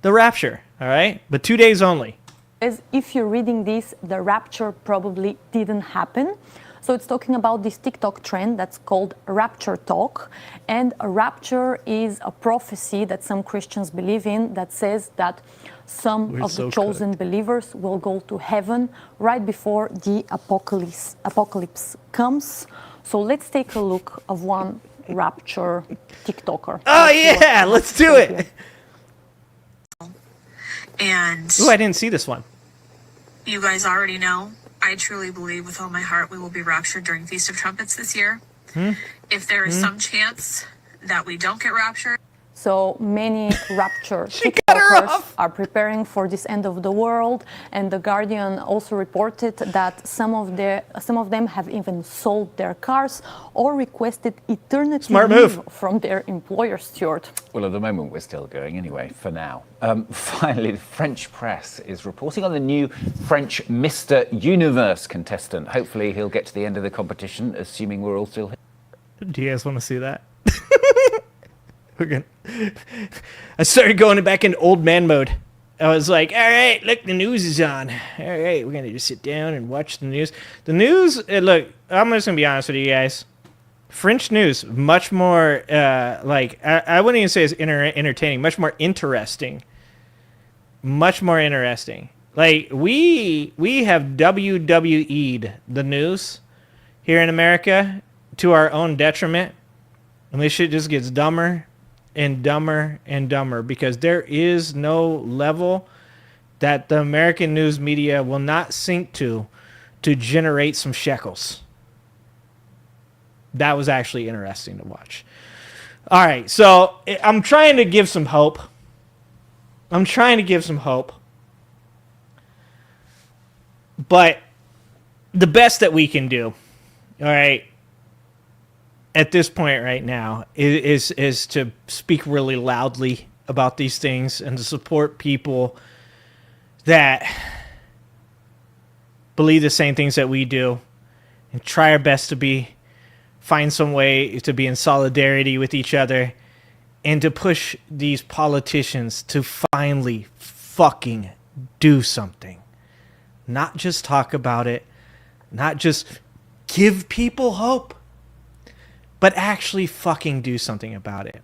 The rapture. All right? But 2 days only. As if you're reading this, the rapture probably didn't happen. So it's talking about this TikTok trend that's called rapture talk. And a rapture is a prophecy that some Christians believe in that says that some of the chosen believers will go to heaven right before the apocalypse comes. So let's take a look of one rapture TikToker. Oh, yeah, let's do it. And oh, I didn't see this one. You guys already know. I truly believe with all my heart we will be raptured during Feast of Trumpets this year. If there is some chance that we don't get raptured. So many rapture TikTokers are preparing for this end of the world, and The Guardian also reported that some of them have even sold their cars or requested eternity leave from their employer, Stuart. Well, at the moment we're still going anyway, for now. Finally, the French press is reporting on the new French Mr. Universe contestant. Hopefully he'll get to the end of the competition, assuming we're all still here. Do you guys want to see that? I started going back into old man mode. I was like, all right, look, the news is on. All right, we're going to just sit down and watch the news. The news, look, I'm just going to be honest with you guys. French news, much more, I wouldn't even say it's entertaining, much more interesting. Much more interesting. Like, we have WWE'd the news here in America to our own detriment. And this shit just gets dumber and dumber and dumber because there is no level that the American news media will not sink to generate some shekels. That was actually interesting to watch. All right, so I'm trying to give some hope. But the best that we can do, all right, at this point right now is to speak really loudly about these things and to support people that believe the same things that we do and try our best to find some way to be in solidarity with each other and to push these politicians to finally fucking do something. Not just talk about it, not just give people hope, but actually fucking do something about it.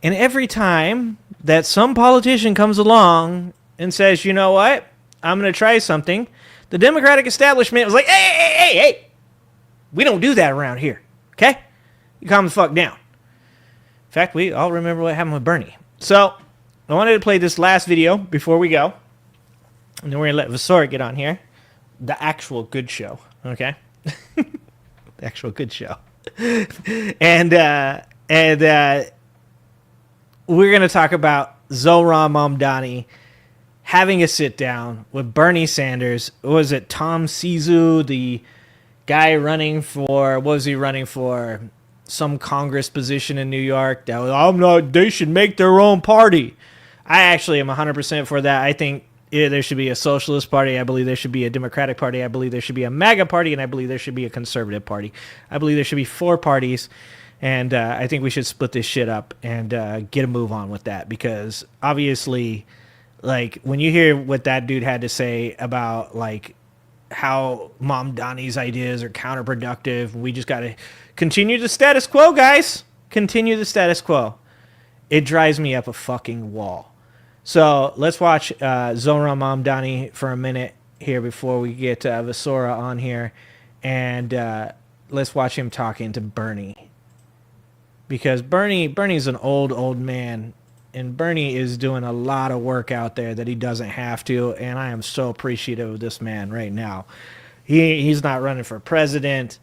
And every time that some politician comes along and says, you know what, I'm going to try something, the Democratic establishment was like, hey, we don't do that around here, okay? You calm the fuck down. In fact, we all remember what happened with Bernie. So I wanted to play this last video before we go. And then we're going to let Visora get on here. The actual good show, okay? The actual good show. And we're going to talk about Zohran Mamdani having a sit down with Bernie Sanders. Was it Tom Sizu, the guy running for, what was he running for? Some Congress position in New York. That was, they should make their own party. I actually am 100% for that. I think there should be a socialist party. I believe there should be a Democratic party. I believe there should be a MAGA party. And I believe there should be a conservative party. I believe there should be 4 parties. And I think we should split this shit up and get a move on with that. Because obviously, like, when you hear what that dude had to say about, like, how Mamdani's ideas are counterproductive, we just got to continue the status quo, guys. Continue the status quo. It drives me up a fucking wall. So let's watch Zohran Mamdani for a minute here before we get Visora on here. And let's watch him talking to Bernie. Because Bernie's an old man. And Bernie is doing a lot of work out there that he doesn't have to. And I am so appreciative of this man right now. He's not running for president.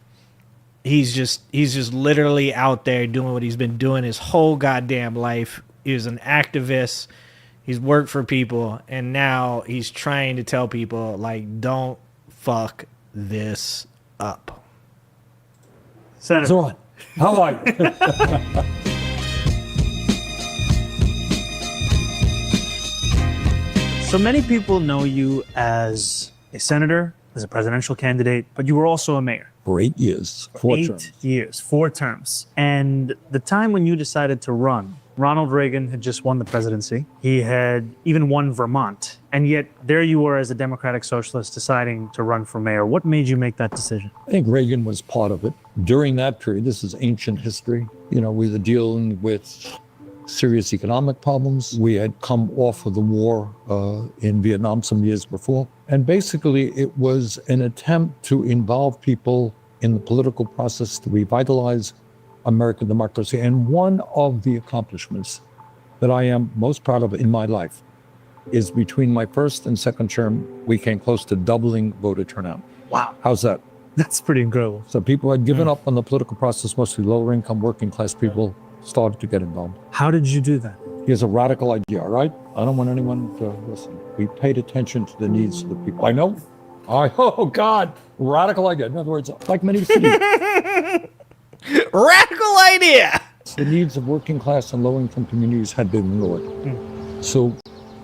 He's just literally out there doing what he's been doing his whole goddamn life. He's an activist. He's worked for people, and now he's trying to tell people, like, don't fuck this up. Senator, Zohran, how are you? So many people know you as a senator, as a presidential candidate, but you were also a mayor. For 8 years. 4 terms. 8 years, 4 terms. And the time when you decided to run, Ronald Reagan had just won the presidency. He had even won Vermont. And yet there you were as a Democratic Socialist deciding to run for mayor. What made you make that decision? I think Reagan was part of it. During that period, this is ancient history. You know, we were dealing with serious economic problems. We had come off of the war in Vietnam some years before. And basically, it was an attempt to involve people in the political process to revitalize American democracy. And one of the accomplishments that I am most proud of in my life is between my first and second term, we came close to doubling voter turnout. Wow. How's that? That's pretty incredible. So people had given up on the political process, mostly lower income, working class people started to get involved. How did you do that? Here's a radical idea, all right? I don't want anyone to listen. We paid attention to the needs of the people. I know. Oh, God. Radical idea. In other words, like many cities. Radical idea! The needs of working class and low-income communities had been ignored. So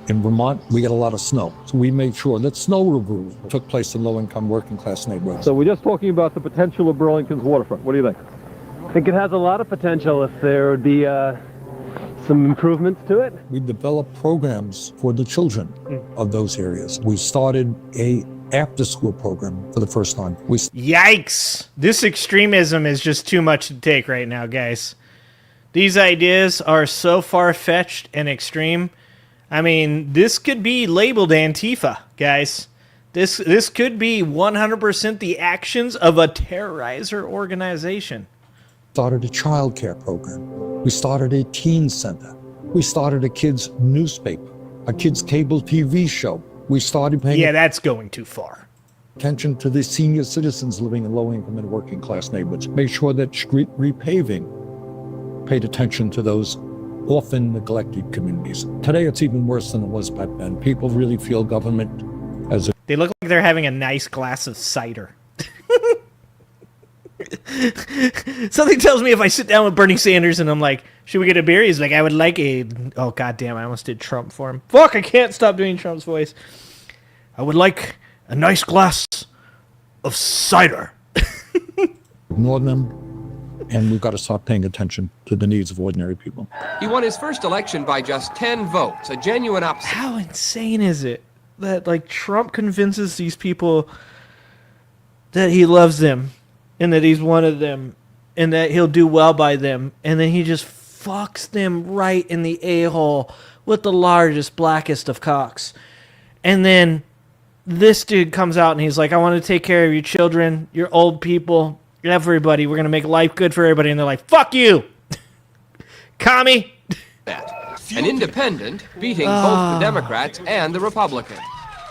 in Vermont, we get a lot of snow. So we made sure that snow removal took place in low-income working class neighborhoods. So we're just talking about the potential of Burlington's waterfront. What do you think? I think it has a lot of potential if there would be some improvements to it. We developed programs for the children of those areas. We started a after-school program for the first time. Yikes! This extremism is just too much to take right now, guys. These ideas are so far-fetched and extreme. I mean, this could be labeled Antifa, guys. This could be 100% the actions of a terrorizer organization. Started a child care program. We started a teen center. We started a kids' newspaper, a kids' cable TV show. We started paying that's going too far. Attention to the senior citizens living in low-income and working-class neighborhoods. Make sure that street repaving paid attention to those often neglected communities. Today, it's even worse than it was back then. People really feel government as a... They look like they're having a nice glass of cider. Something tells me if I sit down with Bernie Sanders and I'm like, should we get a beer? He's like, I would like a... Oh, goddamn, I almost did Trump for him. Fuck, I can't stop doing Trump's voice. I would like a nice glass of cider. Ignore them, and we've got to start paying attention to the needs of ordinary people. He won his first election by just 10 votes, a genuine upset. How insane is it that, like, Trump convinces these people that he loves them and that he's one of them and that he'll do well by them, and then he just fucks them right in the a-hole with the largest, blackest of cocks. And then this dude comes out and he's like, I want to take care of your children, your old people, everybody. We're going to make life good for everybody. And they're like, fuck you, commie. An independent beating both the Democrats and the Republicans.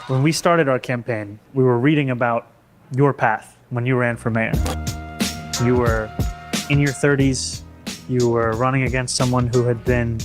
When we started our campaign, we were reading about your path when you ran for mayor. You were in your 30s. You were running against someone who had been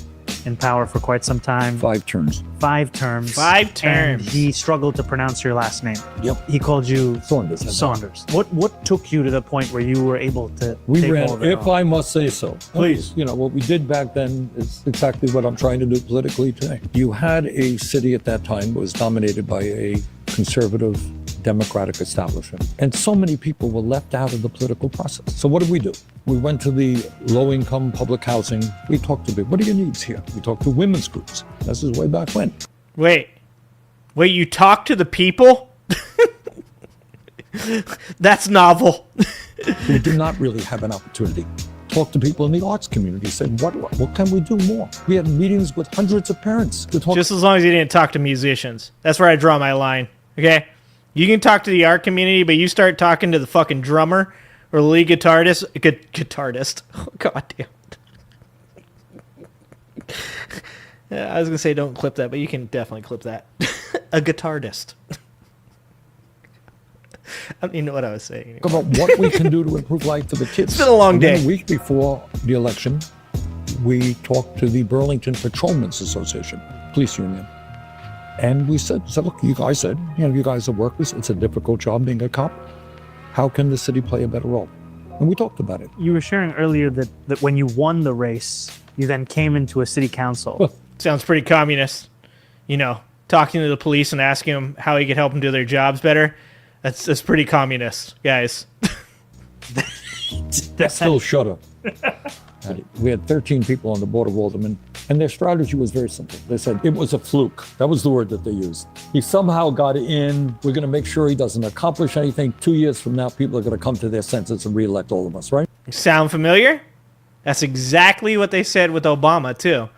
in power for quite some time. 5 terms. 5 terms. 5 terms. And he struggled to pronounce your last name. Yep. He called you Saunders. Saunders. What took you to the point where you were able to We take all ran, of it if on? I must say so. Please. You know, what we did back then is exactly what I'm trying to do politically today. You had a city at that time that was dominated by a conservative Democratic establishment. And so many people were left out of the political process. So what did we do? We went to the low-income public housing. We talked to people. What are your needs here? We talked to women's groups. This is way back when. Wait, you talk to the people? That's novel. We did not really have an opportunity. Talk to people in the arts community. Said, what can we do more? We had meetings with hundreds of parents to talk. Just as long as you didn't talk to musicians. That's where I draw my line, okay? You can talk to the art community, but you start talking to the fucking drummer or the lead guitarist. Oh, God damn it. Yeah, I was going to say don't clip that, but you can definitely clip that. A guitarist. I don't even know what I was saying. About what we can do to improve life for the kids. It's been a long And then day. A week before the election, we talked to the Burlington Patrolmen's Association, police union. And we said, look, you guys said, you guys are workers. It's a difficult job being a cop. How can the city play a better role? And we talked about it. You were sharing earlier that when you won the race, you then came into a city council. Sounds pretty communist. You know, talking to the police and asking them how he could help them do their jobs better. That's pretty communist, guys. That's still shudder. We had 13 people on the board of aldermen, and their strategy was very simple. They said it was a fluke. That was the word that they used. He somehow got in. We're going to make sure he doesn't accomplish anything. 2 years from now, people are going to come to their senses and re-elect all of us, right? Sound familiar? That's exactly what they said with Obama, too.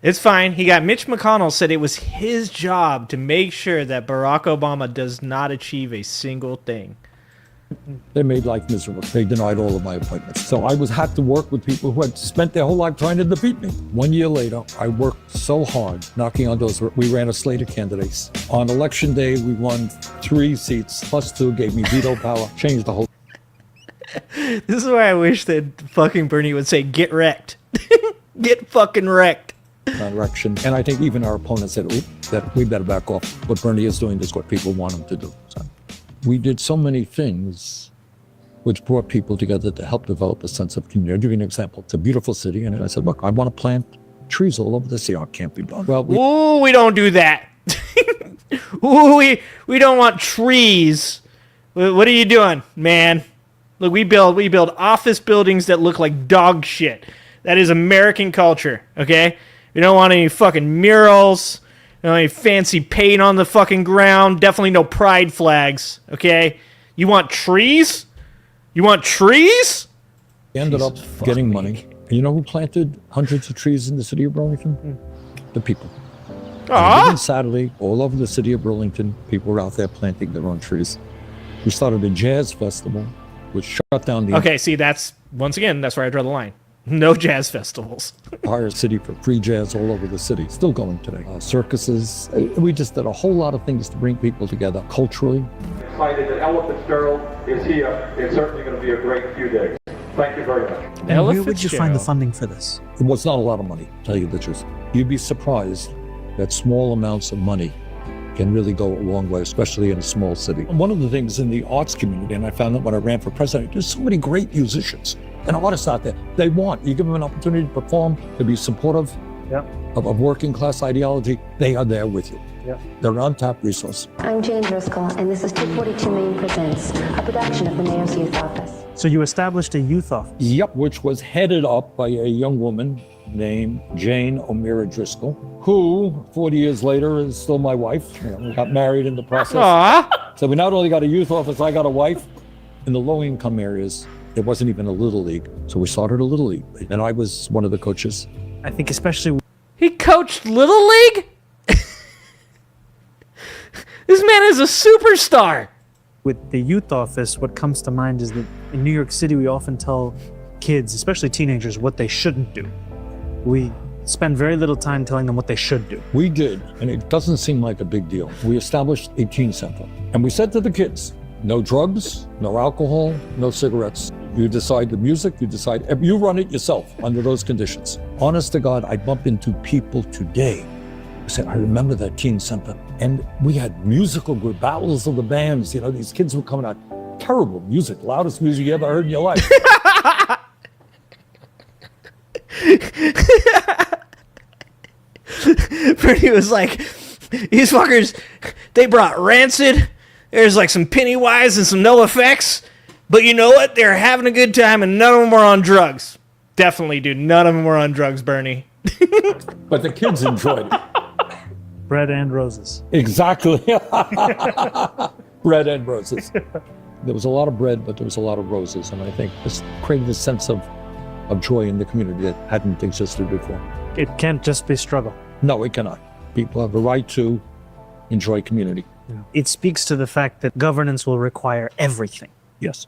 It's fine. He got Mitch McConnell said it was his job to make sure that Barack Obama does not achieve a single thing. They made life miserable. They denied all of my appointments. So I had to work with people who had spent their whole life trying to defeat me. 1 year later, I worked so hard knocking on doors. We ran a slate of candidates. On election day, we won 3 seats, plus 2 gave me veto power, changed the whole. This is why I wish that fucking Bernie would say, get wrecked. Get fucking wrecked. Direction. And I think even our opponents said, that we better back off. What Bernie is doing is what people want him to do. So we did so many things which brought people together to help develop a sense of community. I'll give you an example. It's a beautiful city. And I said, look, I want to plant trees all over the city. It can't be done. Well, we don't do that. Ooh, we don't want trees. What are you doing, man? Look, we build office buildings that look like dog shit. That is American culture, okay? We don't want any fucking murals. We don't want any fancy paint on the fucking ground. Definitely no pride flags, okay? You want trees? You want trees? We ended up getting money. And you know who planted hundreds of trees in the city of Burlington? The people. And even sadly, all over the city of Burlington, people were out there planting their own trees. We started a jazz festival, which shut down the Okay, see, that's, once again, that's where I draw the line. No jazz festivals. entire city for free jazz all over the city. Still going today. Circuses. We just did a whole lot of things to bring people together culturally. Excited that Ella Fitzgerald is here. It's certainly going to be a great few days. Thank you very much. And where would you find the funding for this? It was not a lot of money, to tell you the truth. You'd be surprised that small amounts of money can really go a long way, especially in a small city. One of the things in the arts community, and I found that when I ran for president, there's so many great musicians and artists out there. You give them an opportunity to perform, to be supportive of working class ideology, they are there with you. They're an untapped resource. I'm Jane Driscoll, and this is 242 Main Presents, a production of the Mayor's Youth Office. So you established a youth office? Yep, which was headed up by a young woman named Jane O'Meara Driscoll, who 40 years later is still my wife. We got married in the process. Aww. So we not only got a youth office, I got a wife. In the low-income areas, there wasn't even a little league. So we started a little league, and I was one of the coaches. I think especially... He coached Little League? This man is a superstar. With the youth office, what comes to mind is that in New York City, we often tell kids, especially teenagers, what they shouldn't do. We spend very little time telling them what they should do. We did, and it doesn't seem like a big deal. We established a teen center, and we said to the kids, no drugs, no alcohol, no cigarettes. You decide the music, you run it yourself under those conditions. Honest to God, I bump into people today who say, I remember that teen center, and we had musical group battles of the bands. These kids were coming out, terrible music, loudest music you ever heard in your life. Bernie was like, these fuckers, they brought Rancid. There's like some Pennywise and some No Effects. But you know what? They're having a good time and none of them were on drugs. Definitely, dude. None of them were on drugs, Bernie. But the kids enjoyed it. Bread and roses. Exactly. Bread and roses. There was a lot of bread, but there was a lot of roses. And I think this created a sense of joy in the community that hadn't existed before. It can't just be struggle. No, it cannot. People have the right to enjoy community. It speaks to the fact that governance will require everything. Yes.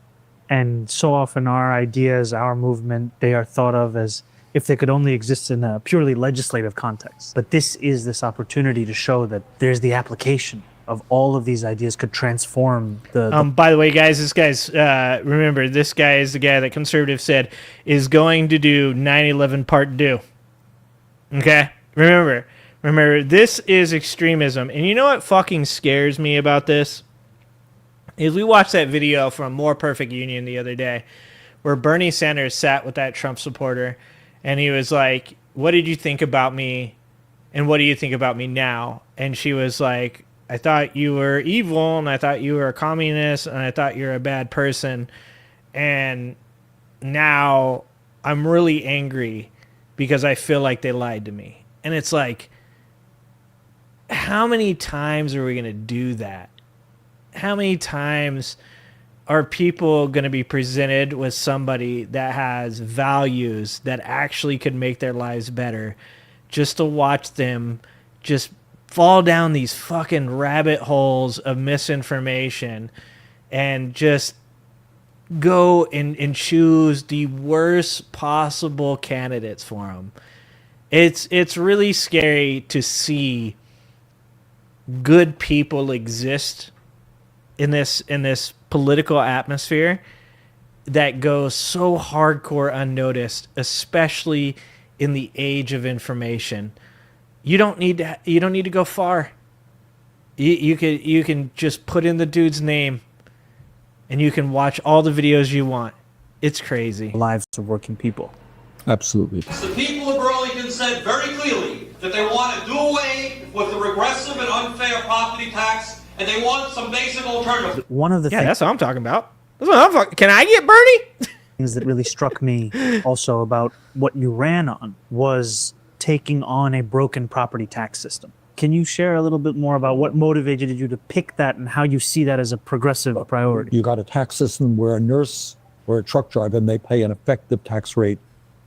And so often our ideas, our movement, they are thought of as if they could only exist in a purely legislative context. But this is this opportunity to show that there's the application of all of these ideas could transform the... By the way, guys, this guy's, remember, this guy is the guy that conservatives said is going to do 9/11 Part 2. Okay? Remember, this is extremism. And you know what fucking scares me about this? Is we watched that video from More Perfect Union the other day where Bernie Sanders sat with that Trump supporter and he was like, what did you think about me and what do you think about me now? And she was like, I thought you were evil and I thought you were a communist and I thought you're a bad person. And now I'm really angry because I feel like they lied to me. And it's like, how many times are we going to do that? How many times are people going to be presented with somebody that has values that actually could make their lives better just to watch them just fall down these fucking rabbit holes of misinformation and just go and choose the worst possible candidates for them? It's really scary to see good people exist in this political atmosphere that goes so hardcore unnoticed, especially in the age of information. You don't need to go far. You can just put in the dude's name and you can watch all the videos you want. It's crazy. Lives of working people. Absolutely. The people of Burlington said very clearly that they want to do away with the regressive and unfair property tax, and they want some basic alternatives. One of the that's what I'm talking about. That's what I'm talking. Can I get Bernie? Things that really struck me also about what you ran on was taking on a broken property tax system. Can you share a little bit more about what motivated you to pick that and how you see that as a progressive priority? You got a tax system where a nurse or a truck driver may pay an effective tax rate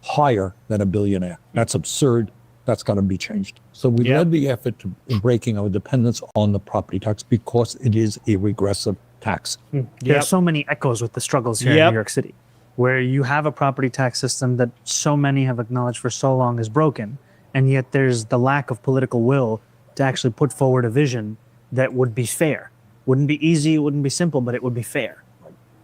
higher than a billionaire. That's absurd. That's got to be changed. So we led the effort to breaking our dependence on the property tax because it is a regressive tax. There are so many echoes with the struggles here in New York City, where you have a property tax system that so many have acknowledged for so long is broken, and yet there's the lack of political will to actually put forward a vision that would be fair. Wouldn't be easy, it wouldn't be simple, but it would be fair.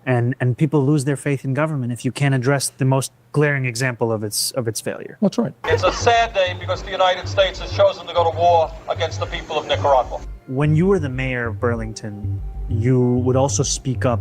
And people lose their faith in government if you can't address the most glaring example of its failure. That's right. It's a sad day because the United States has chosen to go to war against the people of Nicaragua. When you were the mayor of Burlington, you would also speak up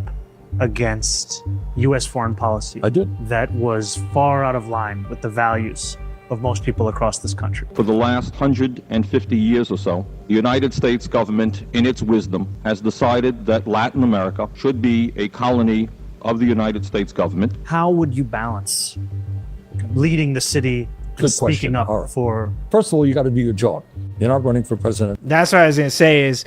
against U.S. foreign policy. I did. That was far out of line with the values of most people across this country. For the last 150 years or so, the United States government, in its wisdom, has decided that Latin America should be a colony of the United States government. How would you balance leading the city and speaking up for... First of all, you got to do your job. You're not running for president. That's what I was going to say is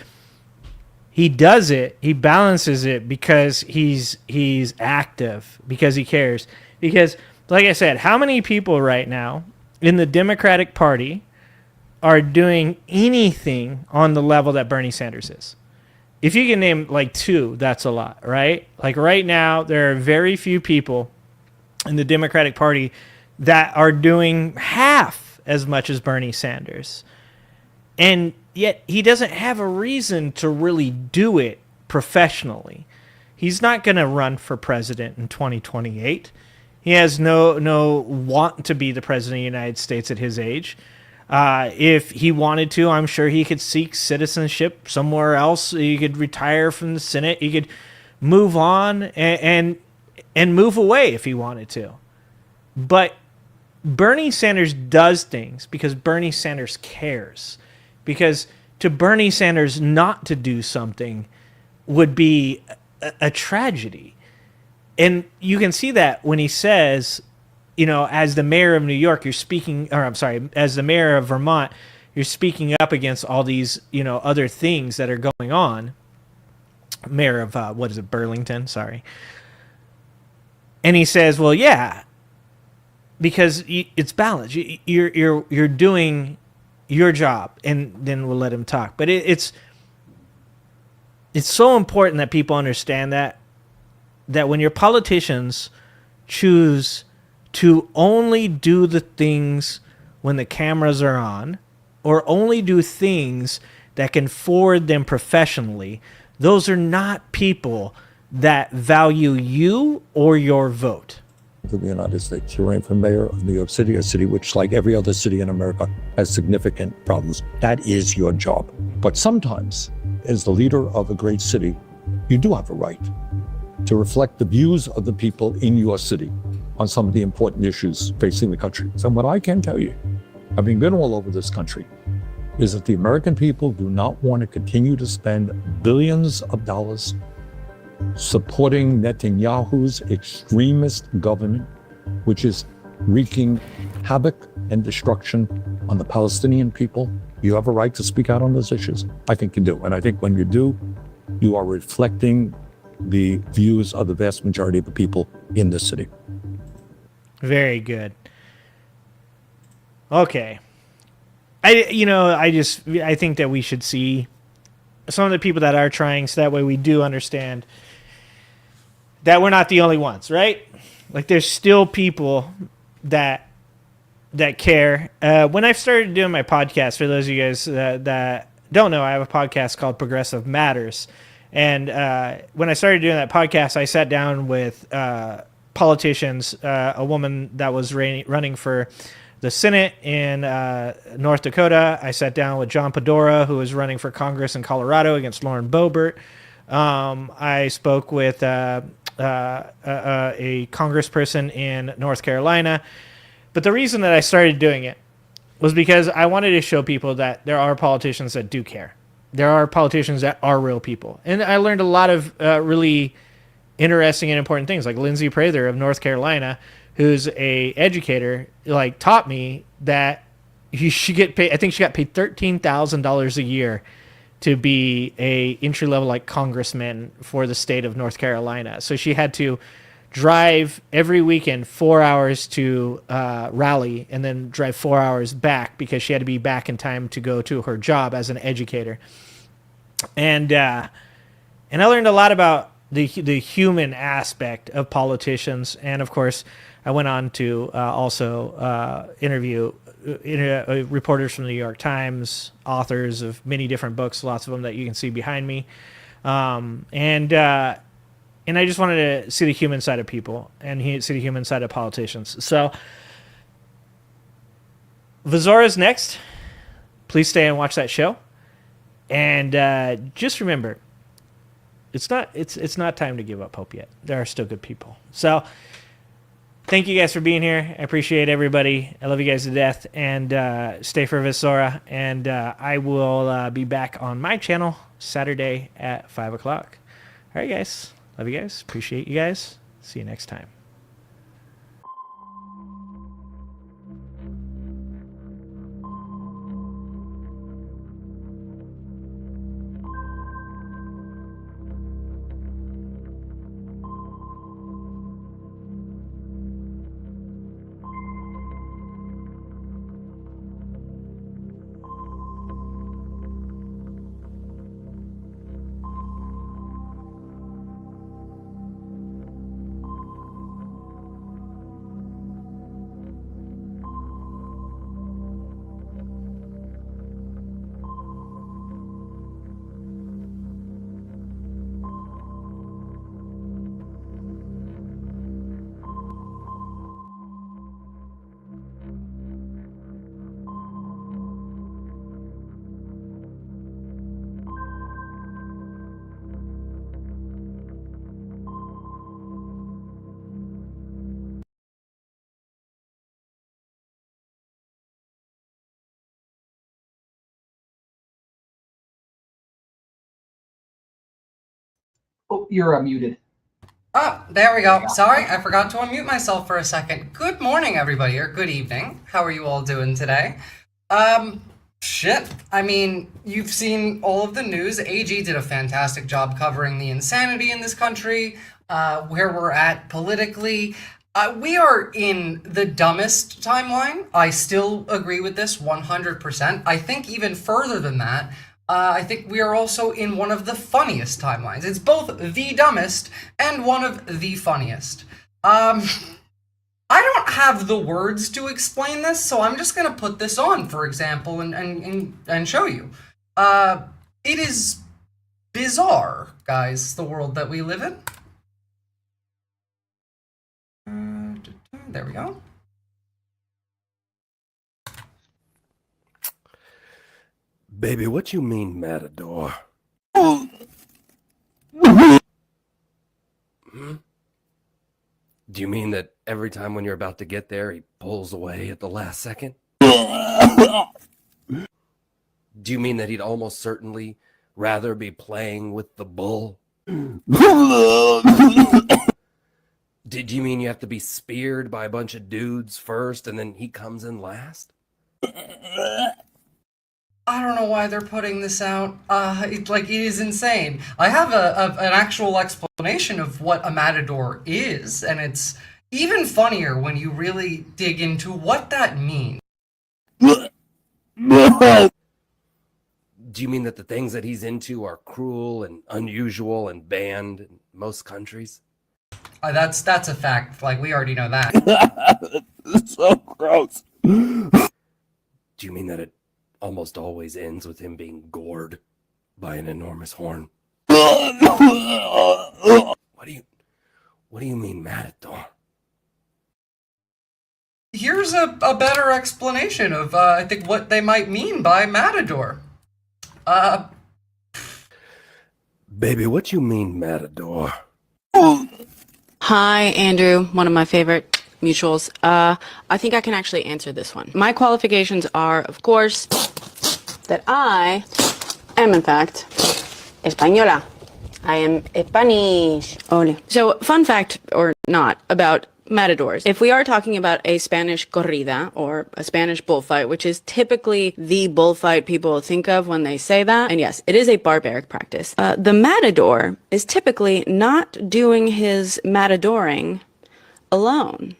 he does it, he balances it because he's active, because he cares. Because, like I said, how many people right now in the Democratic Party are doing anything on the level that Bernie Sanders is? If you can name like two, that's a lot, right? Like right now, there are very few people in the Democratic Party that are doing half as much as Bernie Sanders. And yet he doesn't have a reason to really do it professionally. He's not going to run for president in 2028. He has no want to be the president of the United States at his age. If he wanted to, I'm sure he could seek citizenship somewhere else. He could retire from the Senate. He could move on and move away if he wanted to. But Bernie Sanders does things because Bernie Sanders cares. Because to Bernie Sanders not to do something would be a tragedy. And you can see that when he says, you know, as the mayor of New York, you're speaking, or I'm sorry, as the mayor of Vermont, you're speaking up against all these, you know, other things that are going on. Mayor of, Burlington, sorry. And he says, well, yeah, because it's balanced. You're doing your job, and then we'll let him talk. But it's so important that people understand that when your politicians choose to only do the things when the cameras are on, or only do things that can forward them professionally, those are not people that value you or your vote. To the United States. You're running for mayor of New York City, a city which, like every other city in America, has significant problems. That is your job. But sometimes, as the leader of a great city, you do have a right to reflect the views of the people in your city on some of the important issues facing the country. So what I can tell you, having been all over this country, is that the American people do not want to continue to spend billions of dollars supporting Netanyahu's extremist government, which is wreaking havoc and destruction on the Palestinian people. You have a right to speak out on those issues. I think you do. And I think when you do, you are reflecting the views of the vast majority of the people in this city. Very good. Okay. I think that we should see some of the people that are trying, so that way we do understand that we're not the only ones, right? Like there's still people that care. When I started doing my podcast, for those of you guys that don't know, I have a podcast called Progressive Matters. And when I started doing that podcast, I sat down with politicians, a woman that was running for the Senate in North Dakota. I sat down with John Pedora, who was running for Congress in Colorado against Lauren Boebert. I spoke with a congressperson in North Carolina. But the reason that I started doing it was because I wanted to show people that there are politicians that do care. There are politicians that are real people. And I learned a lot of really interesting and important things, like Lindsay Prather of North Carolina, who's a educator, like taught me that you should get paid. I think she got paid $13,000 a year to be a entry level like congressman for the state of North Carolina. So she had to drive every weekend 4 hours to Raleigh and then drive 4 hours back because she had to be back in time to go to her job as an educator. And I learned a lot about the human aspect of politicians. And of course, I went on to also interview reporters from the New York Times, authors of many different books, lots of them that you can see behind me. And And I just wanted to see the human side of people and see the human side of politicians. So Visora's next. Please stay and watch that show. And just remember, it's not time to give up hope yet. There are still good people. So thank you guys for being here. I appreciate everybody. I love you guys to death. And stay for Visora. And I will be back on my channel Saturday at 5 o'clock. All right, guys. Love you guys. Appreciate you guys. See you next time. Oh, you're muted. Oh, there we go. Sorry, I forgot to unmute myself for a second. Good morning, everybody, or good evening. How are you all doing today? Shit. I mean, you've seen all of the news. AG did a fantastic job covering the insanity in this country, where we're at politically. We are in the dumbest timeline. I still agree with this 100%. I think even further than that, I think we are also in one of the funniest timelines. It's both the dumbest and one of the funniest. I don't have the words to explain this, so I'm just gonna put this on, for example, and show you. It is bizarre, guys, the world that we live in. There we go. Baby, what you mean, Matador? Do you mean that every time when you're about to get there, he pulls away at the last second? Do you mean that he'd almost certainly rather be playing with the bull? Did you mean you have to be speared by a bunch of dudes first and then he comes in last? I don't know why they're putting this out. It is insane. I have an actual explanation of what a matador is, and it's even funnier when you really dig into what that means. Do you mean that the things that he's into are cruel and unusual and banned in most countries? That's a fact. Like, we already know that. It's so gross. Do you mean that it almost always ends with him being gored by an enormous horn? What do you mean, Matador? Here's a better explanation of, I think, what they might mean by matador. Baby, what you mean, Matador? Hi, Andrew, one of my favorite mutuals. I think I can actually answer this one. My qualifications are, of course, that I am, in fact, española. I am Spanish. Ole. So, fun fact, or not, about matadors. If we are talking about a Spanish corrida or a Spanish bullfight, which is typically the bullfight people think of when they say that, and yes, it is a barbaric practice, the matador is typically not doing his matadoring alone.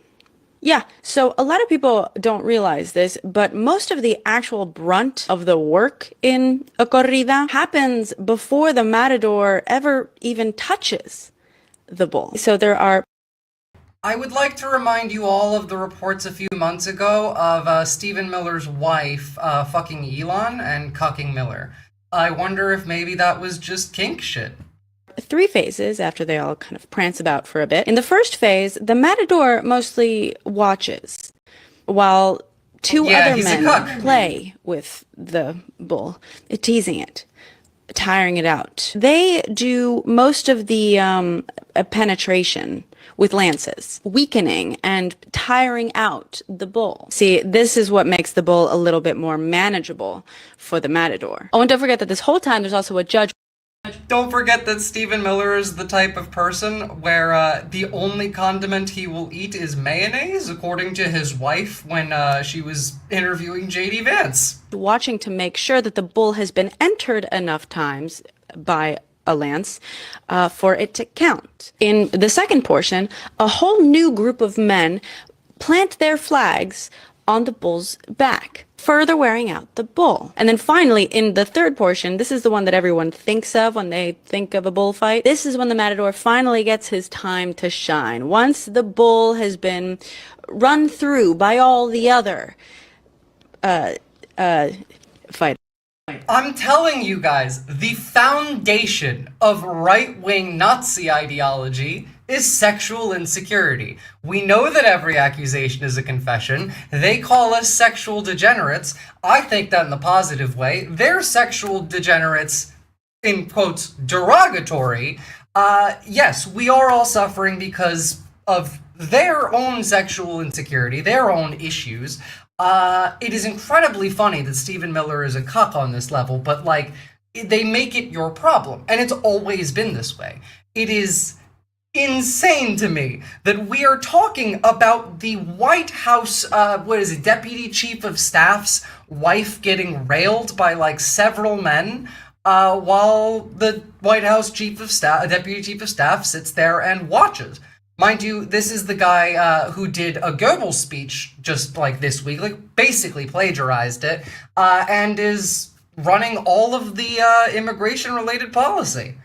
Yeah, so a lot of people don't realize this, but most of the actual brunt of the work in a corrida happens before the matador ever even touches the bull. So there are... I would like to remind you all of the reports a few months ago of Stephen Miller's wife fucking Elon and cucking Miller. I wonder if maybe that was just kink shit. 3 phases after they all kind of prance about for a bit. In the first phase, the matador mostly watches while 2 other he's a men cuck. play with the bull, teasing it, tiring it out. They do most of the penetration with lances, weakening and tiring out the bull. See, this is what makes the bull a little bit more manageable for the matador. Oh, and don't forget that this whole time there's also a judge. Don't forget that Stephen Miller is the type of person where the only condiment he will eat is mayonnaise, according to his wife when she was interviewing J.D. Vance. Watching to make sure that the bull has been entered enough times by a lance for it to count. In the second portion, a whole new group of men plant their flags on the bull's back, further wearing out the bull. And then finally, in the third portion, this is the one that everyone thinks of when they think of a bullfight. This is when the matador finally gets his time to shine. Once the bull has been run through by all the other fighters. I'm telling you guys, the foundation of right-wing Nazi ideology is sexual insecurity. We know that every accusation is a confession. They call us sexual degenerates. I think that in the positive way. They're sexual degenerates, in quotes, derogatory. Yes, we are all suffering because of their own sexual insecurity, their own issues. It is incredibly funny that Stephen Miller is a cuck on this level, but like, they make it your problem, and it's always been this way. It is insane to me that we are talking about the White House, Deputy Chief of Staff's wife getting railed by like several men, while the White House Deputy Chief of Staff sits there and watches. Mind you, this is the guy who did a Goebbels speech just like this week, like basically plagiarized it, and is running all of the immigration-related policy.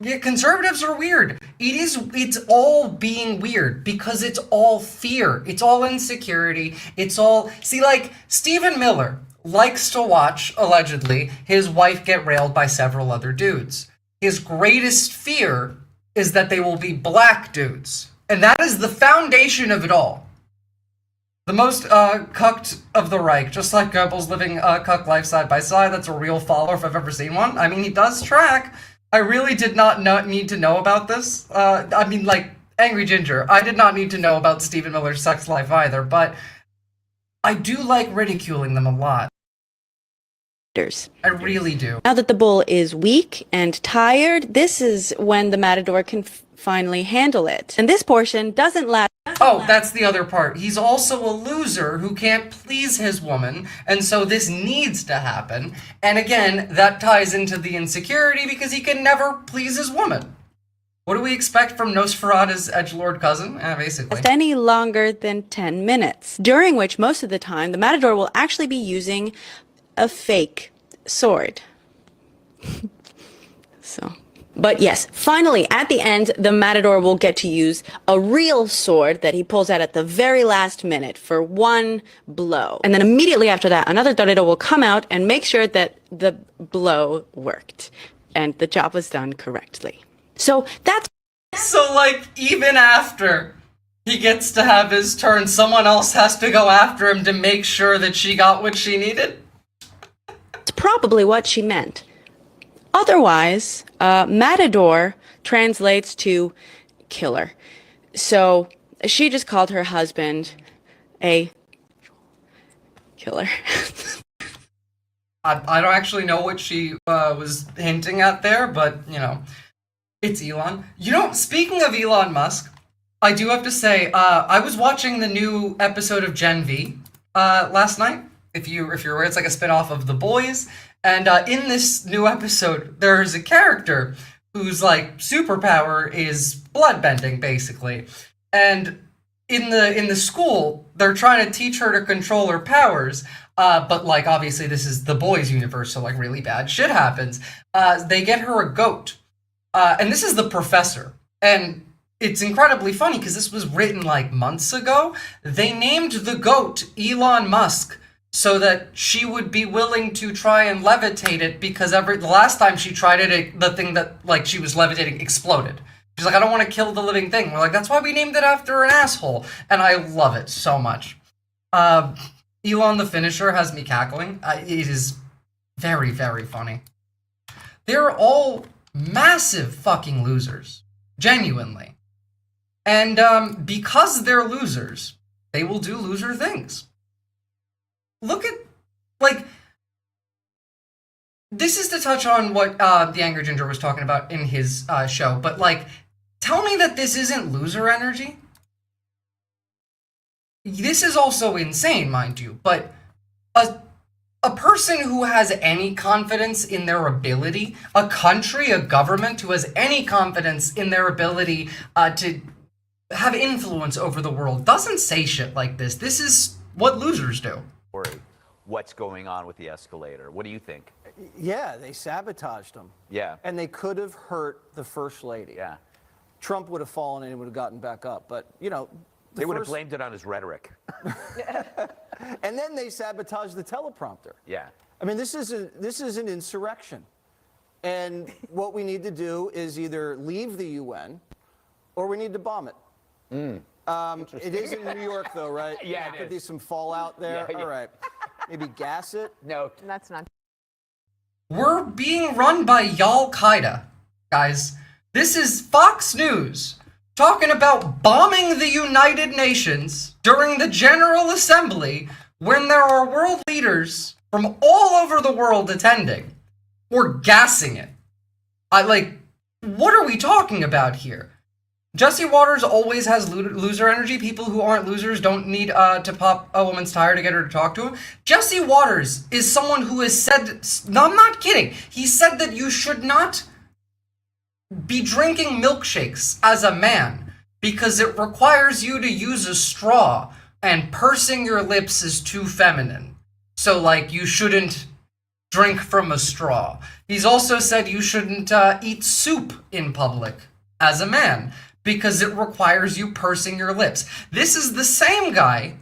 Yeah, conservatives are weird. It's all being weird because it's all fear. It's all insecurity. It's all... See, like, Stephen Miller likes to watch, allegedly, his wife get railed by several other dudes. His greatest fear is that they will be black dudes. And that is the foundation of it all. The most cucked of the Reich, just like Goebbels living a cuck life side by side. That's a real follower if I've ever seen one. I mean, he does track. I really did not need to know about this. I mean, like, Angry Ginger, I did not need to know about Stephen Miller's sex life either, but I do like ridiculing them a lot. I really do. Now that the bull is weak and tired, this is when the matador can finally handle it. And this portion doesn't last. Oh, that's the other part. He's also a loser who can't please his woman, and so this needs to happen. And again, that ties into the insecurity because he can never please his woman. What do we expect from Nosferatu's edgelord cousin? Basically. Any longer than 10 minutes, during which most of the time the matador will actually be using a fake sword. But yes, finally, at the end, the matador will get to use a real sword that he pulls out at the very last minute for one blow. And then immediately after that, another torero will come out and make sure that the blow worked and the job was done correctly. So that's... So, like, even after he gets to have his turn, someone else has to go after him to make sure that she got what she needed? It's probably what she meant. Otherwise, matador translates to killer. So she just called her husband a killer. I don't actually know what she was hinting at there, but, you know, it's Elon. You know, speaking of Elon Musk, I do have to say, I was watching the new episode of Gen V last night. If you're aware, it's like a spinoff of The Boys. And in this new episode, there's a character whose, like, superpower is bloodbending, basically. And in the school, they're trying to teach her to control her powers. But, like, obviously this is The Boys universe, so, like, really bad shit happens. They get her a goat. And this is the professor. And it's incredibly funny because this was written, like, months ago. They named the goat Elon Musk so that she would be willing to try and levitate it, because the last time she tried it, the thing that like she was levitating exploded. She's like, I don't want to kill the living thing. We're like, that's why we named it after an asshole. And I love it so much. Elon the Finisher has me cackling. It is very, very funny. They're all massive fucking losers. Genuinely. And because they're losers, they will do loser things. Look at, like, this is to touch on what the Angry Ginger was talking about in his show, but, like, tell me that this isn't loser energy. This is also insane, mind you, but a person who has any confidence in their ability, a country, a government who has any confidence in their ability to have influence over the world doesn't say shit like this. This is what losers do. What's going on with the escalator? What do you think? Yeah, they sabotaged them. Yeah. And they could have hurt the First Lady. Yeah. Trump would have fallen and he would have gotten back up. But, you know... They would have blamed it on his rhetoric. And then they sabotaged the teleprompter. Yeah. I mean, this is an insurrection. And what we need to do is either leave the UN or we need to bomb it. It is in New York, though, right? Yeah, there could be some fallout there. Yeah, yeah. All right. Maybe gas it? No. That's not. We're being run by Al-Qaeda, guys. This is Fox News talking about bombing the United Nations during the General Assembly when there are world leaders from all over the world attending. We're gassing it. What are we talking about here? Jesse Waters always has loser energy. People who aren't losers don't need to pop a woman's tire to get her to talk to him. Jesse Waters is someone who has said, no, I'm not kidding. He said that you should not be drinking milkshakes as a man because it requires you to use a straw and pursing your lips is too feminine. So, like, you shouldn't drink from a straw. He's also said you shouldn't eat soup in public as a man because it requires you pursing your lips. This is the same guy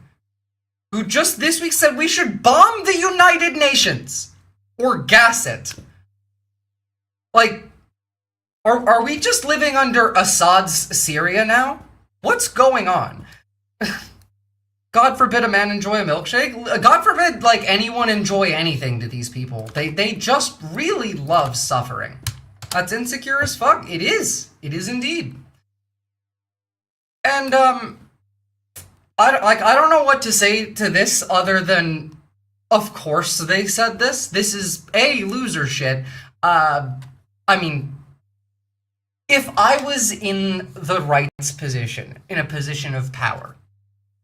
who just this week said we should bomb the United Nations or gas it. Like, are we just living under Assad's Syria now? What's going on? God forbid a man enjoy a milkshake. God forbid, like, anyone enjoy anything to these people. They just really love suffering. That's insecure as fuck. It is. It is indeed. And, I don't know what to say to this other than, of course they said this. This is loser shit. I mean, if I was in the right's position, in a position of power,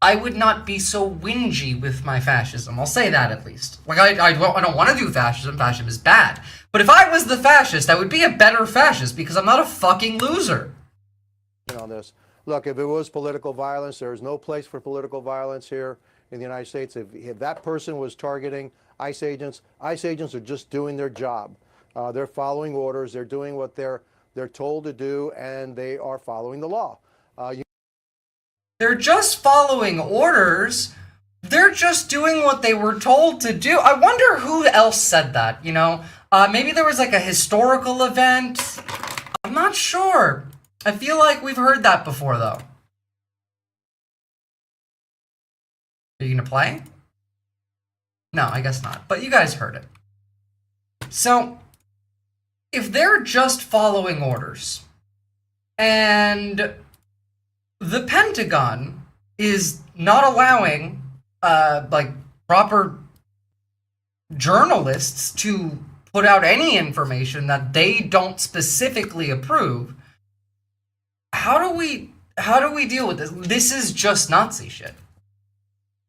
I would not be so whingy with my fascism. I'll say that at least. Like, I don't want to do fascism. Fascism is bad. But if I was the fascist, I would be a better fascist because I'm not a fucking loser. On this. Look, if it was political violence, there is no place for political violence here in the United States. If that person was targeting ICE agents are just doing their job. They're following orders. They're doing what they're told to do, and they are following the law. They're just following orders. They're just doing what they were told to do. I wonder who else said that, you know? Maybe there was like a historical event. I'm not sure. I feel like we've heard that before, though. Are you gonna play? No, I guess not. But you guys heard it. So, if they're just following orders, and the Pentagon is not allowing, proper journalists to put out any information that they don't specifically approve, how do we deal with this? This is just Nazi shit.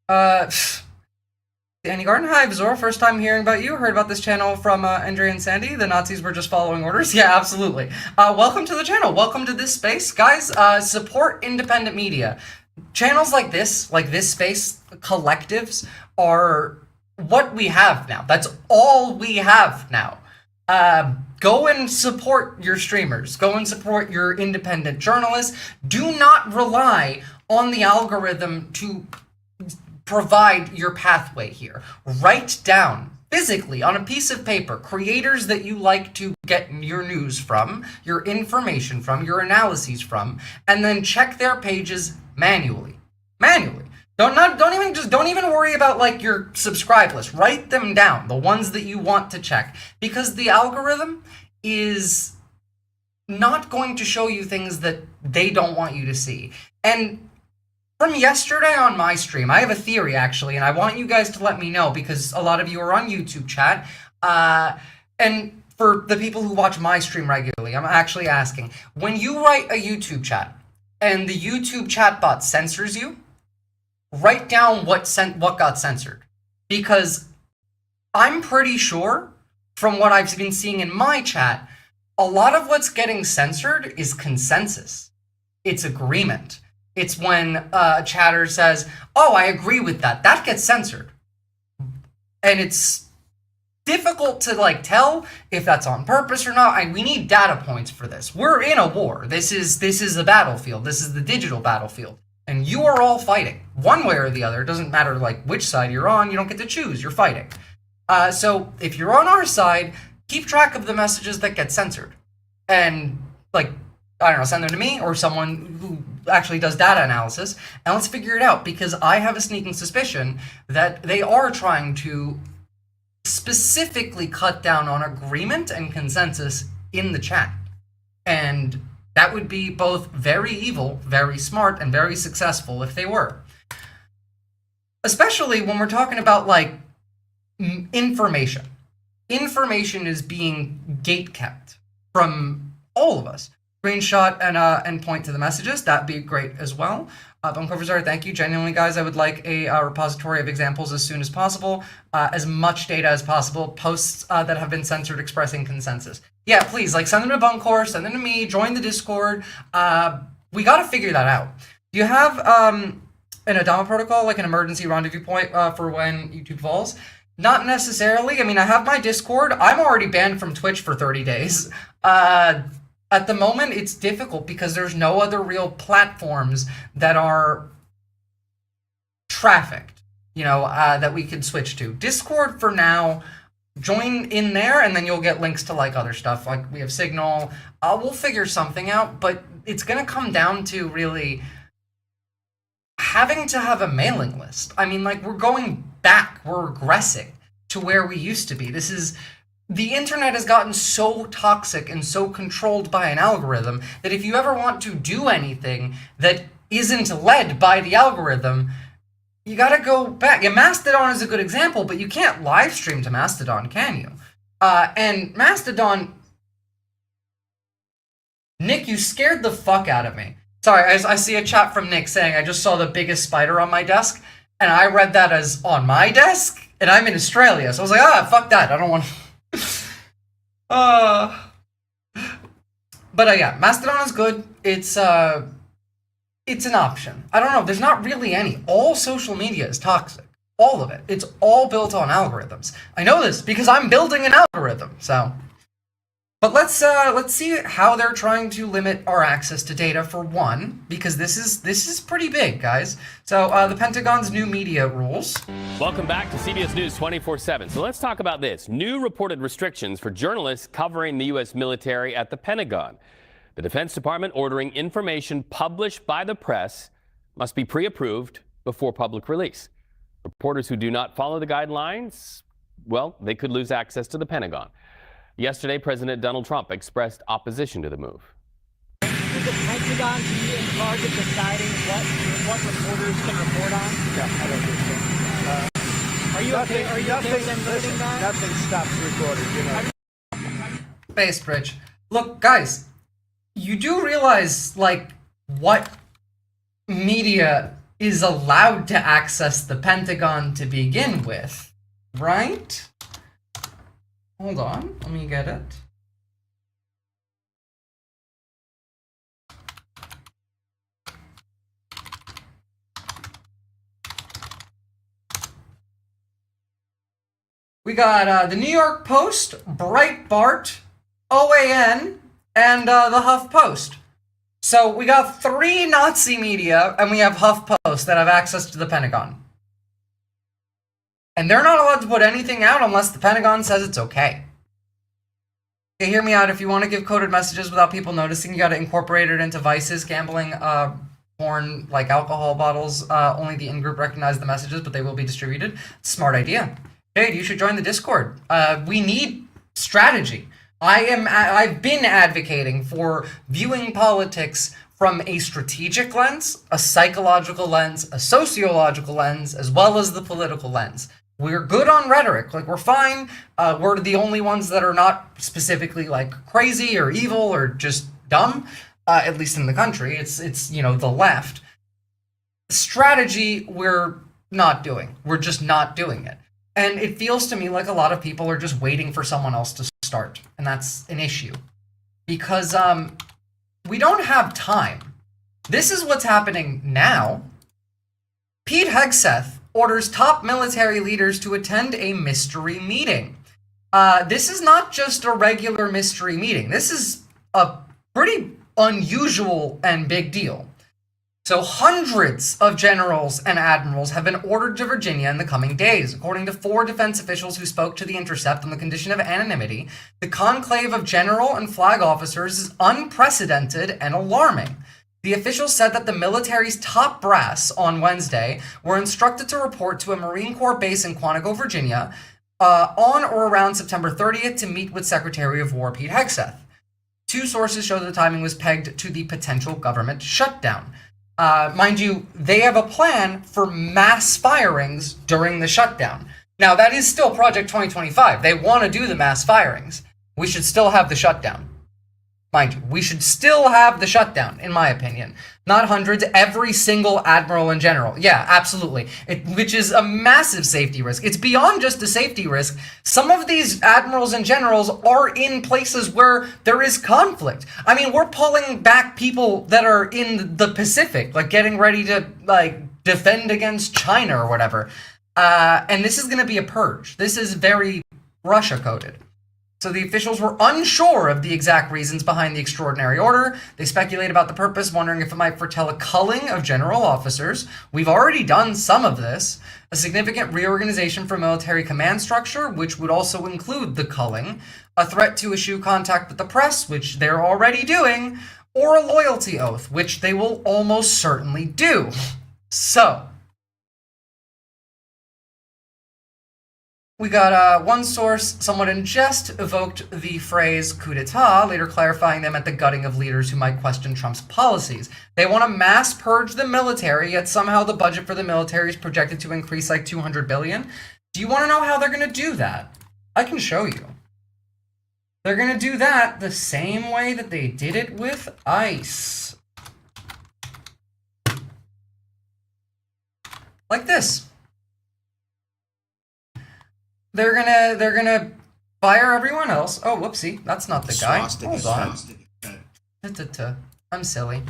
Danny Garden, hi, Visora, first time hearing about you. Heard about this channel from Andre and Sandy. The Nazis were just following orders. Yeah, absolutely. Welcome to the channel. Welcome to this space. Guys, support independent media. Channels like this space, collectives, are what we have now. That's all we have now. Go and support your streamers. Go and support your independent journalists. Do not rely on the algorithm to provide your pathway here. Write down physically on a piece of paper creators that you like to get your news from, your information from, your analyses from, and then check their pages manually. Don't even worry about like your subscribe list. Write them down, the ones that you want to check, because the algorithm is not going to show you things that they don't want you to see. And from yesterday on my stream, I have a theory actually, and I want you guys to let me know because a lot of you are on YouTube chat. And for the people who watch my stream regularly, I'm actually asking, when you write a YouTube chat and the YouTube chat bot censors you, write down what got censored. Because I'm pretty sure from what I've been seeing in my chat, a lot of what's getting censored is consensus. It's agreement. It's when a chatter says, oh, I agree with that. That gets censored. And it's difficult to like tell if that's on purpose or not. We need data points for this. We're in a war. This is the battlefield. This is the digital battlefield. And you are all fighting. One way or the other. It doesn't matter like which side you're on. You don't get to choose. You're fighting. So if you're on our side, keep track of the messages that get censored. And like, I don't know, send them to me or someone who actually does data analysis, and let's figure it out, because I have a sneaking suspicion that they are trying to specifically cut down on agreement and consensus in the chat. And that would be both very evil, very smart, and very successful if they were. Especially when we're talking about, like, information. Information is being gatekept from all of us. Screenshot and point to the messages. That'd be great as well. Visora, thank you. Genuinely, guys, I would like a repository of examples as soon as possible. As much data as possible. Posts that have been censored expressing consensus. Yeah, please, like, send them to Bunkor, send them to me, join the Discord. We got to figure that out. Do you have an Adama protocol, like an emergency rendezvous point for when YouTube falls? Not necessarily. I mean, I have my Discord. I'm already banned from Twitch for 30 days. At the moment, it's difficult because there's no other real platforms that are trafficked, you know, that we can switch to. Discord for now, join in there, and then you'll get links to like other stuff. Like we have Signal. We'll figure something out, but it's going to come down to really having to have a mailing list. I mean, like, we're going back. We're regressing to where we used to be. The internet has gotten so toxic and so controlled by an algorithm that if you ever want to do anything that isn't led by the algorithm, you gotta go back. Yeah, Mastodon is a good example, but you can't live stream to Mastodon, can you? And Mastodon... Nick, you scared the fuck out of me. Sorry, I see a chat from Nick saying, I just saw the biggest spider on my desk, and I read that as on my desk, and I'm in Australia, so I was like, fuck that, I don't want... But yeah, Mastodon is good. It's an option. I don't know. There's not really any. All social media is toxic. All of it. It's all built on algorithms. I know this because I'm building an algorithm. So, but let's see how they're trying to limit our access to data for one, because this is pretty big, guys. So the Pentagon's new media rules. Welcome back to CBS News 24/7. So let's talk about this. New reported restrictions for journalists covering the U.S. military at the Pentagon. The Defense Department ordering information published by the press must be pre-approved before public release. Reporters who do not follow the guidelines, well, they could lose access to the Pentagon. Yesterday, President Donald Trump expressed opposition to the move. Should the Pentagon be in charge of deciding what reporters can report on? Yeah, I don't think so. Are you okay with them voting that? Nothing stops reporters, you know. Base Bridge. Look, guys, you do realize, like, what media is allowed to access the Pentagon to begin with, right? Hold on, let me get it. We got the New York Post, Breitbart, OAN, and the HuffPost. So we got 3 Nazi media, and we have HuffPost that have access to the Pentagon. And they're not allowed to put anything out unless the Pentagon says it's okay. Okay, hear me out. If you want to give coded messages without people noticing, you got to incorporate it into vices, gambling, porn, like alcohol bottles. Only the in-group recognize the messages, but they will be distributed. Smart idea. Jade, you should join the Discord. We need strategy. I've been advocating for viewing politics from a strategic lens, a psychological lens, a sociological lens, as well as the political lens. We're good on rhetoric, like we're fine. We're the only ones that are not specifically like crazy or evil or just dumb, at least in the country. It's you know, the left. Strategy, we're not doing. We're just not doing it. And it feels to me like a lot of people are just waiting for someone else to start. And that's an issue. Because we don't have time. This is what's happening now. Pete Hegseth orders top military leaders to attend a mystery meeting. This is not just a regular mystery meeting. This is a pretty unusual and big deal. So hundreds of generals and admirals have been ordered to Virginia in the coming days. According to 4 defense officials who spoke to The Intercept on the condition of anonymity, the conclave of general and flag officers is unprecedented and alarming. The officials said that the military's top brass on Wednesday were instructed to report to a Marine Corps base in Quantico, Virginia, on or around September 30th to meet with Secretary of War Pete Hegseth. 2 sources show that the timing was pegged to the potential government shutdown. Mind you, they have a plan for mass firings during the shutdown. Now, that is still Project 2025. They want to do the mass firings. We should still have the shutdown. Mind you, we should still have the shutdown, in my opinion. Not hundreds, every single admiral and general. Yeah, absolutely. Which is a massive safety risk. It's beyond just a safety risk. Some of these admirals and generals are in places where there is conflict. I mean, we're pulling back people that are in the Pacific, like getting ready to like defend against China or whatever. And this is going to be a purge. This is very Russia-coded. So the officials were unsure of the exact reasons behind the extraordinary order. They speculate about the purpose, wondering if it might foretell a culling of general officers. We've already done some of this. A significant reorganization for military command structure, which would also include the culling. A threat to issue contact with the press, which they're already doing. Or a loyalty oath, which they will almost certainly do. So we got one source, someone in jest evoked the phrase coup d'etat, later clarifying they meant the gutting of leaders who might question Trump's policies. They want to mass purge the military, yet somehow the budget for the military is projected to increase like $200 billion. Do you want to know how they're going to do that? I can show you. They're going to do that the same way that they did it with ICE. Like this. They're gonna fire everyone else. Oh, whoopsie, that's not the guy. Hold on. I'm silly.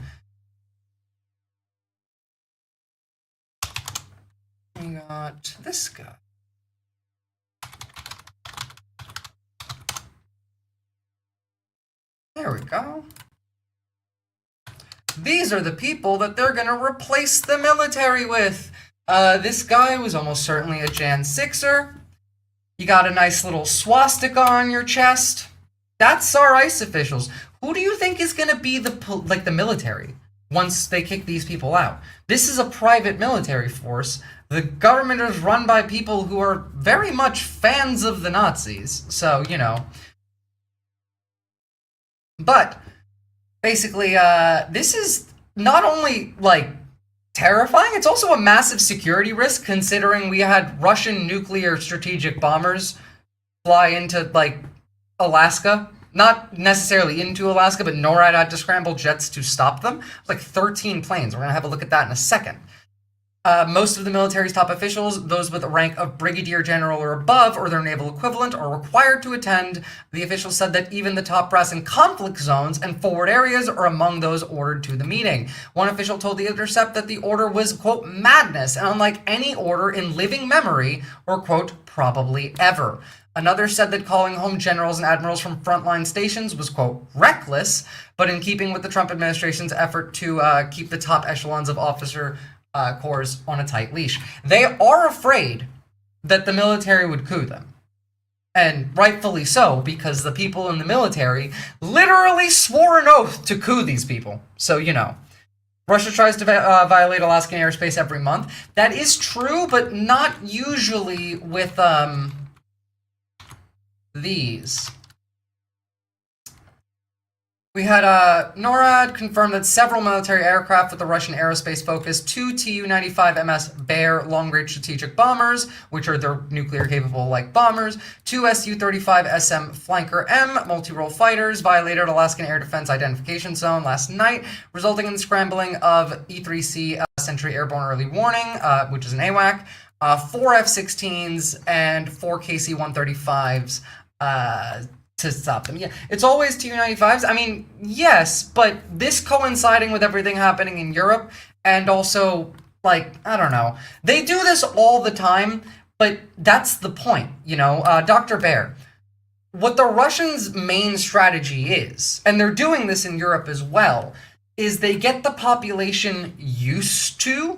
We got this guy. There we go. These are the people that they're gonna replace the military with. This guy was almost certainly a Jan 6er. You got a nice little swastika on your chest. That's our ICE officials. Who do you think is going to be the military once they kick these people out? This is a private military force. The government is run by people who are very much fans of the Nazis. So, you know. But basically, this is not only like terrifying, it's also a massive security risk, considering we had Russian nuclear strategic bombers fly into like Alaska, not necessarily into Alaska, but NORAD had to scramble jets to stop them. Like 13 planes. We're gonna have a look at that in a second. Most of the military's top officials, those with a rank of brigadier general or above, or their naval equivalent, are required to attend. The officials said that even the top brass in conflict zones and forward areas are among those ordered to the meeting. One official told The Intercept that the order was, quote, madness, and unlike any order in living memory, or, quote, probably ever. Another said that calling home generals and admirals from frontline stations was, quote, reckless, but in keeping with the Trump administration's effort to keep the top echelons of officer corps on a tight leash. They are afraid that the military would coup them. And rightfully so, because the people in the military literally swore an oath to coup these people. So, you know. Russia tries to violate Alaskan airspace every month. That is true, but not usually with these. We had NORAD confirm that several military aircraft with the Russian aerospace focus, 2 Tu-95MS Bear long-range strategic bombers, which are their nuclear-capable like bombers, 2 Su-35SM Flanker M multi-role fighters violated Alaskan Air Defense Identification Zone last night, resulting in the scrambling of E-3C Sentry Airborne Early Warning, which is an AWAC, 4 F-16s, and 4 KC-135s, to stop them. Yeah, it's always Tu-95s. I mean, yes, but this coinciding with everything happening in Europe, and also, like, I don't know. They do this all the time, but that's the point, you know? Dr. Bear, what the Russians' main strategy is, and they're doing this in Europe as well, is they get the population used to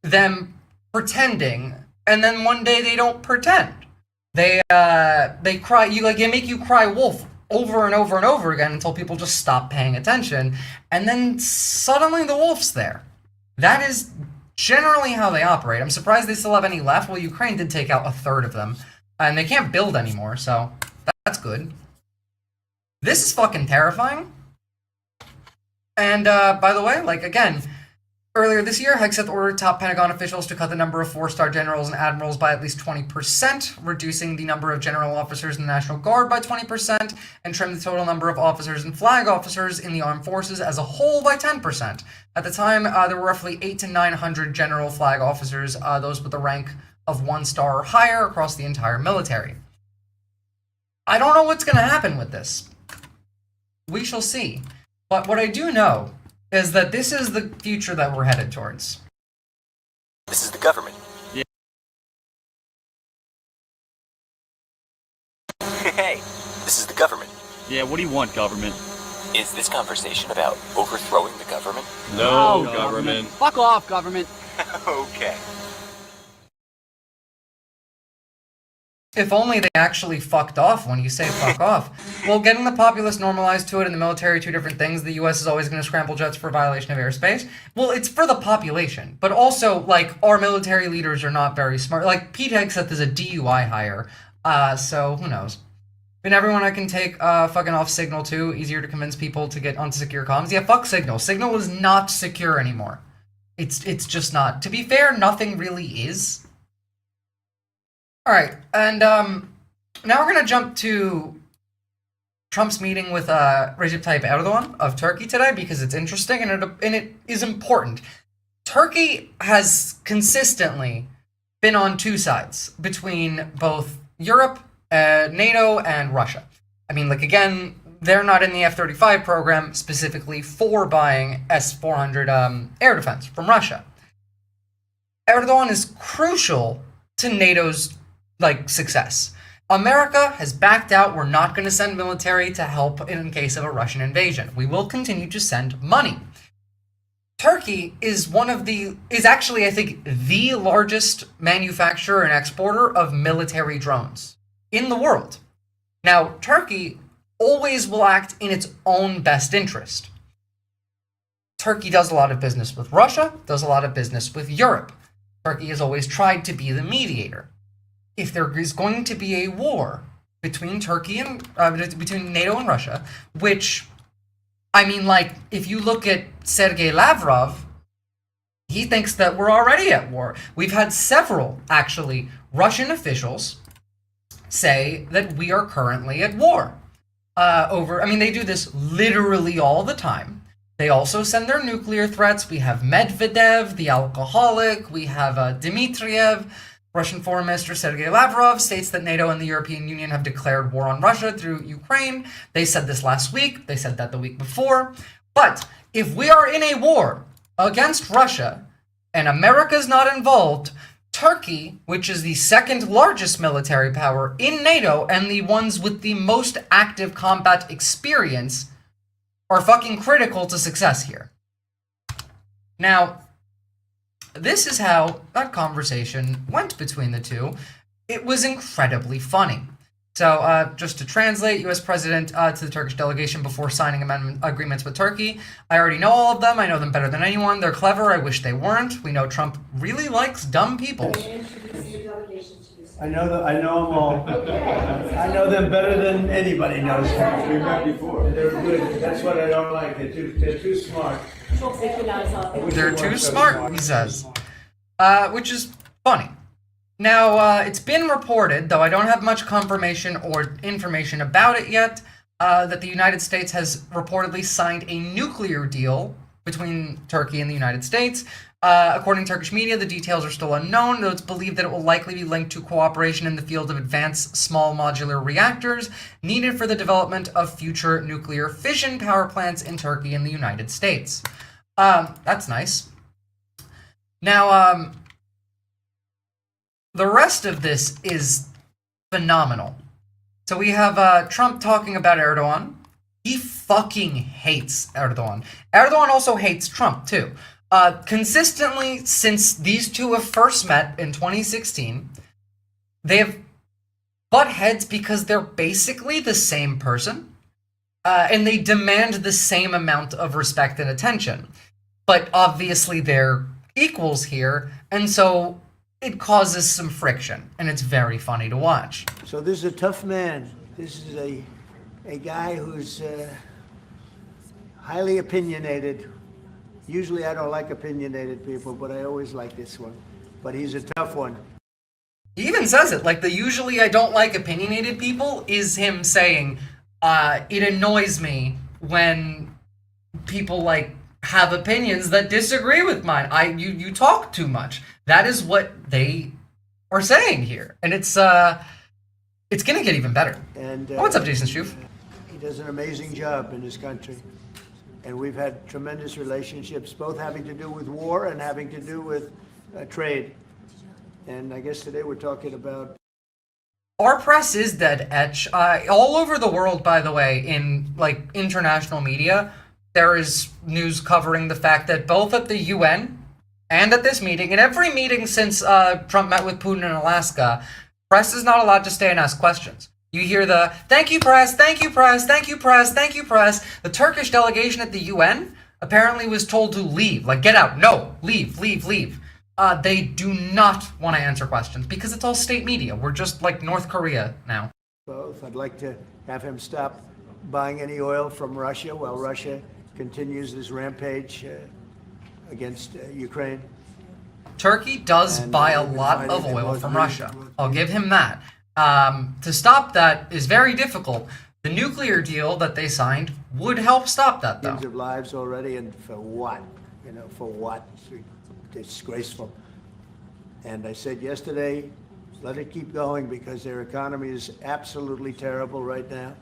them pretending, and then one day they don't pretend. They cry, they make you cry wolf over and over and over again until people just stop paying attention, and then suddenly the wolf's there. That is generally how they operate. I'm surprised they still have any left. Well, Ukraine did take out a third of them, and they can't build anymore, so that's good. This is fucking terrifying. And by the way, like, again, earlier this year, Hegseth ordered top Pentagon officials to cut the number of 4-star generals and admirals by at least 20%, reducing the number of general officers in the National Guard by 20%, and trim the total number of officers and flag officers in the armed forces as a whole by 10%. At the time, there were roughly 800 to 900 general flag officers, those with the rank of 1 star or higher across the entire military. I don't know what's going to happen with this. We shall see. But what I do know is that this is the future that we're headed towards. This is the government. Yeah. Hey, this is the government. Yeah, what do you want, government? Is this conversation about overthrowing the government? No, government. Fuck off, government. Okay. If only they actually fucked off when you say fuck off. Well, getting the populace normalized to it and the military, two different things. The US is always going to scramble jets for violation of airspace. Well, it's for the population. But also, like, our military leaders are not very smart. Like, Pete Hegseth is a DUI hire. So, who knows? And everyone I can take fucking off Signal too. Easier to convince people to get onto secure comms. Yeah, fuck Signal. Signal is not secure anymore. It's just not. To be fair, nothing really is. All right, and now we're going to jump to Trump's meeting with Recep Tayyip Erdogan of Turkey today because it's interesting and it is important. Turkey has consistently been on two sides between both Europe, NATO, and Russia. I mean, like, again, they're not in the F-35 program specifically for buying S-400 air defense from Russia. Erdogan is crucial to NATO's success. America has backed out. We're not going to send military to help in case of a Russian invasion. We will continue to send money. Turkey is actually, I think, the largest manufacturer and exporter of military drones in the world. Now, Turkey always will act in its own best interest. Turkey does a lot of business with Russia, does a lot of business with Europe. Turkey has always tried to be the mediator. If there is going to be a war between Turkey and between NATO and Russia, which, I mean, like, if you look at Sergei Lavrov, he thinks that we're already at war. We've had several, actually, Russian officials say that we are currently at war. They do this literally all the time. They also send their nuclear threats. We have Medvedev, the alcoholic. We have Dmitriev. Russian Foreign Minister Sergei Lavrov states that NATO and the European Union have declared war on Russia through Ukraine. They said this last week. They said that the week before. But if we are in a war against Russia and America's not involved, Turkey, which is the second largest military power in NATO and the ones with the most active combat experience, are fucking critical to success here. Now, this is how that conversation went between the two. it was incredibly funny. So just to translate, U.S. President to the Turkish delegation before signing agreements with Turkey. I already know all of them. I know them better than anyone. They're clever. I wish they weren't. We know Trump really likes dumb people. I know them all. I know them better than anybody knows them. We met before. They're good. That's what I don't like. They're too smart. They're too smart, he says. Which is funny. Now, it's been reported, though I don't have much confirmation or information about it yet, that the United States has reportedly signed a nuclear deal between Turkey and the United States. According to Turkish media, the details are still unknown, though it's believed that it will likely be linked to cooperation in the field of advanced small modular reactors needed for the development of future nuclear fission power plants in Turkey and the United States. That's nice. Now, the rest of this is phenomenal. So we have Trump talking about Erdogan. He fucking hates Erdogan. Erdogan also hates Trump, too. Consistently, since these two have first met in 2016, they have butt heads because they're basically the same person, and they demand the same amount of respect and attention. But obviously they're equals here, and so it causes some friction, and it's very funny to watch. So this is a tough man. This is a guy who's highly opinionated. Usually I don't like opinionated people, but I always like this one. But he's a tough one. He even says it, like the usually I don't like opinionated people is him saying, it annoys me when people like have opinions that disagree with mine. You talk too much. That is what they are saying here. And it's gonna get even better. And what's up, Jason Schoof? He does an amazing job in this country. And we've had tremendous relationships, both having to do with war and having to do with trade. And I guess today we're talking about... Our press is dead, Etch. All over the world, by the way, in like international media, there is news covering the fact that both at the UN and at this meeting, and every meeting since Trump met with Putin in Alaska, press is not allowed to stay and ask questions. You hear the, thank you, press, thank you, press, thank you, press, thank you, press. The Turkish delegation at the UN apparently was told to leave. Like, get out. No, leave, leave, leave. They do not want to answer questions because it's all state media. We're just like North Korea now. Both. I'd like to have him stop buying any oil from Russia while Russia continues this rampage against Ukraine. Turkey does buy a lot of oil from Russia. I'll give him that. To stop that is very difficult. The nuclear deal that they signed would help stop that, though. Millions of lives already, and for what? You know, for what? It's disgraceful. And I said yesterday, let it keep going because their economy is absolutely terrible right now.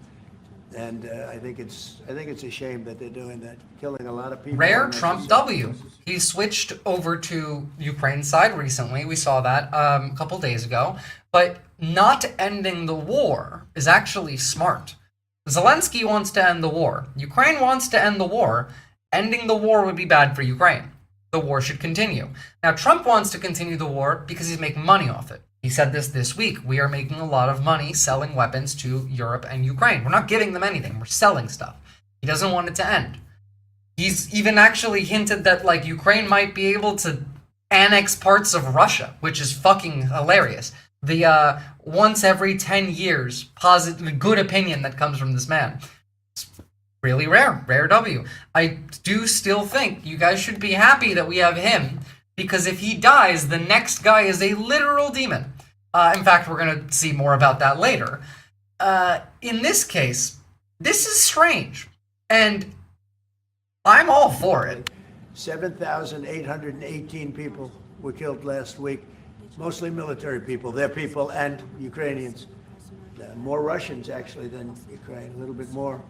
And I think it's a shame that they're doing that, killing a lot of people. Rare Trump W. He switched over to Ukraine's side recently. We saw that a couple days ago. But not ending the war is actually smart. Zelensky wants to end the war. Ukraine wants to end the war. Ending the war would be bad for Ukraine. The war should continue. Now, Trump wants to continue the war because he's making money off it. He said this week. We are making a lot of money selling weapons to Europe and Ukraine. We're not giving them anything. We're selling stuff. He doesn't want it to end. He's even actually hinted that like Ukraine might be able to annex parts of Russia, which is fucking hilarious. The once every 10 years positive good opinion that comes from this man. It's really rare. Rare W. I do still think you guys should be happy that we have him. Because if he dies, the next guy is a literal demon. In fact, we're going to see more about that later. In this case, this is strange. And I'm all for it. 7,818 people were killed last week. Mostly military people, their people, and Ukrainians. More Russians, actually, than Ukraine. A little bit more.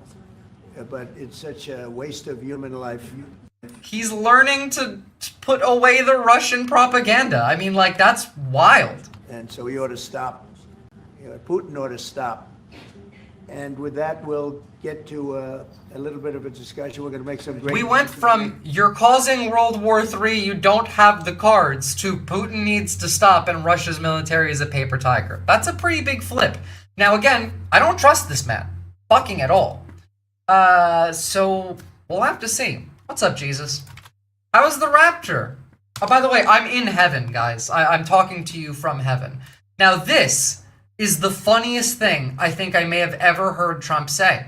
But it's such a waste of human life. He's learning to put away the Russian propaganda. I mean, like, that's wild. And so he ought to stop. You know, Putin ought to stop. And with that, we'll get to a little bit of a discussion. We're going to make some great... We went from you're causing World War III, you don't have the cards, to Putin needs to stop and Russia's military is a paper tiger. That's a pretty big flip. Now again, I don't trust this man. Fucking at all. So we'll have to see. What's up, Jesus? How was the rapture? Oh, by the way, I'm in heaven, guys. I'm talking to you from heaven. Now this is the funniest thing I think I may have ever heard Trump say.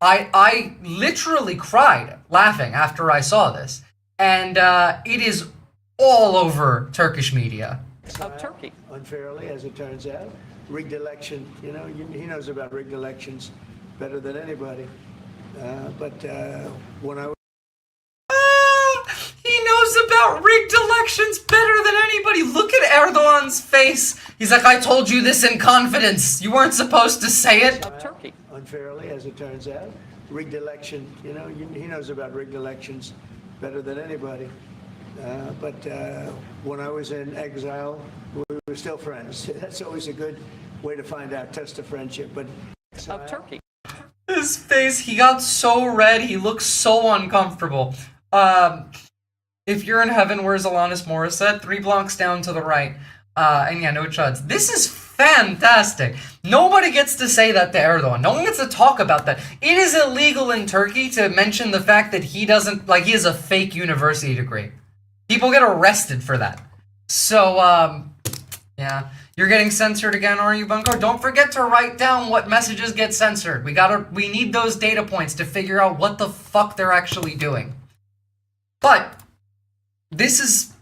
I literally cried laughing after I saw this. And it is all over Turkish media. Of Turkey. Unfairly, as it turns out. Rigged election, you know, he knows about rigged elections better than anybody. But when I was... He knows about rigged elections better than anybody. Look at Erdogan's face. He's like, I told you this in confidence. You weren't supposed to say it. Of Turkey. Unfairly, as it turns out. Rigged election, you know, he knows about rigged elections better than anybody. But when I was in exile, we were still friends. That's always a good way to find out, test of friendship. But of Turkey. His face, he got so red, he looks so uncomfortable. If you're in heaven, where's Alanis Morissette? 3 blocks down to the right. And yeah, no chuds. This is fantastic. Nobody gets to say that to Erdogan. No one gets to talk about that. It is illegal in Turkey to mention the fact that he doesn't, like, he has a fake university degree. People get arrested for that. So, yeah. You're getting censored again, are you, Bunko? Don't forget to write down what messages get censored. We need those data points to figure out what the fuck they're actually doing. But this is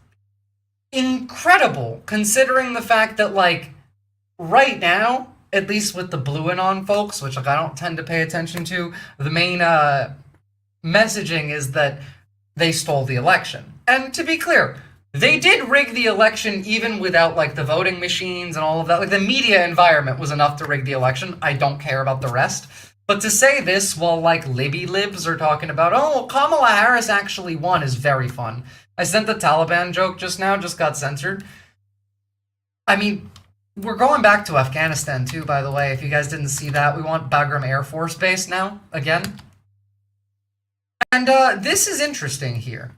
incredible, considering the fact that, like, right now, at least with the Blue Anon folks, which, like, I don't tend to pay attention to, the main messaging is that they stole the election. And to be clear, they did rig the election even without, like, the voting machines and all of that. Like, the media environment was enough to rig the election. I don't care about the rest. But to say this while, like, Libby libs are talking about, oh, Kamala Harris actually won is very fun. I sent the Taliban joke just now, just got censored. I mean, we're going back to Afghanistan, too, by the way. If you guys didn't see that, we want Bagram Air Force Base now, again. And this is interesting here.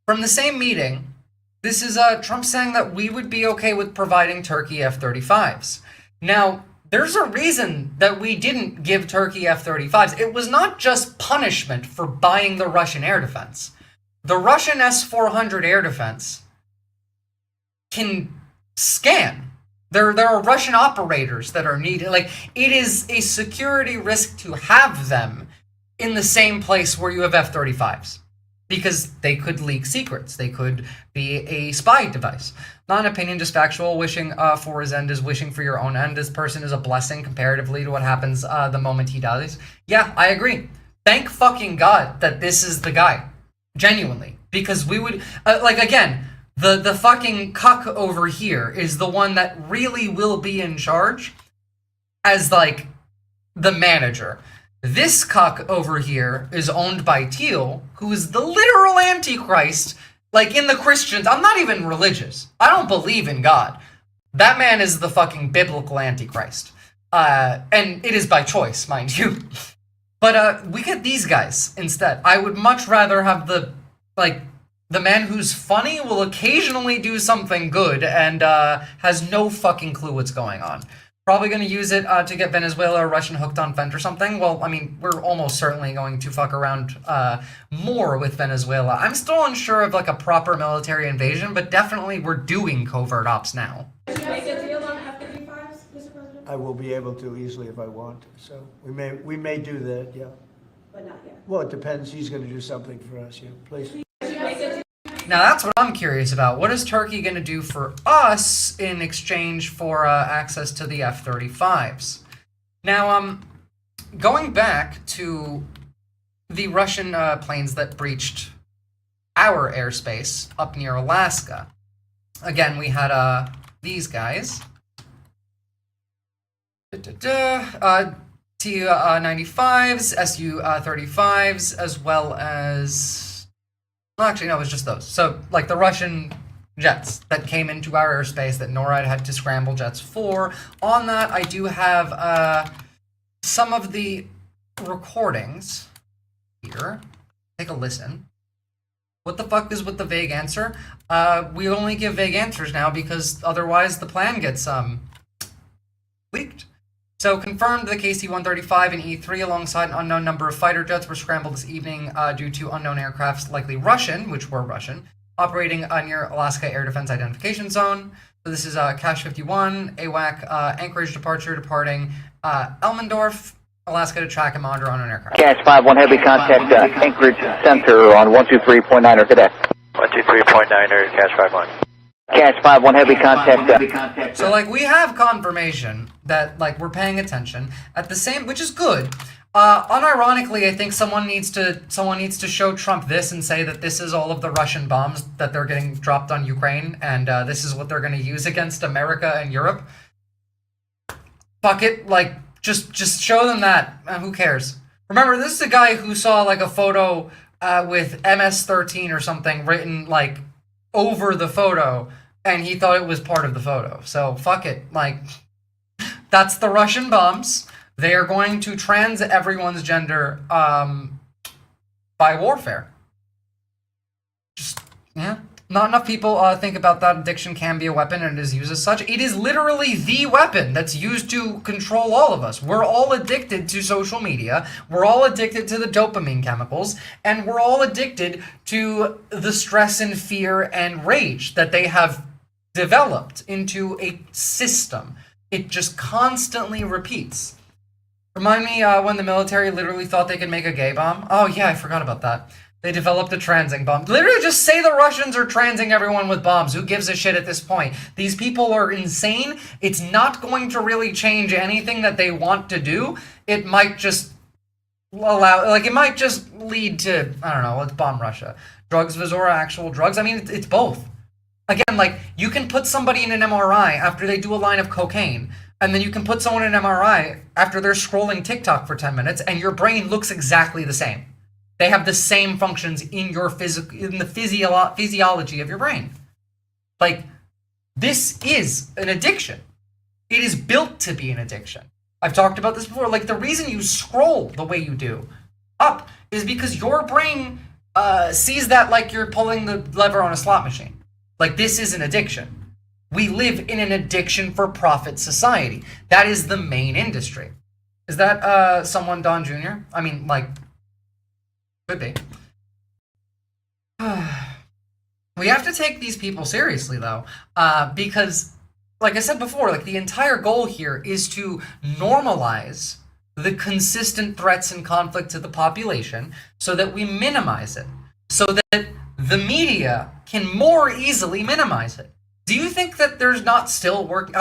From the same meeting, this is Trump saying that we would be okay with providing Turkey F-35s. Now, there's a reason that we didn't give Turkey F-35s. It was not just punishment for buying the Russian air defense. The Russian S-400 air defense can scan. There are Russian operators that are needed. Like, it is a security risk to have them in the same place where you have F-35s. Because they could leak secrets. They could be a spy device. Not an opinion, just factual. Wishing for his end is wishing for your own end. This person is a blessing comparatively to what happens the moment he dies. Yeah, I agree. Thank fucking God that this is the guy. Genuinely. Because we would... like, again, the fucking cuck over here is the one that really will be in charge as, like, the manager. This cuck over here is owned by Teal, who is the literal Antichrist. Like, in the Christians, I'm not even religious. I don't believe in God. That man is the fucking biblical Antichrist. And it is by choice, mind you. But we get these guys instead. I would much rather have the man who's funny will occasionally do something good and has no fucking clue what's going on. Probably going to use it to get Venezuela or Russian hooked on Fent or something. Well, I mean, we're almost certainly going to fuck around more with Venezuela. I'm still unsure of, like, a proper military invasion, but definitely we're doing covert ops now. I will be able to easily if I want to. So we may do that, yeah. But not yet. Well, it depends. He's going to do something for us, yeah. Please. Now that's what I'm curious about. What is Turkey going to do for us in exchange for access to the F-35s? Now, going back to the Russian planes that breached our airspace up near Alaska. Again, we had these guys. Tu-95s, Su-35s, as well as... Well, actually, no, it was just those. So, like, the Russian jets that came into our airspace that NORAD had to scramble jets for. On that, I do have some of the recordings here. Take a listen. What the fuck is with the vague answer? We only give vague answers now because otherwise the plan gets leaked. So confirmed the KC-135 and E-3 alongside an unknown number of fighter jets were scrambled this evening due to unknown aircrafts, likely Russian, which were Russian, operating near Alaska Air Defense Identification Zone. So this is Cash 51, AWAC, Anchorage departure, departing Elmendorf, Alaska to track and monitor unknown aircraft. Cash 5-1 heavy contact Anchorage Center on 123.9er today. 123.9er, Cash 5-1. Cash 5-1 heavy contact. So like we have confirmation that like we're paying attention at the same, which is good. Unironically, I think someone needs to show Trump this and say that this is all of the Russian bombs that they're getting dropped on Ukraine, and this is what they're going to use against America and Europe. Fuck it, like just show them that. Who cares? Remember, this is a guy who saw like a photo with MS-13 or something written like over the photo, and he thought it was part of the photo. So fuck it, like that's the Russian bombs. They are going to trans everyone's gender by warfare. Just, yeah. Not enough people think about that addiction can be a weapon and it is used as such. It is literally the weapon that's used to control all of us. We're all addicted to social media. We're all addicted to the dopamine chemicals. And we're all addicted to the stress and fear and rage that they have developed into a system. It just constantly repeats. Remind me when the military literally thought they could make a gay bomb. Oh yeah, I forgot about that. They developed a transing bomb. Literally just say the Russians are transing everyone with bombs. Who gives a shit at this point? These people are insane. It's not going to really change anything that they want to do. It might just it might just lead to, I don't know, let's bomb Russia. Drugs, Visora, actual drugs. I mean, it's both. Again, like, you can put somebody in an MRI after they do a line of cocaine, and then you can put someone in an MRI after they're scrolling TikTok for 10 minutes, and your brain looks exactly the same. They have the same functions in your physiology of your brain. Like, this is an addiction. It is built to be an addiction. I've talked about this before. Like, the reason you scroll the way you do up is because your brain sees that like you're pulling the lever on a slot machine. Like, this is an addiction. We live in an addiction for profit society. That is the main industry. Is that someone Don Jr.? I mean, like, could be. We have to take these people seriously, though, because, like I said before, like the entire goal here is to normalize the consistent threats and conflict to the population so that we minimize it, so that the media can more easily minimize it. Do you think that there's not still work?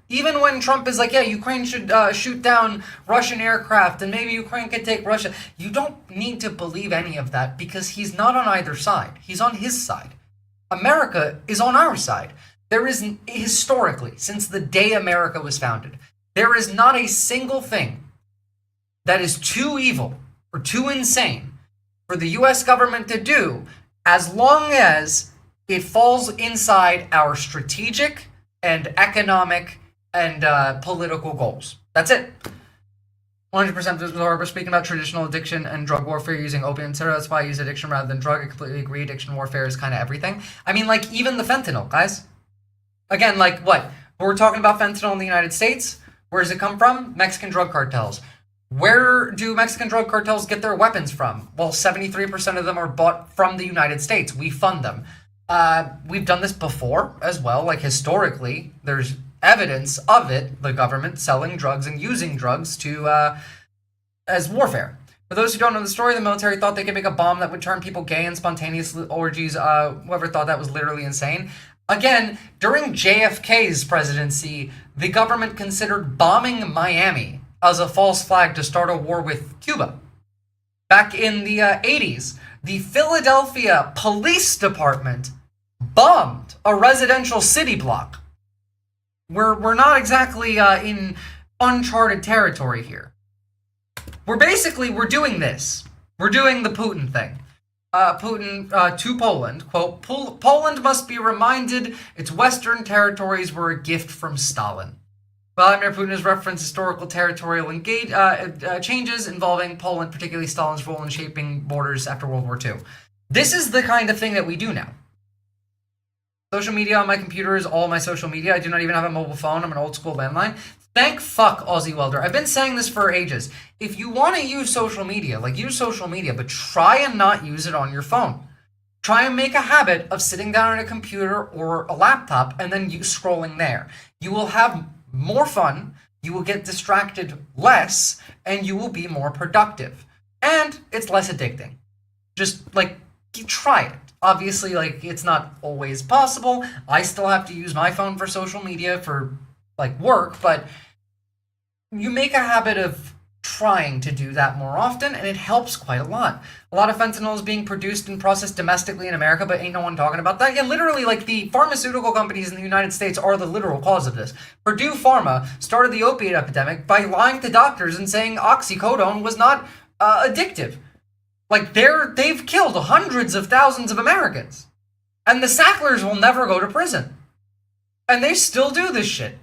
Even when Trump is like, yeah, Ukraine should shoot down Russian aircraft and maybe Ukraine could take Russia. You don't need to believe any of that because he's not on either side. He's on his side. America is on our side. There is, historically, since the day America was founded, there is not a single thing that is too evil or too insane for the U.S. government to do as long as it falls inside our strategic and economic and political goals. That's it. 100% Visora. We're speaking about traditional addiction and drug warfare using opium, etc. That's why I use addiction rather than drug. I completely agree. Addiction warfare is kind of everything. I mean, like, even the fentanyl, guys. Again, like, what? We're talking about fentanyl in the United States. Where does it come from? Mexican drug cartels. Where do Mexican drug cartels get their weapons from? Well, 73% of them are bought from the United States. We fund them. We've done this before as well. Like, historically, there's evidence of it, the government selling drugs and using drugs to as warfare. For those who don't know the story, the military thought they could make a bomb that would turn people gay and spontaneous orgies. Whoever thought that was literally insane. Again, during JFK's presidency, the government considered bombing Miami as a false flag to start a war with Cuba. Back in the 80s, the Philadelphia Police Department bombed a residential city block. We're not exactly in uncharted territory here. We're doing this. We're doing the Putin thing. Putin to Poland, quote, Poland must be reminded its western territories were a gift from Stalin. Vladimir Putin has referenced historical territorial changes involving Poland, particularly Stalin's role in shaping borders after World War II. This is the kind of thing that we do now. Social media on my computer is all my social media. I do not even have a mobile phone. I'm an old school landline. Thank fuck, Aussie Welder. I've been saying this for ages. If you want to use social media, use social media, but try and not use it on your phone. Try and make a habit of sitting down at a computer or a laptop and then you scrolling there. You will have more fun, you will get distracted less, and you will be more productive. And it's less addicting. Just, try it. Obviously, it's not always possible. I still have to use my phone for social media for, work, but you make a habit of trying to do that more often, and it helps quite a lot. A lot of fentanyl is being produced and processed domestically in America, but ain't no one talking about that. Yeah, literally, the pharmaceutical companies in the United States are the literal cause of this. Purdue Pharma started the opiate epidemic by lying to doctors and saying oxycodone was not addictive. They've killed hundreds of thousands of Americans. And the Sacklers will never go to prison. And they still do this shit.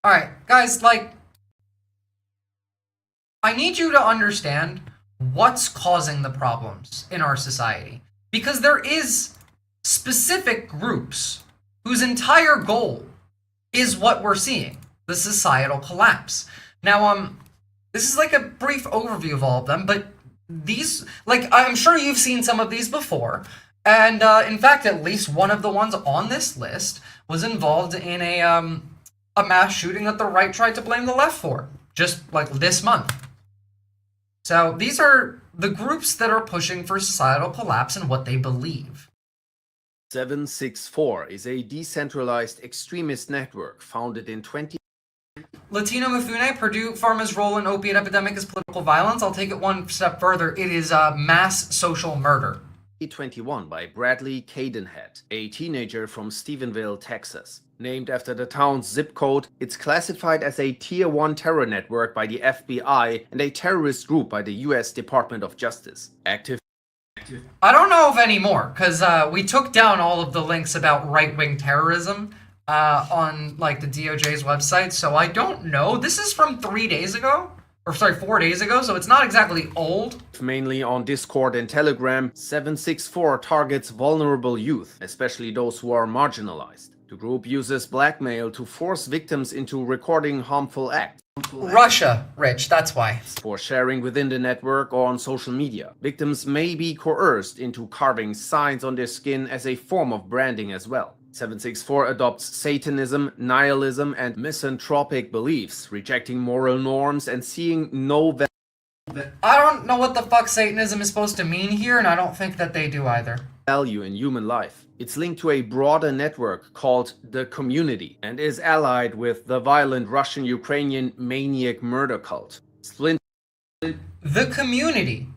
Alright, guys, I need you to understand what's causing the problems in our society. Because there is specific groups whose entire goal is what we're seeing. The societal collapse. Now, this is a brief overview of all of them, but these, I'm sure you've seen some of these before, and in fact, at least one of the ones on this list was involved in a mass shooting that the right tried to blame the left for, just this month. So these are the groups that are pushing for societal collapse and what they believe. 764 is a decentralized extremist network founded in Latino Mufune, Purdue Pharma's role in opiate epidemic is political violence. I'll take it one step further. It is mass social murder. 2021 by Bradley Cadenhead, a teenager from Stephenville, Texas. Named after the town's zip code, it's classified as a Tier 1 terror network by the FBI and a terrorist group by the U.S. Department of Justice. Active. I don't know of any more, because we took down all of the links about right-wing terrorism on the DOJ's website, so I don't know. This is from 4 days ago, so it's not exactly old. Mainly on Discord and Telegram, 764 targets vulnerable youth, especially those who are marginalized. The group uses blackmail to force victims into recording harmful acts. Russia, Rich, that's why. For sharing within the network or on social media. Victims may be coerced into carving signs on their skin as a form of branding as well. 764 adopts Satanism, nihilism, and misanthropic beliefs, rejecting moral norms and seeing no I don't know what the fuck Satanism is supposed to mean here, and I don't think that they do either. Value in human life. It's linked to a broader network called the Community and is allied with the violent Russian-Ukrainian maniac murder cult. The Community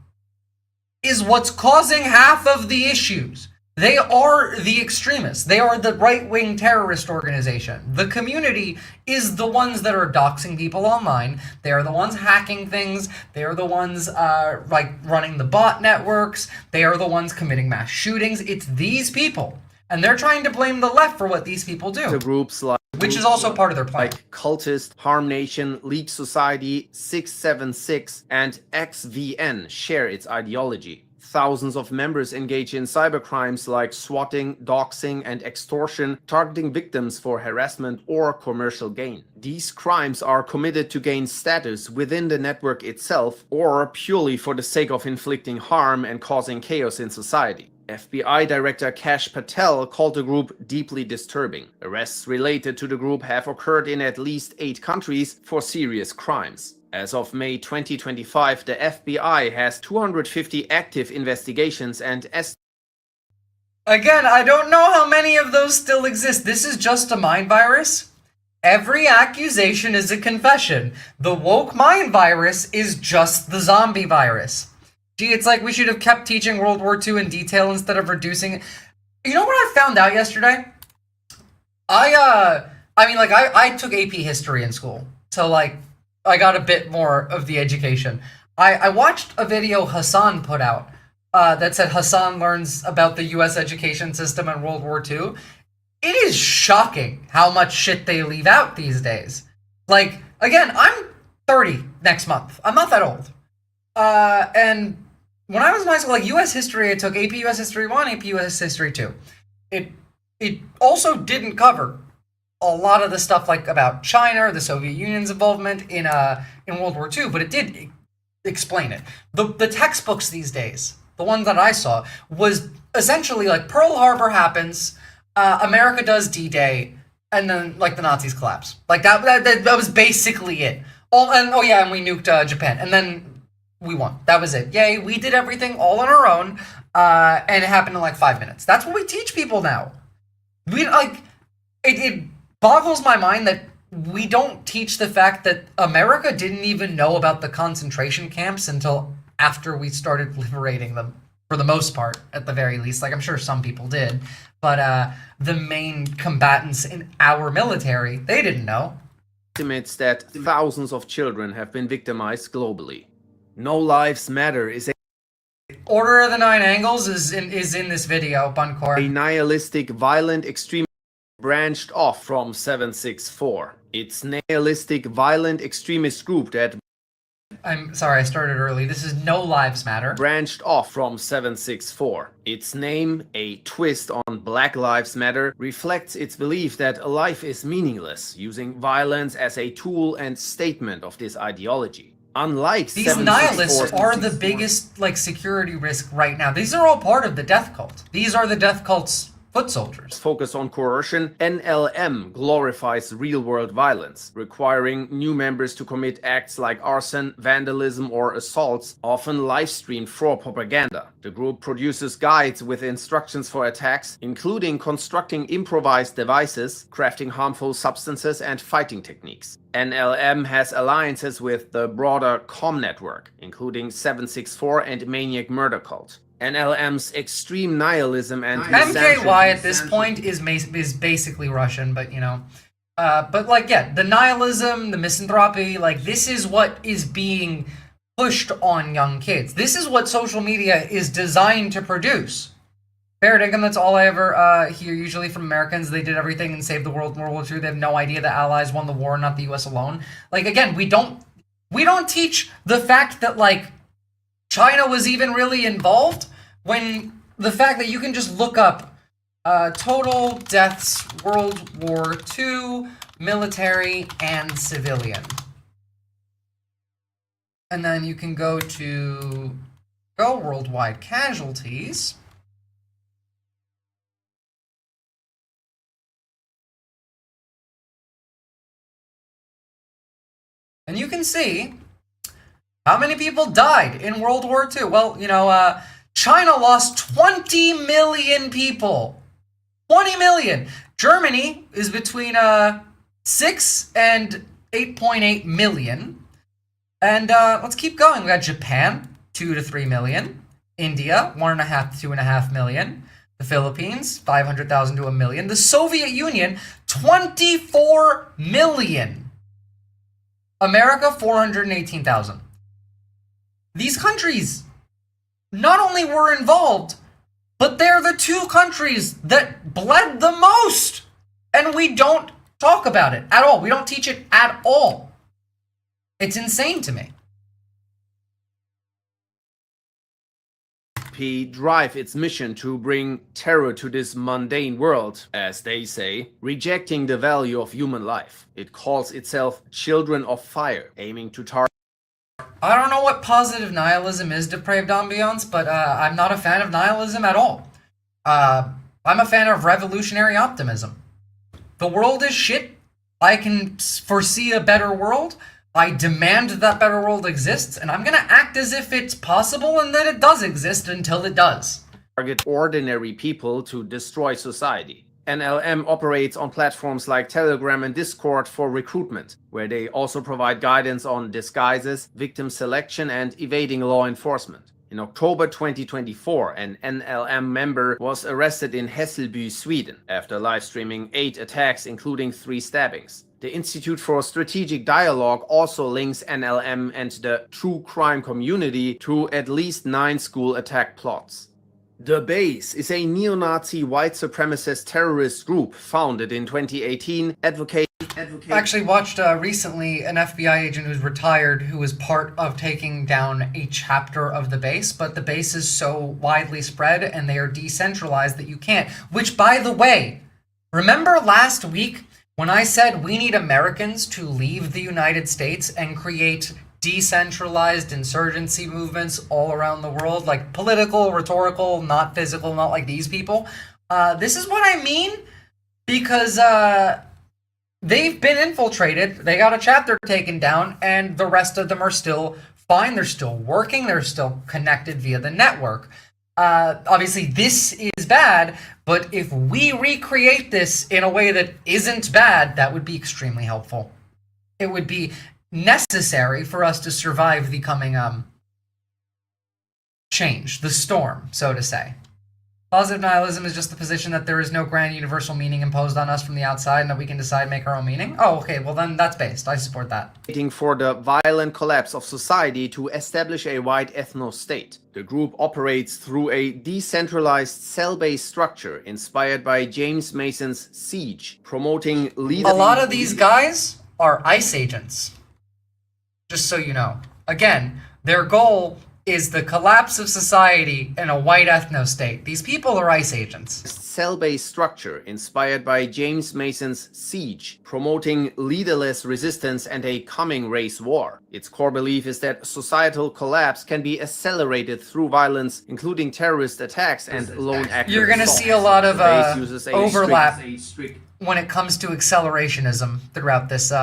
is what's causing half of the issues. They are the extremists. They are the right-wing terrorist organization. The Community is the ones that are doxing people online. They are the ones hacking things. They are the ones running the bot networks. They are the ones committing mass shootings. It's these people. And they're trying to blame the left for what these people do. The groups which is also part of their plan. Like Cultist, Harm Nation, League Society, 676, and XVN share its ideology. Thousands of members engage in cybercrimes like swatting, doxing, and extortion, targeting victims for harassment or commercial gain. These crimes are committed to gain status within the network itself or purely for the sake of inflicting harm and causing chaos in society. FBI Director Kash Patel called the group deeply disturbing. Arrests related to the group have occurred in at least 8 countries for serious crimes. As of May 2025, the FBI has 250 active investigations and Again, I don't know how many of those still exist. This is just a mind virus. Every accusation is a confession. The woke mind virus is just the zombie virus. Gee, it's like we should have kept teaching World War II in detail instead of reducing it. You know what I found out yesterday? I took AP history in school. So, I got a bit more of the education. I watched a video Hassan put out that said Hassan learns about the U.S. education system in World War II. It is shocking how much shit they leave out these days. Like, again, I'm 30 next month. I'm not that old. And when I was in high school, like U.S. history, I took AP U.S. History 1, AP U.S. History 2. It also didn't cover a lot of the stuff like about China or the Soviet Union's involvement in World War II, but it did explain it. The textbooks these days, the ones that I saw, was essentially like Pearl Harbor happens, America does D-Day, and then like the Nazis collapse. Like that was basically it. And we nuked Japan, and then we won. That was it. Yay, we did everything all on our own, and it happened in like 5 minutes. That's what we teach people now. It boggles my mind that we don't teach the fact that America didn't even know about the concentration camps until after we started liberating them, for the most part, at the very least. Like, I'm sure some people did, but the main combatants in our military, they didn't know. Estimates that thousands of children have been victimized globally. No lives matter is Order of the Nine Angles is in this video, Buncor. a nihilistic, violent extremist branched off from 764. It's nihilistic, violent extremist group that I'm sorry, I started early. This is No Lives Matter. branched off from 764. Its name, a twist on Black Lives Matter, reflects its belief that life is meaningless, using violence as a tool and statement of this ideology. Unlike these nihilists are the biggest security risk right now. These are all part of the death cult. These are the death cult's foot soldiers. Focus on coercion, NLM glorifies real-world violence, requiring new members to commit acts like arson, vandalism, or assaults, often live-streamed for propaganda. The group produces guides with instructions for attacks, including constructing improvised devices, crafting harmful substances, and fighting techniques. NLM has alliances with the broader COM network, including 764 and Maniac Murder Cult. NLM's extreme nihilism and MKY at this point is basically Russian, but the nihilism, the misanthropy, this is what is being pushed on young kids. This is what social media is designed to produce. Paradigm, that's all I ever hear usually from Americans. They did everything and saved the world in World War II. They have no idea the Allies won the war, not the US alone. Again, we don't teach the fact that China was even really involved, when the fact that you can just look up total deaths World War II, military and civilian. And then you can go worldwide casualties. And you can see how many people died in World War II. Well, China lost 20 million people. 20 million. Germany is between 6 and 8.8 million. And let's keep going. We got Japan, 2 to 3 million. India, 1.5 to 2.5 million. The Philippines, 500,000 to 1 million. The Soviet Union, 24 million. America, 418,000. These countries not only were involved, but they're the two countries that bled the most. And we don't talk about it at all. We don't teach it at all. It's insane to me. Drive its mission to bring terror to this mundane world, as they say, rejecting the value of human life. It calls itself Children of Fire, aiming to target. I don't know what positive nihilism is, depraved ambiance, but I'm not a fan of nihilism at all. I'm a fan of revolutionary optimism. The world is shit. I can foresee a better world. I demand that better world exists, and I'm going to act as if it's possible and that it does exist until it does. Target ordinary people to destroy society. NLM operates on platforms like Telegram and Discord for recruitment, where they also provide guidance on disguises, victim selection, and evading law enforcement. In October 2024, an NLM member was arrested in Hässelby, Sweden, after live streaming 8 attacks, including 3 stabbings. The Institute for Strategic Dialogue also links NLM and the true crime community to at least 9 school attack plots. The Base is a neo-Nazi white supremacist terrorist group founded in 2018, I actually watched recently an FBI agent who's retired who was part of taking down a chapter of the Base, but the Base is so widely spread and they are decentralized that you can't. Which, by the way, remember last week when I said we need Americans to leave the United States and create decentralized insurgency movements all around the world, like political, rhetorical, not physical, not like these people? This is what I mean, because they've been infiltrated, they got a chapter taken down, and the rest of them are still fine, they're still working, they're still connected via the network. Obviously, this is bad, but if we recreate this in a way that isn't bad, that would be extremely helpful. It would be necessary for us to survive the coming change, the storm, so to say. Positive nihilism is just the position that there is no grand universal meaning imposed on us from the outside and that we can decide make our own meaning. Oh, okay, well then that's based. I support that. Waiting for the violent collapse of society to establish a white ethno-state. The group operates through a decentralized cell-based structure inspired by James Mason's Siege, promoting leadership. A lot of these guys are ICE agents. Just so you know. Again, their goal is the collapse of society in a white ethno-state. These people are ICE agents. Cell-based structure inspired by James Mason's Siege, promoting leaderless resistance and a coming race war. Its core belief is that societal collapse can be accelerated through violence, including terrorist attacks and lone actor You're going to assaults. see a lot of The overlap when it comes to accelerationism throughout this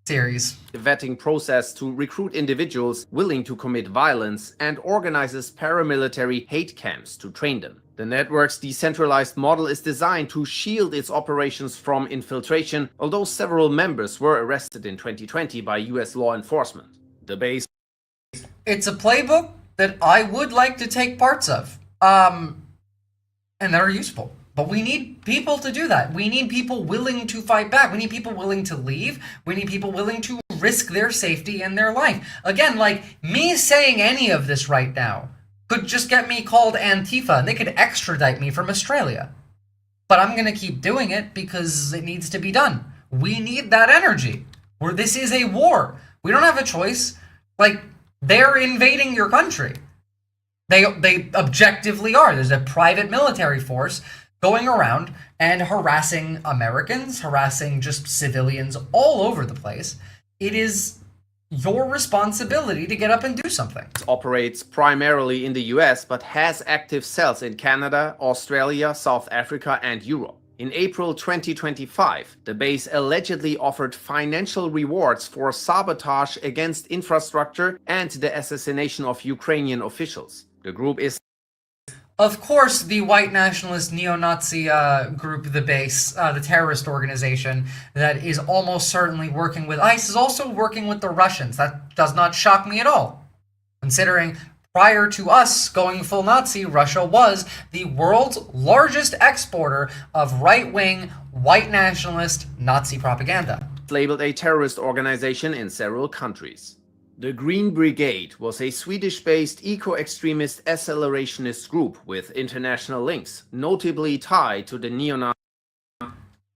series. The vetting process to recruit individuals willing to commit violence and organizes paramilitary hate camps to train them. The network's decentralized model is designed to shield its operations from infiltration, although several members were arrested in 2020 by US law enforcement. The Base. It's a playbook that I would like to take parts of, and that are useful. But we need people to do that. We need people willing to fight back. We need people willing to leave. We need people willing to risk their safety and their life. Again, like, me saying any of this right now could just get me called Antifa, and they could extradite me from Australia. But I'm going to keep doing it because it needs to be done. We need that energy. This is a war. We don't have a choice. Like, they're invading your country. They objectively are. There's a private military force going around and harassing Americans, harassing just civilians all over the place. It is your responsibility to get up and do something. It operates primarily in the US, but has active cells in Canada, Australia, South Africa, and Europe. In April 2025, the base allegedly offered financial rewards for sabotage against infrastructure and the assassination of Ukrainian officials. The group is Of course, the white nationalist neo-Nazi group, the Base, the terrorist organization that is almost certainly working with ICE, is also working with the Russians. That does not shock me at all, considering prior to us going full Nazi, Russia was the world's largest exporter of right-wing, white nationalist Nazi propaganda. Labeled a terrorist organization in several countries. The Green Brigade was a Swedish-based eco-extremist accelerationist group with international links, notably tied to the neo-Nazi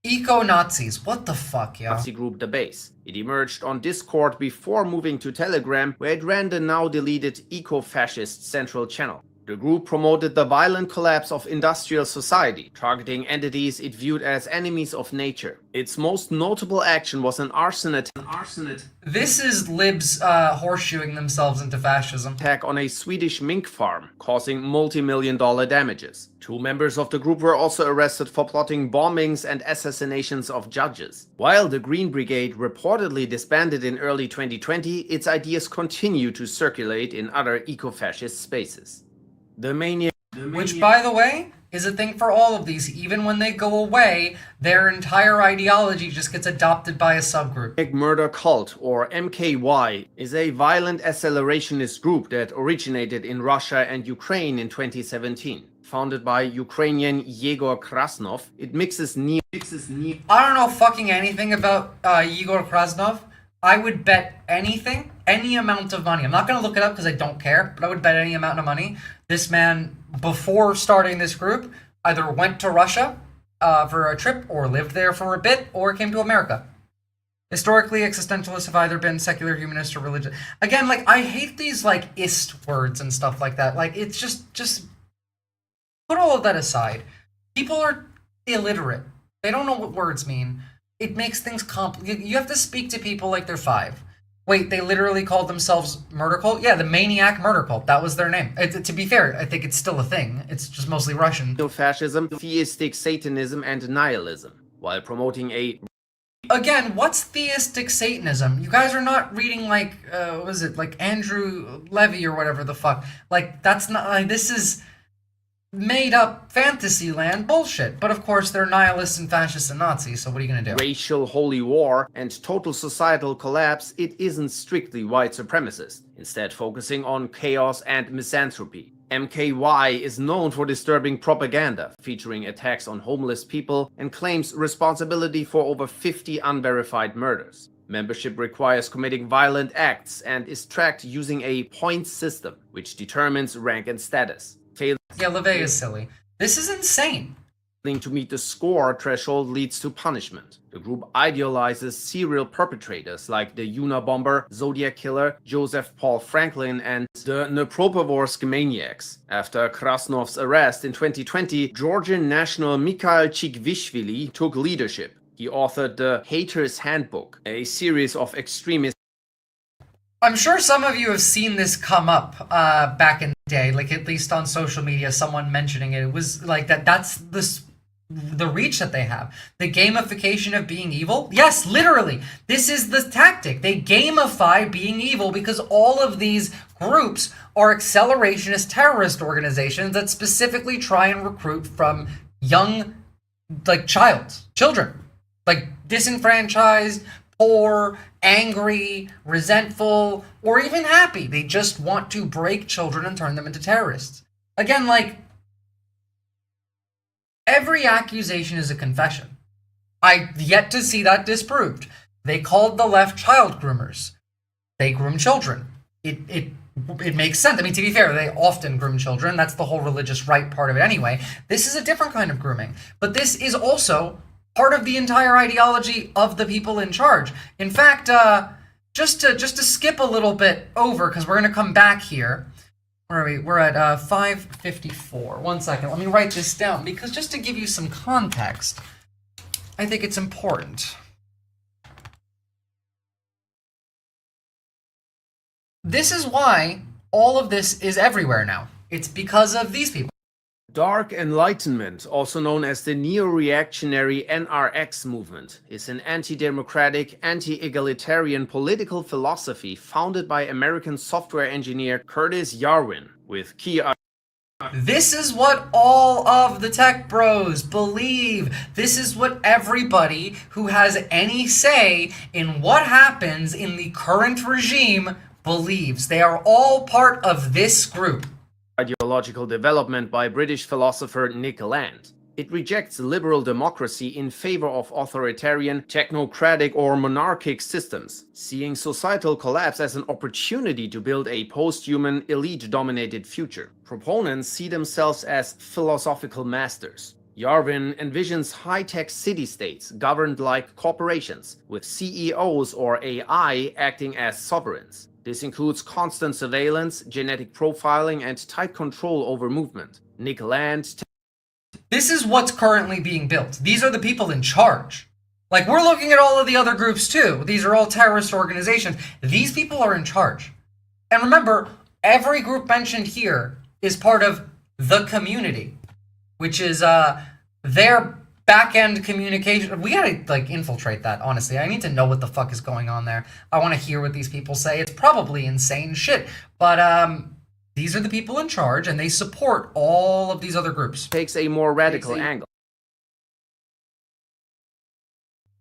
Eco-Nazis, what the fuck, yo? group The Base. It emerged on Discord before moving to Telegram, where it ran the now-deleted eco-fascist central channel. The group promoted the violent collapse of industrial society, targeting entities it viewed as enemies of nature. Its most notable action was an arson attack. This is libs horseshoeing themselves into fascism. Attack on a Swedish mink farm, causing multi-million-dollar damages. 2 members of the group were also arrested for plotting bombings and assassinations of judges. While the Green Brigade reportedly disbanded in early 2020, its ideas continue to circulate in other eco-fascist spaces. Which, by the way, is a thing for all of these. Even when they go away, their entire ideology just gets adopted by a subgroup. Murder Cult, or MKY, is a violent accelerationist group that originated in Russia and Ukraine in 2017. Founded by Ukrainian Yegor Krasnov, it mixes Marxist neo. I don't know fucking anything about Igor Krasnov. I would bet anything, any amount of money. I'm not going to look it up because I don't care, but I would bet any amount of money. This man, before starting this group, either went to Russia for a trip or lived there for a bit or came to America. Historically, existentialists have either been secular, humanist, or religious. Again, like, I hate these, like, ist words and stuff like that. Like, it's just put all of that aside. People are illiterate. They don't know what words mean. It makes things complicated. You have to speak to people like they're 5. Wait, they literally called themselves murder cult? Yeah, the Maniac Murder Cult. That was their name. To be fair, I think it's still a thing. It's just mostly Russian. Fascism, theistic Satanism, and nihilism, while promoting a... Again, what's theistic Satanism? You guys are not reading, like, what was it, like Andrew Levy or whatever the fuck. Like, that's not, like, this is made up fantasy land bullshit. But of course, they're nihilists and fascists and Nazis, so what are you gonna do? Racial holy war and total societal collapse, it isn't strictly white supremacist, instead focusing on chaos and misanthropy. MKY is known for disturbing propaganda, featuring attacks on homeless people, and claims responsibility for over 50 unverified murders. Membership requires committing violent acts and is tracked using a points system, which determines rank and status. Yeah, LeVay is silly. This is insane. Failing to meet the score threshold leads to punishment. The group idealizes serial perpetrators like the Unabomber, Zodiac Killer, Joseph Paul Franklin, and the Dnipropetrovsk maniacs. After Krasnov's arrest in 2020, Georgian national Mikhail Chikvishvili took leadership. He authored the Hater's Handbook, a series of extremist. I'm sure some of you have seen this come up back in the day, like at least on social media, someone mentioning it. It was like that's the reach that they have. The gamification of being evil. Yes, literally. This is the tactic. They gamify being evil because all of these groups are accelerationist terrorist organizations that specifically try and recruit from young, like children, like disenfranchised, poor, angry, resentful, or even happy. They just want to break children and turn them into terrorists. Again, like, every accusation is a confession. I've yet to see that disproved. They called the left child groomers. They groom children. It makes sense. I mean, to be fair, they often groom children. That's the whole religious right part of it anyway. This is a different kind of grooming. But this is also part of the entire ideology of the people in charge. In fact, just to skip a little bit over, because we're going to come back here. Where are we? We're at 5:54. 1 second. Let me write this down, because just to give you some context, I think it's important. This is why all of this is everywhere now. It's because of these people. Dark Enlightenment, also known as the neo-reactionary NRX movement, is an anti-democratic, anti-egalitarian political philosophy founded by American software engineer Curtis Yarvin, with key... This is what all of the tech bros believe. This is what everybody who has any say in what happens in the current regime believes. They are all part of this group. Ideological development by British philosopher Nick Land. It rejects liberal democracy in favor of authoritarian, technocratic, or monarchic systems, seeing societal collapse as an opportunity to build a post-human, elite-dominated future. Proponents see themselves as philosophical masters. Yarvin envisions high-tech city-states governed like corporations, with CEOs or AI acting as sovereigns. This includes constant surveillance, genetic profiling, and tight control over movement. Nick Land... This is what's currently being built. These are the people in charge. Like, we're looking at all of the other groups too. These are all terrorist organizations. These people are in charge. And remember, every group mentioned here is part of the community, which is their back-end communication. We gotta, like, infiltrate that, honestly. I need to know what the fuck is going on there. I want to hear what these people say. It's probably insane shit. But, these are the people in charge, and they support all of these other groups. Takes a more radical angle.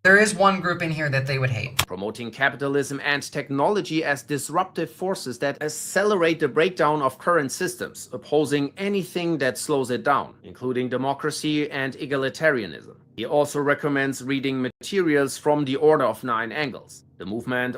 There is one group in here that they would hate. Promoting capitalism and technology as disruptive forces that accelerate the breakdown of current systems, opposing anything that slows it down, including democracy and egalitarianism. He also recommends reading materials from the Order of Nine Angles, the movement.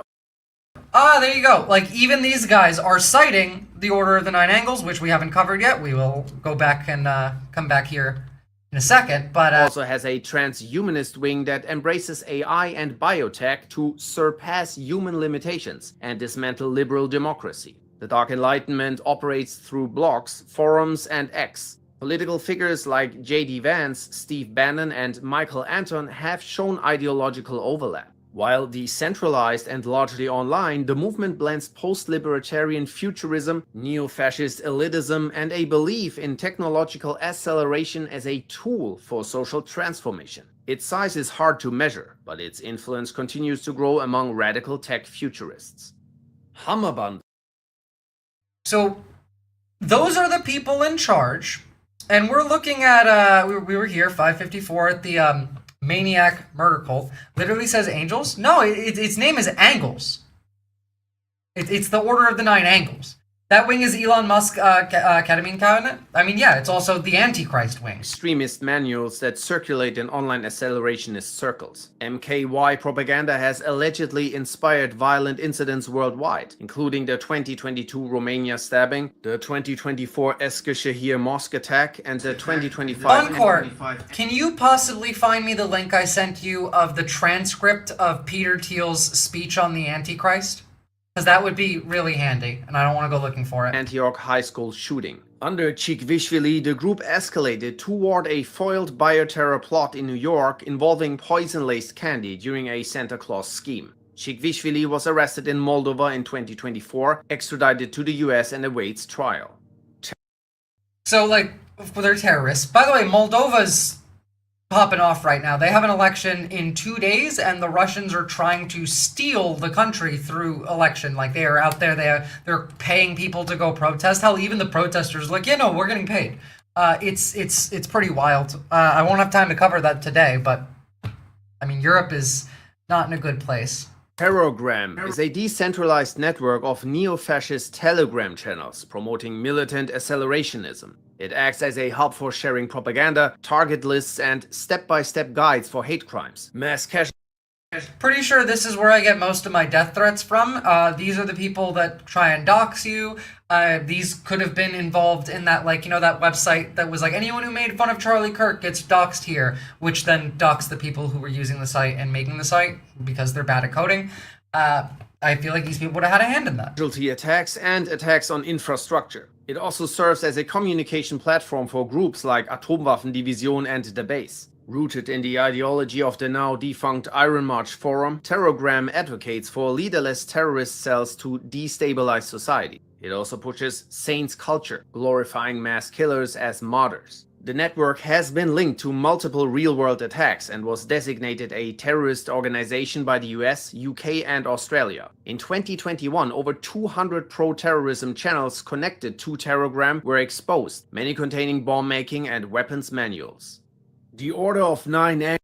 Ah, there you go. Like, even these guys are citing the Order of the Nine Angles, which we haven't covered yet. We will go back and come back here in a second, but also has a transhumanist wing that embraces AI and biotech to surpass human limitations and dismantle liberal democracy. The Dark Enlightenment operates through blogs, forums, and X. Political figures like J.D. Vance, Steve Bannon, and Michael Anton have shown ideological overlap. While decentralized and largely online, the movement blends post-libertarian futurism, neo-fascist elitism, and a belief in technological acceleration as a tool for social transformation. Its size is hard to measure, but its influence continues to grow among radical tech futurists. Hammerband. So, those are the people in charge, and we're looking at, we were here, 554 at the, Maniac Murder Cult. Literally says angels? No, its name is Angles. It's the Order of the Nine Angles. That wing is Elon Musk ketamine cabinet. I mean, yeah, it's also the Antichrist wing. Extremist manuals that circulate in online accelerationist circles. MKY propaganda has allegedly inspired violent incidents worldwide, including the 2022 Romania stabbing, the 2024 Eskişehir mosque attack, and the 2025... Encore, can you possibly find me the link I sent you of the transcript of Peter Thiel's speech on the Antichrist? Because that would be really handy, and I don't want to go looking for it. Antioch High School shooting. Under Chikvishvili, the group escalated toward a foiled bioterror plot in New York involving poison-laced candy during a Santa Claus scheme. Chikvishvili was arrested in Moldova in 2024, extradited to the US, and awaits trial. So, like, they're terrorists. By the way, Moldova's popping off right now. They have an election in 2 days, and the Russians are trying to steal the country through election. Like, they are out there, they're paying people to go protest. Hell, even the protesters are like, yeah, no, we're getting paid. It's pretty wild. I won't have time to cover that today, but I mean, Europe is not in a good place. Terrorgram is a decentralized network of neo-fascist Telegram channels promoting militant accelerationism. It acts as a hub for sharing propaganda, target lists, and step-by-step guides for hate crimes. Mass cash. Pretty sure this is where I get most of my death threats from. These are the people that try and dox you. These could have been involved in that, like, you know, that website that was like, anyone who made fun of Charlie Kirk gets doxed here, which then doxed the people who were using the site and making the site because they're bad at coding. I feel like these people would have had a hand in that. Casualty attacks and attacks on infrastructure. It also serves as a communication platform for groups like Atomwaffendivision and the Base. Rooted in the ideology of the now defunct Iron March Forum, Terrorgram advocates for leaderless terrorist cells to destabilize society. It also pushes saints culture, glorifying mass killers as martyrs. The network has been linked to multiple real-world attacks and was designated a terrorist organization by the US, UK, and Australia. In 2021, over 200 pro-terrorism channels connected to Terrorgram were exposed, many containing bomb-making and weapons manuals. The Order of Nine Angles.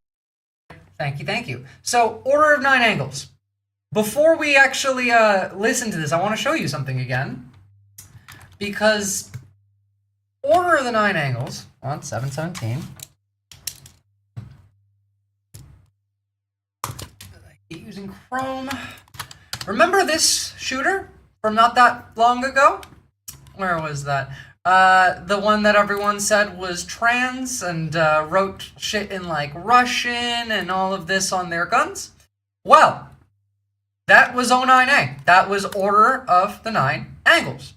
Thank you. So, Order of Nine Angles. Before we actually listen to this, I want to show you something again. Because Order of the Nine Angles on 717. I keep using Chrome. Remember this shooter from not that long ago? Where was that? The one that everyone said was trans and wrote shit in like Russian and all of this on their guns? Well, that was 09A. That was Order of the Nine Angles.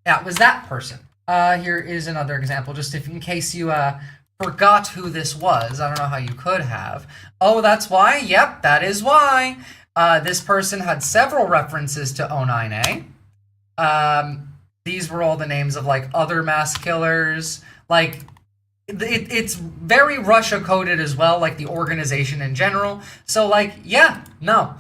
That was that person. Here is another example, just if in case you forgot who this was. I don't know how you could have. Oh, that's why? Yep, that is why. This person had several references to 09A. These were all the names of, like, other mass killers. Like, it's very Russia-coded as well, like the organization in general. So, like, yeah, no.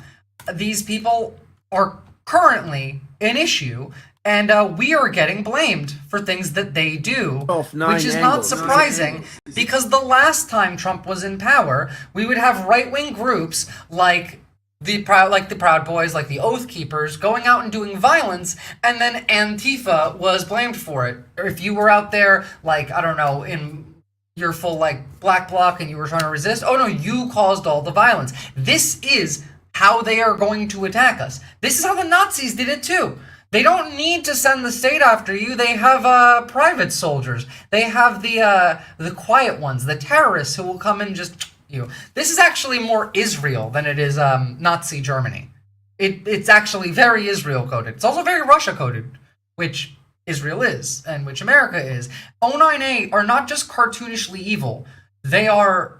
These people are currently an issue And we are getting blamed for things that they do, which is not surprising because the last time Trump was in power, we would have right-wing groups like the Proud Boys, like the Oath Keepers, going out and doing violence, and then Antifa was blamed for it. Or if you were out there, like, I don't know, in your full, like, black bloc and you were trying to resist, oh no, you caused all the violence. This is how they are going to attack us. This is how the Nazis did it too. They don't need to send the state after you. They have private soldiers. They have the quiet ones, the terrorists who will come and just you. This is actually more Israel than it is Nazi Germany. It's actually very Israel coded. It's also very Russia coded, which Israel is and which America is. 09A are not just cartoonishly evil. They are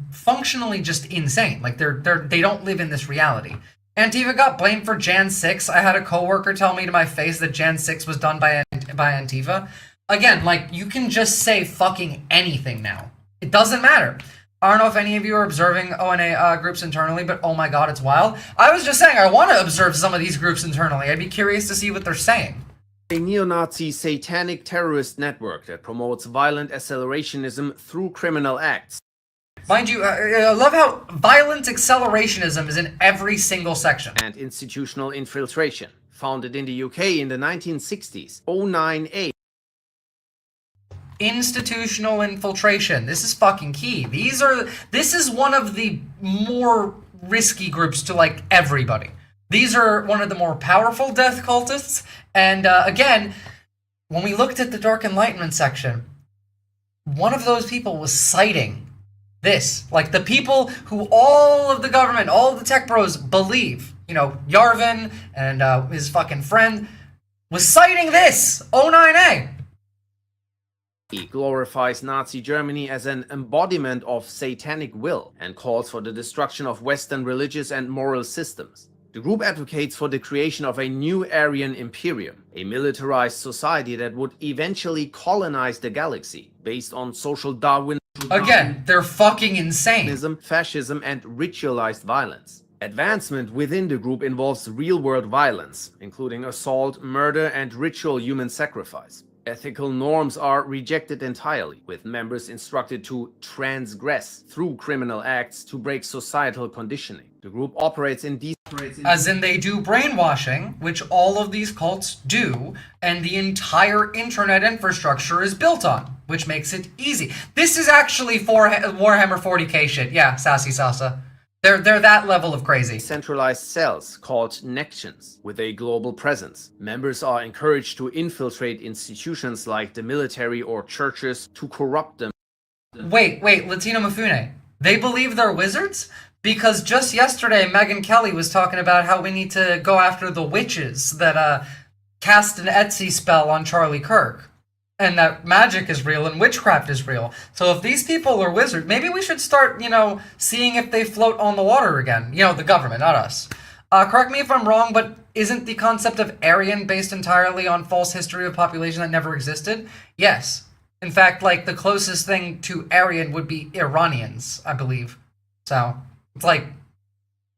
functionally just insane. Like they don't live in this reality. Antifa got blamed for Jan 6. I had a coworker tell me to my face that Jan 6 was done by Antifa. Again, like, you can just say fucking anything now. It doesn't matter. I don't know if any of you are observing ONA groups internally, but oh my god, it's wild. I was just saying I want to observe some of these groups internally. I'd be curious to see what they're saying. A neo-Nazi satanic terrorist network that promotes violent accelerationism through criminal acts. Mind you, I love how violent accelerationism is in every single section. And institutional infiltration. Founded in the UK in the 1960s. 09A. Institutional infiltration. This is fucking key. This is one of the more risky groups to, like, everybody. These are one of the more powerful death cultists. And again, when we looked at the Dark Enlightenment section, one of those people was citing this. Like, the people who all of the government, all of the tech bros believe, you know, Yarvin and his fucking friend, was citing this, 09A. He glorifies Nazi Germany as an embodiment of satanic will and calls for the destruction of Western religious and moral systems. The group advocates for the creation of a new Aryan imperium, a militarized society that would eventually colonize the galaxy, based on social Darwin. Again, they're fucking insane. Fascism, and ritualized violence. Advancement within the group involves real-world violence, including assault, murder, and ritual human sacrifice. Ethical norms are rejected entirely, with members instructed to transgress through criminal acts to break societal conditioning. The group operates in these... As in they do brainwashing, which all of these cults do, and the entire internet infrastructure is built on, which makes it easy. This is actually Warhammer 40k shit. Yeah, Sassy Sasa. They're that level of crazy. Centralized cells called Nections with a global presence. Members are encouraged to infiltrate institutions like the military or churches to corrupt them. Wait, Latino Mafune. They believe they're wizards? Because just yesterday, Megyn Kelly was talking about how we need to go after the witches that cast an Etsy spell on Charlie Kirk. And that magic is real and witchcraft is real. So if these people are wizards, maybe we should start, you know, seeing if they float on the water again. You know, the government, not us. Correct me if I'm wrong, but isn't the concept of Aryan based entirely on false history of population that never existed? Yes. In fact, like, the closest thing to Aryan would be Iranians, I believe. So, it's like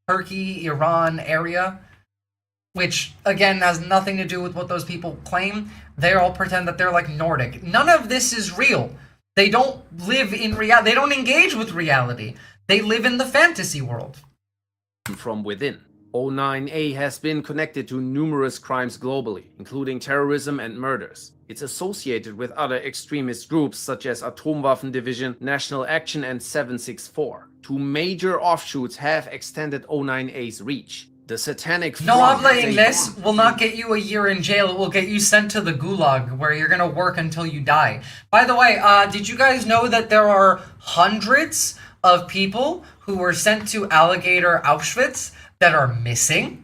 Turkey, Iran area, which, again, has nothing to do with what those people claim. They all pretend that they're, like, Nordic. None of this is real. They don't live in reality. They don't engage with reality. They live in the fantasy world. From within. 09A has been connected to numerous crimes globally, including terrorism and murders. It's associated with other extremist groups such as Atomwaffen Division, National Action, and 764. Two major offshoots have extended 09A's reach. The satanic... No habla Inglés will not get you a year in jail. It will get you sent to the gulag, where you're gonna work until you die. By the way, did you guys know that there are hundreds of people who were sent to Alligator Auschwitz that are missing?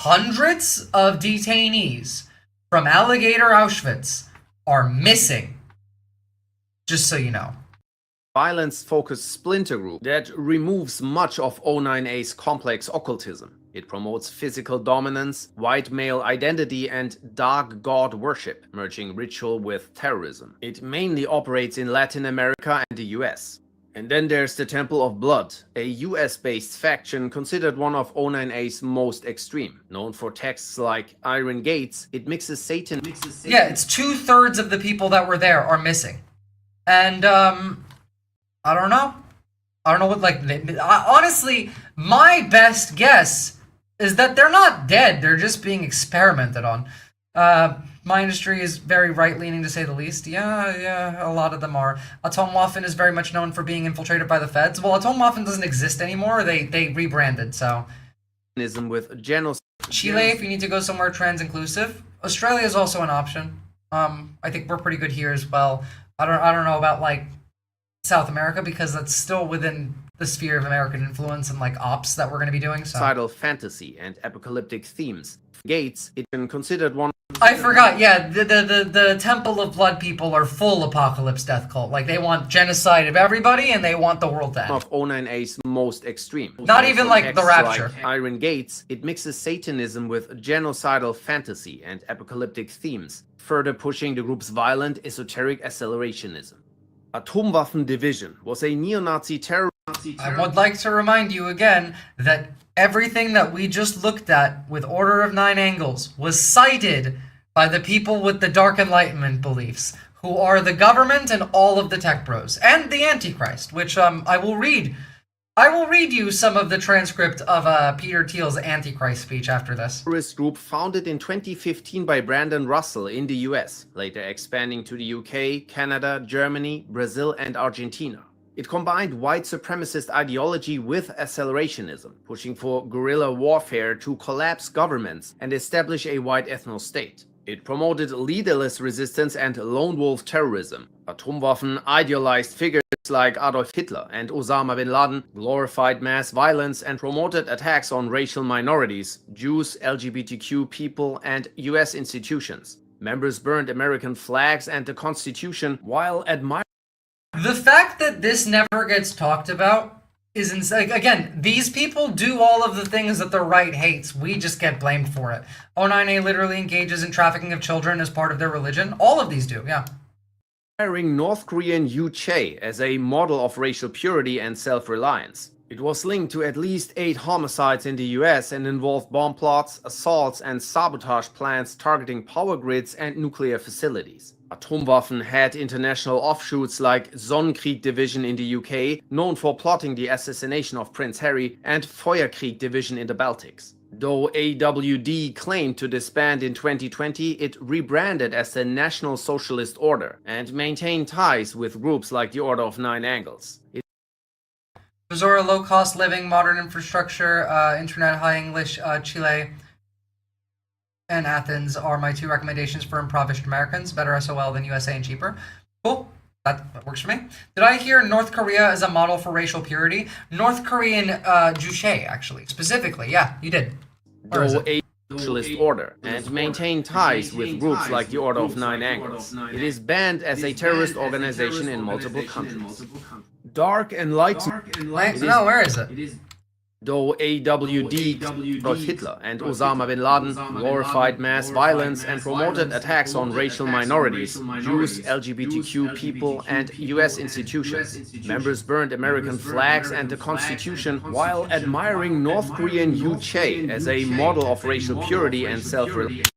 Hundreds of detainees from Alligator Auschwitz are missing. Just so you know. Violence-focused splinter group that removes much of 09A's complex occultism. It promotes physical dominance, white male identity, and dark god worship, merging ritual with terrorism. It mainly operates in Latin America and the US. And then there's the Temple of Blood, a US-based faction considered one of O9A's most extreme. Known for texts like Iron Gates, it mixes Satan... Yeah, it's 2/3 of the people that were there are missing. And, I don't know. I don't know what, like, honestly, my best guess is that they're not dead. They're just being experimented on. My industry is very right-leaning, to say the least. Yeah, a lot of them are. Atomwaffen is very much known for being infiltrated by the feds. Well, Atomwaffen doesn't exist anymore. They rebranded, so... with genocide. Chile, if you need to go somewhere trans-inclusive. Australia is also an option. I think we're pretty good here as well. I don't know about, like, South America, because that's still within the sphere of American influence and, like, ops that we're going to be doing, so... Suicidal fantasy and apocalyptic themes. Gates, it's been considered one... I forgot, yeah, the Temple of Blood people are full apocalypse death cult. Like, they want genocide of everybody, and they want the world to end. Of O9A's most extreme. Not even, like, the Rapture. Like Iron Gates, it mixes Satanism with genocidal fantasy and apocalyptic themes, further pushing the group's violent, esoteric accelerationism. Atomwaffen Division was a neo-Nazi terror... I would like to remind you again that everything that we just looked at with Order of Nine Angles was cited by the people with the Dark Enlightenment beliefs, who are the government and all of the tech bros, and the Antichrist, which I will read you some of the transcript of Peter Thiel's Antichrist speech after this. Terrorist group founded in 2015 by Brandon Russell in the US, later expanding to the UK, Canada, Germany, Brazil, and Argentina. It combined white supremacist ideology with accelerationism, pushing for guerrilla warfare to collapse governments and establish a white ethno-state. It promoted leaderless resistance and lone wolf terrorism. Atomwaffen idealized figures like Adolf Hitler and Osama bin Laden, glorified mass violence, and promoted attacks on racial minorities, Jews, LGBTQ people, and US institutions. Members burned American flags and the Constitution while admiring... The fact that this never gets talked about is insane. Again, these people do all of the things that the right hates. We just get blamed for it. O9A literally engages in trafficking of children as part of their religion. All of these do, yeah. Hiring North Korean Yoo Chae as a model of racial purity and self-reliance. It was linked to at least 8 homicides in the US and involved bomb plots, assaults, and sabotage plans targeting power grids and nuclear facilities. Atomwaffen had international offshoots like Sonnenkrieg Division in the UK, known for plotting the assassination of Prince Harry, and Feuerkrieg Division in the Baltics. Though AWD claimed to disband in 2020, it rebranded as the National Socialist Order and maintained ties with groups like the Order of Nine Angles. Visora, low-cost living, modern infrastructure, internet, high English, Chile, and Athens are my 2 recommendations for impoverished Americans. Better SOL than USA and cheaper. Cool. That works for me. Did I hear North Korea as a model for racial purity? North Korean Juche, actually. Specifically, yeah, you did. Where is it? Socialist order and maintain ties with groups like the Order of Nine Angles. It is banned as a terrorist organization in multiple countries. Dark Enlightenment. No, where is it? Though AWD brought Hitler and Osama bin Laden, glorified mass violence, and promoted attacks on racial minorities, Jews, LGBTQ people, and US institutions. Members burned American flags and the Constitution while admiring North Korean Yoo Chae as a model of racial purity and self-reliance.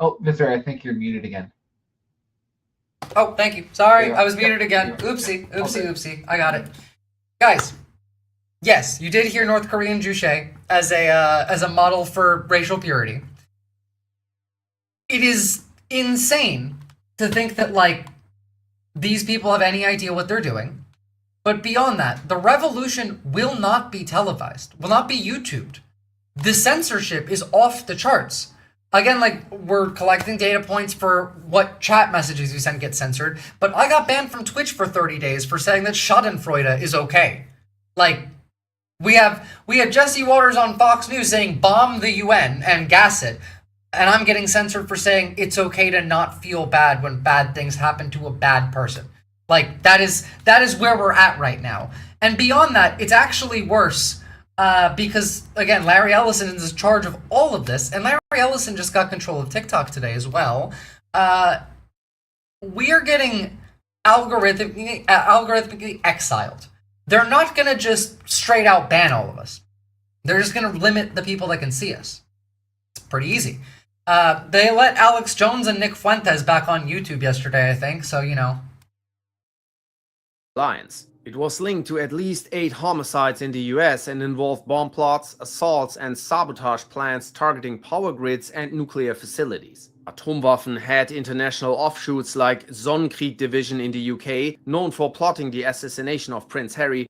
Oh, Visora, I think you're muted again. Oh, thank you. Sorry, I was muted again. Oopsie, oopsie. I got it. Guys, yes, you did hear North Korean Juche as a model for racial purity. It is insane to think that, like, these people have any idea what they're doing. But beyond that, the revolution will not be televised, will not be YouTubed. The censorship is off the charts. Again, like, we're collecting data points for what chat messages you send get censored, but I got banned from Twitch for 30 days for saying that Schadenfreude is okay. Like, we had Jesse Waters on Fox News saying bomb the UN and gas it, and I'm getting censored for saying it's okay to not feel bad when bad things happen to a bad person. Like, that is where we're at right now. And beyond that, it's actually worse because, again, Larry Ellison is in charge of all of this, and Larry Ellison just got control of TikTok today as well. We are getting algorithmically exiled. They're not going to just straight out ban all of us. They're just going to limit the people that can see us. It's pretty easy. They let Alex Jones and Nick Fuentes back on YouTube yesterday, I think, so, you know. Lions. It was linked to at least 8 homicides in the US and involved bomb plots, assaults, and sabotage plans targeting power grids and nuclear facilities. Atomwaffen had international offshoots like Sonnenkrieg Division in the UK, known for plotting the assassination of Prince Harry.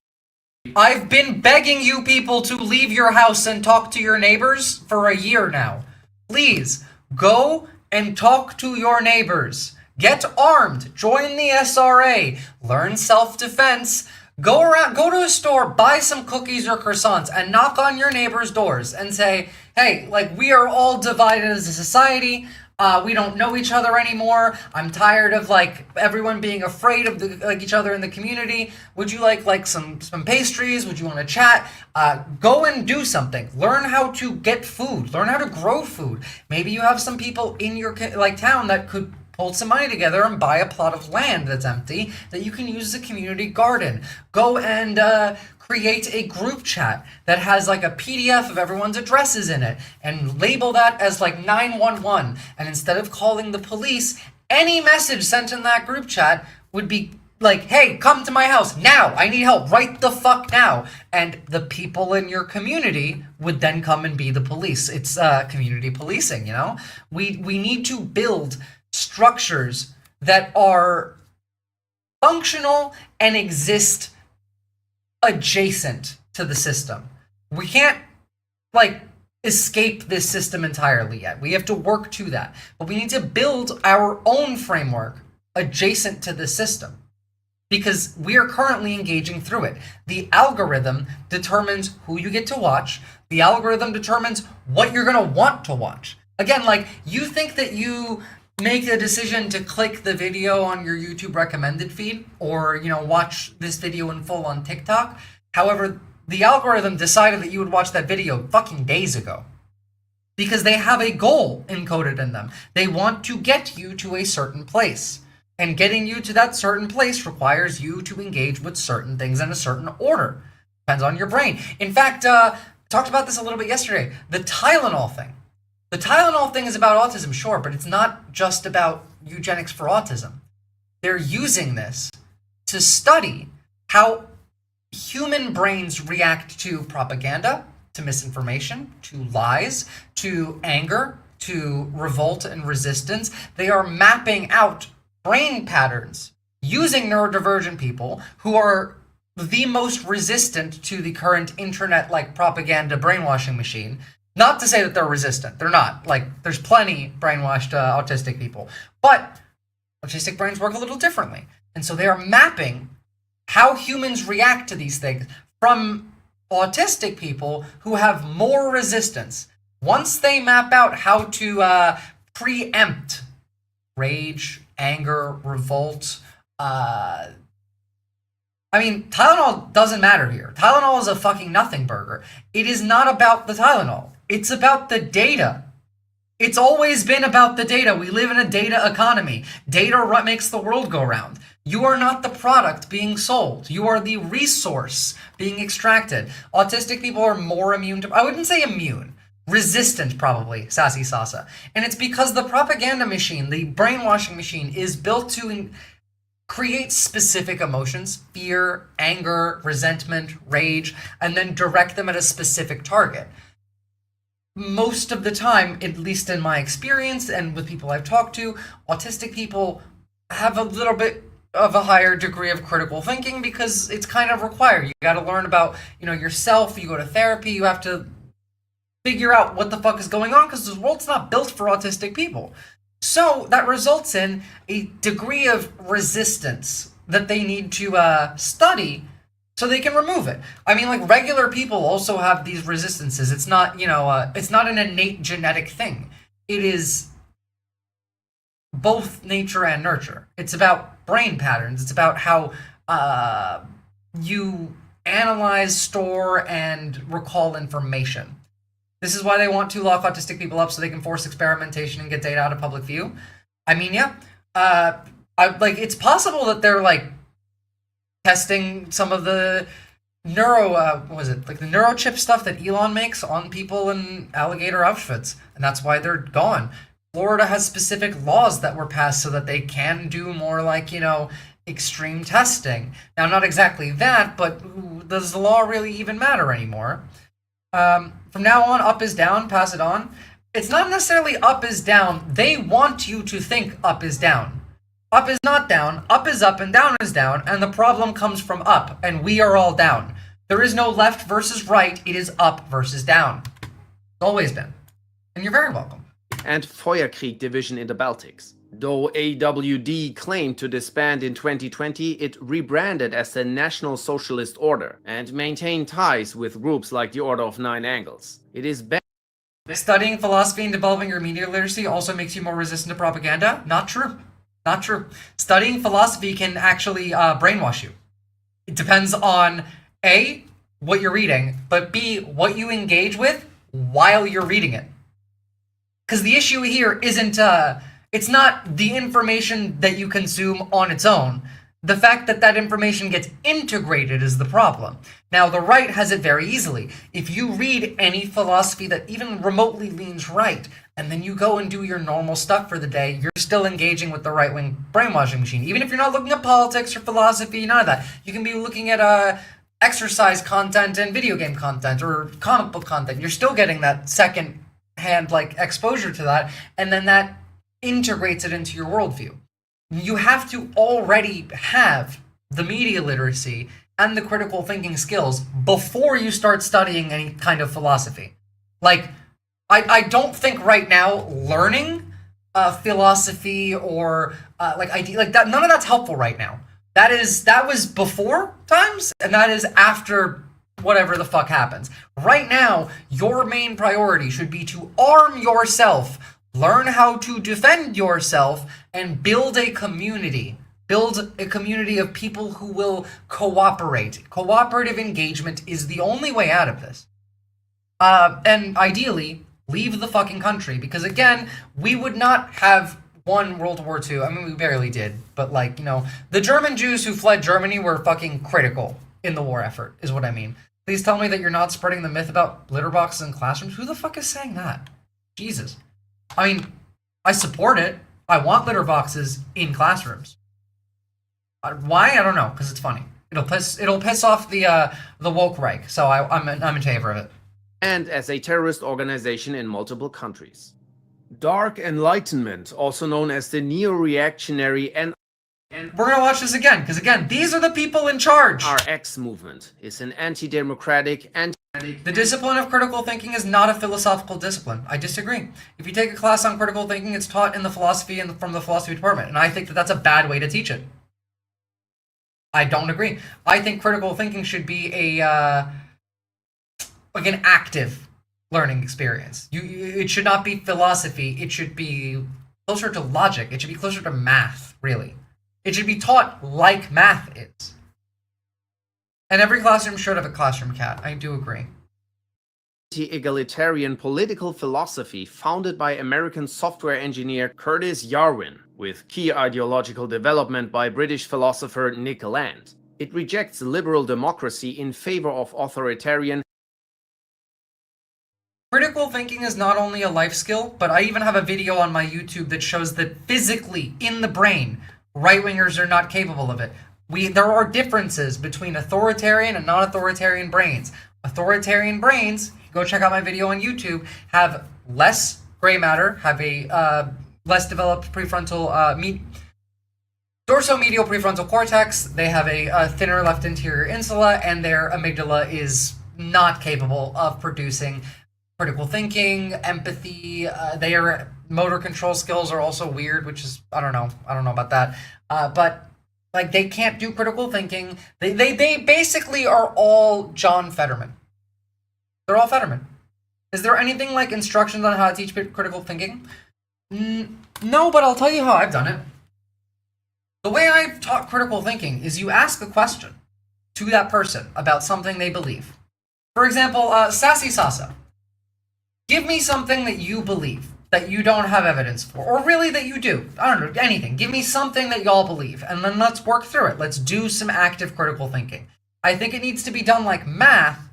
I've been begging you people to leave your house and talk to your neighbors for a year now. Please, go and talk to your neighbors. Get armed, join the SRA, learn self-defense, go to a store, buy some cookies or croissants, and knock on your neighbors' doors and say, hey, like, we are all divided as a society. We don't know each other anymore. I'm tired of, like, everyone being afraid of each other in the community. Would you like some pastries? Would you want to chat? Go and do something. Learn how to get food. Learn how to grow food. Maybe you have some people in your town that could pull some money together and buy a plot of land that's empty that you can use as a community garden. Go and create a group chat that has like a PDF of everyone's addresses in it and label that as like 911. And instead of calling the police, any message sent in that group chat would be like, hey, come to my house now. I need help right the fuck now. And the people in your community would then come and be the police. It's community policing, you know? We need to build structures that are functional and exist adjacent to the system. We can't, like, escape this system entirely yet. We have to work to that. But we need to build our own framework adjacent to the system, because we are currently engaging through it. The algorithm determines who you get to watch. The algorithm determines what you're going to want to watch. Again, like, you think that you make a decision to click the video on your YouTube recommended feed or, you know, watch this video in full on TikTok. However, the algorithm decided that you would watch that video fucking days ago because they have a goal encoded in them. They want to get you to a certain place, and getting you to that certain place requires you to engage with certain things in a certain order. Depends on your brain. In fact, talked about this a little bit yesterday. The Tylenol thing. The Tylenol thing is about autism, sure, but it's not just about eugenics for autism. They're using this to study how human brains react to propaganda, to misinformation, to lies, to anger, to revolt and resistance. They are mapping out brain patterns using neurodivergent people who are the most resistant to the current internet-like propaganda brainwashing machine. Not to say that they're resistant. They're not. Like, there's plenty brainwashed autistic people. But autistic brains work a little differently. And so they are mapping how humans react to these things from autistic people who have more resistance. Once they map out how to preempt rage, anger, revolt, I mean, Tylenol doesn't matter here. Tylenol is a fucking nothing burger. It is not about the Tylenol. It's about the data. It's always been about the data. We live in a data economy. Data makes the world go round. You are not the product being sold. You are the resource being extracted. Autistic people are more immune to, I wouldn't say immune, resistant probably, sassy Sasa. And it's because the propaganda machine, the brainwashing machine, is built to create specific emotions, fear, anger, resentment, rage, and then direct them at a specific target. Most of the time, at least in my experience and with people I've talked to, autistic people have a little bit of a higher degree of critical thinking because it's kind of required. You got to learn about, you know, yourself. You go to therapy. You have to figure out what the fuck is going on because this world's not built for autistic people. So that results in a degree of resistance that they need to study so they can remove it. I mean, like, regular people also have these resistances. It's not, you know, it's not an innate genetic thing. It is both nature and nurture. It's about brain patterns. It's about how you analyze, store, and recall information. This is why they want to lock autistic people up so they can force experimentation and get data out of public view. I mean, yeah, it's possible that they're like testing some of the the neurochip stuff that Elon makes on people in alligator outfits, and that's why they're gone. Florida has specific laws that were passed so that they can do more like, extreme testing. Now, not exactly that, but does the law really even matter anymore? From now on, up is down, pass it on. It's not necessarily up is down. They want you to think up is down. Up is not down, up is up, and down is down, and the problem comes from up, and we are all down. There is no left versus right, it is up versus down. It's always been. And you're very welcome. And Feuerkrieg division in the Baltics. Though AWD claimed to disband in 2020, it rebranded as the National Socialist Order and maintained ties with groups like the Order of Nine Angles. It is Studying philosophy and developing your media literacy also makes you more resistant to propaganda? Not true. Not true. Studying philosophy can actually brainwash you. It depends on A, what you're reading, but B, what you engage with while you're reading it. Because the issue here isn't, it's not the information that you consume on its own. The fact that that information gets integrated is the problem. Now, the right has it very easily. If you read any philosophy that even remotely leans right, and then you go and do your normal stuff for the day, you're still engaging with the right-wing brainwashing machine. Even if you're not looking at politics or philosophy, none of that. You can be looking at exercise content and video game content or comic book content. You're still getting that second-hand exposure to that, and then that integrates it into your worldview. You have to already have the media literacy and the critical thinking skills before you start studying any kind of philosophy. I don't think right now learning philosophy or that, none of that's helpful right now. That was before times, and that is after whatever the fuck happens. Right now, your main priority should be to arm yourself, learn how to defend yourself, and build a community. Build a community of people who will cooperate. Cooperative engagement is the only way out of this. And ideally, leave the fucking country, because again, we would not have won World War II. I mean, we barely did, but the German Jews who fled Germany were fucking critical in the war effort, is what I mean. Please tell me that you're not spreading the myth about litter boxes in classrooms. Who the fuck is saying that? Jesus. I mean, I support it. I want litter boxes in classrooms. Why? I don't know, because it's funny. It'll piss off the woke Reich, so I'm in favor of it. And as a terrorist organization in multiple countries. Dark Enlightenment, also known as the neo-reactionary and we're gonna watch this again, because again, these are the people in charge. RX movement is an anti-democratic and the discipline of critical thinking is not a philosophical discipline. I disagree. If you take a class on critical thinking, it's taught in the philosophy and from the philosophy department, and I think that that's a bad way to teach it. I don't agree. I think critical thinking should be an active learning experience. It should not be philosophy. It should be closer to logic. It should be closer to math, really. It should be taught like math is. And every classroom should have a classroom cat. I do agree. Egalitarian political philosophy founded by American software engineer Curtis Yarwin, with key ideological development by British philosopher Nick Land. It rejects liberal democracy in favor of authoritarian. Critical thinking is not only a life skill, but I even have a video on my YouTube that shows that physically, in the brain, right-wingers are not capable of it. There are differences between authoritarian and non-authoritarian brains. Authoritarian brains, go check out my video on YouTube, have less gray matter, have a less developed prefrontal, dorsomedial prefrontal cortex, they have a thinner left anterior insula, and their amygdala is not capable of producing critical thinking, empathy. Their motor control skills are also weird, which is, I don't know about that. But they can't do critical thinking. They basically are all John Fetterman. They're all Fetterman. Is there anything like instructions on how to teach critical thinking? No, but I'll tell you how I've done it. The way I've taught critical thinking is you ask a question to that person about something they believe. For example, Sassy Sasa. Give me something that you believe, that you don't have evidence for, or really that you do. I don't know, anything. Give me something that y'all believe, and then let's work through it. Let's do some active critical thinking. I think it needs to be done like math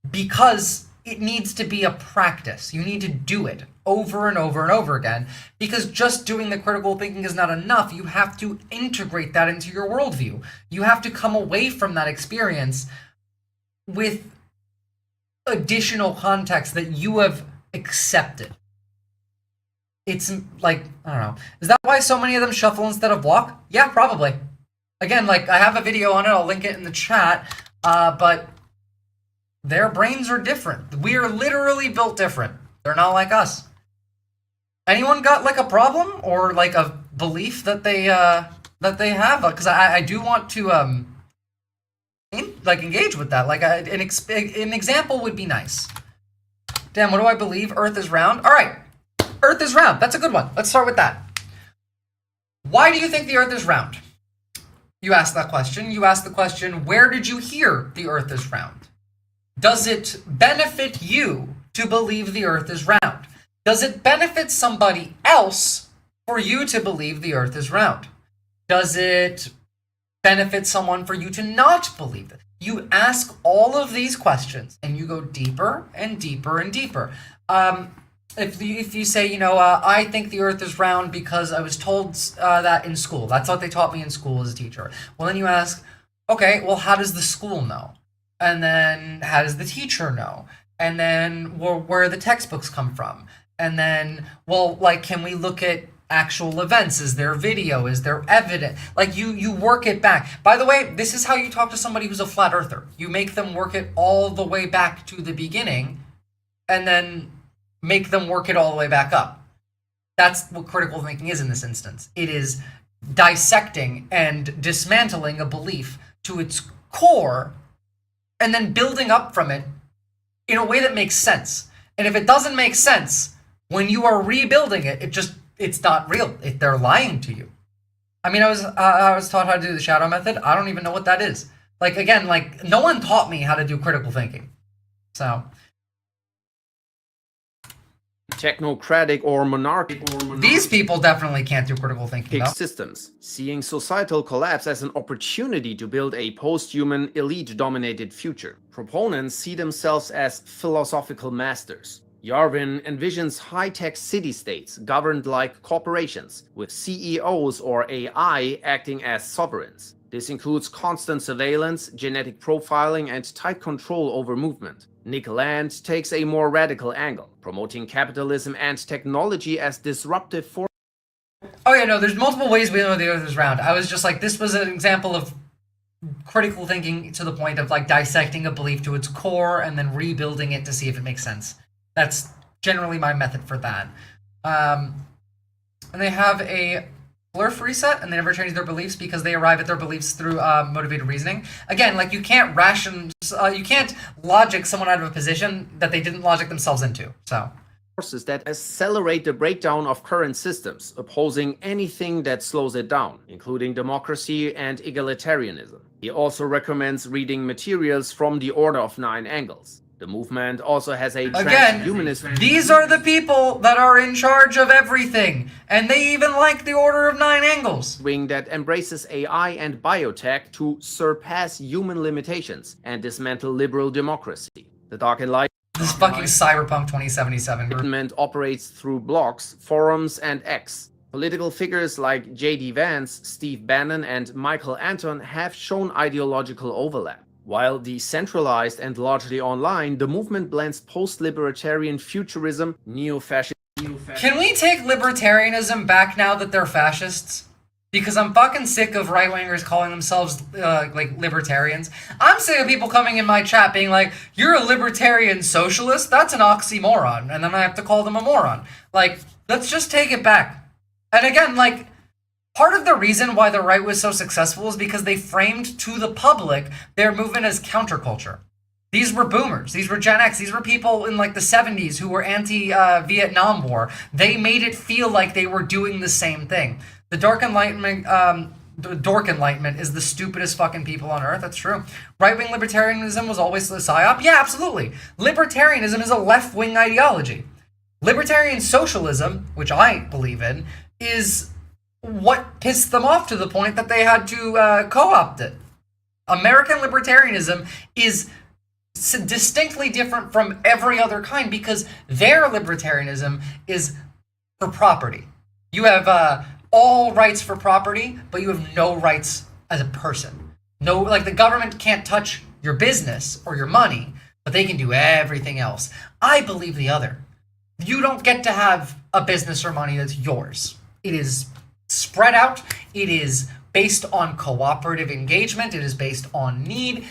because it needs to be a practice. You need to do it over and over and over again, because just doing the critical thinking is not enough. You have to integrate that into your worldview. You have to come away from that experience with additional context that you have accepted. It's like, I don't know. Is that why so many of them shuffle instead of walk? Yeah, probably. Again, like, I have a video on it. I'll link it in the chat. But their brains are different. We are literally built different. They're not like us. Anyone got like a problem or like a belief that they have? Because I do want to engage with that. Like an example would be nice. Damn, what do I believe? Earth is round. All right, Earth is round. That's a good one. Let's start with that. Why do you think the Earth is round? You ask that question. You ask the question, where did you hear the Earth is round? Does it benefit you to believe the Earth is round? Does it benefit somebody else for you to believe the Earth is round? Does it benefit someone for you to not believe it? You ask all of these questions and you go deeper and deeper and deeper. If you say, I think the Earth is round because I was told that in school. That's what they taught me in school as a teacher. Well, then you ask, okay, well, how does the school know? And then how does the teacher know? And then where the textbooks come from? And then, well, like, can we look at actual events? Is there video? Is there evidence? Like, you work it back. By the way, this is how you talk to somebody who's a flat earther. You make them work it all the way back to the beginning and then make them work it all the way back up. That's what critical thinking is in this instance. It is dissecting and dismantling a belief to its core and then building up from it in a way that makes sense. And if it doesn't make sense, when you are rebuilding it, it's not real. They're lying to you. I mean, I was taught how to do the shadow method. I don't even know what that is. Like, again, like, no one taught me how to do critical thinking. So, technocratic or monarchic. These people definitely can't do critical thinking, though. Systems, seeing societal collapse as an opportunity to build a post-human, elite-dominated future. Proponents see themselves as philosophical masters. Yarvin envisions high-tech city-states governed like corporations, with CEOs or AI acting as sovereigns. This includes constant surveillance, genetic profiling, and tight control over movement. Nick Land takes a more radical angle, promoting capitalism and technology as disruptive forces. Oh yeah, no, there's multiple ways we know the Earth is round. I was just like, this was an example of critical thinking to the point of like dissecting a belief to its core and then rebuilding it to see if it makes sense. That's generally my method for that. And they have a blurf reset, and they never change their beliefs because they arrive at their beliefs through motivated reasoning. Again, like you can't logic someone out of a position that they didn't logic themselves into. So forces that accelerate the breakdown of current systems, opposing anything that slows it down, including democracy and egalitarianism. He also recommends reading materials from the Order of Nine Angles. The movement also has a transhumanist... These are the people that are in charge of everything, and they even like the Order of Nine Angles. ...wing that embraces AI and biotech to surpass human limitations and dismantle liberal democracy. The Dark and Light... This fucking Cyberpunk 2077. ...movement operates through blogs, forums, and X. Political figures like J.D. Vance, Steve Bannon, and Michael Anton have shown ideological overlap. While decentralized and largely online, the movement blends post-libertarian futurism, neo-fascist... Can we take libertarianism back now that they're fascists? Because I'm fucking sick of right-wingers calling themselves, like, libertarians. I'm sick of people coming in my chat being like, you're a libertarian socialist? That's an oxymoron. And then I have to call them a moron. Like, let's just take it back. And again, like... Part of the reason why the right was so successful is because they framed to the public their movement as counterculture. These were boomers. These were Gen X. These were people in like the 70s who were anti-Vietnam War. They made it feel like they were doing the same thing. The Dark Enlightenment dork enlightenment is the stupidest fucking people on earth. That's true. Right-wing libertarianism was always the psyop. Yeah, absolutely. Libertarianism is a left-wing ideology. Libertarian socialism, which I believe in, is what pissed them off to the point that they had to co-opt it. American libertarianism is distinctly different from every other kind because their libertarianism is for property. You have all rights for property, but you have no rights as a person. No, like the government can't touch your business or your money, but they can do everything else. I believe the other. You don't get to have a business or money that's yours. It is spread out. It is based on cooperative engagement. It is based on need.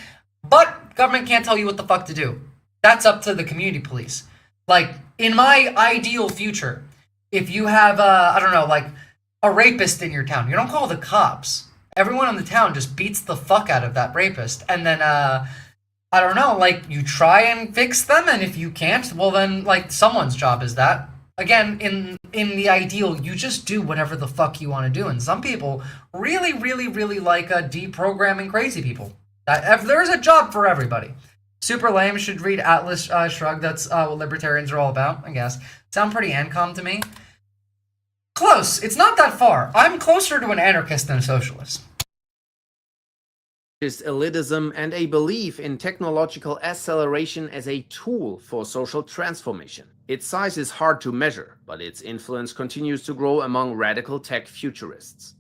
But government can't tell you what the fuck to do. That's up to the community police. Like, in my ideal future, if you have, I don't know, like a rapist in your town, you don't call the cops. Everyone in the town just beats the fuck out of that rapist. And then, I don't know, like, you try and fix them, and if you can't, well then, like, someone's job is that. Again, in the ideal, you just do whatever the fuck you want to do, and some people really, really, really like deprogramming crazy people. There's a job for everybody. Super lame, should read Atlas Shrugged, that's what libertarians are all about, I guess. Sound pretty ANCOM to me. Close, it's not that far. I'm closer to an anarchist than a socialist. Is elitism and a belief in technological acceleration as a tool for social transformation. Its size is hard to measure, but its influence continues to grow among radical tech futurists.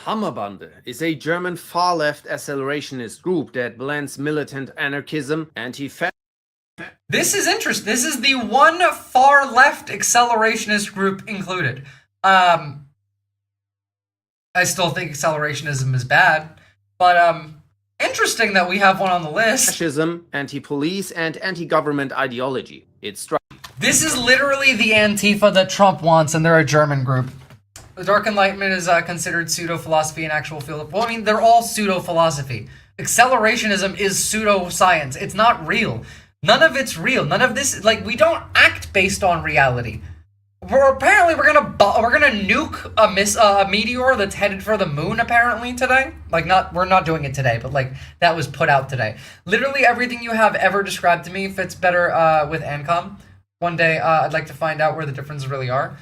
Hammerbande is a German far-left accelerationist group that blends militant anarchism, anti-fascism. This is interesting. This is the one far-left accelerationist group included. I still think accelerationism is bad, but interesting that we have one on the list. Fascism, anti-police, and anti-government ideology. This is literally the Antifa that Trump wants, and they're a German group. The Dark Enlightenment is considered pseudo-philosophy and actual field of... Well, I mean, they're all pseudo-philosophy. Accelerationism is pseudo-science. It's not real. None of it's real. None of this... Like, we don't act based on reality. Apparently, we're gonna nuke a meteor that's headed for the moon, apparently, today. Like, we're not doing it today, but, like, that was put out today. Literally everything you have ever described to me fits better with ANCOM. One day, I'd like to find out where the differences really are.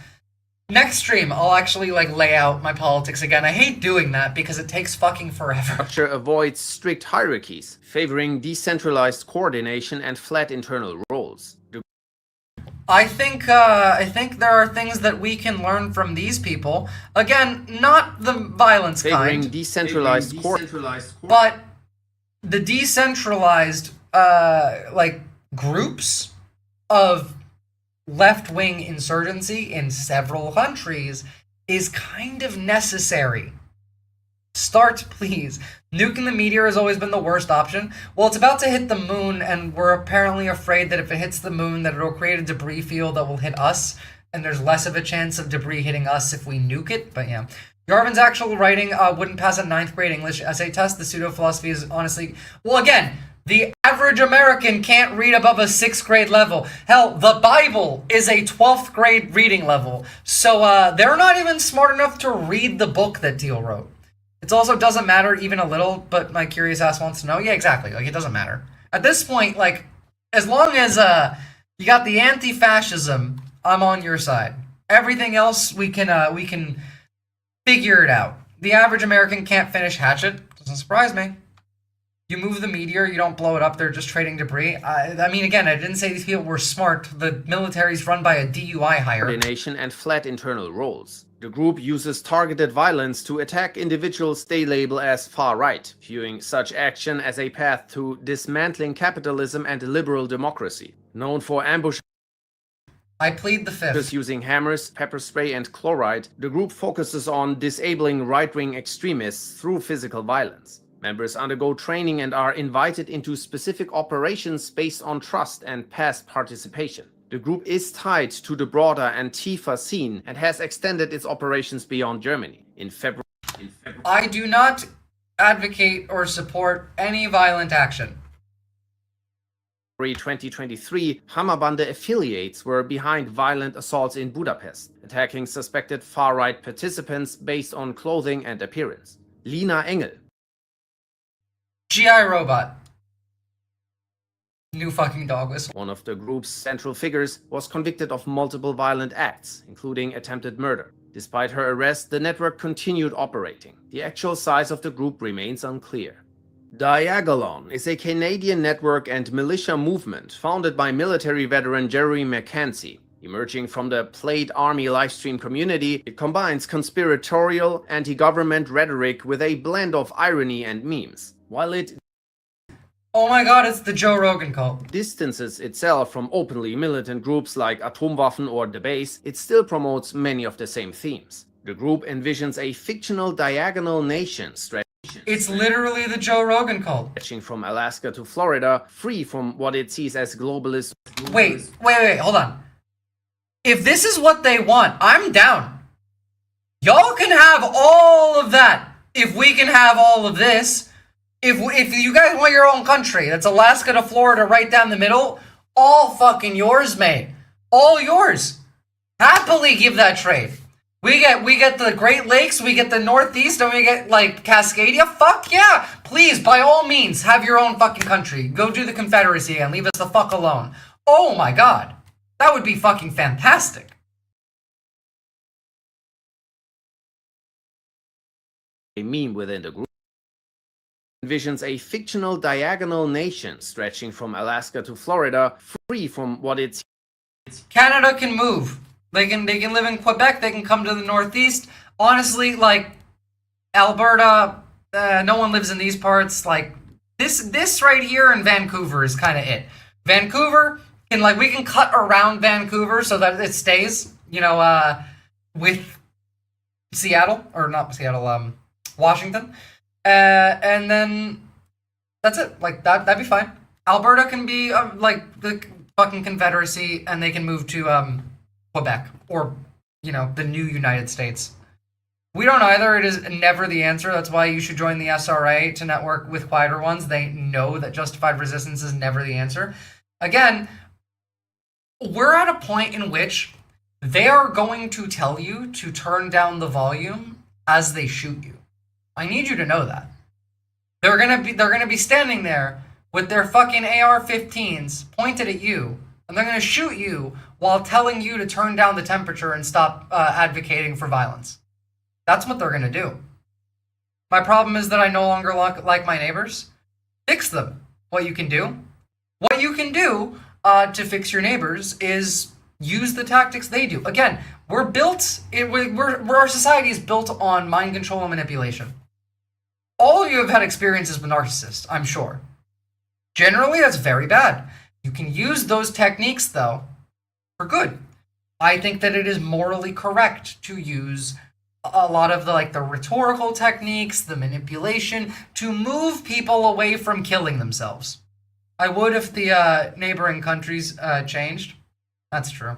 Next stream, I'll actually, like, lay out my politics again. I hate doing that because it takes fucking forever. Structure avoids strict hierarchies, favoring decentralized coordination and flat internal roles. I think there are things that we can learn from these people. Again, not the violence favoring kind. Decentralized but the decentralized, like, groups of left-wing insurgency in several countries is kind of necessary. Start, please. Nuking the meteor has always been the worst option. Well, it's about to hit the moon, and we're apparently afraid that if it hits the moon, that it'll create a debris field that will hit us, and there's less of a chance of debris hitting us if we nuke it, but yeah. Garvin's actual writing wouldn't pass a 9th grade English essay test. The pseudo-philosophy is honestly... Well, again, the average American can't read above a 6th grade level. Hell, the Bible is a 12th grade reading level. So they're not even smart enough to read the book that Teal wrote. It also doesn't matter even a little, but my curious ass wants to know. Yeah, exactly. Like, it doesn't matter. At this point, like, as long as you got the anti-fascism, I'm on your side. Everything else, we can figure it out. The average American can't finish Hatchet. Doesn't surprise me. You move the meteor, you don't blow it up, they're just trading debris. I mean, again, I didn't say these people were smart. The military's run by a DUI hire. Coordination and flat internal roles. The group uses targeted violence to attack individuals they label as far-right, viewing such action as a path to dismantling capitalism and liberal democracy. Known for ambush... I plead the fifth. Using hammers, pepper spray, and chloride, the group focuses on disabling right-wing extremists through physical violence. Members undergo training and are invited into specific operations based on trust and past participation. The group is tied to the broader Antifa scene and has extended its operations beyond Germany. In February... I do not advocate or support any violent action. 2023, Hammerbande affiliates were behind violent assaults in Budapest, attacking suspected far-right participants based on clothing and appearance. Lina Engel. GI Robot. New fucking dog whistle. One of the group's central figures was convicted of multiple violent acts, including attempted murder. Despite her arrest, the network continued operating. The actual size of the group remains unclear. Diagolon is a Canadian network and militia movement founded by military veteran Jerry McKenzie. Emerging from the Plate Army livestream community, it combines conspiratorial, anti-government rhetoric with a blend of irony and memes. While it Oh my god, it's the Joe Rogan cult. distances itself from openly militant groups like Atomwaffen or The Base, it still promotes many of the same themes. The group envisions a fictional diagonal nation It's literally the Joe Rogan cult. stretching from Alaska to Florida, free from what it sees as globalist. Wait, hold on. If this is what they want, I'm down. Y'all can have all of that. If we can have all of this. If you guys want your own country, that's Alaska to Florida right down the middle, all fucking yours, mate. All yours. Happily give that trade. We get the Great Lakes, we get the Northeast, and we get like Cascadia. Fuck yeah. Please, by all means, have your own fucking country. Go do the Confederacy and leave us the fuck alone. Oh my god. That would be fucking fantastic. A meme within the group envisions a fictional diagonal nation stretching from Alaska to Florida, free from what it's. Canada can move. They can live in Quebec. They can come to the Northeast. Honestly, like Alberta, no one lives in these parts. Like this right here in Vancouver is kind of it. Vancouver can we can cut around Vancouver so that it stays, with Seattle or not Seattle, Washington, and then that's it. Like that'd be fine. Alberta can be like the fucking Confederacy, and they can move to Quebec or the new United States. We don't either. It is never the answer. That's why you should join the SRA to network with quieter ones. They know that justified resistance is never the answer. Again, we're at a point in which they are going to tell you to turn down the volume as they shoot you. I need you to know that. They're gonna be standing there with their fucking AR-15s pointed at you, and they're gonna shoot you while telling you to turn down the temperature and stop advocating for violence. That's what they're gonna do. My problem is that I no longer like my neighbors. Fix them. What you can do to fix your neighbors is use the tactics they do. Again, our society is built on mind control and manipulation. All of you have had experiences with narcissists, I'm sure. Generally, that's very bad. You can use those techniques, though, for good. I think that it is morally correct to use a lot of the rhetorical techniques, the manipulation, to move people away from killing themselves. I would if the neighboring countries changed. That's true.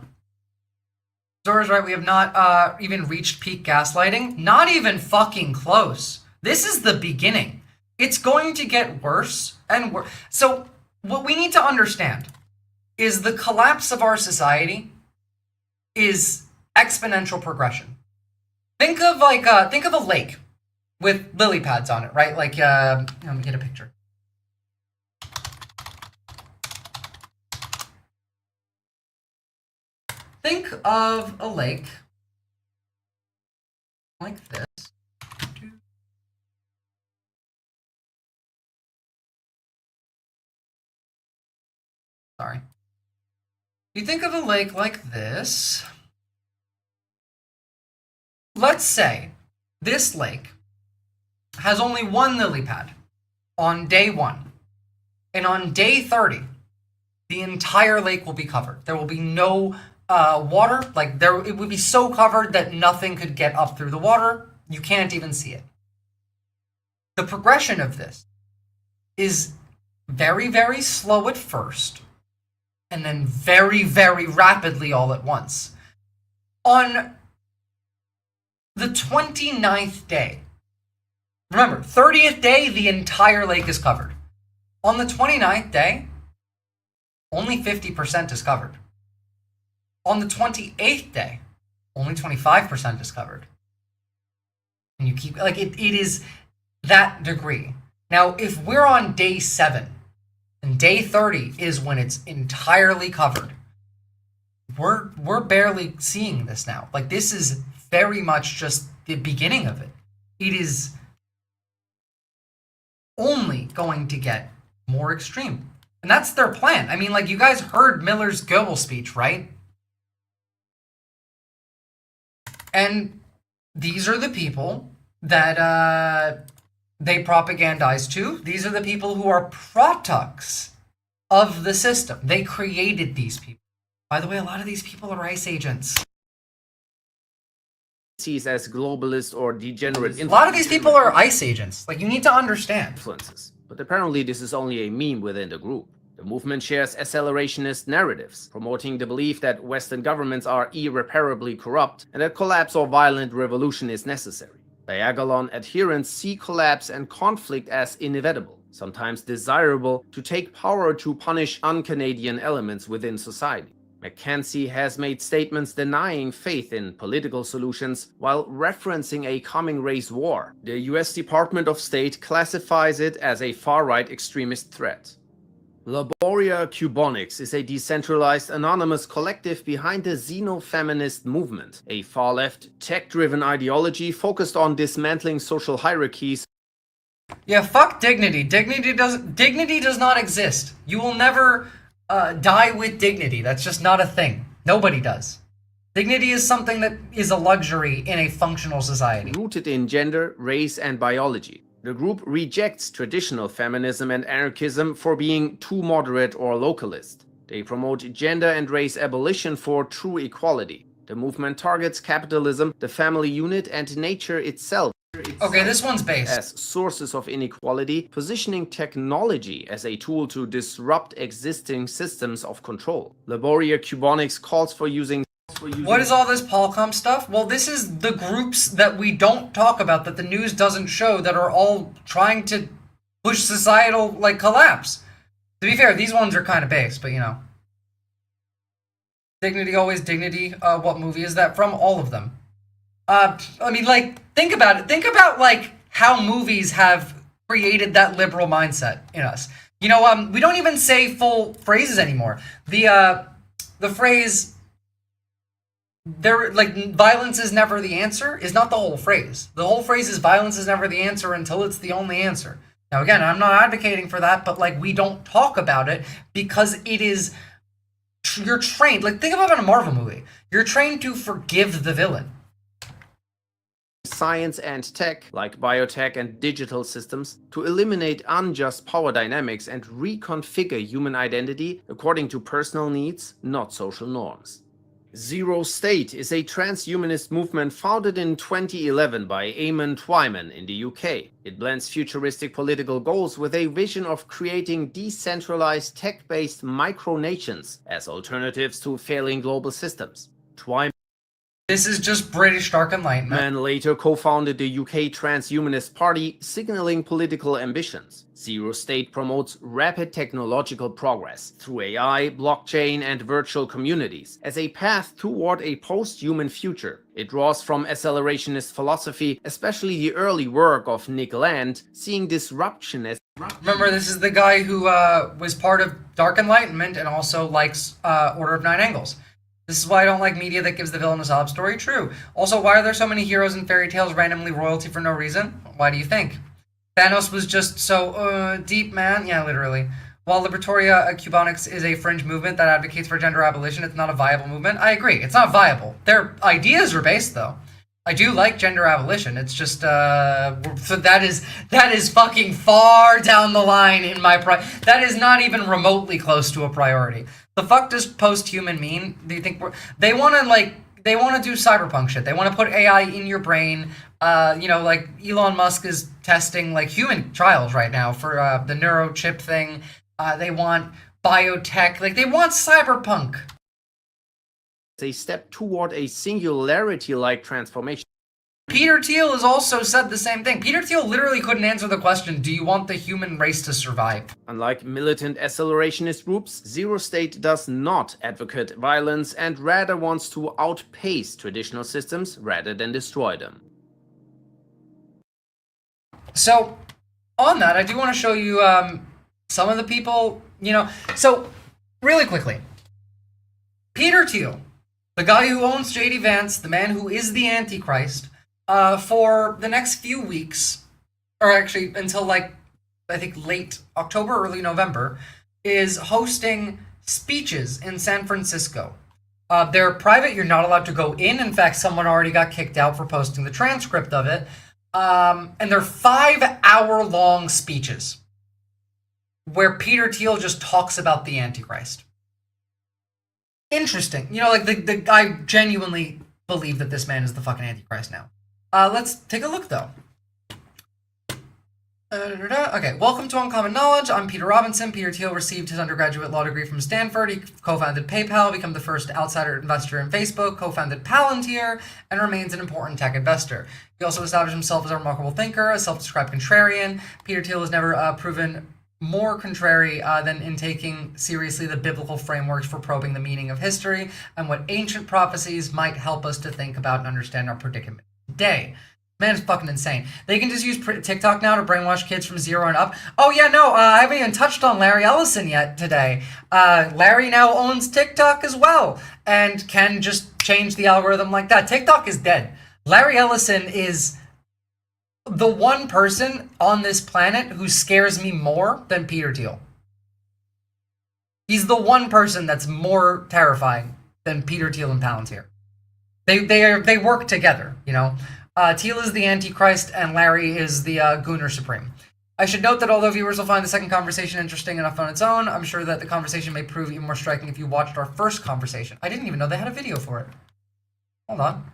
Zora's right, we have not even reached peak gaslighting. Not even fucking close. This is the beginning. It's going to get worse and worse. So what we need to understand is the collapse of our society is exponential progression. Think of a lake with lily pads on it, right? Let me get a picture. Think of a lake like this. Sorry. You think of a lake like this. Let's say this lake has only one lily pad on day 1. And on day 30, the entire lake will be covered. There will be no water. It would be so covered that nothing could get up through the water. You can't even see it. The progression of this is very, very slow at first, and then very, very rapidly all at once. On the 29th day, remember, 30th day, the entire lake is covered. On the 29th day, only 50% is covered. On the 28th day, only 25% is covered. And you keep, it is that degree. Now, if we're on day 7, and day 30 is when it's entirely covered, we're barely seeing this now. Like, this is very much just the beginning of it. It is only going to get more extreme. And that's their plan. I mean, like, you guys heard Miller's Goebbels speech, right? And these are the people that they propagandize to. These are the people who are products of the system. They created these people. By the way, a lot of these people are ICE agents. Sees as globalist or degenerate. A lot of these people are ICE agents. Like, you need to understand. Influences. But apparently this is only a meme within the group. The movement shares accelerationist narratives, promoting the belief that Western governments are irreparably corrupt and that collapse or violent revolution is necessary. Diagolon adherents see collapse and conflict as inevitable, sometimes desirable, to take power to punish un-Canadian elements within society. McKenzie has made statements denying faith in political solutions while referencing a coming race war. The US Department of State classifies it as a far-right extremist threat. Laboria Cubonics is a decentralized anonymous collective behind the xenofeminist movement, a far-left, tech-driven ideology focused on dismantling social hierarchies. Yeah, fuck dignity. Dignity does not exist. You will never die with dignity. That's just not a thing. Nobody does. Dignity is something that is a luxury in a functional society. Rooted in gender, race, and biology. The group rejects traditional feminism and anarchism for being too moderate or localist. They promote gender and race abolition for true equality. The movement targets capitalism, the family unit, and nature itself. Okay, this one's based as sources of inequality, positioning technology as a tool to disrupt existing systems of control. Laboria Cubonics calls for using. What is all this Polcom stuff? Well, this is the groups that we don't talk about, that the news doesn't show, that are all trying to push societal, like, collapse. To be fair, these ones are kind of based, but you know. Dignity, always dignity. What movie is that from? All of them. I mean, like, think about it. Think about, like, how movies have created that liberal mindset in us. You know, we don't even say full phrases anymore. The phrase, violence is never the answer is not the whole phrase. The whole phrase is violence is never the answer until it's the only answer. Now, again, I'm not advocating for that, but, like, we don't talk about it because it is, you're trained. Like, think about it in a Marvel movie. You're trained to forgive the villain. Science and tech, like biotech and digital systems, to eliminate unjust power dynamics and reconfigure human identity according to personal needs, not social norms. Zero State is a transhumanist movement founded in 2011 by Eamon Twyman in the UK. It blends futuristic political goals with a vision of creating decentralized tech-based micronations as alternatives to failing global systems. Twyman This is just British Dark Enlightenment. Man later co-founded the UK Transhumanist Party, signaling political ambitions. Zero State promotes rapid technological progress through AI, blockchain, and virtual communities as a path toward a post-human future. It draws from accelerationist philosophy, especially the early work of Nick Land, seeing disruption as... Remember, this is the guy who was part of Dark Enlightenment and also likes Order of Nine Angles. This is why I don't like media that gives the villain a sob story. True. Also, why are there so many heroes in fairy tales randomly royalty for no reason? Why do you think? Thanos was just so, deep, man. Yeah, literally. While Liberatoria Cubonics is a fringe movement that advocates for gender abolition, it's not a viable movement. I agree. It's not viable. Their ideas are based, though. I do like gender abolition. It's just, so that is fucking far down the line in my that is not even remotely close to a priority. The fuck does post-human mean? Do you think they want to do cyberpunk shit? They want to put AI in your brain. You know, like Elon Musk is testing like human trials right now for the neurochip thing. They want biotech. Like, they want cyberpunk. A step toward a singularity-like transformation. Peter Thiel has also said the same thing. Peter Thiel literally couldn't answer the question, do you want the human race to survive? Unlike militant accelerationist groups, Zero State does not advocate violence and rather wants to outpace traditional systems rather than destroy them. So, on that, I do want to show you some of the people, So, really quickly, Peter Thiel, the guy who owns JD Vance, the man who is the Antichrist, for the next few weeks, or actually until I think late October, early November, is hosting speeches in San Francisco. They're private. You're not allowed to go in. In fact, someone already got kicked out for posting the transcript of it. And they're 5-hour-long speeches where Peter Thiel just talks about the Antichrist. Interesting. I genuinely believe that this man is the fucking Antichrist now. Let's take a look, though. Okay, welcome to Uncommon Knowledge. I'm Peter Robinson. Peter Thiel received his undergraduate law degree from Stanford. He co-founded PayPal, became the first outsider investor in Facebook, co-founded Palantir, and remains an important tech investor. He also established himself as a remarkable thinker, a self-described contrarian. Peter Thiel has never proven more contrary than in taking seriously the biblical frameworks for probing the meaning of history and what ancient prophecies might help us to think about and understand our predicament today. Man, it's fucking insane. They can just use TikTok now to brainwash kids from 0 and up. Oh yeah, no, I haven't even touched on Larry Ellison yet today. Larry now owns TikTok as well and can just change the algorithm like that. TikTok is dead. Larry Ellison is the one person on this planet who scares me more than Peter Thiel. He's the one person that's more terrifying than Peter Thiel and Palantir. They work together, Thiel is the Antichrist, and Larry is the Gooner Supreme. I should note that although viewers will find the second conversation interesting enough on its own, I'm sure that the conversation may prove even more striking if you watched our first conversation. I didn't even know they had a video for it. Hold on.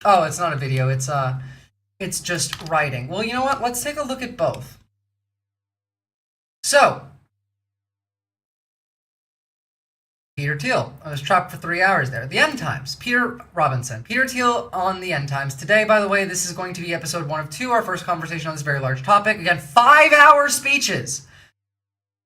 Oh, it's not a video. It's just writing. Well, you know what? Let's take a look at both. So, Peter Thiel. I was trapped for 3 hours there. The End Times. Peter Robinson. Peter Thiel on the End Times. Today, by the way, this is going to be episode 1 of 2, our first conversation on this very large topic. Again, 5-hour speeches.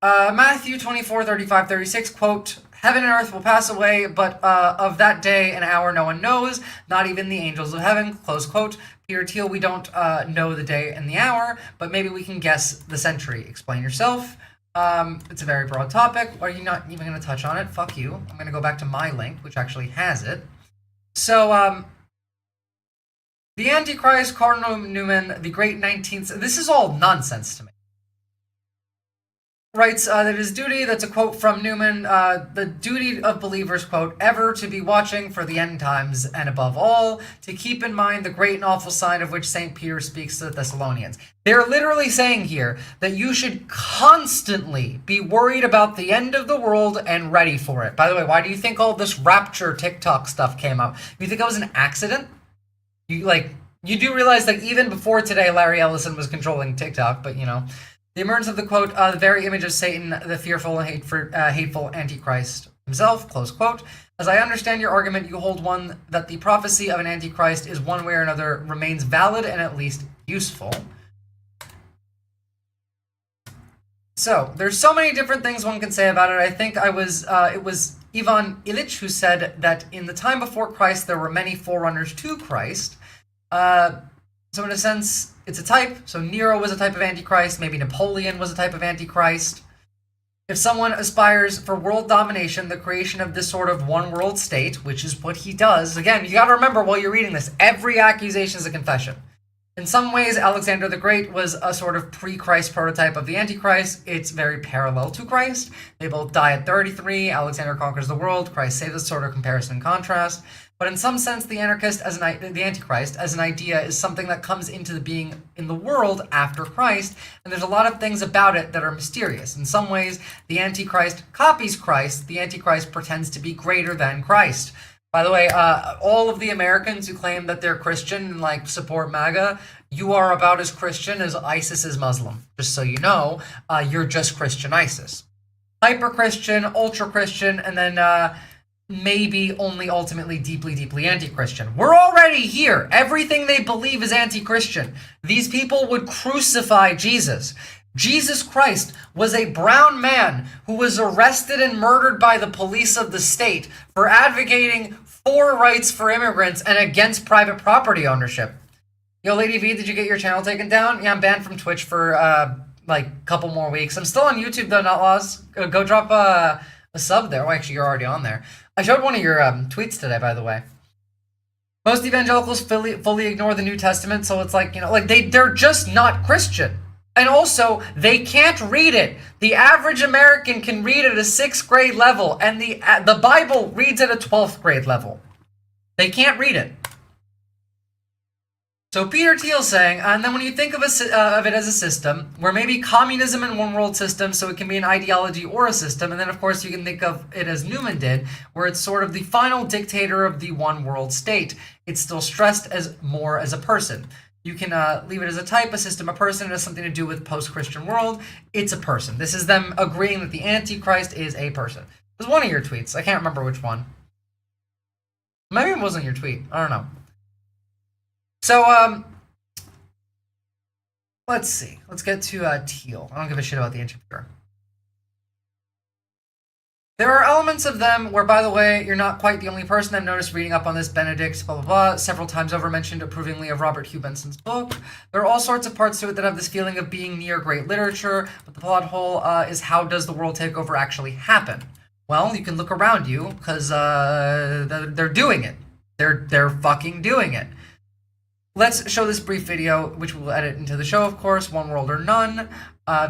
Matthew 24, 35, 36, quote, "Heaven and earth will pass away, but of that day and hour no one knows, not even the angels of heaven," close quote. Peter Thiel, we don't know the day and the hour, but maybe we can guess the century. Explain yourself. It's a very broad topic. Are you not even going to touch on it? Fuck you. I'm going to go back to my link, which actually has it. So, the Antichrist, Cardinal Newman, the great 19th... This is all nonsense to me. Writes that it is duty, that's a quote from Newman, the duty of believers, quote, ever to be watching for the end times, and above all, to keep in mind the great and awful sign of which St. Peter speaks to the Thessalonians. They're literally saying here that you should constantly be worried about the end of the world and ready for it. By the way, why do you think all this rapture TikTok stuff came up? You think it was an accident? You do realize that even before today, Larry Ellison was controlling TikTok, but the emergence of the quote, the very image of Satan, the fearful and hateful Antichrist himself, close quote. As I understand your argument, you hold one that the prophecy of an Antichrist is one way or another remains valid and at least useful. So, there's so many different things one can say about it. I think it was Ivan Illich who said that in the time before Christ, there were many forerunners to Christ. So in a sense, it's a type. So Nero was a type of Antichrist. Maybe Napoleon was a type of Antichrist. If someone aspires for world domination, the creation of this sort of one world state, which is what he does. Again, you got to remember while you're reading this, every accusation is a confession. In some ways, Alexander the Great was a sort of pre-Christ prototype of the Antichrist. It's very parallel to Christ. They both die at 33. Alexander conquers the world. Christ saves us, sort of comparison and contrast. But in some sense, the Antichrist as an idea is something that comes into the being in the world after Christ, and there's a lot of things about it that are mysterious. In some ways, the Antichrist copies Christ. The Antichrist pretends to be greater than Christ. By the way, all of the Americans who claim that they're Christian and support MAGA, you are about as Christian as ISIS is Muslim. Just so you know, you're just Christian ISIS. Hyper-Christian, ultra-Christian, and then maybe only ultimately deeply, deeply anti-Christian. We're already here. Everything they believe is anti-Christian. These people would crucify Jesus. Jesus Christ was a brown man who was arrested and murdered by the police of the state for advocating for rights for immigrants and against private property ownership. Yo, Lady V, did you get your channel taken down? Yeah, I'm banned from Twitch for like a couple more weeks. I'm still on YouTube though, not Laws. Go drop a sub there. Well, actually, you're already on there. I showed one of your tweets today, by the way. Most evangelicals fully ignore the New Testament, so it's like, you know, like they're just not Christian. And also, they can't read it. The average American can read at a 6th grade level, and the Bible reads at a 12th grade level. They can't read it. So Peter Thiel's saying, and then when you think of it as a system, where maybe communism and one world system, so it can be an ideology or a system, and then of course you can think of it as Newman did, where it's sort of the final dictator of the one world state. It's still stressed as more as a person. You can leave it as a type, a system, a person. It has something to do with post-Christian world. It's a person. This is them agreeing that the Antichrist is a person. It was one of your tweets. I can't remember which one. Maybe it wasn't your tweet. I don't know. So, let's see. Let's get to Thiel. I don't give a shit about the interviewer. There are elements of them where, by the way, you're not quite the only person I've noticed reading up on this. Benedict, blah, blah, blah, several times over mentioned approvingly of Robert Hugh Benson's book. There are all sorts of parts to it that have this feeling of being near great literature, but the plot hole is how does the world takeover actually happen? Well, you can look around you, because they're doing it. They're fucking doing it. Let's show this brief video, which we'll edit into the show, of course. One world or none.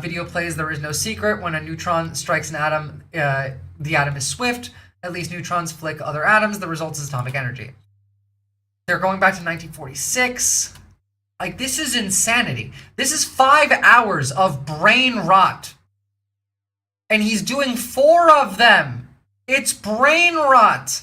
Video plays, there is no secret. When a neutron strikes an atom, the atom is swift. At least neutrons flick other atoms. The result is atomic energy. They're going back to 1946. Like, this is insanity. This is 5 hours of brain rot. And he's doing 4 of them. It's brain rot.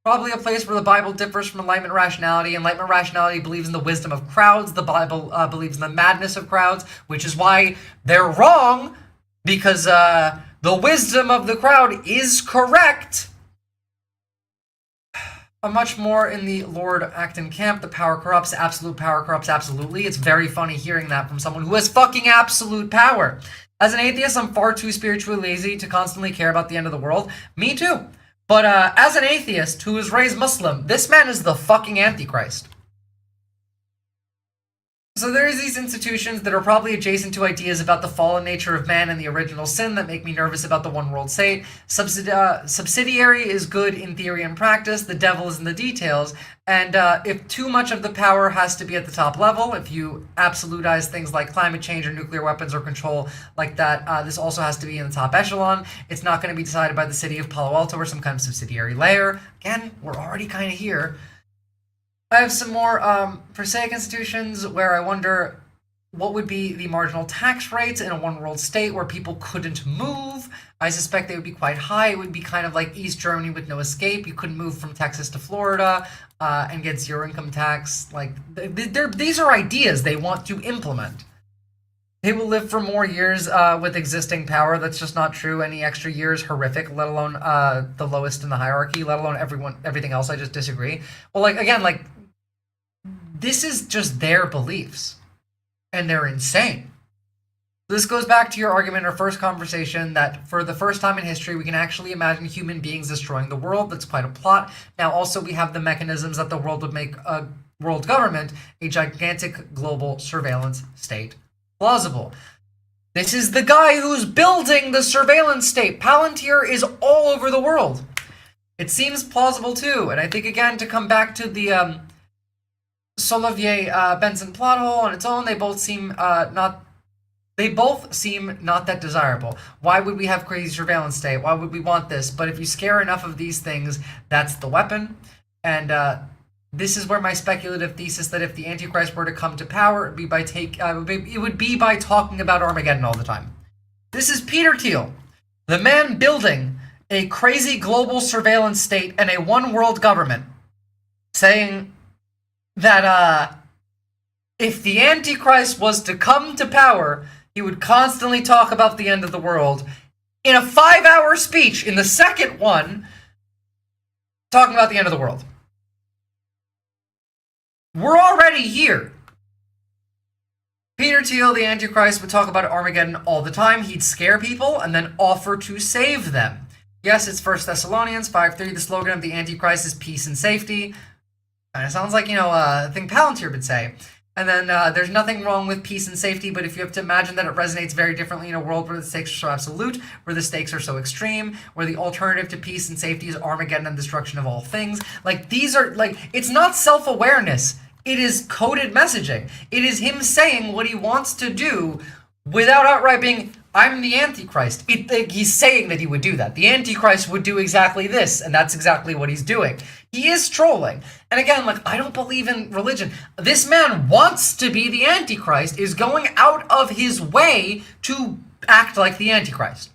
Probably a place where the Bible differs from Enlightenment rationality. Enlightenment rationality believes in the wisdom of crowds. The Bible believes in the madness of crowds, which is why they're wrong, because the wisdom of the crowd is correct. Much more in the Lord Acton camp. The power corrupts. Absolute power corrupts absolutely. It's very funny hearing that from someone who has fucking absolute power. As an atheist, I'm far too spiritually lazy to constantly care about the end of the world. Me too. But as an atheist who was raised Muslim, this man is the fucking Antichrist. So there's these institutions that are probably adjacent to ideas about the fallen nature of man and the original sin that make me nervous about the one world state. Subsidiary is good in theory and practice. The devil is in the details. And if too much of the power has to be at the top level, if you absolutize things like climate change or nuclear weapons or control like that, this also has to be in the top echelon. It's not going to be decided by the city of Palo Alto or some kind of subsidiary layer. Again, we're already kind of here. I have some more prosaic institutions where I wonder what would be the marginal tax rates in a one-world state where people couldn't move. I suspect they would be quite high. It would be kind of like East Germany with no escape. You couldn't move from Texas to Florida and get zero income tax. Like, these are ideas they want to implement. They will live for more years with existing power. That's just not true. Any extra year is horrific, let alone the lowest in the hierarchy, let alone everything else. I just disagree. Well, like, again, like, this is just their beliefs, and they're insane. This goes back to your argument in our first conversation that for the first time in history, we can actually imagine human beings destroying the world. That's quite a plot. Now, also, we have the mechanisms that the world would make a world government, a gigantic global surveillance state, plausible. This is the guy who's building the surveillance state. Palantir is all over the world. It seems plausible, too. And I think, again, to come back to the Soloviev-Benson plot hole on its own, they both seem not that desirable. Why would we have crazy surveillance state? Why would we want this? But if you scare enough of these things, that's the weapon. And this is where my speculative thesis that if the Antichrist were to come to power, it would be by talking about Armageddon all the time. This is Peter Thiel, the man building a crazy global surveillance state and a one-world government, saying that if the Antichrist was to come to power, he would constantly talk about the end of the world in a 5-hour speech, in the second one, talking about the end of the world. We're already here. Peter Thiel, the Antichrist, would talk about Armageddon all the time. He'd scare people and then offer to save them. Yes, it's 1 Thessalonians 5:3. The slogan of the Antichrist is peace and safety. And it sounds like, a thing Palantir would say. And then there's nothing wrong with peace and safety, but if you have to imagine that it resonates very differently in a world where the stakes are so absolute, where the stakes are so extreme, where the alternative to peace and safety is Armageddon and destruction of all things. Like, these are, like, it's not self-awareness. It is coded messaging. It is him saying what he wants to do without outright being, I'm the Antichrist. He's saying that he would do that. The Antichrist would do exactly this, and that's exactly what he's doing. He is trolling. And again, like, I don't believe in religion. This man wants to be the Antichrist, is going out of his way to act like the Antichrist.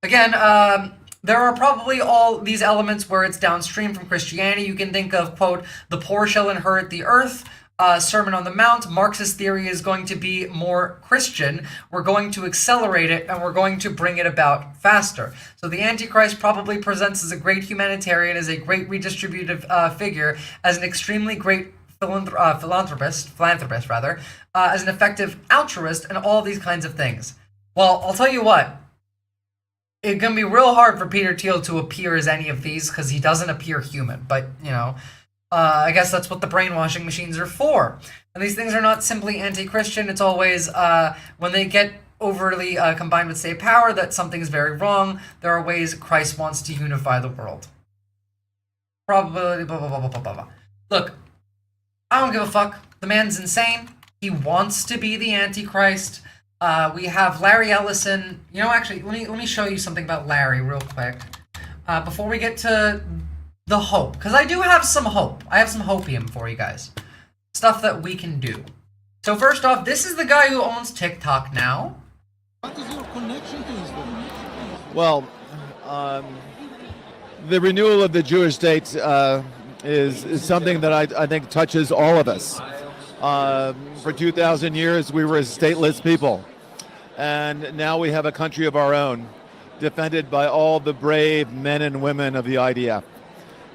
Again, there are probably all these elements where it's downstream from Christianity. You can think of, quote, the poor shall inherit the earth, Sermon on the Mount. Marxist theory is going to be more Christian. We're going to accelerate it, and we're going to bring it about faster. So the Antichrist probably presents as a great humanitarian, as a great redistributive figure, as an extremely great philanthropist, as an effective altruist, and all these kinds of things. Well, I'll tell you what. It's going to be real hard for Peter Thiel to appear as any of these, because he doesn't appear human. But, you know, I guess that's what the brainwashing machines are for. And these things are not simply anti-Christian. It's always, when they get overly combined with state power, that something's very wrong. There are ways Christ wants to unify the world. Probability, blah, blah, blah, blah, blah, blah. Look, I don't give a fuck. The man's insane. He wants to be the Antichrist. We have Larry Ellison. You know, actually, let me show you something about Larry real quick. Before we get to the hope, because I do have some hope. I have some hopium for you guys. Stuff that we can do. So first off, this is the guy who owns TikTok now. What is your connection to Israel? Well, the renewal of the Jewish state is something that I think touches all of us. For 2,000 years, we were a stateless people. And now we have a country of our own, defended by all the brave men and women of the IDF.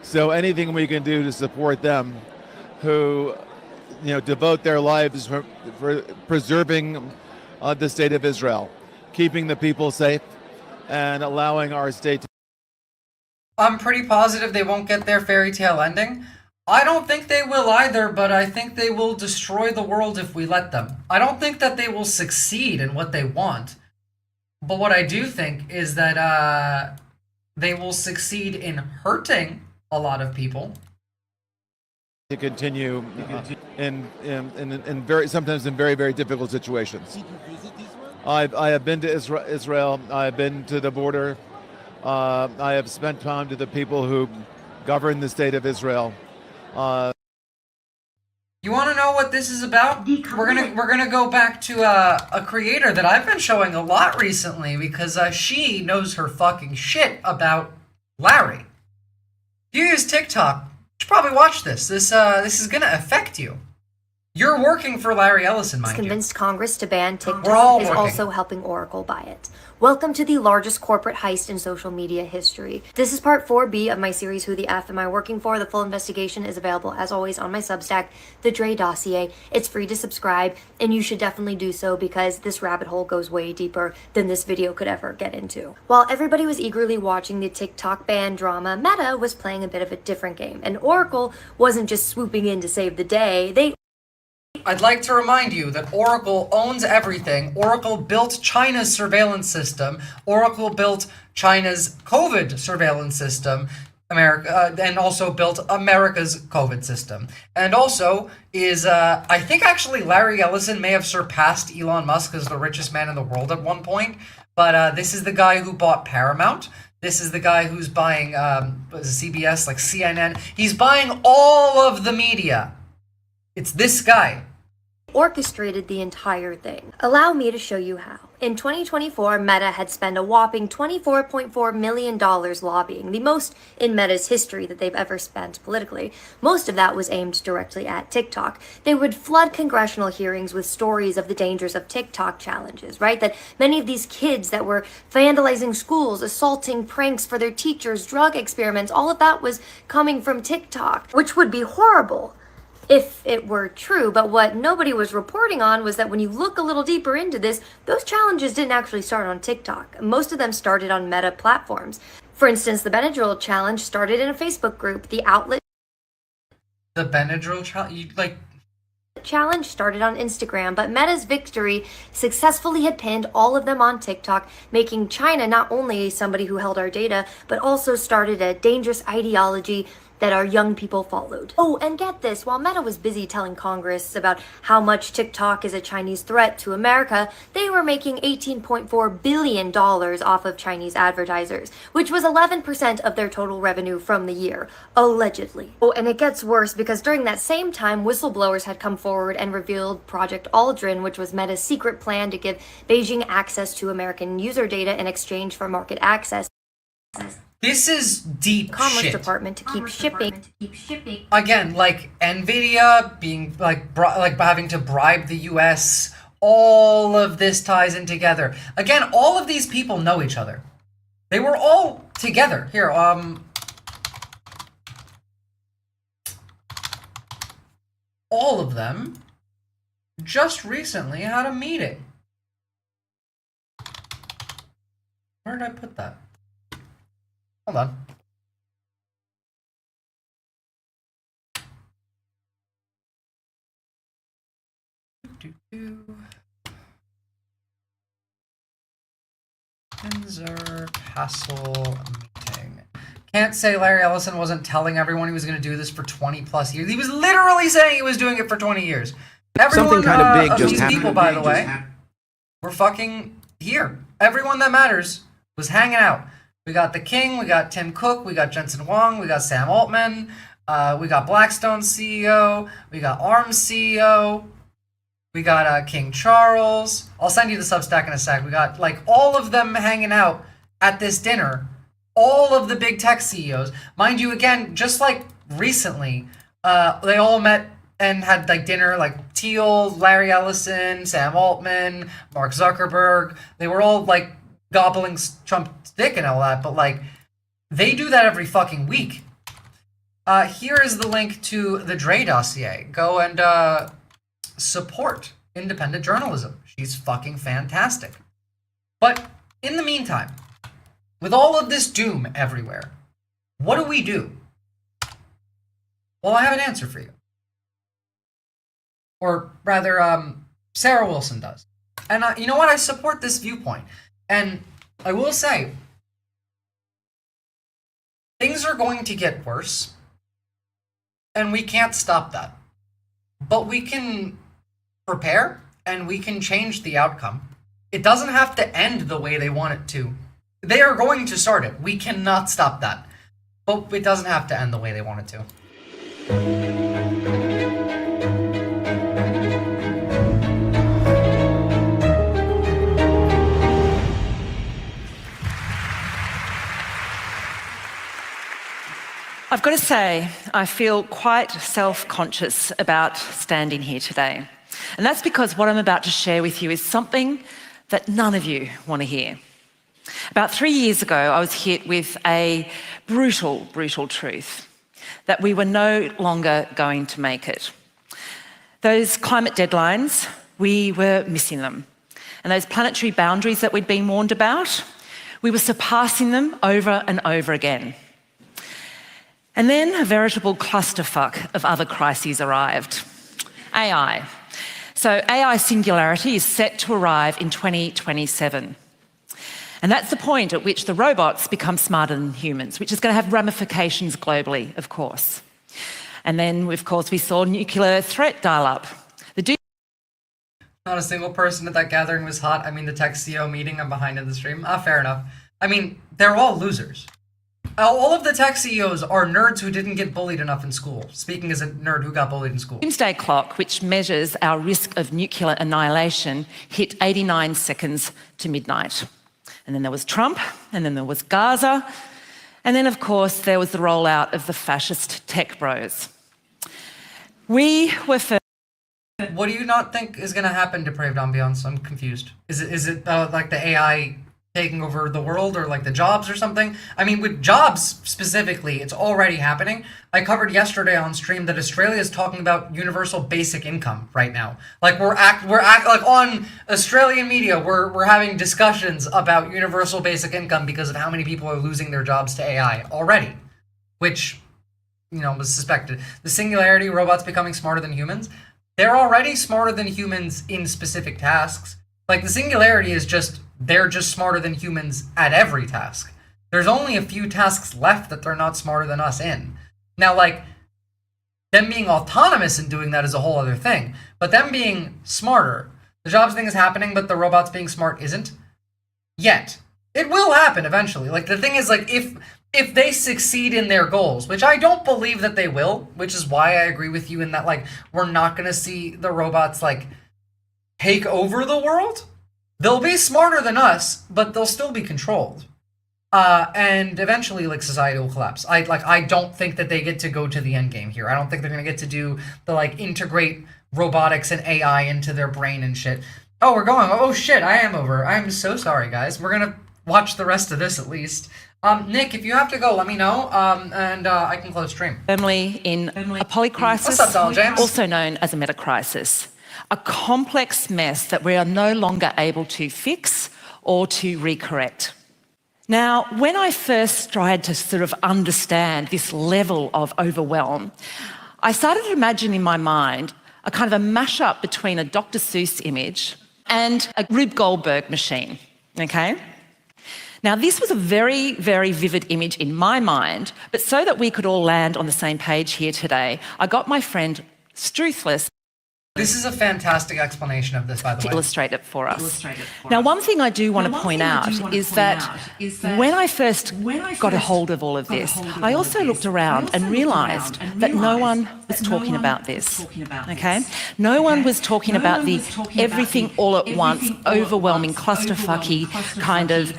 So anything we can do to support them, who, you know, devote their lives for preserving the state of Israel, keeping the people safe, and allowing our state to... I'm pretty positive they won't get their fairy tale ending. I don't think they will either, but I think they will destroy the world if we let them. I don't think that they will succeed in what they want. But what I do think is that they will succeed in hurting a lot of people. To continue in very, sometimes in very, very difficult situations. Did you visit Israel? I have been to Israel. I have been to the border. I have spent time to the people who govern the state of Israel. You want to know what this is about? We're gonna go back to a creator that I've been showing a lot recently because she knows her fucking shit about Larry. If you use TikTok, you should probably watch this. This is gonna affect you. You're working for Larry Ellison, mind you. Convinced Congress to ban TikTok We're all is working. also helping Oracle buy it. Welcome to the largest corporate heist in social media history. This is part 4B of my series, Who the F Am I Working For? The full investigation is available, as always, on my Substack, The Dre Dossier. It's free to subscribe, and you should definitely do so because this rabbit hole goes way deeper than this video could ever get into. While everybody was eagerly watching the TikTok ban drama, Meta was playing a bit of a different game, and Oracle wasn't just swooping in to save the day. I'd like to remind you that Oracle owns everything. Oracle built China's surveillance system. Oracle built China's COVID surveillance system, and also built America's COVID system. And also is, I think actually Larry Ellison may have surpassed Elon Musk as the richest man in the world at one point. But this is the guy who bought Paramount. This is the guy who's buying CBS, like CNN. He's buying all of the media. It's this guy. Orchestrated the entire thing. Allow me to show you how. In 2024, Meta had spent a whopping $24.4 million lobbying, the most in Meta's history that they've ever spent politically. Most of that was aimed directly at TikTok. They would flood congressional hearings with stories of the dangers of TikTok challenges, right? That many of these kids that were vandalizing schools, assaulting pranks for their teachers, drug experiments, all of that was coming from TikTok, which would be horrible if it were true. But what nobody was reporting on was that when you look a little deeper into this, those challenges didn't actually start on TikTok. Most of them started on Meta platforms. For instance, the Benadryl challenge started in a Facebook group. The outlet The Benadryl challenge? challenge started on Instagram, but Meta's victory successfully had pinned all of them on TikTok, making China not only somebody who held our data, but also started a dangerous ideology that our young people followed. Oh, and get this, while Meta was busy telling Congress about how much TikTok is a Chinese threat to America, they were making $18.4 billion off of Chinese advertisers, which was 11% of their total revenue from the year, allegedly. Oh, and it gets worse because during that same time, whistleblowers had come forward and revealed Project Aldrin, which was Meta's secret plan to give Beijing access to American user data in exchange for market access. This is deep Commerce shit. Department to keep shipping. Again, like Nvidia being like having to bribe the US, all of this ties in together. Again, all of these people know each other. They were all together. Here, all of them just recently had a meeting. Where did I put that? Hold on. Windsor Castle meeting. Can't say Larry Ellison wasn't telling everyone he was going to do this for 20 plus years. He was literally saying he was doing it for 20 years. Everyone, Something kind of big of just these happened. people, by the way, were fucking here. Everyone that matters was hanging out. We got the King, we got Tim Cook, we got Jensen Huang, we got Sam Altman, we got Blackstone's CEO, we got ARM's CEO, we got King Charles. I'll send you the Substack in a sec. We got like all of them hanging out at this dinner. All of the big tech CEOs. Mind you, again, just like recently, they all met and had like dinner, like Thiel, Larry Ellison, Sam Altman, Mark Zuckerberg. They were all like gobbling Trump's dick and all that, but like they do that every fucking week. Here is the link to the Dre dossier. Go and support independent journalism. She's fucking fantastic. But in the meantime, with all of this doom everywhere, what do we do? Well, I have an answer for you. Or rather, Sarah Wilson does. And you know what? I support this viewpoint. And I will say, things are going to get worse, and we can't stop that. But we can prepare, and we can change the outcome. It doesn't have to end the way they want it to. They are going to start it. We cannot stop that. But it doesn't have to end the way they want it to. I've got to say, I feel quite self-conscious about standing here today. And that's because what I'm about to share with you is something that none of you want to hear. About 3 years ago, I was hit with a brutal, brutal truth, that we were no longer going to make it. Those climate deadlines, we were missing them. And those planetary boundaries that we'd been warned about, we were surpassing them over and over again. And then a veritable clusterfuck of other crises arrived. AI. So AI singularity is set to arrive in 2027. And that's the point at which the robots become smarter than humans, which is going to have ramifications globally, of course. And then, of course, we saw nuclear threat dial up. Not a single person at that gathering was hot. I mean, the tech CEO meeting, I'm behind in the stream. Fair enough. I mean, they're all losers. All of the tech CEOs are nerds who didn't get bullied enough in school. Speaking as a nerd who got bullied in school. Doomsday clock, which measures our risk of nuclear annihilation, hit 89 seconds to midnight. And then there was Trump, and then there was Gaza, and then, of course, there was the rollout of the fascist tech bros. We were first. What do you not think is going to happen, Depraved Ambiance? I'm confused. Is it like the AI taking over the world, or like the jobs or something? I mean, with jobs specifically, it's already happening. I covered yesterday on stream that Australia is talking about universal basic income right now. Like we're like on Australian media, we're having discussions about universal basic income because of how many people are losing their jobs to AI already, which, you know, was suspected. The singularity, robots becoming smarter than humans. they're already smarter than humans in specific tasks. Like the singularity is just, they're just smarter than humans at every task. There's only a few tasks left that they're not smarter than us in. Now, like, them being autonomous and doing that is a whole other thing. But them being smarter, the jobs thing is happening, but the robots being smart isn't yet. It will happen eventually. Like, the thing is, like, if they succeed in their goals, which I don't believe that they will, which is why I agree with you in that, like, we're not going to see the robots, like, take over the world. They'll be smarter than us, but they'll still be controlled. And eventually, like, society will collapse. I don't think that they get to go to the end game here. I don't think they're going to get to do the, like, integrate robotics and AI into their brain and shit. Oh, we're going. Oh, shit, I am over. I'm so sorry, guys. We're going to watch the rest of this, at least. Nick, if you have to go, let me know, and I can close stream. Firmly in a polycrisis, What's up, Donald James? also known as a metacrisis, a complex mess that we are no longer able to fix or to recorrect. Now, when I first tried to sort of understand this level of overwhelm, I started to imagine in my mind a kind of a mashup between a Dr. Seuss image and a Rube Goldberg machine, okay? Now, this was a very, very vivid image in my mind, but so that we could all land on the same page here today, I got my friend Struthless. This is a fantastic explanation of this, by the way. To illustrate it for us. Now, one thing I do want to point out is that when I first got a hold of all of this, I also looked around and realised that no one was talking about this, okay? No one was talking about the everything all at once, overwhelming, clusterfucky kind of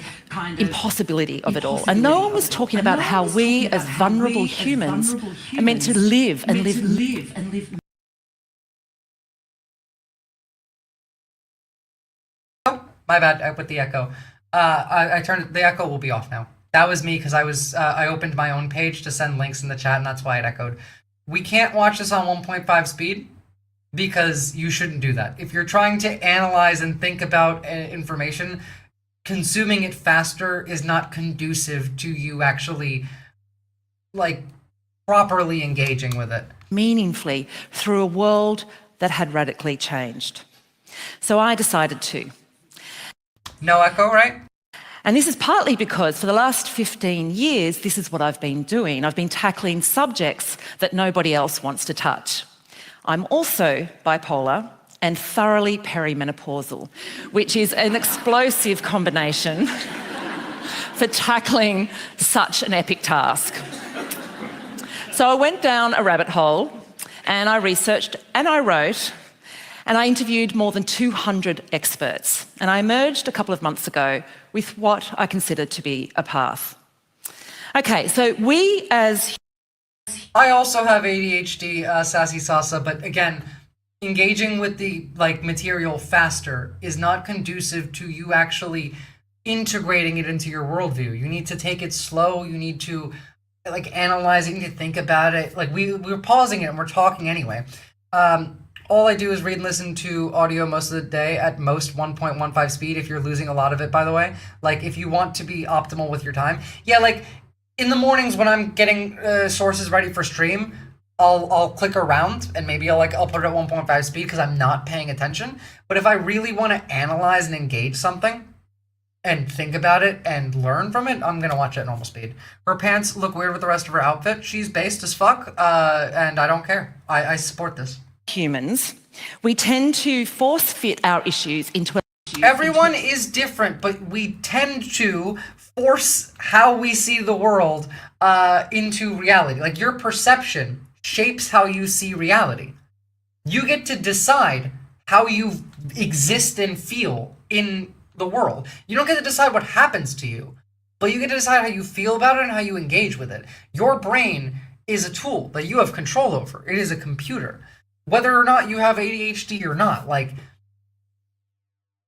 impossibility of it all. And no one was talking about how we as vulnerable humans are meant to live and live. My bad, I put the echo. I turned, the echo will be off now. That was me because I opened my own page to send links in the chat and that's why it echoed. We can't watch this on 1.5 speed because you shouldn't do that. If you're trying to analyze and think about information, consuming it faster is not conducive to you actually, like, properly engaging with it. Meaningfully through a world that had radically changed. So I decided to. No echo, right? And this is partly because for the last 15 years, this is what I've been doing. I've been tackling subjects that nobody else wants to touch. I'm also bipolar and thoroughly perimenopausal, which is an explosive combination for tackling such an epic task. So I went down a rabbit hole and I researched and I wrote and I interviewed more than 200 experts. And I emerged a couple of months ago with what I consider to be a path. Okay, so we as... I also have ADHD, sassy salsa, but again, engaging with the material faster is not conducive to you actually integrating it into your worldview. You need to take it slow, you need to analyze it, you need to think about it. We're pausing it and we're talking anyway. All I do is read and listen to audio most of the day at most 1.15 speed if you're losing a lot of it, by the way. If you want to be optimal with your time. Yeah, in the mornings when I'm getting sources ready for stream, I'll click around and maybe I'll put it at 1.5 speed because I'm not paying attention. But if I really want to analyze and engage something and think about it and learn from it, I'm going to watch it at normal speed. Her pants look weird with the rest of her outfit. She's based as fuck, and I don't care. I support this. Humans, we tend to force fit our issues into a... Everyone is different, but we tend to force how we see the world into reality. Your perception shapes how you see reality. You get to decide how you exist and feel in the world. You don't get to decide what happens to you, but you get to decide how you feel about it and how you engage with it. Your brain is a tool that you have control over. It is a computer. Whether or not you have ADHD or not,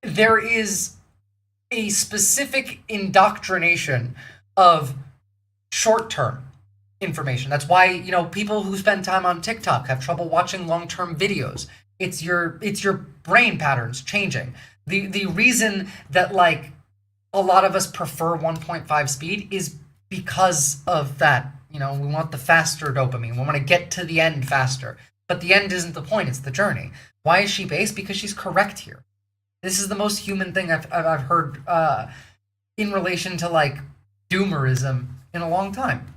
there is a specific indoctrination of short-term information. That's why, people who spend time on TikTok have trouble watching long-term videos. It's your brain patterns changing. The reason that a lot of us prefer 1.5 speed is because of that. We want the faster dopamine. We want to get to the end faster. But the end isn't the point, it's the journey. Why is she based? Because she's correct here. This is the most human thing I've heard in relation to like doomerism in a long time.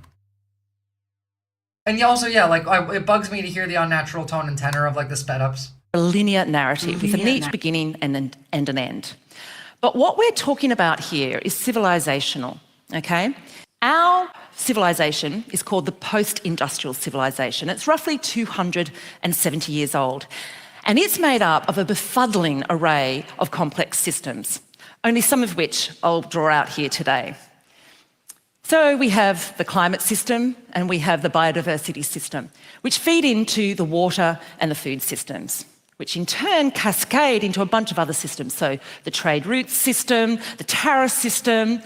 And also, yeah, like it bugs me to hear the unnatural tone and tenor of like the sped ups. A linear narrative with a neat beginning and an end. But what we're talking about here is civilizational, okay? Our civilization is called the post-industrial civilization. It's roughly 270 years old. And it's made up of a befuddling array of complex systems, only some of which I'll draw out here today. So we have the climate system and we have the biodiversity system, which feed into the water and the food systems, which in turn cascade into a bunch of other systems. So the trade routes system, the tariff system,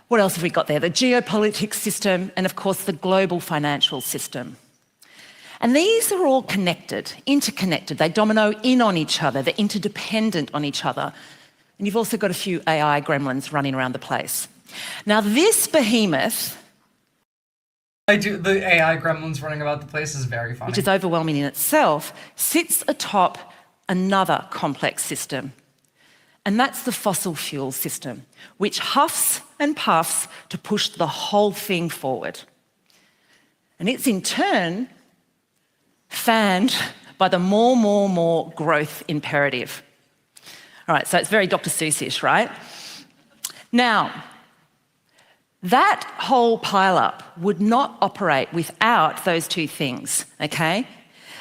what else have we got there? The geopolitics system, and of course the global financial system. And these are all connected, interconnected. They domino in on each other. They're interdependent on each other. And you've also got a few AI gremlins running around the place. Now this behemoth, the AI gremlins running about the place is very funny. which is overwhelming in itself, sits atop another complex system. And that's the fossil fuel system, which huffs and puffs to push the whole thing forward. And it's in turn fanned by the more growth imperative. All right, so it's very Dr. Seussish, right? Now, that whole pile-up would not operate without those two things, okay?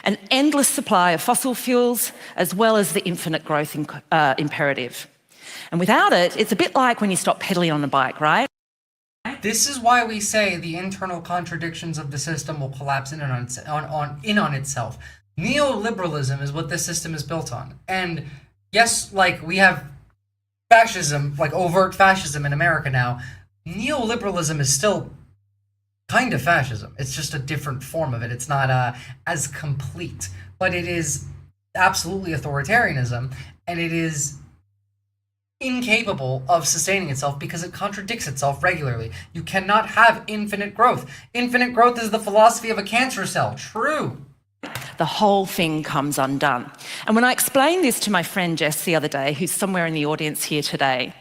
An endless supply of fossil fuels as well as the infinite growth imperative. And without it, it's a bit like when you stop pedaling on a bike, right? This is why we say the internal contradictions of the system will collapse in on itself. Neoliberalism is what this system is built on. And yes, like we have fascism, like overt fascism in America now. Neoliberalism is still kind of fascism. It's just a different form of it. It's not as complete, but it is absolutely authoritarianism, and it is incapable of sustaining itself because it contradicts itself regularly. You cannot have infinite growth. Infinite growth is the philosophy of a cancer cell. True. The whole thing comes undone. And when I explained this to my friend Jess the other day, who's somewhere in the audience here today,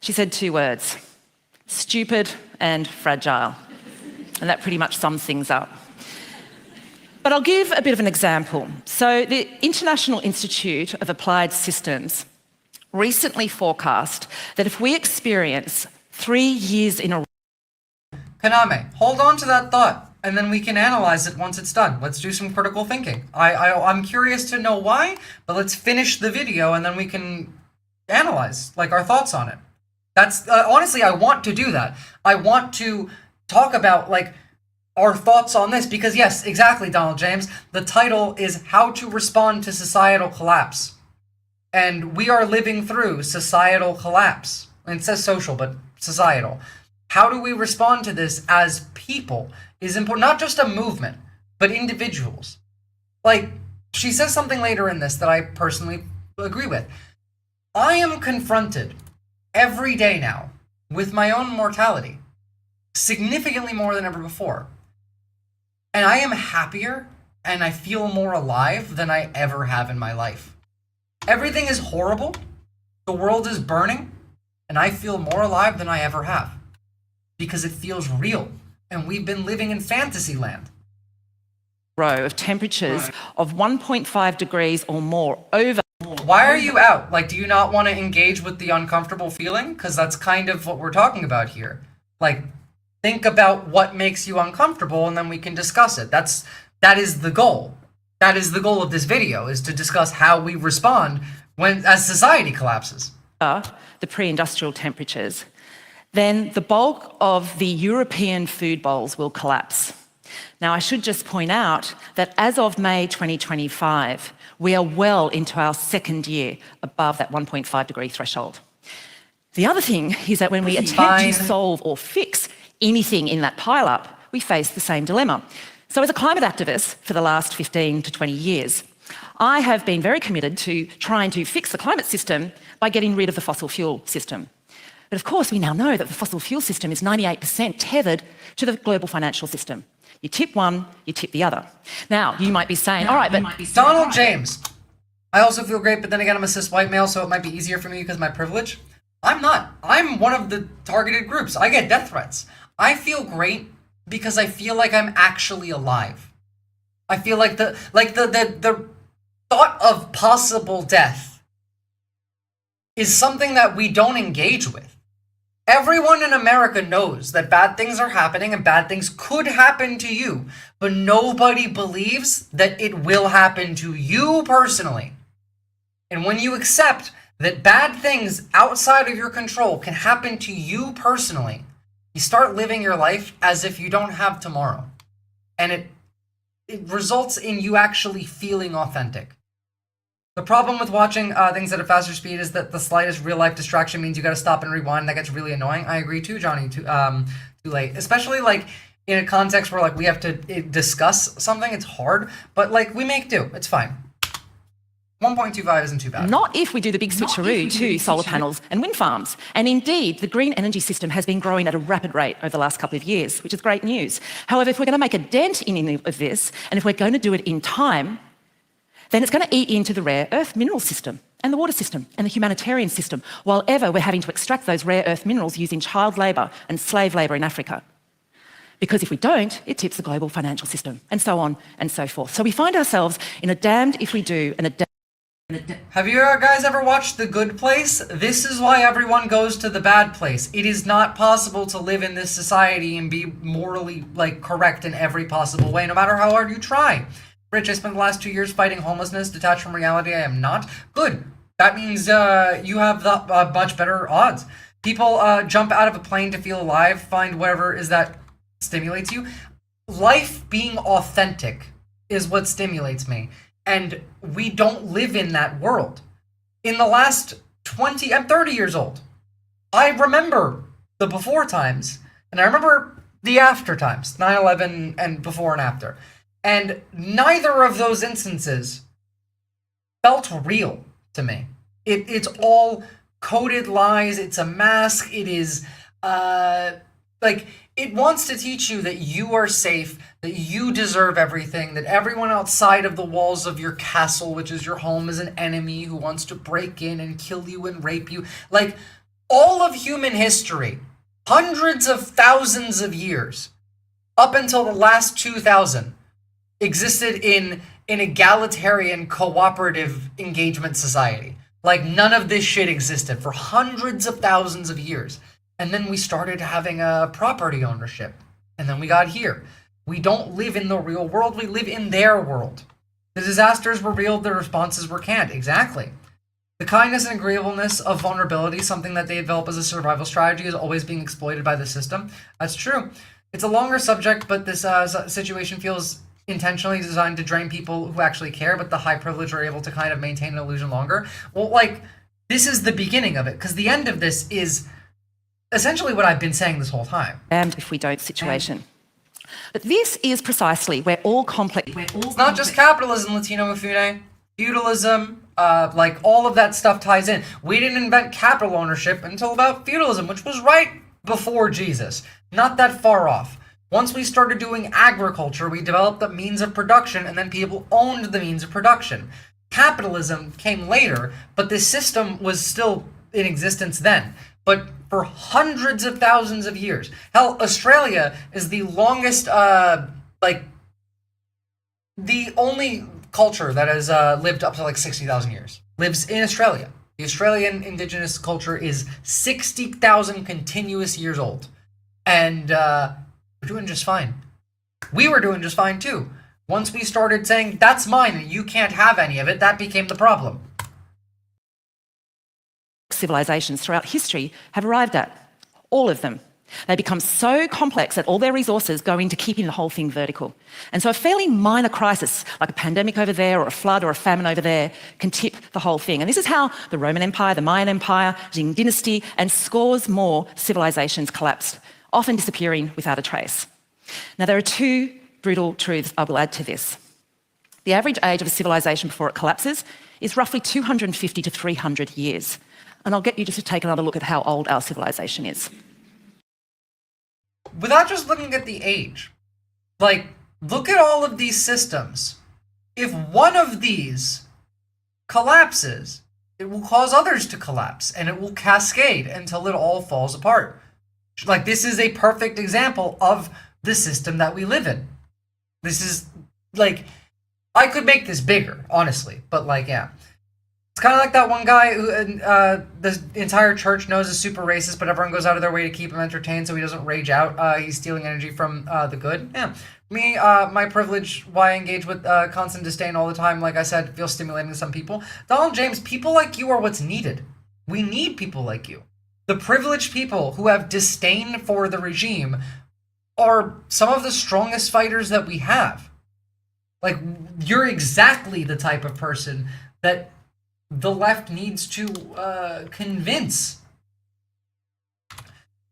she said two words: stupid and fragile. And that pretty much sums things up. But I'll give a bit of an example. So the International Institute of Applied Systems recently forecast that if we experience 3 years in a row... Kaname, hold on to that thought, and then we can analyze it once it's done. Let's do some critical thinking. I'm curious to know why, but let's finish the video and then we can analyze, like, our thoughts on it. That's, honestly, I want to do that. I want to talk about, like, our thoughts on this, because yes, exactly, Donald James, the title is How to Respond to Societal Collapse. And we are living through societal collapse. And it says social, but societal. How do we respond to this as people is important, not just a movement, but individuals. Like, she says something later in this that I personally agree with. I am confronted every day now with my own mortality, significantly more than ever before. And I am happier and I feel more alive than I ever have in my life. Everything is horrible, the world is burning, and I feel more alive than I ever have. Because it feels real, and we've been living in fantasy land. Row of temperatures of 1.5 degrees or more over. Why are you out? Like, do you not want to engage with the uncomfortable feeling? Because that's kind of what we're talking about here. Like, think about what makes you uncomfortable, and then we can discuss it. That is the goal. That is the goal of this video, is to discuss how we respond as society collapses. The pre-industrial temperatures, then the bulk of the European food bowls will collapse. Now, I should just point out that as of May 2025, we are well into our second year above that 1.5 degree threshold. The other thing is that when we attempt to solve or fix anything in that pile-up, we face the same dilemma. So as a climate activist for the last 15 to 20 years, I have been very committed to trying to fix the climate system by getting rid of the fossil fuel system. But of course, we now know that the fossil fuel system is 98% tethered to the global financial system. You tip one, you tip the other. Now, you might be saying, all right, but Donald James. I also feel great, but then again, I'm a cis white male, so it might be easier for me because of my privilege. I'm not. I'm one of the targeted groups. I get death threats. I feel great because I feel like I'm actually alive. I feel like the thought of possible death is something that we don't engage with. Everyone in America knows that bad things are happening and bad things could happen to you, but nobody believes that it will happen to you personally. And when you accept that bad things outside of your control can happen to you personally, you start living your life as if you don't have tomorrow. And it results in you actually feeling authentic. The problem with watching things at a faster speed is that the slightest real-life distraction means you gotta stop and rewind. That gets really annoying. I agree too, Johnny, too late. Especially like in a context where like we have to discuss something, it's hard, but like we make do, it's fine. 1.25 isn't too bad. not if we do the big switcheroo to solar panels and wind farms. And indeed, the green energy system has been growing at a rapid rate over the last couple of years, which is great news. However, if we're going to make a dent in any of this, and if we're going to do it in time, then it's going to eat into the rare earth mineral system and the water system and the humanitarian system, while ever we're having to extract those rare earth minerals using child labour and slave labour in Africa. Because if we don't, it tips the global financial system, and so on and so forth. So we find ourselves in a damned if we do and a damned. Have you guys ever watched The Good Place? This is why everyone goes to the bad place. It is not possible to live in this society and be morally correct in every possible way, no matter how hard you try. Rich, I spent the last 2 years fighting homelessness, detached from reality. I am not. Good. That means you have the much better odds. People jump out of a plane to feel alive, find whatever is that stimulates you. Life being authentic is what stimulates me. And we don't live in that world. In the last I'm 30 years old. I remember the before times, and I remember the after times, 9/11 and before and after. And neither of those instances felt real to me. It's all coded lies. It's a mask. It is, it wants to teach you that you are safe, that you deserve everything, that everyone outside of the walls of your castle, which is your home, is an enemy who wants to break in and kill you and rape you. Like, all of human history, hundreds of thousands of years, up until the last 2000, existed in an egalitarian, cooperative engagement society. Like, none of this shit existed for hundreds of thousands of years. And then we started having a property ownership. And then we got here. We don't live in the real world, we live in their world. The disasters were real, the responses were canned. Exactly. The kindness and agreeableness of vulnerability, something that they develop as a survival strategy, is always being exploited by the system. That's true. It's a longer subject, but this situation feels intentionally designed to drain people who actually care, but the high privilege are able to kind of maintain an illusion longer. Well, this is the beginning of it, because the end of this is essentially what I've been saying this whole time. And if we don't situation. But this is precisely where all complex... It's not just capitalism, Latino Mifune. Feudalism, all of that stuff ties in. We didn't invent capital ownership until about feudalism, which was right before Jesus. Not that far off. Once we started doing agriculture, we developed the means of production, and then people owned the means of production. Capitalism came later, but this system was still in existence then. But for hundreds of thousands of years. Hell, Australia is the longest, the only culture that has lived up to 60,000 years. Lives in Australia. The Australian indigenous culture is 60,000 continuous years old. And we're doing just fine. We were doing just fine too. Once we started saying, that's mine and you can't have any of it, that became the problem. Civilizations throughout history have arrived at. All of them. They become so complex that all their resources go into keeping the whole thing vertical. And so a fairly minor crisis, like a pandemic over there or a flood or a famine over there, can tip the whole thing. And this is how the Roman Empire, the Mayan Empire, Jin Dynasty, and scores more civilizations collapsed, often disappearing without a trace. Now, there are two brutal truths I will add to this. The average age of a civilization before it collapses is roughly 250 to 300 years. And I'll get you just to take another look at how old our civilization is. Without just looking at the age, like, look at all of these systems. If one of these collapses, it will cause others to collapse, and it will cascade until it all falls apart. Like, this is a perfect example of the system that we live in. This is, like, I could make this bigger, honestly, but, like, yeah. It's kind of like that one guy who the entire church knows is super racist, but everyone goes out of their way to keep him entertained so he doesn't rage out. He's stealing energy from the good. Yeah. Me, my privilege, why I engage with constant disdain all the time, like I said, feels stimulating to some people. Donald James, people like you are what's needed. We need people like you. The privileged people who have disdain for the regime are some of the strongest fighters that we have. Like, you're exactly the type of person that the left needs to convince.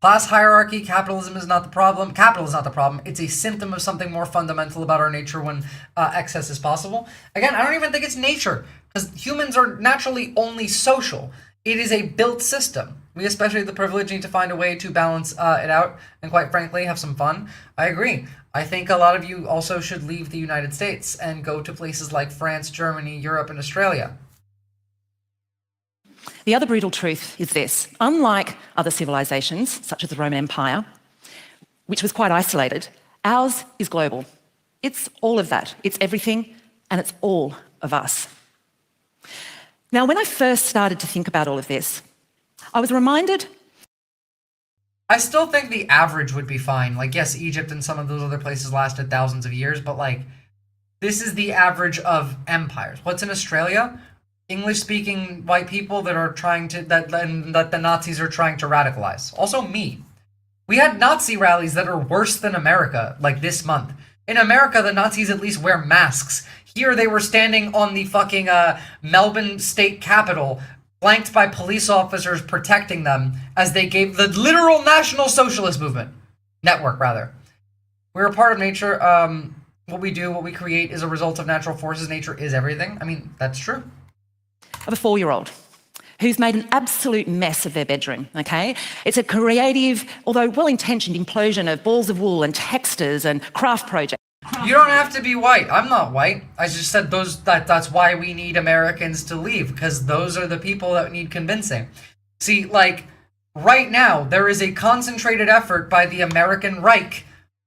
Class hierarchy, capitalism is not the problem. Capital is not the problem. It's a symptom of something more fundamental about our nature when excess is possible. Again, I don't even think it's nature, because humans are naturally only social. It is a built system. We, especially the privileged, need to find a way to balance it out and, quite frankly, have some fun. I agree. I think a lot of you also should leave the United States and go to places like France, Germany, Europe, and Australia. The other brutal truth is this. Unlike other civilizations, such as the Roman Empire, which was quite isolated, ours is global. It's all of that. It's everything, and it's all of us. Now, when I first started to think about all of this, I was reminded... I still think the average would be fine. Like, yes, Egypt and some of those other places lasted thousands of years, but, like, this is the average of empires. What's in Australia? English-speaking white people that are trying to... that the Nazis are trying to radicalize. Also me. We had Nazi rallies that are worse than America, like this month. In America, the Nazis at least wear masks. Here, they were standing on the fucking Melbourne state capitol, flanked by police officers protecting them as they gave the literal National Socialist Movement. Network, rather. We're a part of nature. What we do, what we create is a result of natural forces. Nature is everything. I mean, that's true. Of a 4-year-old who's made an absolute mess of their bedroom, okay? It's a creative, although well-intentioned implosion of balls of wool and textures and craft projects. You don't have to be white. I'm not white. I just said that's why we need Americans to leave, because those are the people that need convincing. See, like, right now, there is a concentrated effort by the American Reich,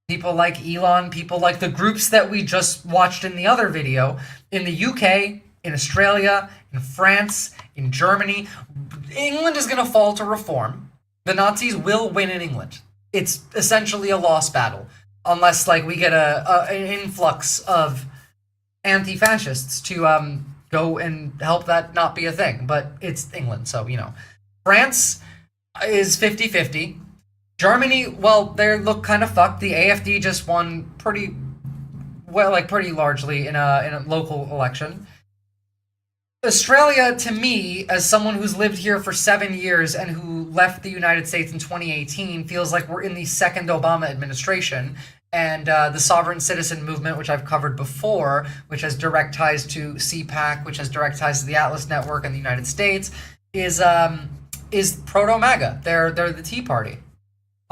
people like Elon, people like the groups that we just watched in the other video, in the UK, in Australia, in France, in Germany. England is going to fall to reform. The Nazis will win in England. It's essentially a lost battle. Unless, like, we get an influx of anti-fascists to go and help that not be a thing. But it's England, so, you know. France is 50-50. Germany, well, they look kind of fucked. The AfD just won pretty largely in a local election. Australia, to me, as someone who's lived here for 7 years and who left the United States in 2018, feels like we're in the second Obama administration. And the sovereign citizen movement, which I've covered before, which has direct ties to CPAC, which has direct ties to the Atlas Network in the United States, is proto-MAGA. They're the Tea Party.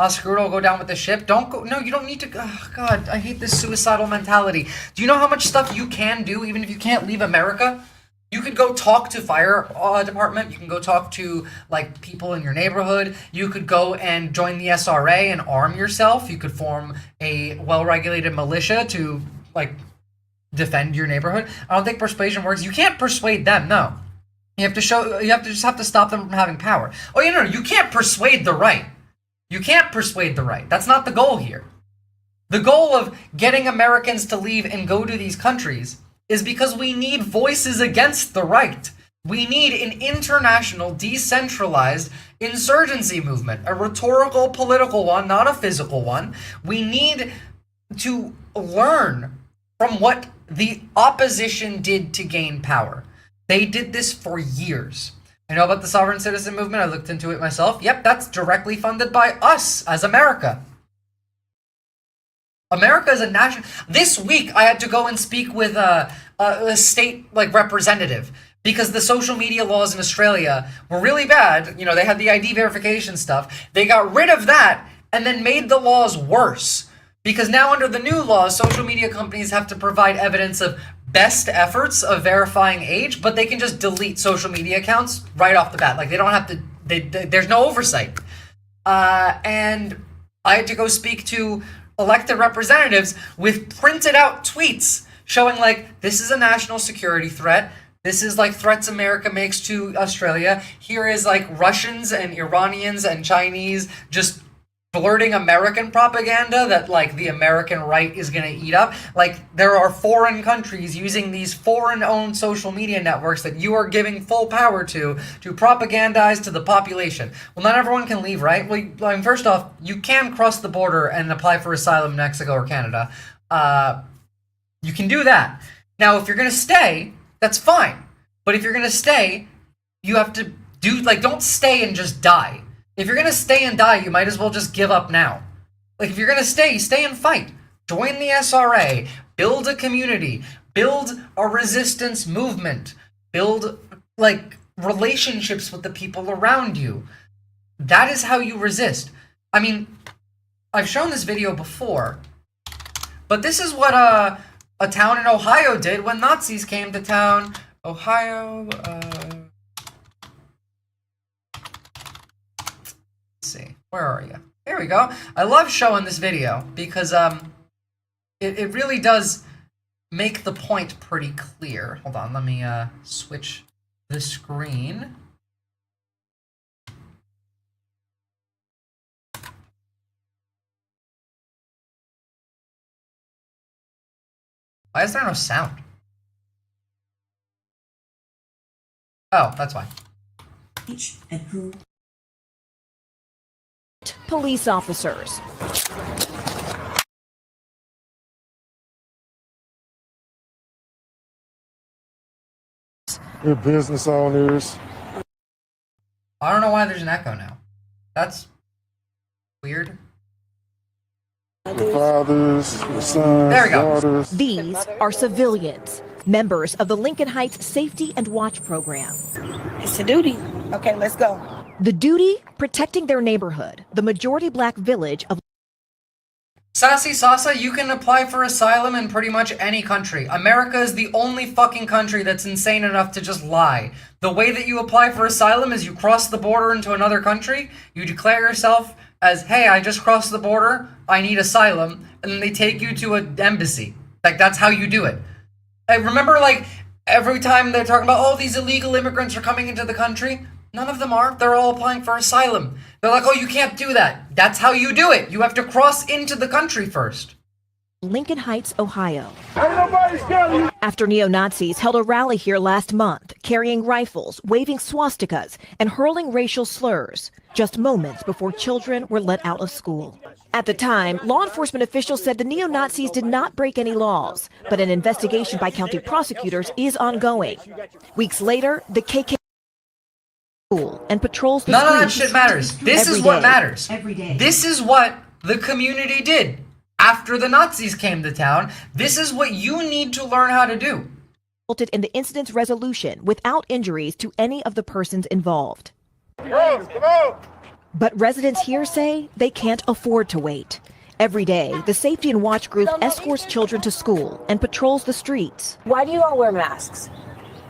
Screw it, I'll go down with the ship. Don't go. No, you don't need to. Oh, God, I hate this suicidal mentality. Do you know how much stuff you can do even if you can't leave America? You could go talk to fire department. You can go talk to, like, people in your neighborhood. You could go and join the SRA and arm yourself. You could form a well-regulated militia to, like, defend your neighborhood. I don't think persuasion works. You can't persuade them, no. You have to just have to stop them from having power. Oh, yeah, no, you can't persuade the right. You can't persuade the right. That's not the goal here. The goal of getting Americans to leave and go to these countries is because we need voices against the right. We need an international, decentralized insurgency movement, a rhetorical, political one, not a physical one. We need to learn from what the opposition did to gain power. They did this for years. I know about the sovereign citizen movement. I looked into it myself. Yep, that's directly funded by us as America. America is a national... This week, I had to go and speak with a state, like, representative because the social media laws in Australia were really bad. You know, they had the ID verification stuff. They got rid of that and then made the laws worse. Because now under the new laws, social media companies have to provide evidence of best efforts of verifying age, but they can just delete social media accounts right off the bat. Like, they don't have to, there's no oversight. And I had to go speak to elected representatives with printed out tweets showing like, this is a national security threat. This is like threats America makes to Australia. Here is like Russians and Iranians and Chinese just blurting American propaganda that like the American right is going to eat up. Like, there are foreign countries using these foreign-owned social media networks that you are giving full power to propagandize to the population. Well, not everyone can leave, right? Well, I mean, first off, you can cross the border and apply for asylum in Mexico or Canada. You can do that. Now, if you're going to stay, that's fine. But if you're going to stay, you have to do, like, don't stay and just die. If you're going to stay and die, you might as well just give up now. Like, if you're going to stay, stay and fight. Join the SRA. Build a community. Build a resistance movement. Build, like, relationships with the people around you. That is how you resist. I mean, I've shown this video before, but this is what a town in Ohio did when Nazis came to town. Ohio, see, where are you? Here we go. I love showing this video because it really does make the point pretty clear. Hold on, let me switch the screen. Why is there no sound? Oh, that's why. And who? Police officers. Your business owners. I don't know why there's an echo now. That's weird. Your fathers, your sons, there we go. daughters. These are civilians, members of the Lincoln Heights Safety and Watch Program. It's a duty. Okay, let's go. The duty, protecting their neighborhood, the majority black village of... Sassy Sasa, you can apply for asylum in pretty much any country. America is the only fucking country that's insane enough to just lie. The way that you apply for asylum is you cross the border into another country, you declare yourself as, hey, I just crossed the border, I need asylum, and then they take you to an embassy. Like, that's how you do it. I remember, like, every time they're talking about, oh, these illegal immigrants are coming into the country. None of them are. They're all applying for asylum. They're like, oh, you can't do that. That's how you do it. You have to cross into the country first. Lincoln Heights, Ohio. After neo-Nazis held a rally here last month, carrying rifles, waving swastikas, and hurling racial slurs, just moments before children were let out of school. At the time, law enforcement officials said the neo-Nazis did not break any laws, but an investigation by county prosecutors is ongoing. Weeks later, the KKK and patrols the None of that streets shit matters. This is what matters. This is what the community did after the Nazis came to town. This is what you need to learn how to do. Resulted in the incident's resolution without injuries to any of the persons involved. But residents here say they can't afford to wait. Every day, the Safety and Watch group escorts children to school and patrols the streets. Why do you all wear masks?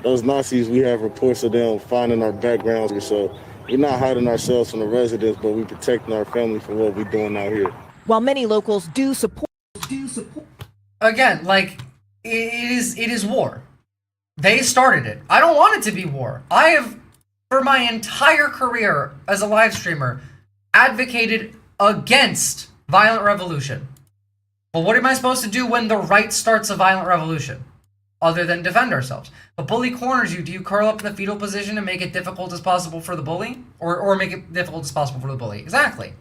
Those Nazis, we have reports of them finding our backgrounds, so we're not hiding ourselves from the residents, but we're protecting our family from what we're doing out here. While many locals do support. Again, like, it is war. They started it. I don't want it to be war. I have, for my entire career as a live streamer, advocated against violent revolution. But what am I supposed to do when the right starts a violent revolution? Other than defend ourselves. A bully corners you. Do you curl up in the fetal position and make it difficult as possible for the bully? Or make it difficult as possible for the bully? Exactly.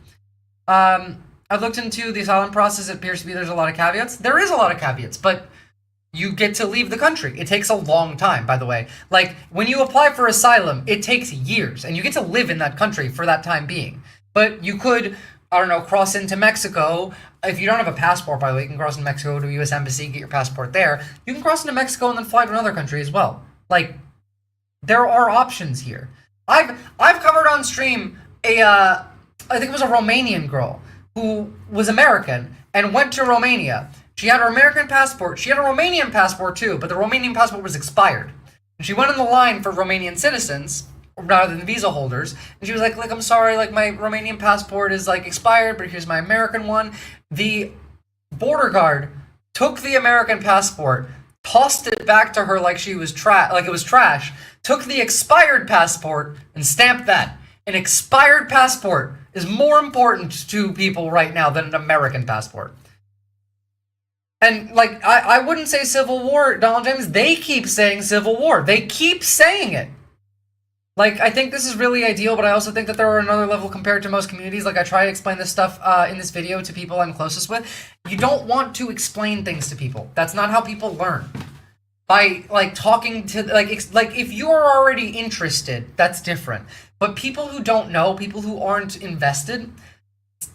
I've looked into the asylum process. It appears to be there's a lot of caveats. There is a lot of caveats, but you get to leave the country. It takes a long time, by the way. Like, when you apply for asylum, it takes years, and you get to live in that country for that time being. But you could, I don't know, cross into Mexico. If you don't have a passport, by the way, you can cross into Mexico to a U.S. Embassy, get your passport there. You can cross into Mexico and then fly to another country as well. Like, There are options here. I've covered on stream I think it was a Romanian girl who was American and went to Romania. She had her American passport. She had a Romanian passport too, but the Romanian passport was expired. And she went in the line for Romanian citizens rather than visa holders. And she was like, I'm sorry, like my Romanian passport is like expired, but here's my American one. The border guard took the American passport, tossed it back to her like she was like it was trash, took the expired passport and stamped that. An expired passport is more important to people right now than an American passport. And like I wouldn't say civil war, Donald James. They keep saying civil war. They keep saying it. Like, I think this is really ideal, but I also think that there are another level compared to most communities. Like, I try to explain this stuff in this video to people I'm closest with. You don't want to explain things to people. That's not how people learn. By, like, talking to, like if you are already interested, that's different. But people who don't know, people who aren't invested,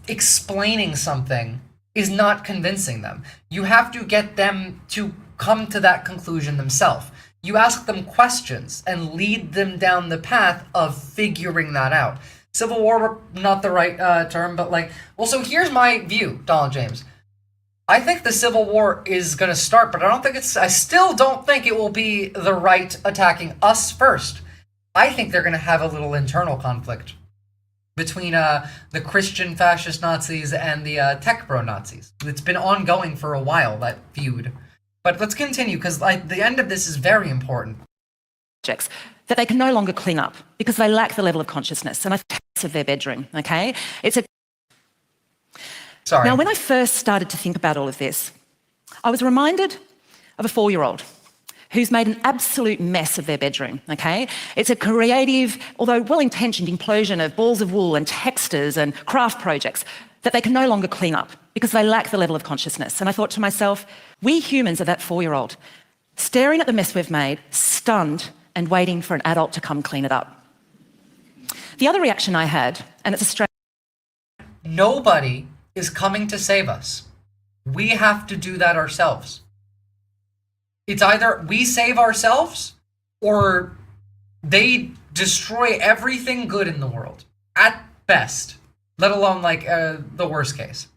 explaining something is not convincing them. You have to get them to come to that conclusion themselves. You ask them questions and lead them down the path of figuring that out. Civil war, not the right term, but like, well, so here's my view, Donald James. I think the Civil War is going to start, but I still don't think it will be the right attacking us first. I think they're going to have a little internal conflict between the Christian fascist Nazis and the tech bro Nazis. It's been ongoing for a while, that feud. But let's continue, because the end of this is very important. That they can no longer clean up because they lack the level of consciousness. And I've of their bedroom, okay? Sorry. Now, when I first started to think about all of this, I was reminded of a 4-year-old who's made an absolute mess of their bedroom, okay? It's a creative, although well-intentioned implosion of balls of wool and textures and craft projects that they can no longer clean up because they lack the level of consciousness. And I thought to myself, we humans are that 4-year-old, staring at the mess we've made, stunned, and waiting for an adult to come clean it up. The other reaction I had, and it's a strange... Nobody is coming to save us. We have to do that ourselves. It's either we save ourselves or they destroy everything good in the world, at best, let alone like the worst case.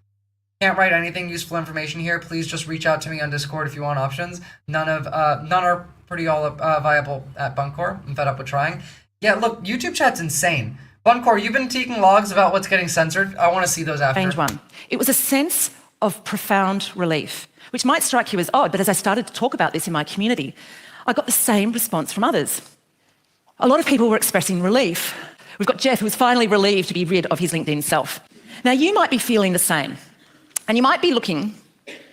Can't write anything useful information here. Please just reach out to me on Discord if you want options. None are pretty all viable at Bunkor. I'm fed up with trying. Yeah, look, YouTube chat's insane. Bunkor, you've been taking logs about what's getting censored. I want to see those after. Strange one. It was a sense of profound relief, which might strike you as odd, but as I started to talk about this in my community, I got the same response from others. A lot of people were expressing relief. We've got Jeff, who's finally relieved to be rid of his LinkedIn self. Now, you might be feeling the same, and you might be looking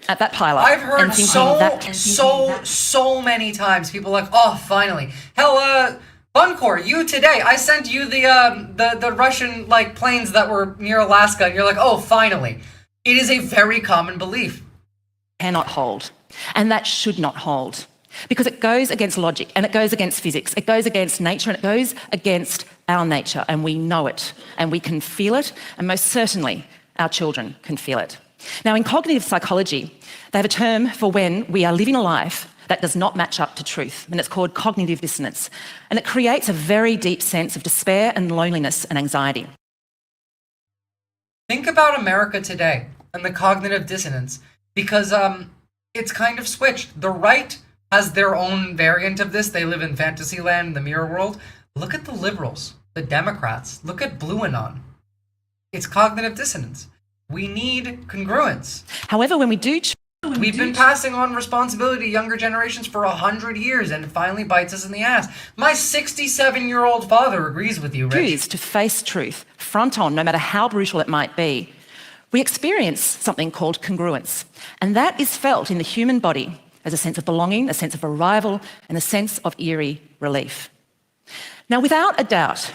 at that pile up. I've heard so many times people like, oh, finally. Hell, Bunkor, you today, I sent you the Russian like planes that were near Alaska, and you're like, oh, finally. It is a very common belief. Cannot hold, and that should not hold, because it goes against logic, and it goes against physics, it goes against nature, and it goes against our nature, and we know it, and we can feel it, and most certainly our children can feel it. Now, in cognitive psychology, they have a term for when we are living a life that does not match up to truth, and it's called cognitive dissonance, and it creates a very deep sense of despair and loneliness and anxiety. Think about America today and the cognitive dissonance, because it's kind of switched. The right has their own variant of this. They live in fantasy land, the mirror world. Look at the liberals, the Democrats. Look at Blue Anon. It's cognitive dissonance. We need congruence. However, when we do... We've been passing on responsibility to younger generations for 100 years, and it finally bites us in the ass. My 67-year-old father agrees with you, Rich. Choose to face truth, front on, no matter how brutal it might be. We experience something called congruence, and that is felt in the human body as a sense of belonging, a sense of arrival, and a sense of eerie relief. Now, without a doubt,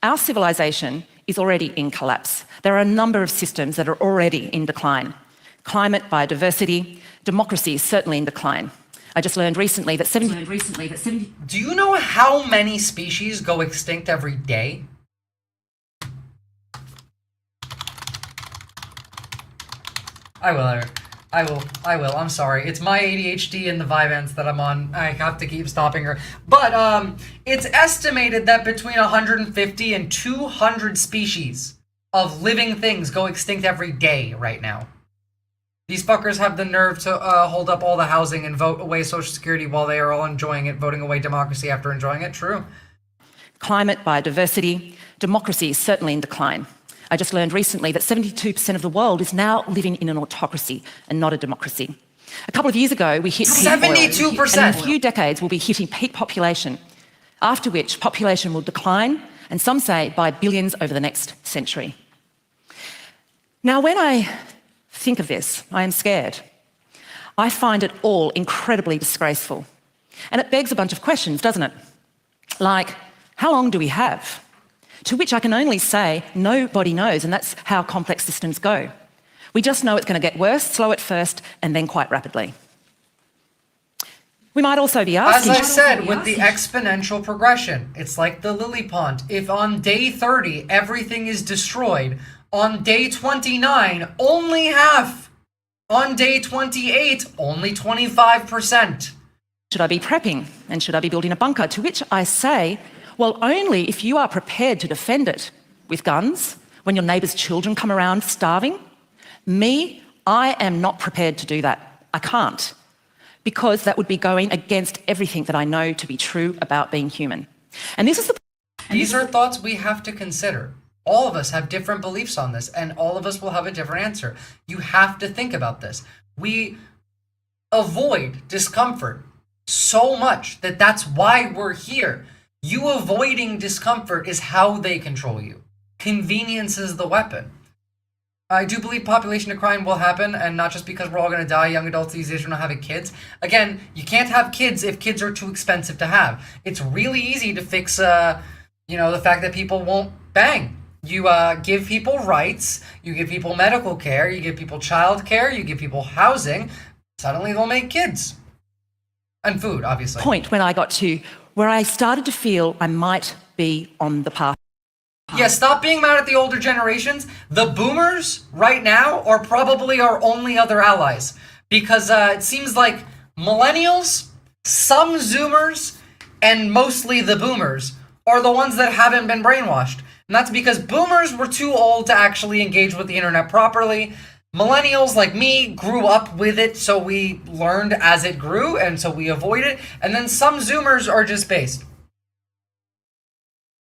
our civilization is already in collapse. There are a number of systems that are already in decline. Climate, biodiversity, democracy is certainly in decline. I just learned recently that 70... Do you know how many species go extinct every day? I I will. I'm sorry. It's my ADHD and the Vyvanse that I'm on. I have to keep stopping her. But it's estimated that between 150 and 200 species of living things go extinct every day right now. These fuckers have the nerve to hold up all the housing and vote away Social Security while they are all enjoying it, voting away democracy after enjoying it. True. Climate, biodiversity, democracy is certainly in decline. I just learned recently that 72% of the world is now living in an autocracy and not a democracy. A couple of years ago, we hit peak 72%. oil, and in a few decades, we'll be hitting peak population, after which population will decline, and some say by billions over the next century. Now, when I think of this, I am scared. I find it all incredibly disgraceful. And it begs a bunch of questions, doesn't it? Like, how long do we have? To which I can only say, nobody knows, and that's how complex systems go. We just know it's going to get worse, slow at first, and then quite rapidly. We might also be asking... As I said, with the exponential progression, it's like the lily pond. If on day 30, everything is destroyed, on day 29, only half. On day 28, only 25%. Should I be prepping, and should I be building a bunker? To which I say... well, only if you are prepared to defend it with guns when your neighbour's children come around starving. Me, I am not prepared to do that. I can't. Because that would be going against everything that I know to be true about being human. And this is the... These are thoughts we have to consider. All of us have different beliefs on this, and all of us will have a different answer. You have to think about this. We avoid discomfort so much that that's why we're here. You avoiding discomfort is how they control you. Convenience is the weapon. I do believe population decline will happen, and not just because we're all going to die. Young adults these days are not having kids. Again, you can't have kids if kids are too expensive to have. It's really easy to fix, the fact that people won't bang. You give people rights, you give people medical care, you give people child care, you give people housing. Suddenly they'll make kids. And food, obviously. Point when I got to where I started to feel I might be on the path. Yeah, stop being mad at the older generations. The boomers right now are probably our only other allies. Because it seems like millennials, some zoomers, and mostly the boomers are the ones that haven't been brainwashed. And that's because boomers were too old to actually engage with the internet properly. Millennials like me grew up with it, so we learned as it grew, and so we avoid it. And then some Zoomers are just based.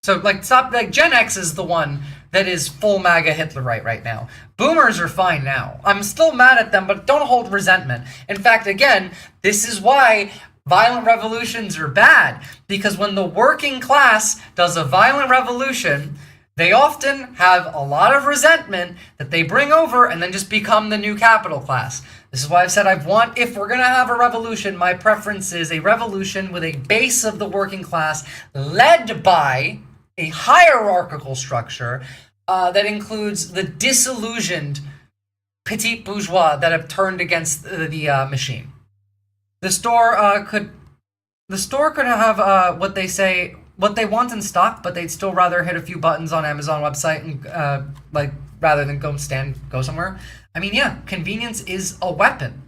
So, Gen X is the one that is full MAGA Hitlerite right now. Boomers are fine now. I'm still mad at them, but don't hold resentment. In fact, again, this is why violent revolutions are bad. Because when the working class does a violent revolution, they often have a lot of resentment that they bring over and then just become the new capital class. This is why I've said if we're going to have a revolution, my preference is a revolution with a base of the working class led by a hierarchical structure that includes the disillusioned petite bourgeois that have turned against the machine. The store could have what they want in stock, but they'd still rather hit a few buttons on Amazon website and rather than go somewhere. I mean, yeah, convenience is a weapon.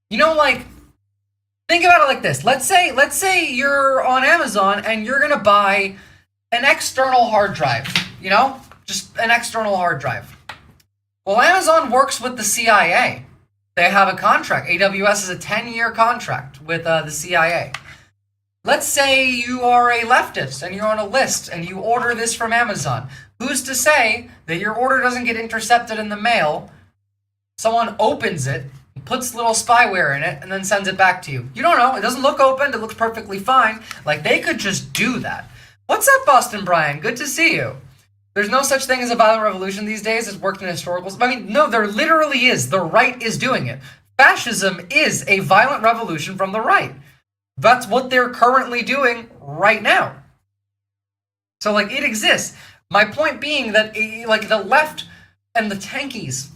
Think about it like this. Let's say you're on Amazon and you're gonna buy an external hard drive. Just an external hard drive. Well, Amazon works with the CIA. They have a contract. AWS is a 10-year contract with the CIA. Let's say you are a leftist and you're on a list and you order this from Amazon. Who's to say that your order doesn't get intercepted in the mail? Someone opens it, puts little spyware in it, and then sends it back to you. You don't know. It doesn't look opened. It looks perfectly fine. They could just do that. What's up, Boston Brian? Good to see you. There's no such thing as a violent revolution these days. It's worked in historical... no, there literally is. The right is doing it. Fascism is a violent revolution from the right. That's what they're currently doing right now. So, it exists. My point being that, the left and the tankies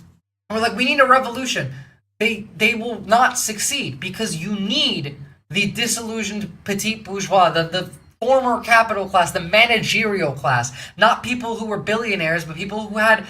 are we need a revolution. They will not succeed because you need the disillusioned petite bourgeois, the former capital class, the managerial class, not people who were billionaires, but people who had,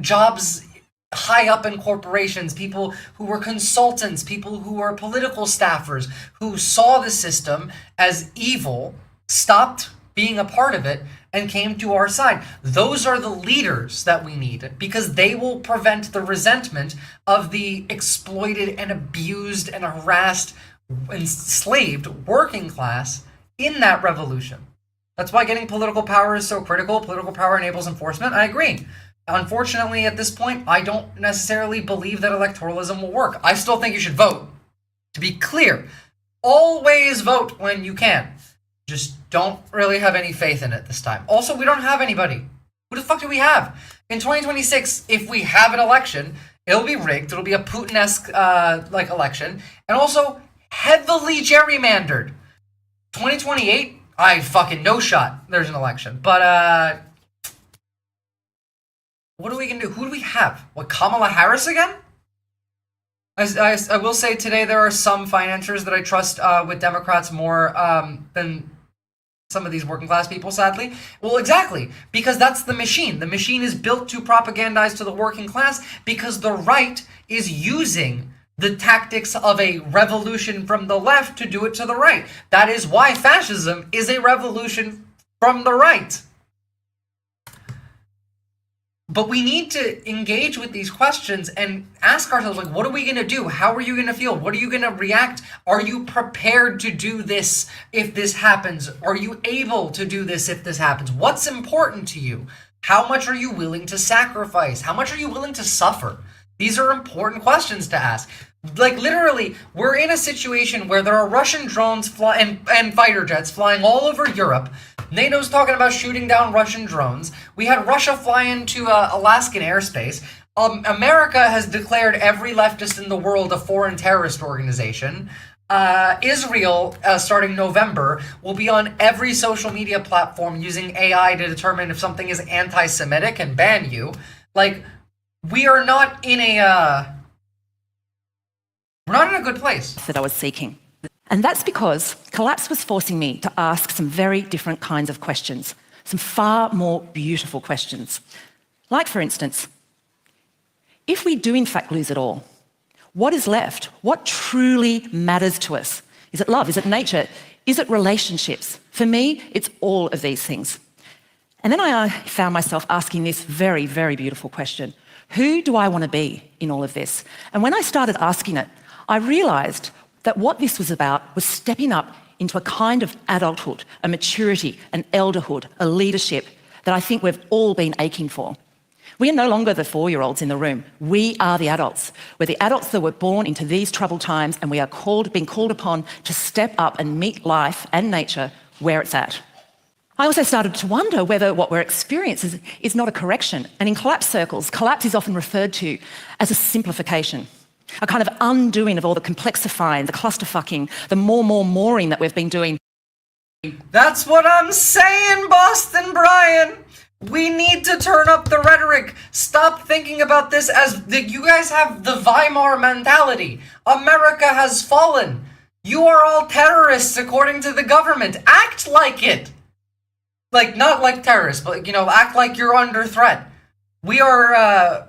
jobs high up in corporations, people who were consultants, people who were political staffers, who saw the system as evil, stopped being a part of it, and came to our side. Those are the leaders that we need, because they will prevent the resentment of the exploited and abused and harassed, enslaved working class in that revolution. That's why getting political power is so critical. Political power enables enforcement. I agree. Unfortunately, at this point, I don't necessarily believe that electoralism will work. I still think you should vote. To be clear, always vote when you can. Just don't really have any faith in it this time. Also, we don't have anybody. Who the fuck do we have? In 2026, if we have an election, it'll be rigged. It'll be a Putin-esque like election. And also heavily gerrymandered. 2028, I fucking no shot there's an election. But what are we gonna do? Who do we have? What, Kamala Harris again? I will say today there are some financiers that I trust with Democrats more than some of these working class people, sadly. Well, exactly, because that's the machine. The machine is built to propagandize to the working class because the right is using the tactics of a revolution from the left to do it to the right. That is why fascism is a revolution from the right. But we need to engage with these questions and ask ourselves, like, what are we going to do? How are you going to feel? What are you going to react? Are you prepared to do this if this happens? Are you able to do this if this happens? What's important to you? How much are you willing to sacrifice? How much are you willing to suffer? These are important questions to ask. Like, literally, we're in a situation where there are Russian drones and fighter jets flying all over Europe. NATO's talking about shooting down Russian drones. We had Russia fly into Alaskan airspace. America has declared every leftist in the world a foreign terrorist organization. Israel, starting November, will be on every social media platform using AI to determine if something is anti-Semitic and ban you. Like, we are not in a... we're not in a good place. That I was seeking. And that's because collapse was forcing me to ask some very different kinds of questions, some far more beautiful questions. Like, for instance, if we do in fact lose it all, what is left? What truly matters to us? Is it love? Is it nature? Is it relationships? For me, it's all of these things. And then I found myself asking this very, very beautiful question. Who do I want to be in all of this? And when I started asking it, I realised that what this was about was stepping up into a kind of adulthood, a maturity, an elderhood, a leadership that I think we've all been aching for. We are no longer the 4-year-olds in the room. We are the adults. We're the adults that were born into these troubled times, and we are being called upon to step up and meet life and nature where it's at. I also started to wonder whether what we're experiencing is not a correction. And in collapse circles, collapse is often referred to as a simplification. A kind of undoing of all the complexifying, the clusterfucking, the moring that we've been doing. That's what I'm saying, Boston Brian! We need to turn up the rhetoric. Stop thinking about this as you guys have the Weimar mentality. America has fallen. You are all terrorists according to the government. Act like it. Like, not like terrorists, but, you know, act like you're under threat. We are,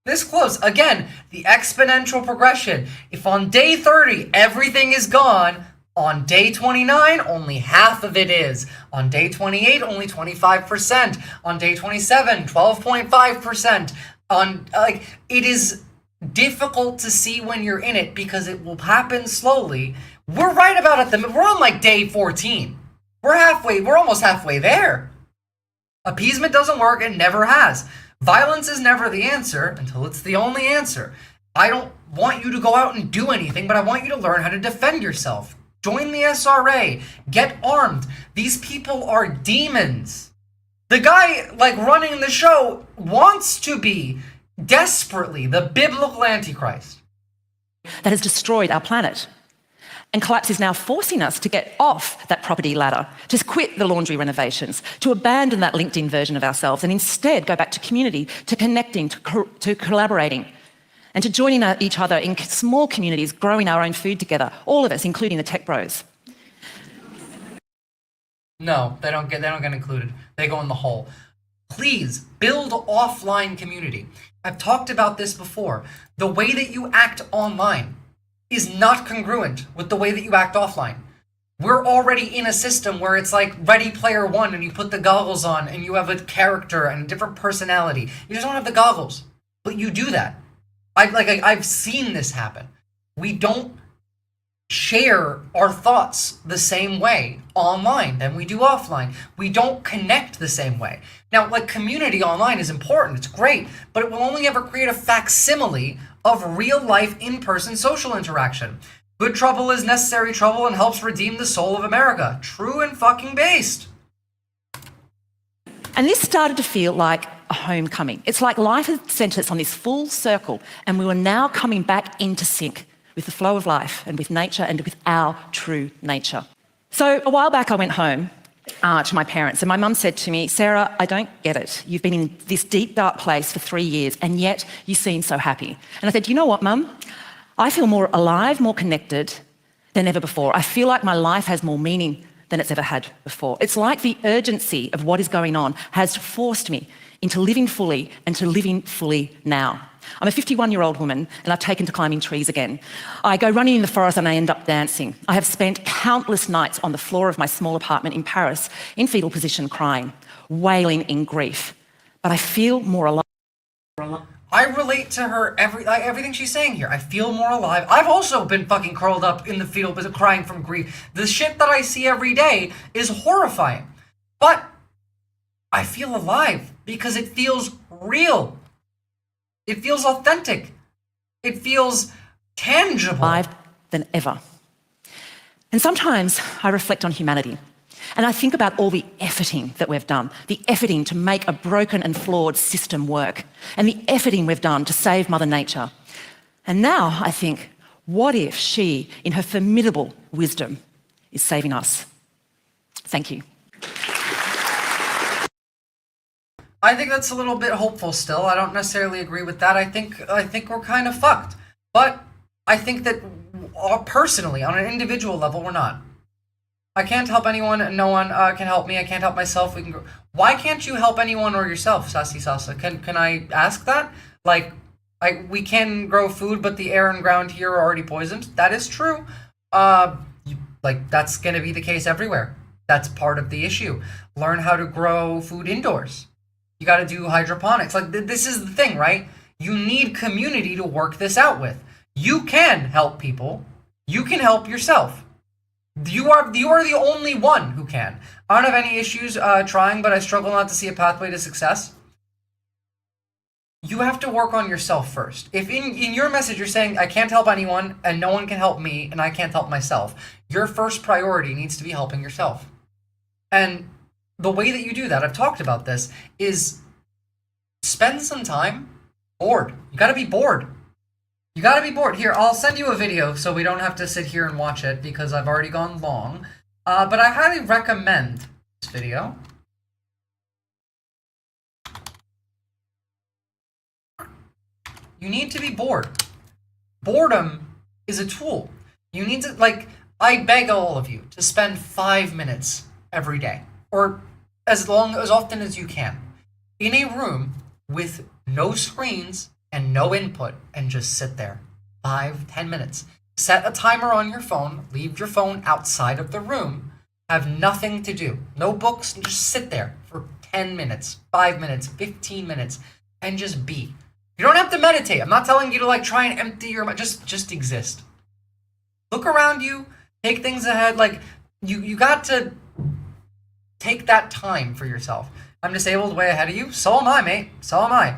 this close. Again, the exponential progression. If on day 30 everything is gone, on day 29 only half of it is. On day 28 only 25%. On day 27 12.5%. On it is difficult to see when you're in it because it will happen slowly. We're right about at we're on like day 14. We're almost halfway there. Appeasement doesn't work, it never has. Violence is never the answer until it's the only answer. I don't want you to go out and do anything, but I want you to learn how to defend yourself. Join the SRA. Get armed. These people are demons. The guy, like, running the show wants to be desperately the biblical Antichrist. That has destroyed our planet. And collapse is now forcing us to get off that property ladder, to quit the laundry renovations, to abandon that LinkedIn version of ourselves and instead go back to community, to connecting, to collaborating, and to joining each other in small communities, growing our own food together, all of us, including the tech bros. No, they don't get included. They go in the hole. Please build offline community. I've talked about this before. The way that you act online is not congruent with the way that you act offline. We're already in a system where it's like Ready Player One and you put the goggles on and you have a character and a different personality. You just don't have the goggles, but you do that. I've seen this happen. We don't share our thoughts the same way online than we do offline. We don't connect the same way. Now, like, community online is important, it's great, but it will only ever create a facsimile of real life in-person social interaction. Good trouble is necessary trouble and helps redeem the soul of America. True and fucking based. And this started to feel like a homecoming. It's like life had sent us on this full circle, and we were now coming back into sync with the flow of life and with nature and with our true nature. So a while back I went home to my parents, and my mum said to me, "Sarah, I don't get it. You've been in this deep, dark place for 3 years, and yet you seem so happy." And I said, "You know what, Mum? I feel more alive, more connected than ever before. I feel like my life has more meaning than it's ever had before. It's like the urgency of what is going on has forced me into living fully and to living fully now. I'm a 51-year-old woman, and I've taken to climbing trees again. I go running in the forest and I end up dancing. I have spent countless nights on the floor of my small apartment in Paris in fetal position crying, wailing in grief. But I feel more alive." I relate to her everything she's saying here. I feel more alive. I've also been fucking curled up in the fetal position crying from grief. The shit that I see every day is horrifying. But I feel alive because it feels real. It feels authentic. It feels tangible. Alive than ever. And sometimes I reflect on humanity. And I think about all the efforting that we've done, the efforting to make a broken and flawed system work, and the efforting we've done to save Mother Nature. And now I think, what if she, in her formidable wisdom, is saving us? Thank you. I think that's a little bit hopeful still. I don't necessarily agree with that. I think we're kind of fucked. But I think that personally, on an individual level, we're not. I can't help anyone, and no one can help me. I can't help myself. Why can't you help anyone or yourself, Sassy Sasa? Can I ask that? Like, we can grow food, but the air and ground here are already poisoned. That is true. That's gonna be the case everywhere. That's part of the issue. Learn how to grow food indoors. You got to do hydroponics. Like, this is the thing, right? You need community to work this out with. You can help people. You can help yourself. You are the only one who can. I don't have any issues trying, but I struggle not to see a pathway to success. You have to work on yourself first. If in your message you're saying, I can't help anyone and no one can help me and I can't help myself, your first priority needs to be helping yourself. And the way that you do that, I've talked about this, is spend some time bored. You gotta be bored. You gotta be bored. Here, I'll send you a video so we don't have to sit here and watch it because I've already gone long. But I highly recommend this video. You need to be bored. Boredom is a tool. You need to, I beg all of you to spend 5 minutes every day, or as often as you can, in a room with no screens and no input, and just sit there. 5-10 minutes. Set a timer on your phone, leave your phone outside of the room, have nothing to do, no books, and just sit there for 10 minutes, 5 minutes, 15 minutes, and just be. You don't have to meditate. I'm not telling you to try and empty your mind. Just exist. Look around you, take things ahead. You got to take that time for yourself. I'm disabled way ahead of you. So am I, mate. So am I.